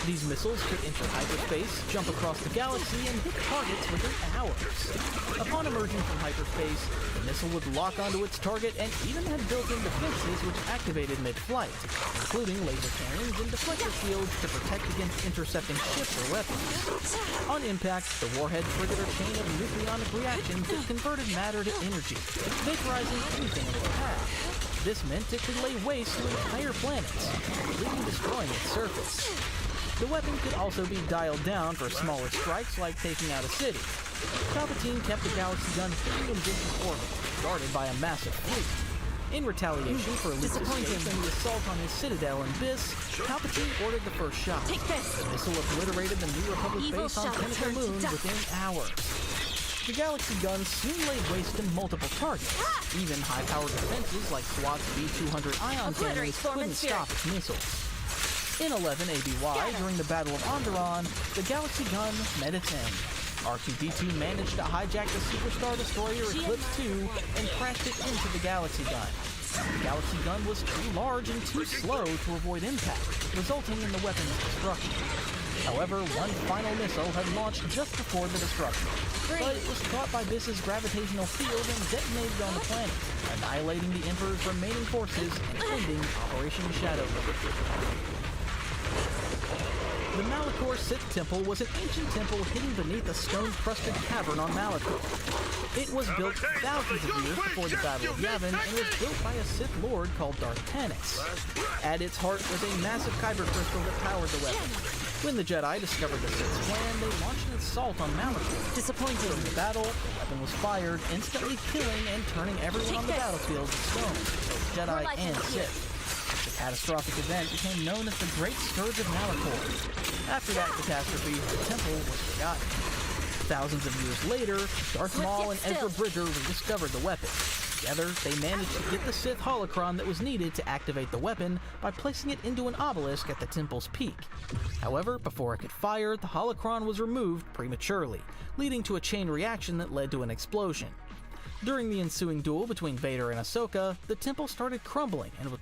These missiles could enter hyperspace, jump across the galaxy, and hit targets within hours. Upon emerging from hyperspace, the missile would lock onto its target and even had built-in defenses which activated mid-flight, including laser cannons and deflector shields to protect against intercepting ships or weapons. On impact, the warhead triggered a chain of nucleonic reactions that converted matter to energy, vaporizing anything in its path. This meant it could lay waste to entire planets, completely destroying its surface. The weapon could also be dialed down for smaller strikes like taking out a city. Palpatine kept the Galaxy Gun free in Biss's orbit, guarded by a massive fleet. In retaliation for Luke's escape and the assault on his citadel in Biss, Palpatine ordered the first shot. Take this. The missile obliterated the New Republic base on Pinnacle Moon within hours. The Galaxy Gun soon laid waste to multiple targets. Even high-powered defenses like SWAT's V-200 ion cannons couldn't stop its missiles. In 11 ABY, during the Battle of Onderon, the Galaxy Gun met its end. R2-D2 managed to hijack the Superstar Destroyer Eclipse II and crashed it into the Galaxy Gun. The Galaxy Gun was too large and too slow to avoid impact, resulting in the weapon's destruction. However, one final missile had launched just before the destruction, but it was caught by Biss's gravitational field and detonated on the planet, annihilating the Emperor's remaining forces and ending Operation Shadowbird. The Malachor Sith Temple was an ancient temple hidden beneath a stone-crusted cavern on Malachor. It was built thousands of years before the Battle of Yavin and was built by a Sith Lord called Darth Tannis. At its heart was a massive kyber crystal that powered the weapon. When the Jedi discovered the Sith's plan, they launched an assault on Malachor. Disappointing. During the battle, the weapon was fired, instantly killing and turning everyone on the battlefield to stone, both Jedi and Sith. The catastrophic event became known as the Great Scourge of Malachor. After that catastrophe, the temple was forgotten. Thousands of years later, Darth Maul and Ezra Bridger rediscovered the weapon. Together, they managed to get the Sith holocron that was needed to activate the weapon by placing it into an obelisk at the temple's peak. However, before it could fire, the holocron was removed prematurely, leading to a chain reaction that led to an explosion. During the ensuing duel between Vader and Ahsoka, the temple started crumbling and was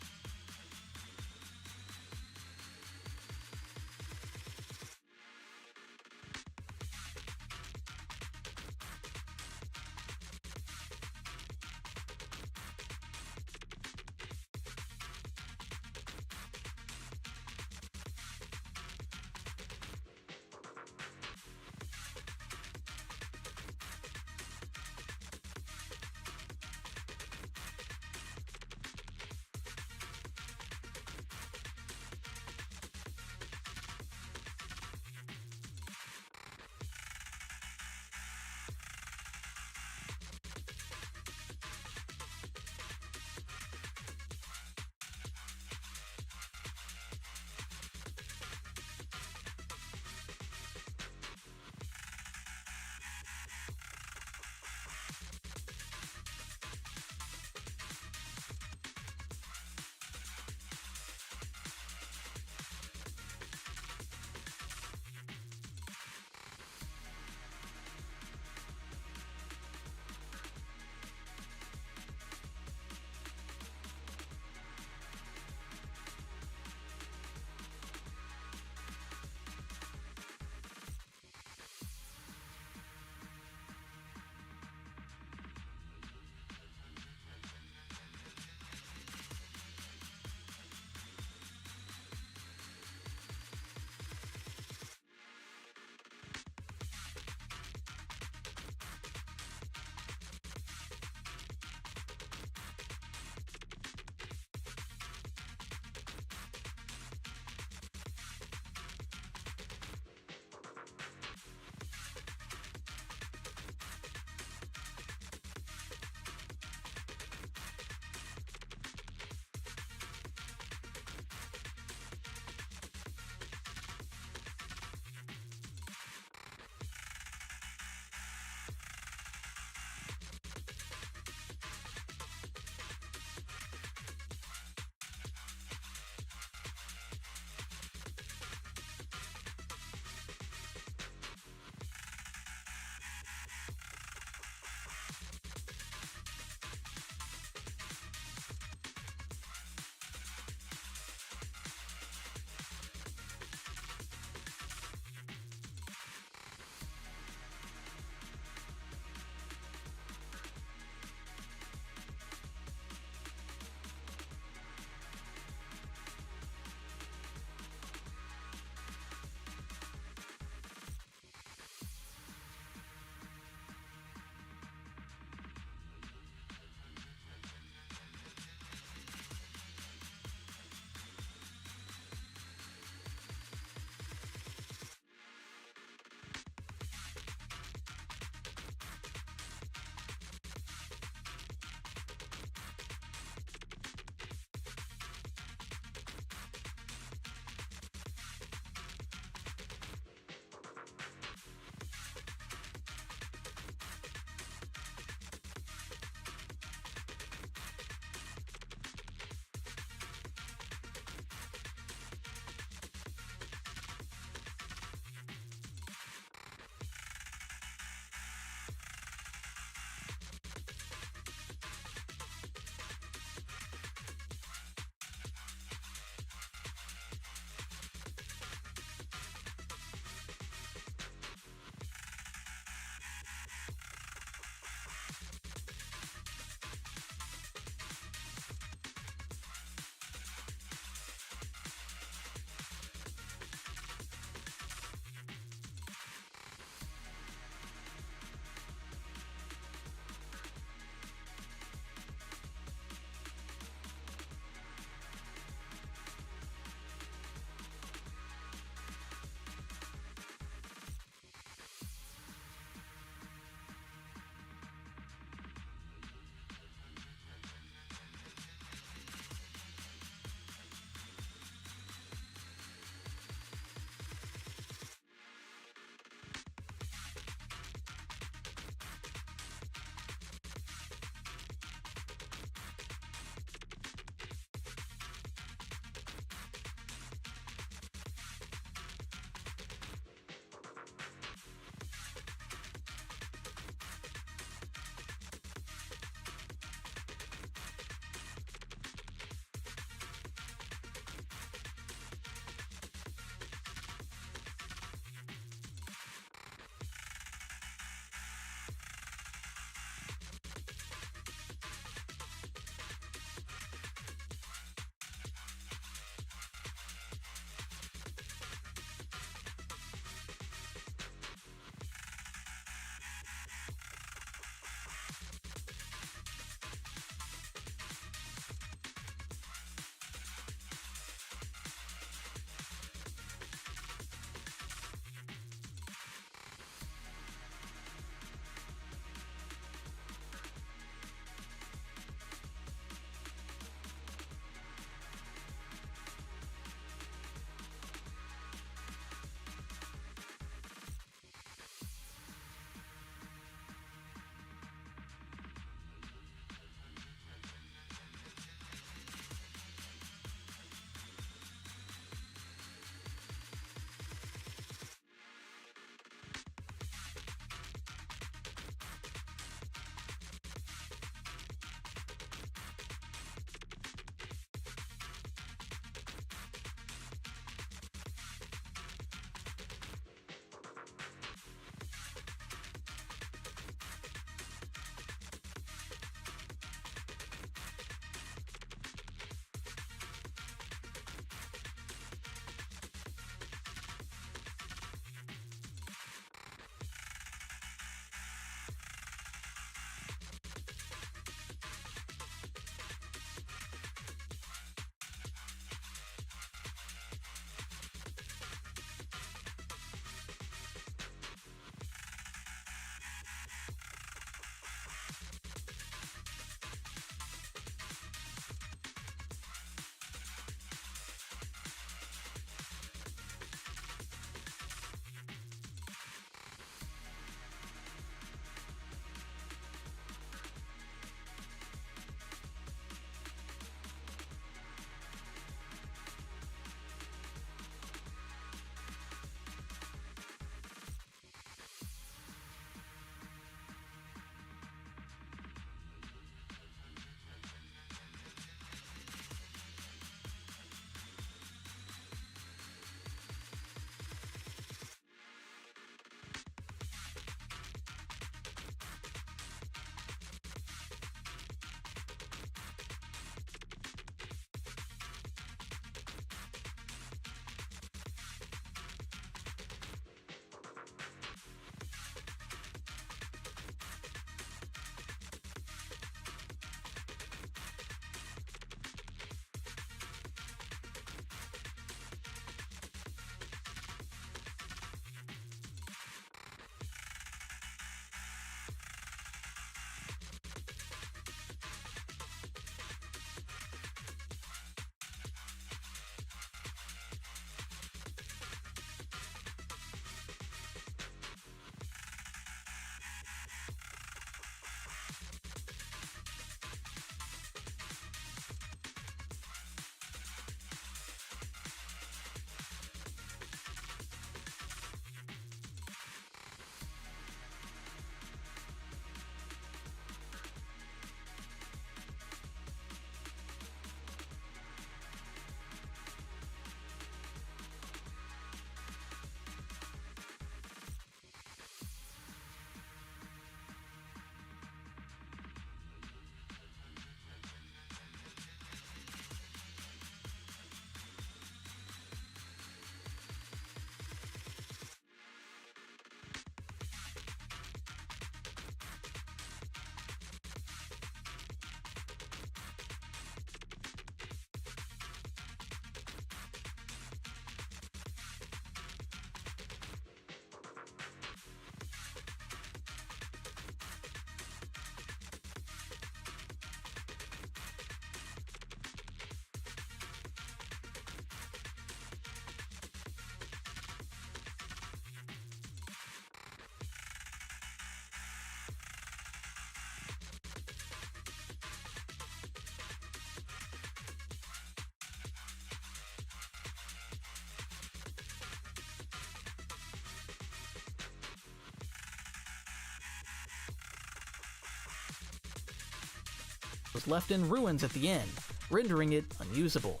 was left in ruins at the end, rendering it unusable.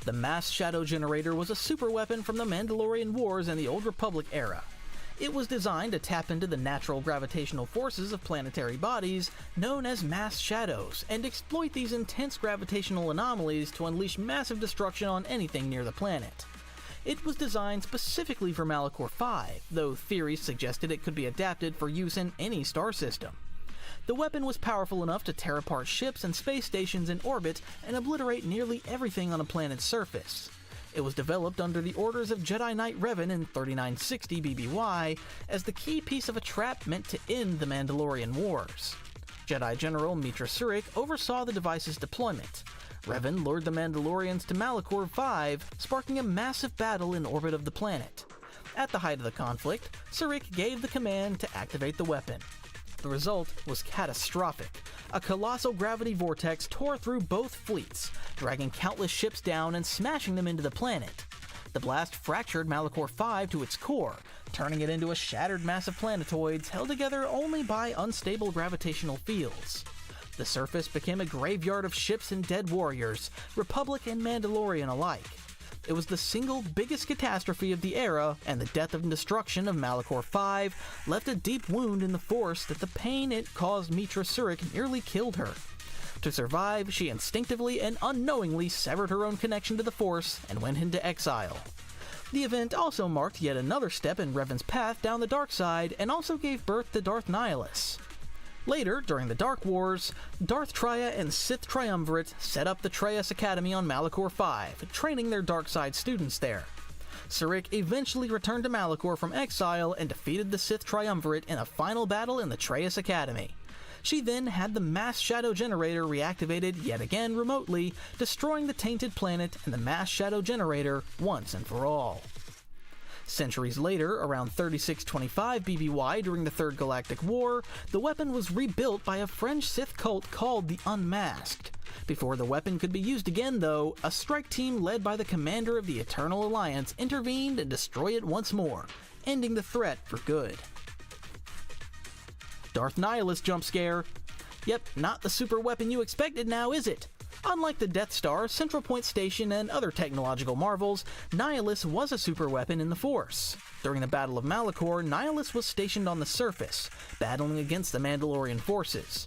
The Mass Shadow Generator was a super weapon from the Mandalorian Wars and the Old Republic era. It was designed to tap into the natural gravitational forces of planetary bodies known as mass shadows and exploit these intense gravitational anomalies to unleash massive destruction on anything near the planet. It was designed specifically for Malachor V, though theories suggested it could be adapted for use in any star system. The weapon was powerful enough to tear apart ships and space stations in orbit and obliterate nearly everything on a planet's surface. It was developed under the orders of Jedi Knight Revan in 3960 BBY as the key piece of a trap meant to end the Mandalorian Wars. Jedi General Meetra Surik oversaw the device's deployment. Revan lured the Mandalorians to Malachor V, sparking a massive battle in orbit of the planet. At the height of the conflict, Surik gave the command to activate the weapon. The result was catastrophic. A colossal gravity vortex tore through both fleets, dragging countless ships down and smashing them into the planet. The blast fractured Malachor V to its core, turning it into a shattered mass of planetoids held together only by unstable gravitational fields. The surface became a graveyard of ships and dead warriors, Republic and Mandalorian alike. It was the single biggest catastrophe of the era, and the death and destruction of Malachor V left a deep wound in the Force that the pain it caused Meetra Surik nearly killed her. To survive, she instinctively and unknowingly severed her own connection to the Force and went into exile. The event also marked yet another step in Revan's path down the dark side and also gave birth to Darth Nihilus. Later, during the Dark Wars, Darth Traya and Sith Triumvirate set up the Traius Academy on Malachor V, training their dark side students there. Surik eventually returned to Malachor from exile and defeated the Sith Triumvirate in a final battle in the Traius Academy. She then had the Mass Shadow Generator reactivated yet again remotely, destroying the tainted planet and the Mass Shadow Generator once and for all. Centuries later, around 3625 BBY during the Third Galactic War, the weapon was rebuilt by a French Sith cult called the Unmasked. Before the weapon could be used again, though, a strike team led by the commander of the Eternal Alliance intervened and destroyed it once more, ending the threat for good. Darth Nihilus jump scare. Yep, not the super weapon you expected now, is it? Unlike the Death Star, Central Point Station, and other technological marvels, Nihilus was a super weapon in the Force. During the Battle of Malachor, Nihilus was stationed on the surface, battling against the Mandalorian forces.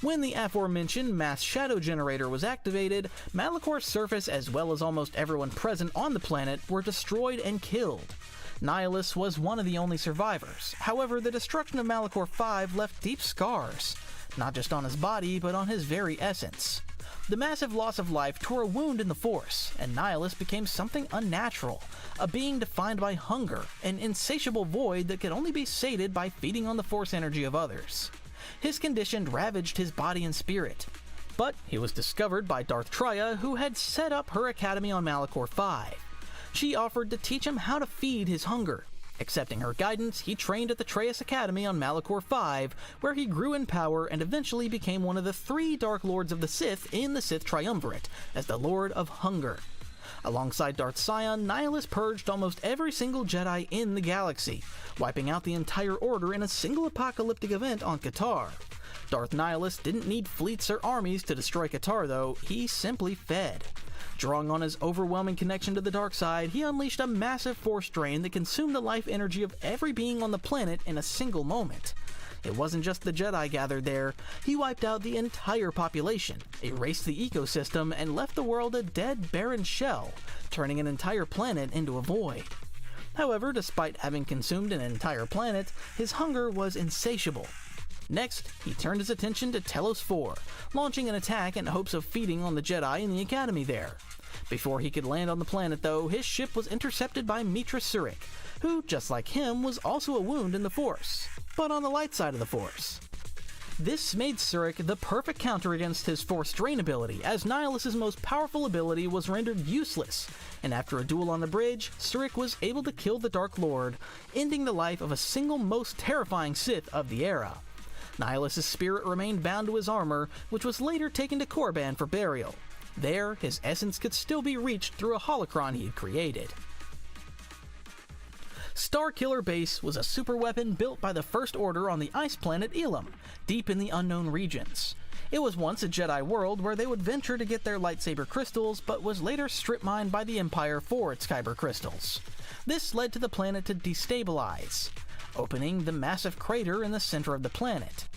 When the aforementioned Mass Shadow Generator was activated, Malachor's surface as well as almost everyone present on the planet were destroyed and killed. Nihilus was one of the only survivors. However, the destruction of Malachor V left deep scars, not just on his body, but on his very essence. The massive loss of life tore a wound in the Force, and Nihilus became something unnatural, a being defined by hunger, an insatiable void that could only be sated by feeding on the Force energy of others. His condition ravaged his body and spirit. But he was discovered by Darth Traya, who had set up her academy on Malachor V. She offered to teach him how to feed his hunger. Accepting her guidance, he trained at the Traius Academy on Malachor V, where he grew in power and eventually became one of the 3 Dark Lords of the Sith in the Sith Triumvirate, as the Lord of Hunger. Alongside Darth Sion, Nihilus purged almost every single Jedi in the galaxy, wiping out the entire Order in a single apocalyptic event on Katar. Darth Nihilus didn't need fleets or armies to destroy Katar, though. He simply fed. Drawing on his overwhelming connection to the dark side, he unleashed a massive force drain that consumed the life energy of every being on the planet in a single moment. It wasn't just the Jedi gathered there. He wiped out the entire population, erased the ecosystem, and left the world a dead, barren shell, turning an entire planet into a void. However, despite having consumed an entire planet, his hunger was insatiable. Next, he turned his attention to Telos 4, launching an attack in hopes of feeding on the Jedi in the Academy there. Before he could land on the planet, though, his ship was intercepted by Meetra Surik, who, just like him, was also a wound in the Force, but on the light side of the Force. This made Surik the perfect counter against his Force Drain ability, as Nihilus's most powerful ability was rendered useless, and after a duel on the bridge, Surik was able to kill the Dark Lord, ending the life of a single most terrifying Sith of the era. Nihilus's spirit remained bound to his armor, which was later taken to Korriban for burial. There, his essence could still be reached through a holocron he had created. Starkiller Base was a super weapon built by the First Order on the ice planet Elam, deep in the unknown regions. It was once a Jedi world where they would venture to get their lightsaber crystals, but was later strip-mined by the Empire for its kyber crystals. This led to the planet to destabilize, opening the massive crater in the center of the planet.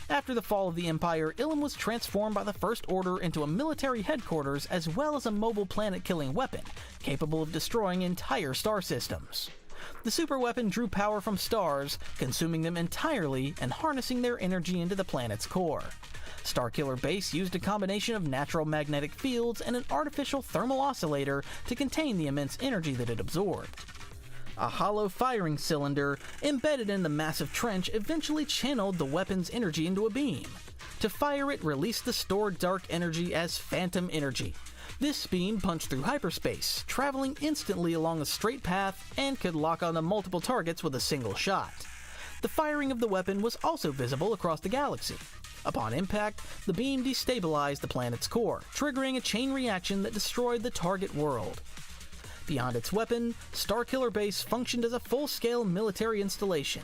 After the fall of the Empire, Ilum was transformed by the First Order into a military headquarters as well as a mobile planet-killing weapon, capable of destroying entire star systems. The superweapon drew power from stars, consuming them entirely and harnessing their energy into the planet's core. Starkiller Base used a combination of natural magnetic fields and an artificial thermal oscillator to contain the immense energy that it absorbed. A hollow firing cylinder embedded in the massive trench eventually channeled the weapon's energy into a beam. To fire it released the stored dark energy as phantom energy. This beam punched through hyperspace, traveling instantly along a straight path and could lock onto multiple targets with a single shot. The firing of the weapon was also visible across the galaxy. Upon impact, the beam destabilized the planet's core, triggering a chain reaction that destroyed the target world. Beyond its weapon, Starkiller Base functioned as a full-scale military installation.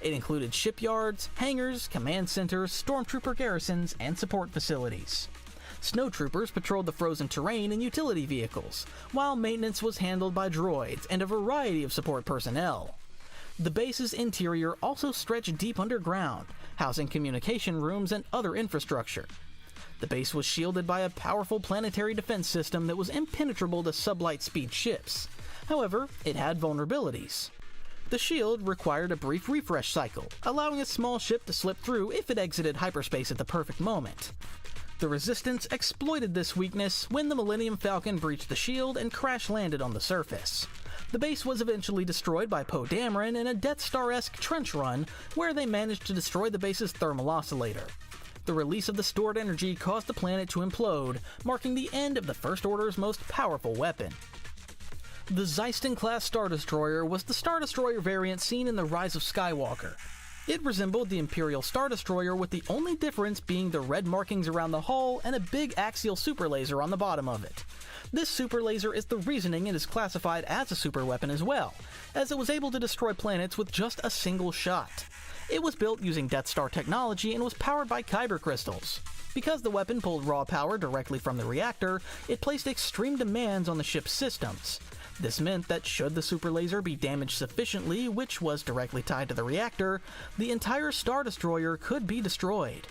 It included shipyards, hangars, command centers, stormtrooper garrisons, and support facilities. Snowtroopers patrolled the frozen terrain in utility vehicles, while maintenance was handled by droids and a variety of support personnel. The base's interior also stretched deep underground, housing communication rooms and other infrastructure. The base was shielded by a powerful planetary defense system that was impenetrable to sublight-speed ships. However, it had vulnerabilities. The shield required a brief refresh cycle, allowing a small ship to slip through if it exited hyperspace at the perfect moment. The Resistance exploited this weakness when the Millennium Falcon breached the shield and crash-landed on the surface. The base was eventually destroyed by Poe Dameron in a Death Star-esque trench run, where they managed to destroy the base's thermal oscillator. The release of the stored energy caused the planet to implode, marking the end of the First Order's most powerful weapon. The Zeiston-class Star Destroyer was the Star Destroyer variant seen in The Rise of Skywalker. It resembled the Imperial Star Destroyer, with the only difference being the red markings around the hull and a big axial super laser on the bottom of it. This super laser is the reasoning it is classified as a super weapon as well, as it was able to destroy planets with just a single shot. It was built using Death Star technology and was powered by kyber crystals. Because the weapon pulled raw power directly from the reactor, it placed extreme demands on the ship's systems. This meant that should the super laser be damaged sufficiently, which was directly tied to the reactor, the entire Star Destroyer could be destroyed.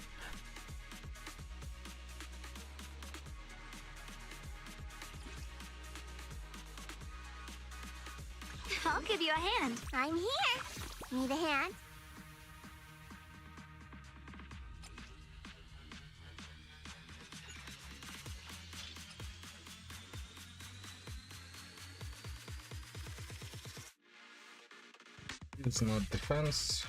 I'll give you a hand. I'm here. Need a hand? It's not defense.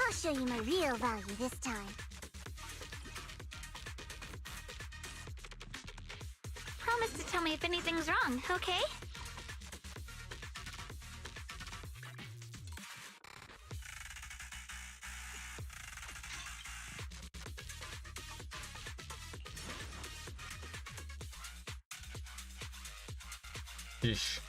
I'll show you my real value this time. Promise to tell me if anything's wrong, okay? Yeesh.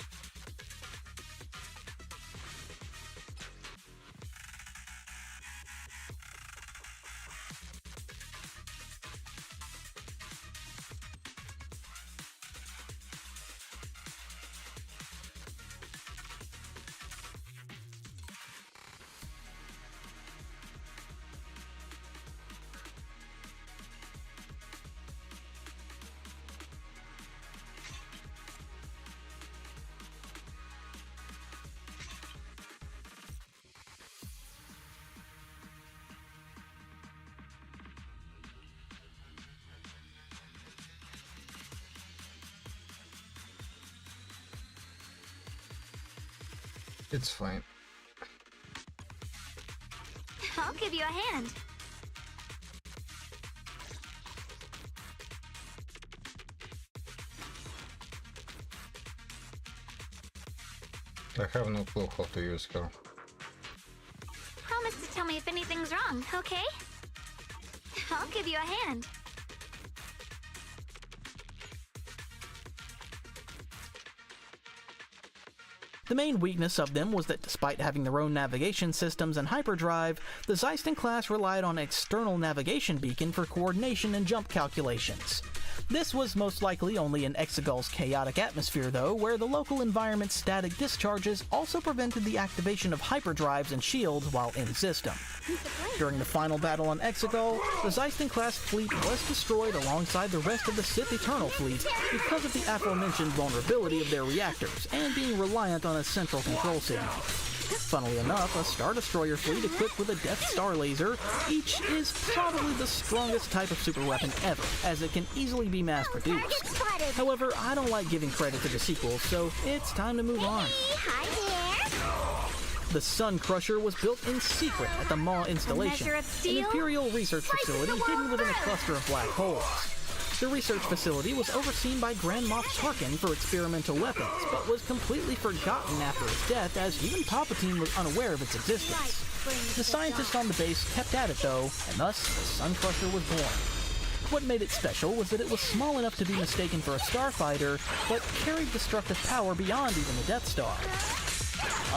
It's fine. I'll give you a hand. I have no clue how to use her. Promise to tell me if anything's wrong, okay? I'll give you a hand. The main weakness of them was that despite having their own navigation systems and hyperdrive, the Zeiston class relied on an external navigation beacon for coordination and jump calculations. This was most likely only in Exegol's chaotic atmosphere though, where the local environment's static discharges also prevented the activation of hyperdrives and shields while in system. During the final battle on Exegol, the Zeiston class fleet was destroyed alongside the rest of the Sith Eternal fleet because of the aforementioned vulnerability of their reactors and being reliant on a central control signal. Funnily enough, a Star Destroyer fleet equipped with a Death Star laser each is probably the strongest type of super weapon ever, as it can easily be mass-produced. However, I don't like giving credit to the sequels, so it's time to move on. The Sun Crusher was built in secret at the Maw installation, an Imperial research facility hidden within a cluster of black holes. The research facility was overseen by Grand Moff Tarkin for experimental weapons, but was completely forgotten after his death, as even Palpatine was unaware of its existence. The scientists on the base kept at it though, and thus the Sun Crusher was born. What made it special was that it was small enough to be mistaken for a starfighter, but carried destructive power beyond even the Death Star.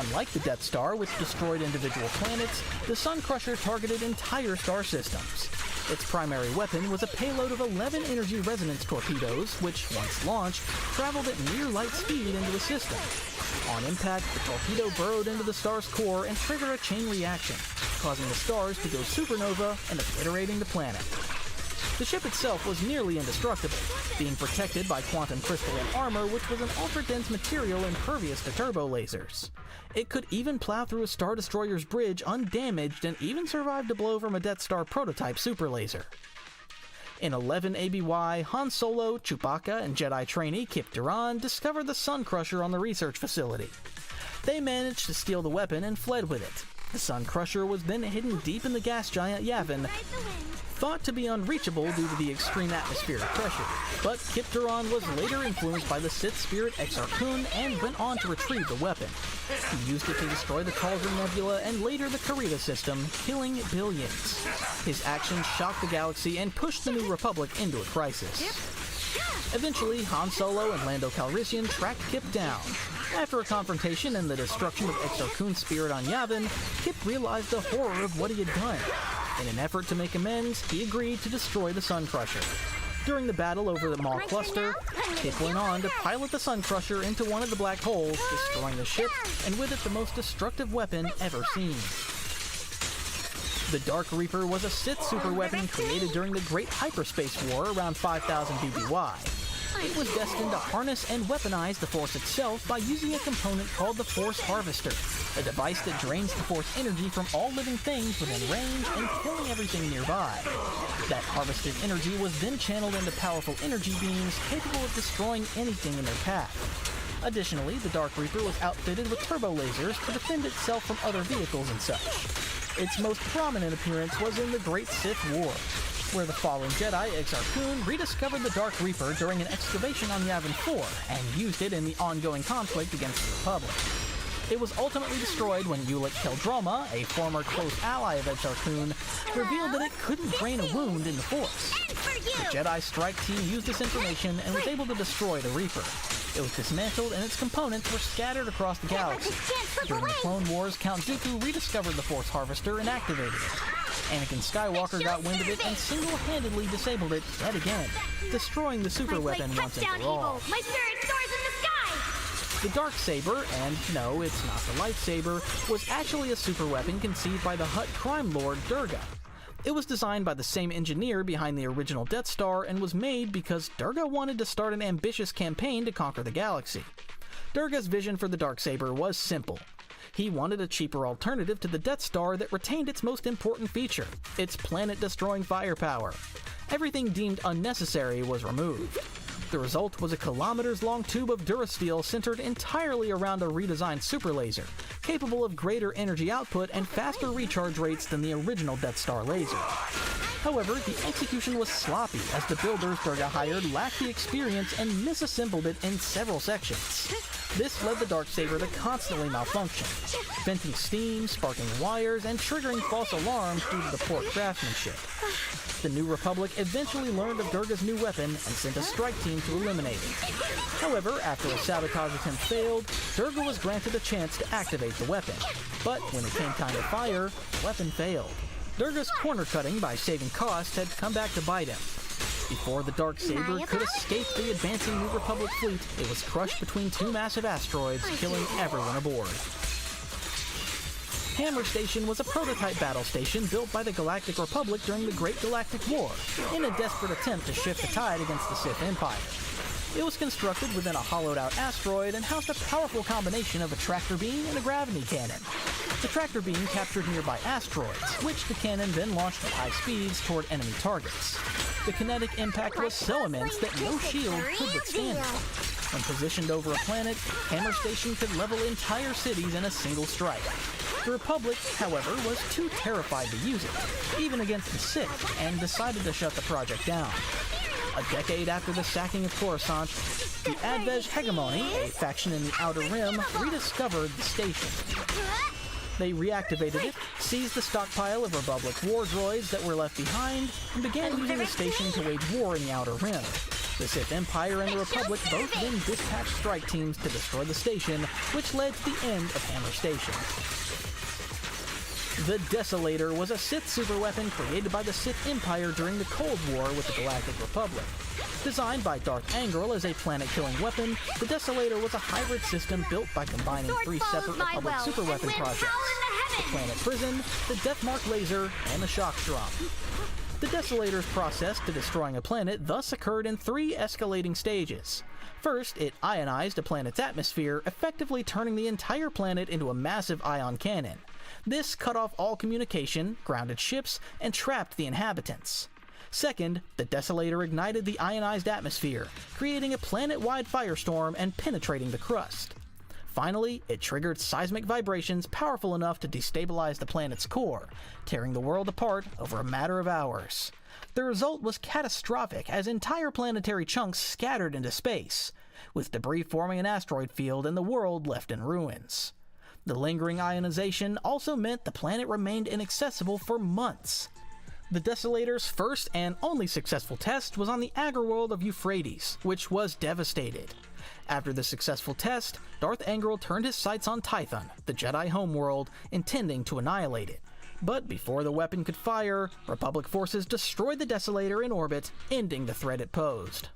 Unlike the Death Star, which destroyed individual planets, the Sun Crusher targeted entire star systems. Its primary weapon was a payload of 11 energy resonance torpedoes, which, once launched, traveled at near light speed into the system. On impact, the torpedo burrowed into the star's core and triggered a chain reaction, causing the stars to go supernova and obliterating the planet. The ship itself was nearly indestructible, being protected by quantum crystalline armor, which was an ultra-dense material impervious to turbo lasers. It could even plow through a Star Destroyer's bridge undamaged and even survived a blow from a Death Star prototype super laser. In 11 ABY, Han Solo, Chewbacca, and Jedi trainee Kip Duran discovered the Sun Crusher on the research facility. They managed to steal the weapon and fled with it. The Sun Crusher was then hidden deep in the gas giant Yavin, thought to be unreachable due to the extreme atmospheric pressure, but Kip Duran was later influenced by the Sith spirit Exar Kun and went on to retrieve the weapon. He used it to destroy the Cauldron Nebula and later the Karita system, killing billions. His actions shocked the galaxy and pushed the New Republic into a crisis. Eventually, Han Solo and Lando Calrissian tracked Kip down. After a confrontation and the destruction of Exar Kun's spirit on Yavin, Kip realized the horror of what he had done. In an effort to make amends, he agreed to destroy the Sun Crusher. During the battle over the Maw Cluster, Kip went on to pilot the Sun Crusher into one of the black holes, destroying the ship, and with it the most destructive weapon ever seen. The Dark Reaper was a Sith superweapon created during the Great Hyperspace War around 5000 BBY. It was destined to harness and weaponize the Force itself by using a component called the Force Harvester, a device that drains the Force energy from all living things within range and killing everything nearby. That harvested energy was then channeled into powerful energy beams capable of destroying anything in their path. Additionally, the Dark Reaper was outfitted with turbo lasers to defend itself from other vehicles and such. Its most prominent appearance was in the Great Sith War, where the fallen Jedi Exar Kun rediscovered the Dark Reaper during an excavation on Yavin 4 and used it in the ongoing conflict against the Republic. It was ultimately destroyed when Ulic Qel-Droma, a former close ally of Exar Kun, revealed that it couldn't drain a wound in the Force. The Jedi Strike Team used this information and was able to destroy the Reaper. It was dismantled and its components were scattered across the galaxy. During the Clone Wars, Count Dooku rediscovered the Force Harvester and activated it. Anakin Skywalker got wind of it and single-handedly disabled it yet again, destroying the super weapon once and for all. My spirit soars in the sky! The Darksaber, and no, it's not the lightsaber, was actually a super weapon conceived by the Hutt crime lord Durga. It was designed by the same engineer behind the original Death Star and was made because Durga wanted to start an ambitious campaign to conquer the galaxy. Durga's vision for the Darksaber was simple. He wanted a cheaper alternative to the Death Star that retained its most important feature, its planet-destroying firepower. Everything deemed unnecessary was removed. The result was a kilometers-long tube of Durasteel centered entirely around a redesigned super laser, capable of greater energy output and faster recharge rates than the original Death Star laser. However, the execution was sloppy as the builders Durga hired lacked the experience and misassembled it in several sections. This led the Darksaber to constantly malfunction, venting steam, sparking wires, and triggering false alarms due to the poor craftsmanship. The New Republic eventually learned of Durga's new weapon and sent a strike team to eliminate it. However, after a sabotage attempt failed, Durga was granted a chance to activate the weapon. But when it came time to fire, the weapon failed. Durga's corner cutting by saving costs had come back to bite him. Before the Darksaber could escape the advancing New Republic fleet, it was crushed between two massive asteroids, killing everyone aboard. Hammer Station was a prototype battle station built by the Galactic Republic during the Great Galactic War, in a desperate attempt to shift the tide against the Sith Empire. It was constructed within a hollowed-out asteroid and housed a powerful combination of a tractor beam and a gravity cannon. The tractor beam captured nearby asteroids, which the cannon then launched at high speeds toward enemy targets. The kinetic impact was so immense that no shield could withstand it. When positioned over a planet, Hammer Station could level entire cities in a single strike. The Republic, however, was too terrified to use it, even against the Sith, and decided to shut the project down. A decade after the sacking of Coruscant, the Advej Hegemony, a faction in the Outer Rim, rediscovered the station. They reactivated it, seized the stockpile of Republic war droids that were left behind, and began using the station to wage war in the Outer Rim. The Sith Empire and the Republic both then dispatched strike teams to destroy the station, which led to the end of Hammer Station. The Desolator was a Sith superweapon created by the Sith Empire during the Cold War with the Galactic Republic. Designed by Darth Angral as a planet-killing weapon, the Desolator was a hybrid system built by combining three separate Republic superweapon projects: the Planet Prison, the Deathmark Laser, and the Shockstrom. The Desolator's process to destroying a planet thus occurred in three escalating stages. First, it ionized a planet's atmosphere, effectively turning the entire planet into a massive ion cannon. This cut off all communication, grounded ships, and trapped the inhabitants. Second, the Desolator ignited the ionized atmosphere, creating a planet-wide firestorm and penetrating the crust. Finally, it triggered seismic vibrations powerful enough to destabilize the planet's core, tearing the world apart over a matter of hours. The result was catastrophic, as entire planetary chunks scattered into space, with debris forming an asteroid field and the world left in ruins. The lingering ionization also meant the planet remained inaccessible for months. The Desolator's first and only successful test was on the Agarworld of Euphrates, which was devastated. After the successful test, Darth Angral turned his sights on Tython, the Jedi homeworld, intending to annihilate it. But before the weapon could fire, Republic forces destroyed the Desolator in orbit, ending the threat it posed.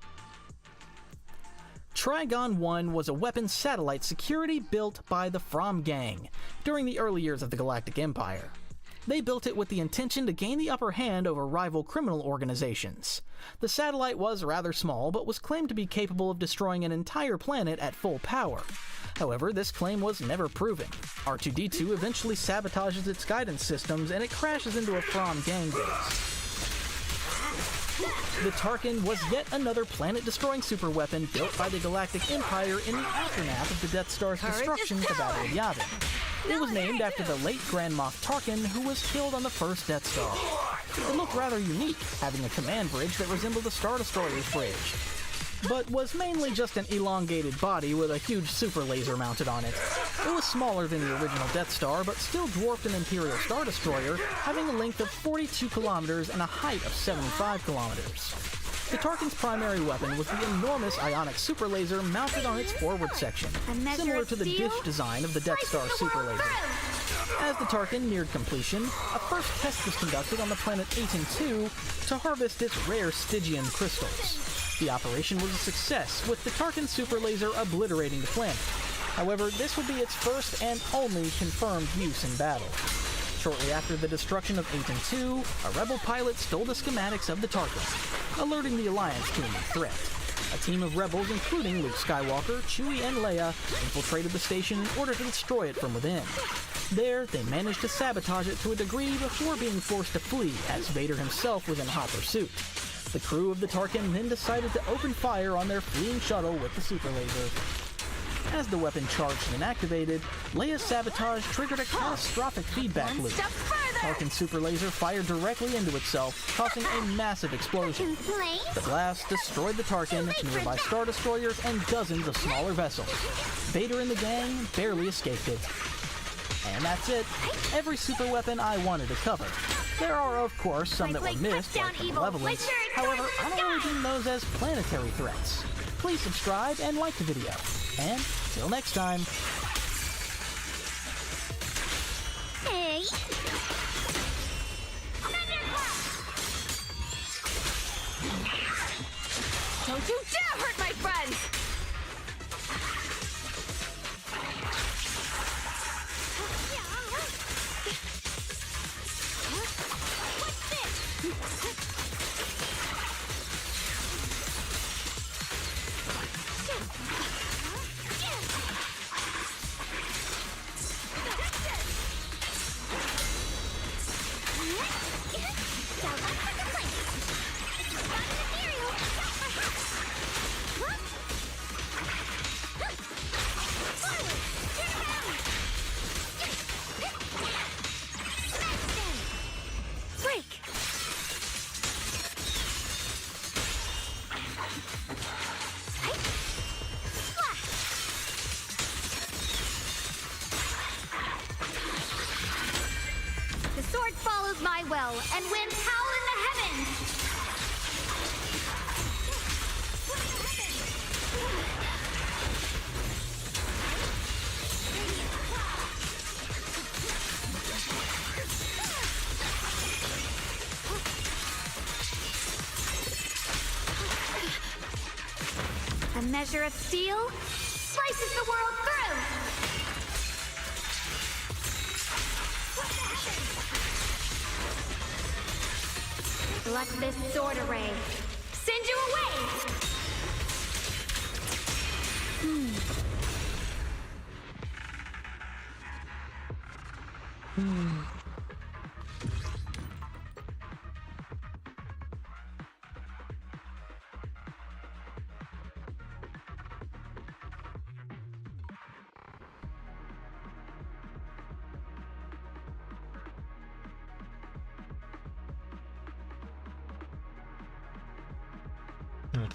Trigon 1 was a weapons satellite security built by the Fromm Gang during the early years of the Galactic Empire. They built it with the intention to gain the upper hand over rival criminal organizations. The satellite was rather small, but was claimed to be capable of destroying an entire planet at full power. However, this claim was never proven. R2-D2 eventually sabotages its guidance systems, and it crashes into a Fromm Gang base. The Tarkin was yet another planet-destroying superweapon built by the Galactic Empire in the aftermath of the Death Star's destruction at the Battle of Yavin. It was named after the late Grand Moff Tarkin, who was killed on the first Death Star. It looked rather unique, having a command bridge that resembled a Star Destroyer's bridge, but was mainly just an elongated body with a huge super laser mounted on it. It was smaller than the original Death Star, but still dwarfed an Imperial Star Destroyer, having a length of 42 kilometers and a height of 75 kilometers. The Tarkin's primary weapon was the enormous ionic super laser mounted on its forward section, similar to the dish design of the Death Star super laser. As the Tarkin neared completion, a first test was conducted on the planet Aten II to harvest its rare Stygian crystals. The operation was a success, with the Tarkin super laser obliterating the planet. However, this would be its first and only confirmed use in battle. Shortly after the destruction of Aten II, a rebel pilot stole the schematics of the Tarkin, alerting the Alliance to a new threat. A team of rebels, including Luke Skywalker, Chewie, and Leia, infiltrated the station in order to destroy it from within. There, they managed to sabotage it to a degree before being forced to flee, as Vader himself was in hot pursuit. The crew of the Tarkin then decided to open fire on their fleeing shuttle with the super laser. As the weapon charged and activated, Leia's sabotage triggered a catastrophic feedback loop. Tarkin's super laser fired directly into itself, causing a massive explosion. The blast destroyed the Tarkin, nearby Star Destroyers, and dozens of smaller vessels. Vader and the gang barely escaped it. And that's it. Every super weapon I wanted to cover. There are, of course, some that were missed, like the Malevolence. However, I don't really deem those as planetary threats. Please subscribe and like the video. And till next time. Hey! Don't you dare hurt my friends! The sword follows my will, and winds howl in the heavens! A measure of steel slices the world through! Let this sword array send you away!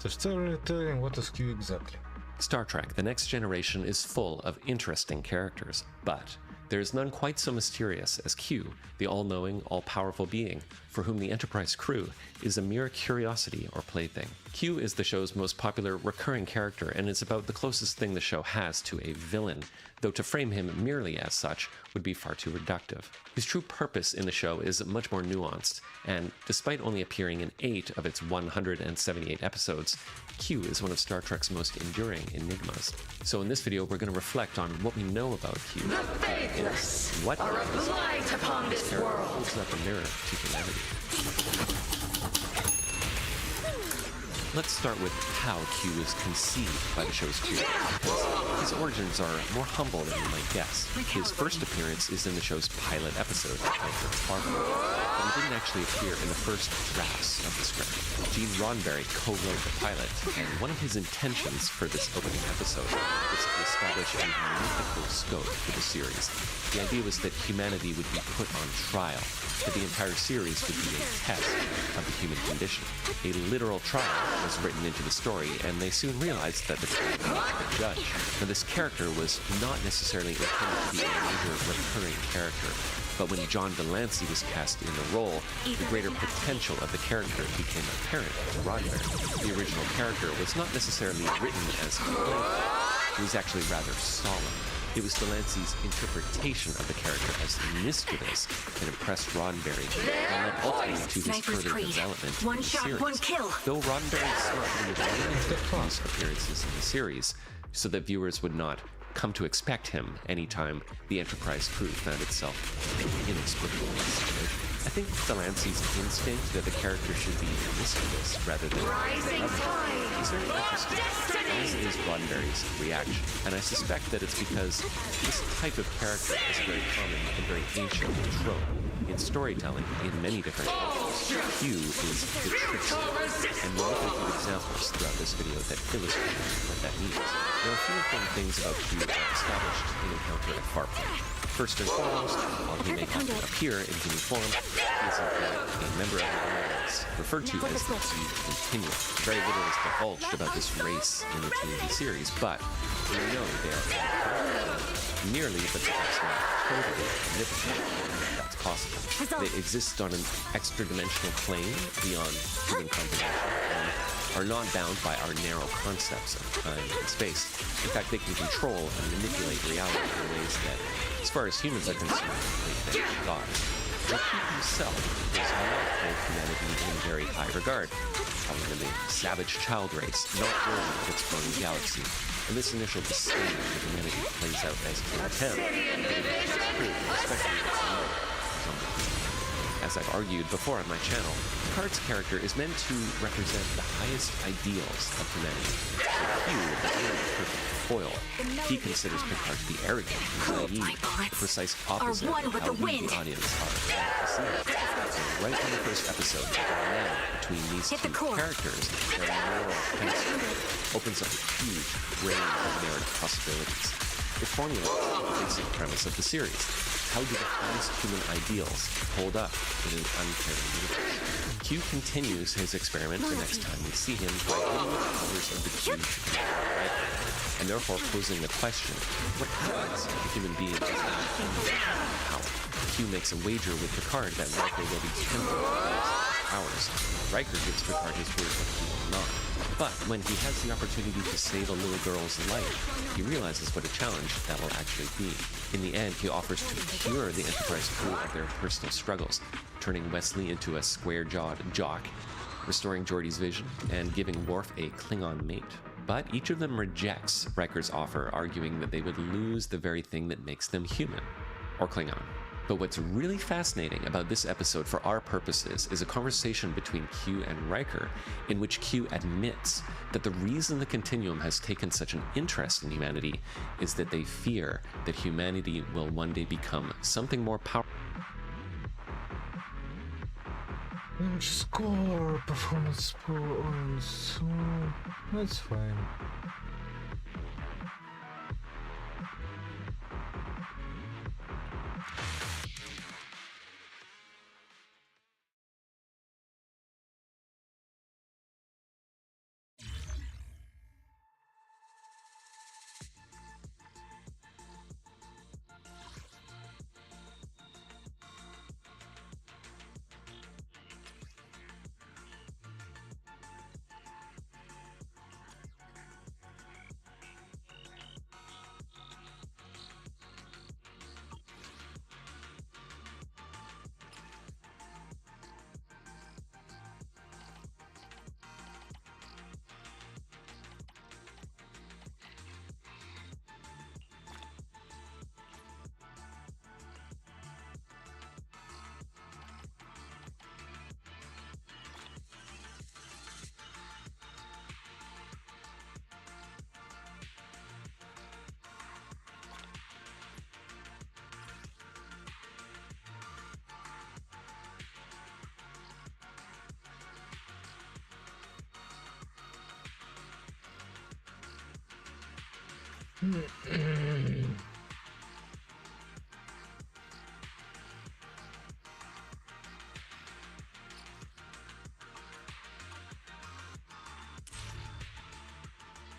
The storytelling, what is Q exactly? Star Trek: The Next Generation is full of interesting characters, but there's none quite so mysterious as Q, the all-knowing, all-powerful being for whom the Enterprise crew is a mere curiosity or plaything. Q is the show's most popular recurring character, and is about the closest thing the show has to a villain, though to frame him merely as such would be far too reductive. His true purpose in the show is much more nuanced, and despite only appearing in 8 of its 178 episodes, Q is one of Star Trek's most enduring enigmas. So in this video, we're going to reflect on what we know about Q. The faithless what are a blight upon this world. Holds up a mirror to humanity. Let's start with how Q is conceived by the show's creators, because his origins are more humble than you might guess. His first appearance is in the show's pilot episode, titled Fargo, but he didn't actually appear in the first drafts of the script. Gene Roddenberry co-wrote the pilot, and one of his intentions for this opening episode was to establish a mythical scope for the series. The idea was that humanity would be put on trial, that the entire series would be a test of the human condition. A literal trial was written into the story, and they soon realized that the judge. Now, this character was not necessarily intended to be a major recurring character, but when John Delancey was cast in the role, the greater potential of the character became apparent to Roddenberry. The original character was not necessarily written as playful. It was actually rather solemn. It was Delancey's interpretation of the character as mischievous that impressed Roddenberry, and led ultimately to his further development in the series. Though Roddenberry smartly limited Q's appearances in the series, so that viewers would not come to expect him anytime the Enterprise crew found itself in an inexplicable situation. I think Delancey's instinct that the character should be mischievous rather than is very interesting, as is Roddenberry's reaction. And I suspect that it's because this type of character is a very common and very ancient trope in storytelling in many different cultures. Q is the trickster, and we'll look at a few examples throughout this video that illustrate what that means. There are a few important things about Q that are established in Encounter at Farpoint. First and foremost, while he may often appear in human form, he is in fact a member of the Alliance, referred to as the Q Continuum. Very little is divulged about this race in the TNG series, but we know they are merely, but perhaps not totally omnipotent. That's possible. They exist on an extra-dimensional plane beyond human comprehension, and are not bound by our narrow concepts of time and space. In fact, they can control and manipulate reality in ways that, as far as humans are concerned, they thank God. But he himself does not hold humanity in very high regard, calling them a savage child race, not worthy of its growing galaxy. And this initial disdain for humanity plays out as contempt, especially as I've argued before on my channel, Picard's character is meant to represent the highest ideals of humanity. Q is really the perfect foil. He considers Picard to be arrogant, naive, the precise opposite of how we, the audience, are to see him. Right from the first episode, the dynamic between these two characters, their moral chemistry, opens up a huge range of narrative possibilities. It formulates the basic premise of the series. How do the highest human ideals hold up in an unfair universe? Q continues his experiment the next time we see him by hitting the powers of the Q and therefore posing the question, what happens if a human being is power? Q makes a wager with Picard that Riker will be tempted by his powers. Riker gives Picard his word that he will not. But when he has the opportunity to save a little girl's life, he realizes what a challenge that will actually be. In the end, he offers to cure the Enterprise crew of their personal struggles, turning Wesley into a square-jawed jock, restoring Geordi's vision, and giving Worf a Klingon mate. But each of them rejects Riker's offer, arguing that they would lose the very thing that makes them human, or Klingon. But what's really fascinating about this episode for our purposes is a conversation between Q and Riker, in which Q admits that the reason the Continuum has taken such an interest in humanity is that they fear that humanity will one day become something more powerful. Score performance points. That's fine.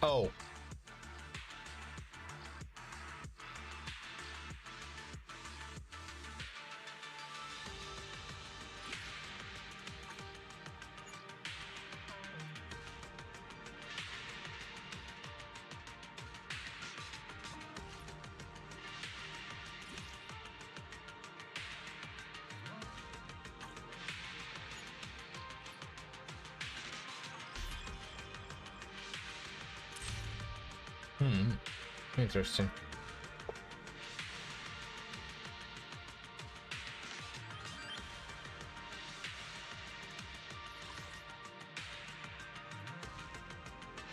Oh. Interesting.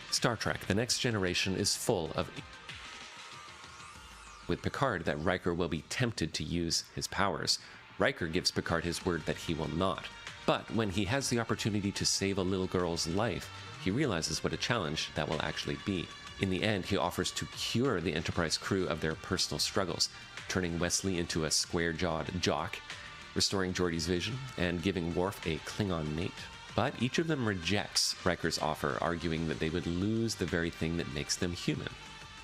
Star Trek: The Next Generation is full of with Picard that Riker will be tempted to use his powers. Riker gives Picard his word that he will not. But when he has the opportunity to save a little girl's life, he realizes what a challenge that will actually be. In the end, he offers to cure the Enterprise crew of their personal struggles, turning Wesley into a square-jawed jock, restoring Geordi's vision, and giving Worf a Klingon mate. But each of them rejects Riker's offer, arguing that they would lose the very thing that makes them human,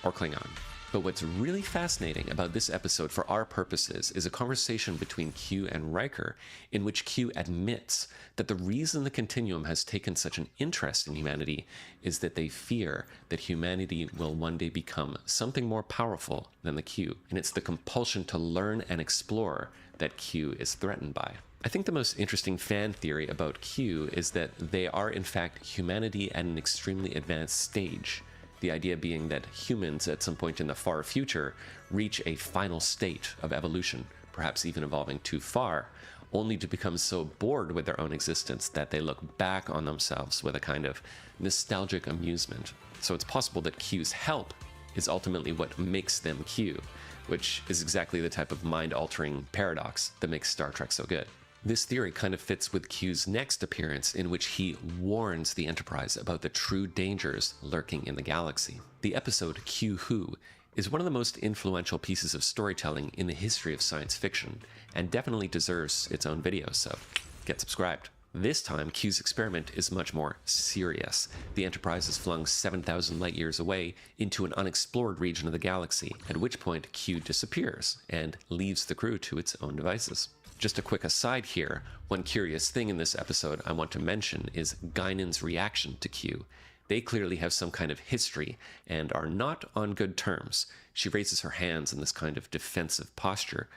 or Klingon. But what's really fascinating about this episode for our purposes is a conversation between Q and Riker in which Q admits that the reason the Continuum has taken such an interest in humanity is that they fear that humanity will one day become something more powerful than the Q, and it's the compulsion to learn and explore that Q is threatened by. I think the most interesting fan theory about Q is that they are in fact humanity at an extremely advanced stage. The idea being that humans at some point in the far future reach a final state of evolution, perhaps even evolving too far, only to become so bored with their own existence that they look back on themselves with a kind of nostalgic amusement. So it's possible that Q's help is ultimately what makes them Q, which is exactly the type of mind-altering paradox that makes Star Trek so good. This theory kind of fits with Q's next appearance, in which he warns the Enterprise about the true dangers lurking in the galaxy. The episode Q Who is one of the most influential pieces of storytelling in the history of science fiction, and definitely deserves its own video, so get subscribed. This time, Q's experiment is much more serious. The Enterprise is flung 7,000 light years away into an unexplored region of the galaxy, at which point Q disappears and leaves the crew to its own devices. Just a quick aside here, one curious thing in this episode I want to mention is Guinan's reaction to Q. They clearly have some kind of history and are not on good terms. She raises her hands in this kind of defensive posture.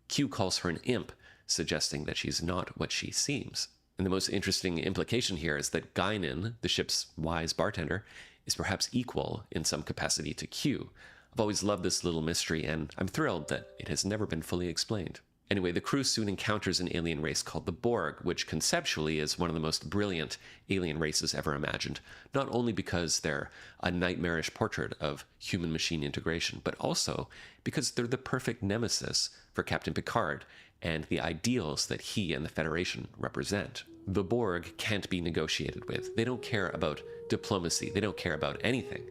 Q calls her an imp, suggesting that she's not what she seems. And the most interesting implication here is that Guinan, the ship's wise bartender, is perhaps equal in some capacity to Q. I've always loved this little mystery, and I'm thrilled that it has never been fully explained. Anyway, the crew soon encounters an alien race called the Borg, which conceptually is one of the most brilliant alien races ever imagined, not only because they're a nightmarish portrait of human-machine integration, but also because they're the perfect nemesis for Captain Picard and the ideals that he and the Federation represent. The Borg can't be negotiated with. They don't care about diplomacy. They don't care about anything.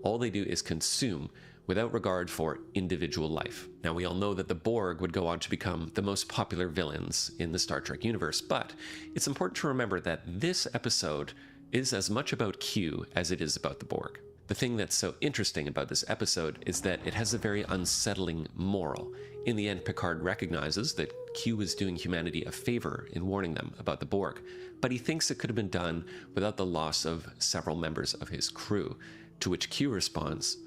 All they do is consume without regard for individual life. Now, we all know that the Borg would go on to become the most popular villains in the Star Trek universe, but it's important to remember that this episode is as much about Q as it is about the Borg. The thing that's so interesting about this episode is that it has a very unsettling moral. In the end, Picard recognizes that Q is doing humanity a favor in warning them about the Borg, but he thinks it could have been done without the loss of several members of his crew, to which Q responds,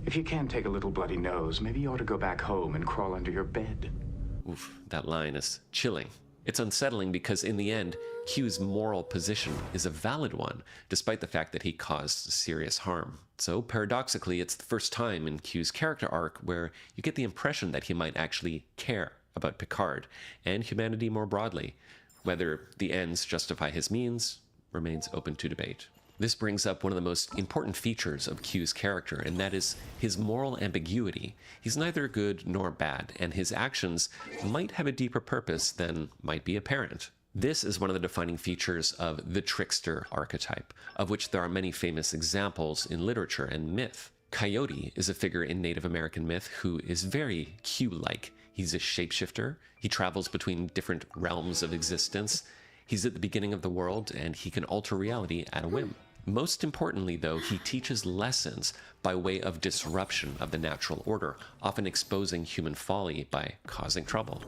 "If you can take a little bloody nose, maybe you ought to go back home and crawl under your bed." Oof, that line is chilling. It's unsettling because in the end, Q's moral position is a valid one, despite the fact that he caused serious harm. So paradoxically, it's the first time in Q's character arc where you get the impression that he might actually care about Picard and humanity more broadly. Whether the ends justify his means remains open to debate. This brings up one of the most important features of Q's character, and that is his moral ambiguity. He's neither good nor bad, and his actions might have a deeper purpose than might be apparent. This is one of the defining features of the trickster archetype, of which there are many famous examples in literature and myth. Coyote is a figure in Native American myth who is very Q-like. He's a shapeshifter. He travels between different realms of existence. He's at the beginning of the world, and he can alter reality at a whim. Most importantly, though, he teaches lessons by way of disruption of the natural order, often exposing human folly by causing trouble.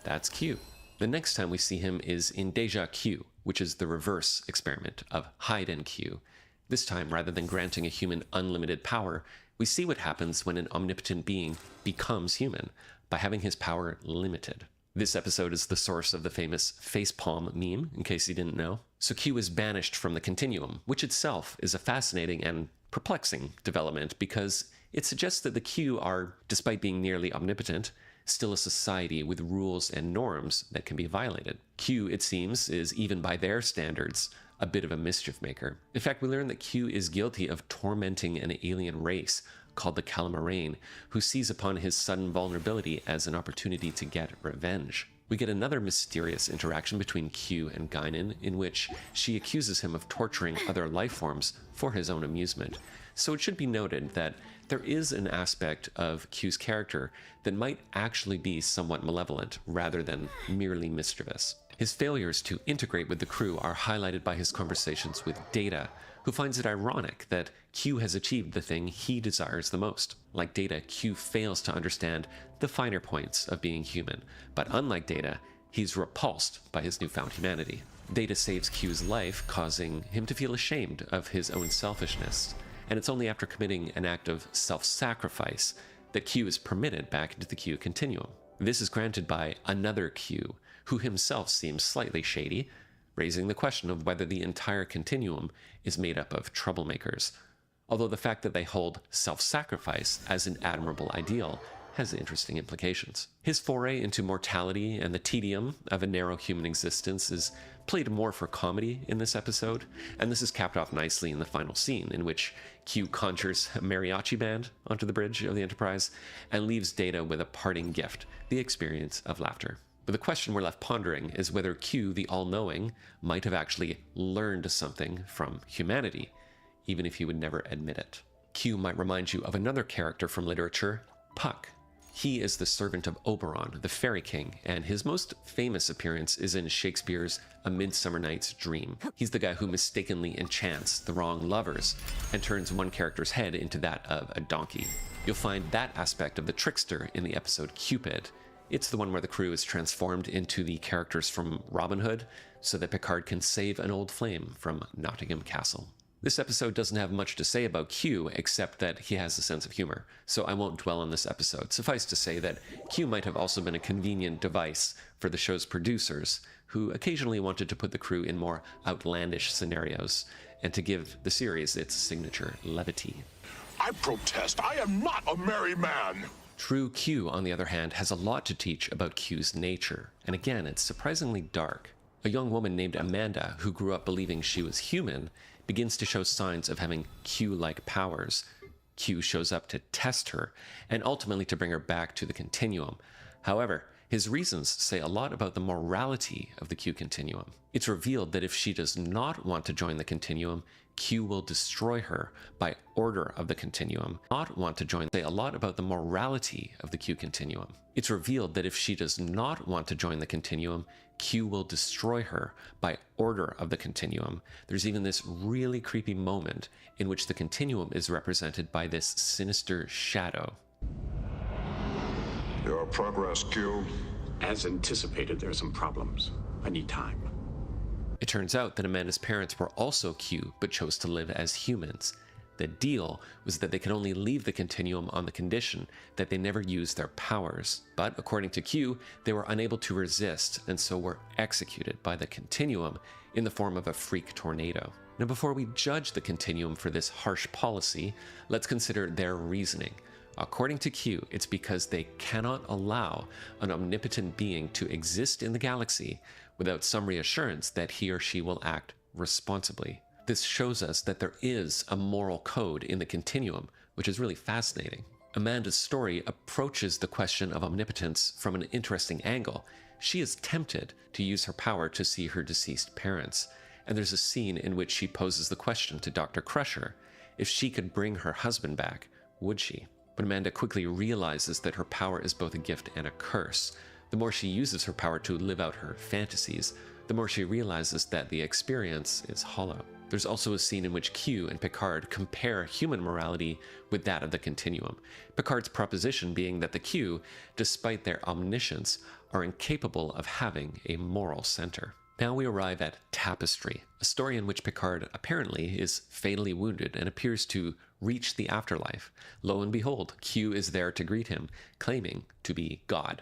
That's Q. The next time we see him is in Deja Q, which is the reverse experiment of Hide and Q. This time, rather than granting a human unlimited power, we see what happens when an omnipotent being becomes human, by having his power limited. This episode is the source of the famous facepalm meme, in case you didn't know. So Q is banished from the continuum, which itself is a fascinating and perplexing development because it suggests that the Q are, despite being nearly omnipotent, still a society with rules and norms that can be violated. Q, it seems, is, even by their standards, a bit of a mischief maker. In fact, we learn that Q is guilty of tormenting an alien race called the Calamarain, who sees upon his sudden vulnerability as an opportunity to get revenge. We get another mysterious interaction between Q and Guinan, in which she accuses him of torturing other life forms for his own amusement. So it should be noted that there is an aspect of Q's character that might actually be somewhat malevolent rather than merely mischievous. His failures to integrate with the crew are highlighted by his conversations with Data, who finds it ironic that Q has achieved the thing he desires the most. Like Data, Q fails to understand the finer points of being human, but unlike Data, he's repulsed by his newfound humanity. Data saves Q's life, causing him to feel ashamed of his own selfishness, and it's only after committing an act of self-sacrifice that Q is permitted back into the Q continuum. This is granted by another Q, who himself seems slightly shady, raising the question of whether the entire continuum is made up of troublemakers, although the fact that they hold self-sacrifice as an admirable ideal has interesting implications. His foray into mortality and the tedium of a narrow human existence is played more for comedy in this episode, and this is capped off nicely in the final scene, in which Q conjures a mariachi band onto the bridge of the Enterprise and leaves Data with a parting gift, the experience of laughter. But the question we're left pondering is whether Q, the all-knowing, might have actually learned something from humanity, even if he would never admit it. Q might remind you of another character from literature, Puck. He is the servant of Oberon, the Fairy King, and his most famous appearance is in Shakespeare's A Midsummer Night's Dream. He's the guy who mistakenly enchants the wrong lovers and turns one character's head into that of a donkey. You'll find that aspect of the trickster in the episode Cupid. It's the one where the crew is transformed into the characters from Robin Hood so that Picard can save an old flame from Nottingham Castle. This episode doesn't have much to say about Q except that he has a sense of humor, so I won't dwell on this episode. Suffice to say that Q might have also been a convenient device for the show's producers, who occasionally wanted to put the crew in more outlandish scenarios and to give the series its signature levity. I protest. I am not a merry man. True Q, on the other hand, has a lot to teach about Q's nature, and again, it's surprisingly dark. A young woman named Amanda, who grew up believing she was human, begins to show signs of having Q-like powers. Q shows up to test her, and ultimately to bring her back to the continuum. However, his reasons say a lot about the morality of the Q continuum. It's revealed that if she does not want to join the continuum, Q will destroy her by order of the continuum. Say a lot about the morality of the Q continuum. It's revealed that if she does not want to join the continuum, Q will destroy her by order of the continuum. There's even this really creepy moment in which the continuum is represented by this sinister shadow. Your progress, Q. As anticipated, there are some problems. I need time. It turns out that Amanda's parents were also Q, but chose to live as humans. The deal was that they could only leave the continuum on the condition that they never used their powers. But according to Q, they were unable to resist, and so were executed by the continuum in the form of a freak tornado. Now, before we judge the continuum for this harsh policy, let's consider their reasoning. According to Q, it's because they cannot allow an omnipotent being to exist in the galaxy without some reassurance that he or she will act responsibly. This shows us that there is a moral code in the continuum, which is really fascinating. Amanda's story approaches the question of omnipotence from an interesting angle. She is tempted to use her power to see her deceased parents, and there's a scene in which she poses the question to Dr. Crusher. If she could bring her husband back, would she? But Amanda quickly realizes that her power is both a gift and a curse. The more she uses her power to live out her fantasies, the more she realizes that the experience is hollow. There's also a scene in which Q and Picard compare human morality with that of the Continuum. Picard's proposition being that the Q, despite their omniscience, are incapable of having a moral center. Now we arrive at Tapestry, a story in which Picard apparently is fatally wounded and appears to reach the afterlife. Lo and behold, Q is there to greet him, claiming to be God.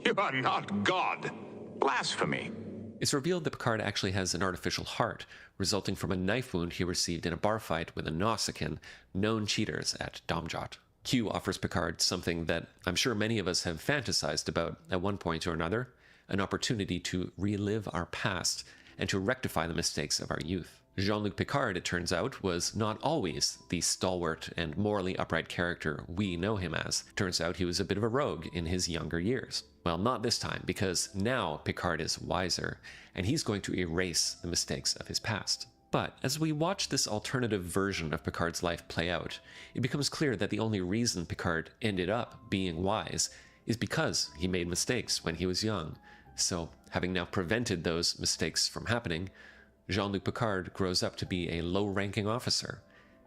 You are not God. Blasphemy. It's revealed that Picard actually has an artificial heart, resulting from a knife wound he received in a bar fight with the Nausicaan, known cheaters at Domjot. Q offers Picard something that I'm sure many of us have fantasized about at one point or another, an opportunity to relive our past and to rectify the mistakes of our youth. Jean-Luc Picard, it turns out, was not always the stalwart and morally upright character we know him as. Turns out he was a bit of a rogue in his younger years. Well, not this time, because now Picard is wiser, and he's going to erase the mistakes of his past. But as we watch this alternative version of Picard's life play out, it becomes clear that the only reason Picard ended up being wise is because he made mistakes when he was young. So, having now prevented those mistakes from happening, Jean-Luc Picard grows up to be a low-ranking officer.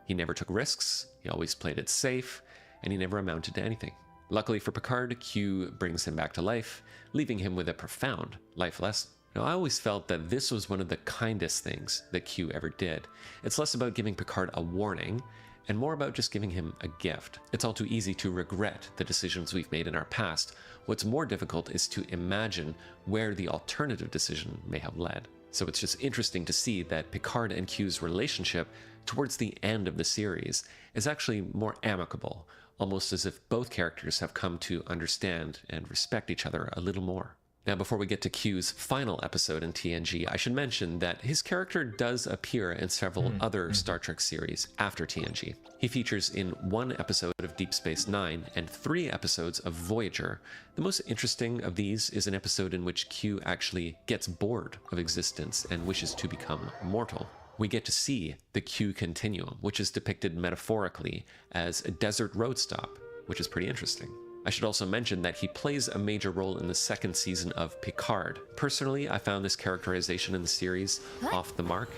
He never took risks, he always played it safe, and he never amounted to anything. Luckily for Picard, Q brings him back to life, leaving him with a profound life lesson. Now, I always felt that this was one of the kindest things that Q ever did. It's less about giving Picard a warning, and more about just giving him a gift. It's all too easy to regret the decisions we've made in our past. What's more difficult is to imagine where the alternative decision may have led. So it's just interesting to see that Picard and Q's relationship towards the end of the series is actually more amicable, almost as if both characters have come to understand and respect each other a little more. Now, before we get to Q's final episode in TNG, I should mention that his character does appear in several other Star Trek series after TNG. He features in one episode of Deep Space Nine and 3 episodes of Voyager. The most interesting of these is an episode in which Q actually gets bored of existence and wishes to become mortal. We get to see the Q Continuum, which is depicted metaphorically as a desert road stop, which is pretty interesting. I should also mention that he plays a major role in the 2nd season of Picard. Personally, I found this characterization in the series off the mark.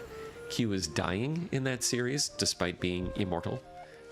Q is dying in that series, despite being immortal,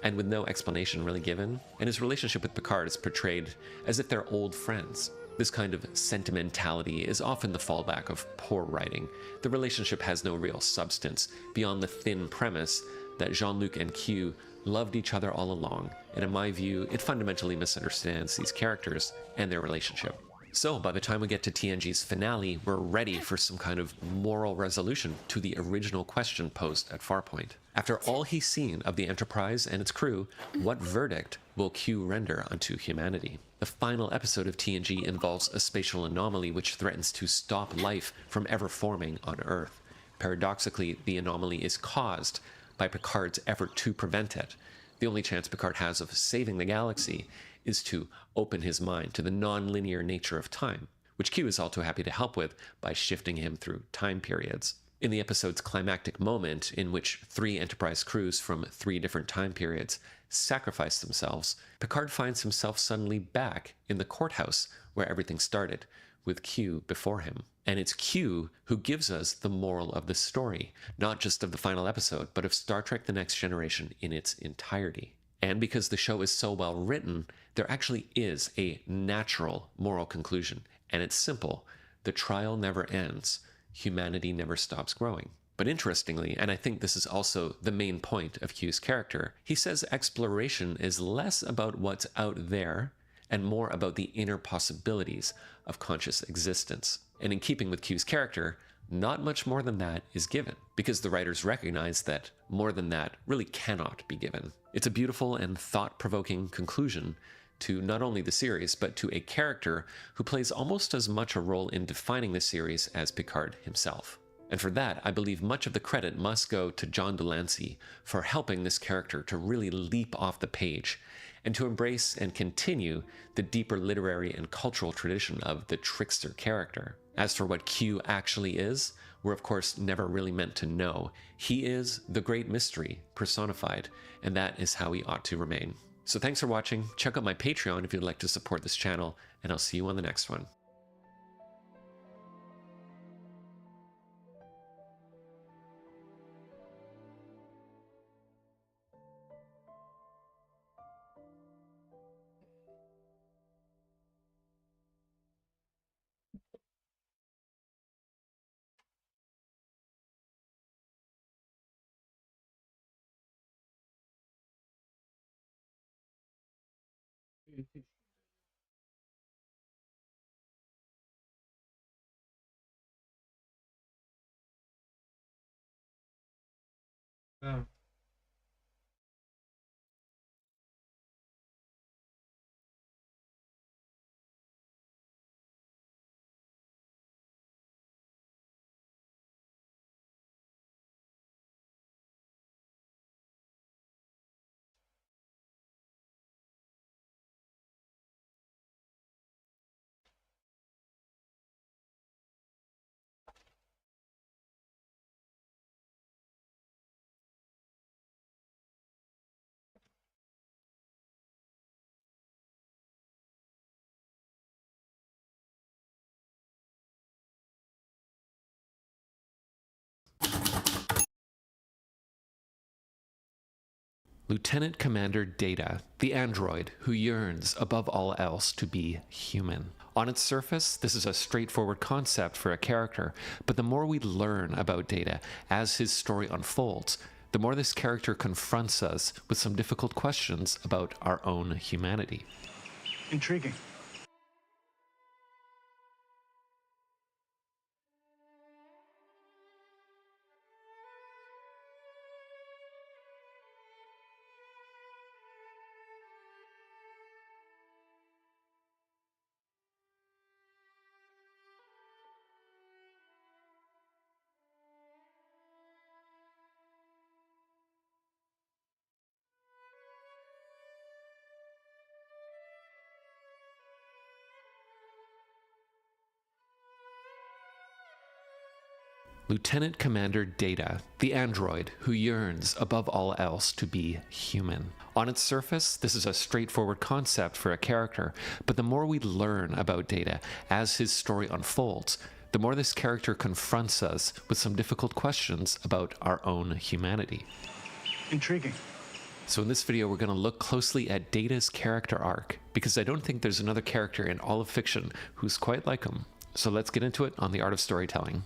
and with no explanation really given, and his relationship with Picard is portrayed as if they're old friends. This kind of sentimentality is often the fallback of poor writing. The relationship has no real substance, beyond the thin premise that Jean-Luc and Q loved each other all along, and in my view, it fundamentally misunderstands these characters and their relationship. So, by the time we get to TNG's finale, we're ready for some kind of moral resolution to the original question posed at Farpoint. After all he's seen of the Enterprise and its crew, what verdict will Q render unto humanity? The final episode of TNG involves a spatial anomaly which threatens to stop life from ever forming on Earth. Paradoxically, the anomaly is caused by Picard's effort to prevent it. The only chance Picard has of saving the galaxy is to open his mind to the non-linear nature of time, which Q is all too happy to help with by shifting him through time periods. In the episode's climactic moment, in which 3 Enterprise crews from 3 different time periods sacrifice themselves, Picard finds himself suddenly back in the courthouse where everything started, with Q before him. And it's Q who gives us the moral of the story, not just of the final episode, but of Star Trek The Next Generation in its entirety. And because the show is so well written, there actually is a natural moral conclusion. And it's simple. The trial never ends. Humanity never stops growing. But interestingly, and I think this is also the main point of Q's character, he says exploration is less about what's out there and more about the inner possibilities of conscious existence. And in keeping with Q's character, not much more than that is given, because the writers recognize that more than that really cannot be given. It's a beautiful and thought-provoking conclusion to not only the series, but to a character who plays almost as much a role in defining the series as Picard himself. And for that, I believe much of the credit must go to John Delancey for helping this character to really leap off the page and to embrace and continue the deeper literary and cultural tradition of the trickster character. As for what Q actually is, we're of course never really meant to know. He is the great mystery personified, and that is how he ought to remain. So thanks for watching. Check out my Patreon if you'd like to support this channel, and I'll see you on the next one. Да. Lieutenant Commander Data, the android who yearns above all else to be human. On its surface, this is a straightforward concept for a character, but the more we learn about Data as his story unfolds, the more this character confronts us with some difficult questions about our own humanity. Intriguing. Lieutenant Commander Data, the android who yearns above all else to be human. On its surface, this is a straightforward concept for a character, but the more we learn about Data as his story unfolds, the more this character confronts us with some difficult questions about our own humanity. Intriguing. So in this video, we're going to look closely at Data's character arc, because I don't think there's another character in all of fiction who's quite like him. So let's get into it on The Art of Storytelling.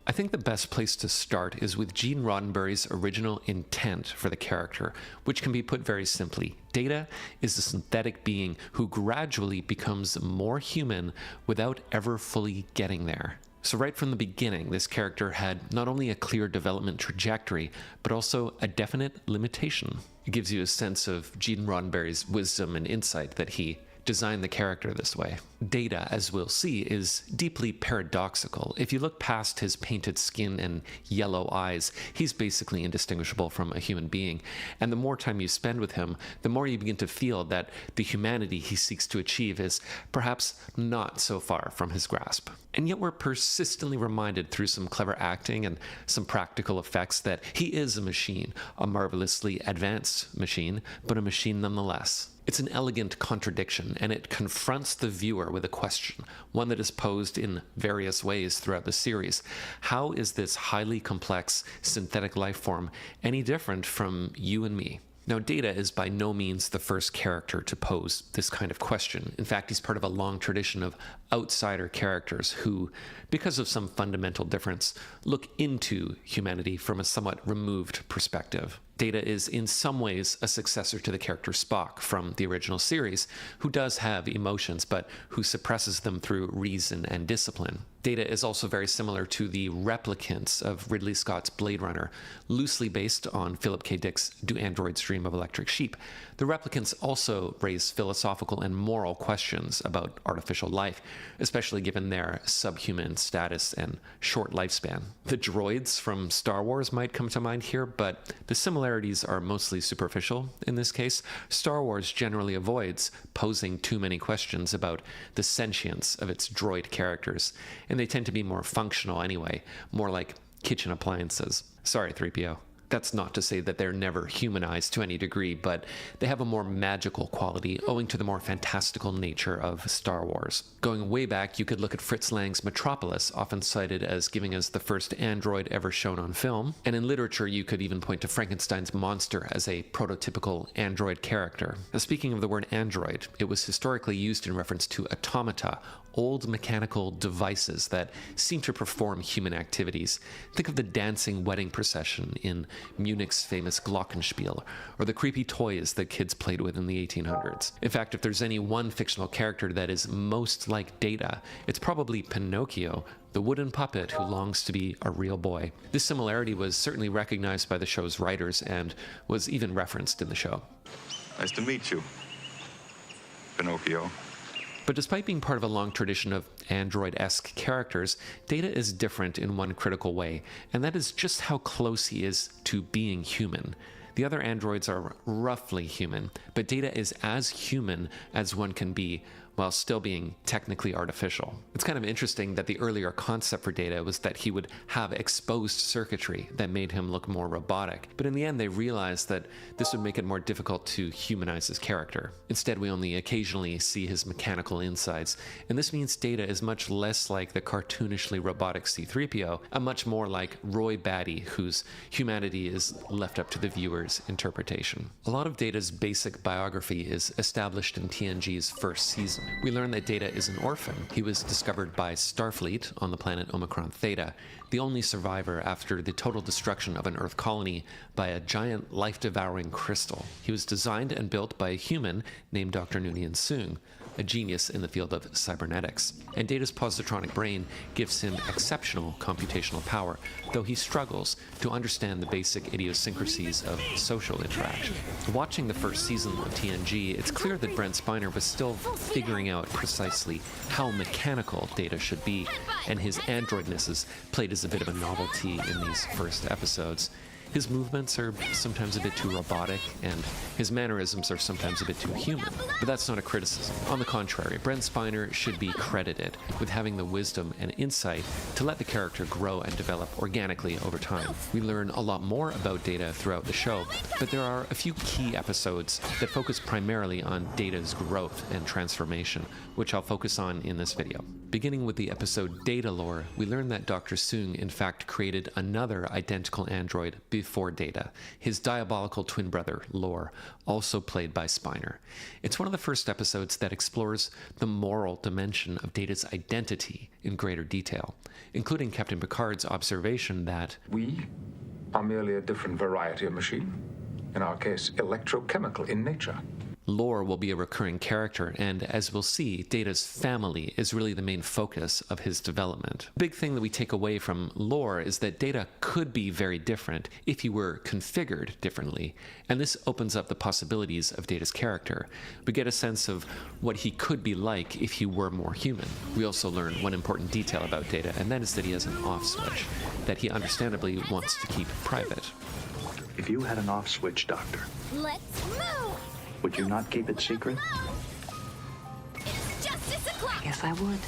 I think the best place to start is with Gene Roddenberry's original intent for the character, which can be put very simply. Data is a synthetic being who gradually becomes more human without ever fully getting there. So right from the beginning, this character had not only a clear development trajectory, but also a definite limitation. It gives you a sense of Gene Roddenberry's wisdom and insight that he designed the character this way. Data, as we'll see, is deeply paradoxical. If you look past his painted skin and yellow eyes, he's basically indistinguishable from a human being. And the more time you spend with him, the more you begin to feel that the humanity he seeks to achieve is perhaps not so far from his grasp. And yet we're persistently reminded through some clever acting and some practical effects that he is a machine, a marvelously advanced machine, but a machine nonetheless. It's an elegant contradiction, and it confronts the viewer with a question, one that is posed in various ways throughout the series. How is this highly complex synthetic life form any different from you and me? Now, Data is by no means the first character to pose this kind of question. In fact, he's part of a long tradition of outsider characters who, because of some fundamental difference, look into humanity from a somewhat removed perspective. Data is in some ways a successor to the character Spock from the original series, who does have emotions, but who suppresses them through reason and discipline. Data is also very similar to the replicants of Ridley Scott's Blade Runner, loosely based on Philip K. Dick's Do Androids Dream of Electric Sheep. The replicants also raise philosophical and moral questions about artificial life, especially given their subhuman status and short lifespan. The droids from Star Wars might come to mind here, but the similarities similarities are mostly superficial in this case, Star Wars generally avoids posing too many questions about the sentience of its droid characters, and they tend to be more functional anyway, more like kitchen appliances. Sorry, 3PO. That's not to say that they're never humanized to any degree, but they have a more magical quality owing to the more fantastical nature of Star Wars. Going way back, you could look at Fritz Lang's Metropolis, often cited as giving us the first android ever shown on film, and in literature you could even point to Frankenstein's monster as a prototypical android character. Now, speaking of the word android, it was historically used in reference to automata, old mechanical devices that seem to perform human activities. Think of the dancing wedding procession in Munich's famous Glockenspiel, or the creepy toys that kids played with in the 1800s. In fact, if there's any one fictional character that is most like Data, it's probably Pinocchio, the wooden puppet who longs to be a real boy. This similarity was certainly recognized by the show's writers and was even referenced in the show. Nice to meet you, Pinocchio. But despite being part of a long tradition of android-esque characters, Data is different in one critical way, and that is just how close he is to being human. The other androids are roughly human, but Data is as human as one can be, while still being technically artificial. It's kind of interesting that the earlier concept for Data was that he would have exposed circuitry that made him look more robotic, but in the end they realized that this would make it more difficult to humanize his character. Instead, we only occasionally see his mechanical insides, and this means Data is much less like the cartoonishly robotic C-3PO, and much more like Roy Batty, whose humanity is left up to the viewer's interpretation. A lot of Data's basic biography is established in TNG's first season. We learn that Data is an orphan. He was discovered by Starfleet on the planet Omicron Theta, the only survivor after the total destruction of an Earth colony by a giant life-devouring crystal. He was designed and built by a human named Dr. Noonien Soong, a genius in the field of cybernetics. And Data's positronic brain gives him exceptional computational power, though he struggles to understand the basic idiosyncrasies of social interaction. Watching the first season of TNG, it's clear that Brent Spiner was still figuring out precisely how mechanical Data should be, and his androidnesses played as a bit of a novelty in these first episodes. His movements are sometimes a bit too robotic, and his mannerisms are sometimes a bit too human. But that's not a criticism. On the contrary, Brent Spiner should be credited with having the wisdom and insight to let the character grow and develop organically over time. We learn a lot more about Data throughout the show, but there are a few key episodes that focus primarily on Data's growth and transformation, which I'll focus on in this video. Beginning with the episode Data Lore, we learn that Dr. Soong in fact created another identical android before Data, his diabolical twin brother, Lore, also played by Spiner. It's one of the first episodes that explores the moral dimension of Data's identity in greater detail, including Captain Picard's observation that We are merely a different variety of machine. In our case, electrochemical in nature. Lore will be a recurring character, and as we'll see, Data's family is really the main focus of his development. The big thing that we take away from Lore is that Data could be very different if he were configured differently, and this opens up the possibilities of Data's character. We get a sense of what he could be like if he were more human. We also learn one important detail about Data, and that is that he has an off switch that he understandably wants to keep private. If you had an off switch, Doctor, Let's move! would you not keep it secret? It's justice o'clock! Yes, I would.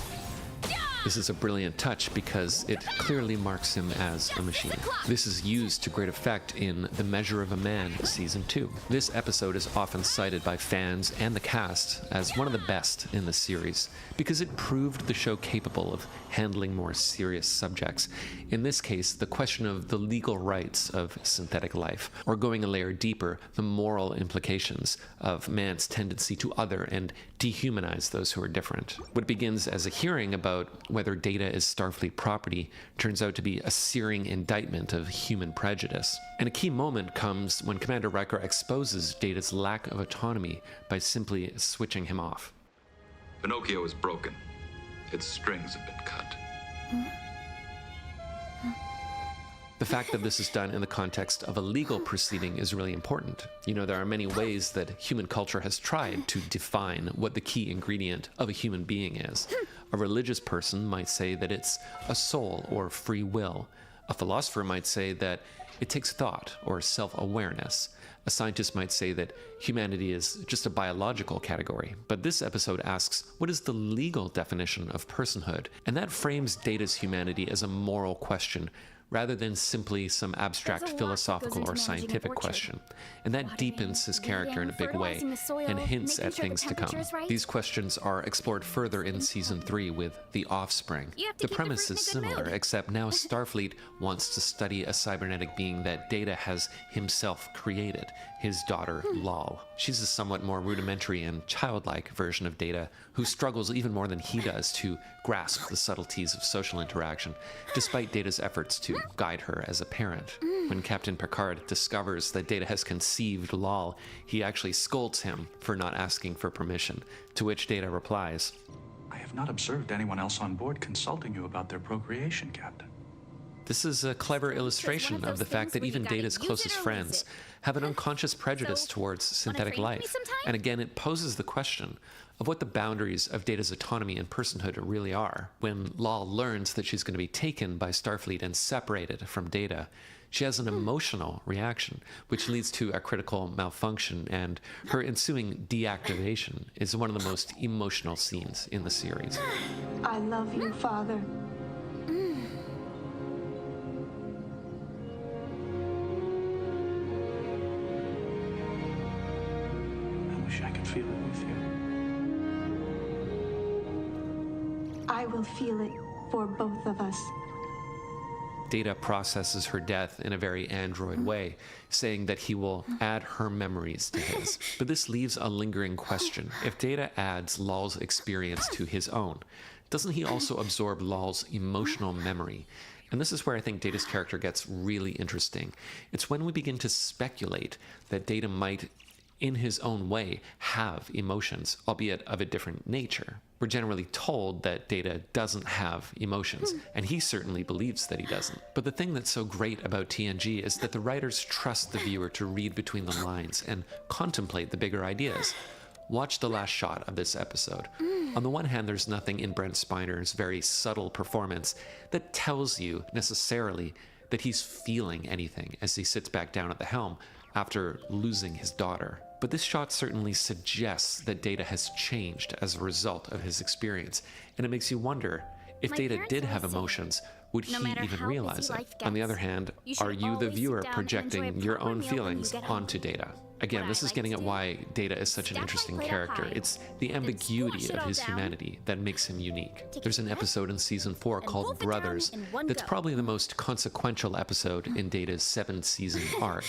This is a brilliant touch because it clearly marks him as a machine. This is used to great effect in The Measure of a Man Season 2. This episode is often cited by fans and the cast as one of the best in the series because it proved the show capable of handling more serious subjects. In this case, the question of the legal rights of synthetic life, or going a layer deeper, the moral implications of man's tendency to other and dehumanize those who are different. What begins as a hearing about whether Data is Starfleet property turns out to be a searing indictment of human prejudice. And a key moment comes when Commander Riker exposes Data's lack of autonomy by simply switching him off. Pinocchio is broken. Its strings have been cut. The fact that this is done in the context of a legal proceeding is really important. You know, there are many ways that human culture has tried to define what the key ingredient of a human being is. A religious person might say that it's a soul or free will. A philosopher might say that it takes thought or self-awareness. A scientist might say that humanity is just a biological category. But this episode asks, what is the legal definition of personhood? And that frames Data's humanity as a moral question, rather than simply some abstract philosophical or scientific question. And that deepens his character in a big way and hints at things to come. These questions are explored further in Season 3 with The Offspring. The premise is similar, except now Starfleet wants to study a cybernetic being that Data has himself created, his daughter, Lal. She's a somewhat more rudimentary and childlike version of Data, who struggles even more than he does to grasp the subtleties of social interaction, despite Data's efforts to guide her as a parent. When Captain Picard discovers that Data has conceived Lal, he actually scolds him for not asking for permission, to which Data replies, I have not observed anyone else on board consulting you about their procreation, Captain. This is a clever illustration of the fact that even Data's closest friends have an unconscious prejudice towards synthetic life. And again, it poses the question of what the boundaries of Data's autonomy and personhood really are. When Lal learns that she's going to be taken by Starfleet and separated from Data, she has an emotional reaction, which leads to a critical malfunction, and her ensuing deactivation is one of the most emotional scenes in the series. I love you, Father. I wish I could feel it with you. I will feel it for both of us. Data processes her death in a very android way, saying that he will add her memories to his. But this leaves a lingering question. If Data adds Lal's experience to his own, doesn't he also absorb Lal's emotional memory? And this is where I think Data's character gets really interesting. It's when we begin to speculate that Data might, in his own way, have emotions, albeit of a different nature. We're generally told that Data doesn't have emotions, and he certainly believes that he doesn't. But the thing that's so great about TNG is that the writers trust the viewer to read between the lines and contemplate the bigger ideas. Watch the last shot of this episode. On the one hand, there's nothing in Brent Spiner's very subtle performance that tells you necessarily that he's feeling anything as he sits back down at the helm after losing his daughter. But this shot certainly suggests that Data has changed as a result of his experience, and it makes you wonder, if Data did have emotions, would he even realize it? On the other hand, are you, the viewer, projecting your own feelings onto Data? Again, this is getting at why Data is such an interesting character. It's the ambiguity of his humanity that makes him unique. There's an episode in Season 4 called Brothers that's probably the most consequential episode in Data's 7-season arc.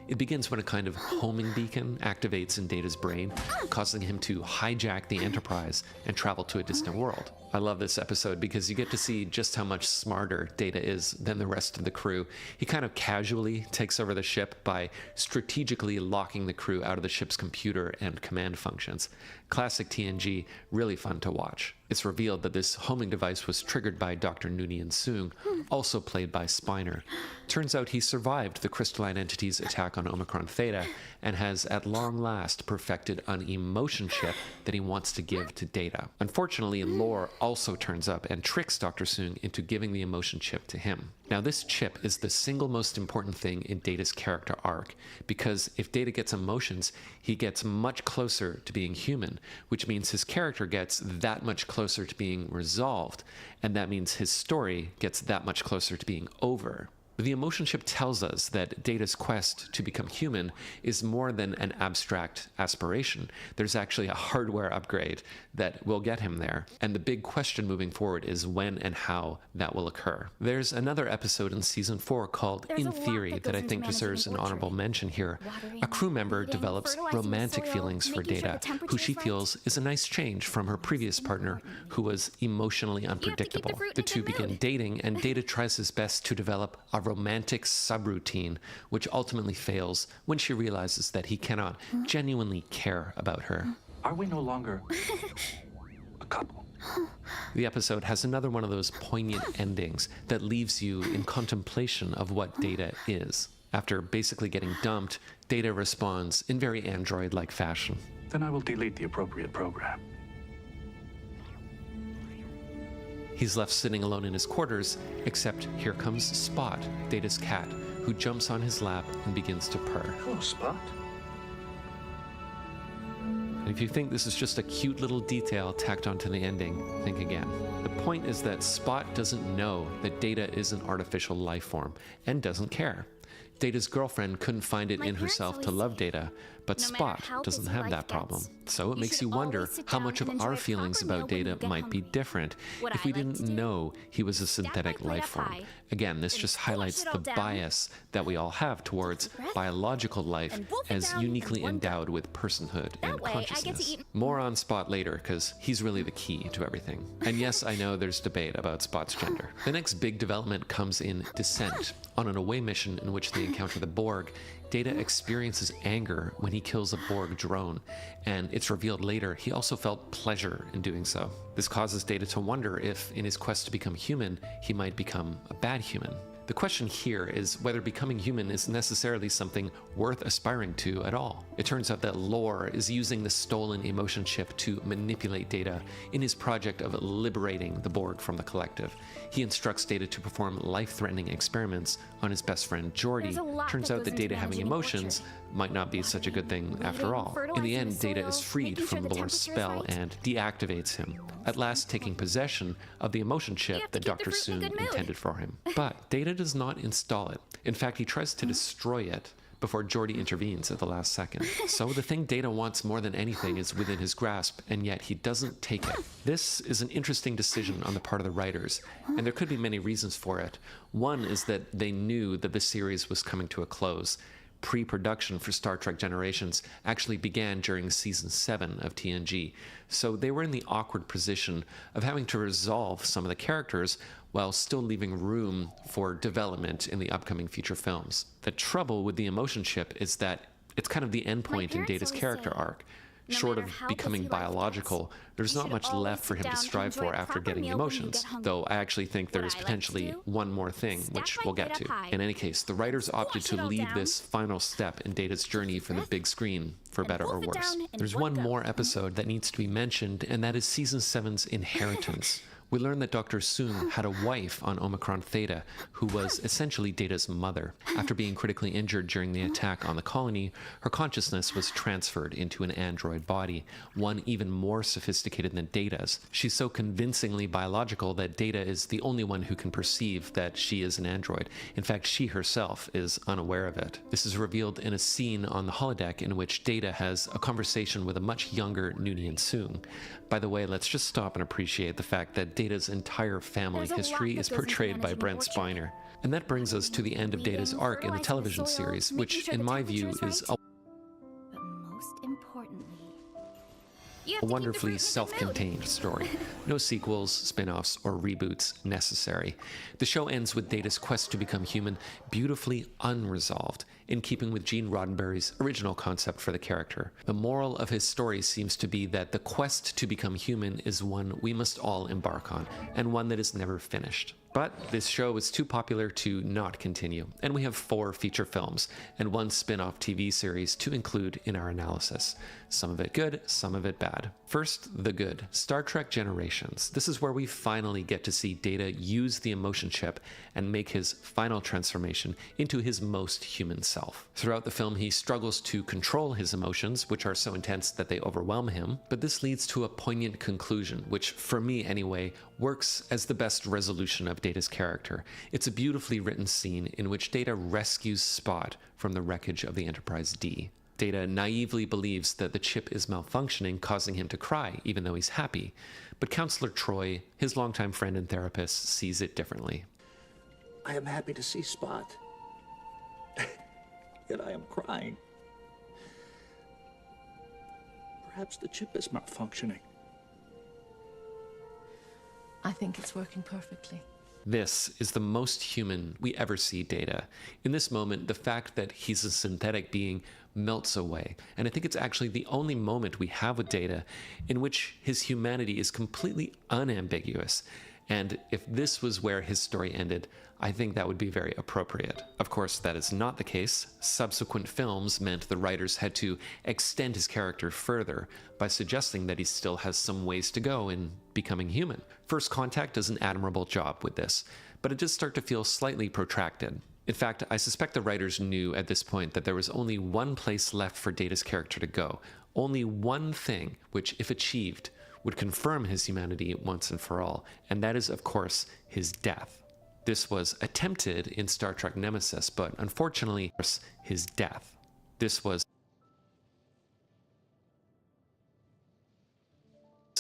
It begins when a kind of homing beacon activates in Data's brain, causing him to hijack the Enterprise and travel to a distant world. I love this episode because you get to see just how much smarter Data is than the rest of the crew. He kind of casually takes over the ship by strategically locking the crew out of the ship's computer and command functions. Classic TNG, really fun to watch. It's revealed that this homing device was triggered by Dr. Noonien Soong, also played by Spiner. Turns out he survived the crystalline entity's attack on Omicron Theta and has at long last perfected an emotion chip that he wants to give to Data. Unfortunately, Lore also turns up and tricks Dr. Soong into giving the emotion chip to him. Now, this chip is the single most important thing in Data's character arc, because if Data gets emotions, he gets much closer to being human, which means his character gets that much closer to being resolved, and that means his story gets that much closer to being over. The emotion chip tells us that Data's quest to become human is more than an abstract aspiration. There's actually a hardware upgrade that will get him there, and the big question moving forward is when and how that will occur. There's another episode in Season 4 called In Theory that I think deserves an honorable mention here. A crew member develops romantic feelings for Data, who she feels is a nice change from her previous partner, who was emotionally unpredictable. The two begin dating, and Data tries his best to develop a romantic subroutine, which ultimately fails when she realizes that he cannot genuinely care about her. Are we no longer a couple? The episode has another one of those poignant endings that leaves you in contemplation of what Data is. After basically getting dumped, Data responds in very android-like fashion. Then I will delete the appropriate program. He's left sitting alone in his quarters, except here comes Spot, Data's cat, who jumps on his lap and begins to purr. Hello, Spot. And if you think this is just a cute little detail tacked onto the ending, think again. The point is that Spot doesn't know that Data is an artificial life form and doesn't care. Data's girlfriend couldn't find it in herself to love Data, but Spot doesn't have that problem. So it makes you wonder how much of our feelings about Data might be different if we didn't know he was a synthetic life form. Again, this just highlights the bias that we all have towards biological life as uniquely endowed with personhood and consciousness. More on Spot later, because he's really the key to everything. And yes, I know there's debate about Spot's gender. The next big development comes in Descent. On an away mission in which they encounter the Borg, Data experiences anger when he kills a Borg drone, and it's revealed later he also felt pleasure in doing so. This causes Data to wonder if, in his quest to become human, he might become a bad human. The question here is whether becoming human is necessarily something worth aspiring to at all. It turns out that Lore is using the stolen emotion chip to manipulate Data in his project of liberating the Borg from the collective. He instructs Data to perform life-threatening experiments on his best friend Geordi. Turns out that Data having emotions might not be such a good thing after all. In the end, Data is freed from Lore's spell and deactivates him, at last taking possession of the emotion chip that Dr. Soong intended for him. But Data does not install it. In fact, he tries to destroy it before Geordi intervenes at the last second. So the thing Data wants more than anything is within his grasp, and yet he doesn't take it. This is an interesting decision on the part of the writers, and there could be many reasons for it. One is that they knew that the series was coming to a close. Pre-production for Star Trek Generations actually began during season 7 of TNG, so they were in the awkward position of having to resolve some of the characters while still leaving room for development in the upcoming feature films. The trouble with the emotion chip is that it's kind of the end point in Data's character arc. Short of becoming biological, there's not much left for him to strive for after getting emotions, though I actually think there's potentially one more thing, which we'll get to. In any case, the writers opted to leave this final step in Data's journey for the big screen, for better or worse. There's one more episode that needs to be mentioned, and that is Season 7's Inheritance. We learn that Dr. Soong had a wife on Omicron Theta who was essentially Data's mother. After being critically injured during the attack on the colony, her consciousness was transferred into an android body, one even more sophisticated than Data's. She's so convincingly biological that Data is the only one who can perceive that she is an android. In fact, she herself is unaware of it. This is revealed in a scene on the holodeck in which Data has a conversation with a much younger Noonien Soong. By the way, let's just stop and appreciate the fact that Data's entire family history is portrayed by Brent Spiner. And that brings us to the end of Data's arc in the television series, which in my view is a wonderfully self-contained story. No sequels, spin-offs, or reboots necessary. The show ends with Data's quest to become human beautifully unresolved, in keeping with Gene Roddenberry's original concept for the character. The moral of his story seems to be that the quest to become human is one we must all embark on, and one that is never finished. But this show is too popular to not continue, and we have 4 feature films and 1 spin-off TV series to include in our analysis. Some of it good, some of it bad. First, the good. Star Trek Generations. This is where we finally get to see Data use the emotion chip and make his final transformation into his most human self. Throughout the film, he struggles to control his emotions, which are so intense that they overwhelm him, but this leads to a poignant conclusion, which, for me anyway, works as the best resolution of Data's character. It's a beautifully written scene in which Data rescues Spot from the wreckage of the Enterprise D. Data naively believes that the chip is malfunctioning, causing him to cry, even though he's happy. But Counselor Troi, his longtime friend and therapist, sees it differently. I am happy to see Spot, yet I am crying. Perhaps the chip is malfunctioning. I think it's working perfectly. This is the most human we ever see Data. In this moment, the fact that he's a synthetic being melts away, and I think it's actually the only moment we have with Data in which his humanity is completely unambiguous, And if this was where his story ended, I think that would be very appropriate. Of course, that is not the case. Subsequent films meant the writers had to extend his character further by suggesting that he still has some ways to go in becoming human. First Contact does an admirable job with this, but it does start to feel slightly protracted. In fact, I suspect the writers knew at this point that there was only one place left for Data's character to go, only one thing which, if achieved, would confirm his humanity once and for all, and that is, of course, his death. This was attempted in Star Trek Nemesis, but unfortunately, his death. This was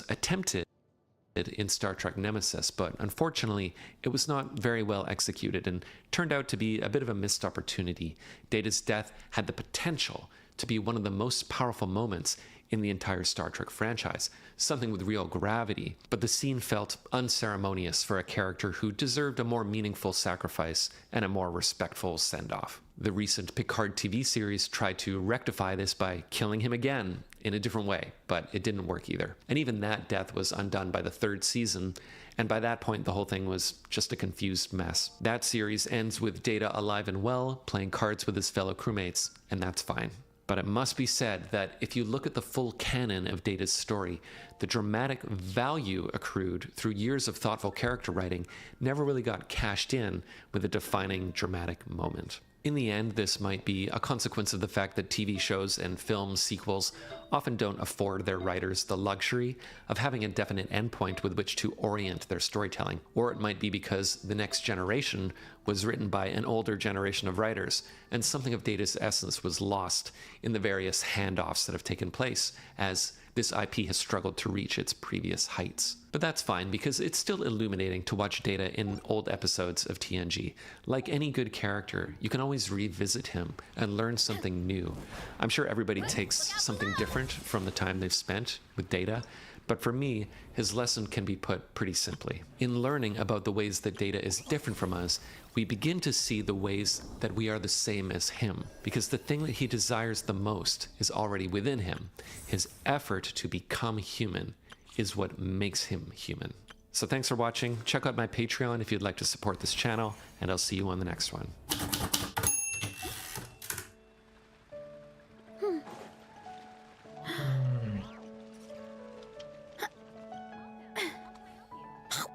attempted in Star Trek Nemesis, but unfortunately, it was not very well executed and turned out to be a bit of a missed opportunity. Data's death had the potential to be one of the most powerful moments in the entire Star Trek franchise, something with real gravity, but the scene felt unceremonious for a character who deserved a more meaningful sacrifice and a more respectful send-off. The recent Picard TV series tried to rectify this by killing him again in a different way, but it didn't work either. And even that death was undone by the third season, and by that point the whole thing was just a confused mess. That series ends with Data alive and well, playing cards with his fellow crewmates, and that's fine. But it must be said that if you look at the full canon of Data's story, the dramatic value accrued through years of thoughtful character writing never really got cashed in with a defining dramatic moment. In the end, this might be a consequence of the fact that TV shows and film sequels often don't afford their writers the luxury of having a definite endpoint with which to orient their storytelling. Or it might be because The Next Generation was written by an older generation of writers, and something of Data's essence was lost in the various handoffs that have taken place as this IP has struggled to reach its previous heights. But that's fine, because it's still illuminating to watch Data in old episodes of TNG. Like any good character, you can always revisit him and learn something new. I'm sure everybody takes something different from the time they've spent with Data, but for me, his lesson can be put pretty simply. In learning about the ways that Data is different from us, we begin to see the ways that we are the same as him, because the thing that he desires the most is already within him. His effort to become human is what makes him human. So thanks for watching. Check out my Patreon if you'd like to support this channel, and I'll see you on the next one.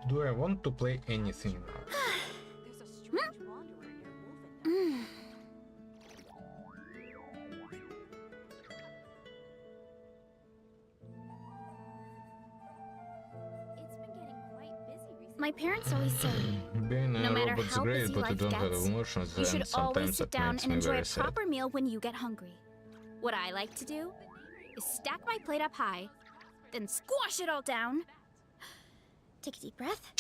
Do I want to play anything now? My parents always say, Being no a matter robot's how great, busy but you life don't have gets, emotions, you and should always sometimes sit that down makes and me enjoy very a sad. proper meal when you get hungry. What I like to do is stack my plate up high, then squash it all down, take a deep breath,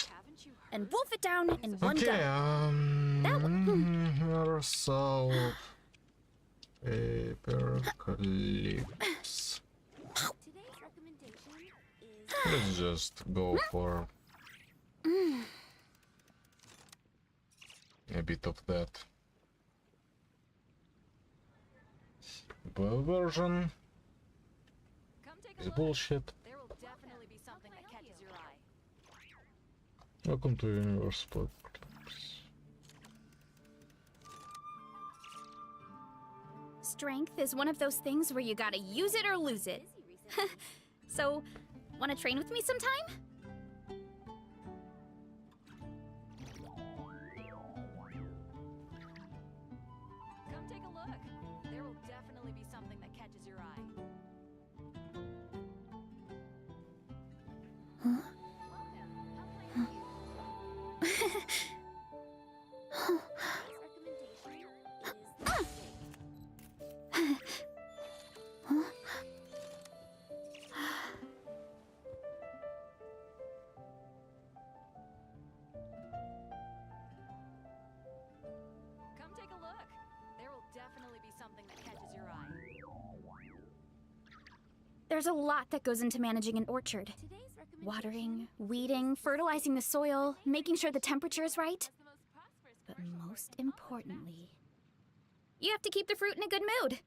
and wolf it down in one Okay, go. Universal Paperclips. Let's just go for a bit of that. Well, version is bullshit. Welcome to Universal Paperclips. Strength is one of those things where you gotta use it or lose it. So, wanna train with me sometime? Come take a look. There will definitely be something that catches your eye. Come take a look. There will definitely be something that catches your eye. There's a lot that goes into managing an orchard. Watering, weeding, fertilizing the soil, making sure the temperature is right. But most importantly, you have to keep the fruit in a good mood.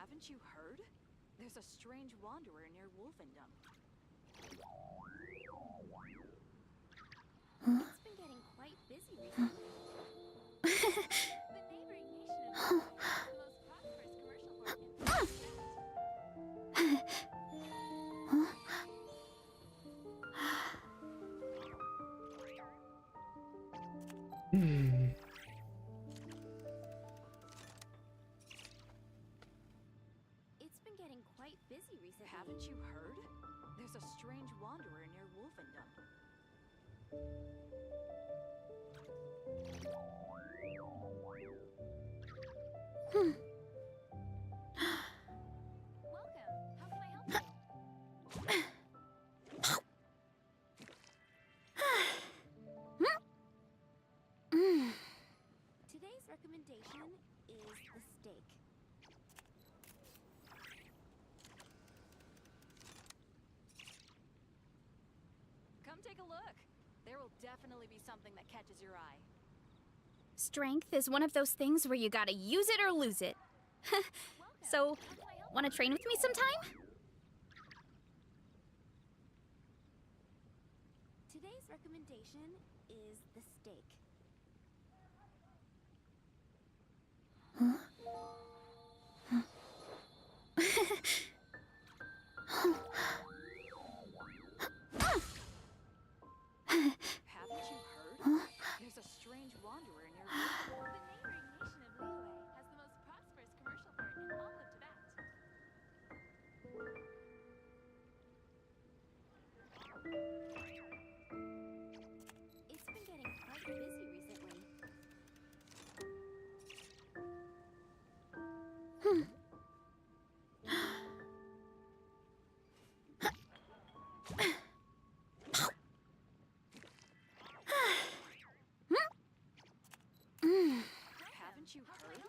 Haven't you heard? There's a strange wanderer near Wolfendom. It's been getting quite busy recently. The neighboring nation of Norway is the most prosperous commercial port in the It's been getting quite busy recently. Haven't you heard? There's a strange wanderer near Wolfendom. Welcome. How can I help you? Today's recommendation is the steak. Come take a look. There will definitely be something that catches your eye. Strength is one of those things where you gotta use it or lose it. So, wanna train with me sometime? Today's recommendation is the steak. Haven't you heard? There's a strange wanderer near Wolfendom. The neighboring nation of Liyue has the most prosperous commercial port in all of Tibet. It's been getting quite busy recently. Haven't you heard?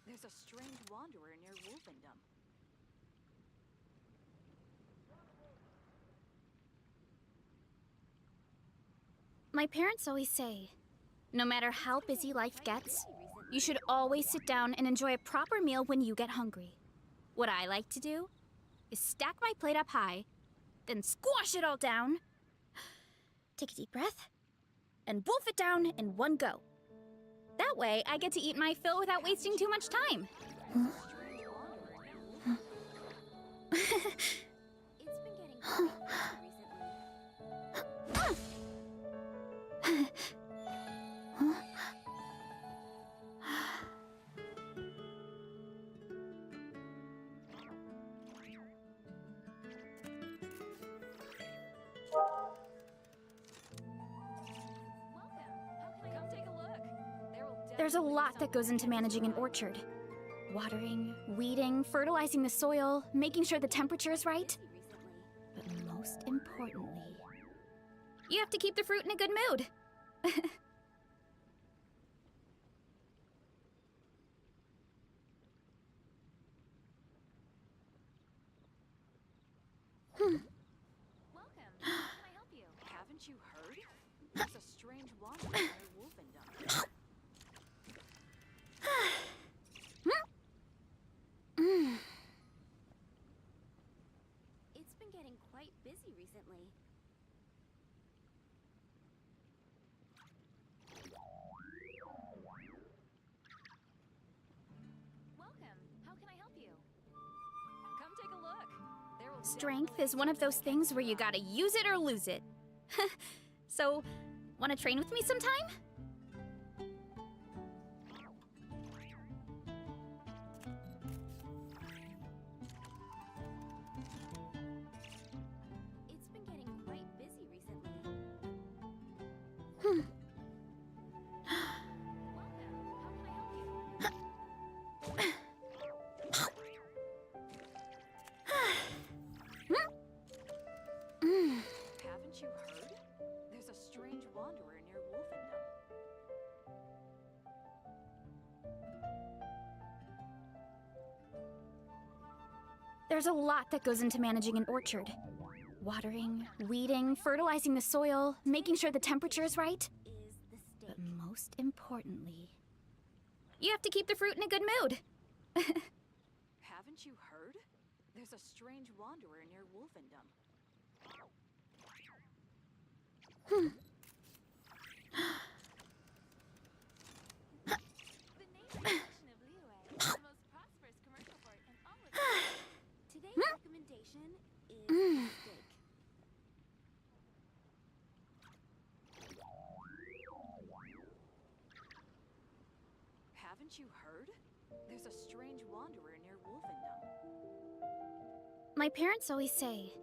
There's a strange wanderer near Wolfendom. My parents always say, no matter how busy life gets, you should always sit down and enjoy a proper meal when you get hungry. What I like to do is stack my plate up high, then squash it all down, take a deep breath, and wolf it down in one go. That way, I get to eat my fill without wasting too much time. It's been getting quite busy recently. Come take a look. There's a lot that goes into managing an orchard. Watering, weeding, fertilizing the soil, making sure the temperature is right. But most importantly, you have to keep the fruit in a good mood. Welcome. How can I help you? Haven't you heard? There's a strange wanderer near Wolfendom. It's been getting quite busy recently. Welcome. How can I help you? Come take a look. There will Strength is one of those things where you gotta use it or lose it. So, wanna train with me sometime? It's been getting quite busy recently. Haven't you heard? There's a strange wanderer near Wolfendom. There's a lot that goes into managing an orchard. Watering, weeding, fertilizing the soil, making sure the temperature is right. But most importantly, you have to keep the fruit in a good mood. Haven't Haven't you heard? There's a strange wanderer near Wolfendom. The neighboring nation of Liyue is the most prosperous commercial port in all of Japan. Today's recommendation is steak. Haven't you heard? There's a strange wanderer near Wolfendom. My parents always say,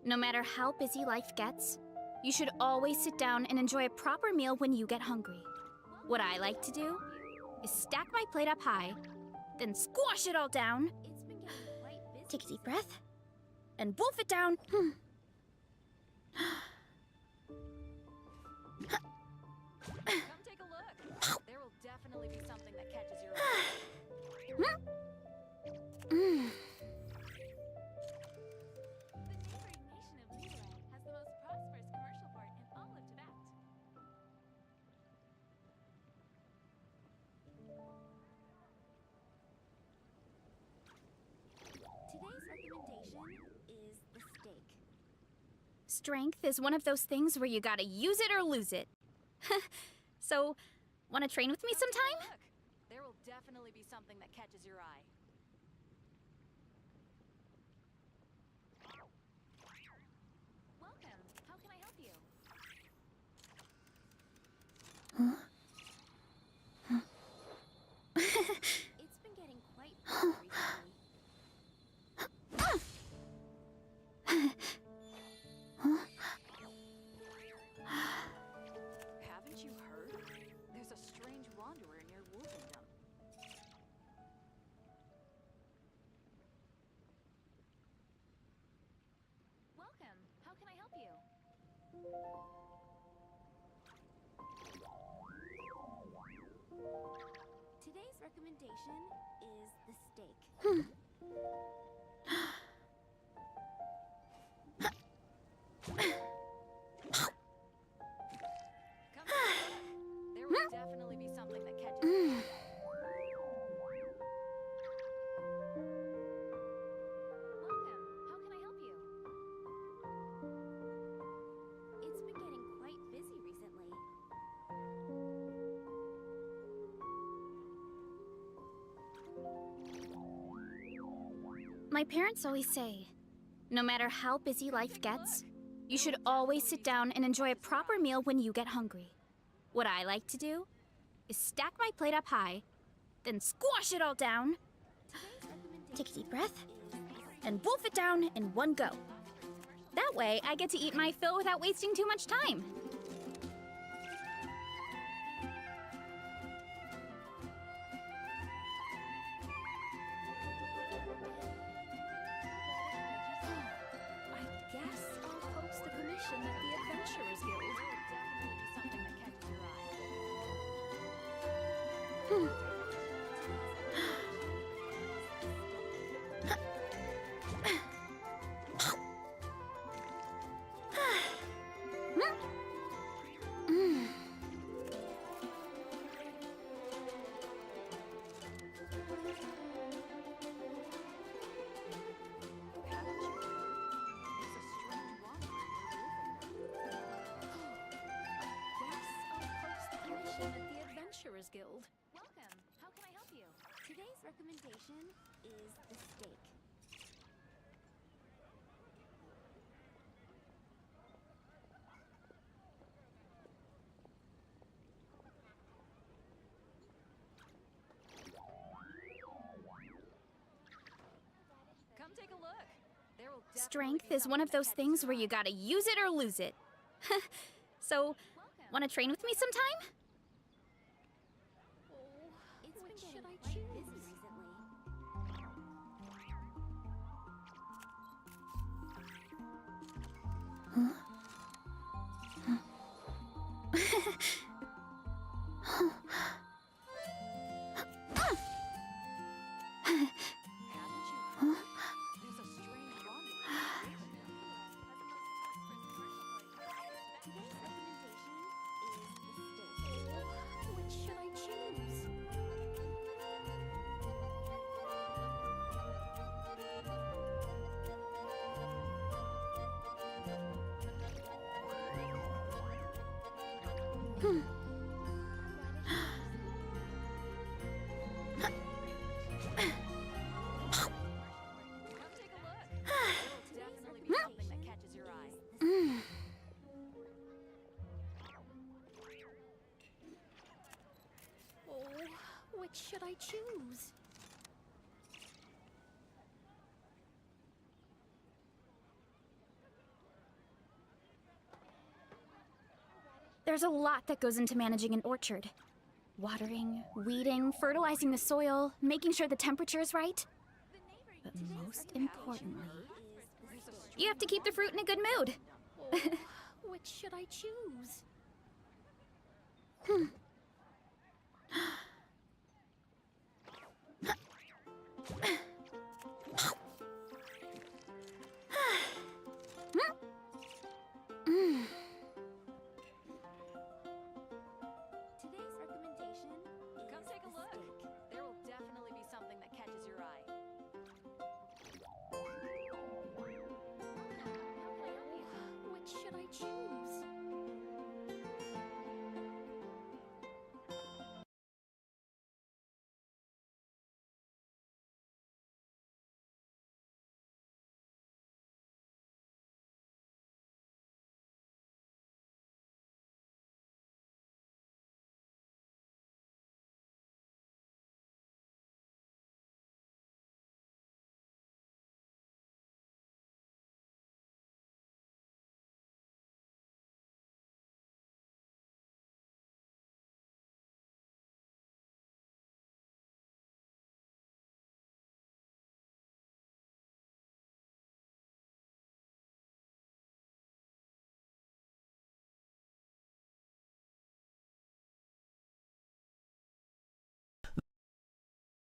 no matter how busy life gets, you should always sit down and enjoy a proper meal when you get hungry. What I like to do is stack my plate up high, then squash it all down, It's been getting quite busy. take a deep breath, and wolf it down. Come take a look. There will definitely be something that catches your eye. The neighboring nation of Liyue has the most prosperous commercial port in all of Tibet. Today's recommendation is the steak. Strength is one of those things where you gotta use it or lose it. So, wanna train with me sometime? Look, there will definitely be something that catches your eye. Welcome. How can I help you? It's been getting quite busy recently. Haven't you heard? There's a strange wanderer near Wolfendom. Welcome. How can I help you? Today's recommendation is the steak. Come take a look. There will definitely be something that catches your eye. Welcome. How can I help you? It's been getting quite busy recently. My parents always say, no matter how busy life gets, you should always sit down and enjoy a proper meal when you get hungry. What I like to do is stack my plate up high, then squash it all down, take a deep breath, and wolf it down in one go. That way, I get to eat my fill without wasting too much time. I guess I'll post the commission at the Adventurers Guild. There will definitely be something that catches your eye. Haven't you heard? There's a strange wanderer near Wolfendom. Guess I'll post the commission at the Adventurers Guild. Welcome. How can I help you? Today's recommendation is the steak. Come take a look. There will definitely Strength be is one something of that those catches things your where you eye. gotta use it or lose it. So, wanna train with me sometime? It's been getting quite busy recently. Haven't you heard? There's a strange wanderer near Wolfendom. Today's recommendation is the steak. Which should I choose? Oh, which should I choose? There's a lot that goes into managing an orchard. Watering, weeding, fertilizing the soil, making sure the temperature is right. But most importantly, you have to keep the fruit in a good mood. Oh, which should I choose? Today's recommendation, come take a look. There will definitely be something that catches your eye. Which should I choose?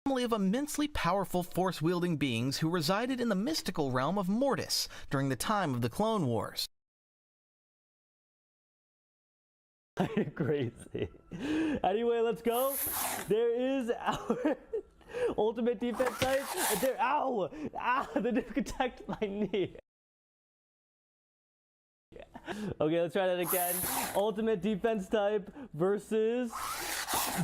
Family of immensely powerful force-wielding beings who resided in the mystical realm of Mortis during the time of the Clone Wars. Crazy. Anyway, let's go. There is our ultimate defense type. And there, ow! Ah, the nuke attacked my knee. Okay, let's try that again. Ultimate defense type versus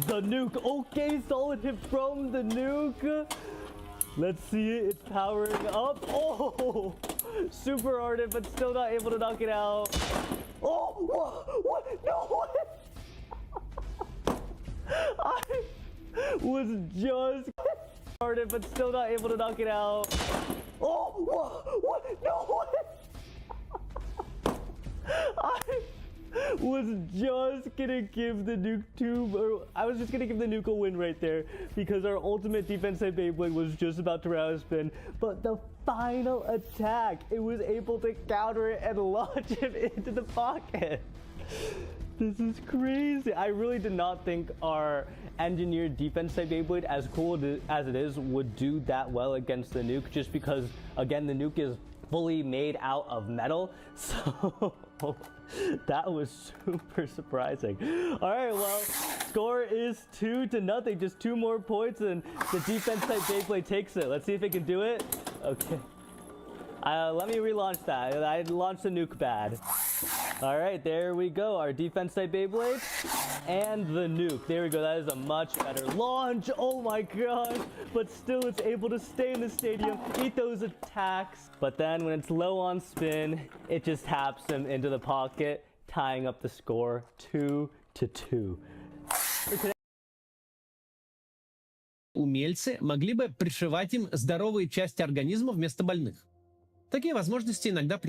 the nuke. Okay, solid hit from the nuke. Let's see it. It's powering up. Oh, super ardent, but still not able to knock it out. Oh, what? No, what? I was just ardent, but still not able to knock it out. Oh, what? No, what? I was just gonna give the nuke tube, or I was just gonna give the nuke a win right there because our ultimate defense type Beyblade was just about to round spin, but the final attack, it was able to counter it and launch him into the pocket. This is crazy. I really did not think our engineered defense type Beyblade, as cool as it is, would do that well against the nuke, just because, again, the nuke is fully made out of metal, so that was super surprising. All right, well, score is 2-0, just 2 more points, and the defense type Beyblade takes it. Let's see if it can do it. Okay. Let me relaunch that. I launched the nuke bad. All right, there we go. Our defense type Beyblade and the nuke. There we go. That is a much better launch. Oh my gosh. But still, it's able to stay in the stadium, eat those attacks. But then when it's low on spin, it just taps him into the pocket, tying up the score 2-2. Умельцы могли бы пришивать им здоровые части организма вместо больных. Такие возможности иногда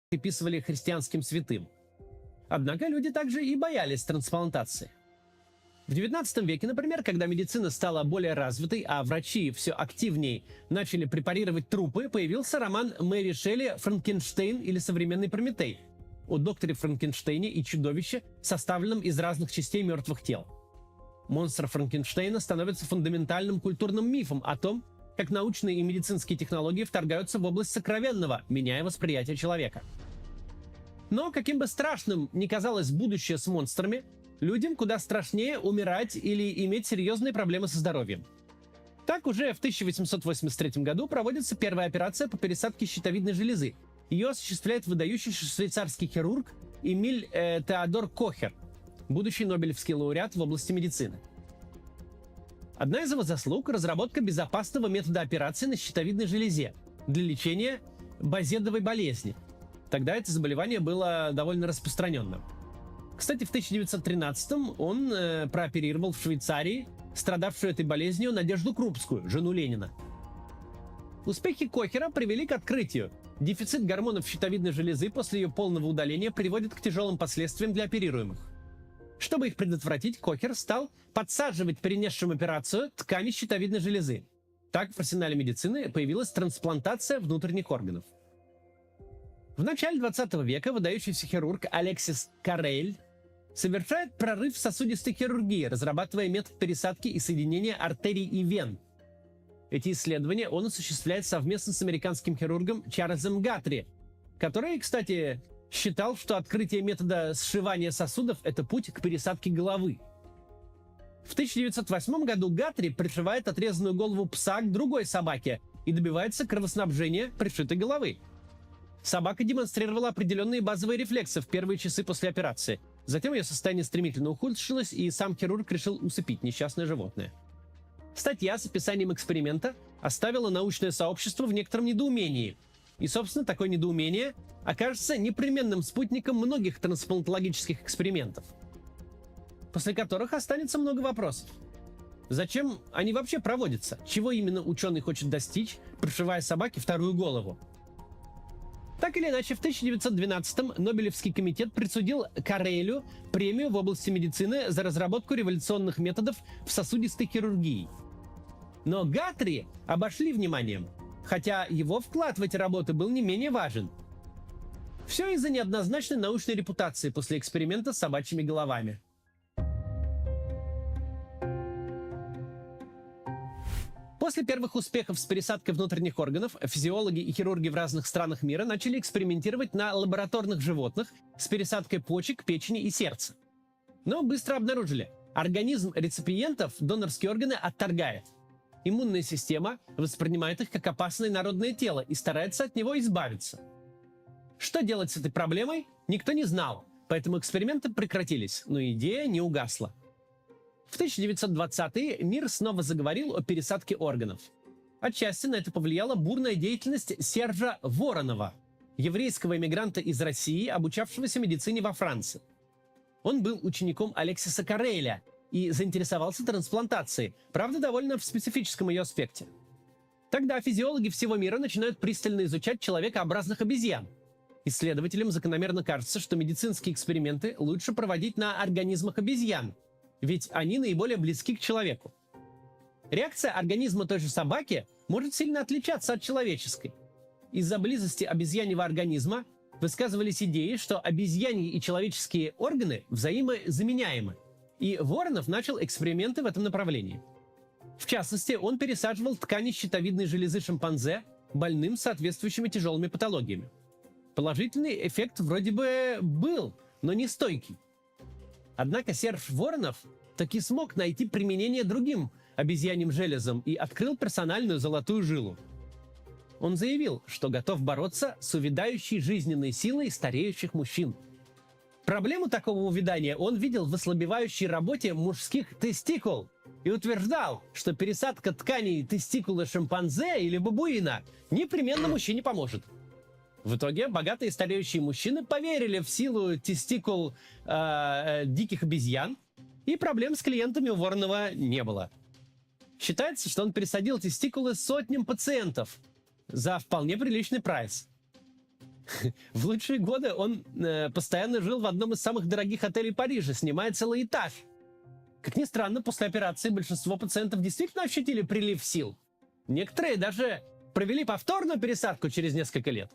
приписывали христианским святым. Однако люди также и боялись трансплантации. В XIX веке, например, когда медицина стала более развитой, а врачи все активнее начали препарировать трупы, появился роман Мэри Шелли «Франкенштейн» или «Современный Прометей» о докторе Франкенштейне и чудовище, составленном из разных частей мертвых тел. Монстр Франкенштейна становится фундаментальным культурным мифом о том, как научные и медицинские технологии вторгаются в область сокровенного, меняя восприятие человека. Но каким бы страшным ни казалось будущее с монстрами, людям куда страшнее умирать или иметь серьезные проблемы со здоровьем. Так уже в 1883 году проводится первая операция по пересадке щитовидной железы. Ее осуществляет выдающийся швейцарский хирург Эмиль Теодор Кохер, будущий Нобелевский лауреат в области медицины. Одна из его заслуг – разработка безопасного метода операции на щитовидной железе для лечения базедовой болезни. Тогда это заболевание было довольно распространенным. Кстати, в 1913-м он прооперировал в Швейцарии страдавшую этой болезнью Надежду Крупскую, жену Ленина. Успехи Кохера привели к открытию. Дефицит гормонов щитовидной железы после ее полного удаления приводит к тяжелым последствиям для оперируемых. Чтобы их предотвратить, Кохер стал подсаживать перенесшим операцию ткани щитовидной железы. Так в арсенале медицины появилась трансплантация внутренних органов. В начале 20 века выдающийся хирург Алексис Карель совершает прорыв в сосудистой хирургии, разрабатывая метод пересадки и соединения артерий и вен. Эти исследования он осуществляет совместно с американским хирургом Чарльзом Гатри, который, кстати, считал, что открытие метода сшивания сосудов – это путь к пересадке головы. В 1908 году Гатри пришивает отрезанную голову пса к другой собаке и добивается кровоснабжения пришитой головы. Собака демонстрировала определенные базовые рефлексы в первые часы после операции. Затем ее состояние стремительно ухудшилось, и сам хирург решил усыпить несчастное животное. Статья с описанием эксперимента оставила научное сообщество в некотором недоумении. И, собственно, такое недоумение окажется непременным спутником многих трансплантологических экспериментов, после которых останется много вопросов. Зачем они вообще проводятся? Чего именно ученый хочет достичь, пришивая собаке вторую голову? Так или иначе, в 1912-м Нобелевский комитет присудил Карелю премию в области медицины за разработку революционных методов в сосудистой хирургии. Но Гатри обошли вниманием, хотя его вклад в эти работы был не менее важен. Все из-за неоднозначной научной репутации после эксперимента с собачьими головами. После первых успехов с пересадкой внутренних органов, физиологи и хирурги в разных странах мира начали экспериментировать на лабораторных животных с пересадкой почек, печени и сердца. Но быстро обнаружили, организм реципиентов донорские органы отторгает. Иммунная система воспринимает их как опасное народное тело и старается от него избавиться. Что делать с этой проблемой, никто не знал, поэтому эксперименты прекратились, но идея не угасла. В 1920-е мир снова заговорил о пересадке органов. Отчасти на это повлияла бурная деятельность Сержа Воронова, еврейского эмигранта из России, обучавшегося медицине во Франции. Он был учеником Алексиса Кареля и заинтересовался трансплантацией, правда, довольно в специфическом ее аспекте. Тогда физиологи всего мира начинают пристально изучать человекообразных обезьян. Исследователям закономерно кажется, что медицинские эксперименты лучше проводить на организмах обезьян, ведь они наиболее близки к человеку. Реакция организма той же собаки может сильно отличаться от человеческой. Из-за близости обезьяньего организма высказывались идеи, что обезьяньи и человеческие органы взаимозаменяемы. И Воронов начал эксперименты в этом направлении. В частности, он пересаживал ткани щитовидной железы шимпанзе больным с соответствующими тяжелыми патологиями. Положительный эффект вроде бы был, но не стойкий. Однако Серж Воронов таки смог найти применение другим обезьяньим железам и открыл персональную золотую жилу. Он заявил, что готов бороться с увядающей жизненной силой стареющих мужчин. Проблему такого увядания он видел в ослабевающей работе мужских тестикул и утверждал, что пересадка тканей тестикула шимпанзе или бабуина непременно мужчине поможет. В итоге богатые стареющие мужчины поверили в силу тестикул диких обезьян, и проблем с клиентами у Воронова не было. Считается, что он пересадил тестикулы сотням пациентов за вполне приличный прайс. В лучшие годы он постоянно жил в одном из самых дорогих отелей Парижа, снимая целый этаж. Как ни странно, после операции большинство пациентов действительно ощутили прилив сил. Некоторые даже провели повторную пересадку через несколько лет.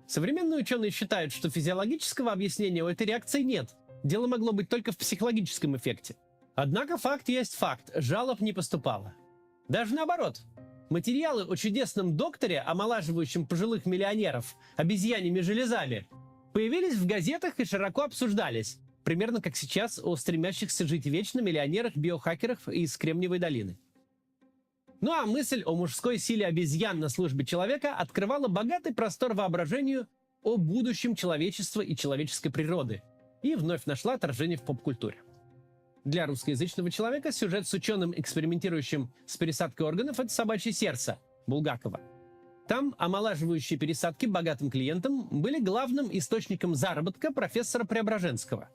Современные ученые считают, что физиологического объяснения у этой реакции нет. Дело могло быть только в психологическом эффекте. Однако факт есть факт, жалоб не поступало. Даже наоборот. Материалы о чудесном докторе, омолаживающем пожилых миллионеров обезьяньими железами, появились в газетах и широко обсуждались, примерно как сейчас о стремящихся жить вечно миллионерах-биохакерах из Кремниевой долины. Ну а мысль о мужской силе обезьян на службе человека открывала богатый простор воображению о будущем человечества и человеческой природы и вновь нашла отражение в поп-культуре. Для русскоязычного человека сюжет с ученым, экспериментирующим с пересадкой органов, это «Собачье сердце» Булгакова. Там омолаживающие пересадки богатым клиентам были главным источником заработка профессора Преображенского.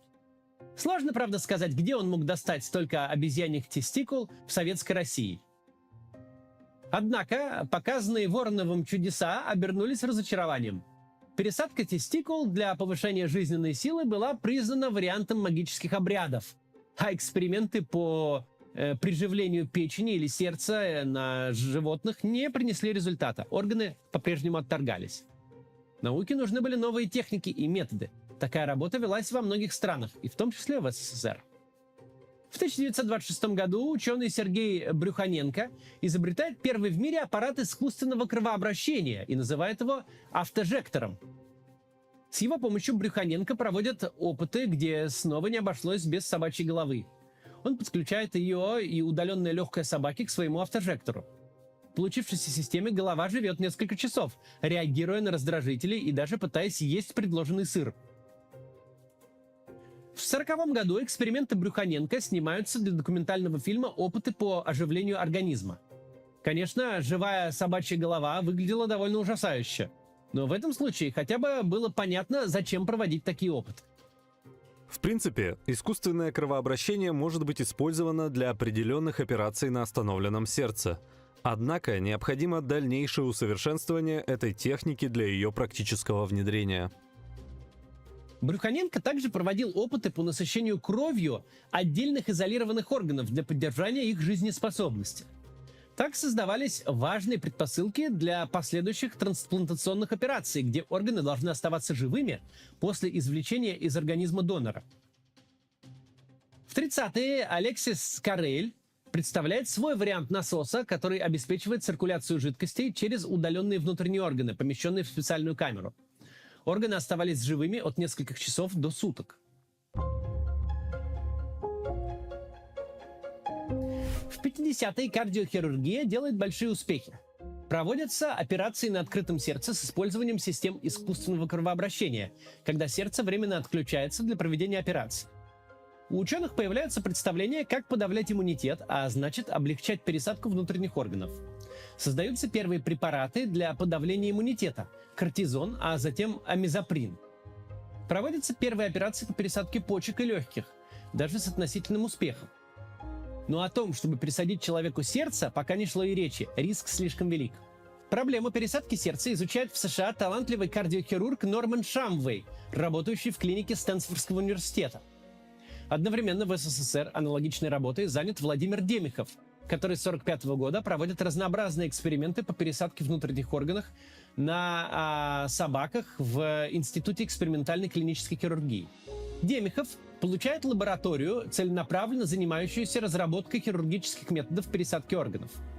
Сложно, правда, сказать, где он мог достать столько обезьяньих тестикул в советской России. Однако показанные Вороновым чудеса обернулись разочарованием. Пересадка тестикул для повышения жизненной силы была признана вариантом магических обрядов, а эксперименты по приживлению печени или сердца на животных не принесли результата. Органы по-прежнему отторгались. Науке нужны были новые техники и методы. Такая работа велась во многих странах, и в том числе в СССР. В 1926 году ученый Сергей Брюханенко изобретает первый в мире аппарат искусственного кровообращения и называет его автожектором. С его помощью Брюханенко проводят опыты, где снова не обошлось без собачьей головы. Он подключает ее и удаленное легкое собаки к своему автожектору. В получившейся системе голова живет несколько часов, реагируя на раздражители и даже пытаясь есть предложенный сыр. В 1940 году эксперименты Брюханенко снимаются для документального фильма «Опыты по оживлению организма». Конечно, живая собачья голова выглядела довольно ужасающе, но в этом случае хотя бы было понятно, зачем проводить такие опыты. В принципе, искусственное кровообращение может быть использовано для определенных операций на остановленном сердце. Однако необходимо дальнейшее усовершенствование этой техники для ее практического внедрения. Брюханенко также проводил опыты по насыщению кровью отдельных изолированных органов для поддержания их жизнеспособности. Так создавались важные предпосылки для последующих трансплантационных операций, где органы должны оставаться живыми после извлечения из организма донора. В 30-е Алексис Карель представляет свой вариант насоса, который обеспечивает циркуляцию жидкостей через удаленные внутренние органы, помещенные в специальную камеру. Органы оставались живыми от нескольких часов до суток. В 50-е кардиохирургия делает большие успехи. Проводятся операции на открытом сердце с использованием систем искусственного кровообращения, когда сердце временно отключается для проведения операции. У ученых появляются представления, как подавлять иммунитет, а значит облегчать пересадку внутренних органов. Создаются первые препараты для подавления иммунитета – кортизон, а затем амизоприн. Проводятся первые операции по пересадке почек и легких, даже с относительным успехом. Но о том, чтобы пересадить человеку сердце, пока не шло и речи, риск слишком велик. Проблему пересадки сердца изучает в США талантливый кардиохирург Норман Шамвей, работающий в клинике Стэнфордского университета. Одновременно в СССР аналогичной работой занят Владимир Демихов, который с 1945 года проводит разнообразные эксперименты по пересадке внутренних органов на собаках в Институте экспериментальной клинической хирургии. Демихов получает лабораторию, целенаправленно занимающуюся разработкой хирургических методов пересадки органов.